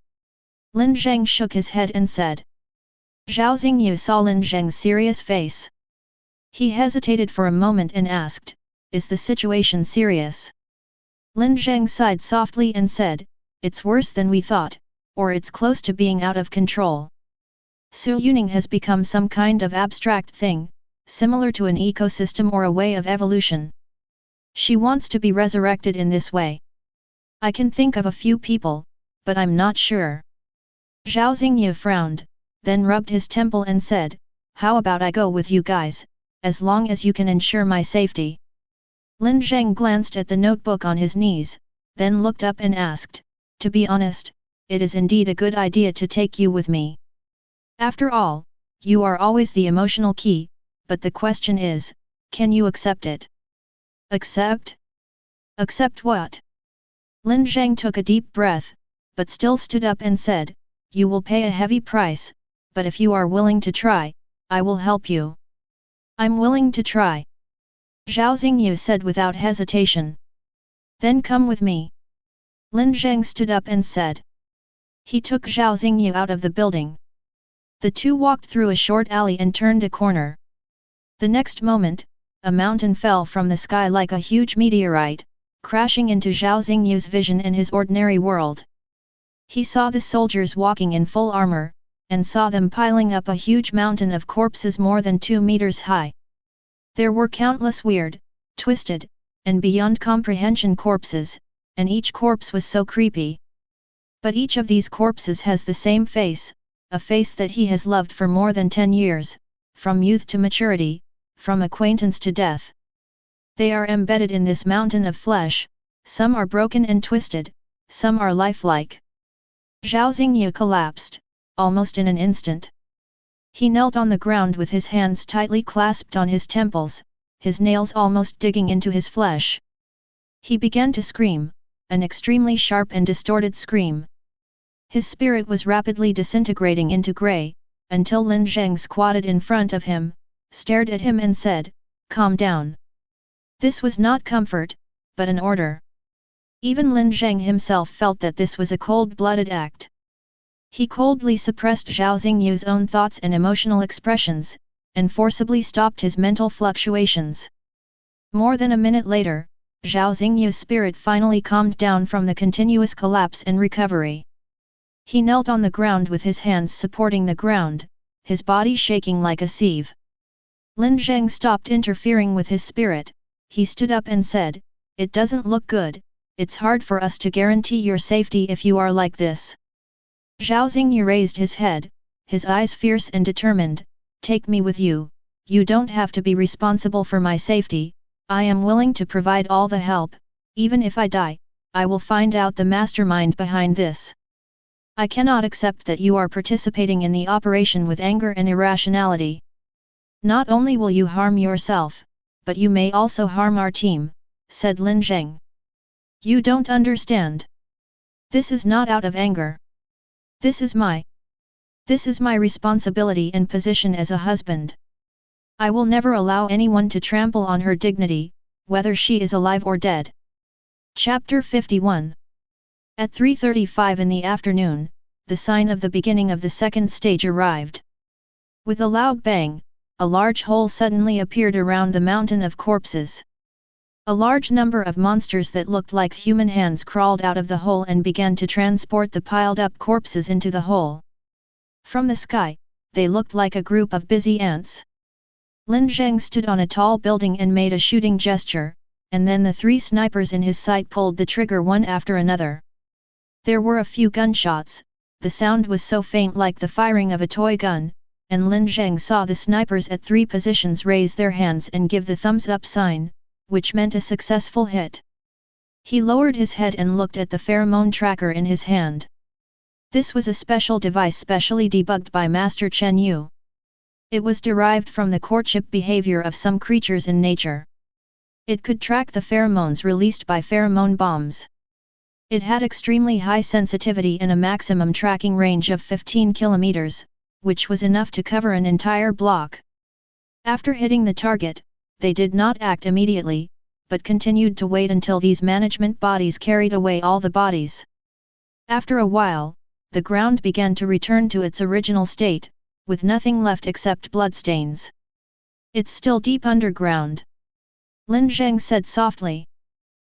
Lin Zheng shook his head and said. Zhao Xingyu saw Lin Zheng's serious face. He hesitated for a moment and asked, is the situation serious? Lin Zheng sighed softly and said, it's worse than we thought, or it's close to being out of control. Su Yuning has become some kind of abstract thing, similar to an ecosystem or a way of evolution. She wants to be resurrected in this way. I can think of a few people, but I'm not sure. Zhao Xingyu frowned, then rubbed his temple and said, how about I go with you guys, as long as you can ensure my safety. Lin Zheng glanced at the notebook on his knees, then looked up and asked, to be honest, it is indeed a good idea to take you with me. After all, you are always the emotional key, but the question is, can you accept it? Accept? Accept what? Lin Zheng took a deep breath, but still stood up and said, you will pay a heavy price, but if you are willing to try, I will help you. I'm willing to try. Zhao Xingyu said without hesitation. Then come with me. Lin Zheng stood up and said. He took Zhao Xingyu out of the building. The two walked through a short alley and turned a corner. The next moment, a mountain fell from the sky like a huge meteorite, crashing into Zhao Xingyu's vision and his ordinary world. He saw the soldiers walking in full armor, and saw them piling up a huge mountain of corpses more than 2 meters high. There were countless weird, twisted, and beyond comprehension corpses, and each corpse was so creepy. But each of these corpses has the same face, a face that he has loved for more than 10 years, from youth to maturity, from acquaintance to death. They are embedded in this mountain of flesh, some are broken and twisted, some are lifelike. Zhao Xingyu collapsed, almost in an instant. He knelt on the ground with his hands tightly clasped on his temples, his nails almost digging into his flesh. He began to scream, an extremely sharp and distorted scream. His spirit was rapidly disintegrating into grey, until Lin Zheng squatted in front of him, stared at him and said, calm down. This was not comfort, but an order. Even Lin Zheng himself felt that this was a cold-blooded act. He coldly suppressed Zhao Xingyu's own thoughts and emotional expressions, and forcibly stopped his mental fluctuations. More than a minute later, Zhao Xingyu's spirit finally calmed down from the continuous collapse and recovery. He knelt on the ground with his hands supporting the ground, his body shaking like a sieve. Lin Zheng stopped interfering with his spirit. He stood up and said, it doesn't look good, it's hard for us to guarantee your safety if you are like this. Zhao Xingyu raised his head, his eyes fierce and determined, take me with you, you don't have to be responsible for my safety, I am willing to provide all the help, even if I die, I will find out the mastermind behind this. I cannot accept that you are participating in the operation with anger and irrationality. Not only will you harm yourself, but you may also harm our team, said Lin Zheng. You don't understand. This is not out of anger. This is my responsibility and position as a husband. I will never allow anyone to trample on her dignity, whether she is alive or dead. Chapter 51. At 3:35 in the afternoon, the sign of the beginning of the second stage arrived. With a loud bang, a large hole suddenly appeared around the mountain of corpses. A large number of monsters that looked like human hands crawled out of the hole and began to transport the piled-up corpses into the hole. From the sky, they looked like a group of busy ants. Lin Zheng stood on a tall building and made a shooting gesture, and then the 3 snipers in his sight pulled the trigger one after another. There were a few gunshots, the sound was so faint like the firing of a toy gun, and Lin Zheng saw the snipers at 3 positions raise their hands and give the thumbs-up sign, which meant a successful hit. He lowered his head and looked at the pheromone tracker in his hand. This was a special device specially debugged by Master Chen Yu. It was derived from the courtship behavior of some creatures in nature. It could track the pheromones released by pheromone bombs. It had extremely high sensitivity and a maximum tracking range of 15 kilometers, which was enough to cover an entire block. After hitting the target, they did not act immediately, but continued to wait until these management bodies carried away all the bodies. After a while, the ground began to return to its original state, with nothing left except bloodstains. It's still deep underground. Lin Zheng said softly.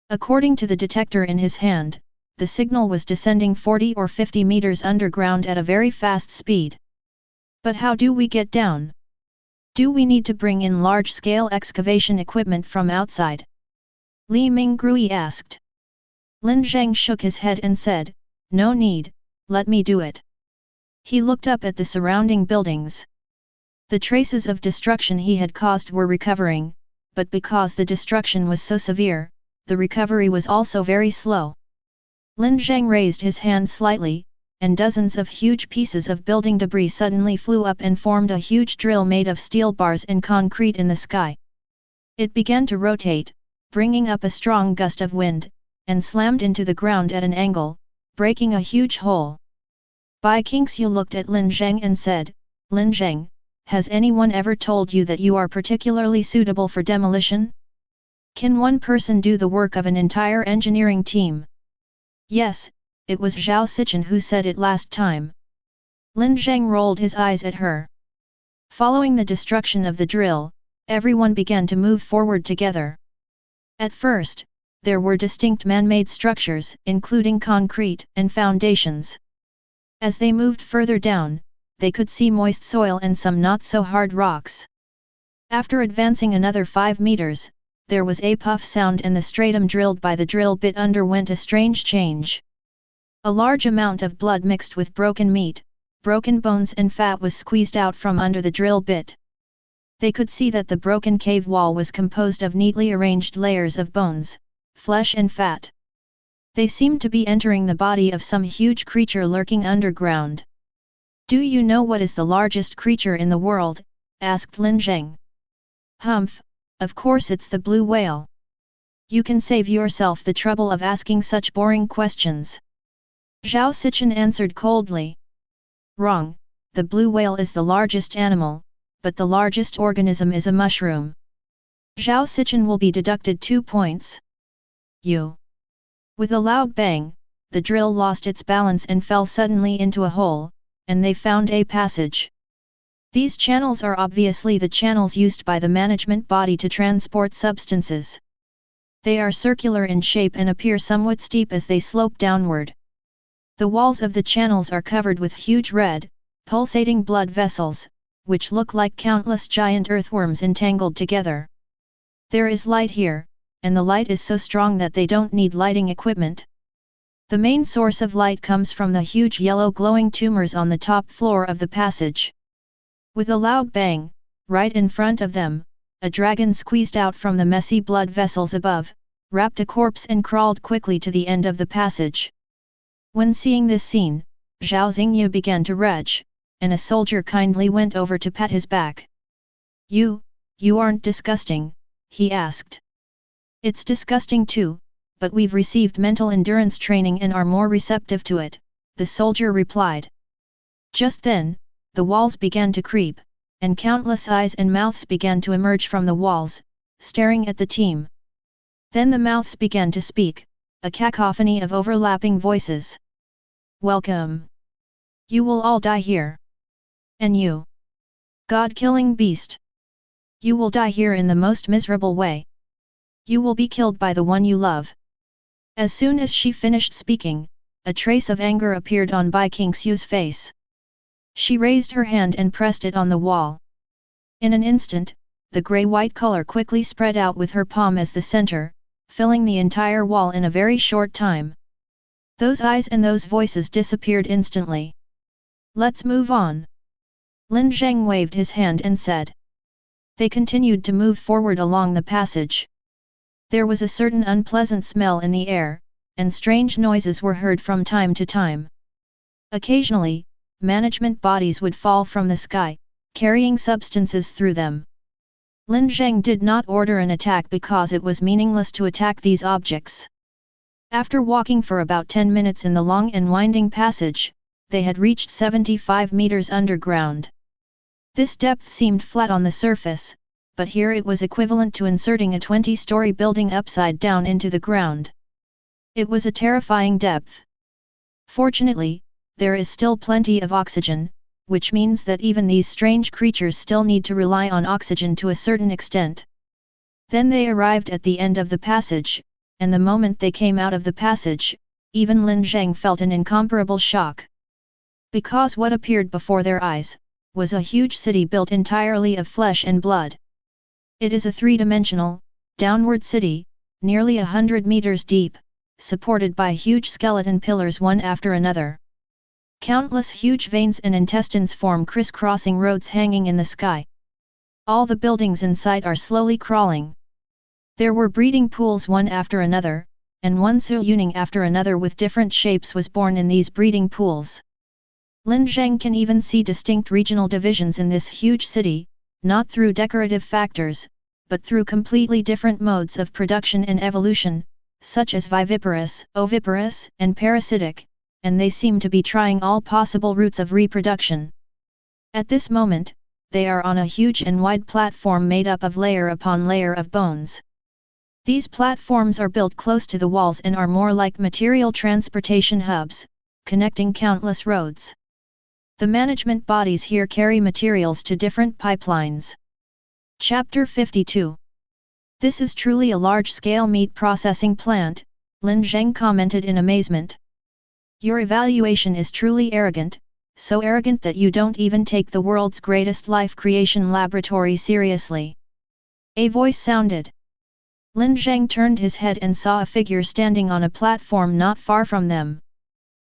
According to the detector in his hand, the signal was descending 40 or 50 meters underground at a very fast speed. But how do we get down? Do we need to bring in large-scale excavation equipment from outside? Li Minggrui asked. Lin Zheng shook his head and said, No need, let me do it. He looked up at the surrounding buildings. The traces of destruction he had caused were recovering, but because the destruction was so severe, the recovery was also very slow. Lin Zheng raised his hand slightly, and dozens of huge pieces of building debris suddenly flew up and formed a huge drill made of steel bars and concrete in the sky. It began to rotate, bringing up a strong gust of wind, and slammed into the ground at an angle, breaking a huge hole. Bai Qingxiu looked at Lin Zheng and said, Lin Zheng, has anyone ever told you that you are particularly suitable for demolition? Can one person do the work of an entire engineering team? Yes, it was Zhao Sichen who said it last time. Lin Zheng rolled his eyes at her. Following the destruction of the drill, everyone began to move forward together. At first, there were distinct man-made structures, including concrete and foundations. As they moved further down, they could see moist soil and some not-so-hard rocks. After advancing another 5 meters, there was a puff sound and the stratum drilled by the drill bit underwent a strange change. A large amount of blood mixed with broken meat, broken bones and fat was squeezed out from under the drill bit. They could see that the broken cave wall was composed of neatly arranged layers of bones, flesh and fat. They seemed to be entering the body of some huge creature lurking underground. Do you know what is the largest creature in the world? Asked Lin Zheng. Humph, of course it's the blue whale. You can save yourself the trouble of asking such boring questions. Zhao Sichen answered coldly. Wrong, the blue whale is the largest animal, but the largest organism is a mushroom. Zhao Sichen will be deducted 2 points. You. With a loud bang, the drill lost its balance and fell suddenly into a hole, and they found a passage. These channels are obviously the channels used by the management body to transport substances. They are circular in shape and appear somewhat steep as they slope downward. The walls of the channels are covered with huge red, pulsating blood vessels, which look like countless giant earthworms entangled together. There is light here, and the light is so strong that they don't need lighting equipment. The main source of light comes from the huge yellow glowing tumors on the top floor of the passage. With a loud bang, right in front of them, a dragon squeezed out from the messy blood vessels above, wrapped a corpse and crawled quickly to the end of the passage. When seeing this scene, Zhao Xingyu began to retch, and a soldier kindly went over to pat his back. You aren't disgusting, he asked. It's disgusting too, but we've received mental endurance training and are more receptive to it, the soldier replied. Just then, the walls began to creep, and countless eyes and mouths began to emerge from the walls, staring at the team. Then the mouths began to speak, a cacophony of overlapping voices. Welcome. You will all die here. And you? God-killing beast. You will die here in the most miserable way. You will be killed by the one you love. As soon as she finished speaking, a trace of anger appeared on Bai Qingxiu's face. She raised her hand and pressed it on the wall. In an instant, the grey-white color quickly spread out with her palm as the center, filling the entire wall in a very short time. Those eyes and those voices disappeared instantly. Let's move on. Lin Zheng waved his hand and said. They continued to move forward along the passage. There was a certain unpleasant smell in the air, and strange noises were heard from time to time. Occasionally, management bodies would fall from the sky, carrying substances through them. Lin Zheng did not order an attack because it was meaningless to attack these objects. After walking for about 10 minutes in the long and winding passage, they had reached 75 meters underground. This depth seemed flat on the surface, but here it was equivalent to inserting a 20-story building upside down into the ground. It was a terrifying depth. Fortunately, there is still plenty of oxygen, which means that even these strange creatures still need to rely on oxygen to a certain extent. Then they arrived at the end of the passage, and the moment they came out of the passage, even Lin Zheng felt an incomparable shock. Because what appeared before their eyes was a huge city built entirely of flesh and blood. It is a three-dimensional, downward city, nearly 100 meters deep, supported by huge skeleton pillars one after another. Countless huge veins and intestines form crisscrossing roads hanging in the sky. All the buildings in sight are slowly crawling. There were breeding pools one after another, and one Suryuning after another with different shapes was born in these breeding pools. Lin Zheng can even see distinct regional divisions in this huge city, not through decorative factors, but through completely different modes of production and evolution, such as viviparous, oviparous, and parasitic, and they seem to be trying all possible routes of reproduction. At this moment, they are on a huge and wide platform made up of layer upon layer of bones. These platforms are built close to the walls and are more like material transportation hubs, connecting countless roads. The management bodies here carry materials to different pipelines. Chapter 52. This is truly a large-scale meat processing plant, Lin Zheng commented in amazement. Your evaluation is truly arrogant, so arrogant that you don't even take the world's greatest life creation laboratory seriously. A voice sounded. Lin Zheng turned his head and saw a figure standing on a platform not far from them.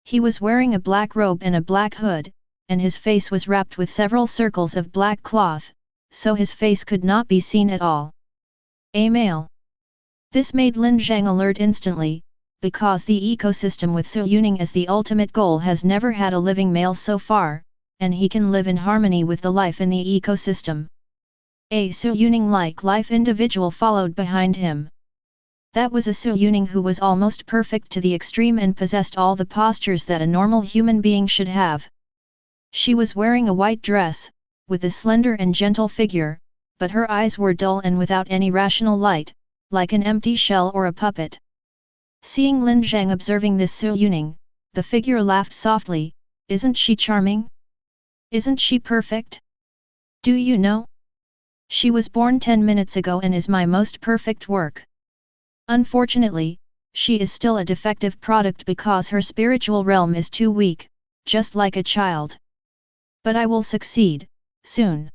He was wearing a black robe and a black hood, and his face was wrapped with several circles of black cloth, so his face could not be seen at all. A male. This made Lin Zheng alert instantly, because the ecosystem with Suryuning as the ultimate goal has never had a living male so far, and he can live in harmony with the life in the ecosystem. A Suryuning-like life individual followed behind him. That was a Suryuning who was almost perfect to the extreme and possessed all the postures that a normal human being should have. She was wearing a white dress, with a slender and gentle figure, but her eyes were dull and without any rational light, like an empty shell or a puppet. Seeing Lin Zheng observing this Suryuning, the figure laughed softly. Isn't she charming? Isn't she perfect? Do you know? She was born 10 minutes ago and is my most perfect work. Unfortunately, she is still a defective product because her spiritual realm is too weak, just like a child. But I will succeed, soon.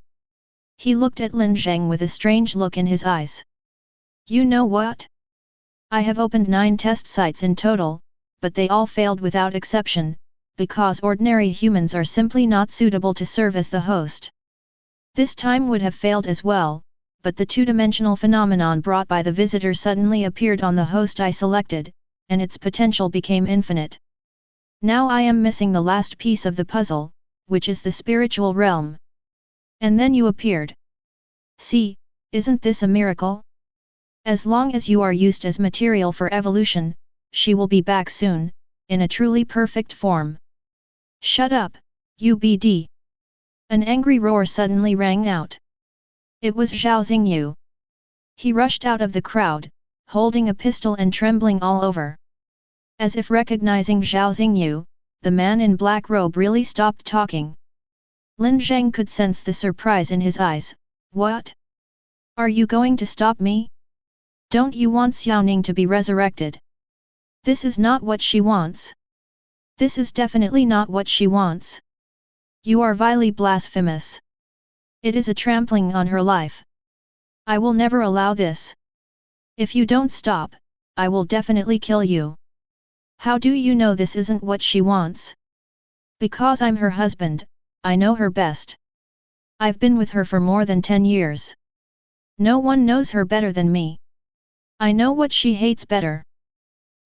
He looked at Lin Zheng with a strange look in his eyes. You know what? I have opened 9 test sites in total, but they all failed without exception, because ordinary humans are simply not suitable to serve as the host. This time would have failed as well, but the two-dimensional phenomenon brought by the visitor suddenly appeared on the host I selected, and its potential became infinite. Now I am missing the last piece of the puzzle, which is the spiritual realm. And then you appeared. See, isn't this a miracle? As long as you are used as material for evolution, she will be back soon, in a truly perfect form. Shut up, UBD. An angry roar suddenly rang out. It was Zhao Xingyu. He rushed out of the crowd, holding a pistol and trembling all over. As if recognizing Zhao Xingyu, the man in black robe really stopped talking. Lin Zheng could sense the surprise in his eyes. What? Are you going to stop me? Don't you want Xiaoning to be resurrected? This is not what she wants. This is definitely not what she wants. You are vilely blasphemous. It is a trampling on her life. I will never allow this. If you don't stop, I will definitely kill you. How do you know this isn't what she wants? Because I'm her husband, I know her best. I've been with her for more than 10 years. No one knows her better than me. I know what she hates better.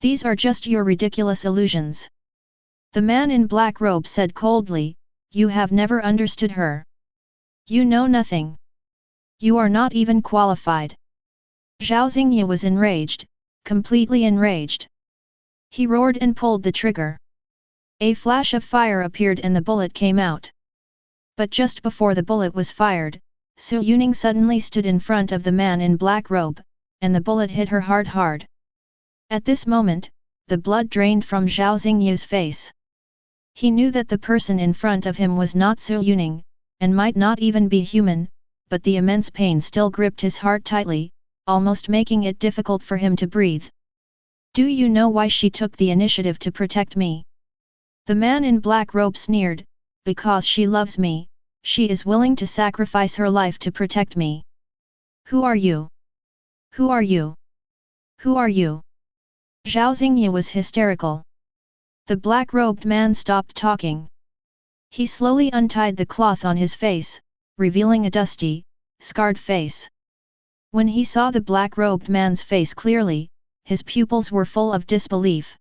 These are just your ridiculous illusions. The man in black robe said coldly, you have never understood her. You know nothing. You are not even qualified. Zhao Xingyu was enraged, completely enraged. He roared and pulled the trigger. A flash of fire appeared and the bullet came out. But just before the bullet was fired, Suryuning suddenly stood in front of the man in black robe, and the bullet hit her hard. At this moment, the blood drained from Zhao Xingyu's face. He knew that the person in front of him was not Suryuning, and might not even be human, but the immense pain still gripped his heart tightly, almost making it difficult for him to breathe. Do you know why she took the initiative to protect me? The man in black robe sneered, because she loves me, she is willing to sacrifice her life to protect me. Who are you? Who are you? Who are you? Zhao Xingyu was hysterical. The black-robed man stopped talking. He slowly untied the cloth on his face, revealing a dusty, scarred face. When he saw the black-robed man's face clearly, his pupils were full of disbelief.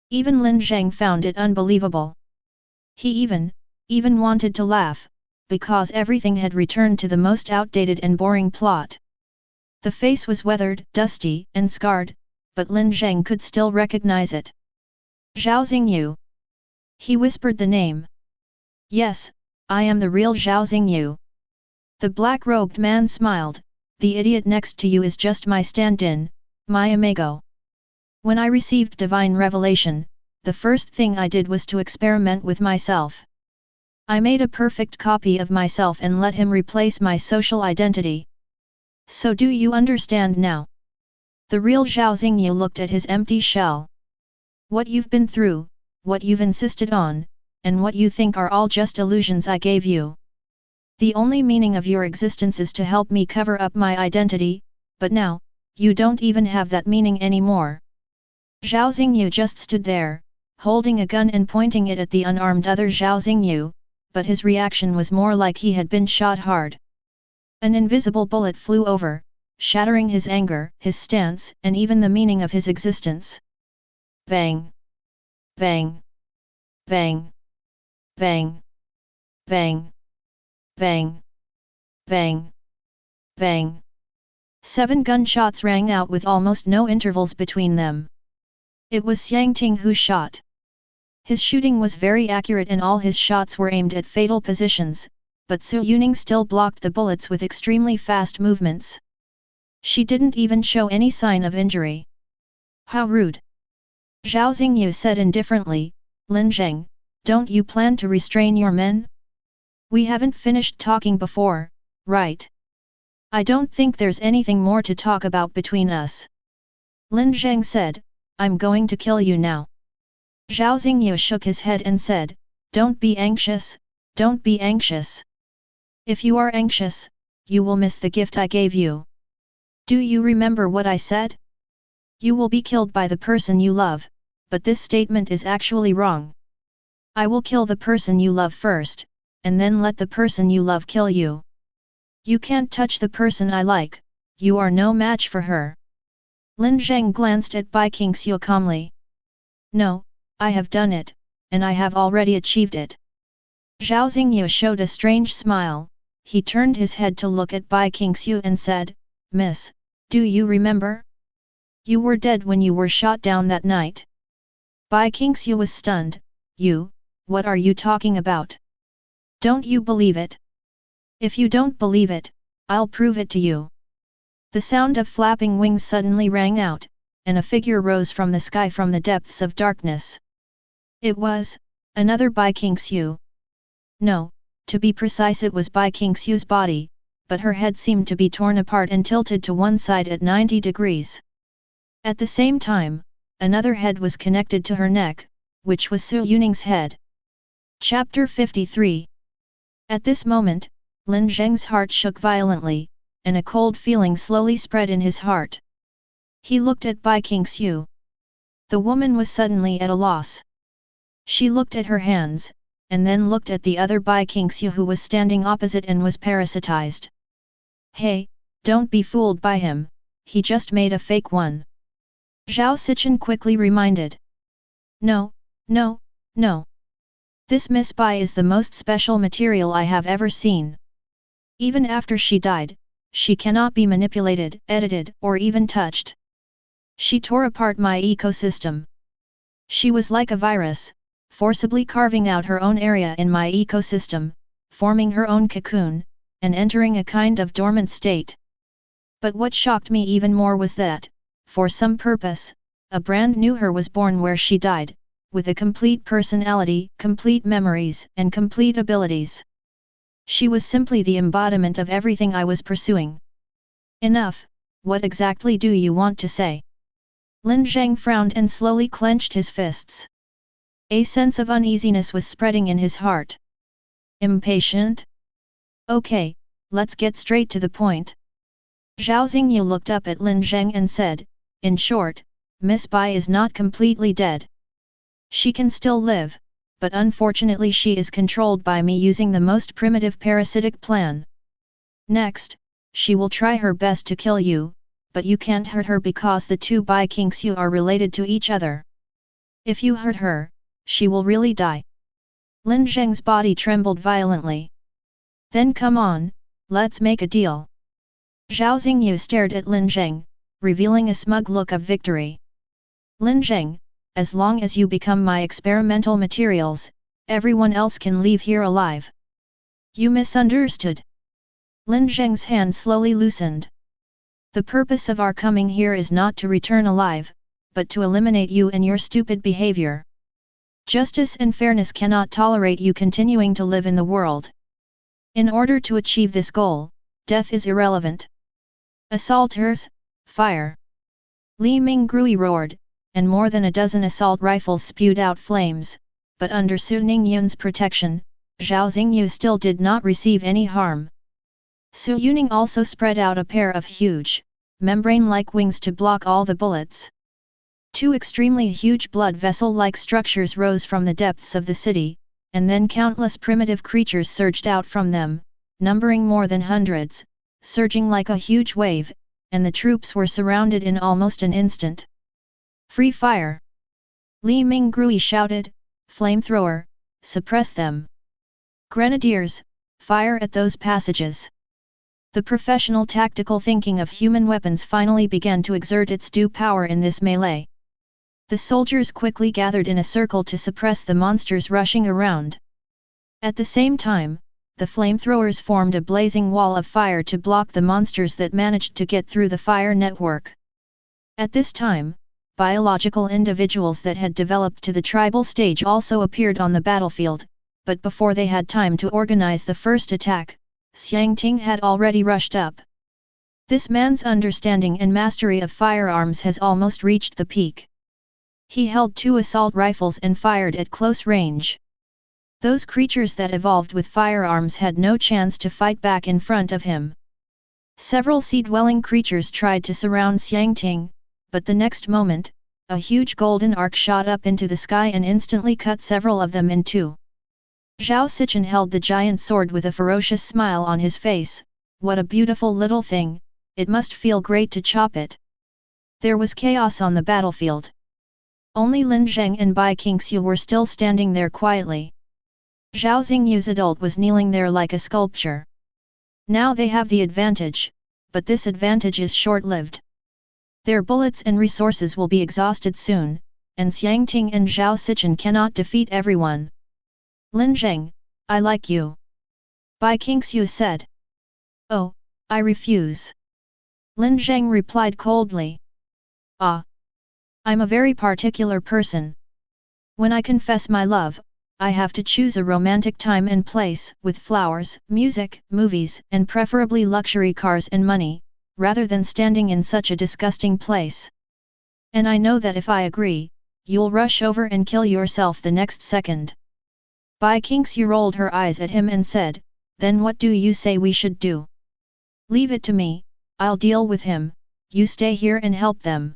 Even Lin Zheng found it unbelievable. He even wanted to laugh, because everything had returned to the most outdated and boring plot. The face was weathered, dusty, and scarred, but Lin Zheng could still recognize it. Zhao Xingyu. He whispered the name. Yes, I am the real Zhao Xingyu. The black-robed man smiled. The idiot next to you is just my stand-in, my amigo. When I received divine revelation, the first thing I did was to experiment with myself. I made a perfect copy of myself and let him replace my social identity. So do you understand now? The real Zhao Xingyu looked at his empty shell. What you've been through, what you've insisted on, and what you think are all just illusions I gave you. The only meaning of your existence is to help me cover up my identity, but now, you don't even have that meaning anymore. Zhao Xingyu just stood there, holding a gun and pointing it at the unarmed other Zhao Xingyu, but his reaction was more like he had been shot hard. An invisible bullet flew over, shattering his anger, his stance, and even the meaning of his existence. Bang! Bang! Bang! Bang! Bang! Bang! Bang! Bang! 7 gunshots rang out with almost no intervals between them. It was Xiang Ting who shot. His shooting was very accurate and all his shots were aimed at fatal positions, but Su Yuning still blocked the bullets with extremely fast movements. She didn't even show any sign of injury. How rude! Zhao Xingyu said indifferently, Lin Zheng, don't you plan to restrain your men? We haven't finished talking before, right? I don't think there's anything more to talk about between us. Lin Zheng said, I'm going to kill you now. Zhao Xingyu shook his head and said, don't be anxious, don't be anxious. If you are anxious, you will miss the gift I gave you. Do you remember what I said? You will be killed by the person you love, but this statement is actually wrong. I will kill the person you love first, and then let the person you love kill you. You can't touch the person I like, you are no match for her. Lin Zheng glanced at Bai Qingxiu calmly. No, I have done it, and I have already achieved it. Zhao Xingyu showed a strange smile, he turned his head to look at Bai Qingxiu and said, Miss, do you remember? You were dead when you were shot down that night. Bai Qingxiu was stunned. You, what are you talking about? Don't you believe it? If you don't believe it, I'll prove it to you. The sound of flapping wings suddenly rang out, and a figure rose from the sky from the depths of darkness. It was another Bai Qingxiu. No, to be precise it was Bai Qingxiu's body, but her head seemed to be torn apart and tilted to one side at 90 degrees. At the same time, another head was connected to her neck, which was Su Yuning's head. Chapter 53. At this moment, Lin Zheng's heart shook violently, and a cold feeling slowly spread in his heart. He looked at Bai Qingxiu. The woman was suddenly at a loss. She looked at her hands, and then looked at the other Bai Qingxiu who was standing opposite and was parasitized. Hey, don't be fooled by him, he just made a fake one. Zhao Sichen quickly reminded. No, no, no. This Miss Bai is the most special material I have ever seen. Even after she died, she cannot be manipulated, edited, or even touched. She tore apart my ecosystem. She was like a virus, forcibly carving out her own area in my ecosystem, forming her own cocoon, and entering a kind of dormant state. But what shocked me even more was that, for some purpose, a brand new her was born where she died, with a complete personality, complete memories, and complete abilities. She was simply the embodiment of everything I was pursuing. Enough, what exactly do you want to say? Lin Zheng frowned and slowly clenched his fists. A sense of uneasiness was spreading in his heart. Impatient? Okay, let's get straight to the point. Zhao Xingyu looked up at Lin Zheng and said, in short, Miss Bai is not completely dead. She can still live, but unfortunately she is controlled by me using the most primitive parasitic plan. Next, she will try her best to kill you, but you can't hurt her because the two Bai Qingxiu are related to each other. If you hurt her, she will really die. Lin Zheng's body trembled violently. Then come on, let's make a deal. Zhao Xingyu stared at Lin Zheng, revealing a smug look of victory. Lin Zheng, as long as you become my experimental materials, everyone else can leave here alive. You misunderstood. Lin Zheng's hand slowly loosened. The purpose of our coming here is not to return alive, but to eliminate you and your stupid behavior. Justice and fairness cannot tolerate you continuing to live in the world. In order to achieve this goal, death is irrelevant. Assaulters, fire! Li Minggrui roared, and more than a dozen assault rifles spewed out flames, but under Su Ningyun's protection, Zhao Xingyu still did not receive any harm. Su Yuning also spread out a pair of huge, membrane-like wings to block all the bullets. Two extremely huge blood vessel-like structures rose from the depths of the city, and then countless primitive creatures surged out from them, numbering more than hundreds, surging like a huge wave, and the troops were surrounded in almost an instant. Free fire! Li Minggrui shouted, flamethrower, suppress them! Grenadiers, fire at those passages! The professional tactical thinking of human weapons finally began to exert its due power in this melee. The soldiers quickly gathered in a circle to suppress the monsters rushing around. At the same time, the flamethrowers formed a blazing wall of fire to block the monsters that managed to get through the fire network. At this time, biological individuals that had developed to the tribal stage also appeared on the battlefield, but before they had time to organize the first attack, Xiang Ting had already rushed up. This man's understanding and mastery of firearms has almost reached the peak. He held 2 assault rifles and fired at close range. Those creatures that evolved with firearms had no chance to fight back in front of him. Several sea-dwelling creatures tried to surround Xiang Ting, but the next moment, a huge golden arc shot up into the sky and instantly cut several of them in two. Zhao Sichen held the giant sword with a ferocious smile on his face. What a beautiful little thing, it must feel great to chop it. There was chaos on the battlefield. Only Lin Zheng and Bai Qingxiu were still standing there quietly. Zhao Xingyu's adult was kneeling there like a sculpture. Now they have the advantage, but this advantage is short-lived. Their bullets and resources will be exhausted soon, and Xiang Ting and Zhao Sichen cannot defeat everyone. Lin Zheng, I like you. Bai Qingxiu said. Oh, I refuse. Lin Zheng replied coldly. Ah. I'm a very particular person. When I confess my love, I have to choose a romantic time and place, with flowers, music, movies, and preferably luxury cars and money, rather than standing in such a disgusting place. And I know that if I agree, you'll rush over and kill yourself the next second. Bai Qingxiu rolled her eyes at him and said, then what do you say we should do? Leave it to me, I'll deal with him, you stay here and help them.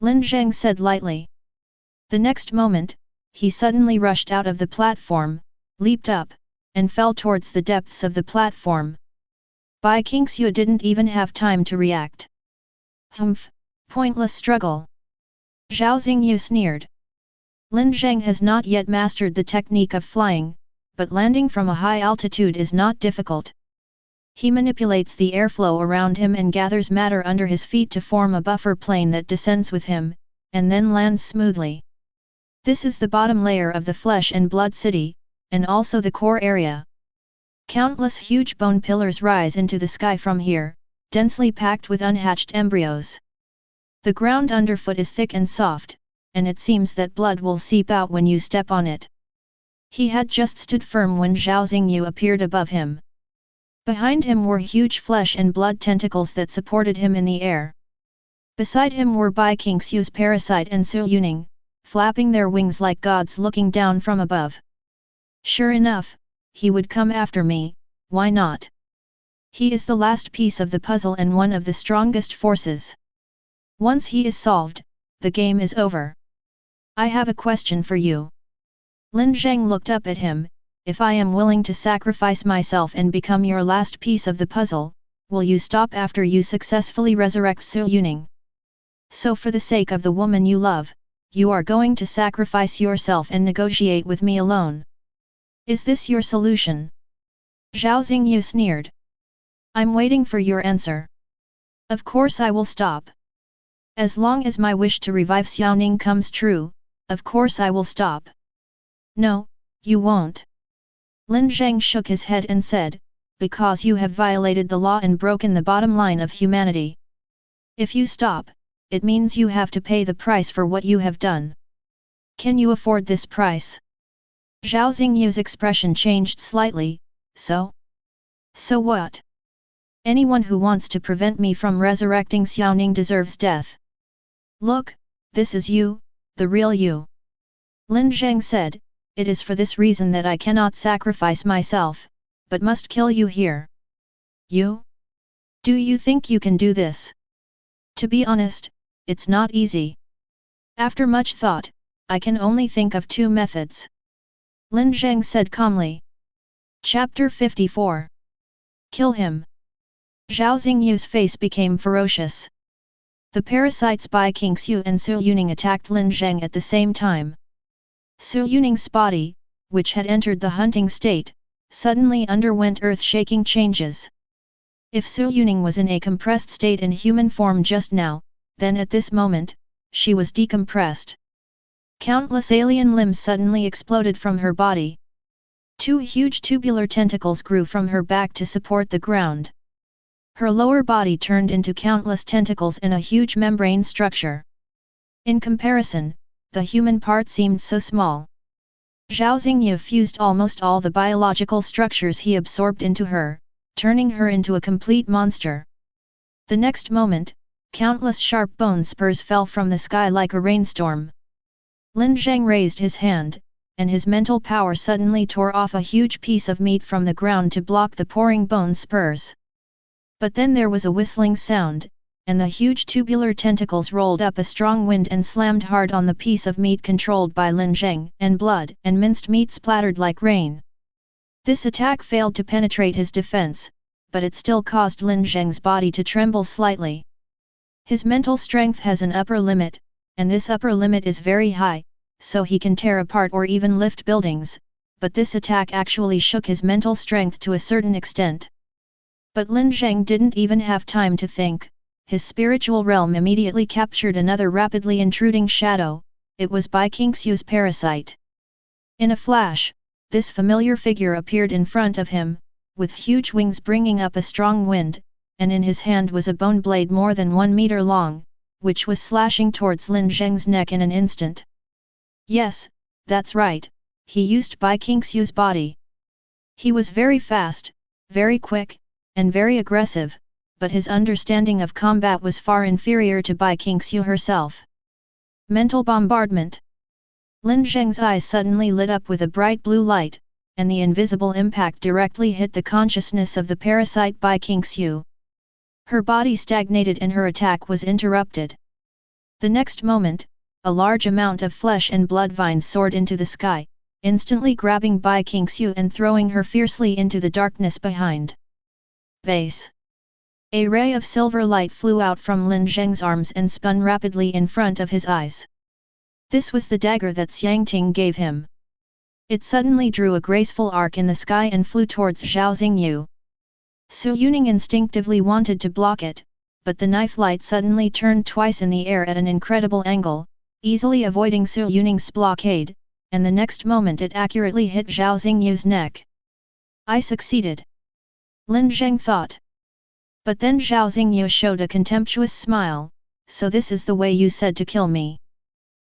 Lin Zheng said lightly. The next moment, he suddenly rushed out of the platform, leaped up, and fell towards the depths of the platform. Bai Qingxiu didn't even have time to react. Humph, pointless struggle. Zhao Xingyu sneered. Lin Zheng has not yet mastered the technique of flying, but landing from a high altitude is not difficult. He manipulates the airflow around him and gathers matter under his feet to form a buffer plane that descends with him, and then lands smoothly. This is the bottom layer of the flesh and blood city, and also the core area. Countless huge bone pillars rise into the sky from here, densely packed with unhatched embryos. The ground underfoot is thick and soft, and it seems that blood will seep out when you step on it. He had just stood firm when Zhao Xingyu appeared above him. Behind him were huge flesh and blood tentacles that supported him in the air. Beside him were Bai Qingxiu's parasite and Su Yuning, flapping their wings like gods looking down from above. Sure enough, he would come after me, why not? He is the last piece of the puzzle and one of the strongest forces. Once he is solved, the game is over. I have a question for you. Lin Zheng looked up at him. If I am willing to sacrifice myself and become your last piece of the puzzle, will you stop after you successfully resurrect Su Yuning? So for the sake of the woman you love, you are going to sacrifice yourself and negotiate with me alone. Is this your solution? Zhao Xingyu sneered. I'm waiting for your answer. Of course I will stop. As long as my wish to revive Xiaoning comes true, of course I will stop. No, you won't. Lin Zheng shook his head and said, because you have violated the law and broken the bottom line of humanity. If you stop, it means you have to pay the price for what you have done. Can you afford this price? Zhao Xingyu's expression changed slightly. So what? Anyone who wants to prevent me from resurrecting Xiaoning deserves death. Look, this is you, the real you. Lin Zheng said, it is for this reason that I cannot sacrifice myself, but must kill you here. You? Do you think you can do this? To be honest, it's not easy. After much thought, I can only think of two methods. Lin Zheng said calmly. Chapter 54. Kill him. Zhao Xingyu's face became ferocious. The parasites Bai Qingxiu and Su Yuning attacked Lin Zheng at the same time. Su Yuning's body, which had entered the hunting state, suddenly underwent earth-shaking changes. If Su Yuning was in a compressed state in human form just now, then at this moment, she was decompressed. Countless alien limbs suddenly exploded from her body. Two huge tubular tentacles grew from her back to support the ground. Her lower body turned into countless tentacles in a huge membrane structure. In comparison, the human part seemed so small. Zhao Xingyu fused almost all the biological structures he absorbed into her, turning her into a complete monster. The next moment, countless sharp bone spurs fell from the sky like a rainstorm. Lin Zheng raised his hand, and his mental power suddenly tore off a huge piece of meat from the ground to block the pouring bone spurs. But then there was a whistling sound, and the huge tubular tentacles rolled up a strong wind and slammed hard on the piece of meat controlled by Lin Zheng, and blood and minced meat splattered like rain. This attack failed to penetrate his defense, but it still caused Lin Zheng's body to tremble slightly. His mental strength has an upper limit, and this upper limit is very high, so he can tear apart or even lift buildings, but this attack actually shook his mental strength to a certain extent. But Lin Zheng didn't even have time to think. His spiritual realm immediately captured another rapidly intruding shadow. It was Bai Qingxiu's parasite. In a flash, this familiar figure appeared in front of him, with huge wings bringing up a strong wind, and in his hand was a bone blade more than 1 meter long, which was slashing towards Lin Zheng's neck in an instant. Yes, that's right, he used Bai Qingxiu's body. He was very fast, very quick, and very aggressive, but his understanding of combat was far inferior to Bai Qingxiu herself. Mental bombardment. Lin Zheng's eyes suddenly lit up with a bright blue light, and the invisible impact directly hit the consciousness of the parasite Bai Qingxiu. Her body stagnated and her attack was interrupted. The next moment, a large amount of flesh and blood vines soared into the sky, instantly grabbing Bai Qingxiu and throwing her fiercely into the darkness behind. Base. A ray of silver light flew out from Lin Zheng's arms and spun rapidly in front of his eyes. This was the dagger that Xiangting gave him. It suddenly drew a graceful arc in the sky and flew towards Zhao Xingyu. Su Yuning instinctively wanted to block it, but the knife light suddenly turned twice in the air at an incredible angle, easily avoiding Su Yuning's blockade, and the next moment it accurately hit Zhao Xingyu's neck. I succeeded. Lin Zheng thought. But then Zhao Xingyu showed a contemptuous smile. So this is the way you said to kill me.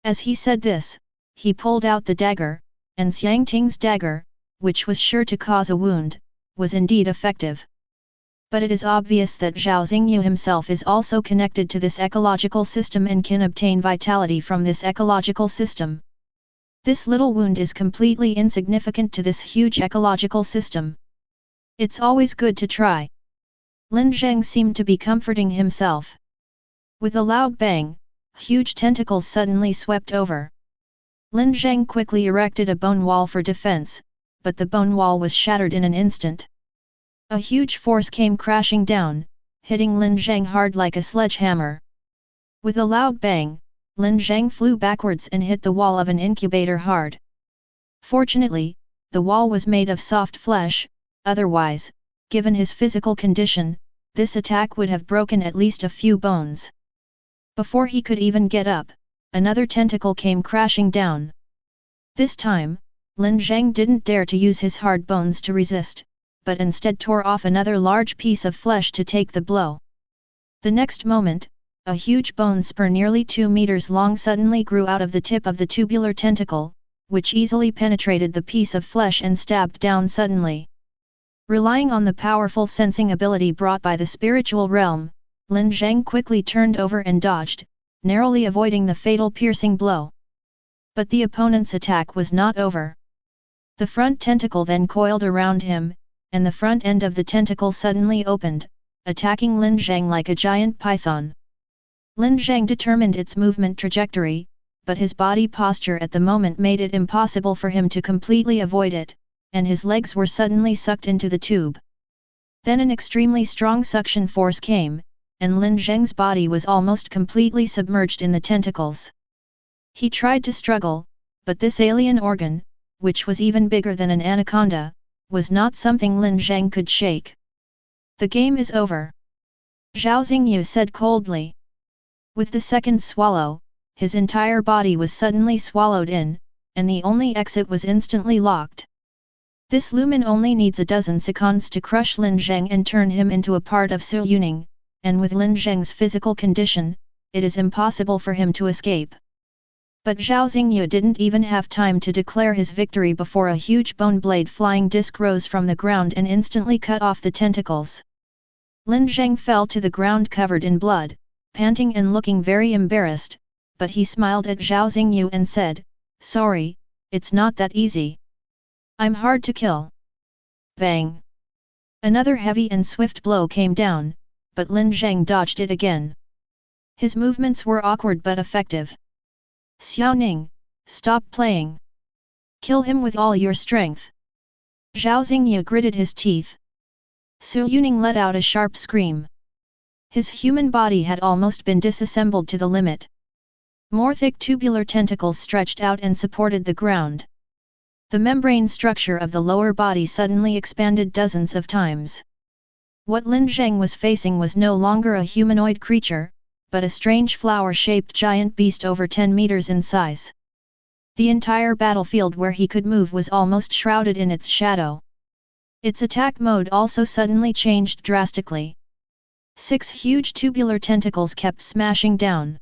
As he said this, he pulled out the dagger, and Xiangting's dagger, which was sure to cause a wound, was indeed effective. But it is obvious that Zhao Xingyu himself is also connected to this ecological system and can obtain vitality from this ecological system. This little wound is completely insignificant to this huge ecological system. It's always good to try. Lin Zheng seemed to be comforting himself. With a loud bang, huge tentacles suddenly swept over. Lin Zheng quickly erected a bone wall for defense, but the bone wall was shattered in an instant. A huge force came crashing down, hitting Lin Zheng hard like a sledgehammer. With a loud bang, Lin Zheng flew backwards and hit the wall of an incubator hard. Fortunately, the wall was made of soft flesh, otherwise, given his physical condition, this attack would have broken at least a few bones. Before he could even get up, another tentacle came crashing down. This time, Lin Zheng didn't dare to use his hard bones to resist, but instead tore off another large piece of flesh to take the blow. The next moment, a huge bone spur nearly 2 meters long suddenly grew out of the tip of the tubular tentacle, which easily penetrated the piece of flesh and stabbed down suddenly. Relying on the powerful sensing ability brought by the spiritual realm, Lin Zheng quickly turned over and dodged, narrowly avoiding the fatal piercing blow. But the opponent's attack was not over. The front tentacle then coiled around him, and the front end of the tentacle suddenly opened, attacking Lin Zheng like a giant python. Lin Zheng determined its movement trajectory, but his body posture at the moment made it impossible for him to completely avoid it, and his legs were suddenly sucked into the tube. Then an extremely strong suction force came, and Lin Zheng's body was almost completely submerged in the tentacles. He tried to struggle, but this alien organ, which was even bigger than an anaconda, was not something Lin Zheng could shake. The game is over, Zhao Xingyu said coldly. With the second swallow, his entire body was suddenly swallowed in, and the only exit was instantly locked. This lumen only needs a dozen seconds to crush Lin Zheng and turn him into a part of Su Yuning, and with Lin Zheng's physical condition, it is impossible for him to escape. But Zhao Xingyu didn't even have time to declare his victory before a huge bone blade flying disc rose from the ground and instantly cut off the tentacles. Lin Zheng fell to the ground covered in blood, panting and looking very embarrassed, but he smiled at Zhao Xingyu and said, "Sorry, it's not that easy. I'm hard to kill." Bang! Another heavy and swift blow came down, but Lin Zheng dodged it again. His movements were awkward but effective. "Xiaoning, stop playing. Kill him with all your strength." Zhao Xingyu gritted his teeth. Su Yuning let out a sharp scream. His human body had almost been disassembled to the limit. More thick tubular tentacles stretched out and supported the ground. The membrane structure of the lower body suddenly expanded dozens of times. What Lin Zheng was facing was no longer a humanoid creature, but a strange flower-shaped giant beast over 10 meters in size. The entire battlefield where he could move was almost shrouded in its shadow. Its attack mode also suddenly changed drastically. 6 huge tubular tentacles kept smashing down.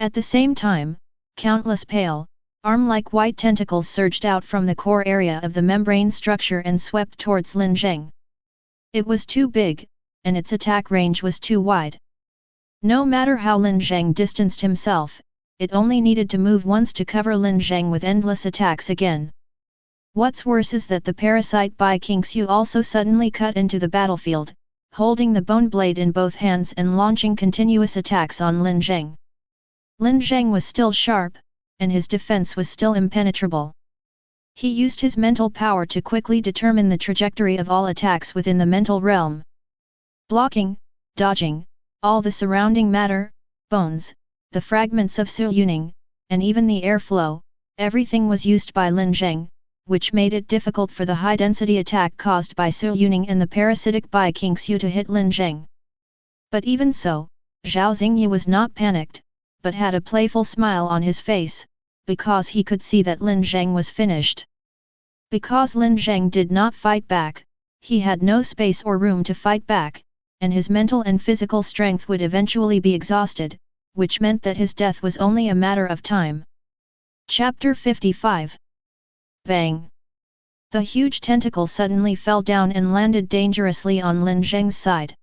At the same time, countless pale, arm-like white tentacles surged out from the core area of the membrane structure and swept towards Lin Zheng. It was too big, and its attack range was too wide. No matter how Lin Zheng distanced himself, it only needed to move once to cover Lin Zheng with endless attacks again. What's worse is that the parasite Bai Qingxiu also suddenly cut into the battlefield, holding the bone blade in both hands and launching continuous attacks on Lin Zheng. Lin Zheng was still sharp, and his defense was still impenetrable. He used his mental power to quickly determine the trajectory of all attacks within the mental realm. Blocking, dodging, all the surrounding matter, bones, the fragments of Su Yuning, and even the airflow, everything was used by Lin Zheng, which made it difficult for the high-density attack caused by Su Yuning and the parasitic Bai Qingxiu to hit Lin Zheng. But even so, Zhao Xingyu was not panicked, but had a playful smile on his face, because he could see that Lin Zheng was finished. Because Lin Zheng did not fight back, he had no space or room to fight back, and his mental and physical strength would eventually be exhausted, which meant that his death was only a matter of time. Chapter 55. Bang! The huge tentacle suddenly fell down and landed dangerously on Lin Zheng's side.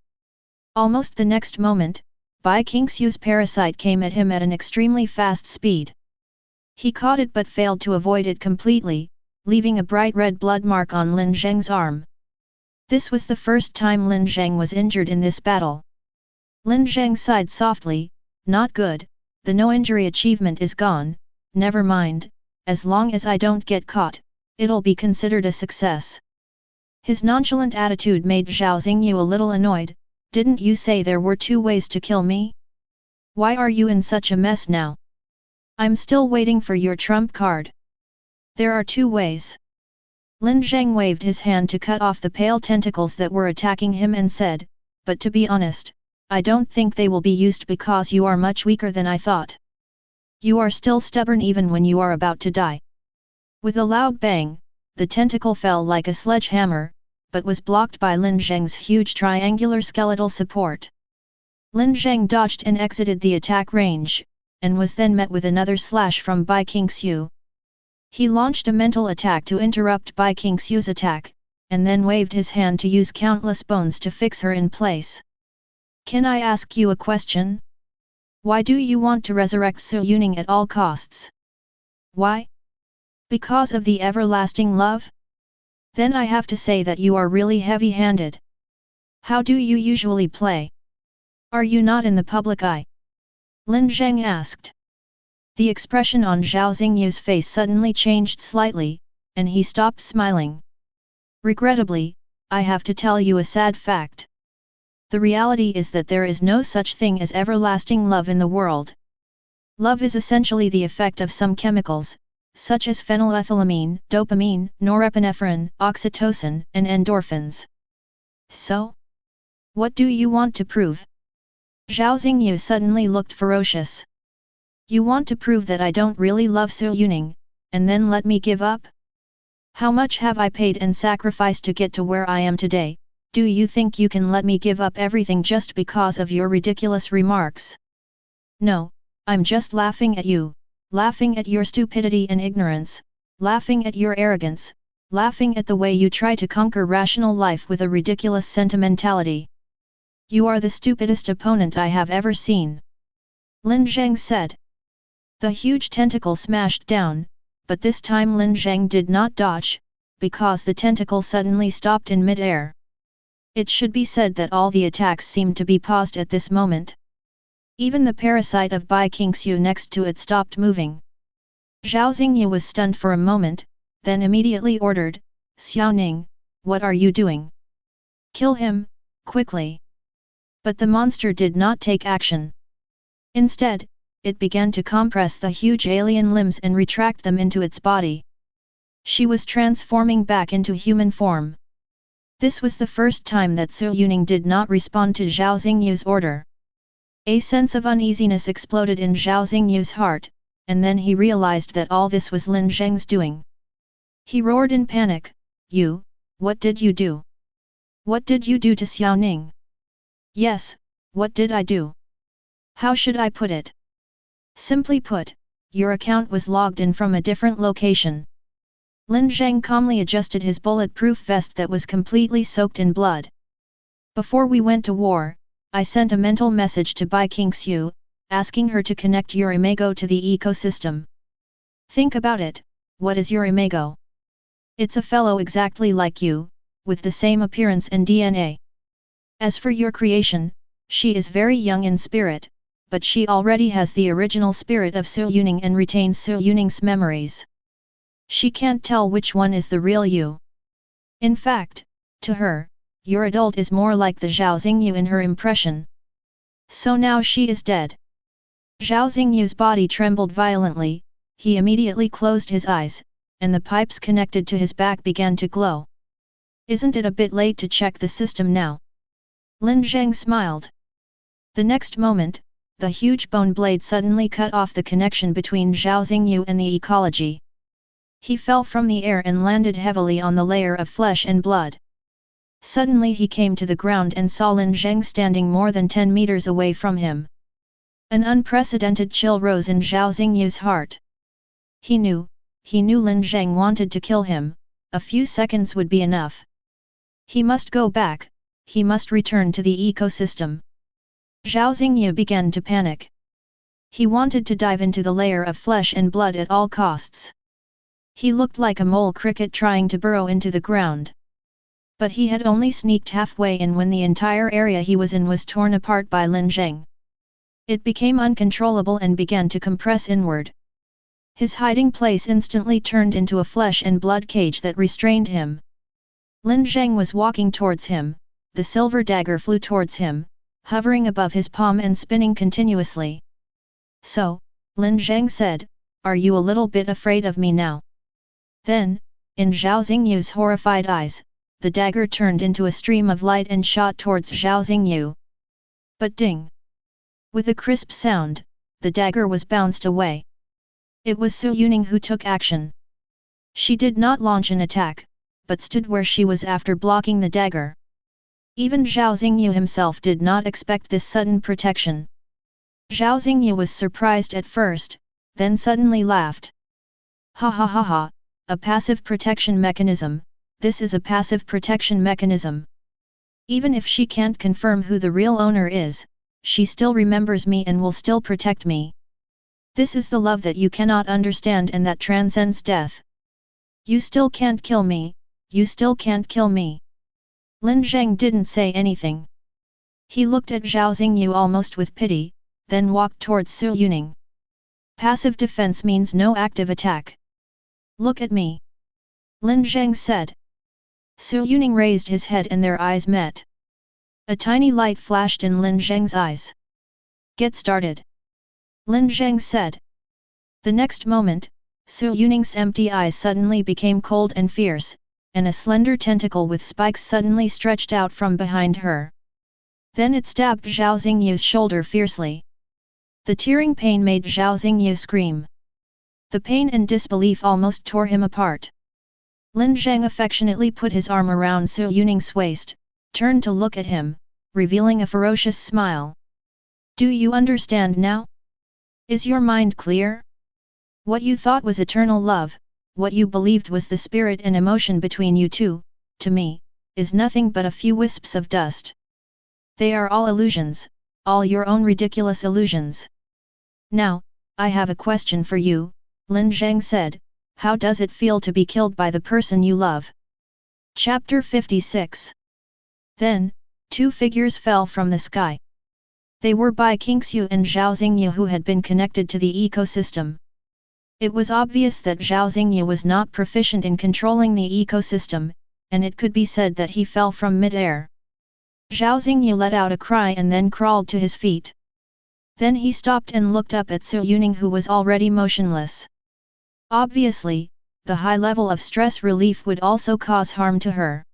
Almost the next moment, Bai Qingxiu's parasite came at him at an extremely fast speed. He caught it but failed to avoid it completely, leaving a bright red blood mark on Lin Zheng's arm. This was the first time Lin Zheng was injured in this battle. Lin Zheng sighed softly, "Not good, the no injury achievement is gone. Never mind, as long as I don't get caught, it'll be considered a success." His nonchalant attitude made Zhao Xingyu a little annoyed. "Didn't you say there were 2 ways to kill me? Why are you in such a mess now? I'm still waiting for your trump card." "There are 2 ways." Lin Zheng waved his hand to cut off the pale tentacles that were attacking him and said, "But to be honest, I don't think they will be used because you are much weaker than I thought. You are still stubborn even when you are about to die." With a loud bang, the tentacle fell like a sledgehammer, but was blocked by Lin Zheng's huge triangular skeletal support. Lin Zheng dodged and exited the attack range, and was then met with another slash from Bai Qingxiu. He launched a mental attack to interrupt Bai Qingxiu's attack, and then waved his hand to use countless bones to fix her in place. "Can I ask you a question? Why do you want to resurrect Su Yuning at all costs?" "Why? Because of the everlasting love? Then I have to say that you are really heavy-handed. How do you usually play? Are you not in the public eye?" Lin Zheng asked. The expression on Zhao Xingyu's face suddenly changed slightly, and he stopped smiling. "Regrettably, I have to tell you a sad fact. The reality is that there is no such thing as everlasting love in the world. Love is essentially the effect of some chemicals, such as phenylethylamine, dopamine, norepinephrine, oxytocin, and endorphins. So? What do you want to prove?" Zhao Xingyu suddenly looked ferocious. "You want to prove that I don't really love Su Yuning, and then let me give up? How much have I paid and sacrificed to get to where I am today? Do you think you can let me give up everything just because of your ridiculous remarks? No, I'm just laughing at you. Laughing at your stupidity and ignorance, laughing at your arrogance, laughing at the way you try to conquer rational life with a ridiculous sentimentality. You are the stupidest opponent I have ever seen," Lin Zheng said. The huge tentacle smashed down, but this time Lin Zheng did not dodge, because the tentacle suddenly stopped in mid-air. It should be said that all the attacks seemed to be paused at this moment. Even the parasite of Bai Qingxiu next to it stopped moving. Zhao Xingyu was stunned for a moment, then immediately ordered, "Xiao Ning, what are you doing? Kill him, quickly!" But the monster did not take action. Instead, it began to compress the huge alien limbs and retract them into its body. She was transforming back into human form. This was the first time that Su Yuning did not respond to Zhao Xingyu's order. A sense of uneasiness exploded in Zhao Xingyu's heart, and then he realized that all this was Lin Zheng's doing. He roared in panic, "You, what did you do? What did you do to Xiao Ning?" "Yes, what did I do? How should I put it? Simply put, your account was logged in from a different location." Lin Zheng calmly adjusted his bulletproof vest that was completely soaked in blood. "Before we went to war, I sent a mental message to Bai Qingxiu, asking her to connect your imago to the ecosystem. Think about it, what is your imago? It's a fellow exactly like you, with the same appearance and DNA. As for your creation, she is very young in spirit, but she already has the original spirit of Su Yuning and retains Su Yuning's memories. She can't tell which one is the real you. In fact, to her, your adult is more like the Zhao Xingyu in her impression. So now she is dead." Zhao Xingyu's body trembled violently, he immediately closed his eyes, and the pipes connected to his back began to glow. "Isn't it a bit late to check the system now?" Lin Zheng smiled. The next moment, the huge bone blade suddenly cut off the connection between Zhao Xingyu and the ecology. He fell from the air and landed heavily on the layer of flesh and blood. Suddenly he came to the ground and saw Lin Zheng standing more than 10 meters away from him. An unprecedented chill rose in Zhao Xingyu's heart. He knew Lin Zheng wanted to kill him, a few seconds would be enough. He must go back, he must return to the ecosystem. Zhao Xingyu began to panic. He wanted to dive into the layer of flesh and blood at all costs. He looked like a mole cricket trying to burrow into the ground. But he had only sneaked halfway in when the entire area he was in was torn apart by Lin Zheng. It became uncontrollable and began to compress inward. His hiding place instantly turned into a flesh and blood cage that restrained him. Lin Zheng was walking towards him, the silver dagger flew towards him, hovering above his palm and spinning continuously. So, Lin Zheng said, "Are you a little bit afraid of me now?" Then, in Zhao Xingyu's horrified eyes, the dagger turned into a stream of light and shot towards Zhao Xingyu. But ding! With a crisp sound, the dagger was bounced away. It was Su Yuning who took action. She did not launch an attack, but stood where she was after blocking the dagger. Even Zhao Xingyu himself did not expect this sudden protection. Zhao Xingyu was surprised at first, then suddenly laughed. "Ha ha ha ha, a passive protection mechanism, this is a passive protection mechanism. Even if she can't confirm who the real owner is, she still remembers me and will still protect me. This is the love that you cannot understand and that transcends death. You still can't kill me, you still can't kill me." Lin Zheng didn't say anything. He looked at Zhao Xingyu almost with pity, then walked towards Su Yuning. "Passive defense means no active attack. Look at me," Lin Zheng said. Su Yuning raised his head and their eyes met. A tiny light flashed in Lin Zheng's eyes. "Get started," Lin Zheng said. The next moment, Su Yuning's empty eyes suddenly became cold and fierce, and a slender tentacle with spikes suddenly stretched out from behind her. Then it stabbed Zhao Xingyu's shoulder fiercely. The tearing pain made Zhao Xingyu scream. The pain and disbelief almost tore him apart. Lin Zheng affectionately put his arm around Su Yuning's waist, turned to look at him, revealing a ferocious smile. "Do you understand now? Is your mind clear? What you thought was eternal love, what you believed was the spirit and emotion between you two, to me, is nothing but a few wisps of dust. They are all illusions, all your own ridiculous illusions. Now, I have a question for you," Lin Zheng said, "how does it feel to be killed by the person you love?" Chapter 56. Then, two figures fell from the sky. They were Bai Qingxiu and Zhao Xingyu who had been connected to the ecosystem. It was obvious that Zhao Xingyu was not proficient in controlling the ecosystem, and it could be said that he fell from mid-air. Zhao Xingyu let out a cry and then crawled to his feet. Then he stopped and looked up at Su Yuning who was already motionless. Obviously, the high level of stress relief would also cause harm to her.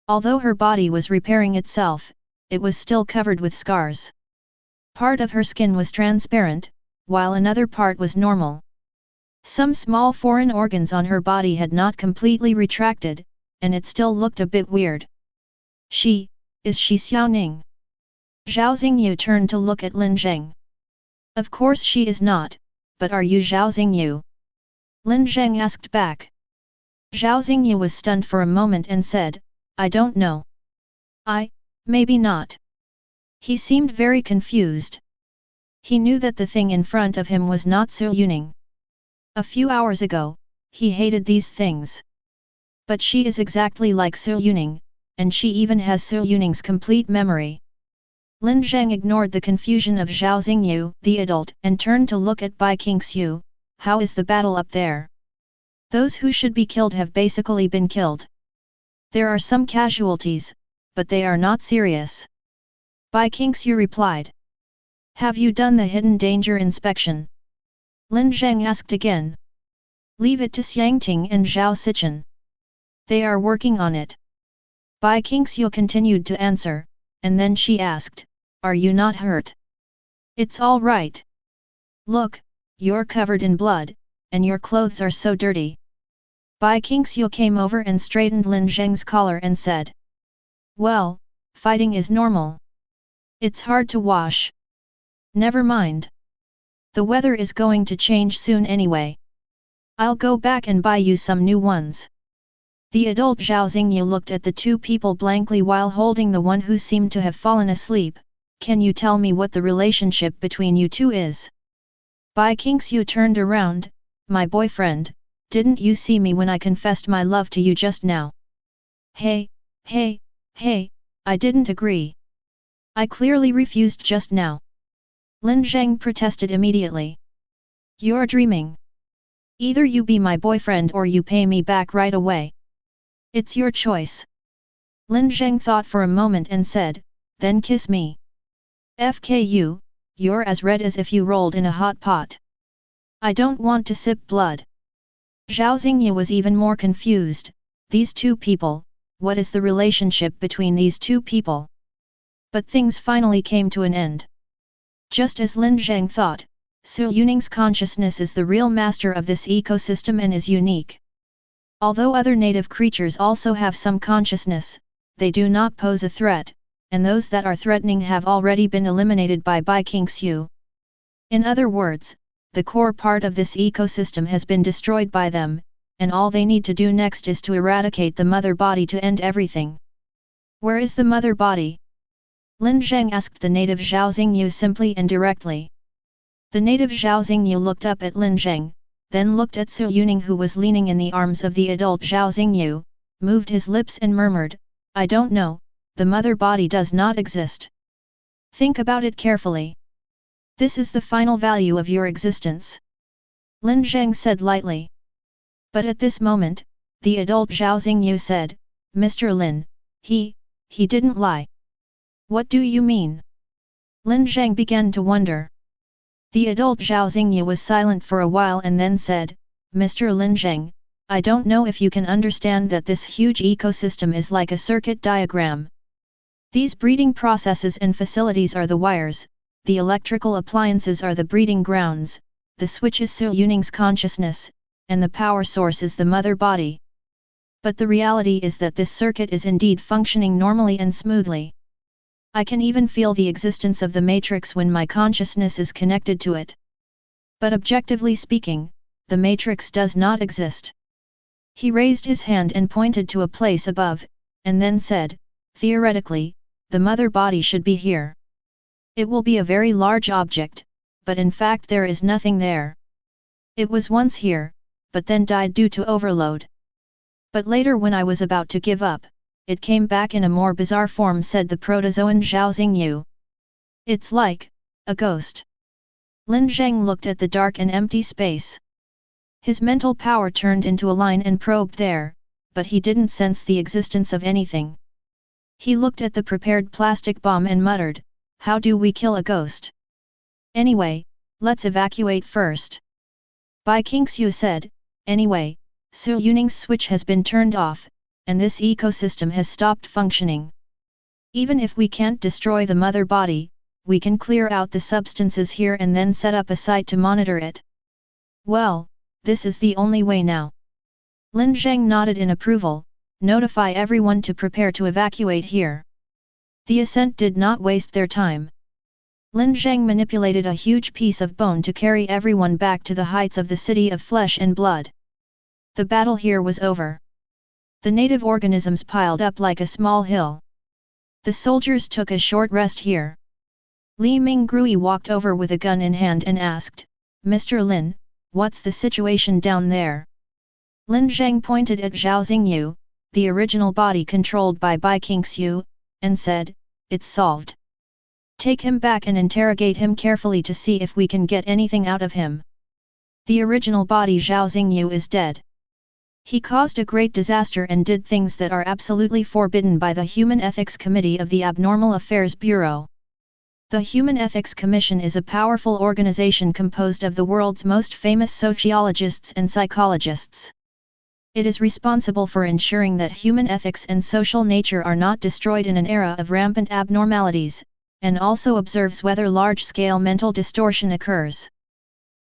Although her body was repairing itself, it was still covered with scars. Part of her skin was transparent, while another part was normal. Some small foreign organs on her body had not completely retracted, and it still looked a bit weird. Is she Xiao Ning? Zhao Xingyu turned to look at Lin Zheng. "Of course she is not, but are you Zhao Xingyu?" Lin Zheng asked back. Zhao Xingyu was stunned for a moment and said, "I don't know. Maybe not." He seemed very confused. He knew that the thing in front of him was not Su Yuning. A few hours ago, he hated these things. But she is exactly like Su Yuning, and she even has Su Yuning's complete memory. Lin Zheng ignored the confusion of Zhao Xingyu, the adult, and turned to look at Bai Qingxiu. "How is the battle up there? Those who should be killed have basically been killed. There are some casualties, but they are not serious." Bai Qingxiu replied. "Have you done the hidden danger inspection?" Lin Zheng asked again. "Leave it to Xiangting and Zhao Sichen. They are working on it." Bai Qingxiu continued to answer, and then she asked, "Are you not hurt?" "It's all right. Look, you're covered in blood, and your clothes are so dirty." Bai Qingxiu came over and straightened Lin Zheng's collar and said, "Well, fighting is normal. It's hard to wash. Never mind. The weather is going to change soon anyway. I'll go back and buy you some new ones." The adult Zhao Xingyu looked at the two people blankly while holding the one who seemed to have fallen asleep. "Can you tell me what the relationship between you two is?" Bai Qingxiu turned around. "My boyfriend, didn't you see me when I confessed my love to you just now?" Hey, I didn't agree. I clearly refused just now. Lin Zheng protested immediately. You're dreaming. Either you be my boyfriend or you pay me back right away. It's your choice. Lin Zheng thought for a moment and said, then kiss me. FKU, you're as red as if you rolled in a hot pot. I don't want to sip blood. Zhao Xingye was even more confused. These two people, what is the relationship between these two people? But things finally came to an end. Just as Lin Zheng thought, Su Yuning's consciousness is the real master of this ecosystem and is unique. Although other native creatures also have some consciousness, they do not pose a threat, and those that are threatening have already been eliminated by Bai Qingxiu. In other words, the core part of this ecosystem has been destroyed by them, and all they need to do next is to eradicate the mother body to end everything. Where is the mother body? Lin Zheng asked the native Zhao Xingyu simply and directly. The native Zhao Xingyu looked up at Lin Zheng, then looked at Su Yuning who was leaning in the arms of the adult Zhao Xingyu, moved his lips and murmured, I don't know, the mother body does not exist. Think about it carefully. This is the final value of your existence. Lin Zheng said lightly. But at this moment, the adult Zhao Xingyu said, Mr. Lin, he didn't lie. What do you mean? Lin Zheng began to wonder. The adult Zhao Xingyu was silent for a while and then said, Mr. Lin Zheng, I don't know if you can understand that this huge ecosystem is like a circuit diagram. These breeding processes and facilities are the wires, the electrical appliances are the breeding grounds, the switch is Su Yuning's consciousness, and the power source is the mother body. But the reality is that this circuit is indeed functioning normally and smoothly. I can even feel the existence of the matrix when my consciousness is connected to it. But objectively speaking, the matrix does not exist. He raised his hand and pointed to a place above, and then said, theoretically, the mother body should be here. It will be a very large object, but in fact there is nothing there. It was once here, but then died due to overload. But later when I was about to give up, it came back in a more bizarre form, said the protozoan Zhao Xingyu. It's like a ghost. Lin Zheng looked at the dark and empty space. His mental power turned into a line and probed there, but he didn't sense the existence of anything. He looked at the prepared plastic bomb and muttered, how do we kill a ghost? Anyway, let's evacuate first. Bai Qingxiu said, anyway, Su Yuning's switch has been turned off, and this ecosystem has stopped functioning. Even if we can't destroy the mother body, we can clear out the substances here and then set up a site to monitor it. Well, this is the only way now. Lin Zheng nodded in approval, notify everyone to prepare to evacuate here. The ascent did not waste their time. Lin Zheng manipulated a huge piece of bone to carry everyone back to the heights of the city of flesh and blood. The battle here was over. The native organisms piled up like a small hill. The soldiers took a short rest here. Li Minggrui walked over with a gun in hand and asked, Mr. Lin, what's the situation down there? Lin Zheng pointed at Zhao Xingyu, the original body controlled by Bai Qingxiu, and said, it's solved. Take him back and interrogate him carefully to see if we can get anything out of him. The original body Zhao Xingyu is dead. He caused a great disaster and did things that are absolutely forbidden by the Human Ethics Committee of the Abnormal Affairs Bureau. The Human Ethics Commission is a powerful organization composed of the world's most famous sociologists and psychologists. It is responsible for ensuring that human ethics and social nature are not destroyed in an era of rampant abnormalities, and also observes whether large-scale mental distortion occurs.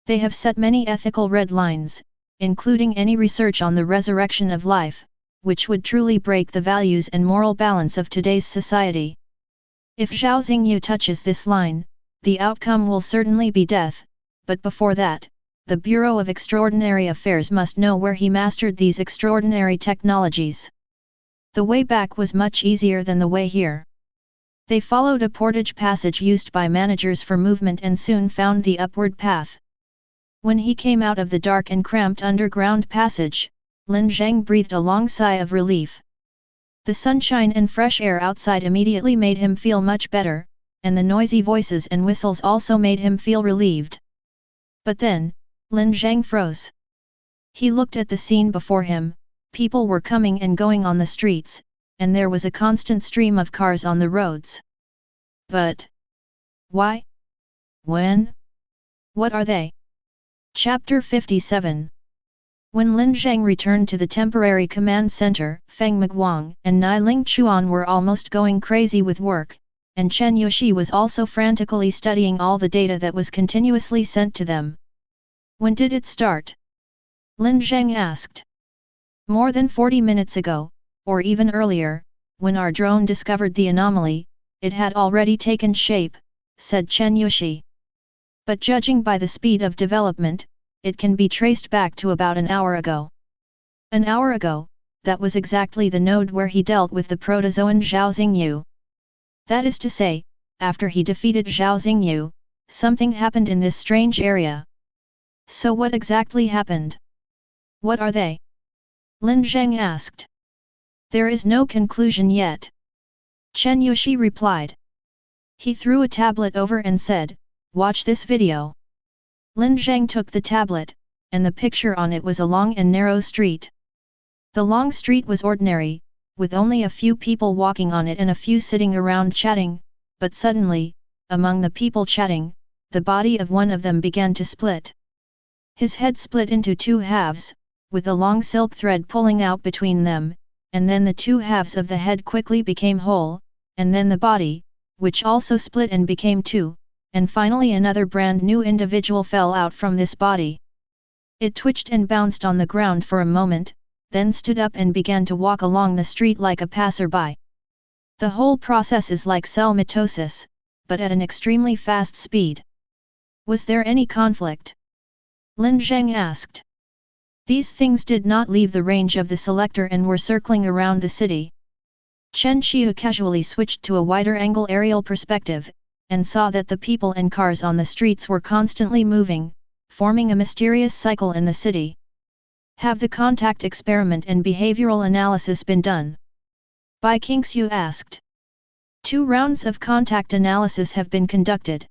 They have set many ethical red lines, including any research on the resurrection of life, which would truly break the values and moral balance of today's society. If Zhao Xingyu touches this line, the outcome will certainly be death, but before that, the Bureau of Extraordinary Affairs must know where he mastered these extraordinary technologies. The way back was much easier than the way here. They followed a portage passage used by managers for movement and soon found the upward path. When he came out of the dark and cramped underground passage, Lin Zheng breathed a long sigh of relief. The sunshine and fresh air outside immediately made him feel much better, and the noisy voices and whistles also made him feel relieved. But then, Lin Zheng froze. He looked at the scene before him. People were coming and going on the streets, and there was a constant stream of cars on the roads. But why? When? What are they? Chapter 57. When Lin Zheng returned to the temporary command center, Feng Miguang and Nai Ling Chuan were almost going crazy with work, and Chen Yuxi was also frantically studying all the data that was continuously sent to them. When did it start? Lin Zheng asked. More than 40 minutes ago, or even earlier, when our drone discovered the anomaly, it had already taken shape, said Chen Yuxi. But judging by the speed of development, it can be traced back to about an hour ago. An hour ago, that was exactly the node where he dealt with the protozoan Zhao Xingyu. That is to say, after he defeated Zhao Xingyu, something happened in this strange area. So what exactly happened? What are they? Lin Zheng asked. There is no conclusion yet. Chen Yuxi replied. He threw a tablet over and said, "Watch this video." Lin Zheng took the tablet, and the picture on it was a long and narrow street. The long street was ordinary, with only a few people walking on it and a few sitting around chatting, but suddenly, among the people chatting, the body of one of them began to split. His head split into two halves, with a long silk thread pulling out between them, and then the two halves of the head quickly became whole, and then the body, which also split and became two, and finally another brand new individual fell out from this body. It twitched and bounced on the ground for a moment, then stood up and began to walk along the street like a passerby. The whole process is like cell mitosis, but at an extremely fast speed. Was there any conflict? Lin Zheng asked. These things did not leave the range of the selector and were circling around the city. Chen Qiu casually switched to a wider angle aerial perspective, and saw that the people and cars on the streets were constantly moving, forming a mysterious cycle in the city. Have the contact experiment and behavioral analysis been done? Bai Qingxiu asked. 2 rounds of contact analysis have been conducted.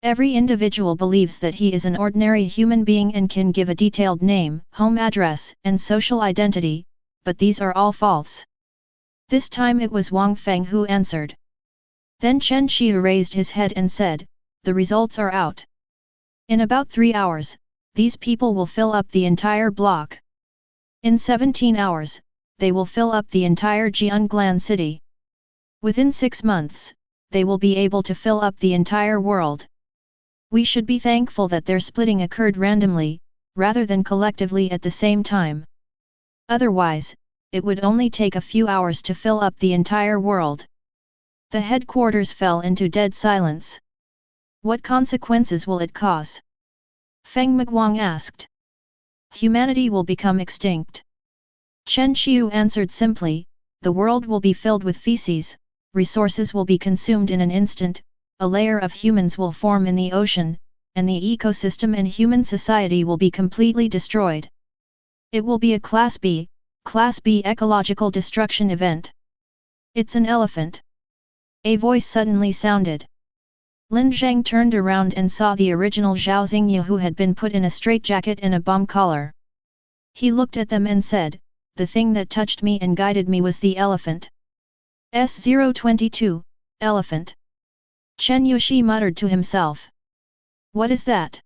Every individual believes that he is an ordinary human being and can give a detailed name, home address, and social identity, but these are all false. This time it was Wang Feng who answered. Then Chen Qiu raised his head and said, "The results are out. In about 3 hours, these people will fill up the entire block. In 17 hours, they will fill up the entire Jianglan city. Within 6 months, they will be able to fill up the entire world. We should be thankful that their splitting occurred randomly, rather than collectively at the same time. Otherwise, it would only take a few hours to fill up the entire world." The headquarters fell into dead silence. What consequences will it cause? Feng Miguang asked. Humanity will become extinct. Chen Qiu answered simply, the world will be filled with feces, resources will be consumed in an instant, a layer of humans will form in the ocean, and the ecosystem and human society will be completely destroyed. It will be a Class B ecological destruction event. It's an elephant. A voice suddenly sounded. Lin Zheng turned around and saw the original Zhao Xingyu who had been put in a straitjacket and a bomb collar. He looked at them and said, "The thing that touched me and guided me was the elephant." S022, elephant. Chen Yuxi muttered to himself. What is that?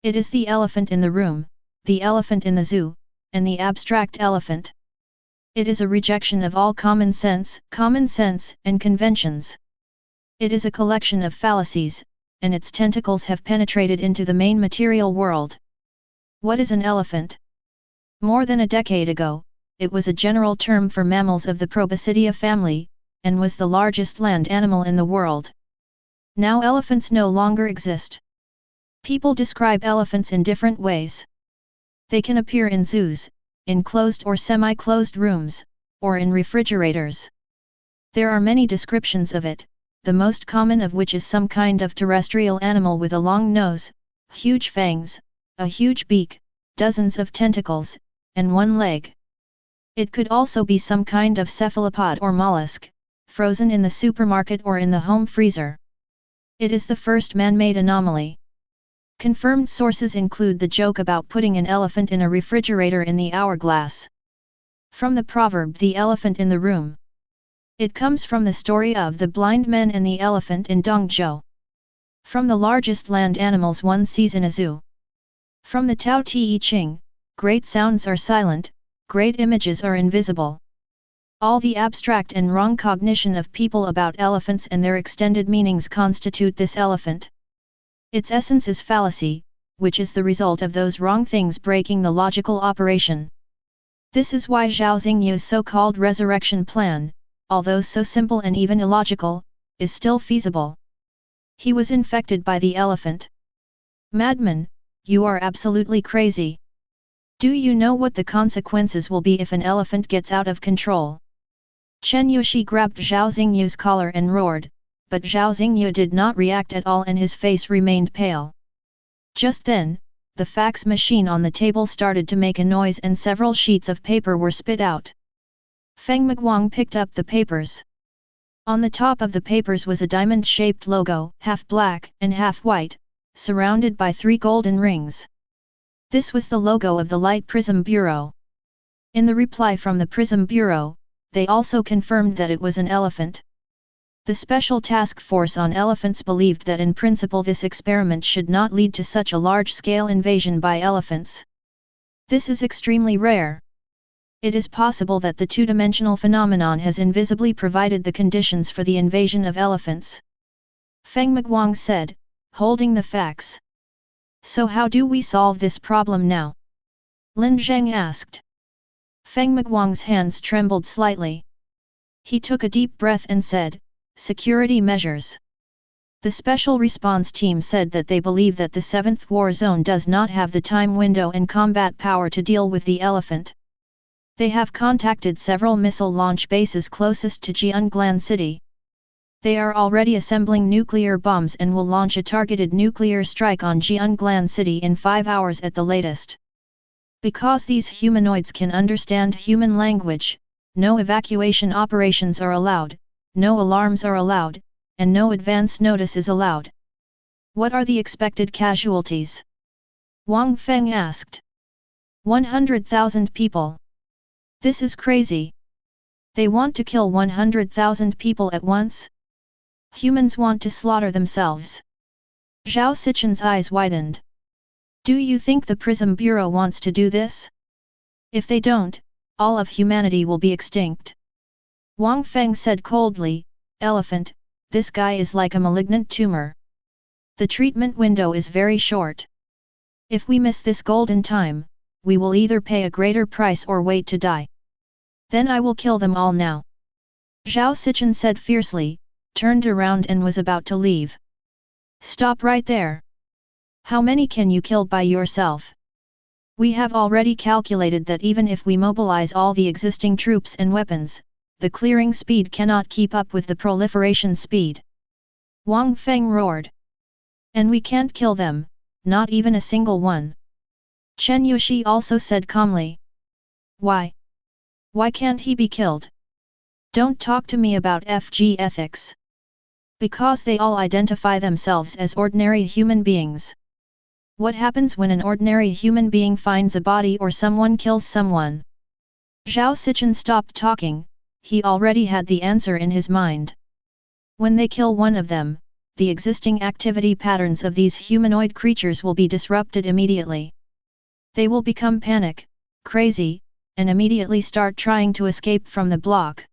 It is the elephant in the room, the elephant in the zoo, and the abstract elephant. It is a rejection of all common sense and conventions. It is a collection of fallacies, and its tentacles have penetrated into the main material world. What is an elephant? More than a decade ago, it was a general term for mammals of the Proboscidea family, and was the largest land animal in the world. Now elephants no longer exist. People describe elephants in different ways. They can appear in zoos, in closed or semi-closed rooms, or in refrigerators. There are many descriptions of it, the most common of which is some kind of terrestrial animal with a long nose, huge fangs, a huge beak, dozens of tentacles, and one leg. It could also be some kind of cephalopod or mollusk, frozen in the supermarket or in the home freezer. It is the first man-made anomaly. Confirmed sources include the joke about putting an elephant in a refrigerator in the hourglass. From the proverb "the elephant in the room." It comes from the story of the blind men and the elephant in Dongzhou. From the largest land animals one sees in a zoo. From the Tao Te Ching, great sounds are silent, great images are invisible. All the abstract and wrong cognition of people about elephants and their extended meanings constitute this elephant. Its essence is fallacy, which is the result of those wrong things breaking the logical operation. This is why Zhao Xingyu's so-called resurrection plan, although so simple and even illogical, is still feasible. He was infected by the elephant. Madman, you are absolutely crazy. Do you know what the consequences will be if an elephant gets out of control? Chen Yushi grabbed Zhao Xingyu's collar and roared, but Zhao Xingyu did not react at all and his face remained pale. Just then, the fax machine on the table started to make a noise and several sheets of paper were spit out. Feng Miguang picked up the papers. On the top of the papers was a diamond-shaped logo, half black and half white, surrounded by 3 golden rings. This was the logo of the Light Prism Bureau. In the reply from the Prism Bureau, they also confirmed that it was an elephant. The Special Task Force on Elephants believed that in principle this experiment should not lead to such a large-scale invasion by elephants. This is extremely rare. It is possible that the two-dimensional phenomenon has invisibly provided the conditions for the invasion of elephants. Feng Miguang said, holding the fax. So how do we solve this problem now? Lin Zheng asked. Feng Miguang's hands trembled slightly. He took a deep breath and said, security measures. The Special Response Team said that they believe that the 7th War Zone does not have the time window and combat power to deal with the elephant. They have contacted several missile launch bases closest to Jianglan City. They are already assembling nuclear bombs and will launch a targeted nuclear strike on Jianglan City in 5 hours at the latest. Because these humanoids can understand human language, no evacuation operations are allowed, no alarms are allowed, and no advance notice is allowed. What are the expected casualties? Wang Feng asked. 100,000 people. This is crazy. They want to kill 100,000 people at once? Humans want to slaughter themselves. Zhao Sichen's eyes widened. Do you think the Prism Bureau wants to do this? If they don't, all of humanity will be extinct. Wang Feng said coldly, elephant, this guy is like a malignant tumor. The treatment window is very short. If we miss this golden time, we will either pay a greater price or wait to die. Then I will kill them all now. Zhao Sichen said fiercely, turned around and was about to leave. Stop right there. How many can you kill by yourself? We have already calculated that even if we mobilize all the existing troops and weapons, the clearing speed cannot keep up with the proliferation speed. Wang Feng roared. And we can't kill them, not even a single one. Chen Yushi also said calmly. Why? Why can't he be killed? Don't talk to me about FG ethics. Because they all identify themselves as ordinary human beings. What happens when an ordinary human being finds a body or someone kills someone? Zhao Sichen stopped talking, he already had the answer in his mind. When they kill one of them, the existing activity patterns of these humanoid creatures will be disrupted immediately. They will become panic, crazy, and immediately start trying to escape from the block.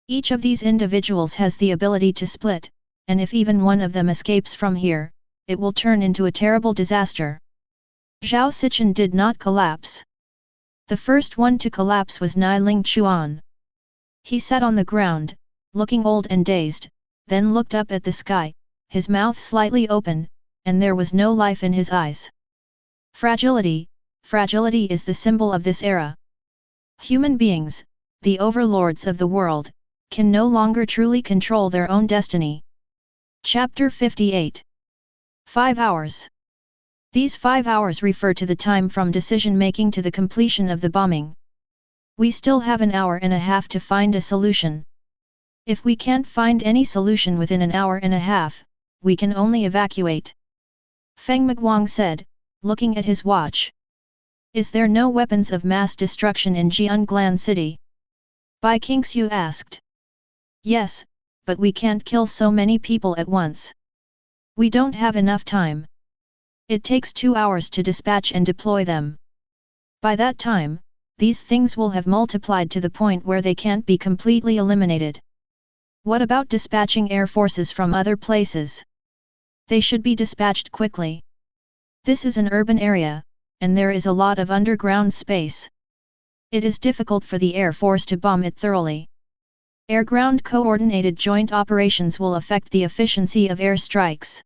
Each of these individuals has the ability to split, and if even one of them escapes from here, it will turn into a terrible disaster. Zhao Sichen did not collapse. The first one to collapse was Nai Ling Chuan. He sat on the ground, looking old and dazed, then looked up at the sky, his mouth slightly open, and there was no life in his eyes. Fragility, fragility is the symbol of this era. Human beings, the overlords of the world, can no longer truly control their own destiny. Chapter 58. 5 hours. These 5 hours refer to the time from decision-making to the completion of the bombing. We still have an hour and a half to find a solution. If we can't find any solution within an hour and a half, we can only evacuate. Feng Miguang said, looking at his watch. Is there no weapons of mass destruction in Jianglan City? Bai Qingxiu asked. Yes, but we can't kill so many people at once. We don't have enough time. It takes 2 hours to dispatch and deploy them. By that time, these things will have multiplied to the point where they can't be completely eliminated. What about dispatching air forces from other places? They should be dispatched quickly. This is an urban area, and there is a lot of underground space. It is difficult for the Air Force to bomb it thoroughly. Air-ground coordinated joint operations will affect the efficiency of air strikes.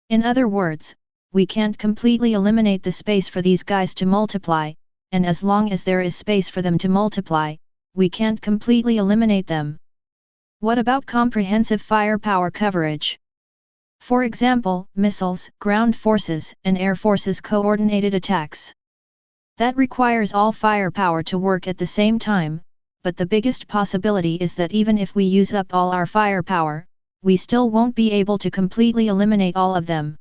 In other words, we can't completely eliminate the space for these guys to multiply, and as long as there is space for them to multiply, we can't completely eliminate them. What about comprehensive firepower coverage? For example, missiles, ground forces, and air forces coordinated attacks. That requires all firepower to work at the same time, but the biggest possibility is that even if we use up all our firepower, we still won't be able to completely eliminate all of them.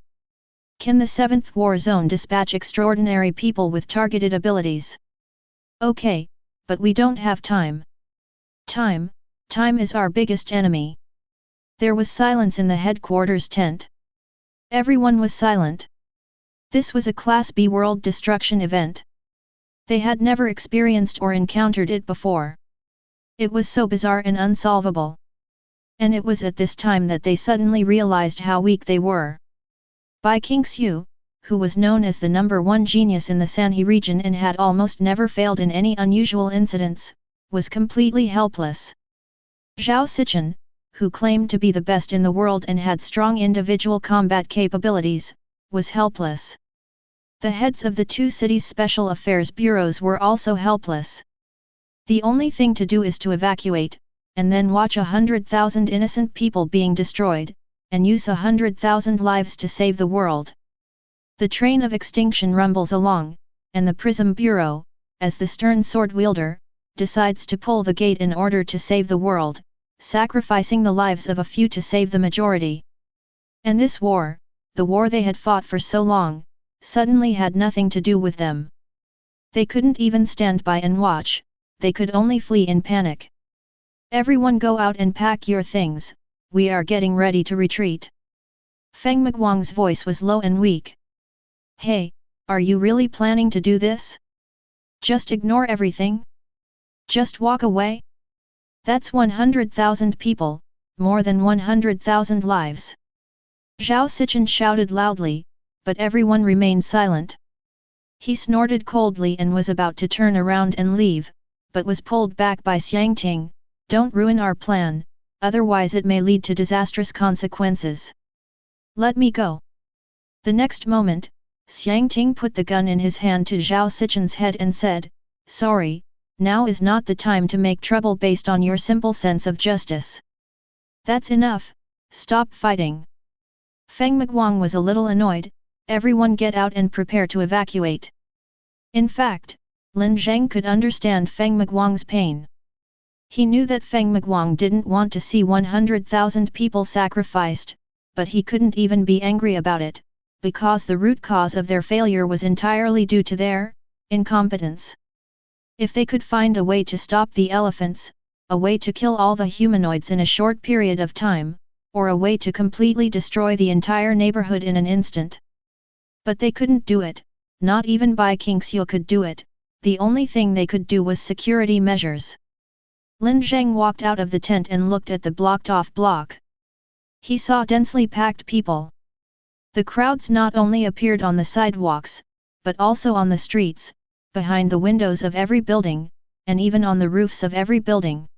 Can the 7th War Zone dispatch extraordinary people with targeted abilities? Okay, but we don't have time. Time is our biggest enemy. There was silence in the headquarters tent. Everyone was silent. This was a Class B world destruction event. They had never experienced or encountered it before. It was so bizarre and unsolvable. And it was at this time that they suddenly realized how weak they were. Bai Qingxiu, who was known as the #1 genius in the Sanhe region and had almost never failed in any unusual incidents, was completely helpless. Zhao Sichen, who claimed to be the best in the world and had strong individual combat capabilities, was helpless. The heads of the 2 cities' special affairs bureaus were also helpless. The only thing to do is to evacuate, and then watch 100,000 innocent people being destroyed, and use 100,000 lives to save the world. The train of extinction rumbles along, and the Prism Bureau, as the stern sword wielder, decides to pull the gate in order to save the world, sacrificing the lives of a few to save the majority. And this war, the war they had fought for so long, suddenly had nothing to do with them. They couldn't even stand by and watch, they could only flee in panic. Everyone go out and pack your things, we are getting ready to retreat. Feng Miguang's voice was low and weak. Hey, are you really planning to do this? Just ignore everything? Just walk away? That's 100,000 people, more than 100,000 lives. Zhao Sichen shouted loudly, but everyone remained silent. He snorted coldly and was about to turn around and leave, but was pulled back by Xiangting. Don't ruin our plan, otherwise it may lead to disastrous consequences. Let me go. The next moment, Xiangting put the gun in his hand to Zhao Sichen's head and said, Sorry, now is not the time to make trouble based on your simple sense of justice. That's enough, stop fighting. Feng Miguang was a little annoyed, everyone get out and prepare to evacuate. In fact, Lin Zheng could understand Feng Miguang's pain. He knew that Feng Miguang didn't want to see 100,000 people sacrificed, but he couldn't even be angry about it, because the root cause of their failure was entirely due to their incompetence. If they could find a way to stop the elephants, a way to kill all the humanoids in a short period of time, or a way to completely destroy the entire neighborhood in an instant. But they couldn't do it, not even Bai Qingxiu could do it, the only thing they could do was security measures. Lin Zheng walked out of the tent and looked at the blocked-off block. He saw densely packed people. The crowds not only appeared on the sidewalks, but also on the streets, behind the windows of every building, and even on the roofs of every building.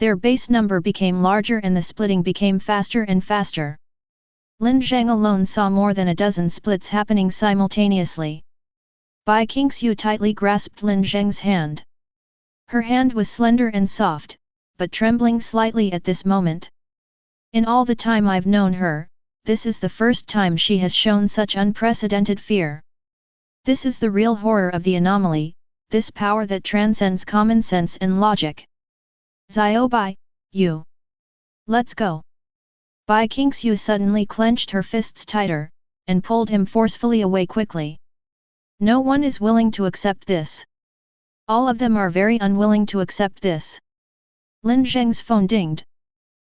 Their base number became larger and the splitting became faster and faster. Lin Zheng alone saw more than a dozen splits happening simultaneously. Bai Qingxiu tightly grasped Lin Zheng's hand. Her hand was slender and soft, but trembling slightly at this moment. In all the time I've known her, this is the first time she has shown such unprecedented fear. This is the real horror of the anomaly, this power that transcends common sense and logic. Xiaobai, you. Let's go. Bai Qingxiu suddenly clenched her fists tighter, and pulled him forcefully away quickly. No one is willing to accept this. All of them are very unwilling to accept this. Lin Zheng's phone dinged.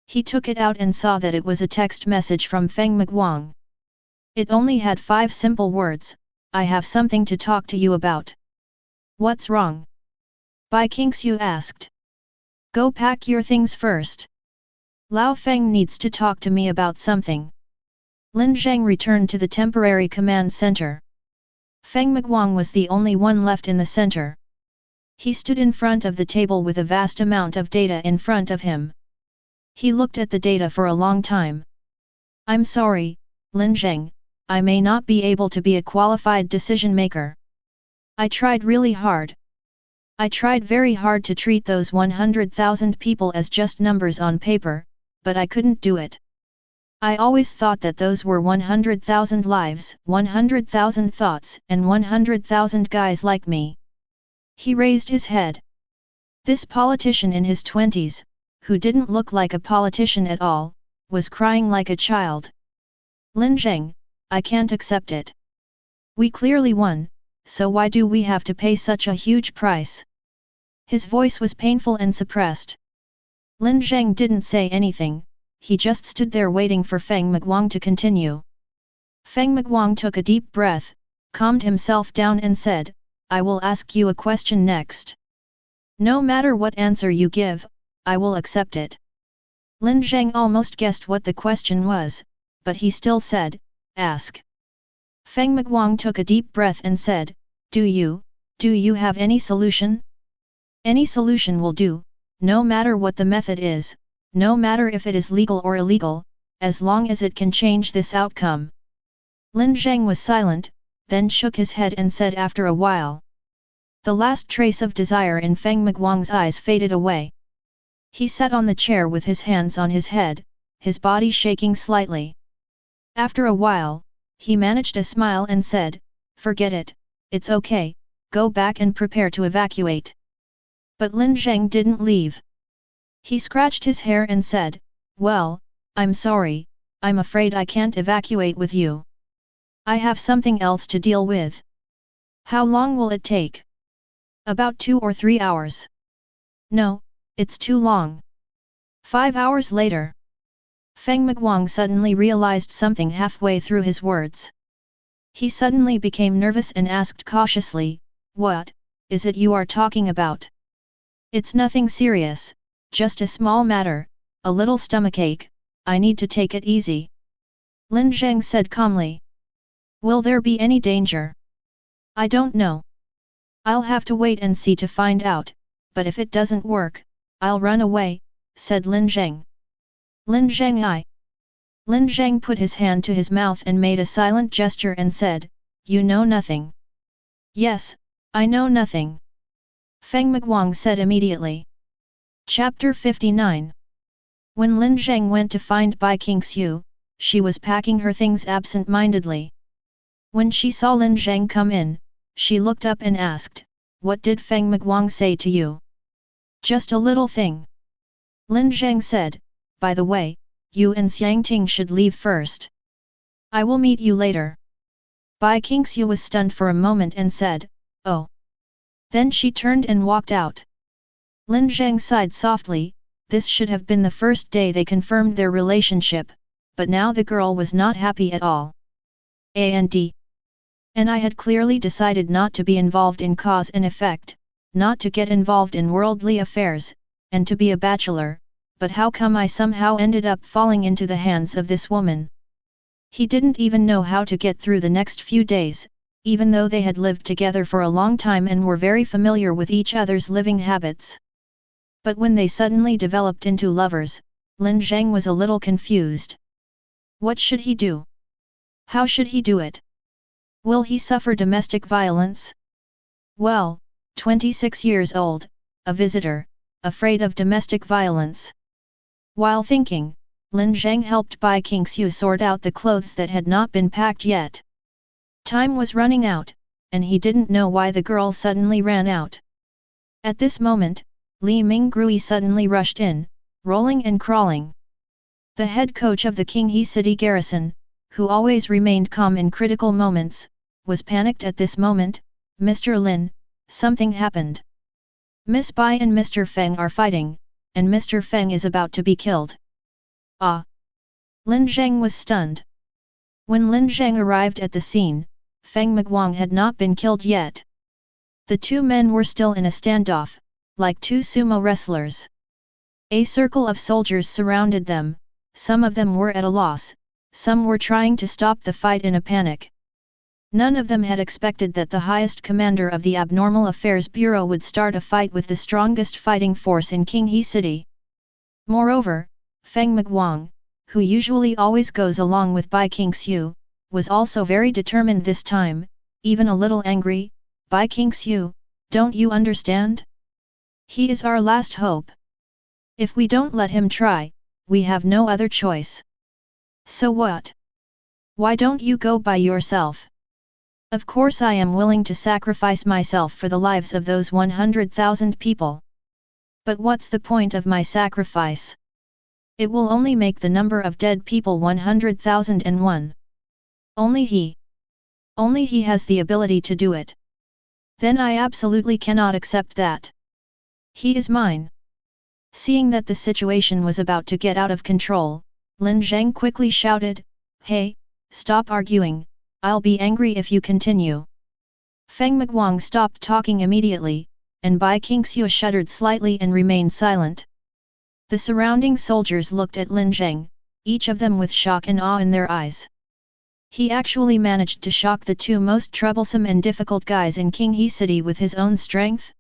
He took it out and saw that it was a text message from Feng Miguang. It only had 5 simple words, "I have something to talk to you about." "What's wrong?" Bai Qingxiu asked. "Go pack your things first. Lao Feng needs to talk to me about something." Lin Zheng returned to the temporary command center. Feng Miguang was the only one left in the center. He stood in front of the table with a vast amount of data in front of him. He looked at the data for a long time. "I'm sorry, Lin Zheng, I may not be able to be a qualified decision maker. I tried really hard. I tried very hard to treat those 100,000 people as just numbers on paper, but I couldn't do it. I always thought that those were 100,000 lives, 100,000 thoughts, and 100,000 guys like me." He raised his head. This politician in his 20s, who didn't look like a politician at all, was crying like a child. "Lin Zheng, I can't accept it. We clearly won, so why do we have to pay such a huge price?" His voice was painful and suppressed. Lin Zheng didn't say anything, he just stood there waiting for Feng Miguang to continue. Feng Miguang took a deep breath, calmed himself down and said, "I will ask you a question next. No matter what answer you give, I will accept it." Lin Zheng almost guessed what the question was, but he still said, "Ask." Feng Miguang took a deep breath and said, Do you have any solution?" "Any solution will do, no matter what the method is, no matter if it is legal or illegal, as long as it can change this outcome." Lin Zheng was silent, then shook his head and said after a while. The last trace of desire in Feng Miguang's eyes faded away. He sat on the chair with his hands on his head, his body shaking slightly. After a while, he managed a smile and said, "Forget it, it's okay, go back and prepare to evacuate." But Lin Zheng didn't leave. He scratched his hair and said, "Well, I'm sorry, I'm afraid I can't evacuate with you. I have something else to deal with." "How long will it take?" "About 2 or 3 hours. "No, it's too long." 5 hours later. Feng Miguang suddenly realized something halfway through his words. He suddenly became nervous and asked cautiously, "What is it you are talking about?" "It's nothing serious, just a small matter, a little stomachache, I need to take it easy." Lin Zheng said calmly. "Will there be any danger?" "I don't know. I'll have to wait and see to find out, but if it doesn't work, I'll run away," said Lin Zheng. "Lin Zheng Lin Zheng put his hand to his mouth and made a silent gesture and said, "You know nothing." "Yes, I know nothing," Feng Miguang said immediately. Chapter 59. When Lin Zheng went to find Bai Qingxiu, she was packing her things absent-mindedly. When she saw Lin Zheng come in, she looked up and asked, "What did Feng Miguang say to you?" "Just a little thing." Lin Zheng said, "By the way, you and Xiangting should leave first. I will meet you later." Bai Qingxiu was stunned for a moment and said, "Oh." Then she turned and walked out. Lin Zheng sighed softly, this should have been the first day they confirmed their relationship, but now the girl was not happy at all. And I had clearly decided not to be involved in cause and effect, not to get involved in worldly affairs, and to be a bachelor, but how come I somehow ended up falling into the hands of this woman? He didn't even know how to get through the next few days, even though they had lived together for a long time and were very familiar with each other's living habits. But when they suddenly developed into lovers, Lin Zheng was a little confused. What should he do? How should he do it? Will he suffer domestic violence? Well, 26 years old, a visitor, afraid of domestic violence. While thinking, Lin Zheng helped Bai Qingxiu sort out the clothes that had not been packed yet. Time was running out, and he didn't know why the girl suddenly ran out. At this moment, Li Mingrui suddenly rushed in, rolling and crawling. The head coach of the Qinghe City garrison, who always remained calm in critical moments, was panicked at this moment. Mr. Lin, something happened. Miss Bai and Mr. Feng are fighting, and Mr. Feng is about to be killed. Ah! Lin Zheng was stunned. When Lin Zheng arrived at the scene, Feng Miguang had not been killed yet. The two men were still in a standoff, like two sumo wrestlers. A circle of soldiers surrounded them, some of them were at a loss, some were trying to stop the fight in a panic. None of them had expected that the highest commander of the Abnormal Affairs Bureau would start a fight with the strongest fighting force in Qinghe City. Moreover, Feng Miguang, who usually always goes along with Bai Qingxiu, was also very determined this time, even a little angry. Bai Qingxiu, don't you understand? He is our last hope. If we don't let him try, we have no other choice. So what? Why don't you go by yourself? Of course I am willing to sacrifice myself for the lives of those 100,000 people. But what's the point of my sacrifice? It will only make the number of dead people 100,001. Only he has the ability to do it. Then I absolutely cannot accept that. He is mine. Seeing that the situation was about to get out of control, Lin Zheng quickly shouted, "Hey, stop arguing, I'll be angry if you continue." Feng Miguang stopped talking immediately, and Bai Qingxiu shuddered slightly and remained silent. The surrounding soldiers looked at Lin Zheng, each of them with shock and awe in their eyes. He actually managed to shock the two most troublesome and difficult guys in Qinghe City with his own strength?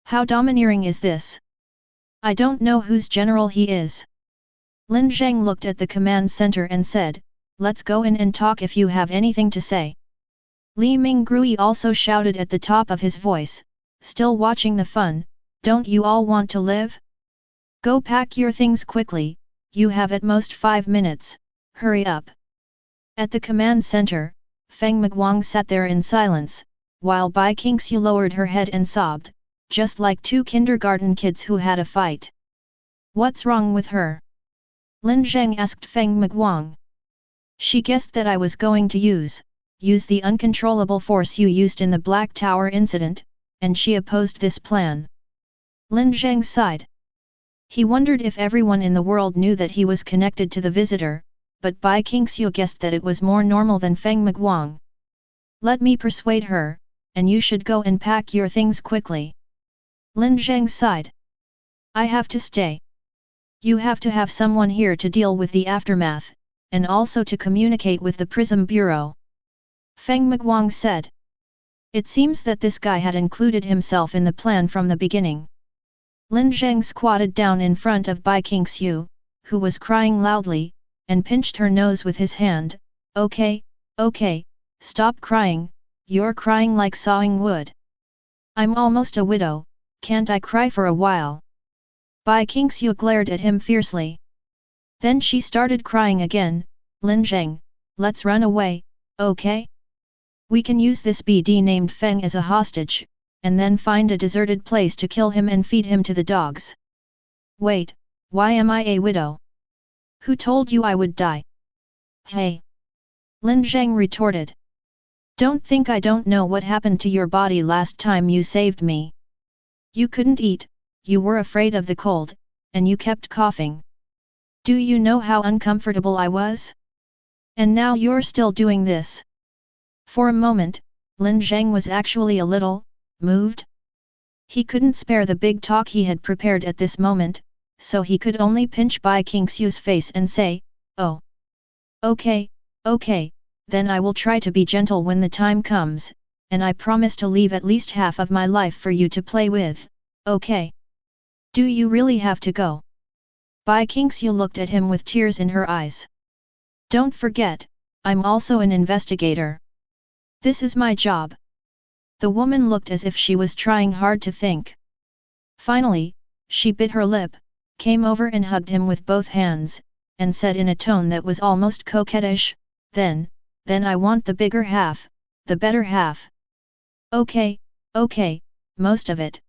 How domineering is this? I don't know whose general he is. Lin Zheng looked at the command center and said, "Let's go in and talk if you have anything to say." Li Minggrui also shouted at the top of his voice, still watching the fun, "Don't you all want to live? Go pack your things quickly, you have at most 5 minutes, hurry up." At the command center, Feng Miguang sat there in silence, while Bai Qingxiu lowered her head and sobbed, just like two kindergarten kids who had a fight. "What's wrong with her?" Lin Zheng asked Feng Miguang. "She guessed that I was going to use the uncontrollable force you used in the Black Tower incident, and she opposed this plan." Lin Zheng sighed. He wondered if everyone in the world knew that he was connected to the visitor, but Bai Qingxiu guessed that it was more normal than Feng Miguang. "Let me persuade her, and you should go and pack your things quickly." Lin Zheng sighed. "I have to stay. You have to have someone here to deal with the aftermath, and also to communicate with the Prism Bureau." Feng Miguang said. It seems that this guy had included himself in the plan from the beginning. Lin Zheng squatted down in front of Bai Qingxiu, who was crying loudly, and pinched her nose with his hand. Okay, stop crying, you're crying like sawing wood. I'm almost a widow, can't I cry for a while?" Bai Qingxiu glared at him fiercely. Then she started crying again. "Lin Zheng, let's run away, okay? We can use this BD named Feng as a hostage, and then find a deserted place to kill him and feed him to the dogs." "Wait, why am I a widow? Who told you I would die?" "Hey!" Lin Zheng retorted. "Don't think I don't know what happened to your body last time you saved me. You couldn't eat, you were afraid of the cold, and you kept coughing. Do you know how uncomfortable I was? And now you're still doing this." For a moment, Lin Zheng was actually a little moved. He couldn't spare the big talk he had prepared at this moment, so he could only pinch Bai Qingxiu's face and say, "Oh. Okay, then I will try to be gentle when the time comes, and I promise to leave at least half of my life for you to play with, okay? Do you really have to go?" Bai Qingxiu looked at him with tears in her eyes. "Don't forget, I'm also an investigator. This is my job." The woman looked as if she was trying hard to think. Finally, she bit her lip, came over and hugged him with both hands, and said in a tone that was almost coquettish, Then I want the bigger half, the better half. Okay, most of it.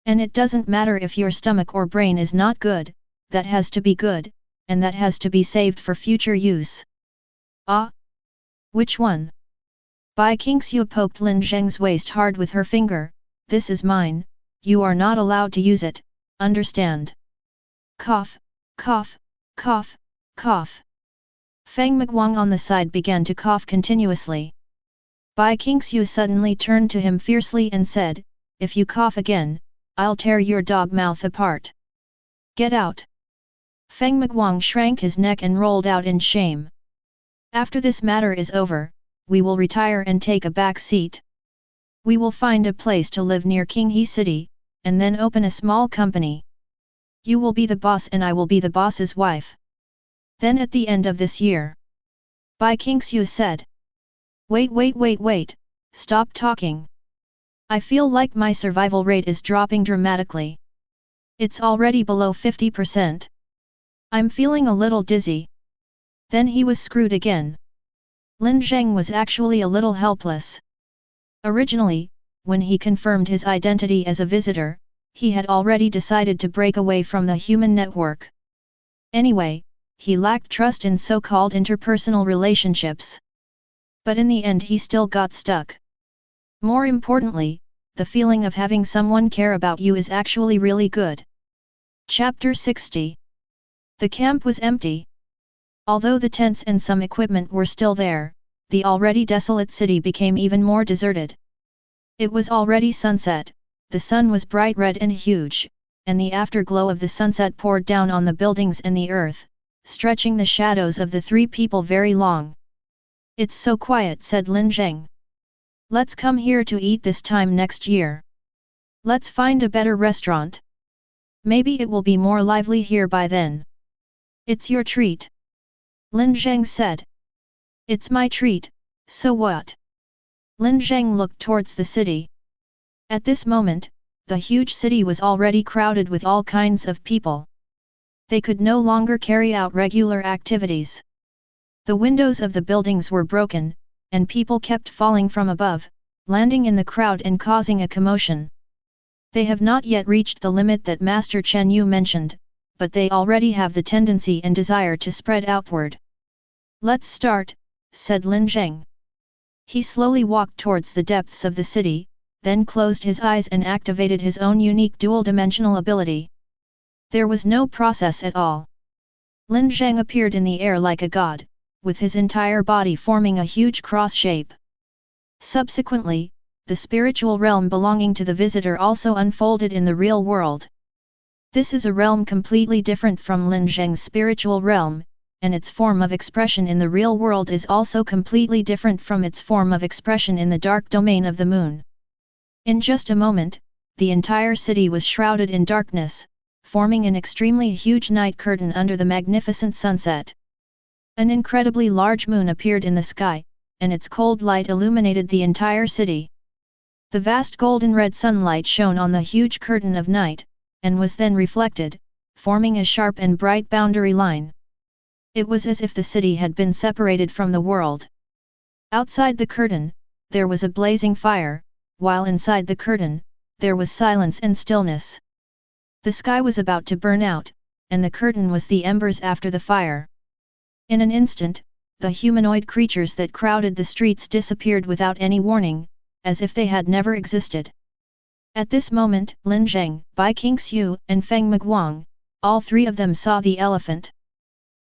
And it doesn't matter if your stomach or brain is not good, that has to be good, and that has to be saved for future use. Ah? Which one? Bai Qingxiu poked Lin Zheng's waist hard with her finger. This is mine, you are not allowed to use it, understand? Cough, cough, cough, cough. Feng Miguang on the side began to cough continuously. Bai Qingxiu suddenly turned to him fiercely and said, if you cough again, I'll tear your dog mouth apart. Get out! Feng Miguang shrank his neck and rolled out in shame. After this matter is over, we will retire and take a back seat. We will find a place to live near Qinghe City, and then open a small company. You will be the boss and I will be the boss's wife. Then at the end of this year. Bai Qingxiu said. Wait, stop talking. I feel like my survival rate is dropping dramatically. It's already below 50%. I'm feeling a little dizzy. Then he was screwed again. Lin Zheng was actually a little helpless. Originally, when he confirmed his identity as a visitor, he had already decided to break away from the human network. Anyway, he lacked trust in so-called interpersonal relationships. But in the end he still got stuck. More importantly, the feeling of having someone care about you is actually really good. Chapter 60. The camp was empty. Although the tents and some equipment were still there, the already desolate city became even more deserted. It was already sunset, the sun was bright red and huge, and the afterglow of the sunset poured down on the buildings and the earth, stretching the shadows of the three people very long. It's so quiet, said Lin Zheng. Let's come here to eat this time next year. Let's find a better restaurant. Maybe it will be more lively here by then. It's your treat. Lin Zheng said. It's my treat, so what? Lin Zheng looked towards the city. At this moment, the huge city was already crowded with all kinds of people. They could no longer carry out regular activities. The windows of the buildings were broken, and people kept falling from above, landing in the crowd and causing a commotion. They have not yet reached the limit that Master Chen Yu mentioned, but they already have the tendency and desire to spread outward. Let's start, said Lin Zheng. He slowly walked towards the depths of the city, then closed his eyes and activated his own unique dual-dimensional ability. There was no process at all. Lin Zheng appeared in the air like a god, with his entire body forming a huge cross shape. Subsequently, the spiritual realm belonging to the visitor also unfolded in the real world. This is a realm completely different from Lin Zheng's spiritual realm, and its form of expression in the real world is also completely different from its form of expression in the dark domain of the moon. In just a moment, the entire city was shrouded in darkness, forming an extremely huge night curtain under the magnificent sunset. An incredibly large moon appeared in the sky, and its cold light illuminated the entire city. The vast golden red sunlight shone on the huge curtain of night, and was then reflected, forming a sharp and bright boundary line. It was as if the city had been separated from the world. Outside the curtain, there was a blazing fire, while inside the curtain, there was silence and stillness. The sky was about to burn out, and the curtain was the embers after the fire. In an instant, the humanoid creatures that crowded the streets disappeared without any warning, as if they had never existed. At this moment, Lin Zheng, Bai Qingxiu, and Feng Miguang, all three of them saw the elephant.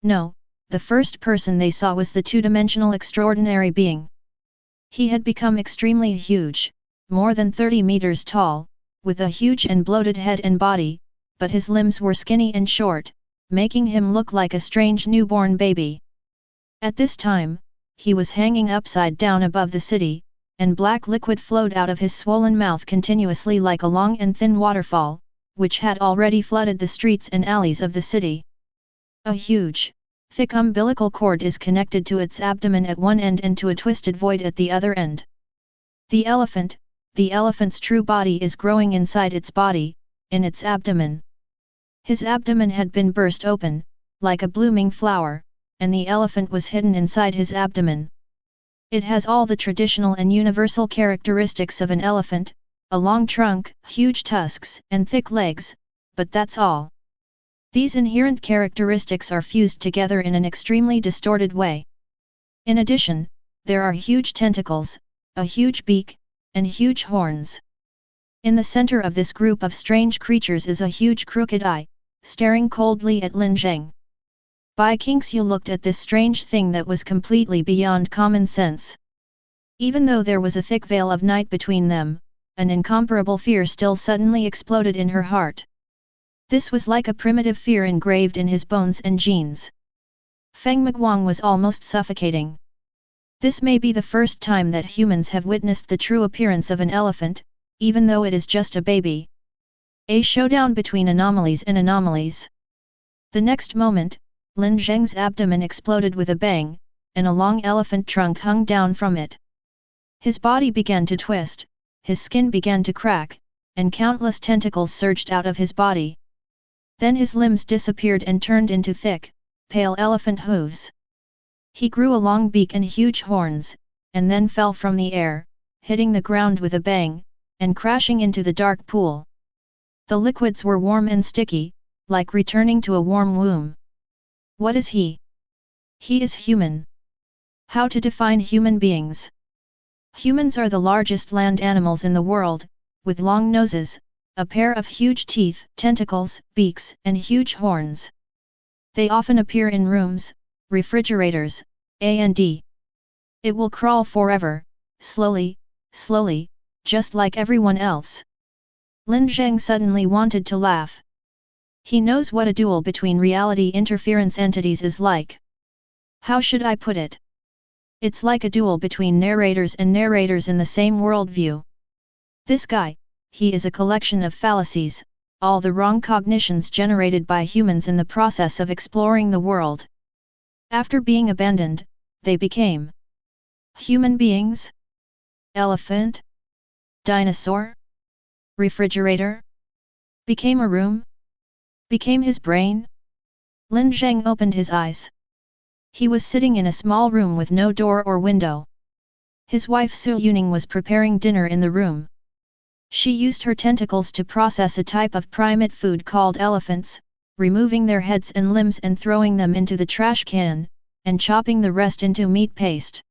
No, the first person they saw was the two-dimensional extraordinary being. He had become extremely huge, more than 30 meters tall, with a huge and bloated head and body, but his limbs were skinny and short, making him look like a strange newborn baby. At this time, he was hanging upside down above the city, and black liquid flowed out of his swollen mouth continuously like a long and thin waterfall, which had already flooded the streets and alleys of the city. A huge, thick umbilical cord is connected to its abdomen at one end and to a twisted void at the other end. The elephant's true body is growing inside its body, in its abdomen. His abdomen had been burst open, like a blooming flower, and the elephant was hidden inside his abdomen. It has all the traditional and universal characteristics of an elephant, a long trunk, huge tusks, and thick legs, but that's all. These inherent characteristics are fused together in an extremely distorted way. In addition, there are huge tentacles, a huge beak, and huge horns. In the center of this group of strange creatures is a huge crooked eye, staring coldly at Lin Zheng. Bai Qingxiu looked at this strange thing that was completely beyond common sense. Even though there was a thick veil of night between them, an incomparable fear still suddenly exploded in her heart. This was like a primitive fear engraved in his bones and genes. Feng Miguang was almost suffocating. This may be the first time that humans have witnessed the true appearance of an elephant, even though it is just a baby. A showdown between anomalies and anomalies. The next moment, Lin Zheng's abdomen exploded with a bang, and a long elephant trunk hung down from it. His body began to twist, his skin began to crack, and countless tentacles surged out of his body. Then his limbs disappeared and turned into thick, pale elephant hooves. He grew a long beak and huge horns, and then fell from the air, hitting the ground with a bang, and crashing into the dark pool. The liquids were warm and sticky, like returning to a warm womb. What is he? He is human. How to define human beings? Humans are the largest land animals in the world, with long noses, a pair of huge teeth, tentacles, beaks, and huge horns. They often appear in rooms, refrigerators, and it will crawl forever, slowly, slowly, just like everyone else. Lin Zheng suddenly wanted to laugh. He knows what a duel between reality interference entities is like. How should I put it? It's like a duel between narrators and narrators in the same worldview. This guy, he is a collection of fallacies, all the wrong cognitions generated by humans in the process of exploring the world. After being abandoned, they became human beings? Elephant? Dinosaur? Refrigerator? Became a room? Became his brain? Lin Zheng opened his eyes. He was sitting in a small room with no door or window. His wife Su Yuning was preparing dinner in the room. She used her tentacles to process a type of primate food called elephants, removing their heads and limbs and throwing them into the trash can, and chopping the rest into meat paste.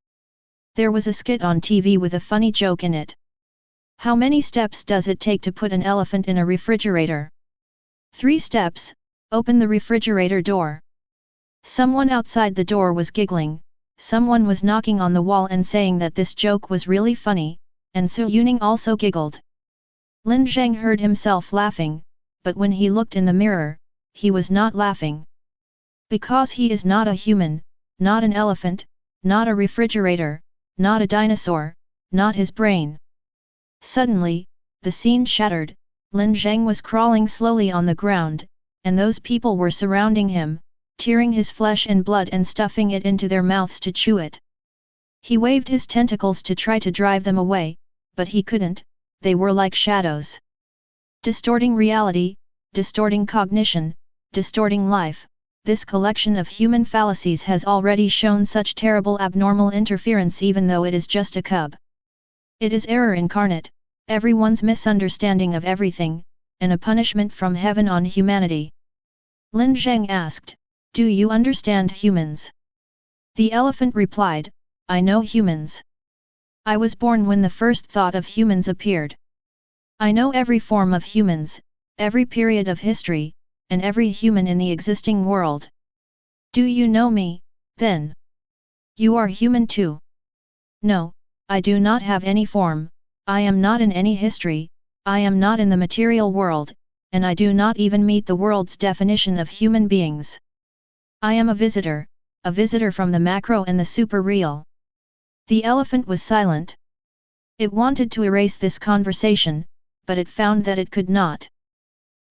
There was a skit on TV with a funny joke in it. How many steps does it take to put an elephant in a refrigerator? 3 steps, open the refrigerator door. Someone outside the door was giggling, someone was knocking on the wall and saying that this joke was really funny, and Su Yuning also giggled. Lin Zheng heard himself laughing, but when he looked in the mirror, he was not laughing. Because he is not a human, not an elephant, not a refrigerator, not a dinosaur, not his brain. Suddenly, the scene shattered. Lin Zheng was crawling slowly on the ground, and those people were surrounding him, tearing his flesh and blood and stuffing it into their mouths to chew it. He waved his tentacles to try to drive them away, but he couldn't, they were like shadows. Distorting reality, distorting cognition, distorting life, this collection of human fallacies has already shown such terrible abnormal interference even though it is just a cub. It is error incarnate, everyone's misunderstanding of everything, and a punishment from heaven on humanity. Lin Zheng asked, "Do you understand humans?" The elephant replied, "I know humans. I was born when the first thought of humans appeared. I know every form of humans, every period of history, and every human in the existing world. Do you know me, then? You are human too." "No, I do not have any form, I am not in any history, I am not in the material world, and I do not even meet the world's definition of human beings. I am a visitor from the macro and the super real." The elephant was silent. It wanted to erase this conversation, but it found that it could not.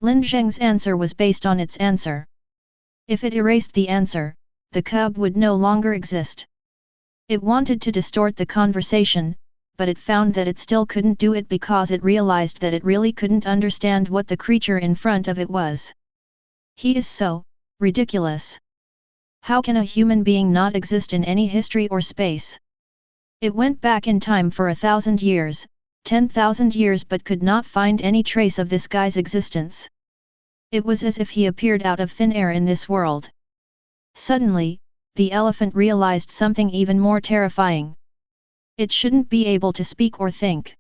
Lin Zheng's answer was based on its answer. If it erased the answer, the cub would no longer exist. It wanted to distort the conversation, but it found that it still couldn't do it because it realized that it really couldn't understand what the creature in front of it was. He is so ridiculous. How can a human being not exist in any history or space? It went back in time for 1,000 years, 10,000 years but could not find any trace of this guy's existence. It was as if he appeared out of thin air in this world. Suddenly, the elephant realized something even more terrifying. It shouldn't be able to speak or think.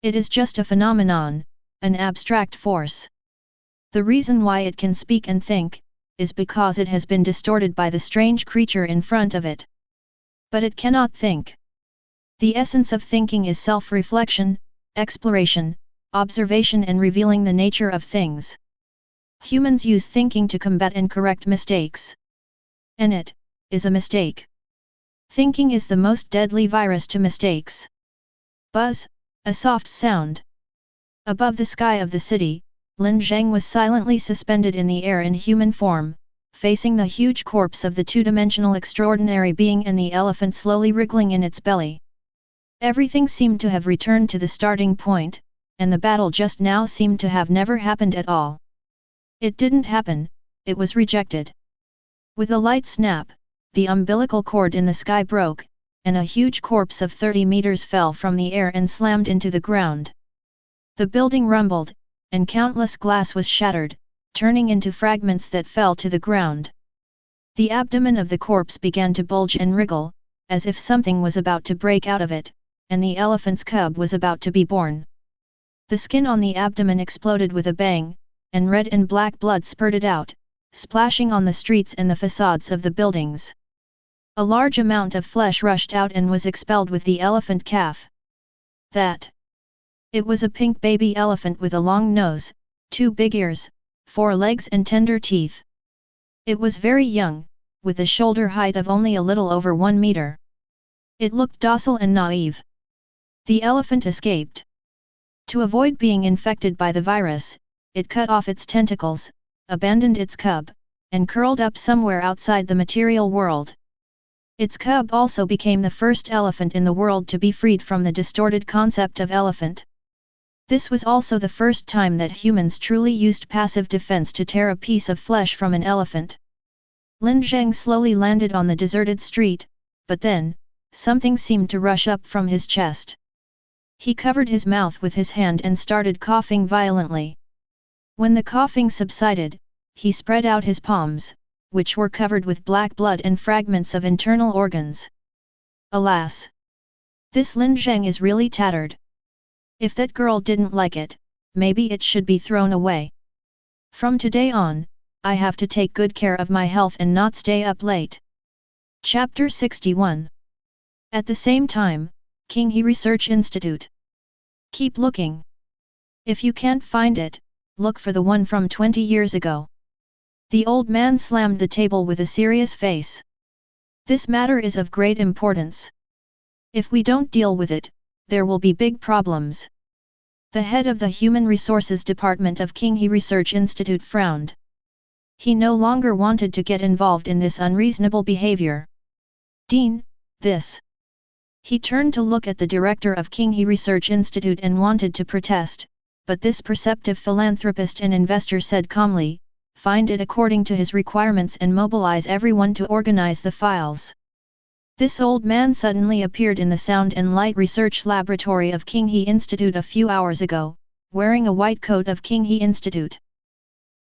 It is just a phenomenon, an abstract force. The reason why it can speak and think, is because it has been distorted by the strange creature in front of it. But it cannot think. The essence of thinking is self-reflection, exploration, observation and revealing the nature of things. Humans use thinking to combat and correct mistakes. And it is a mistake. Thinking is the most deadly virus to mistakes. Buzz, a soft sound. Above the sky of the city, Lin Zheng was silently suspended in the air in human form, facing the huge corpse of the two-dimensional extraordinary being and the elephant slowly wriggling in its belly. Everything seemed to have returned to the starting point, and the battle just now seemed to have never happened at all. It didn't happen, it was rejected. With a light snap, the umbilical cord in the sky broke, and a huge corpse of 30 meters fell from the air and slammed into the ground. The building rumbled, and countless glass was shattered, turning into fragments that fell to the ground. The abdomen of the corpse began to bulge and wriggle, as if something was about to break out of it, and the elephant's cub was about to be born. The skin on the abdomen exploded with a bang, and red and black blood spurted out, splashing on the streets and the facades of the buildings. A large amount of flesh rushed out and was expelled with the elephant calf. It was a pink baby elephant with a long nose, 2 big ears, 4 legs and tender teeth. It was very young, with a shoulder height of only a little over 1 meter. It looked docile and naive. The elephant escaped. To avoid being infected by the virus, it cut off its tentacles, abandoned its cub, and curled up somewhere outside the material world. Its cub also became the first elephant in the world to be freed from the distorted concept of elephant. This was also the first time that humans truly used passive defense to tear a piece of flesh from an elephant. Lin Zheng slowly landed on the deserted street, but then, something seemed to rush up from his chest. He covered his mouth with his hand and started coughing violently. When the coughing subsided, he spread out his palms, which were covered with black blood and fragments of internal organs. Alas! This Lin Zheng is really tattered. If that girl didn't like it, maybe it should be thrown away. From today on, I have to take good care of my health and not stay up late. Chapter 61. At the same time, Qinghe Research Institute. Keep looking. If you can't find it, look for the one from 20 years ago. The old man slammed the table with a serious face. This matter is of great importance. If we don't deal with it, there will be big problems. The head of the Human Resources Department of Qinghe Research Institute frowned. He no longer wanted to get involved in this unreasonable behavior. Dean, this. He turned to look at the director of Qinghe Research Institute and wanted to protest, but this perceptive philanthropist and investor said calmly, find it according to his requirements and mobilize everyone to organize the files. This old man suddenly appeared in the Sound and Light Research Laboratory of Qinghe Institute a few hours ago, wearing a white coat of Qinghe Institute.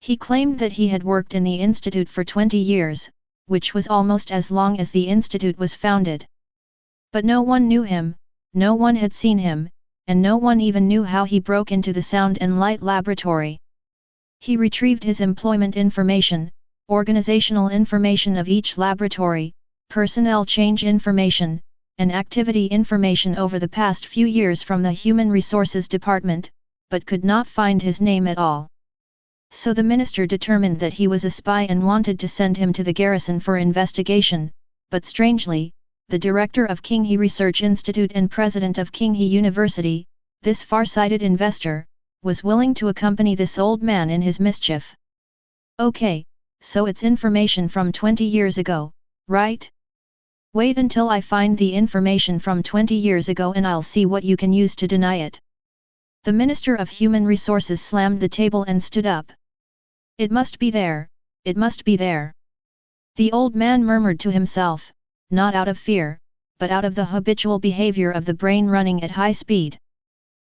He claimed that he had worked in the institute for 20 years, which was almost as long as the institute was founded. But no one knew him, no one had seen him, and no one even knew how he broke into the Sound and Light Laboratory. He retrieved his employment information, organizational information of each laboratory, personnel change information, and activity information over the past few years from the Human Resources Department, but could not find his name at all. So the minister determined that he was a spy and wanted to send him to the garrison for investigation, but strangely, the director of Qinghe Research Institute and president of Qinghe University, this far-sighted investor, was willing to accompany this old man in his mischief. Okay, so it's information from 20 years ago, right? Wait until I find the information from 20 years ago and I'll see what you can use to deny it. The Minister of Human Resources slammed the table and stood up. It must be there, it must be there. The old man murmured to himself, not out of fear, but out of the habitual behavior of the brain running at high speed.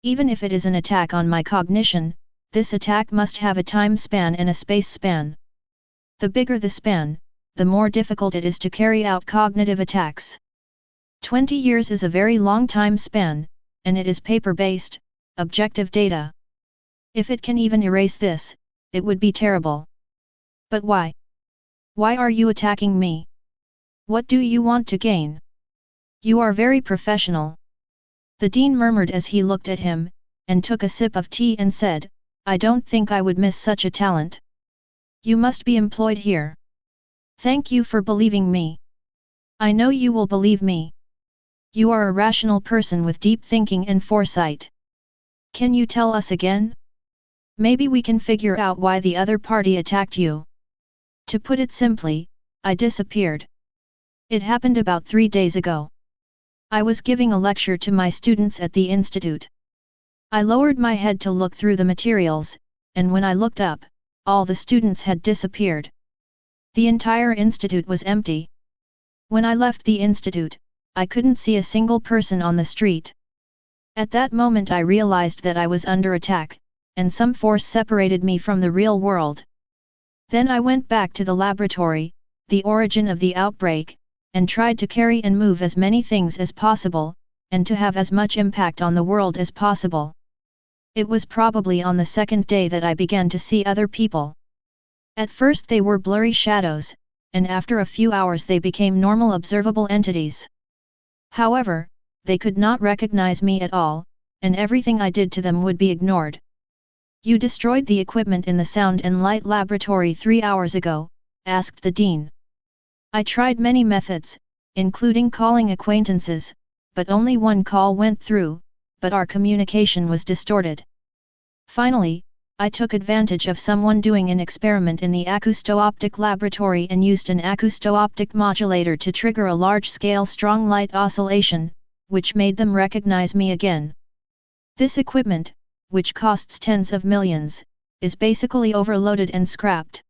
Even if it is an attack on my cognition, this attack must have a time span and a space span. The bigger the span, the more difficult it is to carry out cognitive attacks. 20 years is a very long time span, and it is paper-based, objective data. If it can even erase this, it would be terrible. But why? Why are you attacking me? What do you want to gain? You are very professional. The dean murmured as he looked at him, and took a sip of tea and said, I don't think I would miss such a talent. You must be employed here. Thank you for believing me. I know you will believe me. You are a rational person with deep thinking and foresight. Can you tell us again? Maybe we can figure out why the other party attacked you. To put it simply, I disappeared. It happened about 3 days ago. I was giving a lecture to my students at the institute. I lowered my head to look through the materials, and when I looked up, all the students had disappeared. The entire institute was empty. When I left the institute, I couldn't see a single person on the street. At that moment I realized that I was under attack, and some force separated me from the real world. Then I went back to the laboratory, the origin of the outbreak, and tried to carry and move as many things as possible, and to have as much impact on the world as possible. It was probably on the second day that I began to see other people. At first they were blurry shadows, and after a few hours they became normal observable entities. However, they could not recognize me at all, and everything I did to them would be ignored. You destroyed the equipment in the sound and light laboratory 3 hours ago, asked the dean. I tried many methods, including calling acquaintances, but only one call went through, but our communication was distorted. Finally, I took advantage of someone doing an experiment in the acousto-optic laboratory and used an acousto-optic modulator to trigger a large-scale strong light oscillation, which made them recognize me again. This equipment, which costs tens of millions, is basically overloaded and scrapped.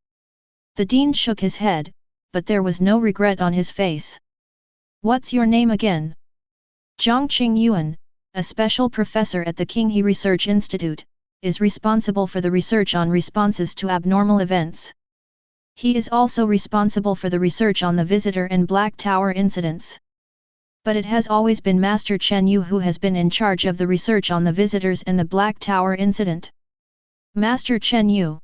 The dean shook his head, but there was no regret on his face. What's your name again? Zhongqing Yuan, a special professor at the Qinghe Research Institute, is responsible for the research on responses to abnormal events. He is also responsible for the research on the Visitor and Black Tower incidents. But it has always been Master Chen Yu who has been in charge of the research on the Visitors and the Black Tower incident. Master Chen Yu.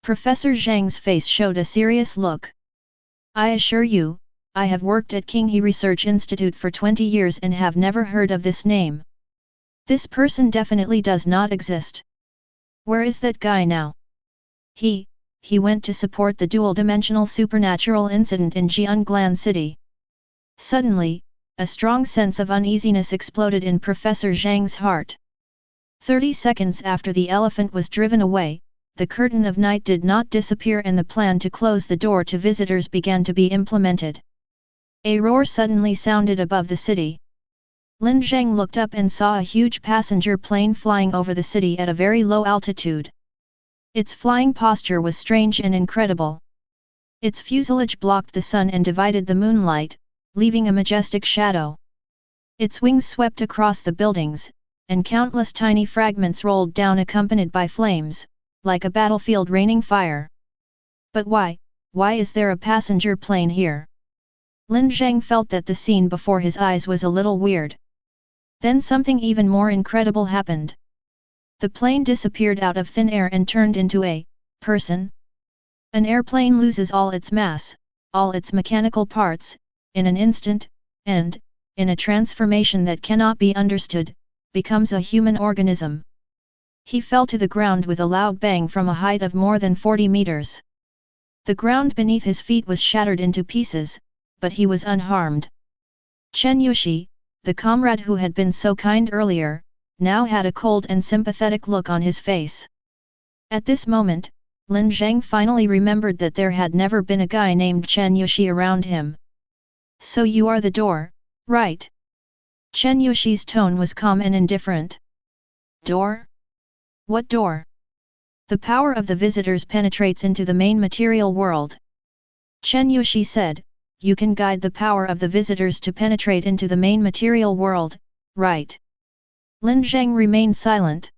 Professor Zhang's face showed a serious look. I assure you, I have worked at Qinghe Research Institute for 20 years and have never heard of this name. This person definitely does not exist. Where is that guy now? He went to support the dual-dimensional supernatural incident in Jianglan City. Suddenly, a strong sense of uneasiness exploded in Professor Zhang's heart. 30 seconds after the elephant was driven away, the curtain of night did not disappear and the plan to close the door to visitors began to be implemented. A roar suddenly sounded above the city. Lin Zheng looked up and saw a huge passenger plane flying over the city at a very low altitude. Its flying posture was strange and incredible. Its fuselage blocked the sun and divided the moonlight, leaving a majestic shadow. Its wings swept across the buildings, and countless tiny fragments rolled down accompanied by flames, like a battlefield raining fire. But why is there a passenger plane here? Lin Zheng felt that the scene before his eyes was a little weird. Then something even more incredible happened. The plane disappeared out of thin air and turned into a person. An airplane loses all its mass, all its mechanical parts, in an instant, and, in a transformation that cannot be understood, becomes a human organism. He fell to the ground with a loud bang from a height of more than 40 meters. The ground beneath his feet was shattered into pieces, but he was unharmed. Chen Yushi, the comrade who had been so kind earlier, now had a cold and sympathetic look on his face. At this moment, Lin Zheng finally remembered that there had never been a guy named Chen Yushi around him. So you are the door, right? Chen Yushi's tone was calm and indifferent. Door? What door? The power of the visitors penetrates into the main material world. Chen Yushi said, you can guide the power of the visitors to penetrate into the main material world, right? Lin Zheng remained silent.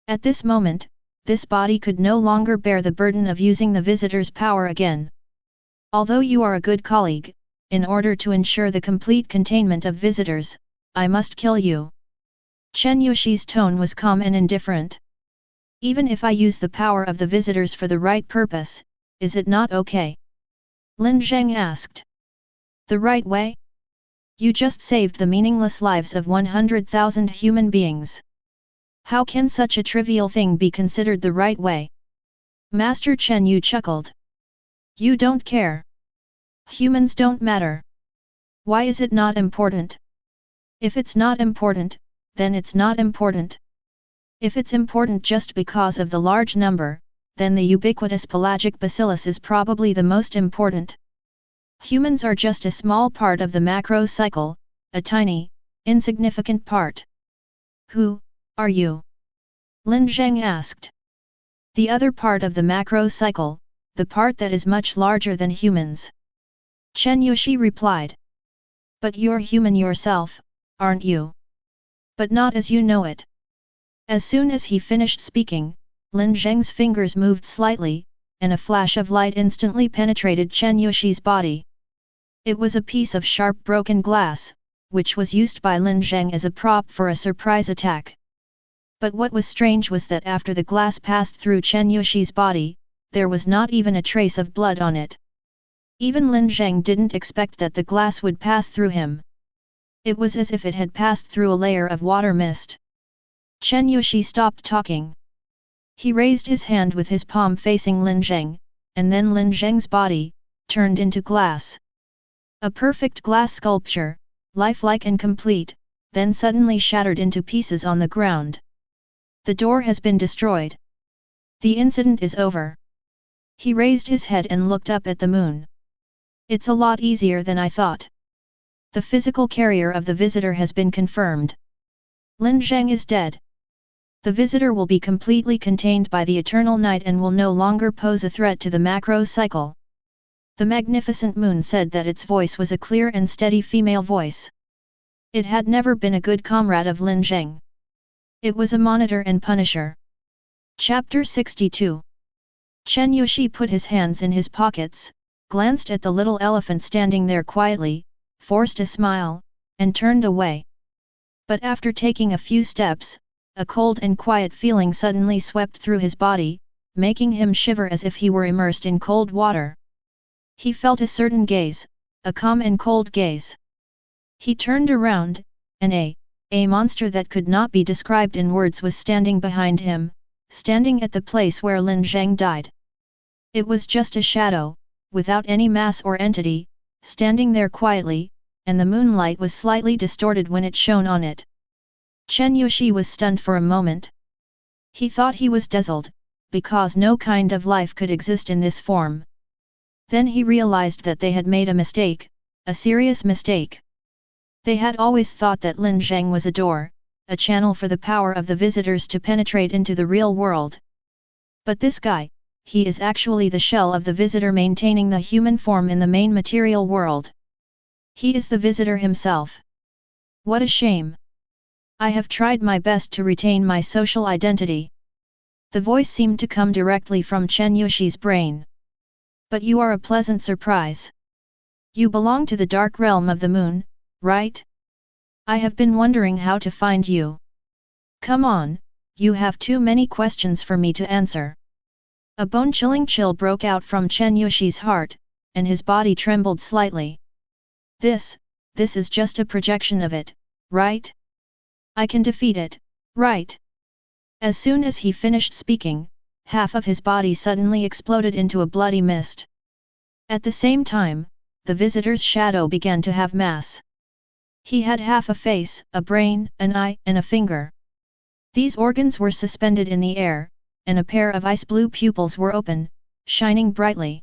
At this moment, this body could no longer bear the burden of using the visitor's power again. Although you are a good colleague, in order to ensure the complete containment of visitors, I must kill you. Chen Yuxi's tone was calm and indifferent. Even if I use the power of the visitors for the right purpose, is it not okay? Lin Zheng asked. The right way? You just saved the meaningless lives of 100,000 human beings. How can such a trivial thing be considered the right way? Master Chen Yu chuckled. You don't care. Humans don't matter. Why is it not important? If it's not important, then it's not important. If it's important just because of the large number, then the ubiquitous pelagic bacillus is probably the most important. Humans are just a small part of the macro cycle, a tiny, insignificant part. Who are you? Lin Zheng asked. The other part of the macro cycle, the part that is much larger than humans. Chen Yuxi replied. But you're human yourself, aren't you? But not as you know it. As soon as he finished speaking, Lin Zheng's fingers moved slightly, and a flash of light instantly penetrated Chen Yuxi's body. It was a piece of sharp broken glass, which was used by Lin Zheng as a prop for a surprise attack. But what was strange was that after the glass passed through Chen Yuxi's body, there was not even a trace of blood on it. Even Lin Zheng didn't expect that the glass would pass through him. It was as if it had passed through a layer of water mist. Chen Yuxi stopped talking. He raised his hand with his palm facing Lin Zheng, and then Lin Zheng's body turned into glass. A perfect glass sculpture, lifelike and complete, then suddenly shattered into pieces on the ground. The door has been destroyed. The incident is over. He raised his head and looked up at the moon. It's a lot easier than I thought. The physical carrier of the visitor has been confirmed. Lin Zheng is dead. The visitor will be completely contained by the eternal night and will no longer pose a threat to the macro cycle. The magnificent moon said that its voice was a clear and steady female voice. It had never been a good comrade of Lin Zheng. It was a monitor and punisher. Chapter 62. Chen Yuxi put his hands in his pockets, glanced at the little elephant standing there quietly, forced a smile, and turned away. But after taking a few steps, a cold and quiet feeling suddenly swept through his body, making him shiver as if he were immersed in cold water. He felt a certain gaze, a calm and cold gaze. He turned around, and a monster that could not be described in words was standing behind him, standing at the place where Lin Zheng died. It was just a shadow, without any mass or entity, standing there quietly, and the moonlight was slightly distorted when it shone on it. Chen Yuxi was stunned for a moment. He thought he was dazzled, because no kind of life could exist in this form. Then he realized that they had made a mistake, a serious mistake. They had always thought that Lin Zheng was a door, a channel for the power of the visitors to penetrate into the real world. But this guy, he is actually the shell of the visitor maintaining the human form in the main material world. He is the visitor himself. What a shame! I have tried my best to retain my social identity. The voice seemed to come directly from Chen Yuxi's brain. But you are a pleasant surprise. You belong to the dark realm of the moon, right? I have been wondering how to find you. Come on, you have too many questions for me to answer. A bone-chilling chill broke out from Chen Yuxi's heart, and his body trembled slightly. This is just a projection of it, right? I can defeat it, right? As soon as he finished speaking, half of his body suddenly exploded into a bloody mist. At the same time, the visitor's shadow began to have mass. He had half a face, a brain, an eye, and a finger. These organs were suspended in the air, and a pair of ice-blue pupils were open, shining brightly.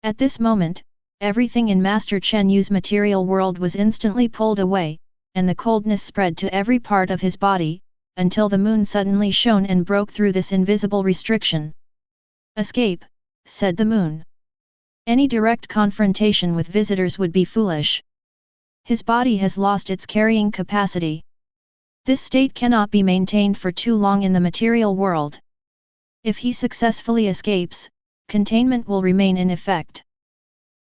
At this moment, everything in Master Chen Yu's material world was instantly pulled away, and the coldness spread to every part of his body, until the moon suddenly shone and broke through this invisible restriction. Escape, said the moon. Any direct confrontation with visitors would be foolish. His body has lost its carrying capacity. This state cannot be maintained for too long in the material world. If he successfully escapes, containment will remain in effect.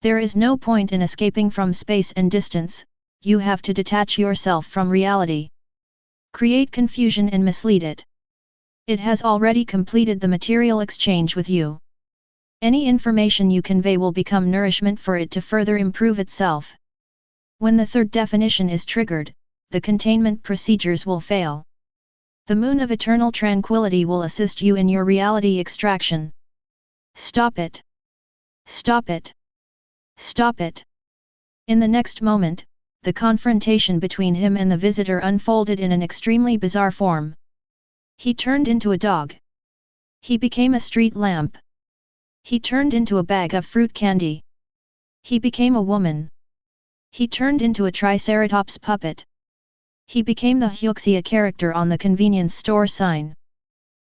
There is no point in escaping from space and distance, you have to detach yourself from reality. Create confusion and mislead it. It has already completed the material exchange with you. Any information you convey will become nourishment for it to further improve itself. When the third definition is triggered, the containment procedures will fail. The moon of eternal tranquility will assist you in your reality extraction. Stop it! Stop it! Stop it! In the next moment, the confrontation between him and the visitor unfolded in an extremely bizarre form. He turned into a dog. He became a street lamp. He turned into a bag of fruit candy. He became a woman. He turned into a triceratops puppet. He became the Huxia character on the convenience store sign.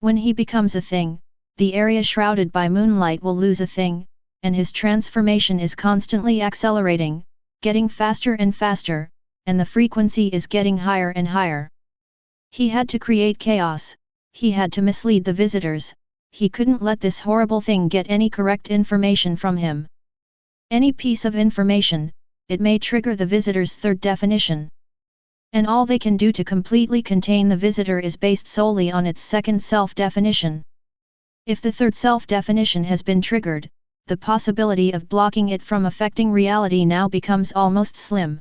When he becomes a thing, the area shrouded by moonlight will lose a thing, and his transformation is constantly accelerating, getting faster and faster, and the frequency is getting higher and higher. He had to create chaos, he had to mislead the visitors, he couldn't let this horrible thing get any correct information from him. Any piece of information, it may trigger the visitor's third definition. And all they can do to completely contain the visitor is based solely on its second self-definition. If the third self-definition has been triggered, the possibility of blocking it from affecting reality now becomes almost slim.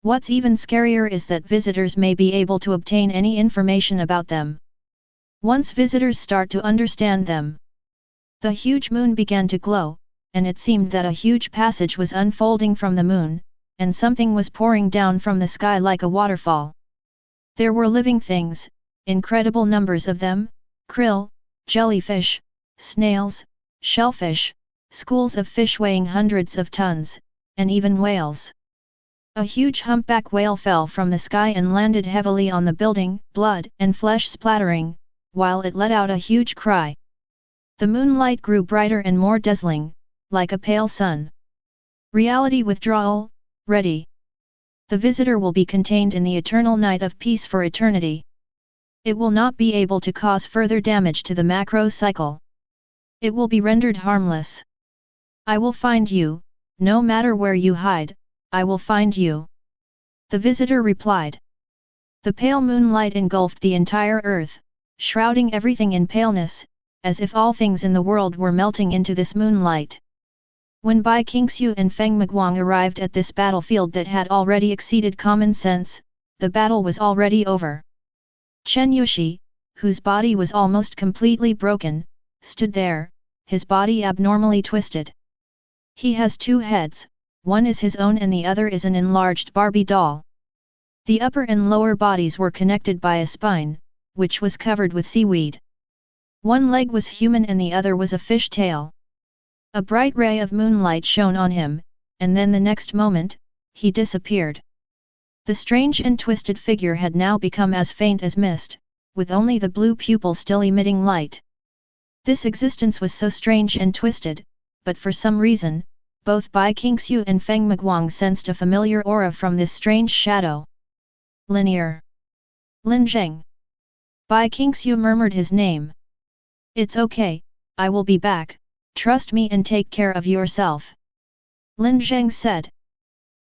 What's even scarier is that visitors may be able to obtain any information about them. Once visitors start to understand them. The huge moon began to glow, and it seemed that a huge passage was unfolding from the moon, and something was pouring down from the sky like a waterfall. There were living things, incredible numbers of them, krill, jellyfish, snails, shellfish, schools of fish weighing hundreds of tons, and even whales. A huge humpback whale fell from the sky and landed heavily on the building, blood and flesh splattering, while it let out a huge cry. The moonlight grew brighter and more dazzling, like a pale sun. Reality withdrawal, ready. The visitor will be contained in the eternal night of peace for eternity. It will not be able to cause further damage to the macro cycle. It will be rendered harmless. I will find you, no matter where you hide, I will find you. The visitor replied. The pale moonlight engulfed the entire earth, shrouding everything in paleness, as if all things in the world were melting into this moonlight. When Bai Qingxiu and Feng Miguang arrived at this battlefield that had already exceeded common sense, the battle was already over. Chen Yushi, whose body was almost completely broken, stood there, his body abnormally twisted. He has two heads, one is his own and the other is an enlarged Barbie doll. The upper and lower bodies were connected by a spine, which was covered with seaweed. One leg was human and the other was a fish tail. A bright ray of moonlight shone on him, and then the next moment, he disappeared. The strange and twisted figure had now become as faint as mist, with only the blue pupil still emitting light. This existence was so strange and twisted, but for some reason, both Bai Qingxiu and Feng Miguang sensed a familiar aura from this strange shadow. Linear. Lin Zheng. Bai Qingxiu murmured his name. It's okay, I will be back, trust me and take care of yourself. Lin Zheng said.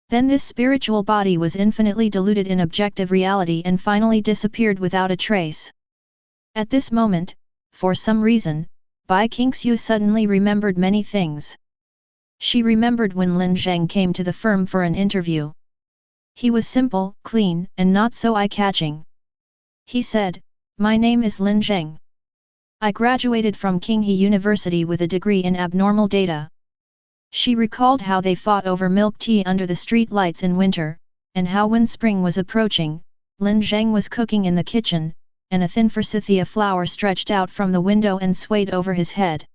Then this spiritual body was infinitely diluted in objective reality and finally disappeared without a trace. At this moment, for some reason, Bai Qingxiu suddenly remembered many things. She remembered when Lin Zheng came to the firm for an interview. He was simple, clean, and not so eye-catching. He said, "My name is Lin Zheng. I graduated from Qinghe University with a degree in abnormal data." She recalled how they fought over milk tea under the street lights in winter, and how when spring was approaching, Lin Zheng was cooking in the kitchen, and a thin forsythia flower stretched out from the window and swayed over his head.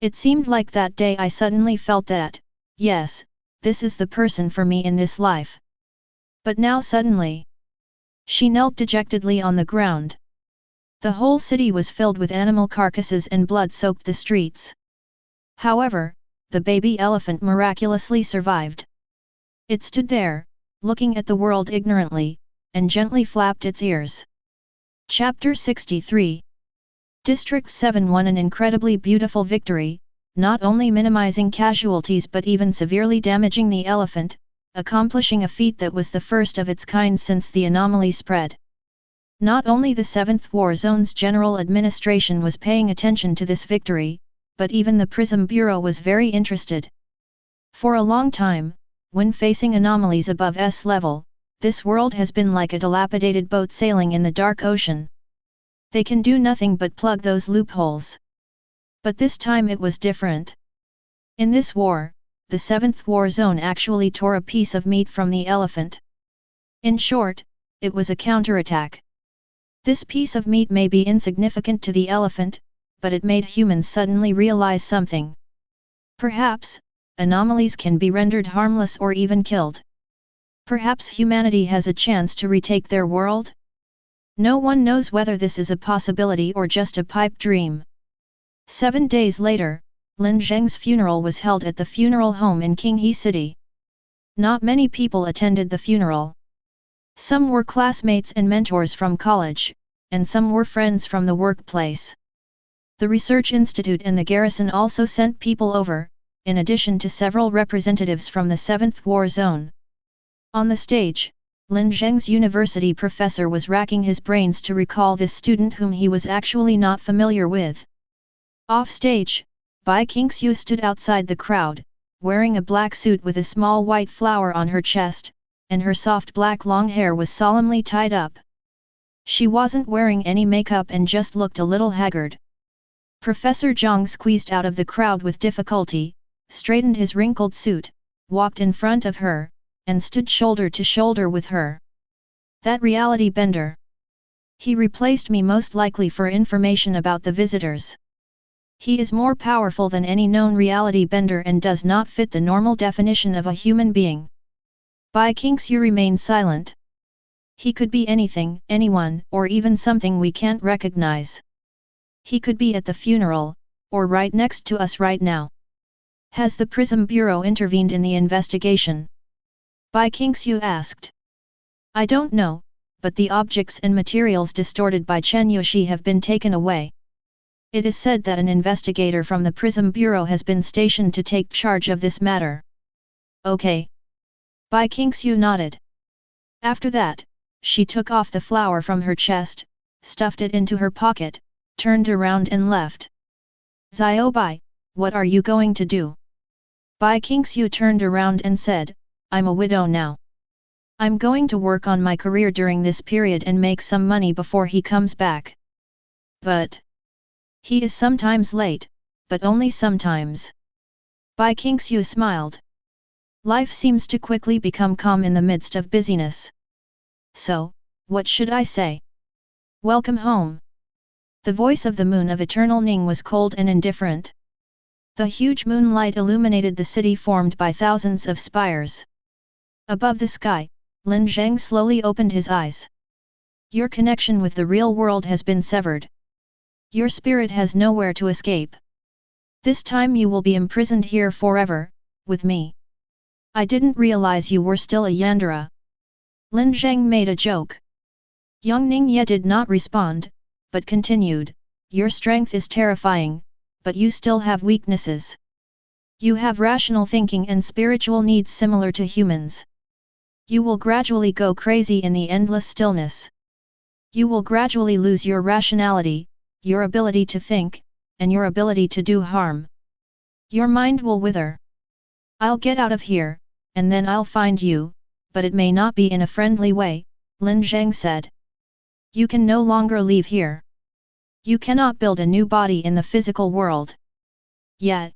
It seemed like that day I suddenly felt that, yes, this is the person for me in this life. But now suddenly, she knelt dejectedly on the ground. The whole city was filled with animal carcasses and blood soaked the streets. However, the baby elephant miraculously survived. It stood there, looking at the world ignorantly, and gently flapped its ears. Chapter 63. District 7 won an incredibly beautiful victory, not only minimizing casualties but even severely damaging the elephant, accomplishing a feat that was the first of its kind since the anomaly spread. Not only the 7th War Zone's General Administration was paying attention to this victory, but even the Prism Bureau was very interested. For a long time, when facing anomalies above S level, this world has been like a dilapidated boat sailing in the dark ocean. They can do nothing but plug those loopholes. But this time it was different. In this war, the 7th War Zone actually tore a piece of meat from the elephant. In short, it was a counterattack. This piece of meat may be insignificant to the elephant, but it made humans suddenly realize something. Perhaps, anomalies can be rendered harmless or even killed. Perhaps humanity has a chance to retake their world? No one knows whether this is a possibility or just a pipe dream. 7 days later, Lin Zheng's funeral was held at the funeral home in Qinghe City. Not many people attended the funeral. Some were classmates and mentors from college, and some were friends from the workplace. The Research Institute and the garrison also sent people over, in addition to several representatives from the 7th War Zone. On the stage, Lin Zheng's university professor was racking his brains to recall this student whom he was actually not familiar with. Off stage, Bai Qingxiu stood outside the crowd, wearing a black suit with a small white flower on her chest, and her soft black long hair was solemnly tied up. She wasn't wearing any makeup and just looked a little haggard. Professor Zhang squeezed out of the crowd with difficulty, straightened his wrinkled suit, walked in front of her, and stood shoulder to shoulder with her. That reality bender. He replaced me most likely for information about the visitors. He is more powerful than any known reality bender and does not fit the normal definition of a human being. Bai Qingxiu remained silent. He could be anything, anyone, or even something we can't recognize. He could be at the funeral, or right next to us right now. Has the Prism Bureau intervened in the investigation? Bai Qingxiu asked. I don't know, but the objects and materials distorted by Chen Yushi have been taken away. It is said that an investigator from the Prism Bureau has been stationed to take charge of this matter. Okay. Bai Qingxiu nodded. After that, she took off the flower from her chest, stuffed it into her pocket, turned around and left. Xiao Bai, what are you going to do? Bai Qingxiu turned around and said, I'm a widow now. I'm going to work on my career during this period and make some money before he comes back. But he is sometimes late, but only sometimes. Bai Qingxiu smiled. Life seems to quickly become calm in the midst of busyness. So, what should I say? Welcome home. The voice of the moon of eternal Ning was cold and indifferent. The huge moonlight illuminated the city formed by thousands of spires. Above the sky, Lin Zheng slowly opened his eyes. Your connection with the real world has been severed. Your spirit has nowhere to escape. This time you will be imprisoned here forever, with me. I didn't realize you were still a Yandere. Lin Zheng made a joke. Yang Ningye did not respond, but continued, your strength is terrifying, but you still have weaknesses. You have rational thinking and spiritual needs similar to humans. You will gradually go crazy in the endless stillness. You will gradually lose your rationality, your ability to think, and your ability to do harm. Your mind will wither. I'll get out of here, and then I'll find you, but it may not be in a friendly way, Lin Zheng said. You can no longer leave here. You cannot build a new body in the physical world. Yet.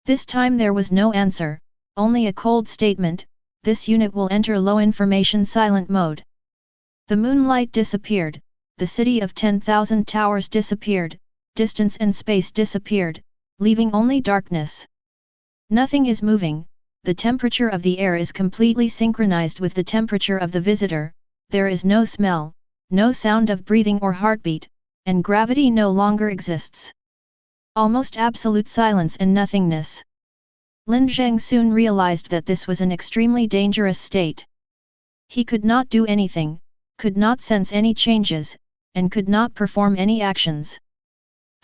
This time there was no answer, only a cold statement, this unit will enter low information silent mode. The moonlight disappeared, the city of 10,000 towers disappeared, distance and space disappeared, leaving only darkness. Nothing is moving. The temperature of the air is completely synchronized with the temperature of the visitor, there is no smell, no sound of breathing or heartbeat, and gravity no longer exists. Almost absolute silence and nothingness. Lin Zheng soon realized that this was an extremely dangerous state. He could not do anything, could not sense any changes, and could not perform any actions.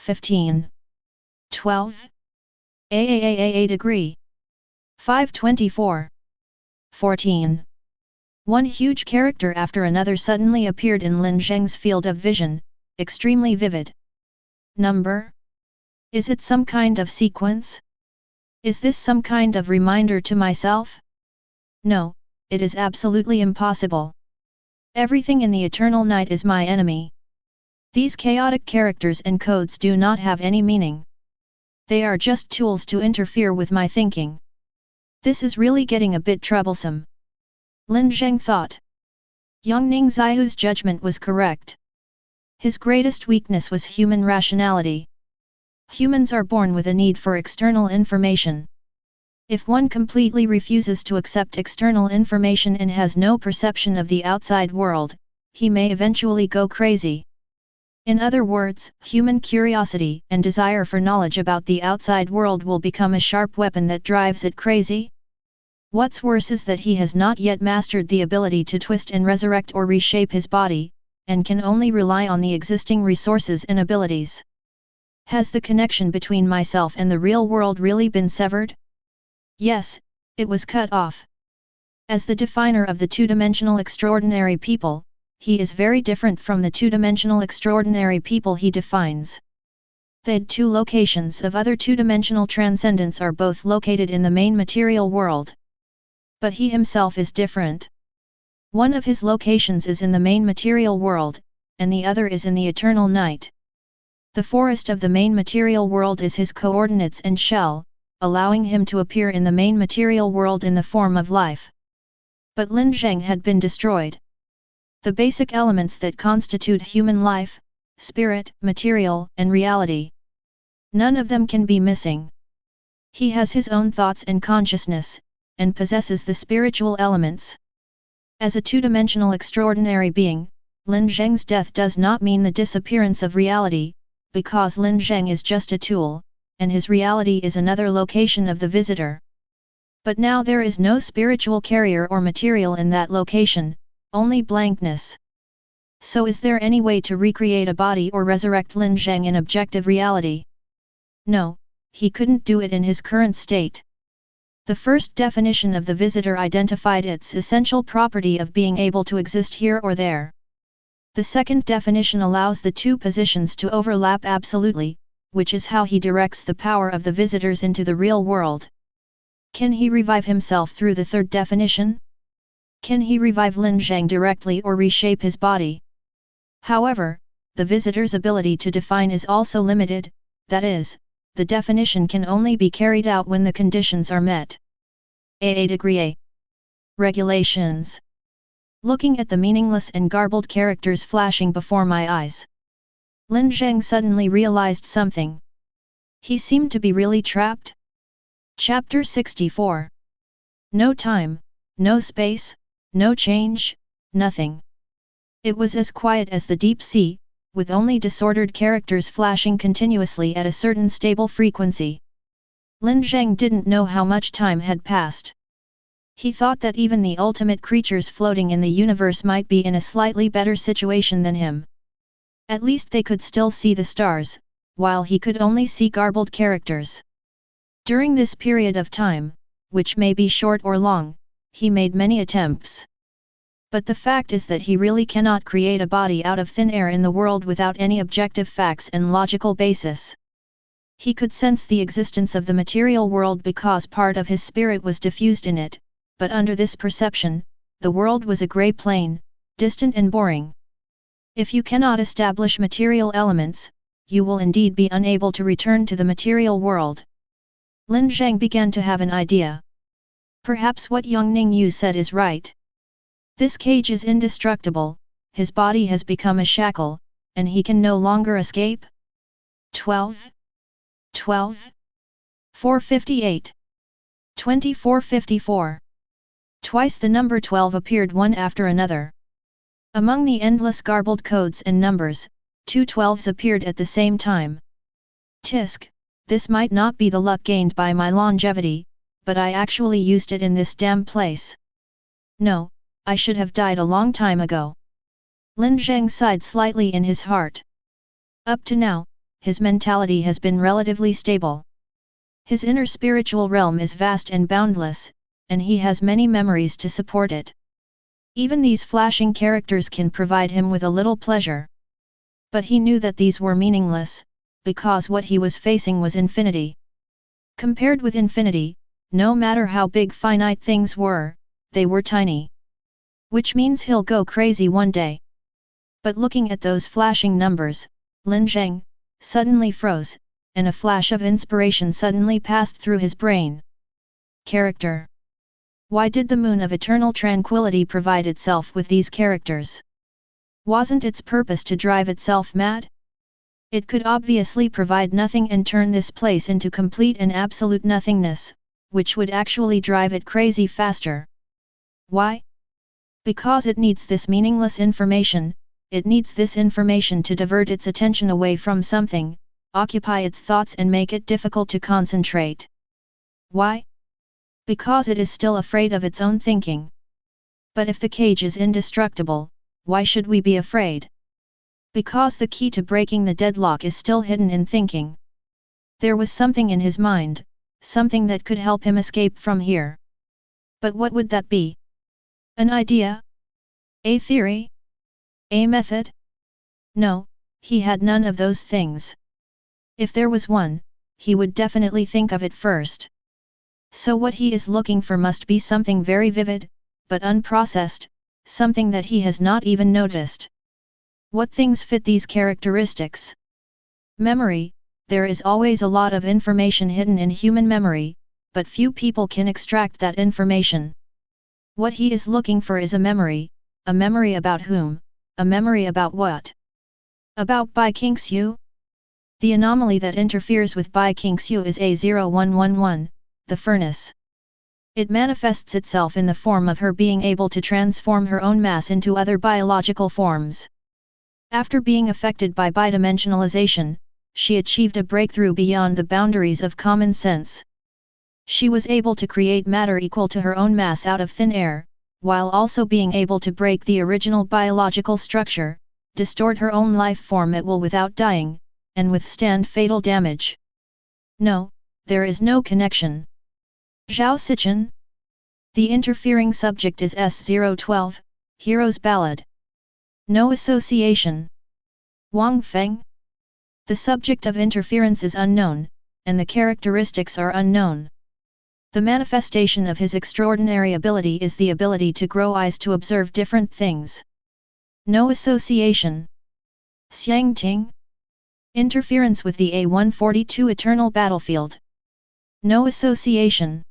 15. 12. AAAA degree. 524. 14. One huge character after another suddenly appeared in Lin Zheng's field of vision, extremely vivid. Number? Is it some kind of sequence? Is this some kind of reminder to myself? No, it is absolutely impossible. Everything in the eternal night is my enemy. These chaotic characters and codes do not have any meaning. They are just tools to interfere with my thinking. This is really getting a bit troublesome. Lin Zheng thought. Yongning Zaihu's judgment was correct. His greatest weakness was human rationality. Humans are born with a need for external information. If one completely refuses to accept external information and has no perception of the outside world, he may eventually go crazy. In other words, human curiosity and desire for knowledge about the outside world will become a sharp weapon that drives it crazy. What's worse is that he has not yet mastered the ability to twist and resurrect or reshape his body, and can only rely on the existing resources and abilities. Has the connection between myself and the real world really been severed? Yes, it was cut off. As the definer of the two-dimensional extraordinary people, he is very different from the two-dimensional extraordinary people he defines. The two locations of other two-dimensional transcendents are both located in the main material world. But he himself is different. One of his locations is in the main material world, and the other is in the eternal night. The forest of the main material world is his coordinates and shell, allowing him to appear in the main material world in the form of life. But Lin Zheng had been destroyed. The basic elements that constitute human life, spirit, material, and reality. None of them can be missing. He has his own thoughts and consciousness, and possesses the spiritual elements. As a two-dimensional extraordinary being, Lin Zheng's death does not mean the disappearance of reality, because Lin Zheng is just a tool, and his reality is another location of the visitor. But now there is no spiritual carrier or material in that location, only blankness. So is there any way to recreate a body or resurrect Lin Zheng in objective reality? No, he couldn't do it in his current state. The first definition of the visitor identified its essential property of being able to exist here or there. The second definition allows the two positions to overlap absolutely, which is how he directs the power of the visitors into the real world. Can he revive himself through the third definition? Can he revive Lin Zheng directly or reshape his body? However, the visitor's ability to define is also limited, that is, the definition can only be carried out when the conditions are met. AA degree A. Regulations. Looking at the meaningless and garbled characters flashing before my eyes, Lin Zheng suddenly realized something. He seemed to be really trapped. Chapter 64. No time, no space, no change, nothing. It was as quiet as the deep sea, with only disordered characters flashing continuously at a certain stable frequency. Lin Zheng didn't know how much time had passed. He thought that even the ultimate creatures floating in the universe might be in a slightly better situation than him. At least they could still see the stars, while he could only see garbled characters. During this period of time, which may be short or long, he made many attempts. But the fact is that he really cannot create a body out of thin air in the world without any objective facts and logical basis. He could sense the existence of the material world because part of his spirit was diffused in it, but under this perception, the world was a grey plane, distant and boring. If you cannot establish material elements, you will indeed be unable to return to the material world. Lin Zheng began to have an idea. Perhaps what Yongning Yu said is right. This cage is indestructible, his body has become a shackle, and he can no longer escape? 12. 458. 2454. Twice the number 12 appeared one after another. Among the endless garbled codes and numbers, 2 12s appeared at the same time. Tisk, this might not be the luck gained by my longevity, but I actually used it in this damn place. No, I should have died a long time ago. Lin Zheng sighed slightly in his heart. Up to now, his mentality has been relatively stable. His inner spiritual realm is vast and boundless, and he has many memories to support it. Even these flashing characters can provide him with a little pleasure. But he knew that these were meaningless, because what he was facing was infinity. Compared with infinity, no matter how big finite things were, they were tiny. Which means he'll go crazy one day. But looking at those flashing numbers, Lin Zheng suddenly froze, and a flash of inspiration suddenly passed through his brain. Character. Why did the moon of eternal tranquility provide itself with these characters? Wasn't its purpose to drive itself mad? It could obviously provide nothing and turn this place into complete and absolute nothingness, which would actually drive it crazy faster. Why? Because it needs this meaningless information, it needs this information to divert its attention away from something, occupy its thoughts and make it difficult to concentrate. Why? Because it is still afraid of its own thinking. But if the cage is indestructible, why should we be afraid? Because the key to breaking the deadlock is still hidden in thinking. There was something in his mind, something that could help him escape from here. But what would that be? An idea? A theory? A method? No, he had none of those things. If there was one, he would definitely think of it first. So what he is looking for must be something very vivid, but unprocessed, something that he has not even noticed. What things fit these characteristics? Memory. There is always a lot of information hidden in human memory, but few people can extract that information. What he is looking for is a memory about whom, a memory about what? About Bai Qingxiu? The anomaly that interferes with Bai Qingxiu is A0111, the furnace. It manifests itself in the form of her being able to transform her own mass into other biological forms. After being affected by bidimensionalization, she achieved a breakthrough beyond the boundaries of common sense. She was able to create matter equal to her own mass out of thin air, while also being able to break the original biological structure, distort her own life form at will without dying, and withstand fatal damage. No, there is no connection. Zhao Sichen? The interfering subject is S012, Hero's Ballad. No association. Wang Feng? The subject of interference is unknown, and the characteristics are unknown. The manifestation of his extraordinary ability is the ability to grow eyes to observe different things. No association. Xiang Ting? Interference with the A142 Eternal Battlefield. No association.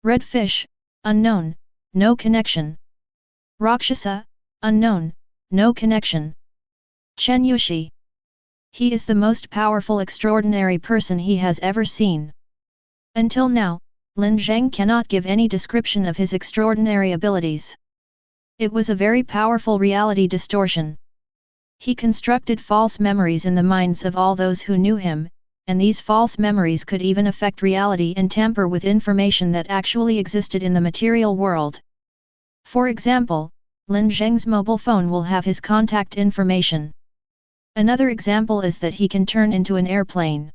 Red Fish, unknown, no connection. Rakshasa, unknown, no connection. Chen Yushi. He is the most powerful extraordinary person he has ever seen. Until now, Lin Zheng cannot give any description of his extraordinary abilities. It was a very powerful reality distortion. He constructed false memories in the minds of all those who knew him, and these false memories could even affect reality and tamper with information that actually existed in the material world. For example, Lin Zheng's mobile phone will have his contact information. Another example is that he can turn into an airplane.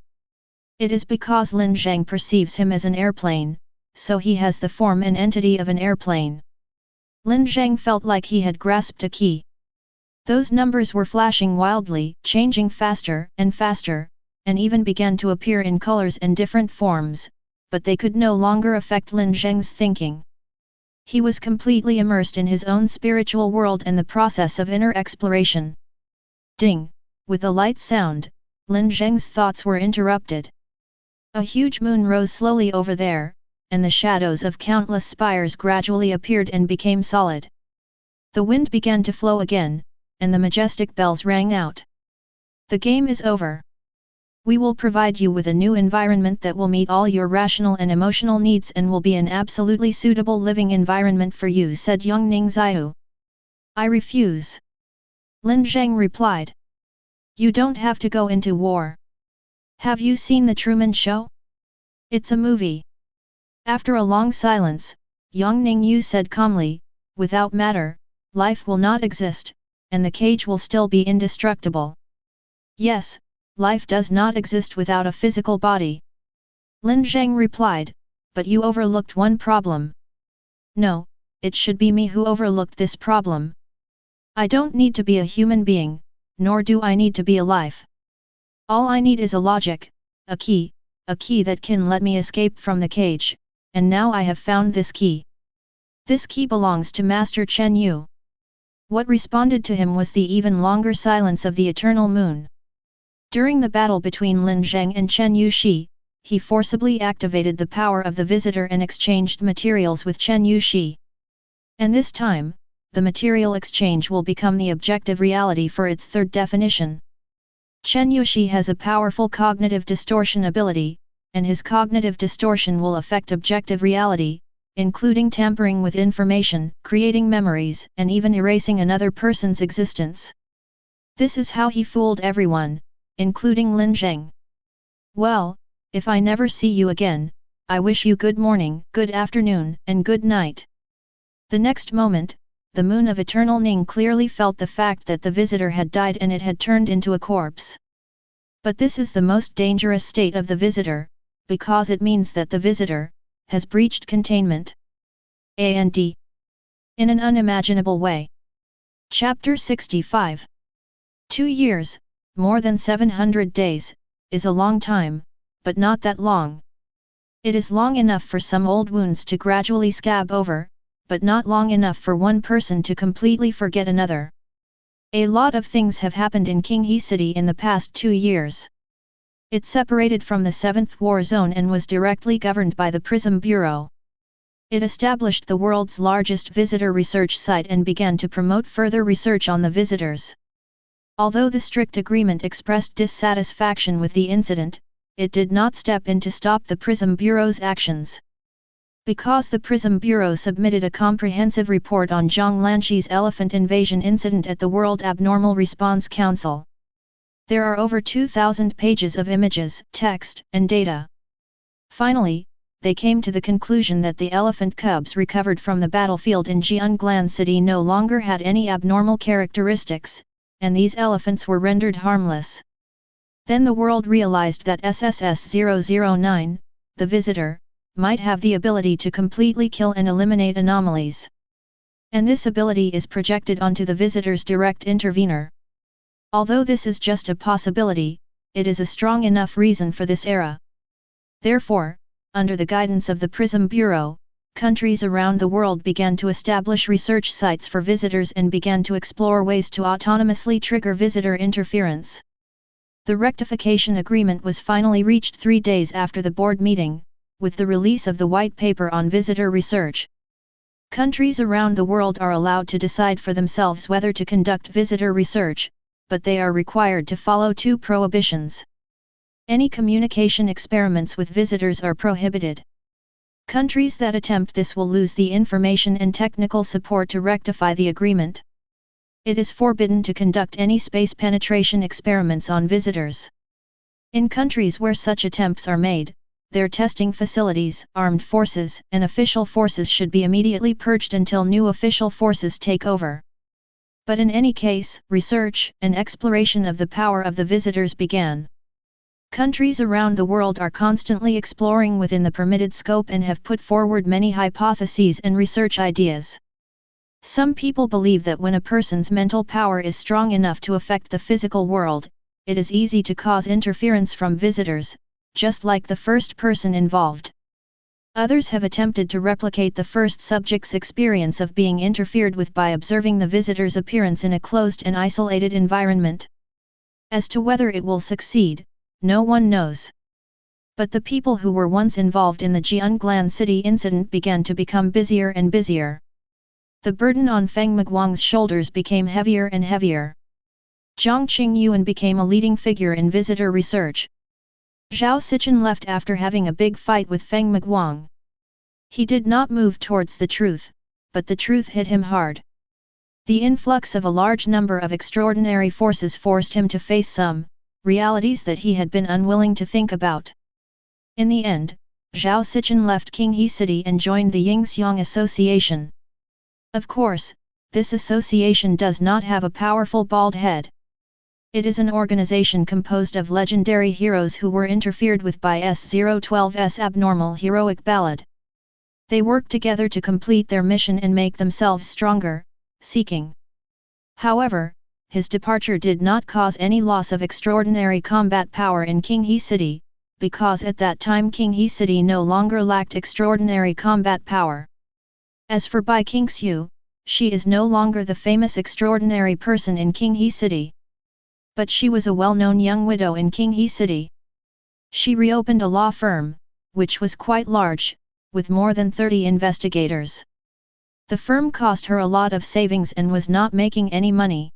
It is because Lin Zheng perceives him as an airplane, so he has the form and entity of an airplane. Lin Zheng felt like he had grasped a key. Those numbers were flashing wildly, changing faster and faster, and even began to appear in colors and different forms, but they could no longer affect Lin Zheng's thinking. He was completely immersed in his own spiritual world and the process of inner exploration. Ding! With a light sound, Lin Zheng's thoughts were interrupted. A huge moon rose slowly over there, and the shadows of countless spires gradually appeared and became solid. The wind began to flow again, and the majestic bells rang out. The game is over. We will provide you with a new environment that will meet all your rational and emotional needs and will be an absolutely suitable living environment for you, said Yongning Xiu. I refuse. Lin Zheng replied. You don't have to go into war. Have you seen the Truman Show? It's a movie. After a long silence, Yongning Yu said calmly, without matter, life will not exist, and the cage will still be indestructible. Yes, life does not exist without a physical body. Lin Zheng replied, but you overlooked one problem. No, it should be me who overlooked this problem. I don't need to be a human being, nor do I need to be alive. All I need is a logic, a key that can let me escape from the cage, and now I have found this key. This key belongs to Master Chen Yu. What responded to him was the even longer silence of the eternal moon. During the battle between Lin Zheng and Chen Yushi, he forcibly activated the power of the visitor and exchanged materials with Chen Yushi. And this time, the material exchange will become the objective reality for its third definition. Chen Yushi has a powerful cognitive distortion ability, and his cognitive distortion will affect objective reality, including tampering with information, creating memories, and even erasing another person's existence. This is how he fooled everyone, including Lin Zheng. Well, if I never see you again, I wish you good morning, good afternoon, and good night. The next moment, the moon of eternal Ning clearly felt the fact that the visitor had died and it had turned into a corpse. But this is the most dangerous state of the visitor, because it means that the visitor has breached containment. And in an unimaginable way. Chapter 65. 2 years, more than 700 days, is a long time, but not that long. It is long enough for some old wounds to gradually scab over, but not long enough for one person to completely forget another. A lot of things have happened in Qinghe City in the past 2 years. It separated from the 7th War Zone and was directly governed by the Prism Bureau. It established the world's largest visitor research site and began to promote further research on the visitors. Although the strict agreement expressed dissatisfaction with the incident, it did not step in to stop the Prism Bureau's actions. Because the Prism Bureau submitted a comprehensive report on Zhang Lanxi's elephant invasion incident at the World Abnormal Response Council. There are over 2,000 pages of images, text, and data. Finally, they came to the conclusion that the elephant cubs recovered from the battlefield in Jianglan City no longer had any abnormal characteristics, and these elephants were rendered harmless. Then the world realized that SSS-009, the visitor, might have the ability to completely kill and eliminate anomalies. And this ability is projected onto the visitor's direct intervener. Although this is just a possibility, it is a strong enough reason for this era. Therefore, under the guidance of the Prism Bureau, countries around the world began to establish research sites for visitors and began to explore ways to autonomously trigger visitor interference. The rectification agreement was finally reached 3 days after the board meeting, with the release of the white paper on visitor research. Countries around the world are allowed to decide for themselves whether to conduct visitor research, but they are required to follow 2 prohibitions. Any communication experiments with visitors are prohibited. Countries that attempt this will lose the information and technical support to rectify the agreement. It is forbidden to conduct any space penetration experiments on visitors. In countries where such attempts are made, their testing facilities, armed forces, and official forces should be immediately purged until new official forces take over. But in any case, research and exploration of the power of the visitors began. Countries around the world are constantly exploring within the permitted scope and have put forward many hypotheses and research ideas. Some people believe that when a person's mental power is strong enough to affect the physical world, it is easy to cause interference from visitors, just like the first person involved. Others have attempted to replicate the first subject's experience of being interfered with by observing the visitor's appearance in a closed and isolated environment. As to whether it will succeed, no one knows. But the people who were once involved in the Jianglan City incident began to become busier and busier. The burden on Feng Miguang's shoulders became heavier and heavier. Zhang Qingyuan became a leading figure in visitor research. Zhao Sichen left after having a big fight with Feng Miguang. He did not move towards the truth, but the truth hit him hard. The influx of a large number of extraordinary forces forced him to face some realities that he had been unwilling to think about. In the end, Zhao Sichen left Qinghe City and joined the Yingxiang Association. Of course, this association does not have a powerful bald head. It is an organization composed of legendary heroes who were interfered with by S012's abnormal heroic ballad. They work together to complete their mission and make themselves stronger, seeking. However, his departure did not cause any loss of extraordinary combat power in King He City, because at that time King He City no longer lacked extraordinary combat power. As for Bai Qingxiu, she is no longer the famous extraordinary person in King He City. But she was a well-known young widow in King He City. She reopened a law firm, which was quite large, with more than 30 investigators. The firm cost her a lot of savings and was not making any money.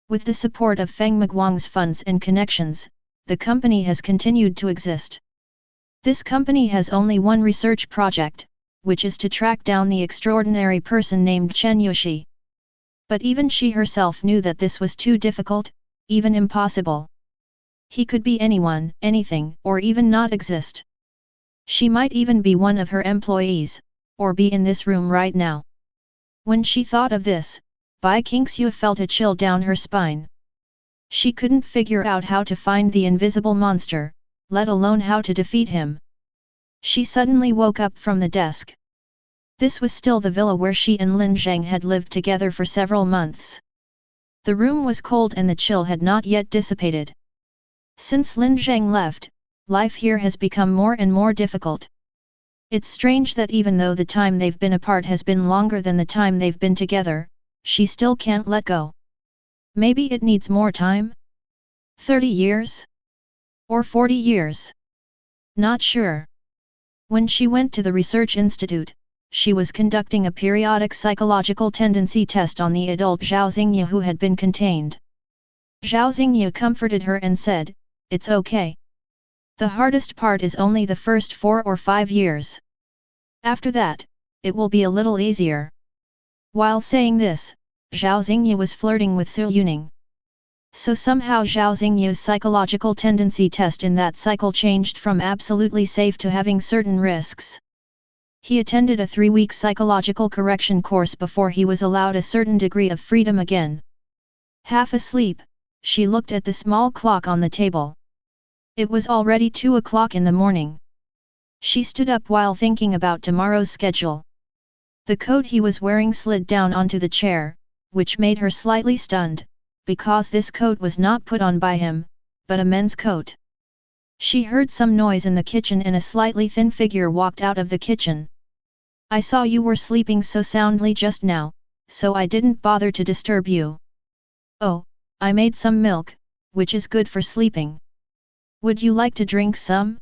With the support of Feng Miguang's funds and connections, the company has continued to exist. This company has only one research project, which is to track down the extraordinary person named Chen Yushi. But even she herself knew that this was too difficult, even impossible. He could be anyone, anything, or even not exist. She might even be one of her employees, or be in this room right now. When she thought of this, Bai Qingxiu felt a chill down her spine. She couldn't figure out how to find the invisible monster, let alone how to defeat him. She suddenly woke up from the desk. This was still the villa where she and Lin Zheng had lived together for several months. The room was cold and the chill had not yet dissipated. Since Lin Zheng left, life here has become more and more difficult. It's strange that even though the time they've been apart has been longer than the time they've been together, she still can't let go. Maybe it needs more time? 30 years? Or 40 years? Not sure. When she went to the research institute, she was conducting a periodic psychological tendency test on the adult Zhao Xingyu who had been contained. Zhao Xingyu comforted her and said, "It's okay. The hardest part is only the first 4 or 5 years. After that, it will be a little easier." While saying this, Zhao Xingyu was flirting with Su Yuning. So somehow Zhao Xingyu's psychological tendency test in that cycle changed from absolutely safe to having certain risks. He attended a 3-week psychological correction course before he was allowed a certain degree of freedom again. Half asleep, she looked at the small clock on the table. It was already 2 o'clock in the morning. She stood up while thinking about tomorrow's schedule. The coat he was wearing slid down onto the chair, which made her slightly stunned, because this coat was not put on by him, but a men's coat. She heard some noise in the kitchen and a slightly thin figure walked out of the kitchen. "I saw you were sleeping so soundly just now, so I didn't bother to disturb you." "Oh, I made some milk, which is good for sleeping. Would you like to drink some?"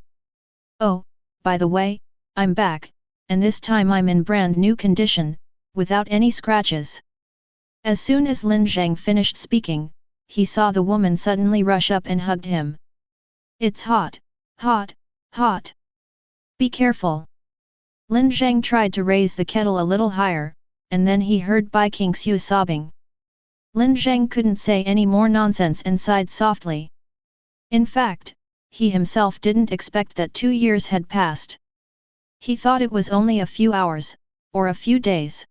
"Oh, by the way, I'm back, and this time I'm in brand new condition, without any scratches." As soon as Lin Zheng finished speaking, he saw the woman suddenly rush up and hugged him. "It's hot, hot, hot. Be careful." Lin Zheng tried to raise the kettle a little higher, and then he heard Bai Qingxiu sobbing. Lin Zheng couldn't say any more nonsense and sighed softly. In fact, he himself didn't expect that 2 years had passed. He thought it was only a few hours, or a few days.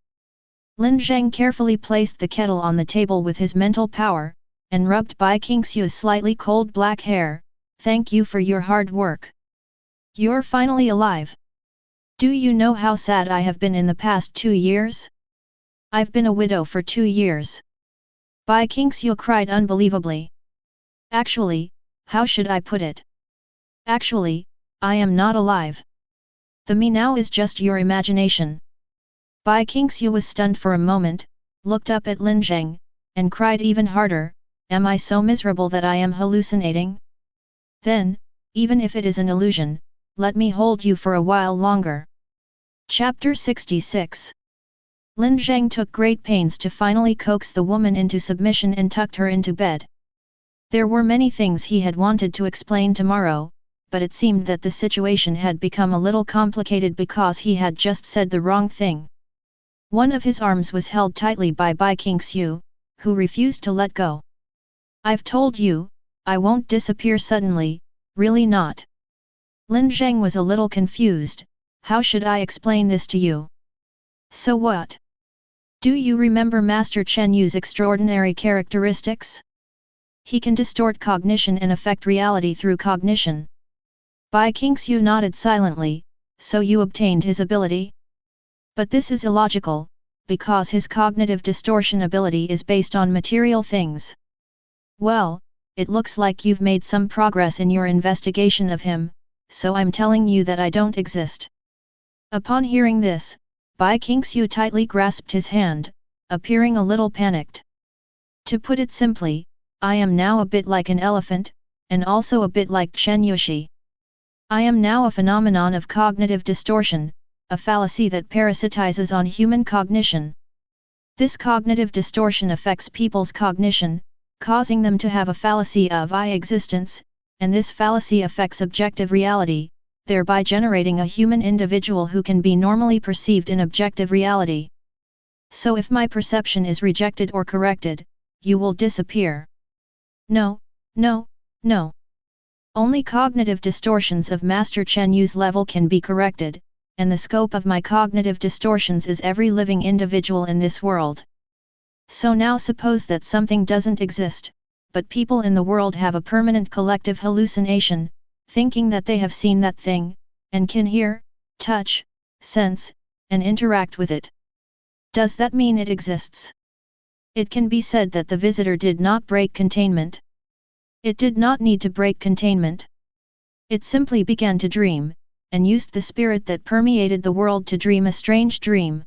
Lin Zheng carefully placed the kettle on the table with his mental power, and rubbed Bai Qingxiu's slightly cold black hair. "Thank you for your hard work. You're finally alive. Do you know how sad I have been in the past 2 years? I've been a widow for 2 years." Bai Qingxiu cried unbelievably. "Actually, how should I put it? Actually, I am not alive. The me now is just your imagination." Bai Qingxiu was stunned for a moment, looked up at Lin Zheng, and cried even harder, "Am I so miserable that I am hallucinating? Then, even if it is an illusion, let me hold you for a while longer." Chapter 66. Lin Zheng took great pains to finally coax the woman into submission and tucked her into bed. There were many things he had wanted to explain tomorrow, but it seemed that the situation had become a little complicated because he had just said the wrong thing. One of his arms was held tightly by Bai Qingxiu, who refused to let go. "I've told you, I won't disappear suddenly, really not." Lin Zheng was a little confused. "How should I explain this to you?" "So what? Do you remember Master Chen Yu's extraordinary characteristics? He can distort cognition and affect reality through cognition. Bai Qingxiu nodded silently, so you obtained his ability? But this is illogical, because his cognitive distortion ability is based on material things. Well, it looks like you've made some progress in your investigation of him, so I'm telling you that I don't exist. Upon hearing this, Bai Qingxiu tightly grasped his hand, appearing a little panicked. To put it simply, I am now a bit like an elephant, and also a bit like Chen Yushi. I am now a phenomenon of cognitive distortion, a fallacy that parasitizes on human cognition. This cognitive distortion affects people's cognition, causing them to have a fallacy of I existence, and this fallacy affects objective reality, thereby generating a human individual who can be normally perceived in objective reality. So if my perception is rejected or corrected, you will disappear. No, no, no. Only cognitive distortions of Master Chen Yu's level can be corrected, and the scope of my cognitive distortions is every living individual in this world. So now suppose that something doesn't exist, but people in the world have a permanent collective hallucination, thinking that they have seen that thing, and can hear, touch, sense, and interact with it. Does that mean it exists? It can be said that the visitor did not break containment. It did not need to break containment. It simply began to dream, and used the spirit that permeated the world to dream a strange dream.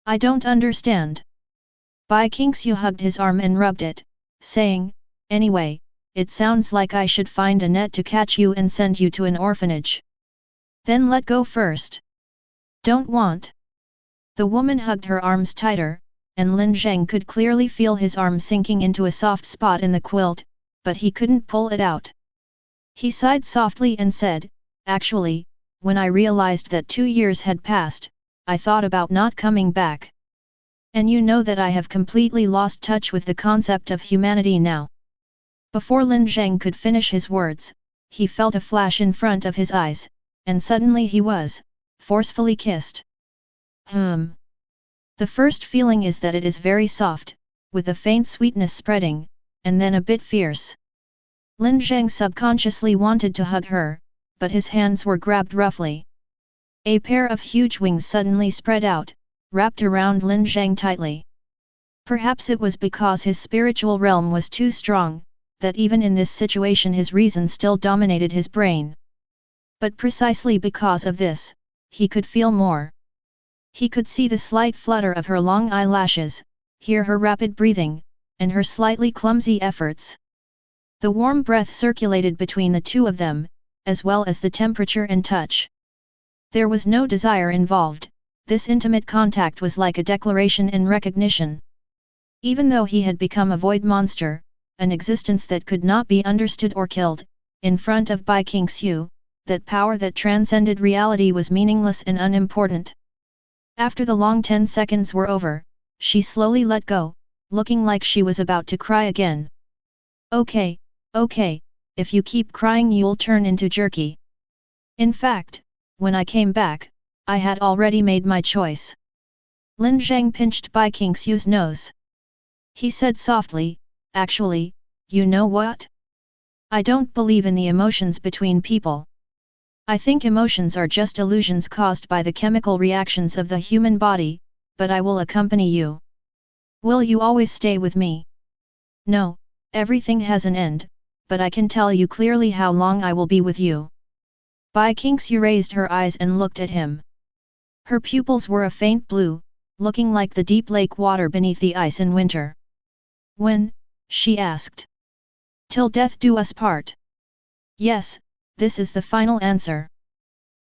I don't understand. Bai Qingxiu hugged his arm and rubbed it, saying, anyway, it sounds like I should find a net to catch you and send you to an orphanage. Then let go first. Don't want. The woman hugged her arms tighter, and Lin Zheng could clearly feel his arm sinking into a soft spot in the quilt, but he couldn't pull it out. He sighed softly and said, actually, when I realized that 2 years had passed, I thought about not coming back. And you know that I have completely lost touch with the concept of humanity now. Before Lin Zheng could finish his words, he felt a flash in front of his eyes, and suddenly he was forcefully kissed. The first feeling is that it is very soft, with a faint sweetness spreading, and then a bit fierce. Lin Zheng subconsciously wanted to hug her, but his hands were grabbed roughly. A pair of huge wings suddenly spread out, wrapped around Lin Zheng tightly. Perhaps it was because his spiritual realm was too strong, that even in this situation his reason still dominated his brain. But precisely because of this, he could feel more. He could see the slight flutter of her long eyelashes, hear her rapid breathing, and her slightly clumsy efforts. The warm breath circulated between the two of them, as well as the temperature and touch. There was no desire involved. This intimate contact was like a declaration and recognition. Even though he had become a void monster, an existence that could not be understood or killed, in front of Bai Qingxiu, that power that transcended reality was meaningless and unimportant. After the long 10 seconds were over, she slowly let go, looking like she was about to cry again. Okay, if you keep crying you'll turn into jerky. In fact, when I came back, I had already made my choice. Lin Zheng pinched Bai Qingxiu's nose. He said softly, actually, you know what? I don't believe in the emotions between people. I think emotions are just illusions caused by the chemical reactions of the human body, but I will accompany you. Will you always stay with me? No, everything has an end, but I can tell you clearly how long I will be with you. Bai Qingxiu raised her eyes and looked at him. Her pupils were a faint blue, looking like the deep lake water beneath the ice in winter. When? She asked. Till death do us part. Yes, this is the final answer.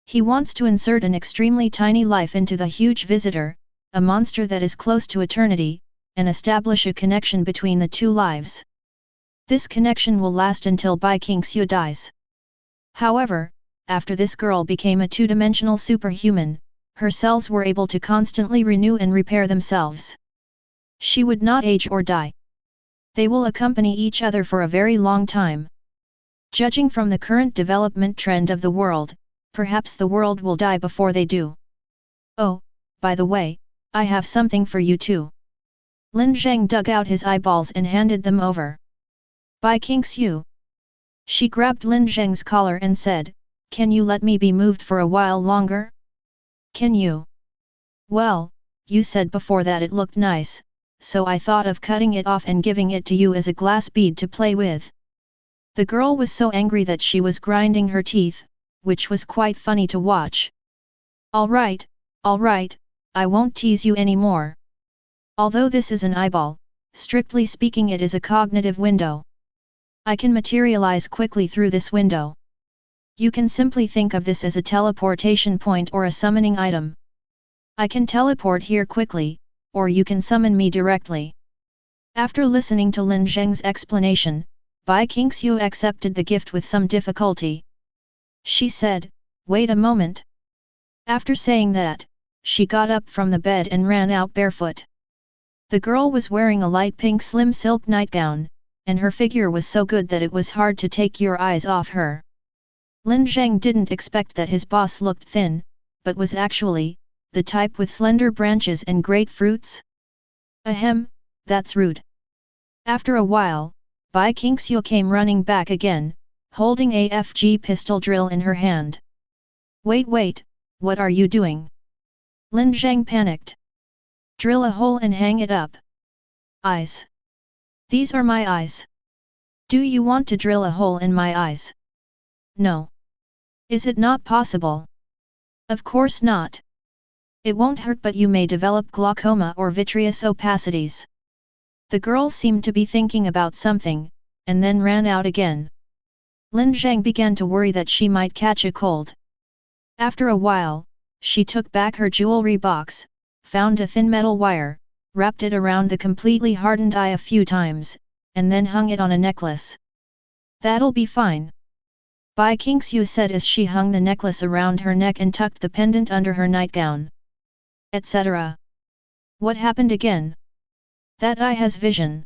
He wants to insert an extremely tiny life into the huge visitor, a monster that is close to eternity, and establish a connection between the two lives. This connection will last until Bai Qingxiu dies. However, after this girl became a two-dimensional superhuman, her cells were able to constantly renew and repair themselves. She would not age or die. They will accompany each other for a very long time. Judging from the current development trend of the world, perhaps the world will die before they do. Oh, by the way, I have something for you too. Lin Zheng dug out his eyeballs and handed them over. Bai Qingxiu. She grabbed Lin Zheng's collar and said, "Can you let me be moved for a while longer? Can you? Well, you said before that it looked nice, so I thought of cutting it off and giving it to you as a glass bead to play with." The girl was so angry that she was grinding her teeth, which was quite funny to watch. All right, I won't tease you anymore. Although this is an eyeball, strictly speaking it is a cognitive window. I can materialize quickly through this window. You can simply think of this as a teleportation point or a summoning item. I can teleport here quickly, or you can summon me directly. After listening to Lin Zheng's explanation, Bai Qingxiu accepted the gift with some difficulty. She said, "Wait a moment." After saying that, she got up from the bed and ran out barefoot. The girl was wearing a light pink slim silk nightgown, and her figure was so good that it was hard to take your eyes off her. Lin Zheng didn't expect that his boss looked thin, but was actually the type with slender branches and great fruits. Ahem, that's rude. After a while, Bai Qingxiu came running back again, holding a FG pistol drill in her hand. Wait, what are you doing? Lin Zheng panicked. Drill a hole and hang it up. Eyes. These are my eyes. Do you want to drill a hole in my eyes? No. Is it not possible? Of course not. It won't hurt, but you may develop glaucoma or vitreous opacities. The girl seemed to be thinking about something, and then ran out again. Lin Zheng began to worry that she might catch a cold. After a while, she took back her jewelry box, found a thin metal wire, wrapped it around the completely hardened eye a few times, and then hung it on a necklace. That'll be fine. Bai Qingxiu said as she hung the necklace around her neck and tucked the pendant under her nightgown. Etc. What happened again? That eye has vision.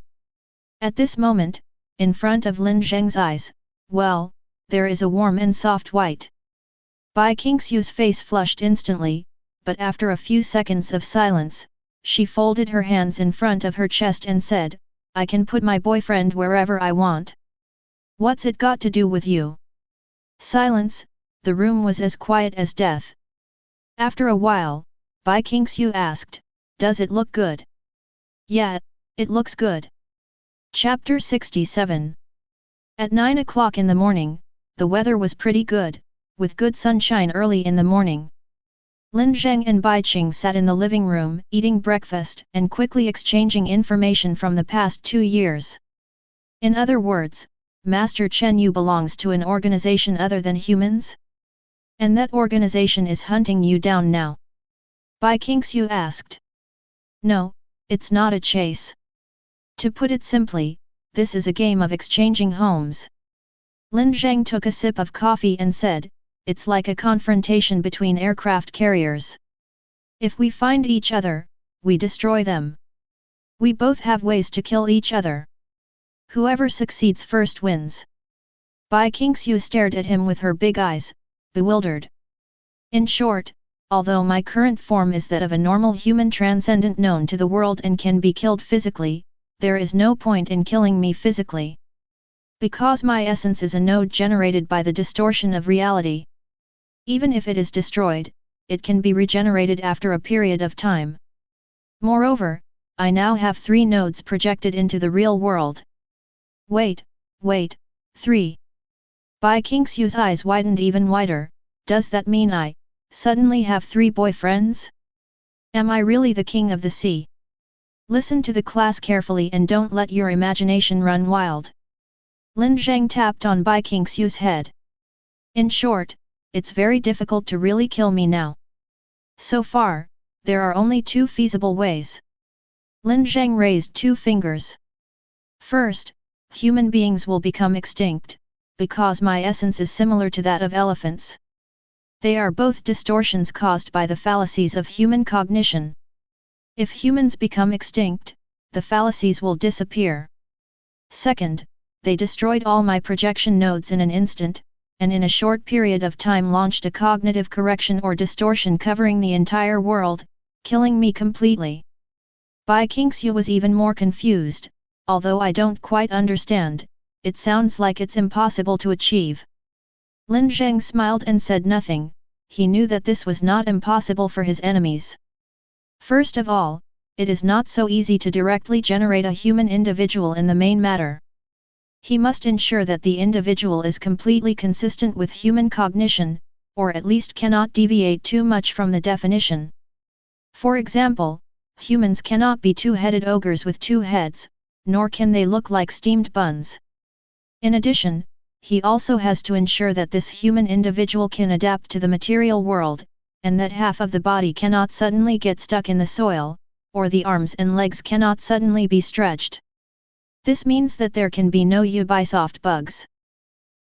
At this moment, in front of Lin Zheng's eyes, well, there is a warm and soft white. Bai Qingxiu's face flushed instantly, but after a few seconds of silence, she folded her hands in front of her chest and said, "I can put my boyfriend wherever I want. What's it got to do with you?" Silence, the room was as quiet as death. After a while, Bai Qingxiu asked, "Does it look good?" "Yeah, it looks good." Chapter 67. At 9 o'clock in the morning, the weather was pretty good, with good sunshine early in the morning. Lin Zheng and Bai Qing sat in the living room, eating breakfast and quickly exchanging information from the past 2 years. In other words, Master Chen Yu belongs to an organization other than humans? And that organization is hunting you down now? Bai Qingxiu asked. No, it's not a chase. To put it simply, this is a game of exchanging homes. Lin Zheng took a sip of coffee and said, "It's like a confrontation between aircraft carriers. If we find each other, we destroy them. We both have ways to kill each other. Whoever succeeds first wins." Bai Qingxiu stared at him with her big eyes, bewildered. In short, although my current form is that of a normal human transcendent known to the world and can be killed physically, there is no point in killing me physically. Because my essence is a node generated by the distortion of reality. Even if it is destroyed, it can be regenerated after a period of time. Moreover, I now have 3 nodes projected into the real world. Wait, 3. Bai Qingxiu's eyes widened even wider. Does that mean I suddenly have 3 boyfriends? Am I really the king of the sea? Listen to the class carefully and don't let your imagination run wild. Lin Zheng tapped on Bai Qingxiu's head. In short, it's very difficult to really kill me now. So far, there are only 2 feasible ways. Lin Zheng raised 2 fingers. First, human beings will become extinct, because my essence is similar to that of elephants. They are both distortions caused by the fallacies of human cognition. If humans become extinct, the fallacies will disappear. Second, they destroyed all my projection nodes in an instant, and in a short period of time launched a cognitive correction or distortion covering the entire world, killing me completely. Bai Qingxiu was even more confused. Although I don't quite understand, it sounds like it's impossible to achieve. Lin Zheng smiled and said nothing. He knew that this was not impossible for his enemies. First of all, it is not so easy to directly generate a human individual in the main matter. He must ensure that the individual is completely consistent with human cognition, or at least cannot deviate too much from the definition. For example, humans cannot be two-headed ogres with two heads, nor can they look like steamed buns. In addition, he also has to ensure that this human individual can adapt to the material world, and that half of the body cannot suddenly get stuck in the soil, or the arms and legs cannot suddenly be stretched. This means that there can be no Ubisoft bugs.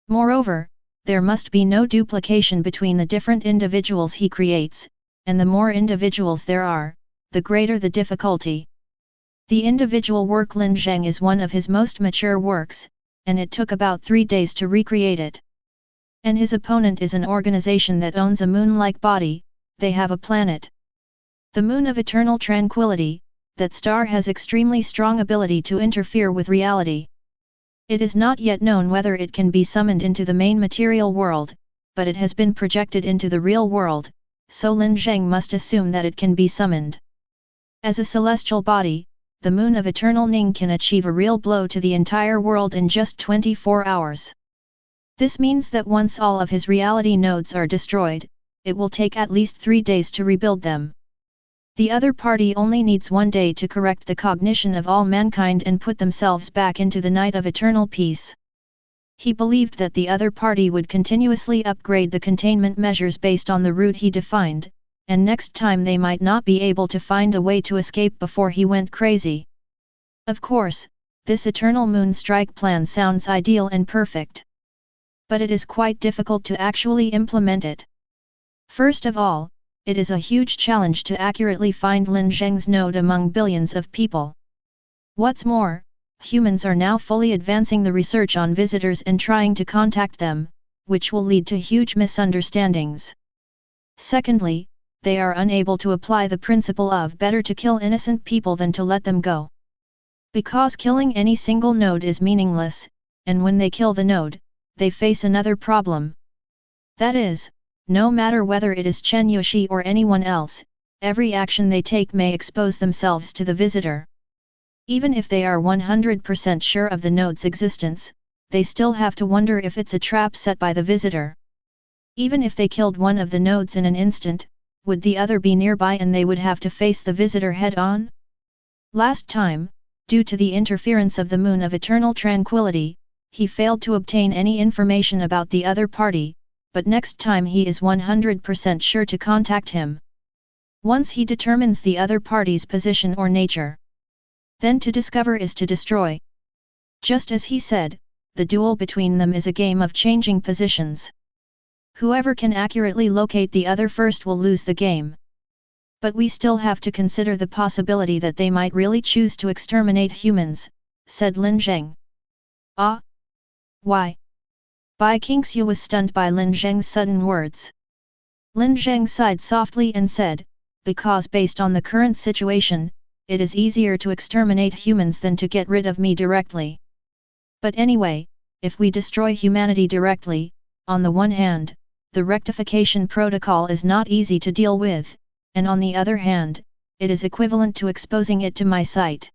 Moreover, there must be no duplication between the different individuals he creates, and the more individuals there are, the greater the difficulty. The individual work Lin Zheng is one of his most mature works, and it took about 3 days to recreate it. And his opponent is an organization that owns a moon-like body. They have a planet. The Moon of Eternal Tranquility. That star has extremely strong ability to interfere with reality. It is not yet known whether it can be summoned into the main material world, but it has been projected into the real world, so Lin Zheng must assume that it can be summoned. As a celestial body, the Moon of Eternal Ning can achieve a real blow to the entire world in just 24 hours. This means that once all of his reality nodes are destroyed, it will take at least 3 days to rebuild them. The other party only needs 1 day to correct the cognition of all mankind and put themselves back into the night of eternal peace. He believed that the other party would continuously upgrade the containment measures based on the route he defined, and next time they might not be able to find a way to escape before he went crazy. Of course, this Eternal Moon Strike plan sounds ideal and perfect. But it is quite difficult to actually implement it. First of all, it is a huge challenge to accurately find Lin Zheng's node among billions of people. What's more, humans are now fully advancing the research on visitors and trying to contact them, which will lead to huge misunderstandings. Secondly, they are unable to apply the principle of better to kill innocent people than to let them go. Because killing any single node is meaningless, and when they kill the node, they face another problem. That is, no matter whether it is Chen Yushi or anyone else, every action they take may expose themselves to the visitor. Even if they are 100% sure of the node's existence, they still have to wonder if it's a trap set by the visitor. Even if they killed one of the nodes in an instant, would the other be nearby and they would have to face the visitor head-on? Last time, due to the interference of the Moon of Eternal Tranquility, he failed to obtain any information about the other party, but next time he is 100% sure to contact him. Once he determines the other party's position or nature, then to discover is to destroy. Just as he said, the duel between them is a game of changing positions. Whoever can accurately locate the other first will lose the game. But we still have to consider the possibility that they might really choose to exterminate humans, said Lin Zheng. Ah? Why? Bai Qingxiu was stunned by Lin Zheng's sudden words. Lin Zheng sighed softly and said, because based on the current situation, it is easier to exterminate humans than to get rid of me directly. But anyway, if we destroy humanity directly, on the one hand, the rectification protocol is not easy to deal with, and on the other hand, it is equivalent to exposing it to my sight.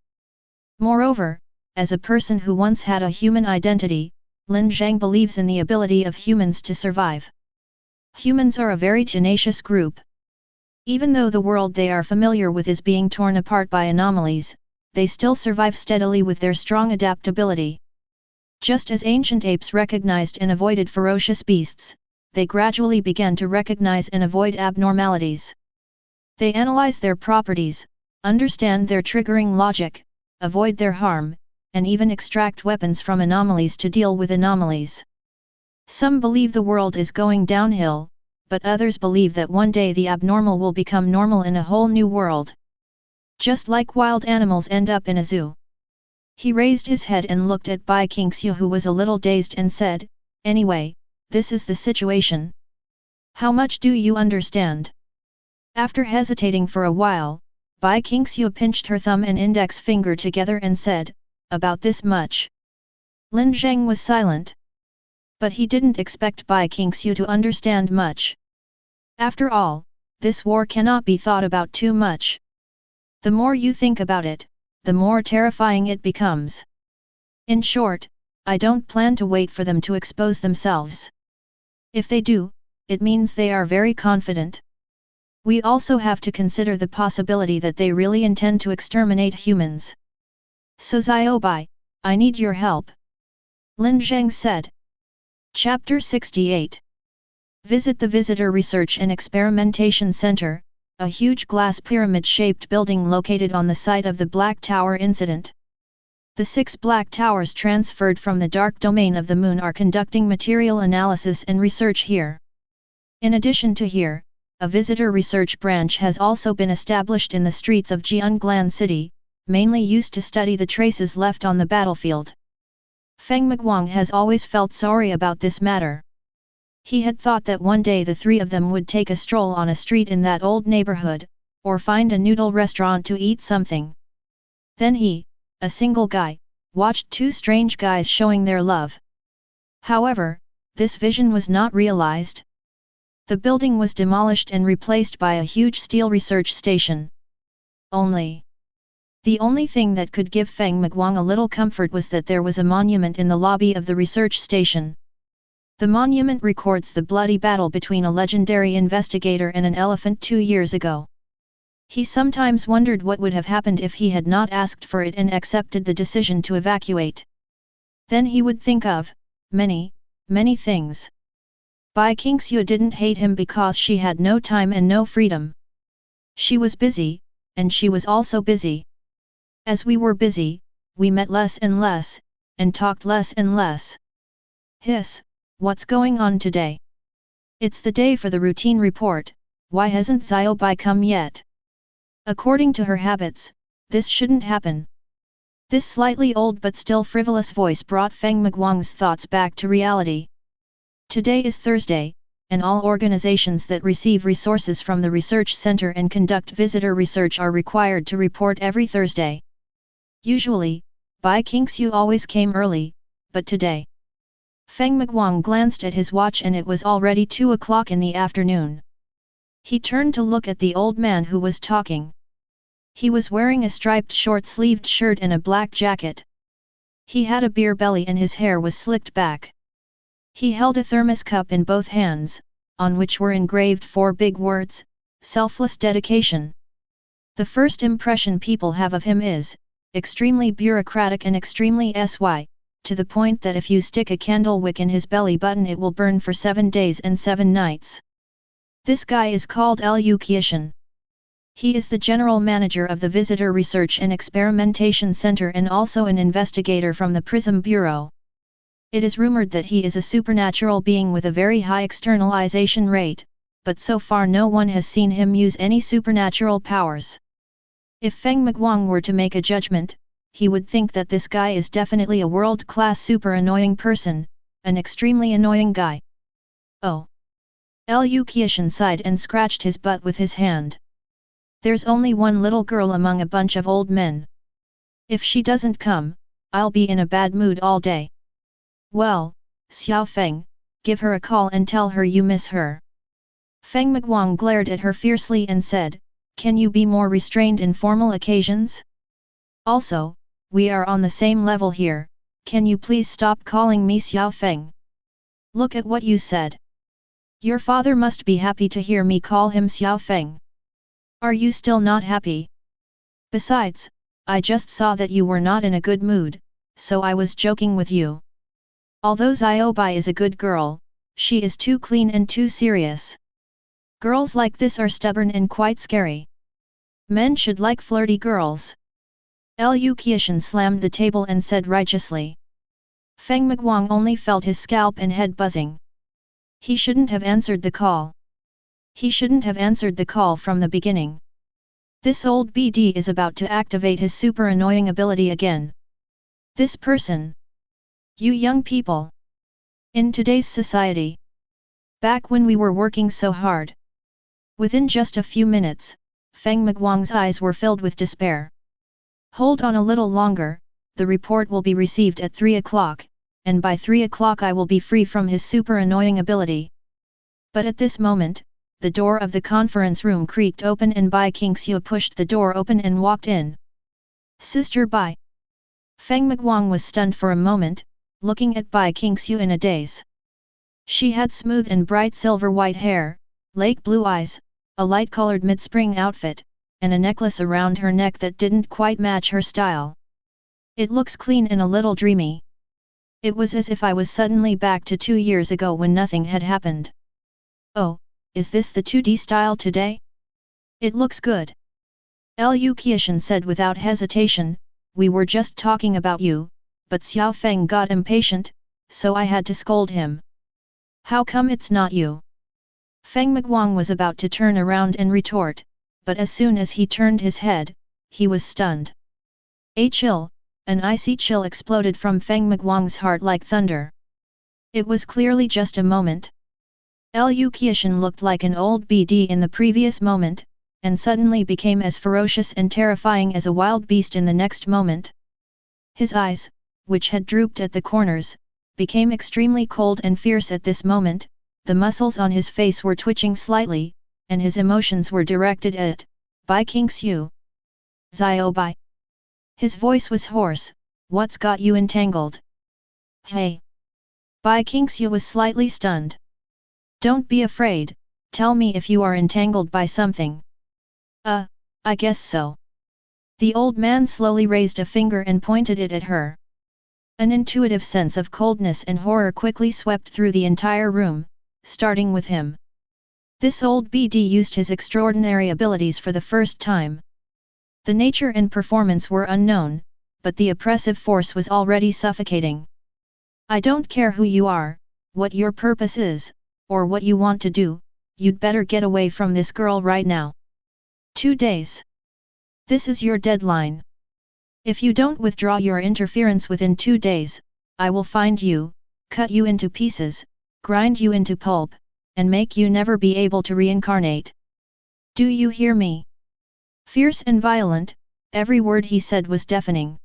Moreover, as a person who once had a human identity, Lin Zheng believes in the ability of humans to survive. Humans are a very tenacious group. Even though the world they are familiar with is being torn apart by anomalies, they still survive steadily with their strong adaptability. Just as ancient apes recognized and avoided ferocious beasts, they gradually began to recognize and avoid abnormalities. They analyze their properties, understand their triggering logic, avoid their harm, and even extract weapons from anomalies to deal with anomalies. Some believe the world is going downhill, but others believe that one day the abnormal will become normal in a whole new world. Just like wild animals end up in a zoo. He raised his head and looked at Bai Qingxiu, who was a little dazed, and said, "Anyway, this is the situation. How much do you understand?" After hesitating for a while, Bai Qingxiu pinched her thumb and index finger together and said, "About this much." Lin Zheng was silent. But he didn't expect Bai Qingxiu to understand much. After all, this war cannot be thought about too much. The more you think about it, the more terrifying it becomes. In short, I don't plan to wait for them to expose themselves. If they do, it means they are very confident. We also have to consider the possibility that they really intend to exterminate humans. So Xiaobai, I need your help. Lin Zheng said. Chapter 68. Visit the Visitor Research and Experimentation Center, a huge glass pyramid-shaped building located on the site of the Black Tower incident. The 6 Black Towers transferred from the dark domain of the moon are conducting material analysis and research here. In addition to here, a visitor research branch has also been established in the streets of Jianglan City, mainly used to study the traces left on the battlefield. Feng Miguang has always felt sorry about this matter. He had thought that one day the 3 of them would take a stroll on a street in that old neighborhood, or find a noodle restaurant to eat something. Then he, a single guy, watched 2 strange guys showing their love. However, this vision was not realized. The building was demolished and replaced by a huge steel research station. The only thing that could give Feng Miguang a little comfort was that there was a monument in the lobby of the research station. The monument records the bloody battle between a legendary investigator and an elephant 2 years ago. He sometimes wondered what would have happened if he had not asked for it and accepted the decision to evacuate. Then he would think of many things. Bai Qingxiu didn't hate him because she had no time and no freedom. She was busy, and she was also busy. As we were busy, we met less and less, and talked less and less. Hiss, what's going on today? It's the day for the routine report, why hasn't Xiaobai come yet? According to her habits, this shouldn't happen. This slightly old but still frivolous voice brought Feng Miguang's thoughts back to reality. Today is Thursday, and all organizations that receive resources from the research center and conduct visitor research are required to report every Thursday. Usually, Bai Qingxiu always came early, but today. Feng Miguang glanced at his watch and it was already 2 o'clock in the afternoon. He turned to look at the old man who was talking. He was wearing a striped short-sleeved shirt and a black jacket. He had a beer belly and his hair was slicked back. He held a thermos cup in both hands, on which were engraved 4 big words, selfless dedication. The first impression people have of him is, extremely bureaucratic and extremely to the point that if you stick a candle wick in his belly button it will burn for 7 days and 7 nights. This guy is called Liu Qiushan. He is the general manager of the Visitor Research and Experimentation Center and also an investigator from the Prism Bureau. It is rumored that he is a supernatural being with a very high externalization rate, but so far no one has seen him use any supernatural powers. If Feng Miguang were to make a judgment, he would think that this guy is definitely a world-class super annoying person, an extremely annoying guy. Oh! Liu Qiushan sighed and scratched his butt with his hand. There's only one little girl among a bunch of old men. If she doesn't come, I'll be in a bad mood all day. Well, Xiao Feng, give her a call and tell her you miss her. Feng Miguang glared at her fiercely and said, can you be more restrained in formal occasions? Also, we are on the same level here, can you please stop calling me Xiao Feng? Look at what you said. Your father must be happy to hear me call him Xiao Feng. Are you still not happy? Besides, I just saw that you were not in a good mood, so I was joking with you. Although Xiaobai is a good girl, she is too clean and too serious. Girls like this are stubborn and quite scary. Men should like flirty girls. Liu Qiushan slammed the table and said righteously. Feng Miguang only felt his scalp and head buzzing. He shouldn't have answered the call. He shouldn't have answered the call from the beginning. This old BD is about to activate his super annoying ability again. This person. You young people. In today's society. Back when we were working so hard. Within just a few minutes, Feng Miguang's eyes were filled with despair. Hold on a little longer, the report will be received at 3 o'clock, and by 3 o'clock I will be free from his super annoying ability. But at this moment, the door of the conference room creaked open and Bai Qingxiu pushed the door open and walked in. Sister Bai. Feng Miguang was stunned for a moment, looking at Bai Qingxiu in a daze. She had smooth and bright silver-white hair, lake blue eyes, a light-colored mid-spring outfit, and a necklace around her neck that didn't quite match her style. It looks clean and a little dreamy. It was as if I was suddenly back to 2 years ago when nothing had happened. Oh, is this the 2D style today? It looks good. Liu Qiushan said without hesitation, we were just talking about you, but Xiao Feng got impatient, so I had to scold him. How come it's not you? Feng Miguang was about to turn around and retort, but as soon as he turned his head, he was stunned. A chill, an icy chill exploded from Feng Miguang's heart like thunder. It was clearly just a moment. Liu Qiushan looked like an old BD in the previous moment, and suddenly became as ferocious and terrifying as a wild beast in the next moment. His eyes, which had drooped at the corners, became extremely cold and fierce at this moment, the muscles on his face were twitching slightly, and his emotions were directed at Bai Qingxiu. Xiao Bai. His voice was hoarse, what's got you entangled? Hey! Bai Qingxiu was slightly stunned. Don't be afraid, tell me if you are entangled by something. I guess so. The old man slowly raised a finger and pointed it at her. An intuitive sense of coldness and horror quickly swept through the entire room, starting with him. This old BD used his extraordinary abilities for the first time. The nature and performance were unknown, but the oppressive force was already suffocating. I don't care who you are, what your purpose is, or what you want to do, you'd better get away from this girl right now. 2 days. This is your deadline. If you don't withdraw your interference within 2 days, I will find you, cut you into pieces, grind you into pulp, and make you never be able to reincarnate. Do you hear me? Fierce and violent, every word he said was deafening.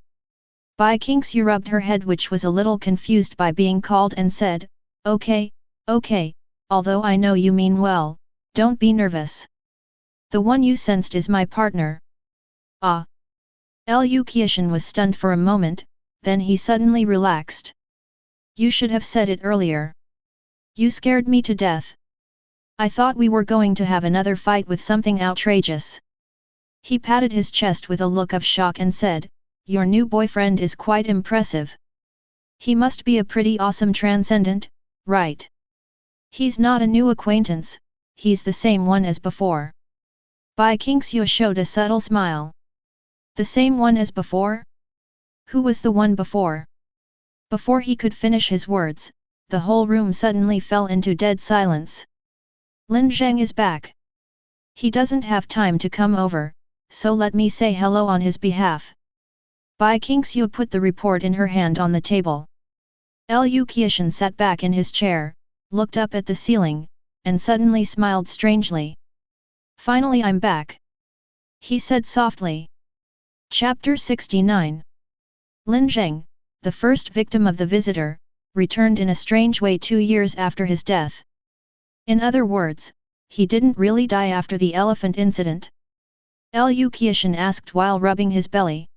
Bai Qingxiu rubbed her head, which was a little confused by being called, and said, okay, although I know you mean well, don't be nervous. The one you sensed is my partner. Ah! Liu Qiushan was stunned for a moment, then he suddenly relaxed. You should have said it earlier. You scared me to death. I thought we were going to have another fight with something outrageous. He patted his chest with a look of shock and said, your new boyfriend is quite impressive. He must be a pretty awesome transcendent, right? He's not a new acquaintance, he's the same one as before. Bai Qingxiu showed a subtle smile. The same one as before? Who was the one before? Before he could finish his words, the whole room suddenly fell into dead silence. Lin Zheng is back. He doesn't have time to come over, so let me say hello on his behalf. Bai Qingxiu put the report in her hand on the table. Liu Qiushan sat back in his chair, looked up at the ceiling, and suddenly smiled strangely. Finally I'm back. He said softly. Chapter 69. Lin Zheng, the first victim of the visitor, returned in a strange way 2 years after his death. In other words, he didn't really die after the elephant incident. Liu Qiushan asked while rubbing his belly.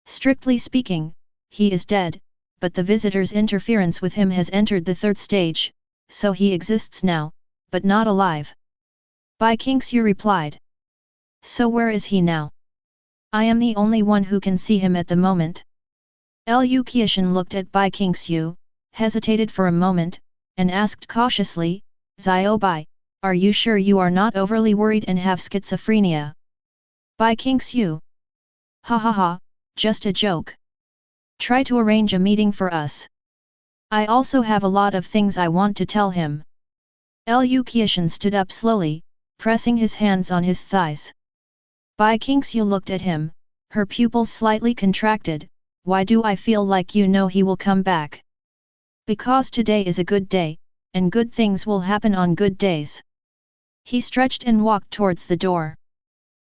Strictly speaking, he is dead, but the visitor's interference with him has entered the 3rd stage, so he exists now, but not alive. Bai Qingxiu replied. So where is he now? I am the only one who can see him at the moment. Liu Qiushan looked at Bai Qingxiu, hesitated for a moment, and asked cautiously, Xiao Bai, are you sure you are not overly worried and have schizophrenia? Bai Qingxiu. Ha ha ha, just a joke. Try to arrange a meeting for us. I also have a lot of things I want to tell him. Liu Qiushan stood up slowly, pressing his hands on his thighs. Bai Qingxiu looked at him, her pupils slightly contracted. Why do I feel like you know he will come back? Because today is a good day, and good things will happen on good days. He stretched and walked towards the door.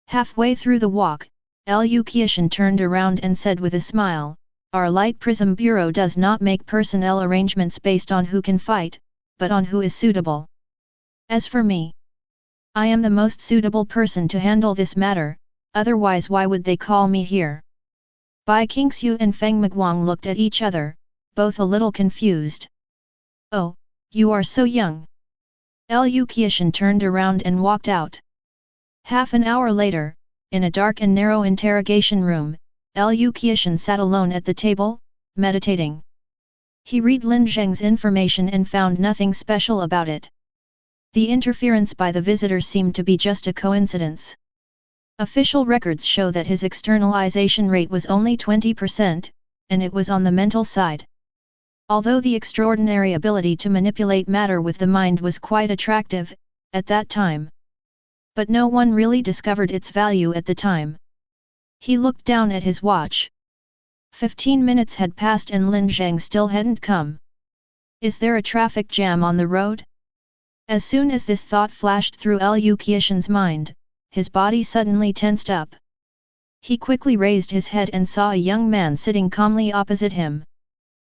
Halfway through the walk, Liu Qiushan turned around and said with a smile, Our Light Prism Bureau does not make personnel arrangements based on who can fight, but on who is suitable. As for me, I am the most suitable person to handle this matter, otherwise why would they call me here? Bai Qingxiu and Feng Miguang looked at each other, both a little confused. Oh, you are so young. Liu Qiushan turned around and walked out. Half an hour later, in a dark and narrow interrogation room, Liu Qiushan sat alone at the table, meditating. He read Lin Zheng's information and found nothing special about it. The interference by the visitor seemed to be just a coincidence. Official records show that his externalization rate was only 20%, and it was on the mental side. Although the extraordinary ability to manipulate matter with the mind was quite attractive, at that time. But no one really discovered its value at the time. He looked down at his watch. 15 minutes had passed and Lin Zheng still hadn't come. Is there a traffic jam on the road? As soon as this thought flashed through Liu Qiushan's mind, his body suddenly tensed up. He quickly raised his head and saw a young man sitting calmly opposite him.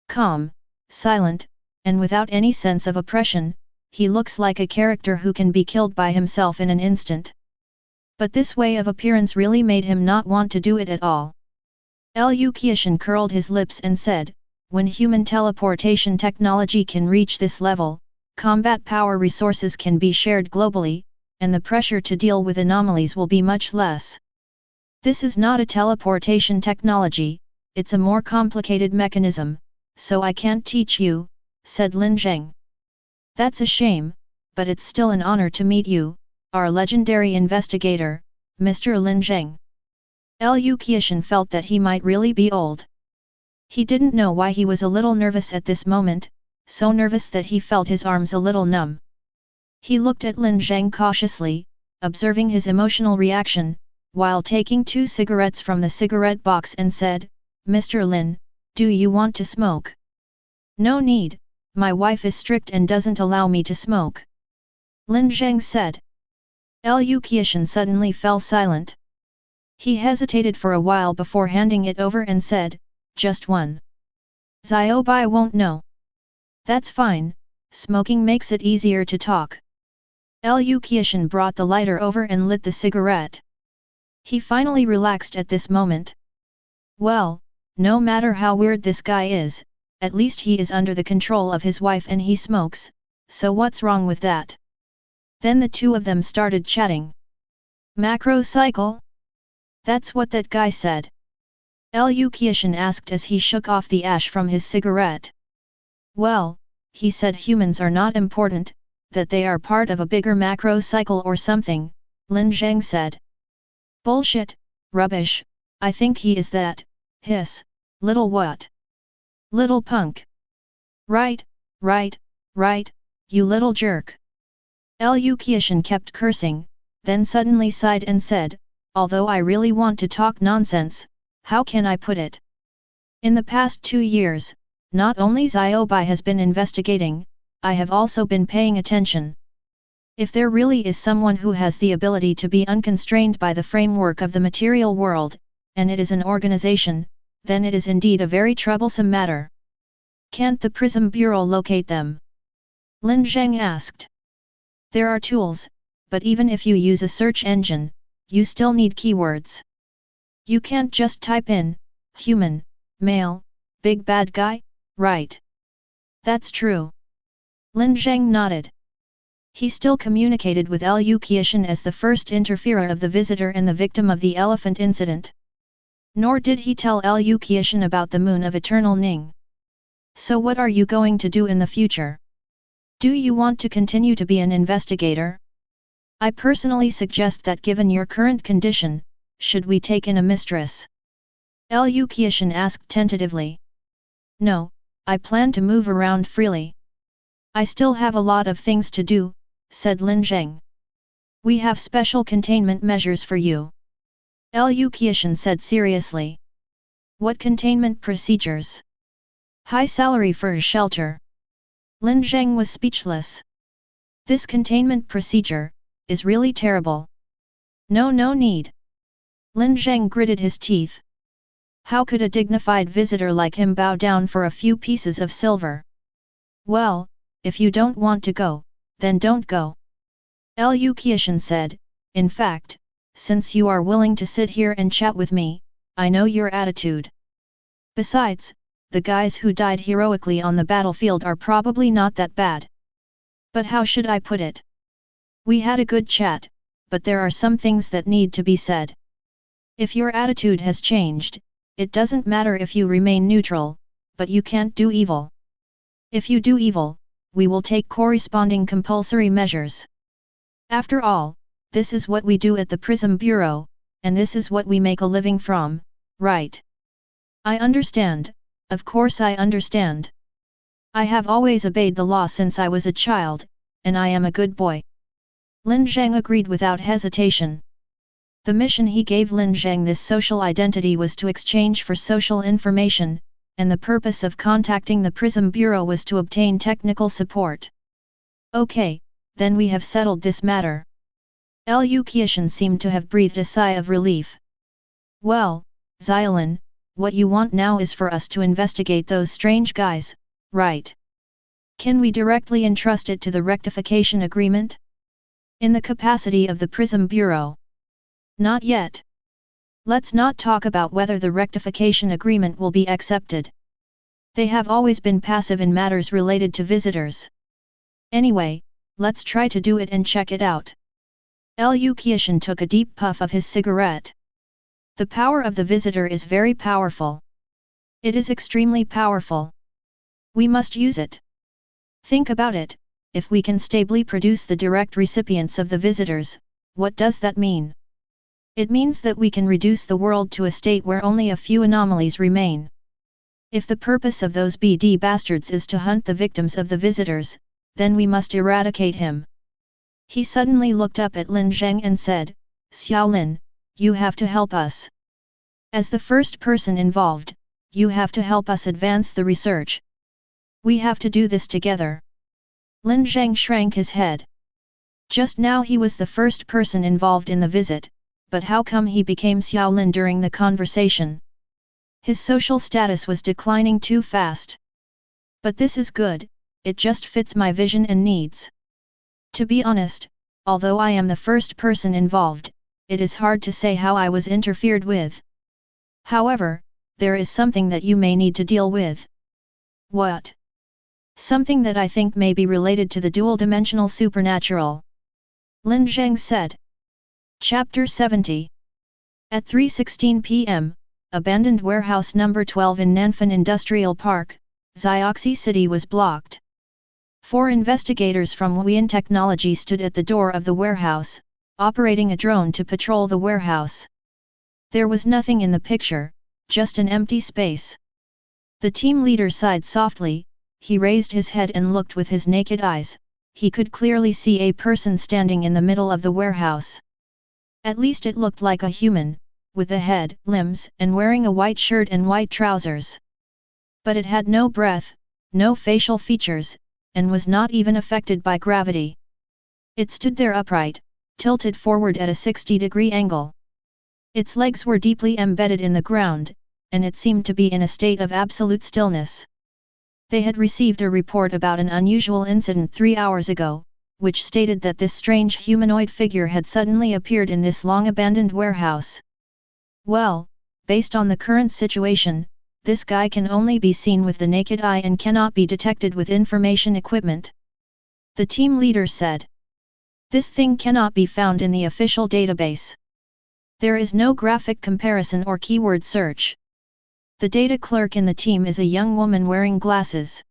Calm, silent, and without any sense of oppression, he looks like a character who can be killed by himself in an instant. But this way of appearance really made him not want to do it at all. Liu Qiushan curled his lips and said, when human teleportation technology can reach this level, combat power resources can be shared globally, and the pressure to deal with anomalies will be much less. This is not a teleportation technology, it's a more complicated mechanism, so I can't teach you, said Lin Zheng. That's a shame, but it's still an honor to meet you, our legendary investigator, Mr. Lin Zheng. Liu Qiushan felt that he might really be old. He didn't know why he was a little nervous at this moment, so nervous that he felt his arms a little numb. He looked at Lin Zheng cautiously, observing his emotional reaction, while taking 2 cigarettes from the cigarette box and said, Mr. Lin, do you want to smoke? No need, my wife is strict and doesn't allow me to smoke. Lin Zheng said. Liu Qiushan suddenly fell silent. He hesitated for a while before handing it over and said, just one. Xiaobai won't know. That's fine, smoking makes it easier to talk. Liu Qiushan brought the lighter over and lit the cigarette. He finally relaxed at this moment. Well, no matter how weird this guy is, at least he is under the control of his wife and he smokes, so what's wrong with that? Then the two of them started chatting. Macro cycle? That's what that guy said. Liu Qiushan asked as he shook off the ash from his cigarette. Well, he said humans are not important, that they are part of a bigger macro cycle or something, Lin Zheng said. Bullshit, rubbish, I think he is that, hiss, little what? Little punk. Right, you little jerk. Liu Qiushan kept cursing, then suddenly sighed and said, although I really want to talk nonsense, how can I put it? In the past 2 years, not only Xiaobai has been investigating, I have also been paying attention. If there really is someone who has the ability to be unconstrained by the framework of the material world, and it is an organization, then it is indeed a very troublesome matter. Can't the Prism Bureau locate them? Lin Zheng asked. There are tools, but even if you use a search engine, you still need keywords. You can't just type in, human, male, big bad guy, right? That's true. Lin Zheng nodded. He still communicated with Liu Qiushan as the first interferer of the visitor and the victim of the elephant incident. Nor did he tell Liu Qiushan about the moon of eternal Ning. So what are you going to do in the future? Do you want to continue to be an investigator? I personally suggest that given your current condition, should we take in a mistress? Liu Qiushan asked tentatively. No, I plan to move around freely. I still have a lot of things to do, said Lin Zheng. We have special containment measures for you. Liu Qiushan said seriously. What containment procedures? High salary for shelter. Lin Zheng was speechless. This containment procedure is really terrible. No need. Lin Zheng gritted his teeth. How could a dignified visitor like him bow down for a few pieces of silver? Well, if you don't want to go, then don't go. Liu Qiushan said, in fact, since you are willing to sit here and chat with me, I know your attitude. Besides, the guys who died heroically on the battlefield are probably not that bad. But how should I put it? We had a good chat, but there are some things that need to be said. If your attitude has changed, it doesn't matter if you remain neutral, but you can't do evil. If you do evil, we will take corresponding compulsory measures. After all, this is what we do at the Prism Bureau, and this is what we make a living from, right? I understand, of course I understand. I have always obeyed the law since I was a child, and I am a good boy. Lin Zheng agreed without hesitation. The mission he gave Lin Zheng this social identity was to exchange for social information, and the purpose of contacting the Prism Bureau was to obtain technical support. Okay, then we have settled this matter. Liu Qiushan seemed to have breathed a sigh of relief. Well, Xiaolin, what you want now is for us to investigate those strange guys, right? Can we directly entrust it to the rectification agreement? In the capacity of the Prism Bureau? Not yet. Let's not talk about whether the rectification agreement will be accepted. They have always been passive in matters related to visitors. Anyway, let's try to do it and check it out. Liu Qiushan took a deep puff of his cigarette. The power of the visitor is very powerful. It is extremely powerful. We must use it. Think about it, if we can stably produce the direct recipients of the visitors, what does that mean? It means that we can reduce the world to a state where only a few anomalies remain. If the purpose of those BD bastards is to hunt the victims of the visitors, then we must eradicate him. He suddenly looked up at Lin Zheng and said, Xiaolin, you have to help us. As the first person involved, you have to help us advance the research. We have to do this together. Lin Zheng shrank his head. Just now he was the first person involved in the visit, but how come he became Xiaolin during the conversation? His social status was declining too fast. But this is good, it just fits my vision and needs. To be honest, although I am the first person involved, it is hard to say how I was interfered with. However, there is something that you may need to deal with. What? Something that I think may be related to the dual-dimensional supernatural. Lin Zheng said. Chapter 70. At 3:16 p.m., abandoned warehouse number 12 in Nanfan Industrial Park, Xioxi City was blocked. 4 investigators from Weirdness Technology stood at the door of the warehouse, operating a drone to patrol the warehouse. There was nothing in the picture, just an empty space. The team leader sighed softly, he raised his head and looked with his naked eyes, he could clearly see a person standing in the middle of the warehouse. At least it looked like a human, with a head, limbs, and wearing a white shirt and white trousers. But it had no breath, no facial features, and was not even affected by gravity. It stood there upright, tilted forward at a 60-degree angle. Its legs were deeply embedded in the ground, and it seemed to be in a state of absolute stillness. They had received a report about an unusual incident 3 hours ago, which stated that this strange humanoid figure had suddenly appeared in this long-abandoned warehouse. Well, based on the current situation, this guy can only be seen with the naked eye and cannot be detected with information equipment. The team leader said. This thing cannot be found in the official database. There is no graphic comparison or keyword search. The data clerk in the team is a young woman wearing glasses.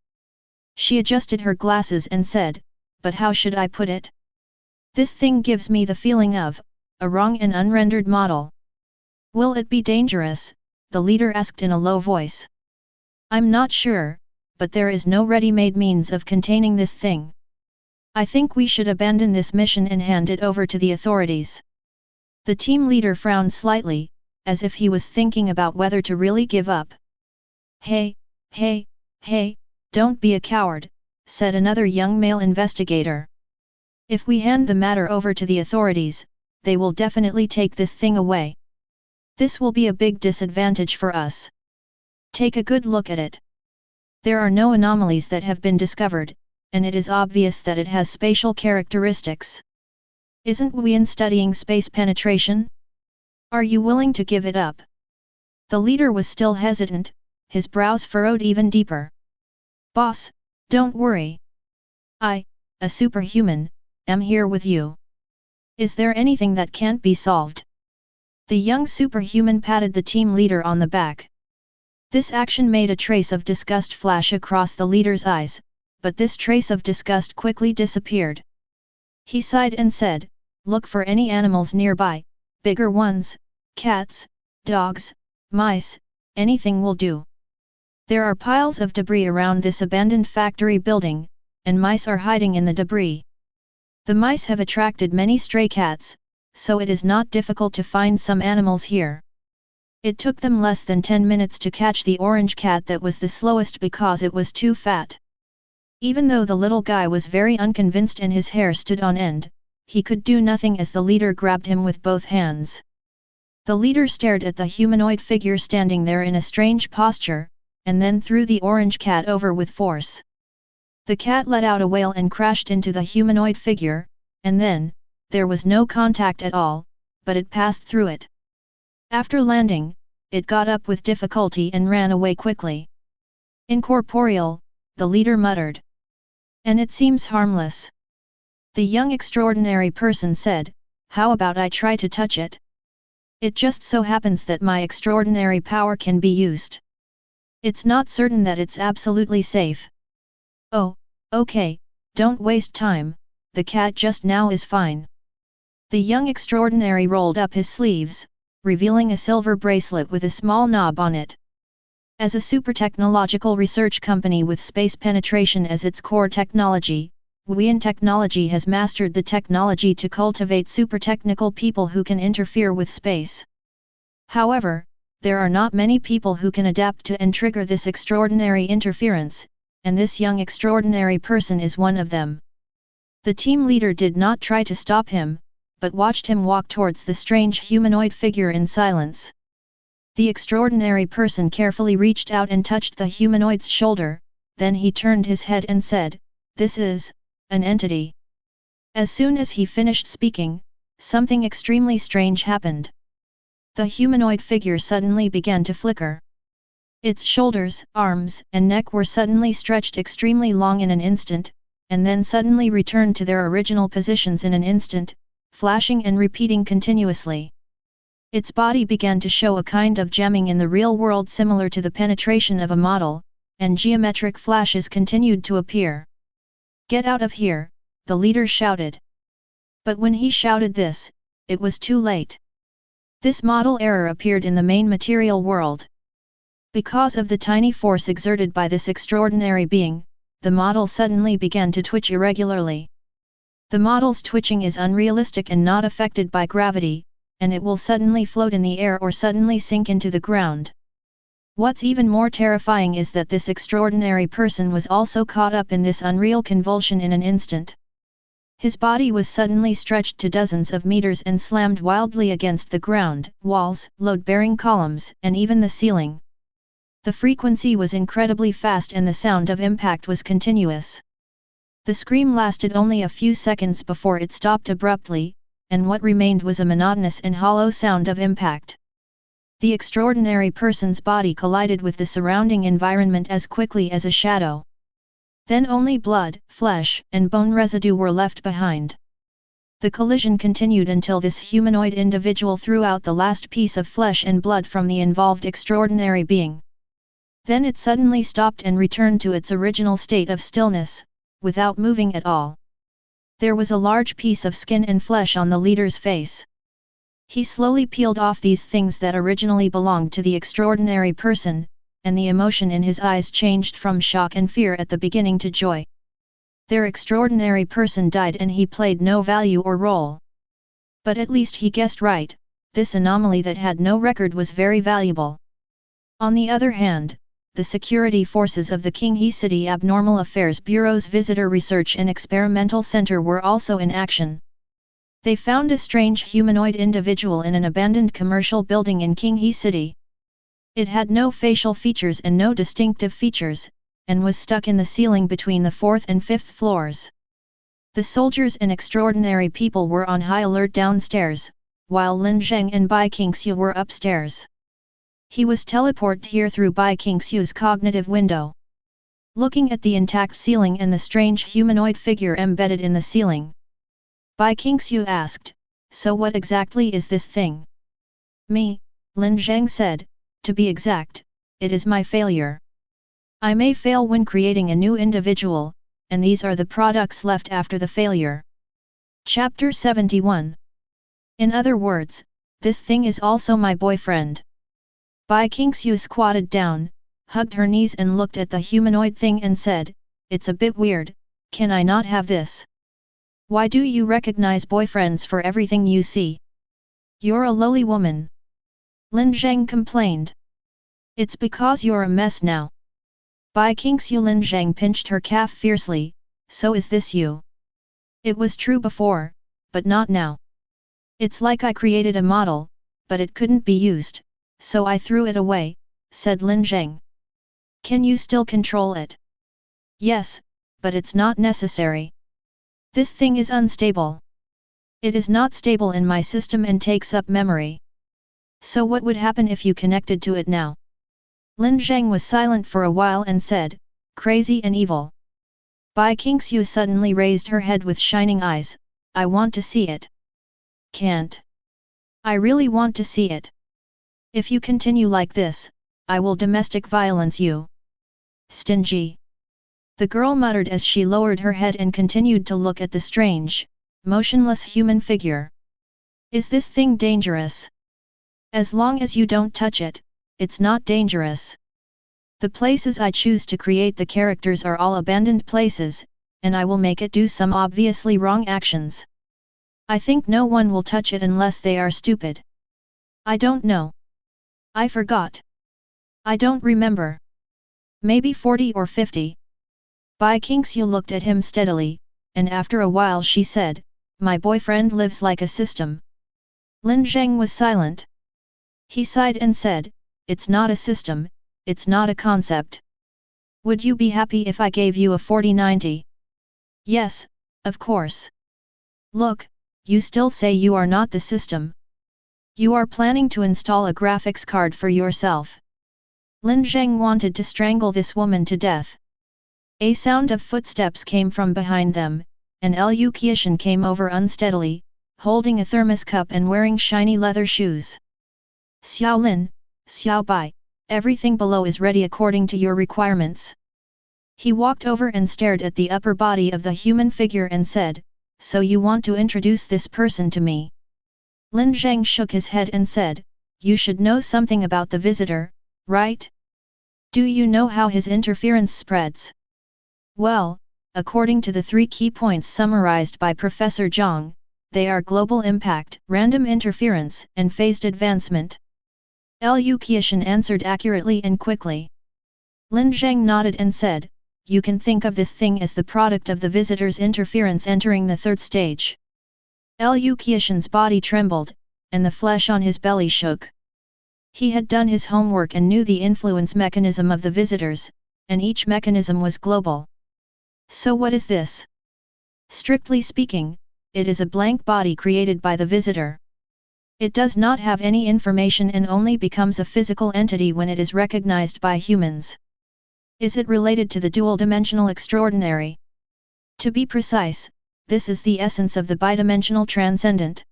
She adjusted her glasses and said, but how should I put it? This thing gives me the feeling of a wrong and unrendered model. Will it be dangerous? The leader asked in a low voice. I'm not sure, but there is no ready-made means of containing this thing. I think we should abandon this mission and hand it over to the authorities. The team leader frowned slightly, as if he was thinking about whether to really give up. Hey, don't be a coward, said another young male investigator. If we hand the matter over to the authorities, they will definitely take this thing away. This will be a big disadvantage for us. Take a good look at it. There are no anomalies that have been discovered, and it is obvious that it has spatial characteristics. Isn't Weian studying space penetration? Are you willing to give it up? The leader was still hesitant, his brows furrowed even deeper. Boss, don't worry. I, a superhuman, am here with you. Is there anything that can't be solved? The young superhuman patted the team leader on the back. This action made a trace of disgust flash across the leader's eyes, but this trace of disgust quickly disappeared. He sighed and said, "Look for any animals nearby, bigger ones, cats, dogs, mice, anything will do. There are piles of debris around this abandoned factory building, and mice are hiding in the debris. The mice have attracted many stray cats, so it is not difficult to find some animals here." It took them less than 10 minutes to catch the orange cat that was the slowest because it was too fat. Even though the little guy was very unconvinced and his hair stood on end, he could do nothing as the leader grabbed him with both hands. The leader stared at the humanoid figure standing there in a strange posture, and then threw the orange cat over with force. The cat let out a wail and crashed into the humanoid figure, and then, there was no contact at all, but it passed through it. After landing, it got up with difficulty and ran away quickly. "Incorporeal," the leader muttered. "And it seems harmless." The young extraordinary person said, "How about I try to touch it? It just so happens that my extraordinary power can be used. It's not certain that it's absolutely safe." "Oh, okay, don't waste time, the cat just now is fine." The young extraordinary rolled up his sleeves, revealing a silver bracelet with a small knob on it. As a super-technological research company with space penetration as its core technology, Weian Technology has mastered the technology to cultivate super-technical people who can interfere with space. However, there are not many people who can adapt to and trigger this extraordinary interference, and this young extraordinary person is one of them. The team leader did not try to stop him, but watched him walk towards the strange humanoid figure in silence. The extraordinary person carefully reached out and touched the humanoid's shoulder, then he turned his head and said, "This is an entity." As soon as he finished speaking, something extremely strange happened. The humanoid figure suddenly began to flicker. Its shoulders, arms, and neck were suddenly stretched extremely long in an instant, and then suddenly returned to their original positions in an instant, flashing and repeating continuously. Its body began to show a kind of jamming in the real world similar to the penetration of a model, and geometric flashes continued to appear. "Get out of here," the leader shouted. But when he shouted this, it was too late. This model error appeared in the main material world. Because of the tiny force exerted by this extraordinary being, the model suddenly began to twitch irregularly. The model's twitching is unrealistic and not affected by gravity, and it will suddenly float in the air or suddenly sink into the ground. What's even more terrifying is that this extraordinary person was also caught up in this unreal convulsion in an instant. His body was suddenly stretched to dozens of meters and slammed wildly against the ground, walls, load-bearing columns, and even the ceiling. The frequency was incredibly fast and the sound of impact was continuous. The scream lasted only a few seconds before it stopped abruptly, and what remained was a monotonous and hollow sound of impact. The extraordinary person's body collided with the surrounding environment as quickly as a shadow. Then only blood, flesh, and bone residue were left behind. The collision continued until this humanoid individual threw out the last piece of flesh and blood from the involved extraordinary being. Then it suddenly stopped and returned to its original state of stillness, without moving at all. There was a large piece of skin and flesh on the leader's face. He slowly peeled off these things that originally belonged to the extraordinary person, and the emotion in his eyes changed from shock and fear at the beginning to joy. Their extraordinary person died and he played no value or role. But at least he guessed right, this anomaly that had no record was very valuable. On the other hand, the security forces of the Qinghe City Abnormal Affairs Bureau's Visitor Research and Experimental Center were also in action. They found a strange humanoid individual in an abandoned commercial building in Qinghe City. It had no facial features and no distinctive features, and was stuck in the ceiling between the 4th and 5th floors. The soldiers and extraordinary people were on high alert downstairs, while Lin Zheng and Bai Qingxiu were upstairs. He was teleported here through Bai Qingxiu's cognitive window. Looking at the intact ceiling and the strange humanoid figure embedded in the ceiling, Bai Qingxiu asked, "So what exactly is this thing?" "Me," Lin Zheng said, "to be exact, it is my failure. I may fail when creating a new individual, and these are the products left after the failure." Chapter 71. In other words, this thing is also my boyfriend. Bai Qingxiu squatted down, hugged her knees and looked at the humanoid thing and said, "It's a bit weird, can I not have this? Why do you recognize boyfriends for everything you see? You're a lowly woman." Lin Zheng complained. "It's because you're a mess now." Bai Qingxiu Lin Zheng pinched her calf fiercely, "So is this you? It was true before, but not now. It's like I created a model, but it couldn't be used, so I threw it away," said Lin Zheng. "Can you still control it?" "Yes, but it's not necessary. This thing is unstable. It is not stable in my system and takes up memory. So what would happen if you connected to it now?" Lin Zheng was silent for a while and said, "Crazy and evil." Bai Qingxiu suddenly raised her head with shining eyes, "I want to see it." "Can't. I really want to see it. If you continue like this, I will domestic violence you." "Stingy." The girl muttered as she lowered her head and continued to look at the strange, motionless human figure. "Is this thing dangerous?" "As long as you don't touch it, it's not dangerous. The places I choose to create the characters are all abandoned places, and I will make it do some obviously wrong actions. I think no one will touch it unless they are stupid. I don't know. I forgot. I don't remember. Maybe 40 or 50. Bai Qingxiu looked at him steadily, and after a while she said, "My boyfriend lives like a system." Lin Zheng was silent. He sighed and said, "It's not a system, it's not a concept. Would you be happy if I gave you a 4090? "Yes, of course." "Look, you still say you are not the system. You are planning to install a graphics card for yourself." Lin Zheng wanted to strangle this woman to death. A sound of footsteps came from behind them, and Lu Qiushan came over unsteadily, holding a thermos cup and wearing shiny leather shoes. "Xiao Lin, Xiao Bai, everything below is ready according to your requirements." He walked over and stared at the upper body of the human figure and said, "So you want to introduce this person to me?" Lin Zheng shook his head and said, "You should know something about the visitor, right? Do you know how his interference spreads?" "Well, according to the 3 key points summarized by Professor Zhang, they are global impact, random interference, and phased advancement." Lu Qiushan answered accurately and quickly. Lin Zheng nodded and said, "You can think of this thing as the product of the visitor's interference entering the 3rd stage." Lu Qiushan's body trembled, and the flesh on his belly shook. He had done his homework and knew the influence mechanism of the visitors, and each mechanism was global. So what is this? Strictly speaking, it is a blank body created by the visitor. It does not have any information and only becomes a physical entity when it is recognized by humans. Is it related to the dual-dimensional extraordinary? To be precise, this is the essence of the bidimensional transcendent.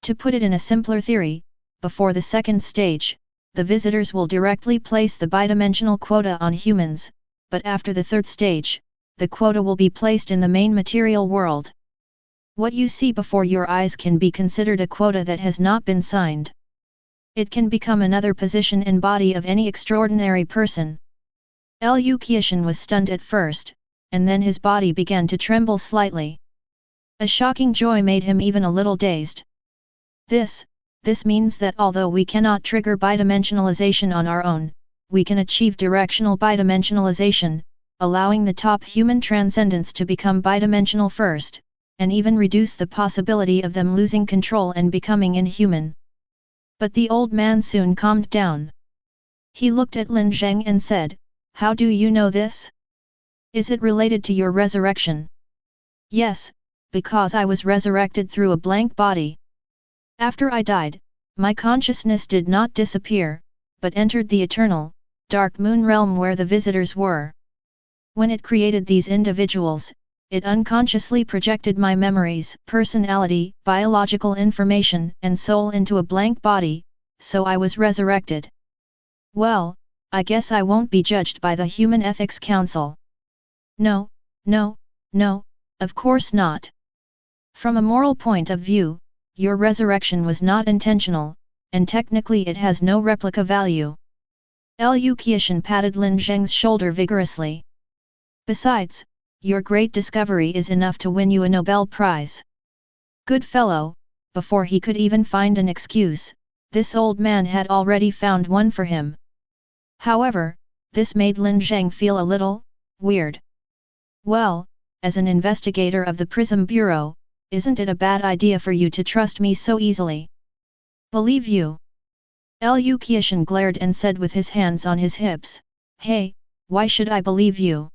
To put it in a simpler theory, before the 2nd stage, the visitors will directly place the bidimensional quota on humans, but after the 3rd stage, the quota will be placed in the main material world. What you see before your eyes can be considered a quota that has not been signed. It can become another position and body of any extraordinary person. Lu Qiushan was stunned at first, and then his body began to tremble slightly. A shocking joy made him even a little dazed. This means that although we cannot trigger bidimensionalization on our own, we can achieve directional bidimensionalization, allowing the top human transcendence to become bidimensional first, and even reduce the possibility of them losing control and becoming inhuman. But the old man soon calmed down. He looked at Lin Zheng and said, "How do you know this? Is it related to your resurrection?" "Yes, because I was resurrected through a blank body. After I died, my consciousness did not disappear, but entered the eternal, dark moon realm where the visitors were. When it created these individuals, it unconsciously projected my memories, personality, biological information and soul into a blank body, so I was resurrected. Well, I guess I won't be judged by the Human Ethics Council." "No, no, no, of course not. From a moral point of view, your resurrection was not intentional, and technically it has no replica value." Lu Qiushan patted Lin Zheng's shoulder vigorously. "Besides, your great discovery is enough to win you a Nobel Prize." Good fellow, before he could even find an excuse, this old man had already found one for him. However, this made Lin Zheng feel a little weird. "Well, as an investigator of the Prism Bureau, isn't it a bad idea for you to trust me so easily?" "Believe you?" Lu Qiushan glared and said with his hands on his hips, "Hey, why should I believe you?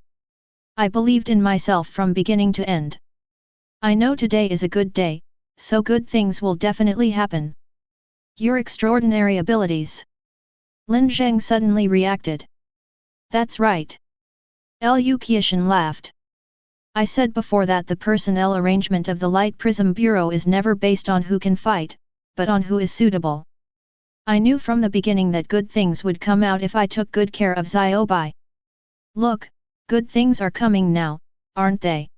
I believed in myself from beginning to end. I know today is a good day, so good things will definitely happen." "Your extraordinary abilities." Lin Zheng suddenly reacted. "That's right." Lu Qiushan laughed. "I said before that the personnel arrangement of the Light Prism Bureau is never based on who can fight, but on who is suitable. I knew from the beginning that good things would come out if I took good care of Xiaobai. Look, good things are coming now, aren't they?"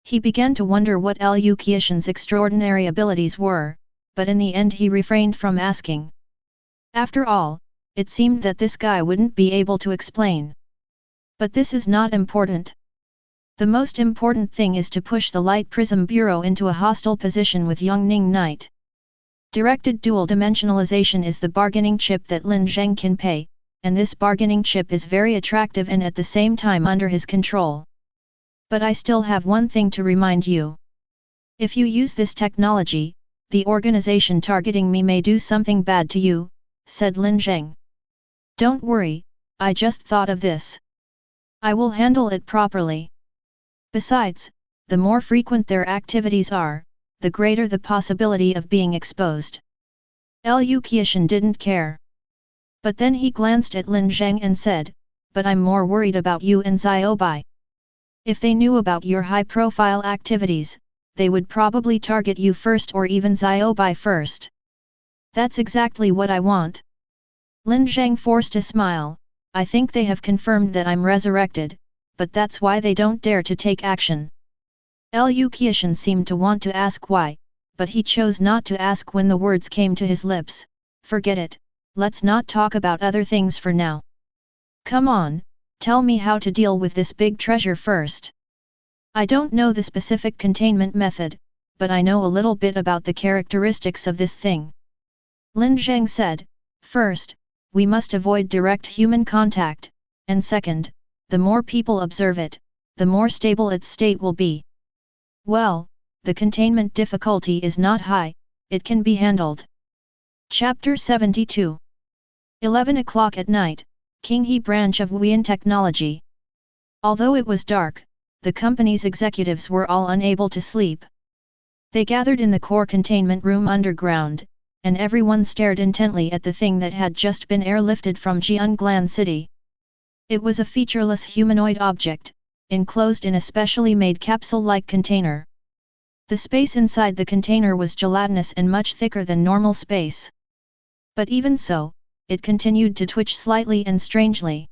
He began to wonder what Lu Qiushan's extraordinary abilities were, but in the end he refrained from asking. After all, it seemed that this guy wouldn't be able to explain. But this is not important. The most important thing is to push the Light Prism Bureau into a hostile position with Yongning Knight. Directed dual dimensionalization is the bargaining chip that Lin Zheng can pay, and this bargaining chip is very attractive and at the same time under his control. But I still have one thing to remind you. If you use this technology, the organization targeting me may do something bad to you, said Lin Zheng. Don't worry, I just thought of this. I will handle it properly. Besides, the more frequent their activities are, the greater the possibility of being exposed. Lu Qiushan didn't care. But then he glanced at Lin Zheng and said, but I'm more worried about you and Xiaobai. If they knew about your high-profile activities, they would probably target you first or even Xiaobai first. That's exactly what I want. Lin Zheng forced a smile. I think they have confirmed that I'm resurrected, but that's why they don't dare to take action. Lu Qiushan seemed to want to ask why, but he chose not to ask when the words came to his lips. Forget it, let's not talk about other things for now. Come on, tell me how to deal with this big treasure first. I don't know the specific containment method, but I know a little bit about the characteristics of this thing. Lin Zheng said, first, we must avoid direct human contact, and second, the more people observe it, the more stable its state will be. Well, the containment difficulty is not high, it can be handled. Chapter 72 11 o'clock at night, Qinghe branch of Weian Technology. Although it was dark, the company's executives were all unable to sleep. They gathered in the core containment room underground, and everyone stared intently at the thing that had just been airlifted from Jianglan City. It was a featureless humanoid object, enclosed in a specially made capsule-like container. The space inside the container was gelatinous and much thicker than normal space. But even so, it continued to twitch slightly and strangely.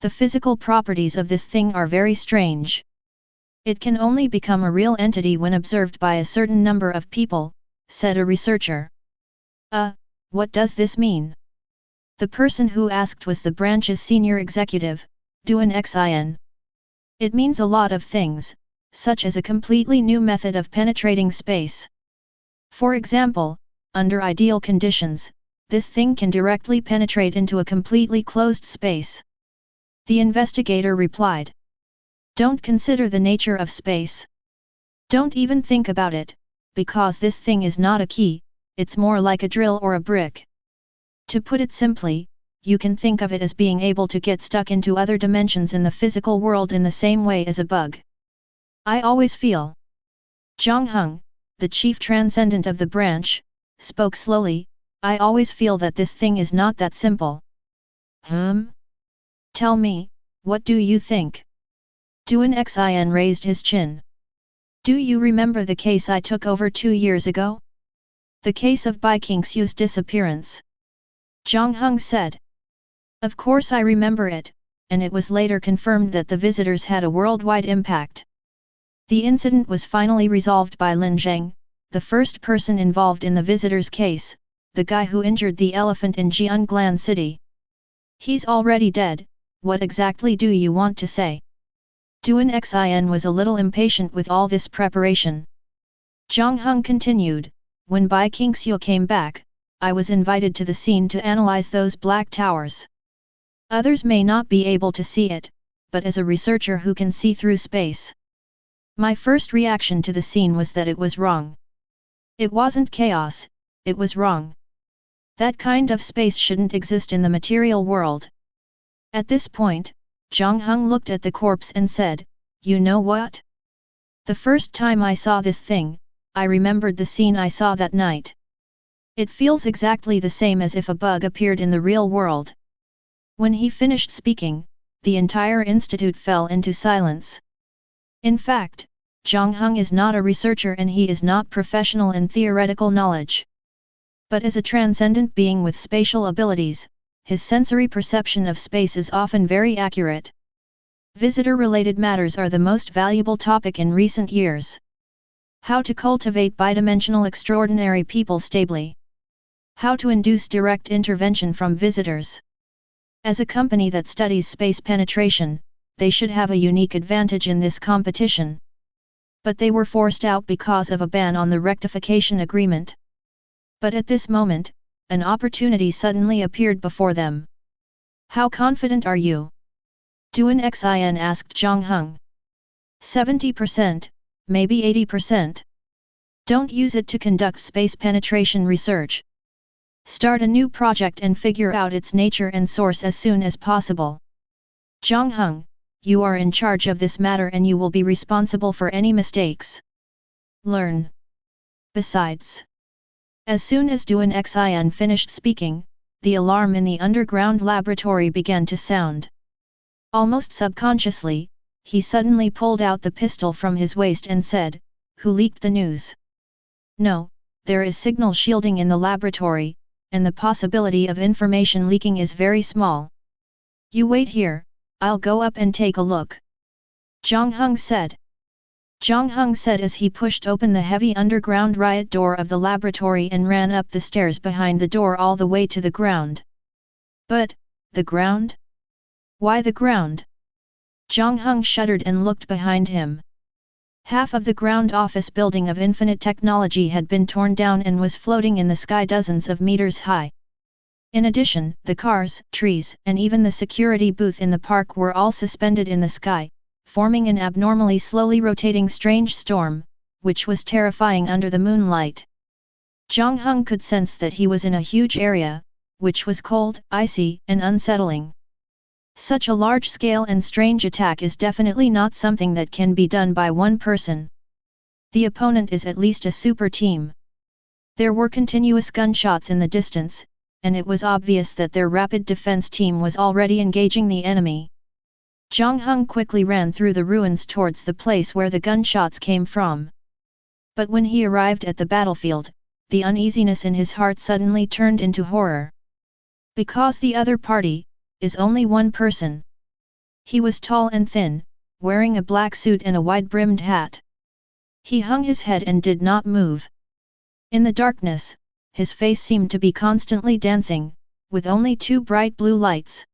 The physical properties of this thing are very strange. It can only become a real entity when observed by a certain number of people, said a researcher. What does this mean? The person who asked was the branch's senior executive, Duan Xin. It means a lot of things, such as a completely new method of penetrating space. For example, under ideal conditions, this thing can directly penetrate into a completely closed space. The investigator replied. Don't consider the nature of space. Don't even think about it, because this thing is not a key, it's more like a drill or a brick. To put it simply, you can think of it as being able to get stuck into other dimensions in the physical world in the same way as a bug. I always feel. Zhang Heng, the chief transcendent of the branch, spoke slowly, I always feel that this thing is not that simple. Tell me, what do you think? Duan Xin raised his chin. Do you remember the case I took over 2 years ago? The case of Bai Qingxiu's disappearance. Zhang Heng said. Of course I remember it, and it was later confirmed that the visitors had a worldwide impact. The incident was finally resolved by Lin Zheng, the first person involved in the visitors' case, the guy who injured the elephant in Jianglan City. He's already dead, what exactly do you want to say? Duan Xin was a little impatient with all this preparation. Zhang Heng continued, when Bai Qingxiu came back, I was invited to the scene to analyze those black towers. Others may not be able to see it, but as a researcher who can see through space. My first reaction to the scene was that it was wrong. It wasn't chaos, it was wrong. That kind of space shouldn't exist in the material world. At this point, Zhang Heng looked at the corpse and said, you know what? The first time I saw this thing, I remembered the scene I saw that night. It feels exactly the same as if a bug appeared in the real world. When he finished speaking, the entire institute fell into silence. In fact, Zhang Heng is not a researcher and he is not professional in theoretical knowledge. But as a transcendent being with spatial abilities, his sensory perception of space is often very accurate. Visitor-related matters are the most valuable topic in recent years. How to cultivate bidimensional extraordinary people stably. How to induce direct intervention from visitors. As a company that studies space penetration, they should have a unique advantage in this competition. But they were forced out because of a ban on the rectification agreement. But at this moment, an opportunity suddenly appeared before them. How confident are you? Duan Xin asked Zhang Heng. 70%, maybe 80%. Don't use it to conduct space penetration research. Start a new project and figure out its nature and source as soon as possible. Zhang Heng, you are in charge of this matter and you will be responsible for any mistakes. Learn. Besides, as soon as Duan Xin finished speaking, the alarm in the underground laboratory began to sound. Almost subconsciously, he suddenly pulled out the pistol from his waist and said, who leaked the news? No, there is signal shielding in the laboratory, and the possibility of information leaking is very small. You wait here, I'll go up and take a look. Zhang Heng said. Zhang Heng said as he pushed open the heavy underground riot door of the laboratory and ran up the stairs behind the door all the way to the ground. But, the ground? Why the ground? Zhang Heng shuddered and looked behind him. Half of the ground office building of Infinite Technology had been torn down and was floating in the sky dozens of meters high. In addition, the cars, trees, and even the security booth in the park were all suspended in the sky, forming an abnormally slowly rotating strange storm, which was terrifying under the moonlight. Zhang Heng could sense that he was in a huge area, which was cold, icy, and unsettling. Such a large-scale and strange attack is definitely not something that can be done by one person. The opponent is at least a super team. There were continuous gunshots in the distance, and it was obvious that their rapid defense team was already engaging the enemy. Zhang Heng quickly ran through the ruins towards the place where the gunshots came from. But when he arrived at the battlefield, the uneasiness in his heart suddenly turned into horror. Because the other party is only one person. He was tall and thin, wearing a black suit and a wide-brimmed hat. He hung his head and did not move. In the darkness, his face seemed to be constantly dancing, with only 2 bright blue lights.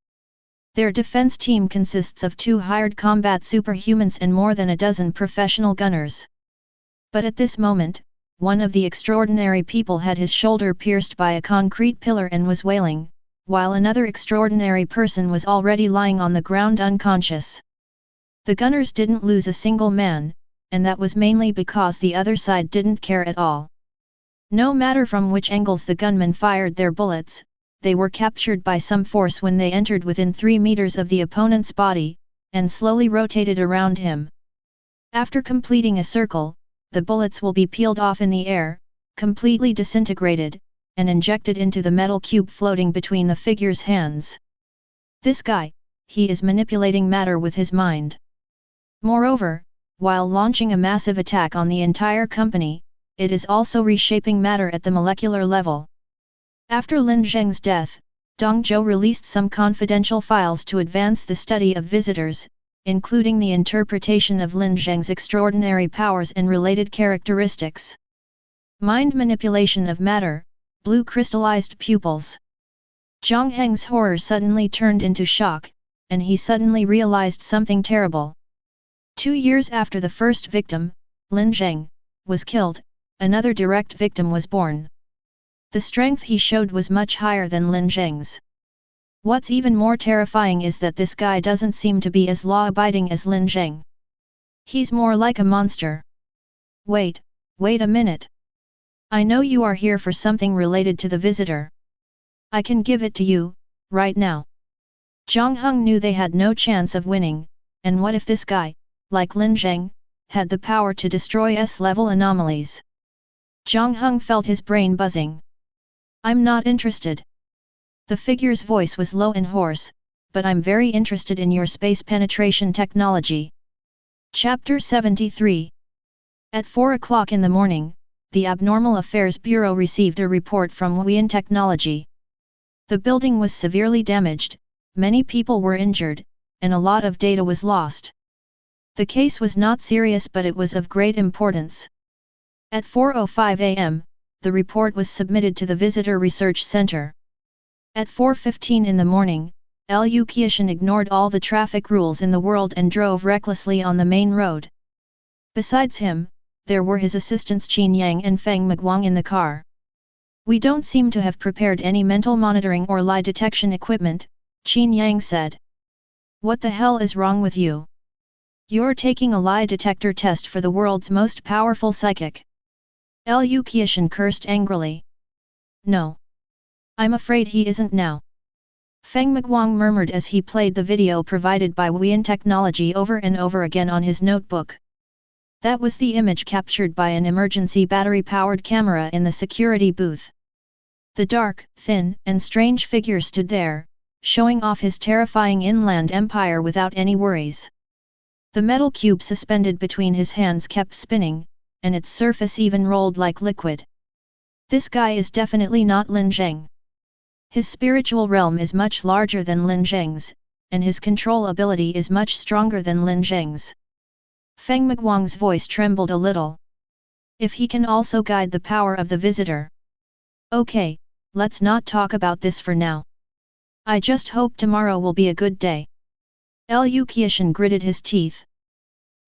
Their defense team consists of 2 hired combat superhumans and more than a dozen professional gunners. But at this moment, one of the extraordinary people had his shoulder pierced by a concrete pillar and was wailing, while another extraordinary person was already lying on the ground unconscious. The gunners didn't lose a single man, and that was mainly because the other side didn't care at all. No matter from which angles the gunmen fired their bullets, they were captured by some force when they entered within 3 meters of the opponent's body, and slowly rotated around him. After completing a circle, the bullets will be peeled off in the air, completely disintegrated, and injected into the metal cube floating between the figure's hands. This guy, he is manipulating matter with his mind. Moreover, while launching a massive attack on the entire company, it is also reshaping matter at the molecular level. After Lin Zheng's death, Dong Zhou released some confidential files to advance the study of visitors, including the interpretation of Lin Zheng's extraordinary powers and related characteristics. Mind manipulation of matter, blue crystallized pupils. Zhang Heng's horror suddenly turned into shock, and he suddenly realized something terrible. 2 years after the first victim, Lin Zheng, was killed, another direct victim was born. The strength he showed was much higher than Lin Zheng's. What's even more terrifying is that this guy doesn't seem to be as law-abiding as Lin Zheng. He's more like a monster. Wait a minute. I know you are here for something related to the visitor. I can give it to you, right now. Zhang Heng knew they had no chance of winning, and what if this guy, like Lin Zheng, had the power to destroy S-level anomalies? Zhang Heng felt his brain buzzing. I'm not interested. The figure's voice was low and hoarse, but I'm very interested in your space penetration technology. Chapter 73. At 4 o'clock in the morning, the Abnormal Affairs Bureau received a report from Weirdness Technology. The building was severely damaged, many people were injured, and a lot of data was lost. The case was not serious, but it was of great importance. At 4:05 a.m., the report was submitted to the Visitor Research Center. At 4:15 in the morning, Liu Qiushan ignored all the traffic rules in the world and drove recklessly on the main road. Besides him, there were his assistants Qin Yang and Feng Miguang in the car. We don't seem to have prepared any mental monitoring or lie detection equipment, Qin Yang said. What the hell is wrong with you? You're taking a lie detector test for the world's most powerful psychic. Liu Qiushan cursed angrily. No. I'm afraid he isn't now. Feng Miguang murmured as he played the video provided by Weirdness Technology over and over again on his notebook. That was the image captured by an emergency battery-powered camera in the security booth. The dark, thin, and strange figure stood there, showing off his terrifying inland empire without any worries. The metal cube suspended between his hands kept spinning, and its surface even rolled like liquid. This guy is definitely not Lin Zheng. His spiritual realm is much larger than Lin Zheng's, and his control ability is much stronger than Lin Zheng's. Feng Miguang's voice trembled a little. If he can also guide the power of the visitor. Okay, let's not talk about this for now. I just hope tomorrow will be a good day. Liu Qiushan gritted his teeth.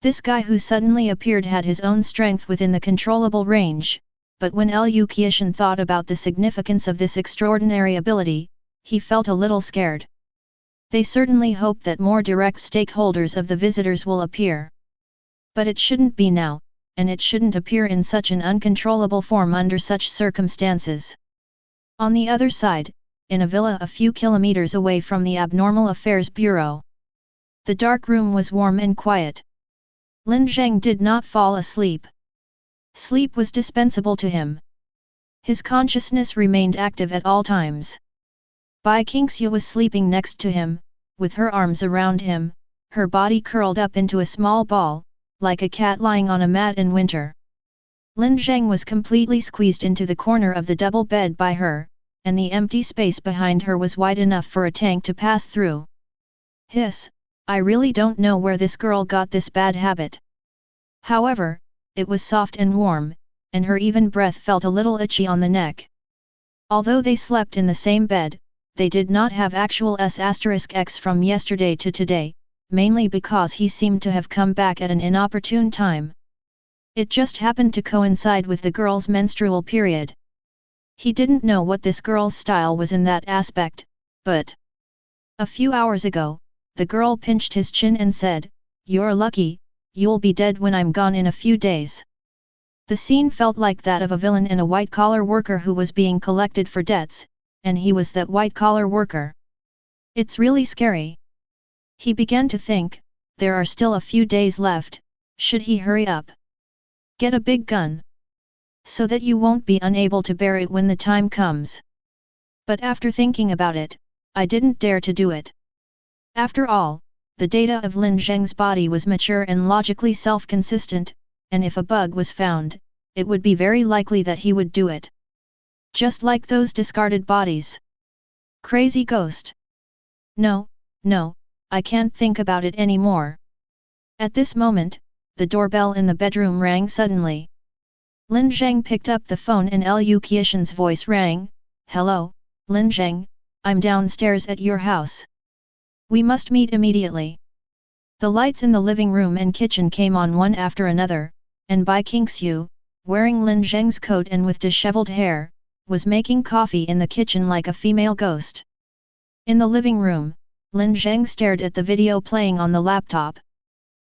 This guy who suddenly appeared had his own strength within the controllable range, but when Liu Qiushan thought about the significance of this extraordinary ability, he felt a little scared. They certainly hope that more direct stakeholders of the visitors will appear. But it shouldn't be now, and it shouldn't appear in such an uncontrollable form under such circumstances. On the other side, in a villa a few kilometers away from the Abnormal Affairs Bureau. The dark room was warm and quiet. Lin Zheng did not fall asleep. Sleep was dispensable to him. His consciousness remained active at all times. Bai Qingxue was sleeping next to him, with her arms around him, her body curled up into a small ball, like a cat lying on a mat in winter. Lin Zheng was completely squeezed into the corner of the double bed by her, and the empty space behind her was wide enough for a tank to pass through. Hiss, I really don't know where this girl got this bad habit. However, it was soft and warm, and her even breath felt a little itchy on the neck. Although they slept in the same bed, they did not have actual S*X from yesterday to today, mainly because he seemed to have come back at an inopportune time. It just happened to coincide with the girl's menstrual period. He didn't know what this girl's style was in that aspect, but a few hours ago, the girl pinched his chin and said, "You're lucky, you'll be dead when I'm gone in a few days. The scene felt like that of a villain and a white-collar worker who was being collected for debts, and he was that white-collar worker. It's really scary. He began to think, there are still a few days left, should he hurry up? Get a big gun. So that you won't be unable to bear it when the time comes. But after thinking about it, I didn't dare to do it. After all, the data of Lin Zheng's body was mature and logically self-consistent, and if a bug was found, it would be very likely that he would do it. Just like those discarded bodies. Crazy ghost. No, I can't think about it anymore. At this moment, the doorbell in the bedroom rang suddenly. Lin Zheng picked up the phone and Liu Qiushan's voice rang. Hello, Lin Zheng, I'm downstairs at your house. We must meet immediately. The lights in the living room and kitchen came on one after another, and Bai Qingxiu, wearing Lin Zheng's coat and with disheveled hair, was making coffee in the kitchen like a female ghost. In the living room, Lin Zheng stared at the video playing on the laptop.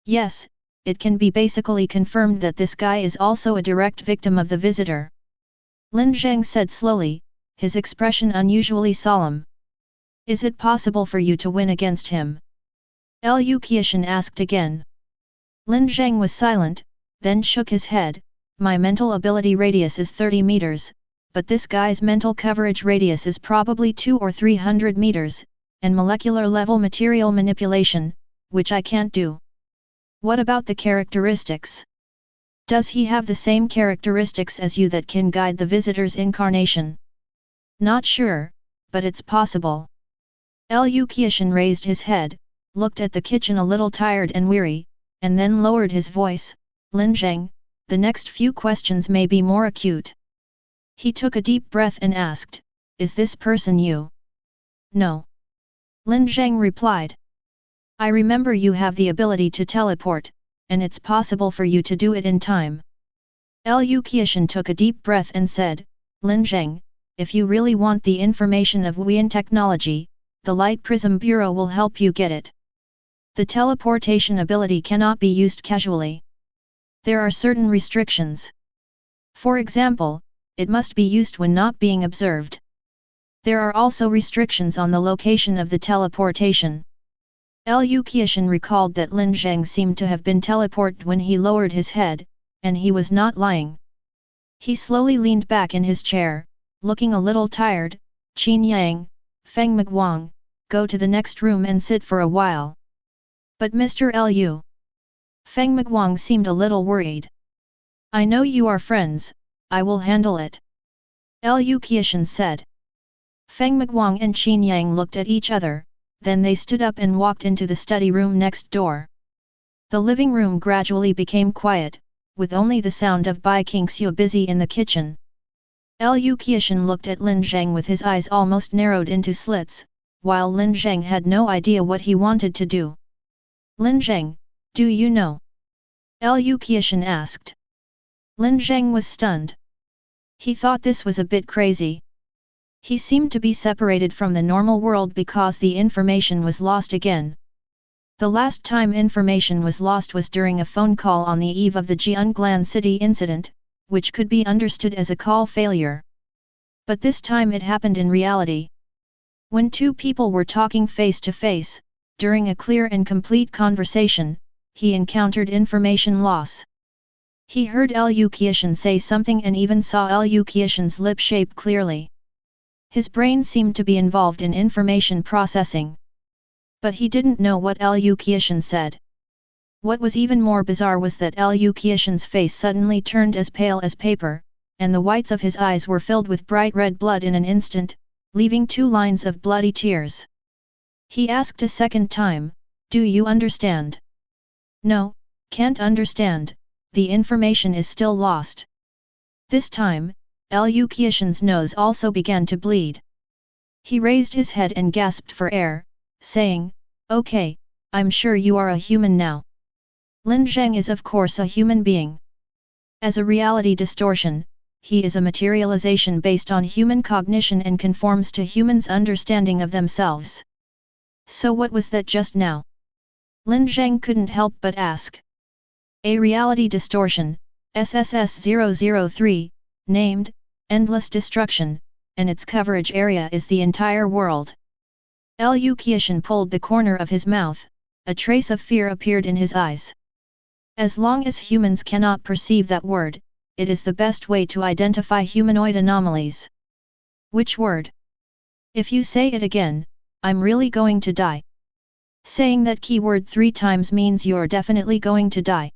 Yes, it can be basically confirmed that this guy is also a direct victim of the visitor. Lin Zheng said slowly, his expression unusually solemn. Is it possible for you to win against him? Liu Qiushan asked again. Lin Zheng was silent, then shook his head. My mental ability radius is 30 meters, but this guy's mental coverage radius is probably 200 or 300 meters, and molecular level material manipulation, which I can't do. What about the characteristics? Does he have the same characteristics as you that can guide the visitor's incarnation? Not sure, but it's possible. Liu Qiushan raised his head, looked at the kitchen a little tired and weary, and then lowered his voice. Lin Zheng, the next few questions may be more acute. He took a deep breath and asked, is this person you? No. Lin Zheng replied. I remember you have the ability to teleport, and it's possible for you to do it in time. Liu Qiushan took a deep breath and said, Lin Zheng, if you really want the information of Weirdness technology, the Light Prism Bureau will help you get it. The teleportation ability cannot be used casually. There are certain restrictions. For example, it must be used when not being observed. There are also restrictions on the location of the teleportation. Liu Qiushan recalled that Lin Zheng seemed to have been teleported when he lowered his head, and he was not lying. He slowly leaned back in his chair, looking a little tired. Qin Yang, Feng Miguang, go to the next room and sit for a while. But Mr. Liu. Feng Miguang seemed a little worried. I know you are friends, I will handle it. Liu Qiushan said. Feng Miguang and Qin Yang looked at each other, then they stood up and walked into the study room next door. The living room gradually became quiet, with only the sound of Bai Qingxiu busy in the kitchen. Liu Qiushan looked at Lin Zheng with his eyes almost narrowed into slits, while Lin Zheng had no idea what he wanted to do. Lin Zheng, do you know? Liu Qiushan asked. Lin Zheng was stunned. He thought this was a bit crazy. He seemed to be separated from the normal world because the information was lost again. The last time information was lost was during a phone call on the eve of the Jianglan City incident, which could be understood as a call failure. But this time it happened in reality. When two people were talking face to face, during a clear and complete conversation, he encountered information loss. He heard Liu Qiushan say something and even saw Liu Qiushan's lip shape clearly. His brain seemed to be involved in information processing. But he didn't know what Liu Qiushan said. What was even more bizarre was that Liu Qiushan's face suddenly turned as pale as paper, and the whites of his eyes were filled with bright red blood in an instant, leaving 2 lines of bloody tears. He asked a second time, do you understand? No, can't understand, the information is still lost. This time, Liu Qiushan's nose also began to bleed. He raised his head and gasped for air, saying, okay, I'm sure you are a human now. Lin Zheng is of course a human being. As a reality distortion, he is a materialization based on human cognition and conforms to humans' understanding of themselves. So what was that just now? Lin Zheng couldn't help but ask. A reality distortion, SSS-003, named, Endless Destruction, and its coverage area is the entire world. Lu Qiushan pulled the corner of his mouth, a trace of fear appeared in his eyes. As long as humans cannot perceive that word, it is the best way to identify humanoid anomalies. Which word? If you say it again, I'm really going to die. Saying that keyword 3 times means you're definitely going to die.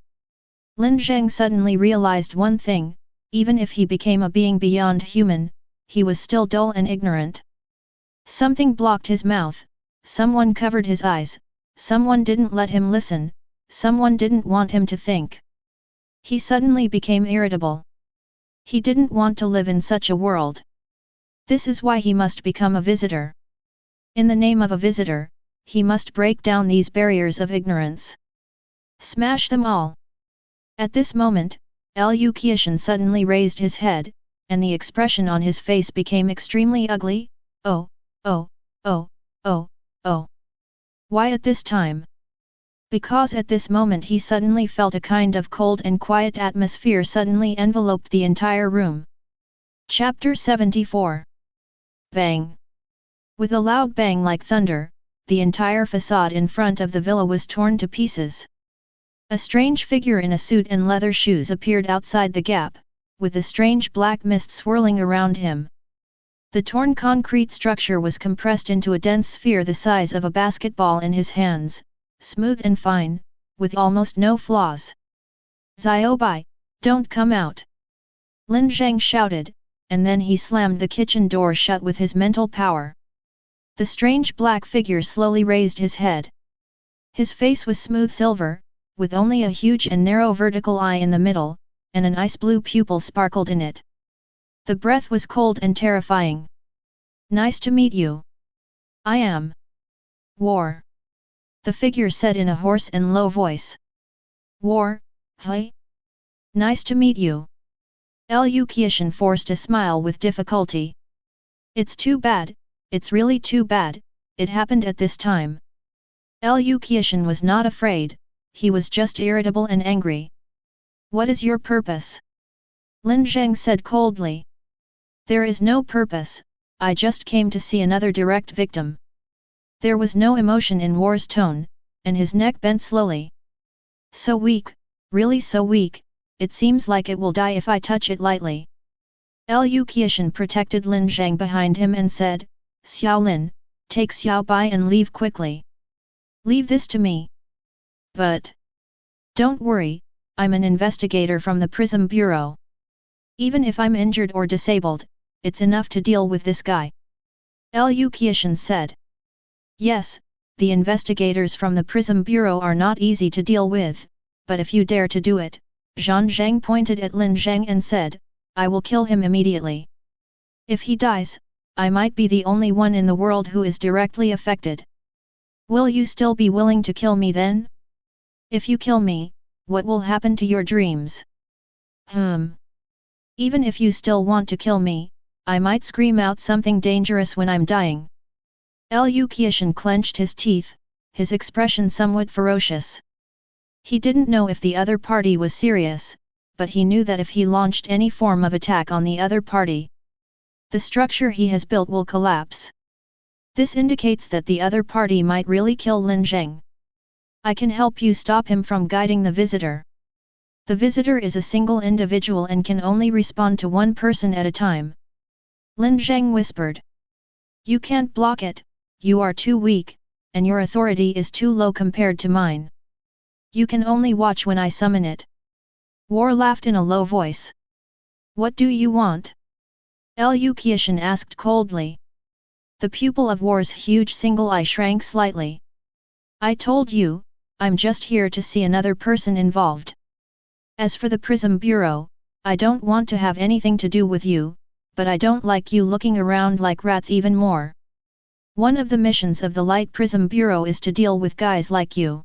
Lin Zheng suddenly realized one thing, even if he became a being beyond human, he was still dull and ignorant. Something blocked his mouth, someone covered his eyes, someone didn't let him listen, someone didn't want him to think. He suddenly became irritable. He didn't want to live in such a world. This is why he must become a visitor. In the name of a visitor, he must break down these barriers of ignorance. Smash them all. At this moment, Lu Qiushan suddenly raised his head, and the expression on his face became extremely ugly. Oh, oh, oh, oh, oh. Why at this time? Because at this moment he suddenly felt a kind of cold and quiet atmosphere suddenly enveloped the entire room. Chapter 74. Bang! With a loud bang like thunder, the entire facade in front of the villa was torn to pieces. A strange figure in a suit and leather shoes appeared outside the gap, with a strange black mist swirling around him. The torn concrete structure was compressed into a dense sphere the size of a basketball in his hands, smooth and fine, with almost no flaws. Xiaobai, don't come out! Lin Zheng shouted, and then he slammed the kitchen door shut with his mental power. The strange black figure slowly raised his head. His face was smooth silver, with only a huge and narrow vertical eye in the middle, and an ice-blue pupil sparkled in it. The breath was cold and terrifying. Nice to meet you. I am War. The figure said in a hoarse and low voice. War, hey? Nice to meet you. Lu Qiushan forced a smile with difficulty. It's too bad, it's really too bad, it happened at this time. Lu Qiushan was not afraid, he was just irritable and angry. What is your purpose? Lin Zheng said coldly. There is no purpose, I just came to see another direct victim. There was no emotion in War's tone, and his neck bent slowly. So weak, really so weak, it seems like it will die if I touch it lightly. Lu Qiushan protected Lin Zheng behind him and said, Xiao Lin, take Xiao Bai and leave quickly. Leave this to me. But don't worry, I'm an investigator from the Prism Bureau. Even if I'm injured or disabled, it's enough to deal with this guy. Lu Qiushan said. Yes, the investigators from the Prism Bureau are not easy to deal with, but if you dare to do it, Zhan Zheng pointed at Lin Zheng and said, I will kill him immediately. If he dies, I might be the only one in the world who is directly affected. Will you still be willing to kill me then? If you kill me, what will happen to your dreams? Even if you still want to kill me, I might scream out something dangerous when I'm dying. Lu Qiushan clenched his teeth, his expression somewhat ferocious. He didn't know if the other party was serious, but he knew that if he launched any form of attack on the other party, the structure he has built will collapse. This indicates that the other party might really kill Lin Zheng. I can help you stop him from guiding the visitor. The visitor is a single individual and can only respond to one person at a time. Lin Zheng whispered. You can't block it, you are too weak, and your authority is too low compared to mine. You can only watch when I summon it. War laughed in a low voice. What do you want? Lu Qiushan asked coldly. The pupil of War's huge single eye shrank slightly. I told you, I'm just here to see another person involved. As for the Prism Bureau, I don't want to have anything to do with you, but I don't like you looking around like rats even more. One of the missions of the Light Prism Bureau is to deal with guys like you.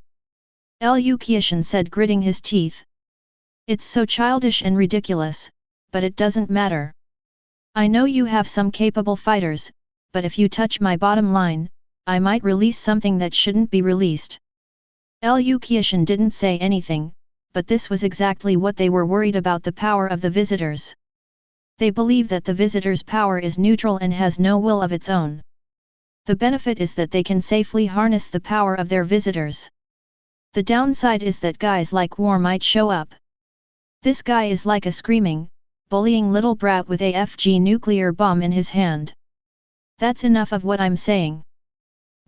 Lu Qiushan said, gritting his teeth. It's so childish and ridiculous, but it doesn't matter. I know you have some capable fighters, but if you touch my bottom line, I might release something that shouldn't be released. Lu Qiushan didn't say anything, but this was exactly what they were worried about: the power of the visitors. They believe that the visitors' power is neutral and has no will of its own. The benefit is that they can safely harness the power of their visitors. The downside is that guys like War might show up. This guy is like a screaming, bullying little brat with a FG nuclear bomb in his hand. That's enough of what I'm saying.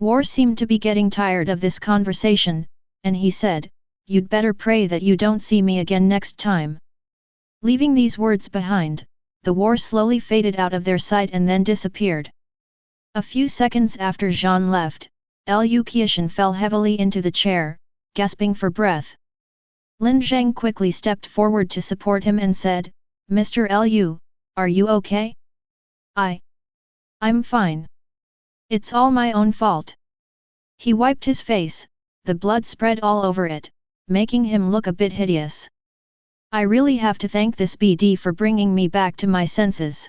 War seemed to be getting tired of this conversation, and he said, "You'd better pray that you don't see me again next time." Leaving these words behind, the War slowly faded out of their sight and then disappeared. A few seconds after Jean left, Liu Qiushan fell heavily into the chair, gasping for breath. Lin Zheng quickly stepped forward to support him and said, "Mr. Liu, are you okay?" I'm fine. It's all my own fault." He wiped his face, the blood spread all over it, making him look a bit hideous. "I really have to thank this BD for bringing me back to my senses.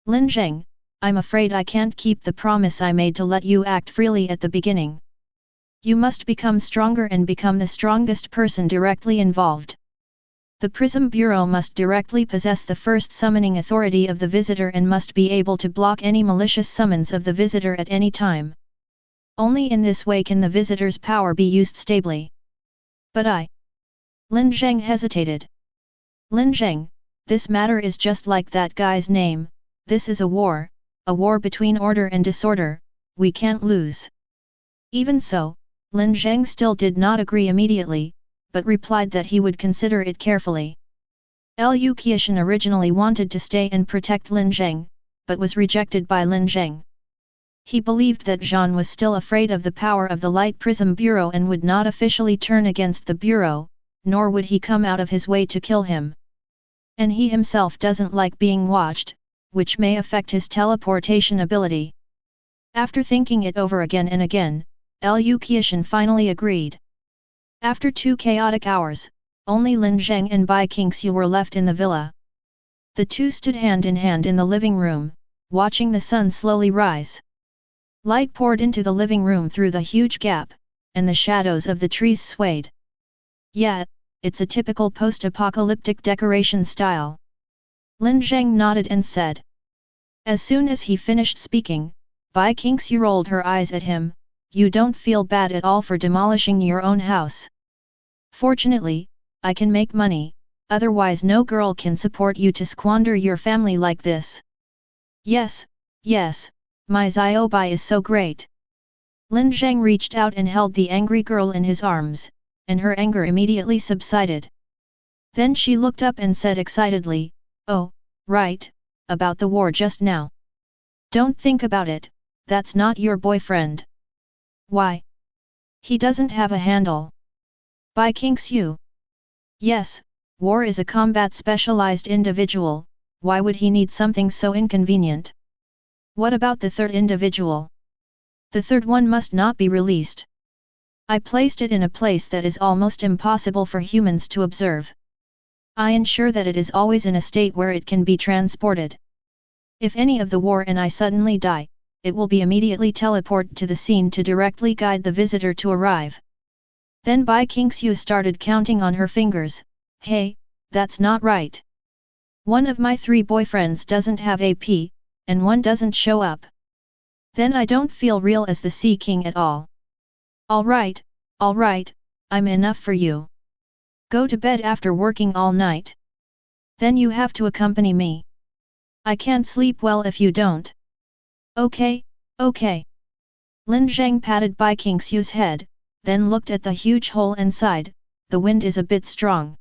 Lin Zheng, I'm afraid I can't keep the promise I made to let you act freely at the beginning. You must become stronger and become the strongest person directly involved. The Prism Bureau must directly possess the first summoning authority of the visitor and must be able to block any malicious summons of the visitor at any time. Only in this way can the visitor's power be used stably." "But Lin Zheng hesitated. "Lin Zheng, this matter is just like that guy's name, this is a war between order and disorder, we can't lose." Even so, Lin Zheng still did not agree immediately, but replied that he would consider it carefully. Liu Qiushan originally wanted to stay and protect Lin Zheng, but was rejected by Lin Zheng. He believed that Jean was still afraid of the power of the Light Prism Bureau and would not officially turn against the Bureau, nor would he come out of his way to kill him. And he himself doesn't like being watched, which may affect his teleportation ability. After thinking it over again and again, Liu Qiushan finally agreed. After 2 chaotic hours, only Lin Zheng and Bai Qingxiu were left in the villa. The two stood hand in hand in the living room, watching the sun slowly rise. Light poured into the living room through the huge gap, and the shadows of the trees swayed. "Yeah, it's a typical post-apocalyptic decoration style." Lin Zheng nodded and said. As soon as he finished speaking, Bai Qingxiu rolled her eyes at him, "You don't feel bad at all for demolishing your own house? Fortunately, I can make money, otherwise no girl can support you to squander your family like this." Yes, my Xiaobai is so great." Lin Zheng reached out and held the angry girl in his arms, and her anger immediately subsided. Then she looked up and said excitedly, "Oh, right, about the war just now. Don't think about it, that's not your boyfriend." "Why? He doesn't have a handle." "Bai Qingxiu." "Yes, War is a combat specialized individual, why would he need something so inconvenient?" "What about the third individual?" "The third one must not be released. I placed it in a place that is almost impossible for humans to observe. I ensure that it is always in a state where it can be transported. If any of the War and I suddenly die, it will be immediately teleported to the scene to directly guide the visitor to arrive." Then Bai Qingxiu started counting on her fingers, "Hey, that's not right. One of my 3 boyfriends doesn't have AP, and one doesn't show up. Then I don't feel real as the Sea King at all. All right, I'm enough for you. Go to bed after working all night. Then you have to accompany me. I can't sleep well if you don't." Okay. Lin Zheng patted Bai Qingxiu's head, then looked at the huge hole and sighed, "The wind is a bit strong.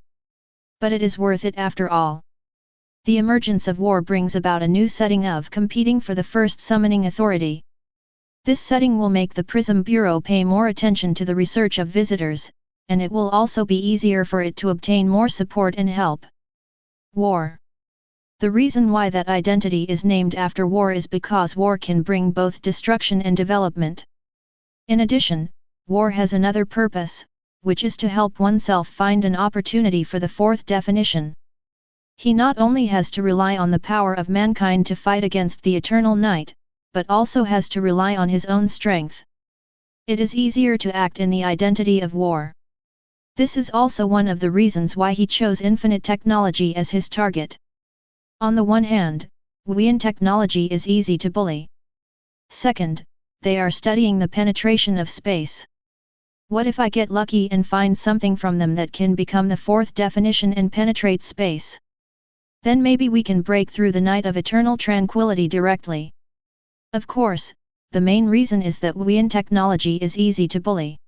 But it is worth it after all. The emergence of war brings about a new setting of competing for the first summoning authority. This setting will make the Prism Bureau pay more attention to the research of visitors, and it will also be easier for it to obtain more support and help. War. The reason why that identity is named after war is because war can bring both destruction and development. In addition, war has another purpose, which is to help oneself find an opportunity for the 4th definition. He not only has to rely on the power of mankind to fight against the eternal night, but also has to rely on his own strength. It is easier to act in the identity of war. This is also one of the reasons why he chose infinite technology as his target. On the one hand, Weian technology is easy to bully. Second, they are studying the penetration of space. What if I get lucky and find something from them that can become the fourth definition and penetrate space? Then maybe we can break through the night of eternal tranquility directly. Of course, the main reason is that Weian technology is easy to bully.